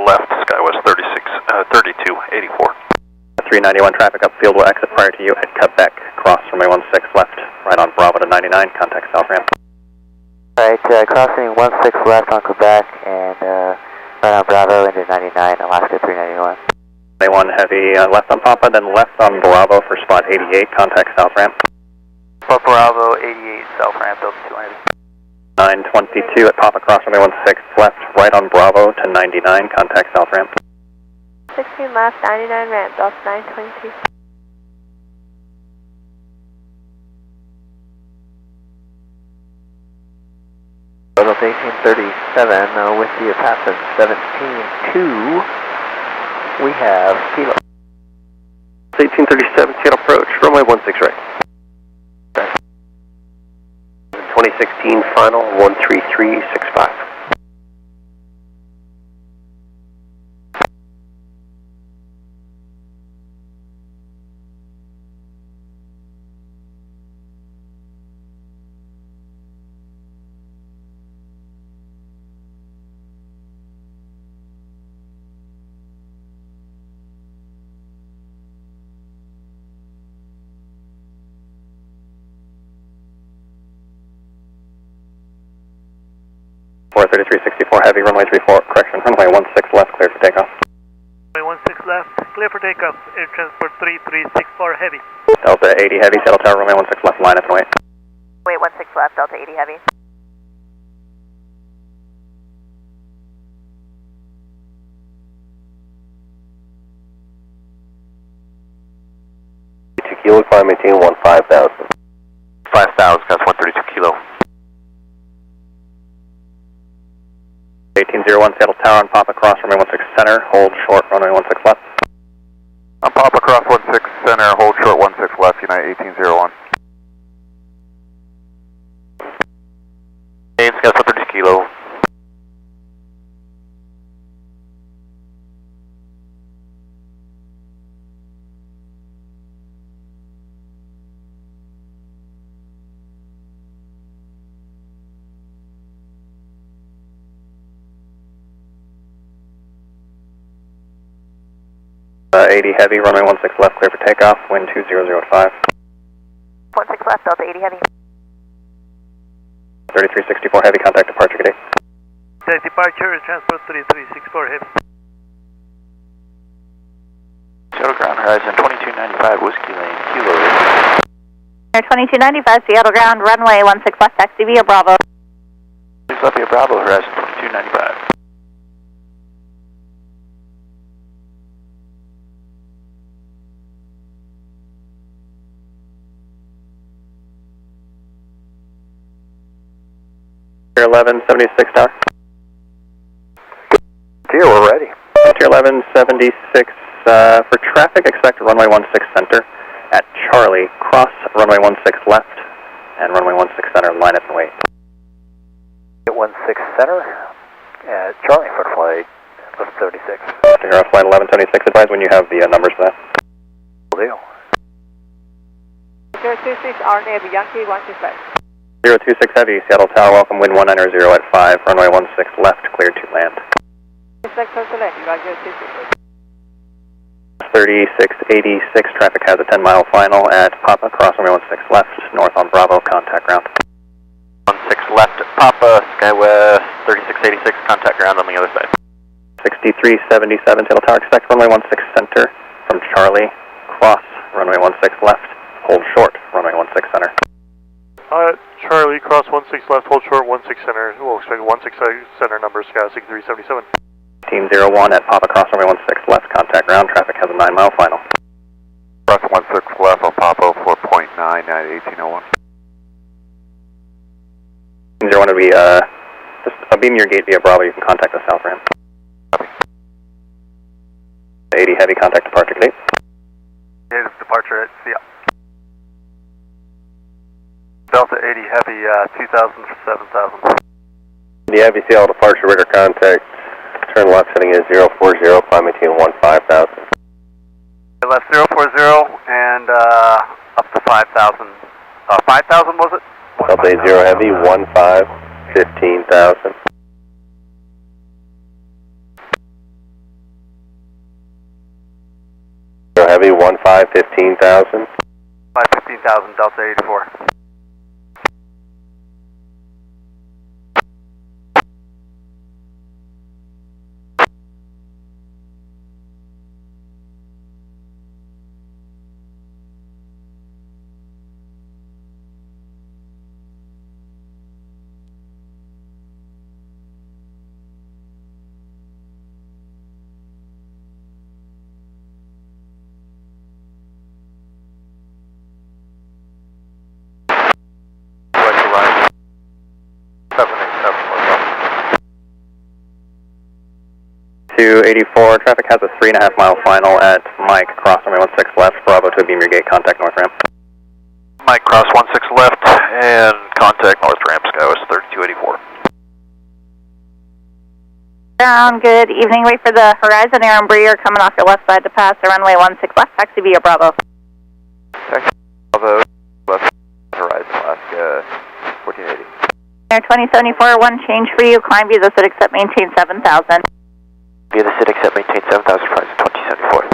left, Skywest 3284. 391 traffic upfield will exit prior to you at Quebec, cross runway 16 left, right on Bravo to 99, contact south ramp. Alright, crossing 16 left on Quebec and right on Bravo into 99, Alaska 391. 21 Heavy, left on Papa, then left on Bravo for spot 88, contact south ramp. Papa Bravo 88, south ramp, Delta 290. 922 at Papa, cross runway 16 left, right on Bravo to 99, contact south ramp. 16 left, 99 ramp, Delta 922. Delta 1837, with you passing 17-2. We have Kilo. 1837, Seattle approach, runway 16 right. 2016 final 13365. Four 3364 Heavy, runway 34, correction, runway 16 left, clear for takeoff. Runway 16 left, clear for takeoff, air transport 3364 Heavy. Delta 80 Heavy, Seattle Tower, runway 16 left, line up and wait. Wait 16 left, Delta 80 Heavy. Kilo, climb, maintain 5000. 5000, guys, 132 Kilo. 1801 Seattle Tower on Papa Cross, runway 16 center, hold short, runway 16 left. On Papa Cross 16 center, hold short 16 left, United 1801. Hey, Skywest 132 Kilo. Uh, 80 Heavy, runway 16 left, clear for takeoff, wind 2005. 16 left, Delta 80 Heavy. 3364 Heavy, contact departure, good day. Contact departure, air transport 3364 Heavy. Seattle ground, horizon 2295, Whiskey Lane, Kilo. Air 2295, Seattle ground, runway 16 left, taxi via Bravo. Please left via Bravo, horizon 2295. Tier 1176 Tower. Tier, we're ready. Tier 1176, for traffic, expect runway 16 center at Charlie, cross runway 16 left, and runway 16 center, line up and wait. 16 center at Charlie for flight 36. Sierra Flight 1176, advise when you have the numbers for that. Deal. 026 R Navy Yankee 125. 026 Heavy, Seattle Tower, welcome, wind 190 at 5, runway 16 left, cleared to land. 3686, traffic has a 10-mile final at Papa, cross runway 16 left, north on Bravo, contact ground. 16 left at Papa, SkyWest 3686, contact ground on the other side. 6377, Seattle Tower, expect runway 16 center from Charlie, cross runway 16 left, hold short, runway 16 center. Charlie, cross 16 left, hold short, 16 center. We'll expect 16 center number, Sky 6377. 1501 at Papa, cross runway 16 left, contact ground, traffic has a 9-mile final. Cross 16 left on Papa, 4.9 at 1801. 01 would be, just beam your gate via Bravo, you can contact the south ramp. 80 Heavy, contact departure gate. Native departure at Seattle. Delta 80 Heavy, 2000 for 7000. The Heavy Seattle departure, radar contact, turn left heading is 040, climb maintain 15,000. Left 040 and up to 5,000. 5,000 was it? Delta 80 Heavy, 15,000. Heavy, 15,000. 15,000, Delta 84. To 84, traffic has a 3.5-mile final at Mike, cross runway 16 left, Bravo to beam your gate, contact north ramp. Mike, cross 16 left and contact north ramp, SkyWest 3284. Ground, good evening. Wait for the Horizon Air and Breer coming off your left side to pass the runway 16 left, taxi via Bravo. Taxi Bravo, left Horizon, Alaska 1480. Air 2074, one change for you, climb via the SID except maintain 7000. Via the SID except maintain 7000, price 2074.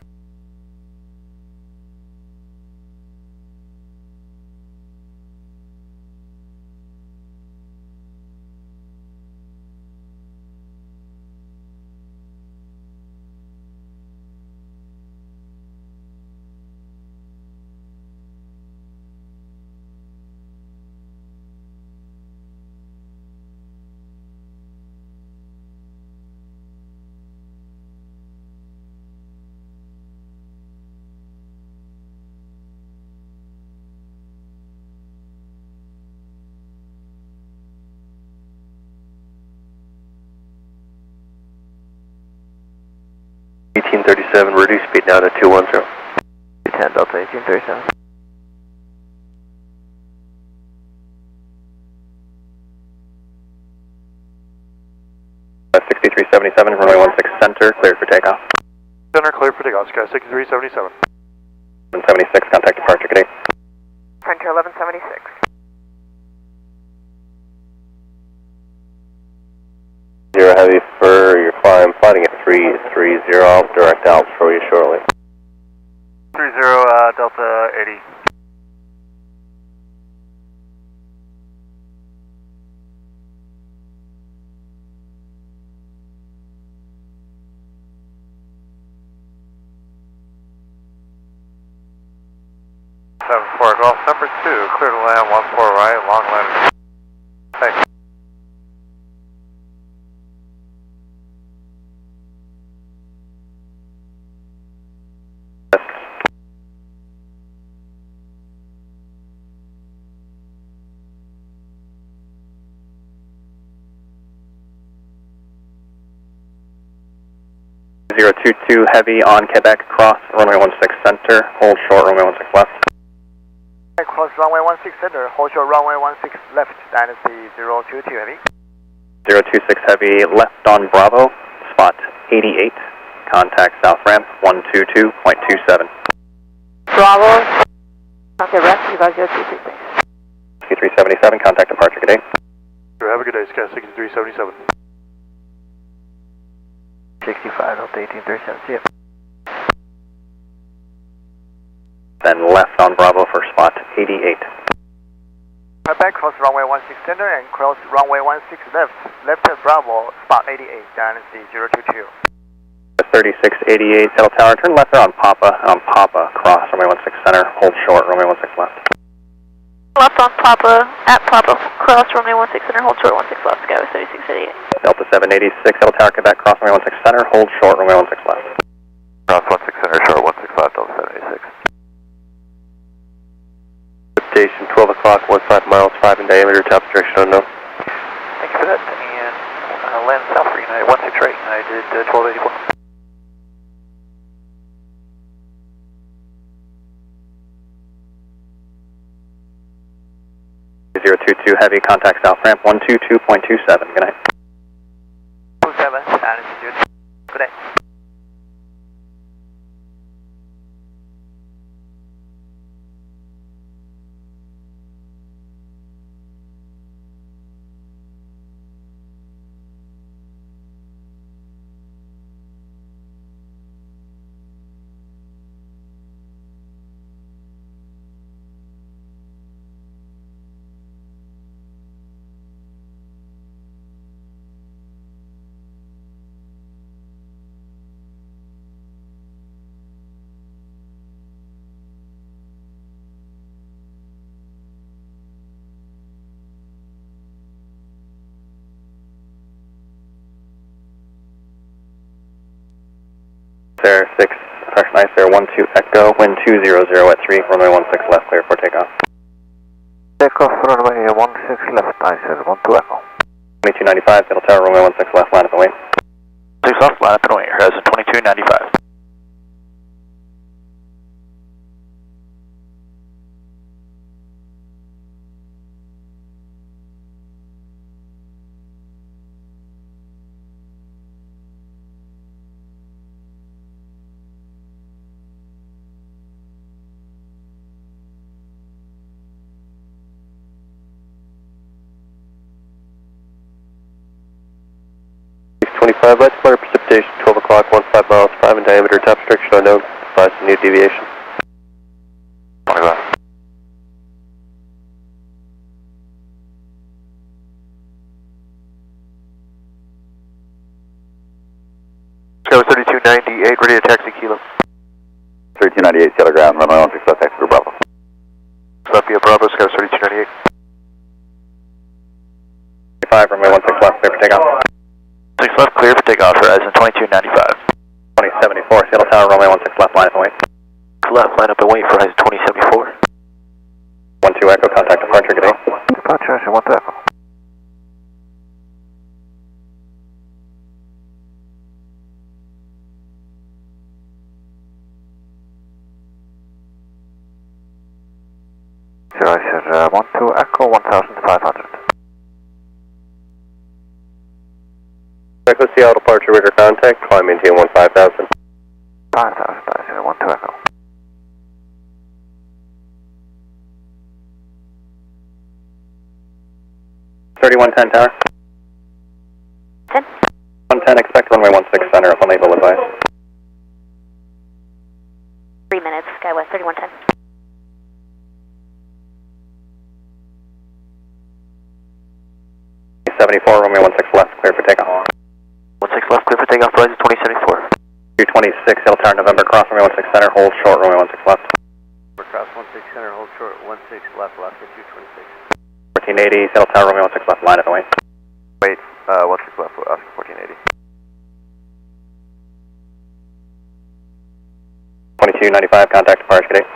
Reduce speed down to 210. 210, Delta 1837. Uh, 6377, runway 16 center, cleared for takeoff. Center clear for takeoff, Sky 6377. 176, contact departure gate. Frontier 1176. Zero Heavy for your climb, flighting at 330, I'll direct out for you shortly. 30, Delta 80. Golf number 2, clear to land 14 right, long landing. Thanks. .022 Heavy on Quebec, cross runway 16 center, hold short runway 16 left. Cross runway 16 center, hold short runway 16 left, Dynasty 022 Heavy. 026 Heavy left on Bravo, spot 88, contact south ramp 122.27. Bravo. Okay, rest, you guys go 236. 6377, contact departure, good day. Have a good day, Sky 6377. 65, Delta 1837, see ya. Then left on Bravo for spot 88. Back cross runway 16 center and cross runway 16 left. Left at Bravo, spot 88, Dynasty 022. 3688, Settle Tower, turn left there on Papa, cross runway 16 center, hold short, runway 16 left. Left on Papa, at Papa, cross runway 16 center, hold short 16 left, Sky 3688. Delta 786, Settle Tower, Quebec, cross runway 16 center, hold short, runway 16 left. Cross 16 center, short 16 left, Delta 786. Station 12 o'clock, 15 miles, 5 in diameter, top direction unknown. Thank you for that. And land south for United 168, United 1284. 022 heavy, contact south ramp 122.27, good night. 27, Dynasty 02. Good day. There, 6, pressure nice there, 12 Echo, wind 200 at 3, runway 16 left, clear for takeoff. Takeoff runway 16 left, nice, 12 Echo. 2295, Settle Tower, runway 16 left, line up and wait. 6 left, line up and wait, horizon 2295. Lights flutter precipitation, 12 o'clock, 15 miles, 5 in diameter, top direction unknown, advise a new deviation. 25. Sky 3298, ready to taxi Kilo. 3298, Seattle ground, runway 16 left, taxi for Bravo. Left via Bravo, Sky 3298. 5, runway 16 left, clear for takeoff. 6 left, clear for takeoff, horizon 2295. 2074, Seattle Tower, runway 16 left, line up and wait. Left, line up and wait for horizon 2074. 12 Echo, contact departure, good day. Departure, 12 Echo. Sure, I said 12 Echo, 1500. Echo Seattle departure, radar contact, climb maintain 15,000. 5000, I said 12 Echo. $3110 tower. 10. 110, expect runway 16 center, if unable advise. 3 minutes, Skywest 3110. 74, runway 16 left, clear for takeoff. 16 left, clear for takeoff, horizon 2074. 226, Seattle Tower, November, cross runway 16 center, hold short, runway 16 left. Cross 16 center, hold short, 16 left, Alaska 226. 1480, Seattle Tower, runway 16 left, line up and wait. Wait, 16 left, Oscar 1480. 2295, contact departure, good day.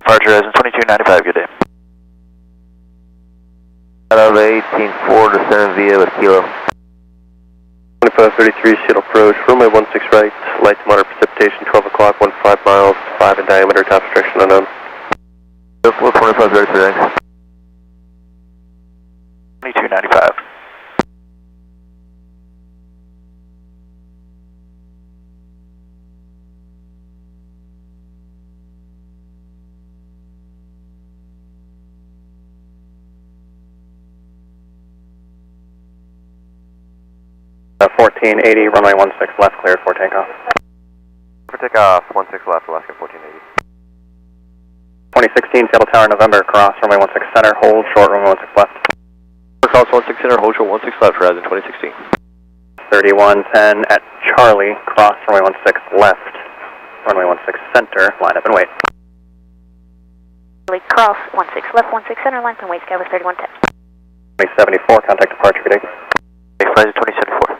Departure horizon 2295, good day. Out of 184 to 7 via with Kilo. 2533, Seattle approach, runway 16 right, light to moderate precipitation, 12 o'clock, 15 miles, 5 in diameter, top direction unknown. 2533, thanks. 2295. 1480, runway 16 left, cleared for takeoff. For takeoff, 16 left, Alaska 1480. 2016 Seattle Tower, November, cross, runway 16 center, hold short, runway 16 left. Cross 16 center, hold short 16 left, Horizon 2016. 3110 at Charlie, cross, runway 16 left, runway 16 center, line up and wait. Charlie, cross, 16 left, 16 center, line up and wait, Skywest 3110. 2074, contact departure, good day. Horizon 2074.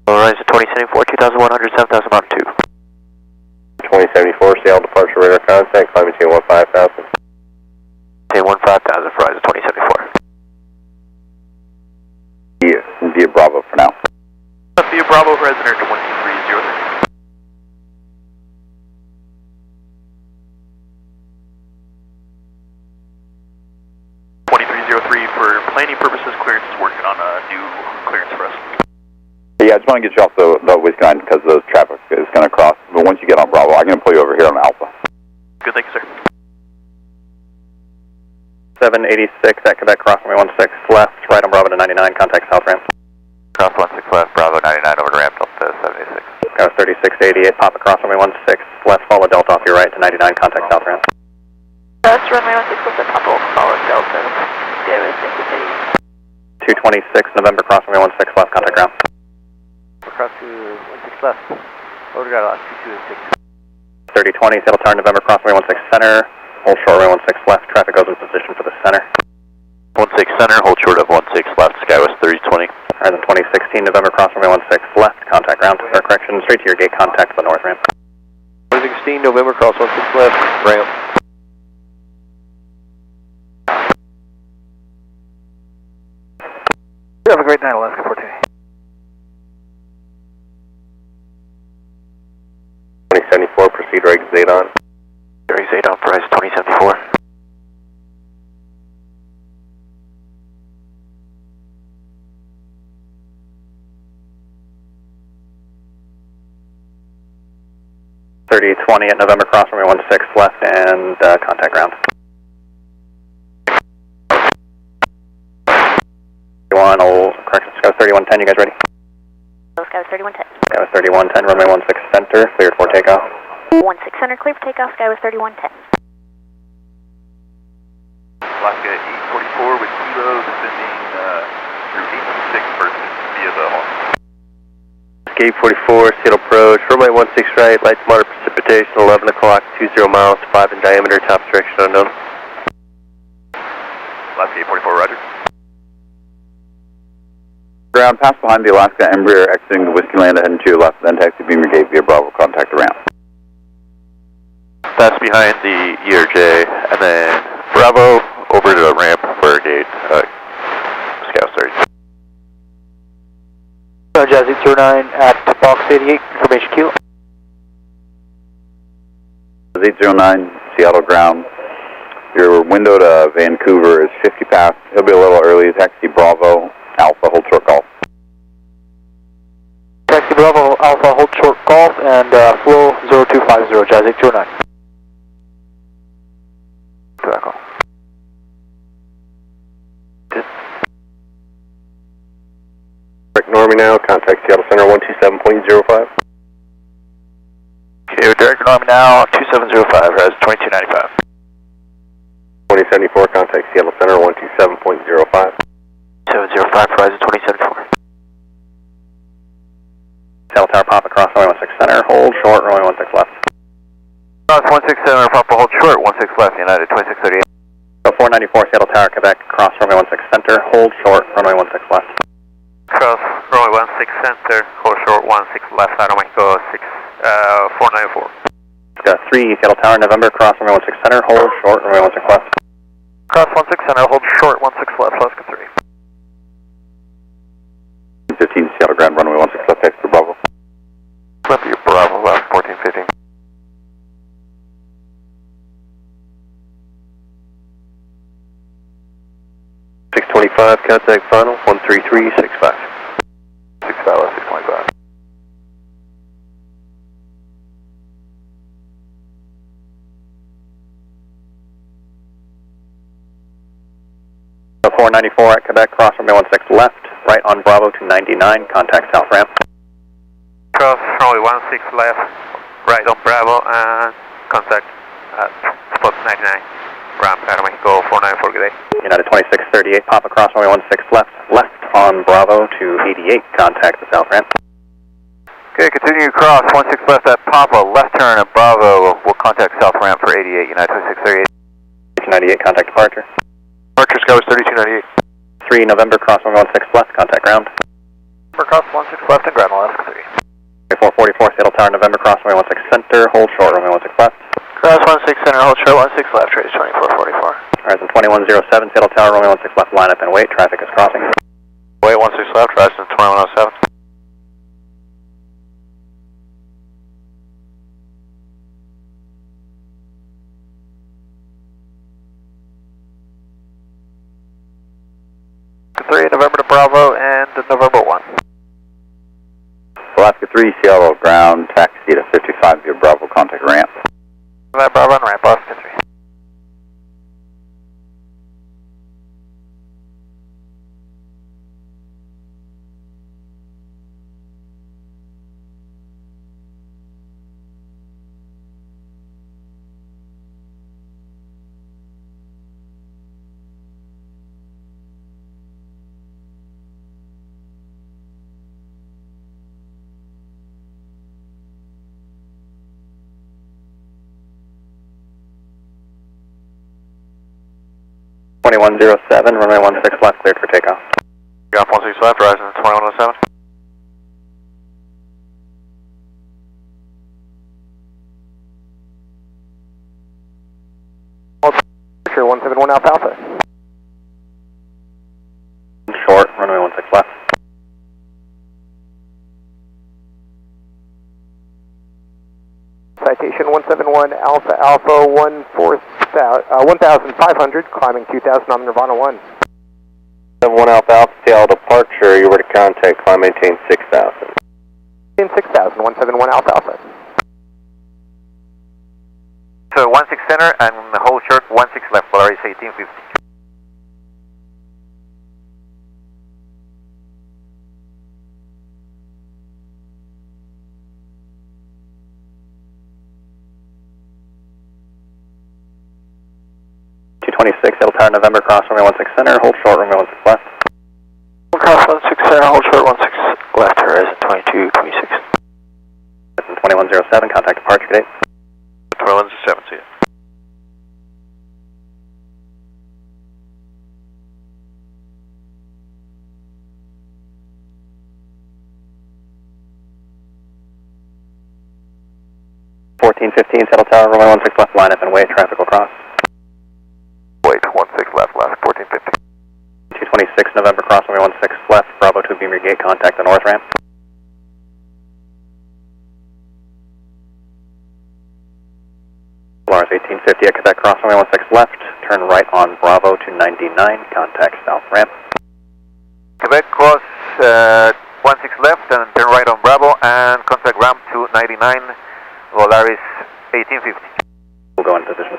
Horizon 2074, 2100, 7000, Mountain 2. 2074, Seattle departure radar contact, climb between 15,000. Say 15,000 for Horizon 2074. Via Bravo for now. Via Bravo, Horizon Air 2303. For planning purposes, clearance is working on a new clearance for us. Yeah, I just want to get you off the whiskey line because the traffic is going to cross. But once you get on Bravo, I'm going to pull you over here on Alpha. Good, thank you, sir. 786 at Quebec, cross runway 16 left, right on Bravo to 99, contact south ramp. Cross 16 left, Bravo 99 over to ramp Delta 786. Go 3688, pop across runway 16 left, follow Delta off your right to 99, contact south ramp. That's runway 16 left at Papa, follow Delta. Skywest 226 November, cross runway 16 left, contact ground. Cross to 16 left. Over to Dallas, 2286. 3020, Seattle Tower, November, cross runway 16 center, hold short runway 16 left, traffic goes in position for the center. 16 center, hold short of 16 left, Skywest 3020. Horizon 2016 November, cross runway 16 left, contact ground, or correction, straight to your gate contact to the north ramp. 2016 November, cross 16 left, ramp. You have a great night, Alaska 14. 2074, proceed right exit on. Exit on for Horizon 2074. .3020 at November, cross runway 16 left, and contact ground. 3110, you guys ready? Skywest 3110. Skywest 3110, runway 16 center, cleared for takeoff. 16 center, clear for takeoff, Skywest 3110. Alaska 844 with Kilo descending through 86 first via the Hawk. Gate 44, Seattle approach, runway 16 right, light to moderate precipitation, 11 o'clock, 20 miles, 5 in diameter, top direction unknown. Alaska 844, roger. Ground, pass behind the Alaska Embraer, exiting the Whiskey Land, ahead and to your left, then taxi beam your gate via Bravo, contact the ramp. Pass behind the ERJ, and then Bravo over to the ramp for gate, Scout 30. Jazzy 09 at box 88, information Q. 809, Seattle ground. Your window to Vancouver is 50 past. It'll be a little early. Taxi Bravo, Alpha, hold short golf. Taxi Bravo, Alpha, hold short golf, and flow 0250, Jazzy 09. Echo. Ignore me now, contact Seattle Center 127.05. Okay, we're direct Norman now, 2705, has 2295. 2074, contact Seattle Center 127.05. 705 for Horizon 2074. Seattle Tower, pop across runway 16 center, hold short, runway 16 left. Cross 16 center, Papa, hold short, 16 left, United 2638. 494, Seattle Tower, Quebec, cross runway 16 center, hold short, runway 16 left. Cross runway 16 center, hold short 16 left, I don't want to go 494. Got 3, Seattle Tower, November, cross runway 16 center, hold short, runway 16 left. Cross 16 center, hold short 16 left, Alaska 3. 15, Seattle ground, runway 16 left, taxi Bravo. Left your Bravo, left 1415. Contact final 13365. 65, 625. .494 at Quebec, cross runway 16 left, right on Bravo to 99, contact south ramp. Cross runway 16 left, right on Bravo, and contact at spot 99. Ramp Academy, go 494, good day. United 2638, pop across runway 16 left on Bravo to 88, contact the south ramp. Okay, continue across 16 left at Papa, left turn at Bravo. We'll contact south ramp for 88, United 2638. 3298, contact departure. Departure Skywest 3298. 3 November, cross runway 16 left, contact ground. November cross 16 left and ground, Alaska 3. 444, Seattle Tower, November, cross runway 16 center, hold short, runway 16 left. Cross 16 center, hold short, 16 left, trace 2444. Horizon 2107, Seattle Tower, runway 16 left, line up and wait, traffic is crossing. Wait 16 left, Horizon 2107. November to Bravo and November 1. Alaska 3, Seattle ground, taxi to 55 via Bravo, contact ramp. Bravo and ramp, Alaska 3. Runway 16 left, cleared for takeoff. Takeoff 16 left, Horizon 2107. Departure 171 Alpha Alpha. Short, runway 16 left. Citation 171 Alpha Alpha 1500, climbing 2000 on Nirvana 1. 71 Alpha Alpha, Seattle departure, you were to contact, climb maintain 6000. 6000, 171 Alpha Alpha. So 16 center and hold short 16 left, Polaris 1850. Seattle Tower, November, cross runway 16 center, hold short, runway 16 left. Cross 16 center, hold short 16 left, Horizon 2226. 2107, contact departure date. 2107, see you. Seattle Tower, runway 16 left, line up and wait, traffic will cross. Wait, 16 left, 1450. 226 November, cross runway 16 left, Bravo 2 Beamer Gate, contact the north ramp. Polaris 1850 at Quebec, cross runway 16 left, turn right on Bravo to 99, contact south ramp. Quebec cross 16 left and turn right on Bravo and contact ramp to 99, Polaris 1850. We'll go in position.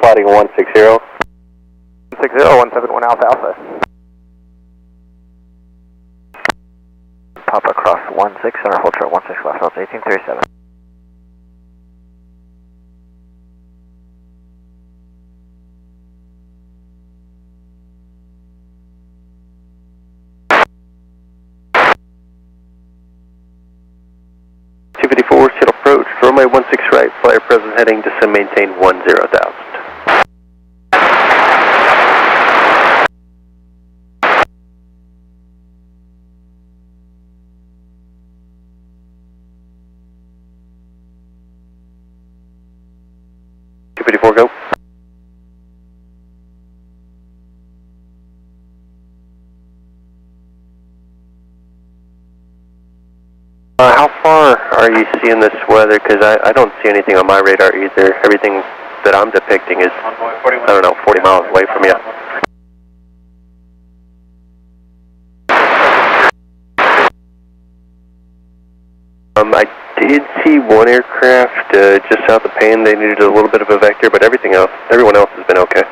Plotting 160. 171 Alpha Alpha. Papa cross 16 center, hold short 16 left, that's 1837. Seattle approach, runway 16 right, flyer present heading, descend maintain 10,000. Go. How far are you seeing this weather? Because I don't see anything on my radar either. Everything that I'm depicting is, I don't know, 40 miles away from you. did see one aircraft just south of Payne. They needed a little bit of a vector, but everyone else has been okay.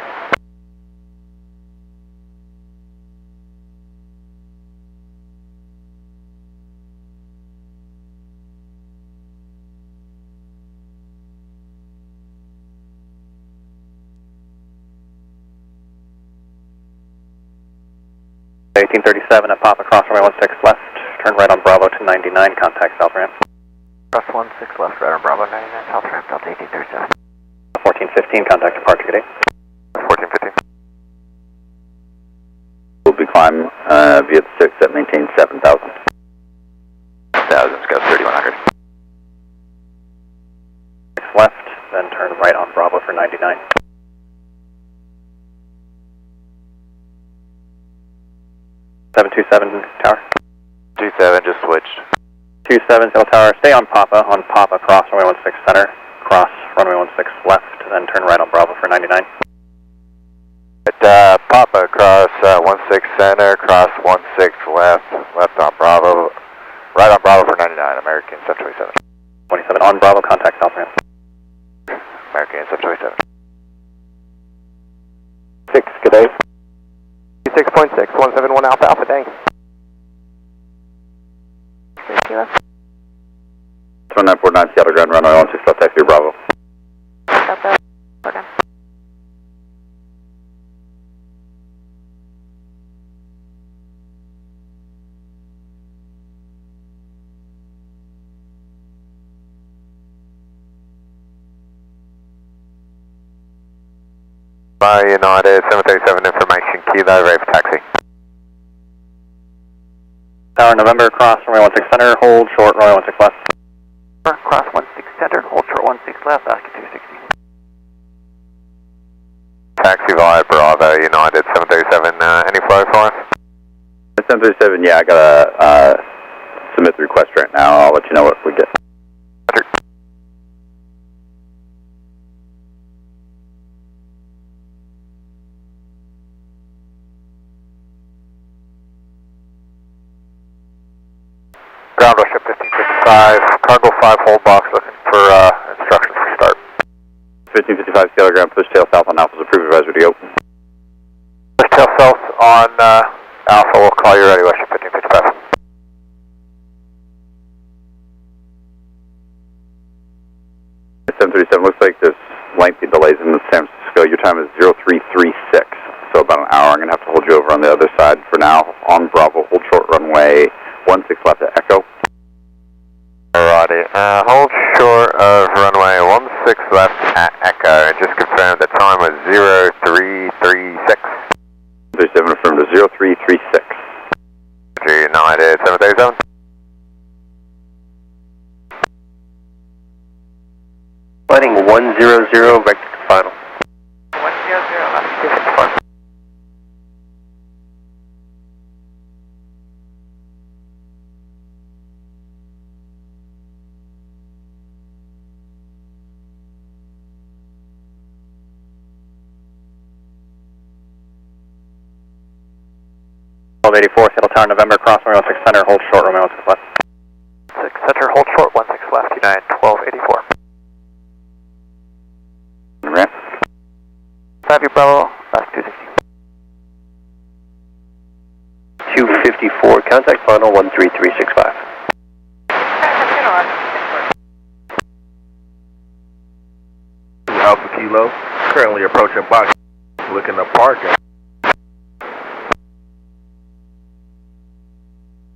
at Papa, cross runway 16 left, turn right on Bravo to 99, contact south ramp. Cross 16 left, right on Bravo 99, south ramp, Delta 1837. 1415, contact departure, good day. 1415. We'll be climb via the 6 that maintains 7,000. 1000's got 3100. 6 left, then turn right on Bravo for 99. 727 tower. 27 just switched. 27 Hill Tower, stay on Papa, cross runway 16 center, cross runway 16 left, then turn right on Bravo for 99. At Papa, cross 16 center, cross 16 left, left on Bravo, right on Bravo for 99, American 727. 27 on Bravo, contact south ramp. American 727. 6, good day. 6.6, 171 Alpha, Alpha, thanks. Kilo. 949 Seattle Ground, runway 16 left, taxi Bravo. Delta, program. By United 737 information, Kilo, ready for taxi. Tower November, cross runway 16 center, hold short runway 16 left. Cross 16 center, hold short 16 left, Oscar 260. Taxi via Bravo, United 737, any flow for us? 737, yeah, I gotta submit the request right now. I'll let you know what we get. Ground Russia 1555, cargo 5 hold box looking for instructions for start. 1555 Telegram, push tail south on Alpha's approved advisory to go. Push tail south on Alpha, we'll call you ready, Russia 1555. Looks like there's lengthy delays in San Francisco. Your time is 0336, so about an hour. I'm going to have to hold you over on the other side for now. On Bravo, hold short runway 16 left at Echo. Alrighty, hold short of runway 16 left at Echo, and just confirm the time was 0336. 37 affirmed to 0336. United 737. Lighting 100, vector to final. 100, last 254. Seattle Tower November, cross runway 16 center, hold short runway 16 left. 6 center, hold short 16 left, United 1284. Ramp. 5 Bravo, last 260. 254, contact final 13365. Alpha Kilo, currently approaching box, looking to park.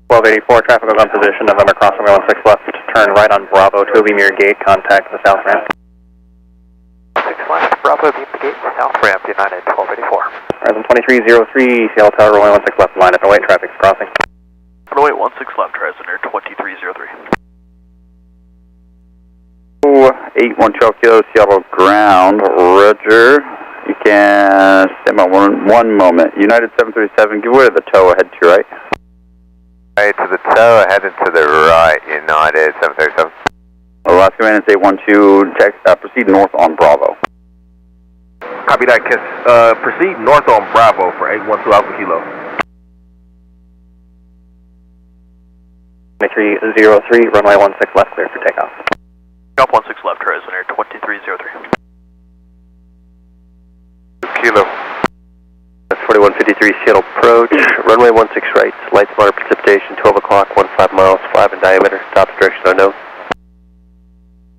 1284, traffic goes on position, November cross runway 16 left, turn right on Bravo to Rainier Gate, contact the south ramp. 6 left, Bravo, beam the gate, south ramp, United 1284. Horizon 2303, Seattle Tower, runway 16 left, line up and wait, traffic's crossing. Runway 16 left, Horizon Air 2303. 8112 Kilo, Seattle Ground, Roger. You can stand by one moment. United 737, give way to the tow, ahead to your right. Right to the tow, headed to the right, United 737. Alaska Maintenance 812, proceed north on Bravo. Copy that, Kiss. Proceed north on Bravo for 812 Alpha Kilo. 2303, runway 16 left, clear for takeoff. Golf 16 left, horizon air 2303. Kilo. That's 4153 Seattle approach, runway 16 right, light to moderate precipitation, 12 o'clock, 15 miles, 5 in diameter, stop direction unknown.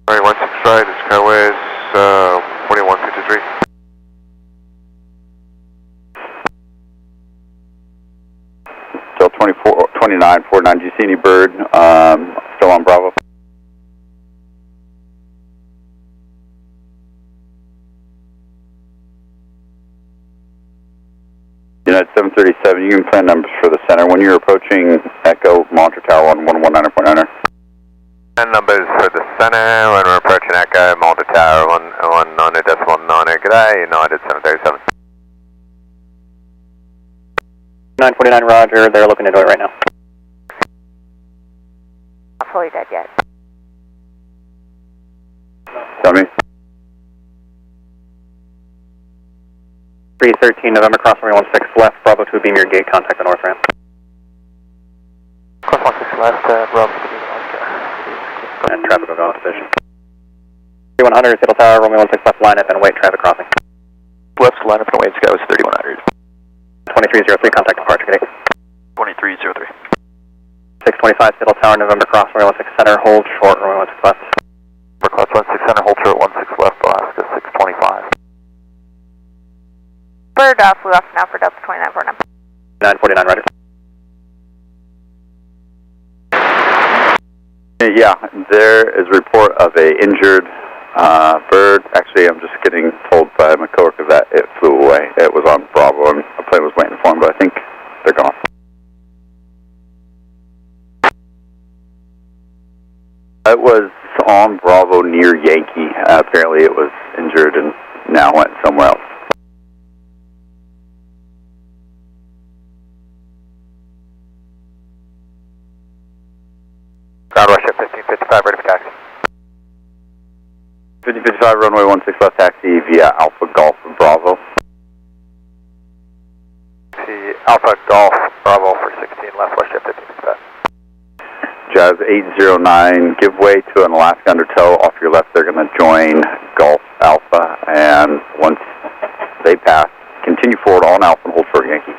Runway 16 right, the Skyway is 4153. Still 2949, do you see any bird? Still on Bravo. United 737, you can plan numbers for the center. When you're approaching Echo, monitor tower on 119.9. And numbers for the center when we're approaching Echo, monitor tower 119.9. Good day, United 737. 949, roger, they're looking into it right now. Not fully dead yet. Tell me. 313 November, cross runway 16 left, Bravo 2 beam your gate, contact the north ramp. Cross 16 left, Bravo 2 beam And traffic will go into position. 3100, Seattle Tower, runway 16 left, line up and await traffic crossing. Left, line up and await, Skyway 3100. 2303, contact departure gate. 2303. 625, Seattle Tower, November, cross runway 16 center, hold short, runway 16 left. For class 16 center, hold short 16 left, Alaska 625. Bird flew off now for Delta 2949. 949, roger. Yeah, there is a report of a injured bird. Actually, I'm just getting told by my coworker that it flew away. It was on Bravo and a plane was waiting for him, but I think they're gone. It was on Bravo near Yankee. Apparently it was injured and now went somewhere else. Ground rush at 1555, ready for taxi. 5055, runway 16 left, taxi via Alpha Golf Bravo. See Alpha Golf Bravo for 16 left, west jet 1555. Jazz 809, give way to an Alaska undertow off your left. They're going to join Golf Alpha, and once they pass, continue forward on Alpha and hold short Yankee.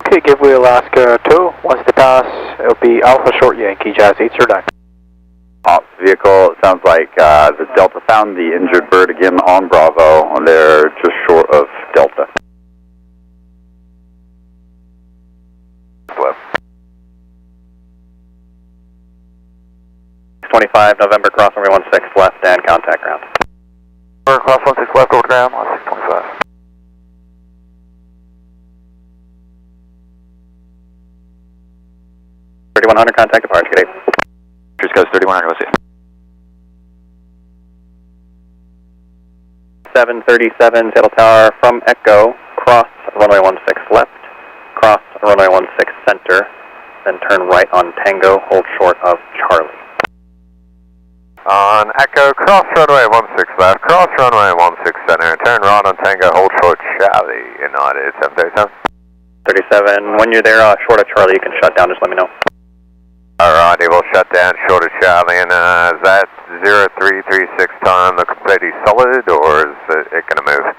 Okay, give way Alaska 2. Once they pass, it'll be Alpha Short Yankee, Jazz 809. Ops vehicle, it sounds like the Delta found the injured bird again on Bravo, and they're just short of Delta. 625, November, cross runway 16 left and contact ground. Cross 16 left, over ground, 625. $3100, contact departure gate. Here's goes 3100, we'll see. 737, Seattle Tower, from Echo, cross runway 16 left, cross runway 16 center, then turn right on Tango, hold short of Charlie. On Echo, cross runway 16 left, cross runway 16 center, turn right on Tango, hold short Charlie, United 737. 37, when you're there short of Charlie, you can shut down, just let me know. Alrighty, we'll shut down short of Charlie, and is that 0336 time looking pretty solid, or is it going to move?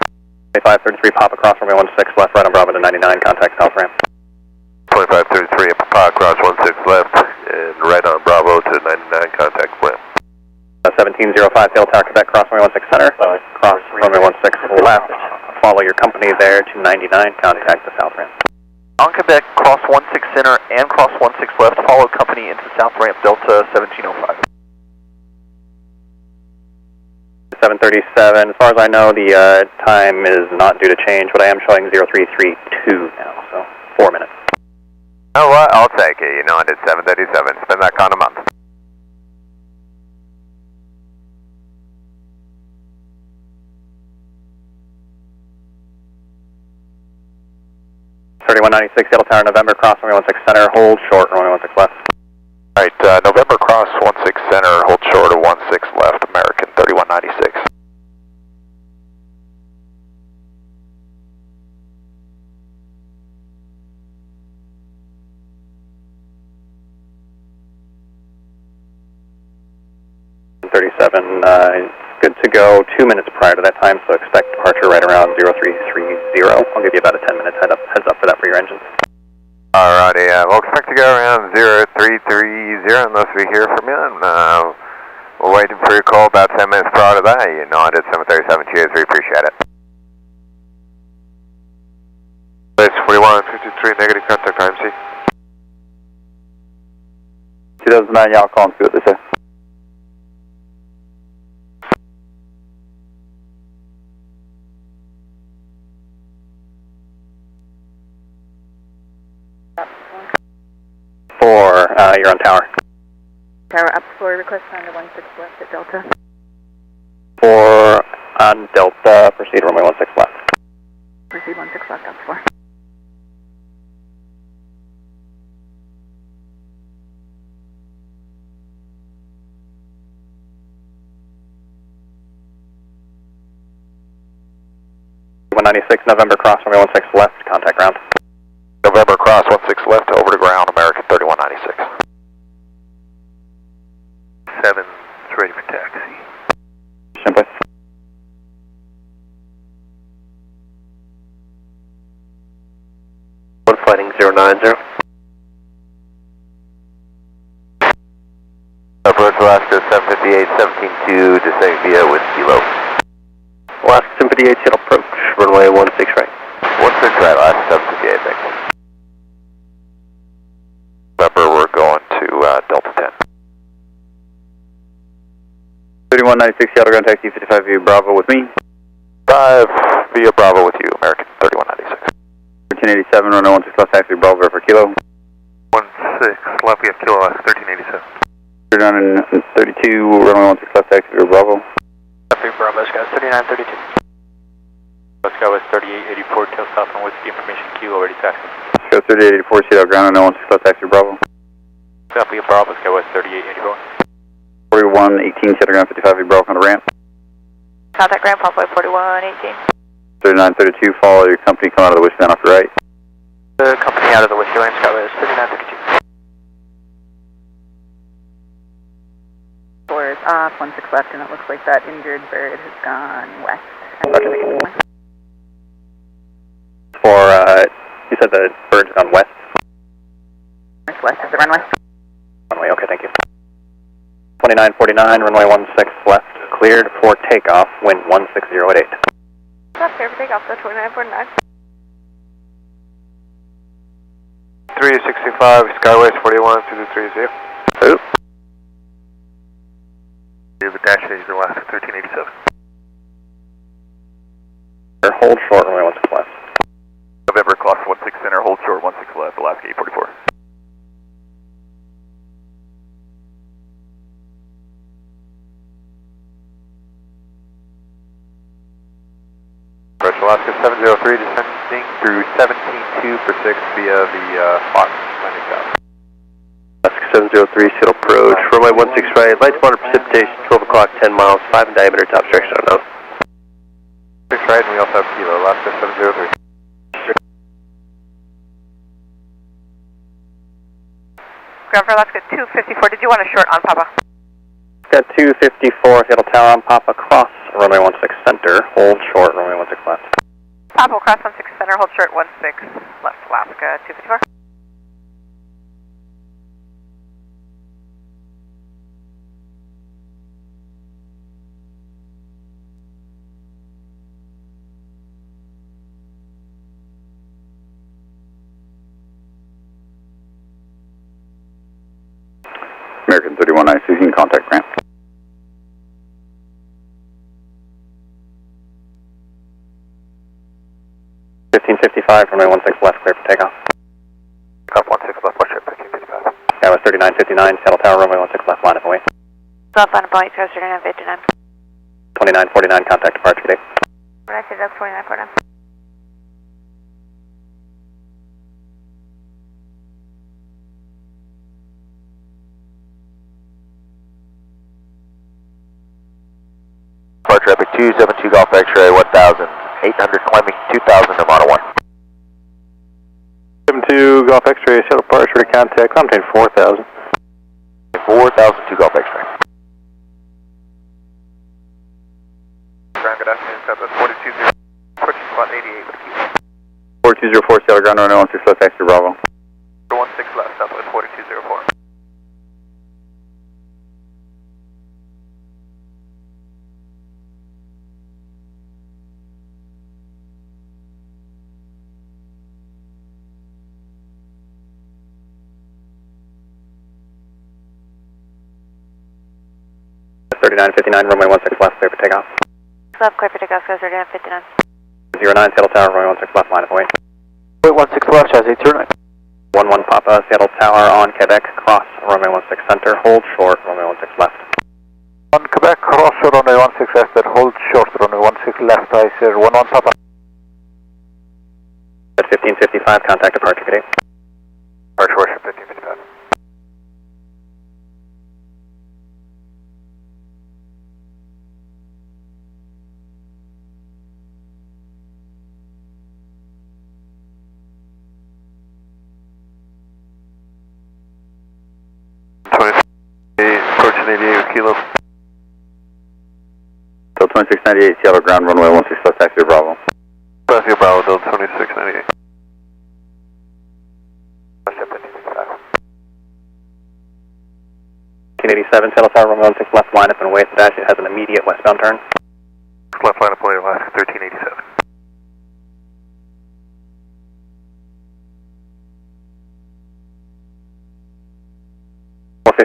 2533, pop across runway 16 left, right on Bravo to 99, contact south ramp. 2533, pop across 16 left, and right on Bravo to 99, contact ramp. 1705, Seattle Tower, Quebec, cross runway 16 center, cross runway 16 left, follow your company there to 99, contact the south ramp. On Quebec, cross 16 center and cross 16 left, follow company into south ramp, Delta 1705. 737, as far as I know, the time is not due to change, but I am showing 0332 now, so 4 minutes. You know what, I'll take it, United 737, spend that kind of month. $3196, Seattle Tower, November, cross runway 16 center, hold short, runway 16 left. Alright, November cross 16 center, hold short of 16 left, American 3196. 737, good to go 2 minutes prior to that time, so expect departure right around 0330. I'll give you about a 10-minute heads up for that for your engines. Alrighty, we'll expect to go around 0330 unless we hear from you. And, we're waiting for your call about 10 minutes prior to that. You know I did 737. Cheers, we appreciate it. Base 41, 53, negative contact IMC. 2009, y'all calling, see what they say. You're on tower. Tower up for request on the 16 left at Delta. On Delta, proceed runway 16 left. Proceed 16 left, up for. November cross, runway 16 left, contact ground. November cross, 16 left, over to ground, American 3196. 7's ready for taxi. Simply. One fighting 090. Approach Alaska 758, 17-2, descending via with kilo. Alaska 758, sail approach, runway 16 right. 16 right, Alaska 758, thanks. November, we're going to Delta 10. 3196, Seattle ground taxi 55 via Bravo with me. 5 via Bravo with you, American 3196. 1387, runway 16 left, taxi Bravo for kilo. 16 left, we have kilo Alaska 1387. 3932, runway 16 left, taxi via Bravo. Bravo, Sky 3932. Sky West 3884, tail south on Whiskey, information Q, already taxi. Sky 3884, Seattle ground, runway 16 left, taxi Bravo. Copy of Bravo, Sky West 3884. 4118, Seattle ground 55 via Bravo on the ramp. Contact ground, Pathway 4118. 3932, follow your company, come out of the Whiskey line off your right. The company out of the Whiskey line, Sky West 3932. Four is off, 16 left, and it looks like that injured bird has gone west. You said the bird's gone west? West of the runway. Runway, okay, thank you. 2949, runway 16 left, cleared for takeoff, wind 160 at 8. Left, clear for takeoff, the 2949. 365, Skywest 41, 2230. We have a dash danger Alaska 1387. Hold short, runway 16 left. November cross 16 center, hold short 16 left, Alaska 844. Approach Alaska 703, descending through 17-2 for 6 via the Fox landing south. Alaska 703, sail approach, runway 16 right, light to moderate precipitation, 12 o'clock, 10 miles, 5 in diameter, top direction unknown. 6 right, and we also have kilo, Alaska 703. Ground for Alaska 254, did you want a short on Papa? Got 254, Seattle Tower on Papa, cross, runway 16 center, hold short, runway 16 left. Papa will cross 16 center, hold short 16 left, Alaska 254. American 3196, you can contact ramp. Runway 16 left, clear for takeoff. Up 16 left, watch it, 1555. Sky West 3959, Seattle Tower, runway 16 left, line of away. South line of Boeing, Sky 3959. 2949, contact departure date. When I say that's 2949. Departure Epic 272 Golf X-ray 1800, climbing 2000 to Model 1. 72 Golf X-ray, shuttle departure to contact, contain 4000. 4002 Golf X-ray. Southwest 4204, approaching spot 88 with kilo. 4204, Seattle ground, runway 16 left, taxi Bravo. 16 left, Southwest 4204. Runway 16 left, clear for takeoff. Left, clear for takeoff, goes 3959. 09, Seattle Tower, runway 16 left, line of way. 16 left, Jazzy, turn right. 11 Papa, Seattle Tower on Quebec, cross, runway 16 center, hold short, runway 16 left. On Quebec, cross runway 16 left, and hold short, runway 16 left, I say 11 Papa. At 1555, contact departure gate. Departure worship 1555. Approaching 88 with kilo. Till 2698, Seattle ground, runway 16 left, taxi Bravo. Taxi Bravo, Delta 2698. 1987, Seattle Tower, runway 16 left, line up and away at the dash. It has an immediate westbound turn. Left line of play, Alaska 1387.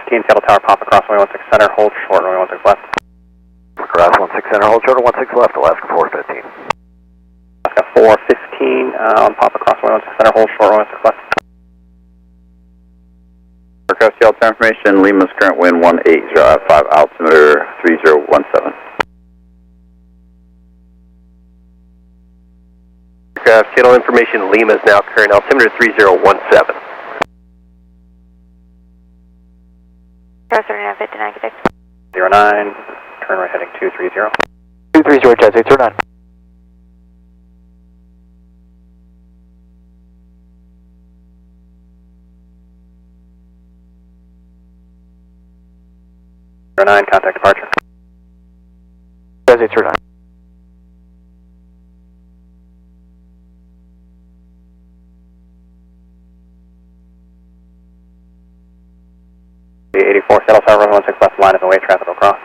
Seattle Tower, pop across runway 16 center, hold short, runway 16 left. Cross 16 center, hold short, 16 left, Alaska 415. Alaska 415, on pop across runway 16 center, hold short, runway 16 left. Aircraft Seattle Tower information, Lima's current wind 180 at 5, altimeter 3017. Aircraft Seattle information, Lima's now current altimeter 3017. Cross 3959, connect. 09, turn right heading 230. 230, Jazzy, turn on. Contact departure. Jazzy, turn on. The 84, Seattle Tower, runway 16 left, line of the way, traffic will cross.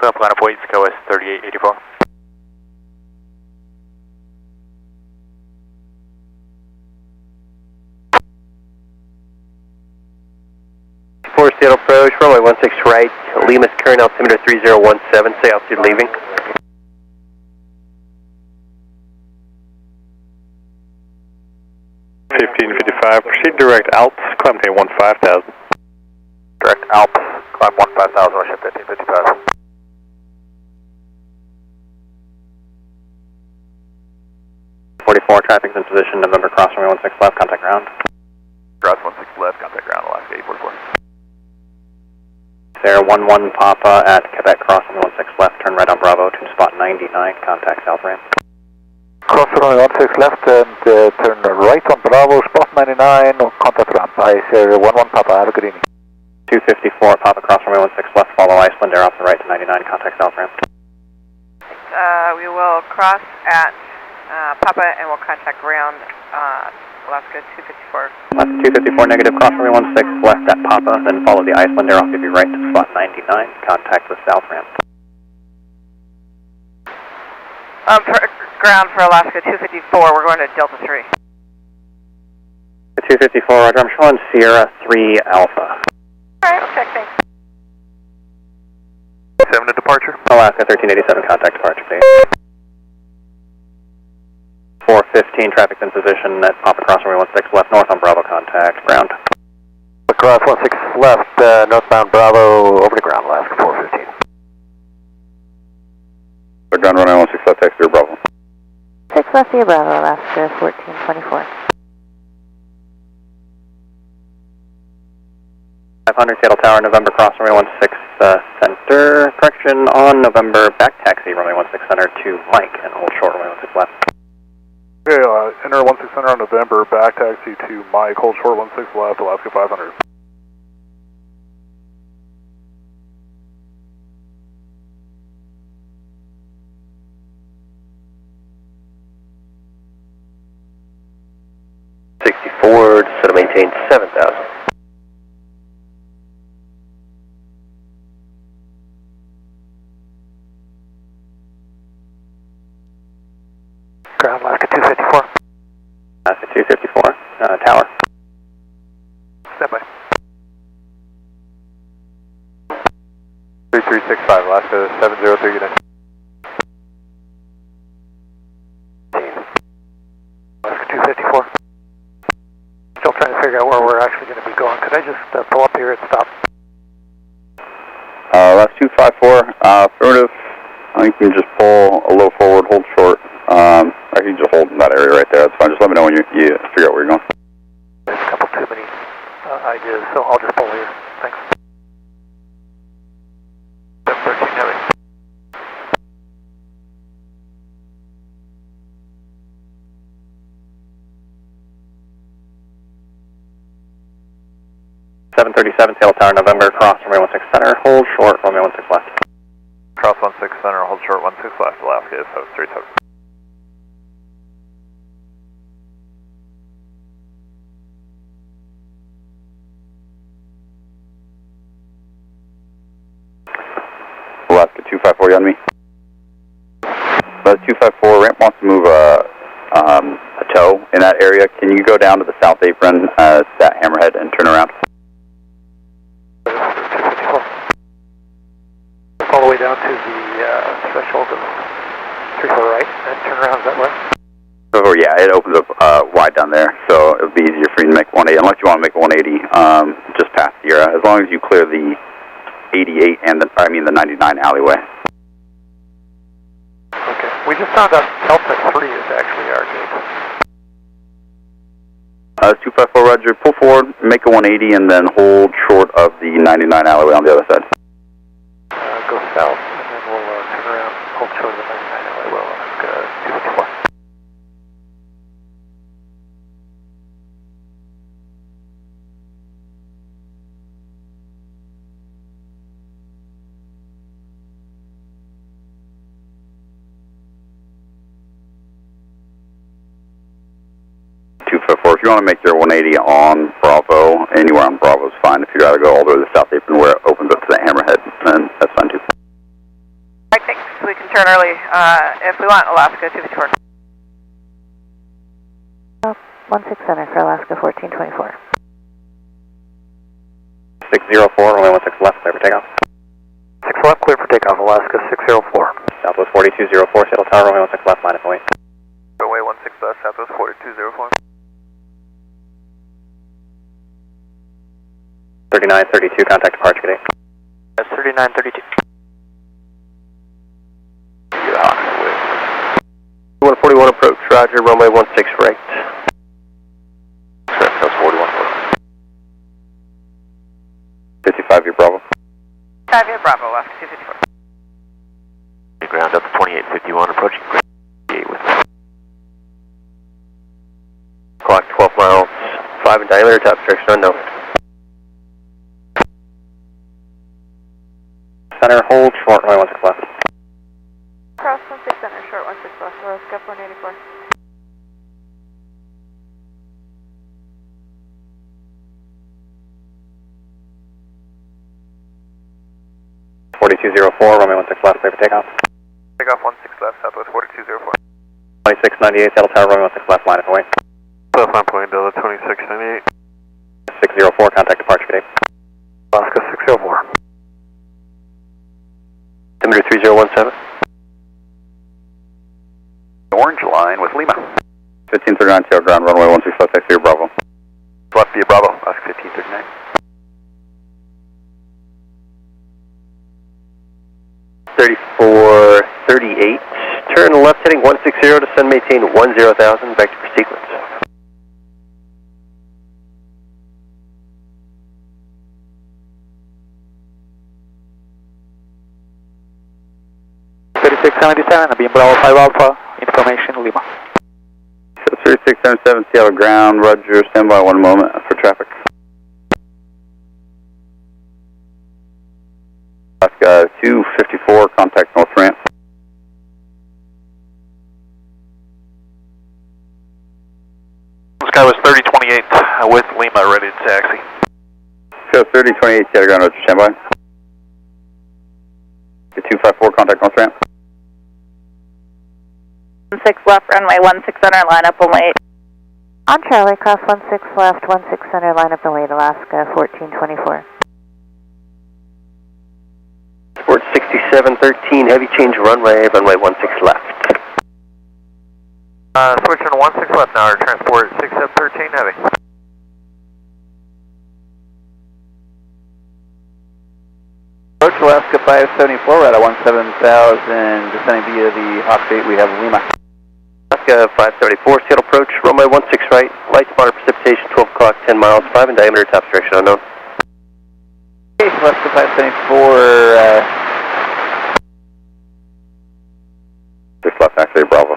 Left line of way, SkyWest 3884. Seattle approach, runway 16 right, Lima's current altimeter 3017, say altitude leaving. Proceed direct Alps, climb to 15,000. Direct Alps, climb 15,000, worship 1555. Traffic's in position, November cross runway 16 left, contact ground. Cross 16 left, contact ground, Alaska 844. There, 11 Papa at Quebec cross runway 16 left, turn right on Bravo to spot 99, contact south ramp. Cross runway 16 left and turn right on Bravo, spot 99, contact ramp. I say 11 Papa, have a good evening. 254 Papa cross runway 16 left, follow Iceland, air off the right to 99, contact south ramp. We will cross at Papa and we'll contact ground Alaska 254. Alaska 254 negative, cross runway 16 left at Papa, then follow the Iceland, air off give you right to spot 99, contact the south ramp. Ground for Alaska 254, we're going to Delta 3. 254, roger, I'm showing Sierra 3 Alpha. Alright, I'll check, thanks. 7 to departure. Alaska 1387, contact departure, please. 415, traffic's in position at Papa cross runway 16 left, north on Bravo, contact ground. Cross 16 left, northbound Bravo, over to ground, Alaska 415. Ground runway 16 left, taxi to Bravo. 6 left, via Bravo, Alaska 1424. 500 Seattle Tower, November cross runway 16 center, correction on November, back taxi runway 16 center to Mike and hold short runway 16 left. Okay, enter 16 center on November, back taxi to Mike, hold short 16 left, Alaska 500. 64, descend and maintain 7,000. Ground Alaska 254. Alaska 254, tower. Stand by. 3365, Alaska 703, good night. Alaska 254. Still trying to figure out where we're actually going to be going. Could I just pull up here and stop? Last 254, affirmative. I think you can just pull a low forward, hold short. I can just hold in that area right there. That's fine. Just let me know when you figure out where you're going. There's a couple too many ideas, so I'll just pull here. Thanks. 713 heavy. Sail Tower, November, cross runway 16 center, hold short, runway 16 left. Cross 16 center, hold short 16 left, Alaska is 737. Alaska 254, you on me? Alaska 254, ramp wants to move a tow in that area. Can you go down to the south apron, that hammerhead, and turn around? All the way down to the threshold of 34 right, and turn around that way. Oh yeah, it opens up wide down there, so it would be easier for you to make 180, unless you want to make 180 just past Sierra, as long as you clear the 88 and the 99 alleyway. Okay, we just found out Delta 3 is actually our gate. 254, Roger, pull forward, make a 180, and then hold short of the 99 alleyway on the other side. Go south, and then we'll turn around, hold short of the 99 alley. We'll ask 254. If you want to make your 180 on Bravo, anywhere on Bravo is fine. If you'd rather go all the way to the south apron where it opens up to the hammerhead, then that's fine too. I think we can turn early if we want, Alaska 254. 16 center for Alaska 1424. 604, runway 16 left, clear for takeoff. 6 left, clear for takeoff, Alaska 604. Southwest 4204, Seattle Tower, runway 16 left, minus 08. Runway 16 left, Southwest 4204. 3932, contact departure today. That's 3932. You're on the way. 141 approach, Roger, runway 16 right. Correct, that's 41. 55, you're Bravo. 5 year Bravo, Alaska 254. Ground up to 2851, approaching ground 58 with clock 12 miles, 5 in diameter, top direction unknown. Center, hold short, runway 16 left. Cross 16 center, short 16 left, Alaska 184. 4204, runway 16 left, clear for takeoff. Takeoff 16 left, Southwest 4204. 2698, Seattle Tower, runway 16 left, minus 08. Plus 9 Delta 2698. 604, contact departure today. Alaska 604. Altimeter 3017. Orange line with Lima. 1539, tail ground, runway 16 left, taxi via Bravo. Left via Bravo, Alaska 1539. $34.38. Turn left heading 160, descend maintain 10,000, vector for sequence. Beam Bravo 5 Alpha, information Lima. 3677, Seattle ground, Roger, stand by 1 moment for traffic. Alaska 254, contact north ramp. This guy was 3020 3028 with Lima ready to taxi. Show 3028 Seattle ground, Roger, standby. 254, contact north ramp. 16 left, runway 16 center, line up and wait. On Charlie, cross 16 left, 16 center, line up and wait, Alaska 1424. Sport 6713, heavy change runway 16 left. Switching to 16 left now, transport 6713 heavy. Approach Alaska 574, right at 17,000, descending via the Hawk 8, we have Lima. Alaska 574, Seattle approach, runway 16 right, light to moderate precipitation, 12 o'clock, 10 miles, 5 in diameter, top direction unknown. Okay, Alaska 574, 6 left, actually, Bravo.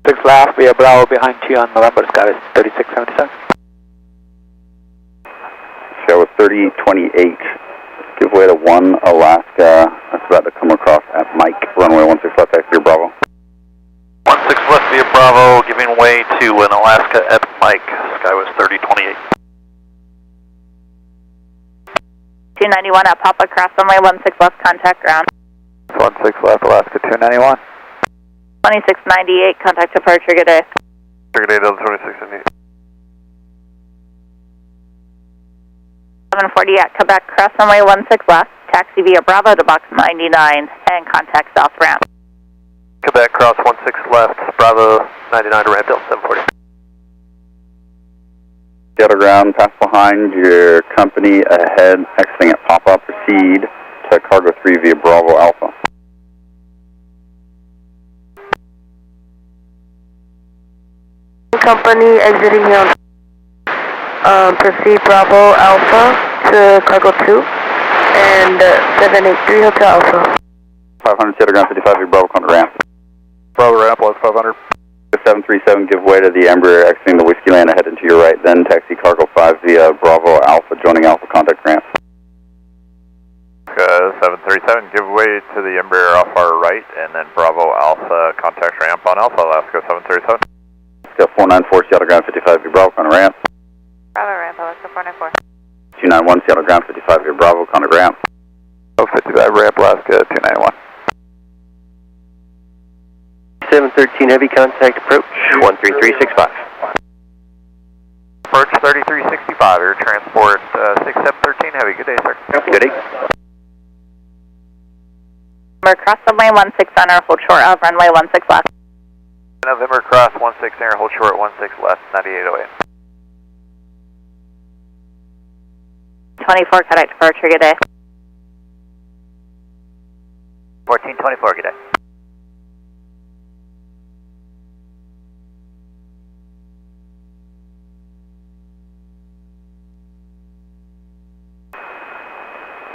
6 left, we are Bravo behind you on November, Sky is 3677. Show 3028. Give way to 1 Alaska. That's about to come across at Mike, runway 16 left, actually, Bravo. 16 left via Bravo, giving way to an Alaska at Mike, Skywest 3028. 291 at Papa, cross runway 16 left, contact ground. 16 left, Alaska 291. 2698, contact departure, good day. Good day, Delta 2698. 740 at Quebec, cross runway 16 left, taxi via Bravo to box 99, and contact south ramp. Quebec, cross 16 left, Bravo 99 to ramp Delta 740. Seattle ground, pass behind your company ahead, exiting at Papa, proceed to Cargo 3 via Bravo Alpha. Company exiting here on proceed Bravo Alpha to Cargo 2 and 783 Hotel Alpha. 500 Seattle ground 55 via Bravo, contact ramp. Bravo ramp, lost 500. 737, give way to the Embraer exiting the Whiskey Land ahead into your right, then taxi Cargo 5 via Bravo Alpha, joining Alpha, contact ramp. 737, give way to the Embraer off our right, and then Bravo Alpha, contact ramp on Alpha, Alaska 737. Alaska 494, Seattle ground 55 via Bravo, contact ramp. Bravo ramp, Alaska 494. 291, Seattle ground 55 via Bravo, contact ramp. 55 ramp, Alaska 291. 713, heavy contact approach, 13365. Approach 3365, air transport 6713 heavy, good day, sir. Good day. Cross runway 16 center, hold short of runway 16 left. November, cross 16 air, hold short 16 left, 9808. 24, contact departure, good day. 1424, good day.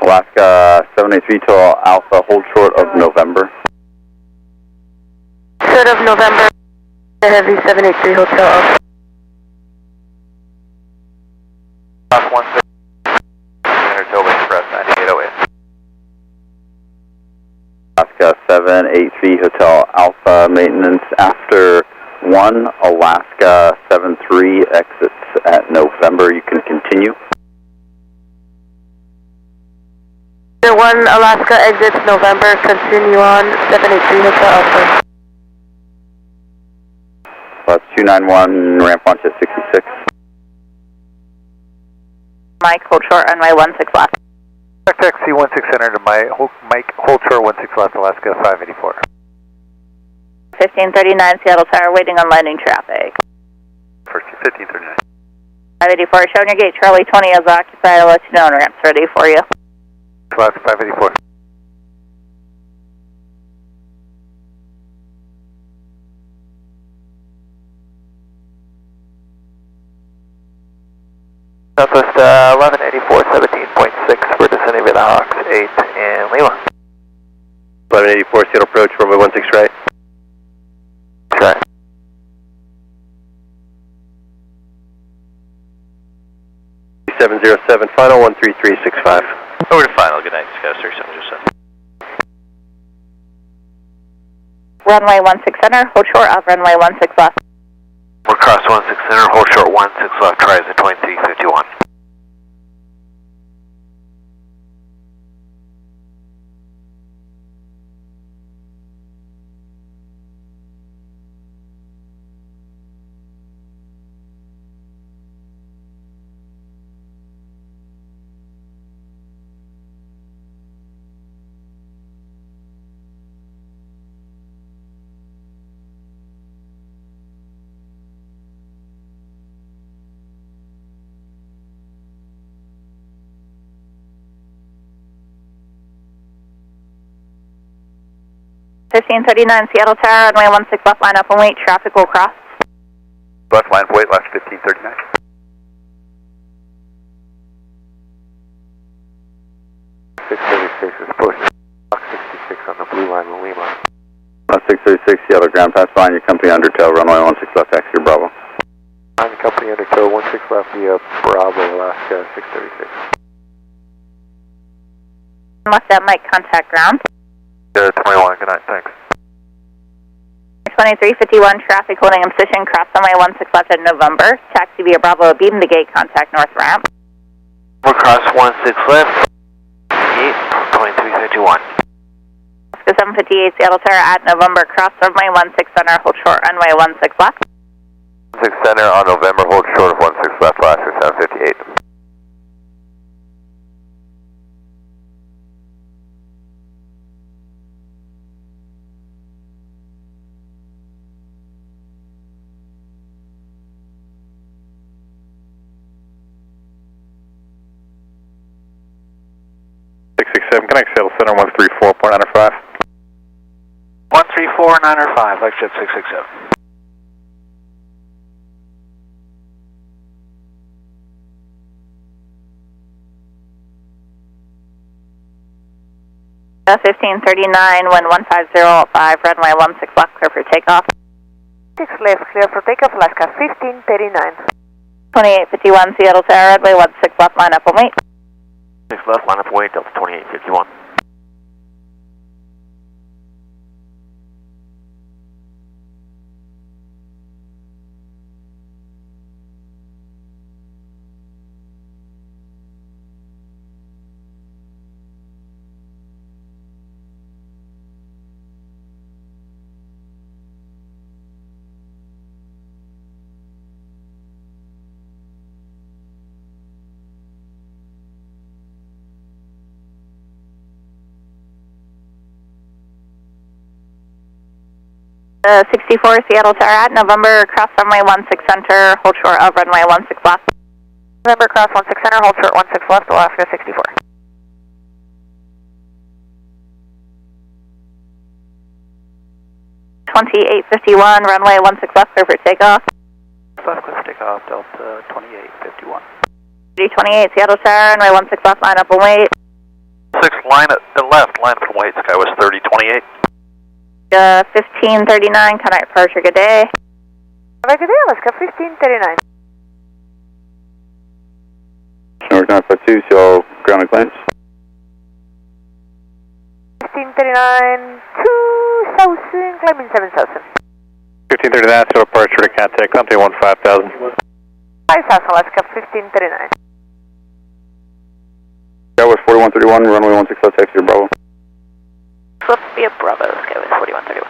Alaska 783 to Alpha, hold short of November. Short of November, heavy 783 Hotel Alpha. Cross 16 Manitoba Express 9808. Alaska 783 Hotel Alpha, maintenance after 1 Alaska 73 exits at November. You can continue. The 1 Alaska exits November, continue on 783 Hotel Alpha. That's 291, ramp launch at 66. Mike, hold short, runway 16 left. Taxi 16 center to Mike, hold short 16 left, Alaska 584. 1539 Seattle Tower, waiting on landing traffic. 1539. 584, showing your gate, Charlie 20 is occupied, I'll let you know when ramp's ready for you. Alaska 584. Southwest 1184, 17.6, we're descending via the Hawks 8 in Lima. 1184, Seattle approach, runway 16 right. Right. .707, final 13365. Over to final, good night, Sky 3727. Runway 16 center, hold short of runway 16 left. We're cross 16 center, hold short 16 left, tries at 2351. Seattle Tower, runway 16 left, line up and wait, traffic will cross. Left line, wait, last 1539. Is pushing Block 66 on the blue line, Lima. 636 Seattle ground, pass behind your company undertail, runway 16 left, taxi Bravo. Behind the company undertail, 16 left via Bravo, Alaska 636. Left at Mike, contact ground. 21, good night, thanks. 2351, traffic holding in position, cross runway 16 left at November. Taxi via Bravo, beam the gate, contact north ramp. Cross 16 left, 2351. 758 Seattle Tower at November, cross runway 16 center, hold short runway 16 left. 16 center on November, hold short of 16 left, Alaska 758. Connect Seattle Center 134.95. 134.95, like jet 667. The 1539, wind 150.5, runway 16 left, clear for takeoff. 6 left, clear for takeoff, Alaska 1539. 2851 Seattle Tower, runway 16 left, line up and wait. 6 left, line up and wait, Delta 2851. The 64 Seattle Tower at November, cross runway 16 center, hold short of runway 16 left. November, cross 16 center, hold short 16 left, Alaska 64. $28.51, runway 16 left, clear for takeoff. Left, clear for takeoff, Delta 2851. 328 Seattle Tower, runway 16 left, line up and wait. 6 line at left, line up and wait, Skywest 3028. 1539, connect departure, good day. Have a good day, Alaska 1539. North 952, so ground and clearance. 1539, 2000, climbing 7000. 1539, so departure to contact company 15000. 5000, Alaska 1539. Skywest 4131, runway 16 left, taxi to Bravo. Flip via Bravo, Skywest 4131.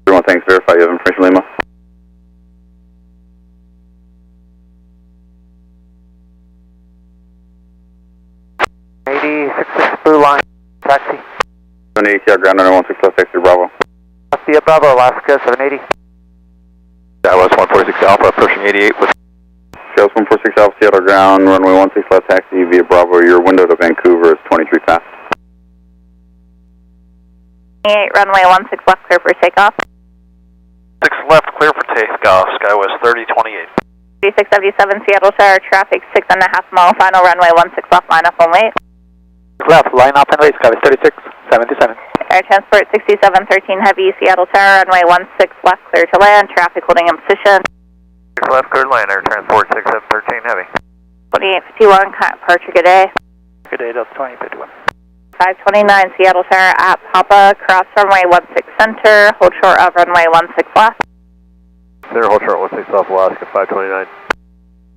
Everyone, thanks. Verify you have information, Lima. Blue line, taxi. 780 Seattle ground, runway 16 left, taxi to Bravo. Via Bravo, Alaska 780. Skywest 146 Alpha, approaching 88 with Skywest 146 Alpha, Seattle ground, runway 16 left, taxi via Bravo. Your window to Vancouver is 23 fast. 28, runway 16 left, clear for takeoff. 6 left, clear for takeoff, Skywest 3028. 3677 Seattle Tower, traffic 6.5 mile, final runway 16 left, line up and wait. Left, line up and wait, Skywest 3677. Air Transport 6713 Heavy, Seattle Tower, runway 16 left, clear to land, traffic holding in position. 6 left, clear line, Air Transport 6713 Heavy. 2851, departure, good day. Good day, Delta 2851. 529 Seattle Tower at Papa, cross runway 16 center, hold short of runway 16 left. Center, hold short 16 left, Alaska 529.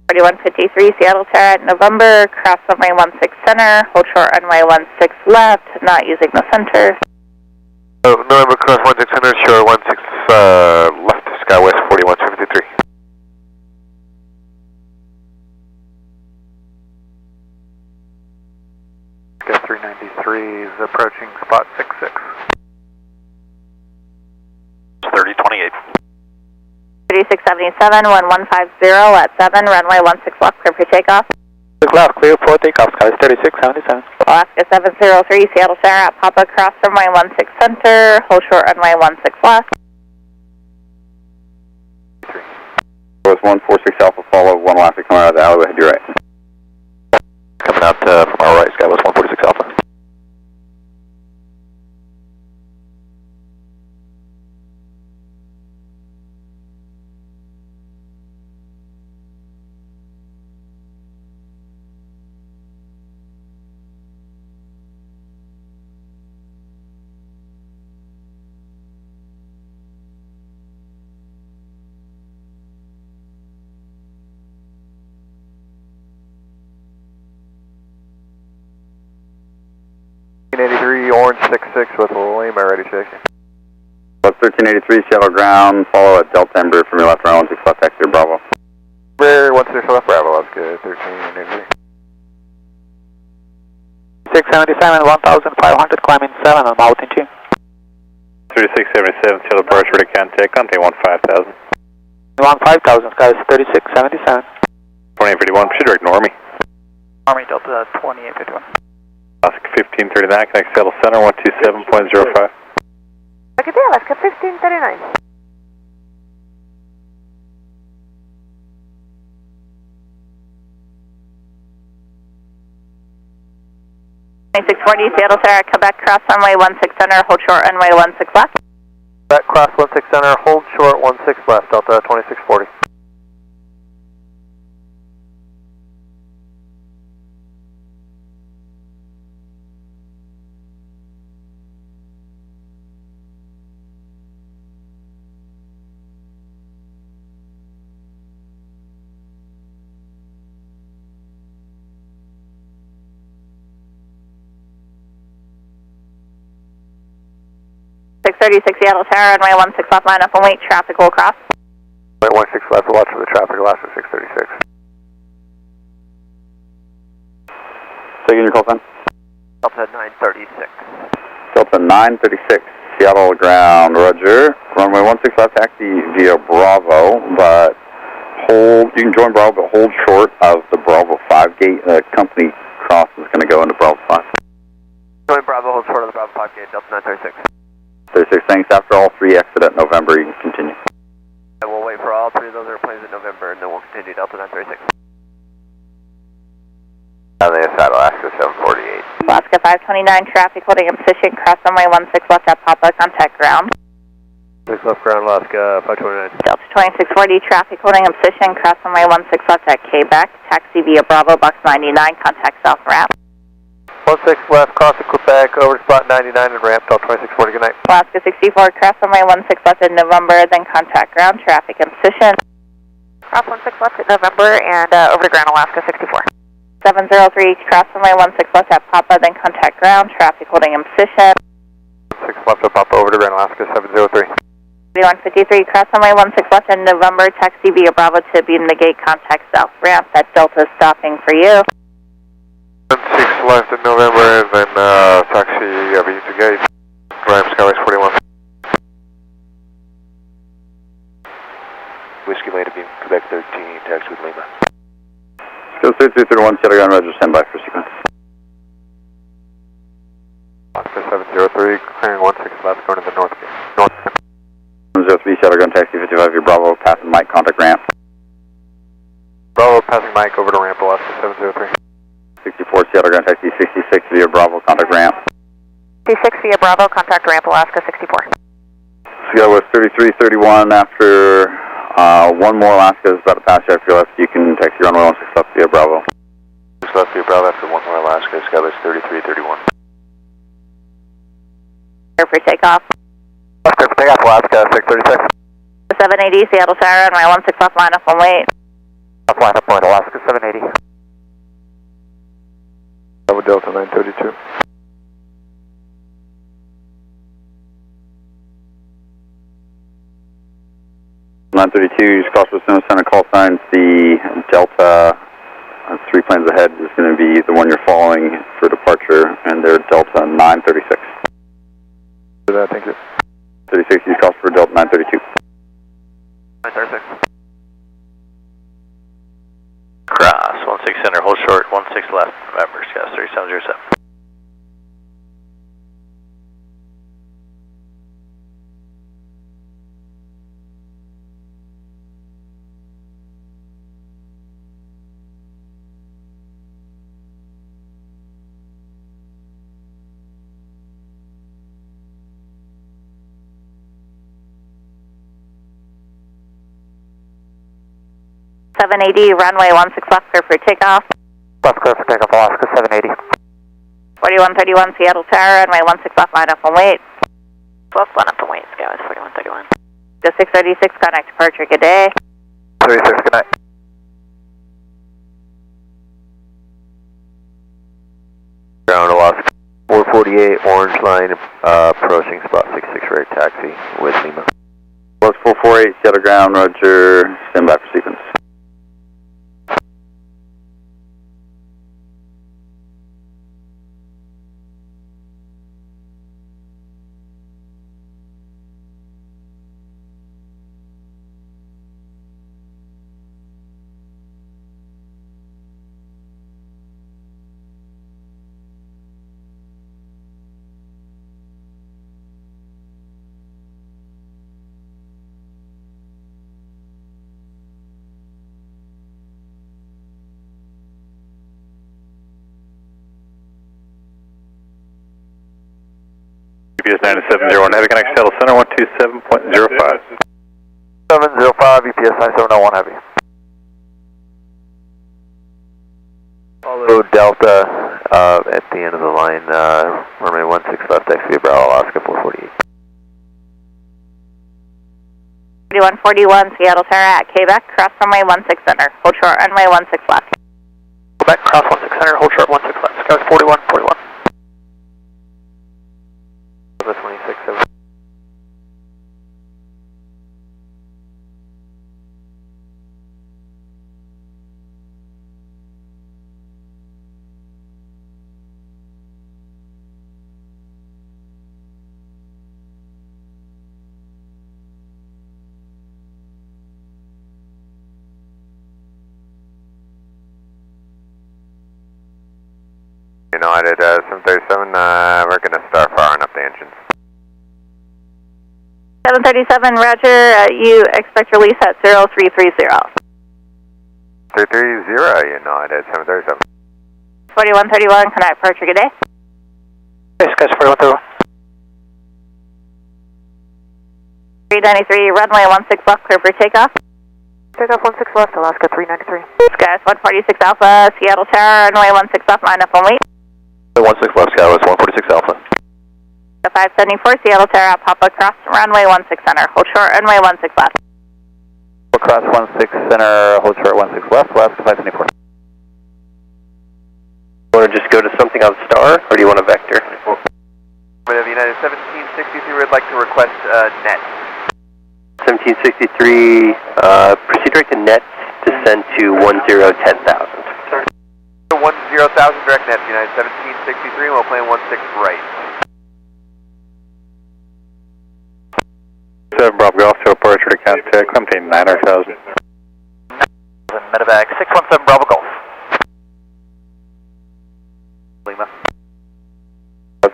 4153, Seattle Tower at November, cross runway 16 center, hold short runway 16 left, not using the center. November cross 16 center, short 16 left, SkyWest 4153. Sky 393 is approaching spot 66. 3028. 3677, 1150 at 7, runway 16 left, clear for takeoff. 6 left, clear for takeoff, Sky 3677. Alaska 703, Seattle Tower at Papa, cross runway 16 center, hold short runway 16 left. Was 146 Alpha, follow 1 Alaska coming out of the alleyway, head to your right. Coming out from our right, Sky was 146 Alpha. Orange 66 with Lima, ready shaking. 1383 Seattle ground, follow at Delta Ember from your left runway 16 left, taxi to Bravo. 16 left, Bravo, that's good, 1383. 677, 1500, climbing 7 on Mountain 2. 3677 Seattle Brush, ready contact, contact 15000. 15000, Sky 3677. 2851, proceed direct Normie. Army Delta 2851. Alaska 1539, connect Seattle Center 127.05. Good day, Alaska 1539. Seattle Tower, Quebec, cross runway 16 center, hold short runway 16 left. Quebec, cross 16 center, hold short 16 left, Delta 2640. Seattle Tower, runway 16 left, line up and wait, traffic will cross. Runway 16 left, watch for the traffic, Alaska 636. Taking your call sign. Delta 936. Delta 936, Seattle ground, roger. Runway 16 left, taxi via Bravo, but hold, you can join Bravo, but hold short of the Bravo 5 gate. The company cross is going to go into Bravo 5. Join Bravo, hold short of the Bravo 5 gate, Delta 936. 36, thanks. After all three exit at November, you can continue. And we'll wait for all three of those airplanes in November, and then we'll continue Delta 936. On the side, Alaska 748. Alaska 529, traffic holding in position, cross runway 16 left at Papa, contact ground. 6 left ground, Alaska 529. Delta 2640, traffic holding in position, cross runway 16 left at Quebec, taxi via Bravo, box 99, contact south ramp. 16 left, crossing Quebec, over to spot 99 and ramp, Delta 2640, good night. Alaska 64, cross runway 16 left in November, then contact ground, traffic in position. Cross 16 left at November and over to ground, Alaska 64. 703, cross runway 16 left at Papa, then contact ground, traffic holding in position. 6 left at Papa, over to Grand Alaska 703. 3153, cross runway 16 left in November, taxi via Bravo to beam the gate, contact south ramp, that Delta is stopping for you. 6 left in November, and then taxi via the gate, ramp SkyWest 41. Whiskey Lane to beam, Quebec 13, taxi with Lima. Go 3331, Seattle ground, roger, stand by for sequence. Alaska 703, clearing 16 left, going to the north gate. North. 703, Seattle ground, taxi 55 via Bravo, passing Mike, contact ramp. Bravo, passing Mike, over to ramp, Alaska 703. 64, Seattle ground, taxi 66 via Bravo, contact ramp. 66 via Bravo, contact ramp, Alaska 64. SkyWest 3331, after one more Alaska is about to pass you after your left, you can taxi runway 16 left via Bravo. 6 left via Bravo after one more Alaska, SkyWest 3331. Clear for takeoff. Clear for takeoff, Alaska 636. 780, Seattle Tower, runway 16 left, line up and wait. Left line up, point, Alaska 780. Bravo Delta 932. Cross Pacific Center call signs. The Delta, 3 planes ahead, is going to be the one you're following for departure, and they're Delta 936. Thank you. 36, you cross for Delta 932. 936. Cross 16 center, hold short, 16 left, November, Sky 3707. Runway 16 left, clear for takeoff. Left clear for takeoff, Alaska 780. 4131 Seattle Tower, runway 16 left, line up and wait. Left line up and wait, Sky 4131. Just 636, connect departure, good day. 36, good night. Ground Alaska 448, orange line, approaching spot 66 right taxi with Lima. Plus 448, Seattle ground, roger, stand by for sequence. UPS 9701, Heavy connect Seattle Center 127.05. 705, UPS 9701 Heavy. Follow Delta at the end of the line, runway 16 left, taxi Bravo, Alaska 448. 4141 Seattle Tower at Quebec, cross runway 16 center, hold short runway 16 left. Quebec, cross 16 center, hold short 16 left, Sky 4141. 26, 7. United 737, we're going to start firing up the engines. 737, roger, you expect release at 0330. 330, United 737. 4131, connect departure, good day. Hey, Sky 4131. 393, runway 16 left, clear for takeoff. Takeoff 16 left, Alaska 393. Sky 146 Alpha, Seattle Tower, runway 16 left, line up and wait. 16 left, Sky 146 Alpha. The 574 Seattle Tower at Papa, cross runway 16 center, hold short runway 16 left. Cross 16 center, hold short 16 left, Alaska 574. Want to just go to something on star, or do you want a vector? United 1763 would like to request net. 1763, proceed direct to net, descend to 1010,000. 10,000 direct net, United 1763, we'll plan 16 right. 7 Bravo Golf to departure to contact Clementine 9,000. Medevac 617 Bravo Golf. Lima.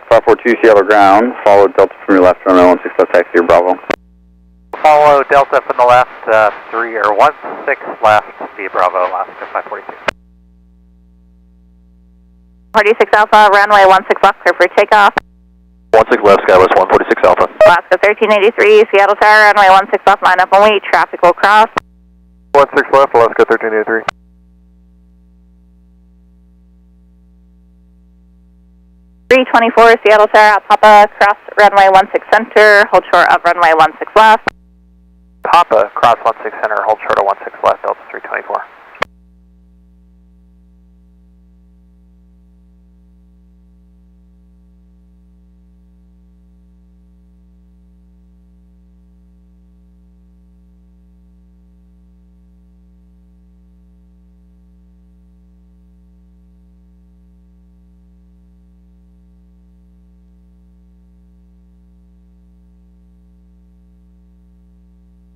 542 Seattle ground, follow Delta from your left, runway 16 left, taxi Bravo. Follow Delta from the left, 16 left, via Bravo, Alaska 542. 46 Alpha, runway 16 left, clear for takeoff. 16 left, Skywest 146 Alpha. Alaska 1383, Seattle Tower, runway 16 left, line up and wait, traffic will cross. 16 left, Alaska 1383. 324 Seattle Tower at Papa, cross runway 16 center, hold short of runway 16 left. Papa, cross 16 center, hold short of 16 left, Delta 324.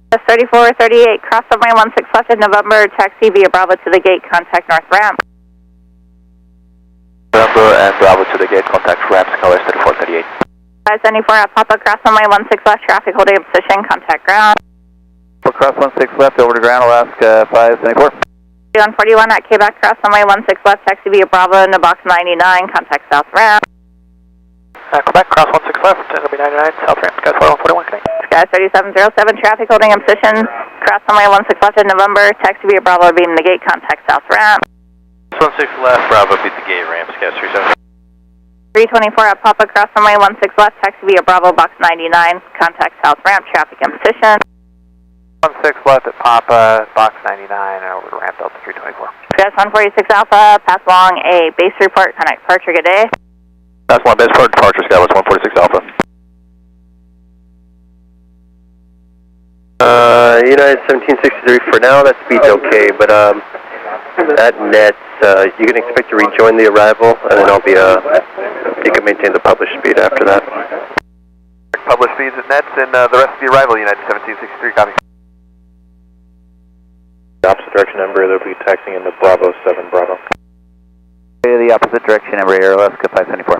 That's 3438, cross runway 16 left in November, taxi via Bravo to the gate, contact north ramp. November and Bravo to the gate, contact ramp, SkyWest 3438. 574 at Papa, cross runway 16 left, traffic holding in position, contact ground. Cross 16 left over to ground, Alaska 574. 141 at Quebec, cross runway 16 left, taxi via Bravo into box 99, contact south ramp. Quebec, cross 16 left, it'll be 99, south ramp, Sky 141, connect. Sky 3707, traffic holding in position, cross runway 16 left in November, taxi via Bravo beam the gate, contact south ramp. 16 left, Bravo beat the gate ramp, Sky 37. 324 at Papa, cross runway 16 left, taxi via Bravo box 99, contact south ramp, traffic in position. 16 left at Papa, box 99, and over to ramp Delta 324. Sky 146 Alpha, pass along a base report, connect departure, good day. That's one base for departure, Sky 146 Alpha. United 1763 for now, that speed's okay, but at nets, you can expect to rejoin the arrival, and then I'll be, you can maintain the published speed after that. Published speeds at nets and the rest of the arrival, United 1763, copy. The opposite direction number, they'll be taxiing into Bravo 7 Bravo. The opposite direction number here, Alaska 574.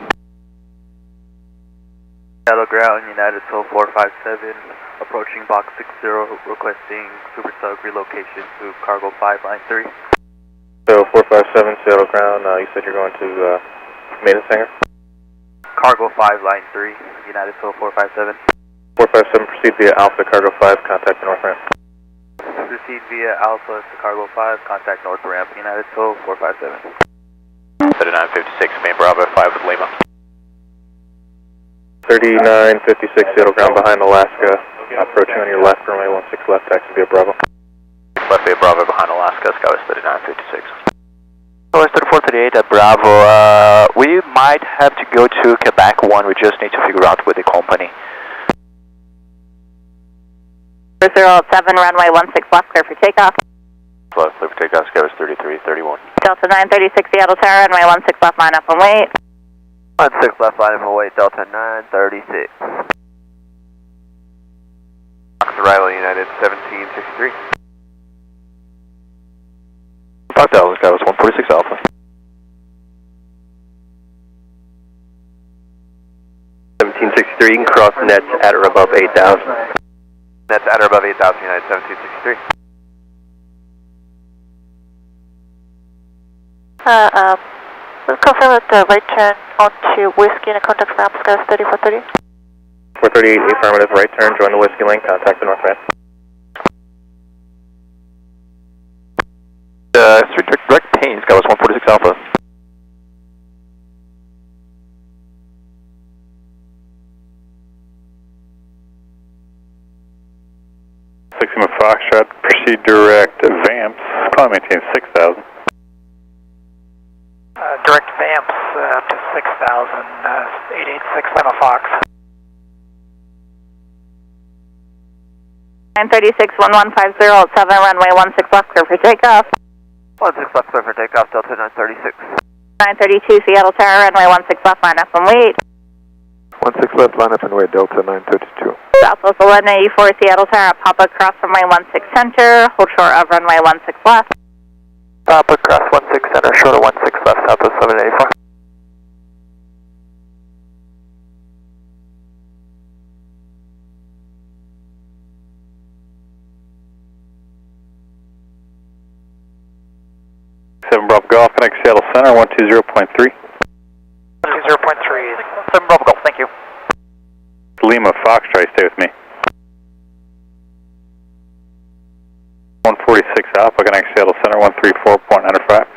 Shadow ground, United 457, approaching box 60, requesting super sub relocation to cargo 5, line 3. So 457 Seattle ground, you said you're going to maintenance hangar? Cargo 5, line 3, United 457. 457, proceed via Alpha Cargo 5, contact the north ramp. Proceed via Alpha to cargo 5, contact north ramp, United 457. 3956, main Bravo 5 with Lima. 3956 Seattle ground behind Alaska, approaching on your left, runway 16 left, taxi via Bravo. Left via Bravo behind Alaska, SkyWest 3956. SkyWest 3438 at Bravo, we might have to go to Quebec 1, we just need to figure out with the company. 007, runway 16 left, clear for takeoff. Left, clear for takeoff, SkyWest 3331. Delta 936 Seattle Tower, runway 16 left, line up and wait. 16 left, line up and wait, Delta 936. Box arrival, United 1763. Talk to Alice, SkyWest 146 Alpha. You can cross nets at or above 8,000. Nets at or above 8,000, United 1763. Confirm with the right turn onto Whiskey and contact ramp, SkyWest 3430. 438 affirmative, right turn, join the Whiskey lane, contact the north ramp. Street direct pain, SkyWest 146 Alpha. Foxtrot, proceed direct Vamps, climb maintain 6,000. Direct Vamps to 6,000, 886 Lima Fox. 936 1150 at 7, runway 16 left, clear for takeoff. 16 left, clear for takeoff, Delta 936. 932 Seattle Tower, runway 16 left, line up and wait. 16 left, line up and wait, Delta 932. Southwest 1184 Seattle Tower, Papa, cross runway 16 center, hold short of runway 16 left. Papa, cross 16 center, short of 16 left, Southwest 1184. Bravo Golf, connect Seattle Center, 120.3. 120.3. 7 Bravo Golf, thank you. Lima Foxtrot, stay with me. 146 Alpha, connect Seattle Center, 134.95.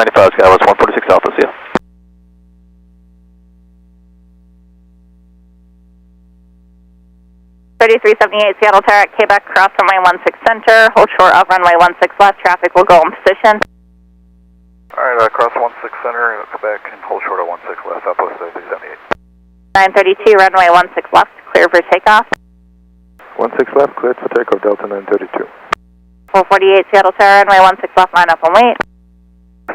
95 SkyWest 146 Alpha, see ya. 3378 Seattle Tower at Quebec, cross runway 16 center, hold short of runway 16 left, traffic will go in position. Alright, cross 16 center and Quebec and hold short of 16 left, Southwest 3378. 932, runway 16 left, clear for takeoff. 16 left, cleared for takeoff, Delta 932. 448 Seattle Tower, runway 16 left, line up and wait.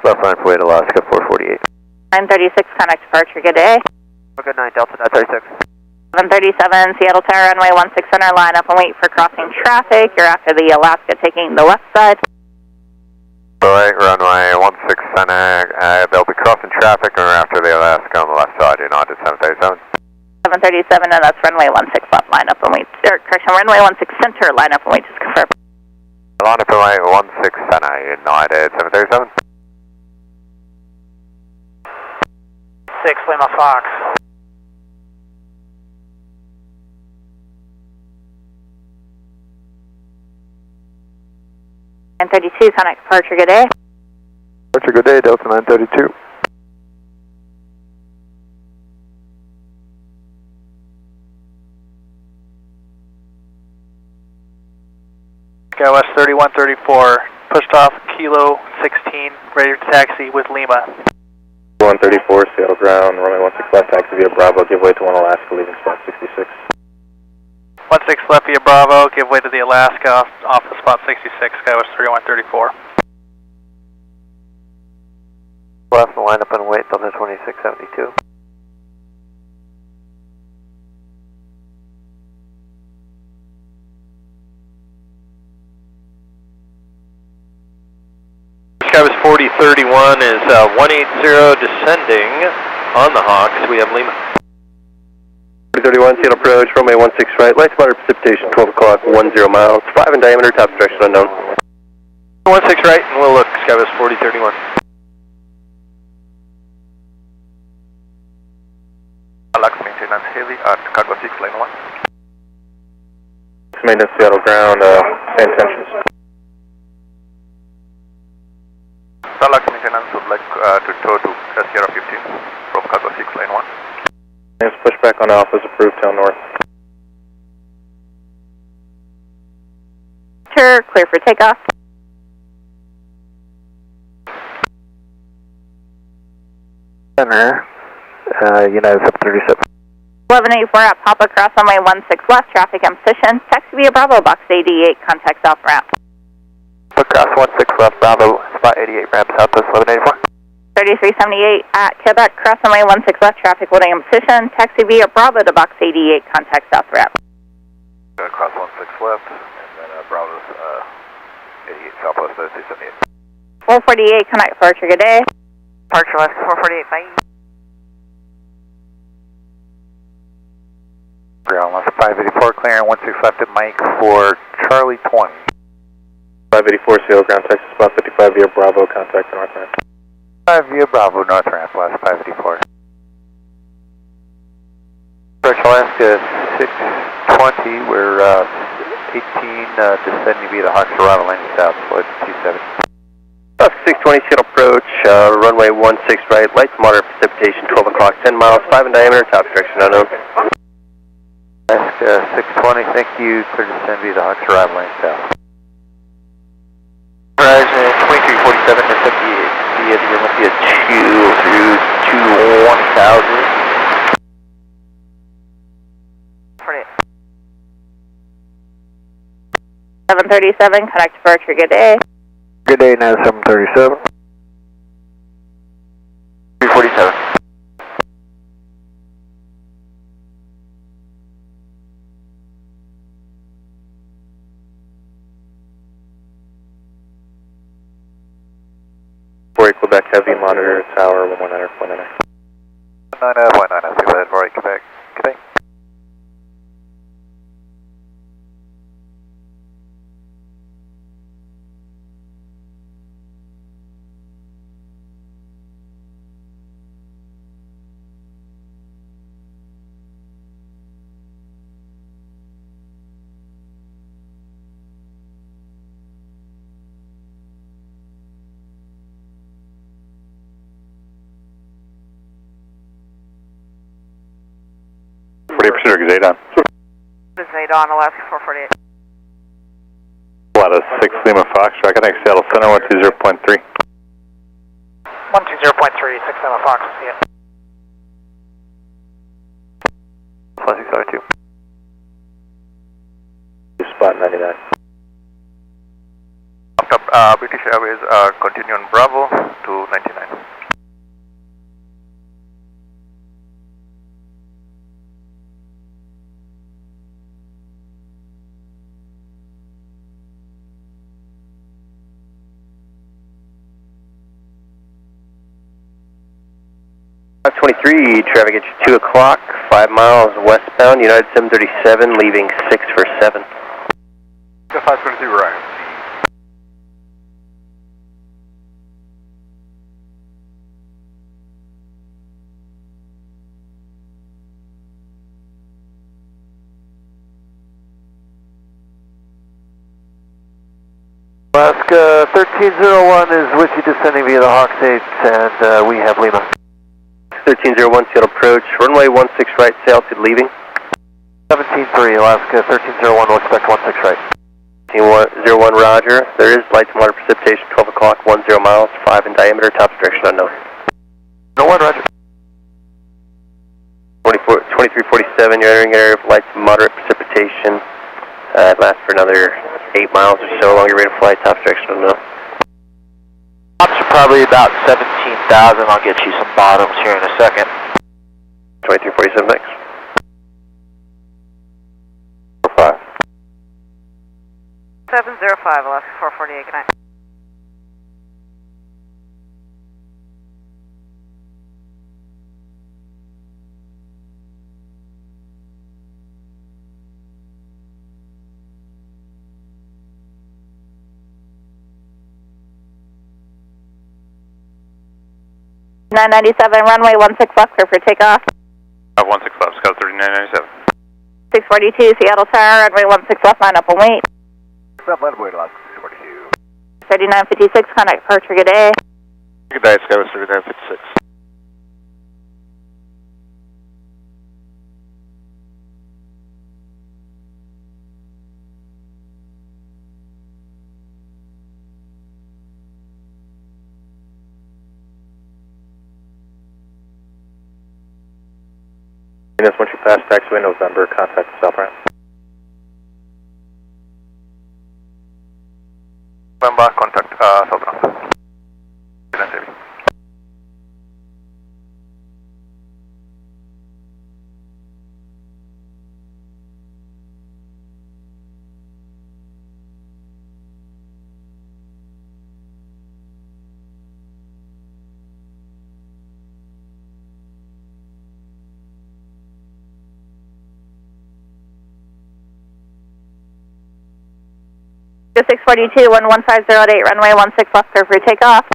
Left line for weight, Alaska 448. 936, contact departure, good day. Good night, Delta 936. 737 Seattle Tower, runway 16 center, line up and wait for crossing traffic. You're after the Alaska taking the left side. Alright, runway 16 center, they'll be crossing traffic and we're after the Alaska on the left side, you're not at 737. 737, and that's runway 16 left, line up and wait. Or, correction, runway 16 center, line up and wait, just confirm. Line up and wait, 16 center, you're not at 737. 6 Lima Fox. And 32, contact departure, good day. Departure, good day, Delta 932. SkyWest 3134, pushed off Kilo 16, ready to taxi with Lima. 134, Seattle ground, runway 16 left, taxi via Bravo, give way to 1 Alaska, leaving spot 66. 16 left via Bravo, give way to the Alaska off the spot 66, SkyWest 3134. Left, line up and wait, Delta 2672. SkyWest 4031 is 180 descending on the Hawks. We have Lima. 4031, Seattle approach, runway 16 right, light to moderate precipitation, 12 o'clock, 10 miles, 5 in diameter, top direction unknown. 16 right, and we'll look, SkyWest 4031. Alaska maintenance heavy at cargo 6, lane 1. Maintenance Seattle ground, same tensions. Alaska maintenance would like to tow to Sierra 15 from cargo 6, lane 1. Let's push back on Alpha's approved tail north. Sure, clear for takeoff. Center, United 737. 1184 at Papa, cross runway 16 left, traffic in position. Taxi via Bravo, box 88, contact south ramp. Cross 16 left, Bravo, spot 88, ramp southwest 1184. 3378 at Quebec, cross runway 16 left, traffic holding in position. Taxi via Bravo to box 88, contact south ramp. Cross 16 left, and then Bravo's 88 southwest 3378. 448, connect departure, good day. Departure Alaska 448, bye. Alaska 584, clearing 16 left at Mike for Charlie 20. 584, Seattle ground, Texas spot 55 via Bravo, contact north ramp. 5 via Bravo, north ramp, last 584. Approach Alaska 620, we're 18 descending via the Hawks arrival lane south, flight 270. Alaska 620, Seattle approach, runway 16 right, light to moderate precipitation, 12 o'clock, 10 miles, 5 in diameter, top direction unknown. Alaska 620, thank you, clear to descend via the Hawks arrival lane south. Horizon 2347 to 58 via the Olympia 2 through 1000. 737, connect departure, good day. Good day, now 737. 347. Quebec heavy, monitor tower 119.9. 119.9, see that for Quebec. Good day. Pacific is 8 on. is 8 on Alaska 448. Out of 6 Lima Foxtrot, connect Seattle Center 120.3. 120.3, 6 Lima Fox, see it. Flight 602. Spot 99. British Airways continue on Bravo to 99. Traffic at 2 o'clock, 5 miles westbound, United 737, leaving 6 for 7. 522 right. Alaska 1301 is with you descending via the Hawks 8, and we have Lima. 1301, Seattle approach, runway 16 right, sail to leaving. 17-3, Alaska 1301, we'll expect 16 right. 01, roger. There is light to moderate precipitation, 12 o'clock, 10 miles, 5 in diameter, top direction unknown. No one, roger. 2347, you're entering an area of light to moderate precipitation. It lasts for another 8 miles or so, longer rate of flight, top direction unknown. Tops are probably about 17,000. I'll get you some bottoms here in a second. 2347, thanks. 5. 705, Alaska 448, good night. Runway 16 left, clear for takeoff. 16 left, Scout 3997. 642, Seattle Tower, runway 16 left, line up and wait. Stop line up and wait, Alaska 642. 3956, contact departure, good day. Good day, Scout 3956. Once you pass taxiway November, contact the south ramp. November, contact south ramp. Go 642, 11508, runway 16 left, clear for takeoff.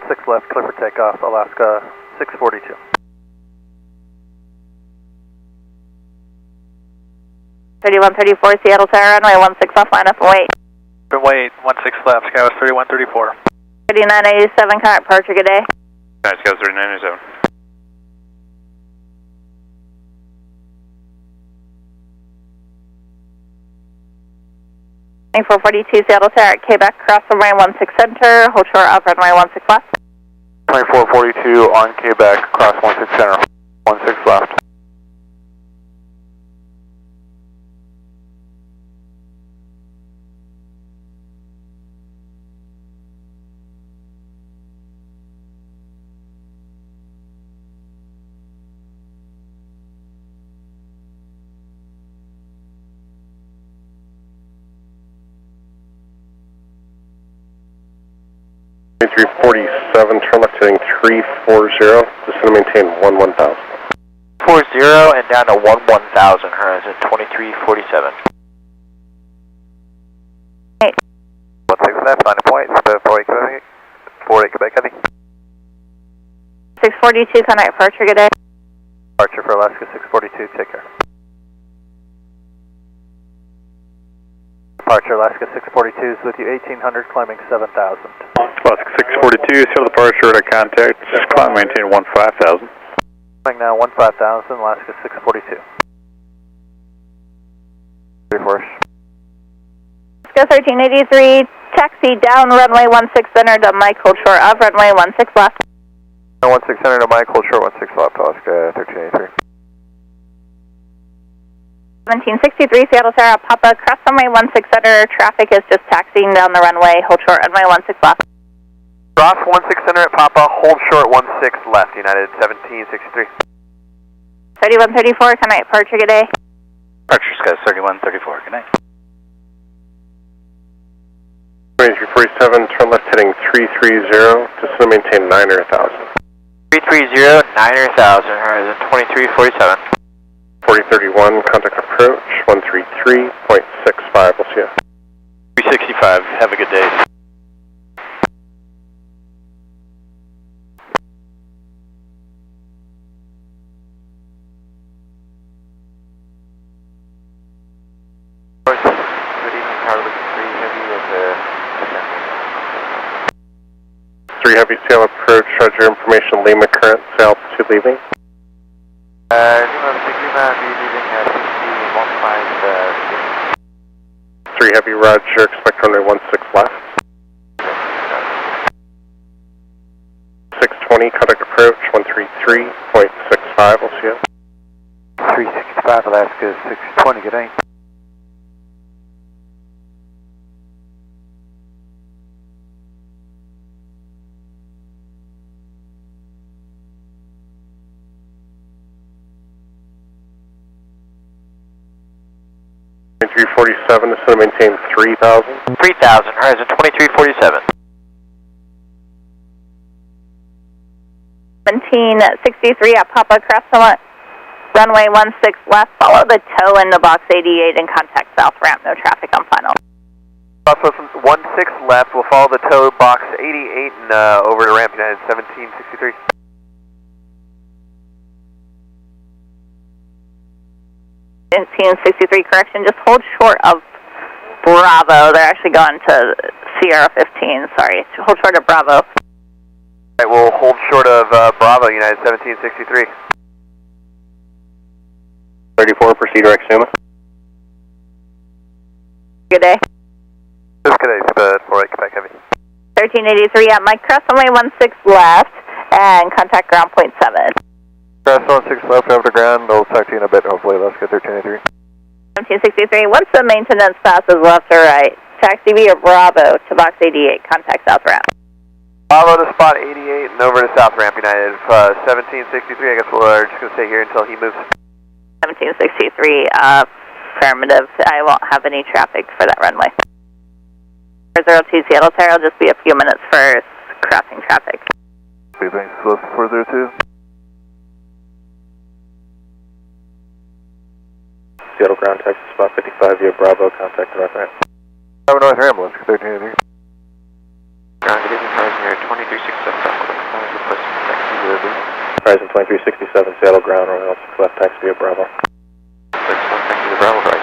6 left, clear for takeoff, Alaska 642. Thirty-one 34, Seattle Tower, runway 16 left, line up and wait. Runway 16 left, Skywas 3134. 3987, contact departure, good day. Nice, Scout 3997. 2442, Seattle Tower at Quebec, cross runway 16 center, hold short up runway 16 left. 2442 on Quebec, cross 16 center, 16 left. Turn left heading 340, just going to maintain 11,000. 40 and down to 11,000, horizon 2347. 16 left, line of point, 48 Quebec, heavy. 642, contact departure, good day. Departure for Alaska 642, take care. Departure Alaska 642 is with you, 1800, climbing 7,000. Alaska 642, still departure at contact, climb maintain 15,000. Climbing now 15,000, Alaska 642. 3134, Seattle Tower, runway 16 left, line up and wait. 3134, Seattle Tower at Quebec, cross 16 center, hold short up runway 16 left. 2442 34. Go 1383, taxi down runway 16 center to Mike, hold short of runway 16 left. 16 center to Mike, hold short 16 left, Alaska 1383. 1763, Seattle Sarah, Papa, cross runway 16 center, traffic is just taxiing down the runway, hold short runway 16 left. Cross 16 center at Papa, hold short 16 left, United 1763. 3134, can I departure, good day? Departure Sky 3134, good night. 2347, turn left heading 330, just to maintain 9,000. 330, 9,000, horizon 2347. 4031, contact approach 133.65, we'll see you. 365, have a good day. Good evening, Tower looking 3 Heavy with descending. 3 Heavy, sail approach, roger information, Lima current, sail to leaving. Lima, be leaving at 6015. 3 Heavy, roger, expect runway 16 left. 620, contact approach 133.65, we'll see you. 365, Alaska 620, good day. Three 347, this is going to maintain 3,000. 3,000, horizon 2347. 1763 at Papa, cross runway 16 left, follow the tow into box 88 and contact south ramp, no traffic on final. Also 16 left, we'll follow the tow box 88 and over to ramp United 1763. Correction, just hold short of Bravo. They're actually going to Sierra 15, sorry. Hold short of Bravo. Alright, we'll hold short of Bravo, United 1763. 34, proceed direct Suma. Good day. This good day, but 4 Quebec Heavy. 1383 at Mike, cross runway 16 left and contact ground point 7. Cross 16 left over to ground, I'll talk to you in a bit, hopefully. Let's get 1383. 1763, once the maintenance passes left or right, taxi via Bravo to box 88, contact south ramp. Bravo to spot 88 and over to south ramp United 1763. I guess we're just going to stay here until he moves. 1763, affirmative. I won't have any traffic for that runway. 02 Seattle Tower, will just be a few minutes for crossing traffic. Thanks, close further too. Seattle ground taxi spot 55 via Bravo, contact direct ramp. Bravo North Ambulance, 1383. Ground, good evening, Rainier 2367, requesting taxi via Lima. Horizon 2367, Seattle ground, runway 16 left, taxi via Bravo. 61, taxi via Bravo, right.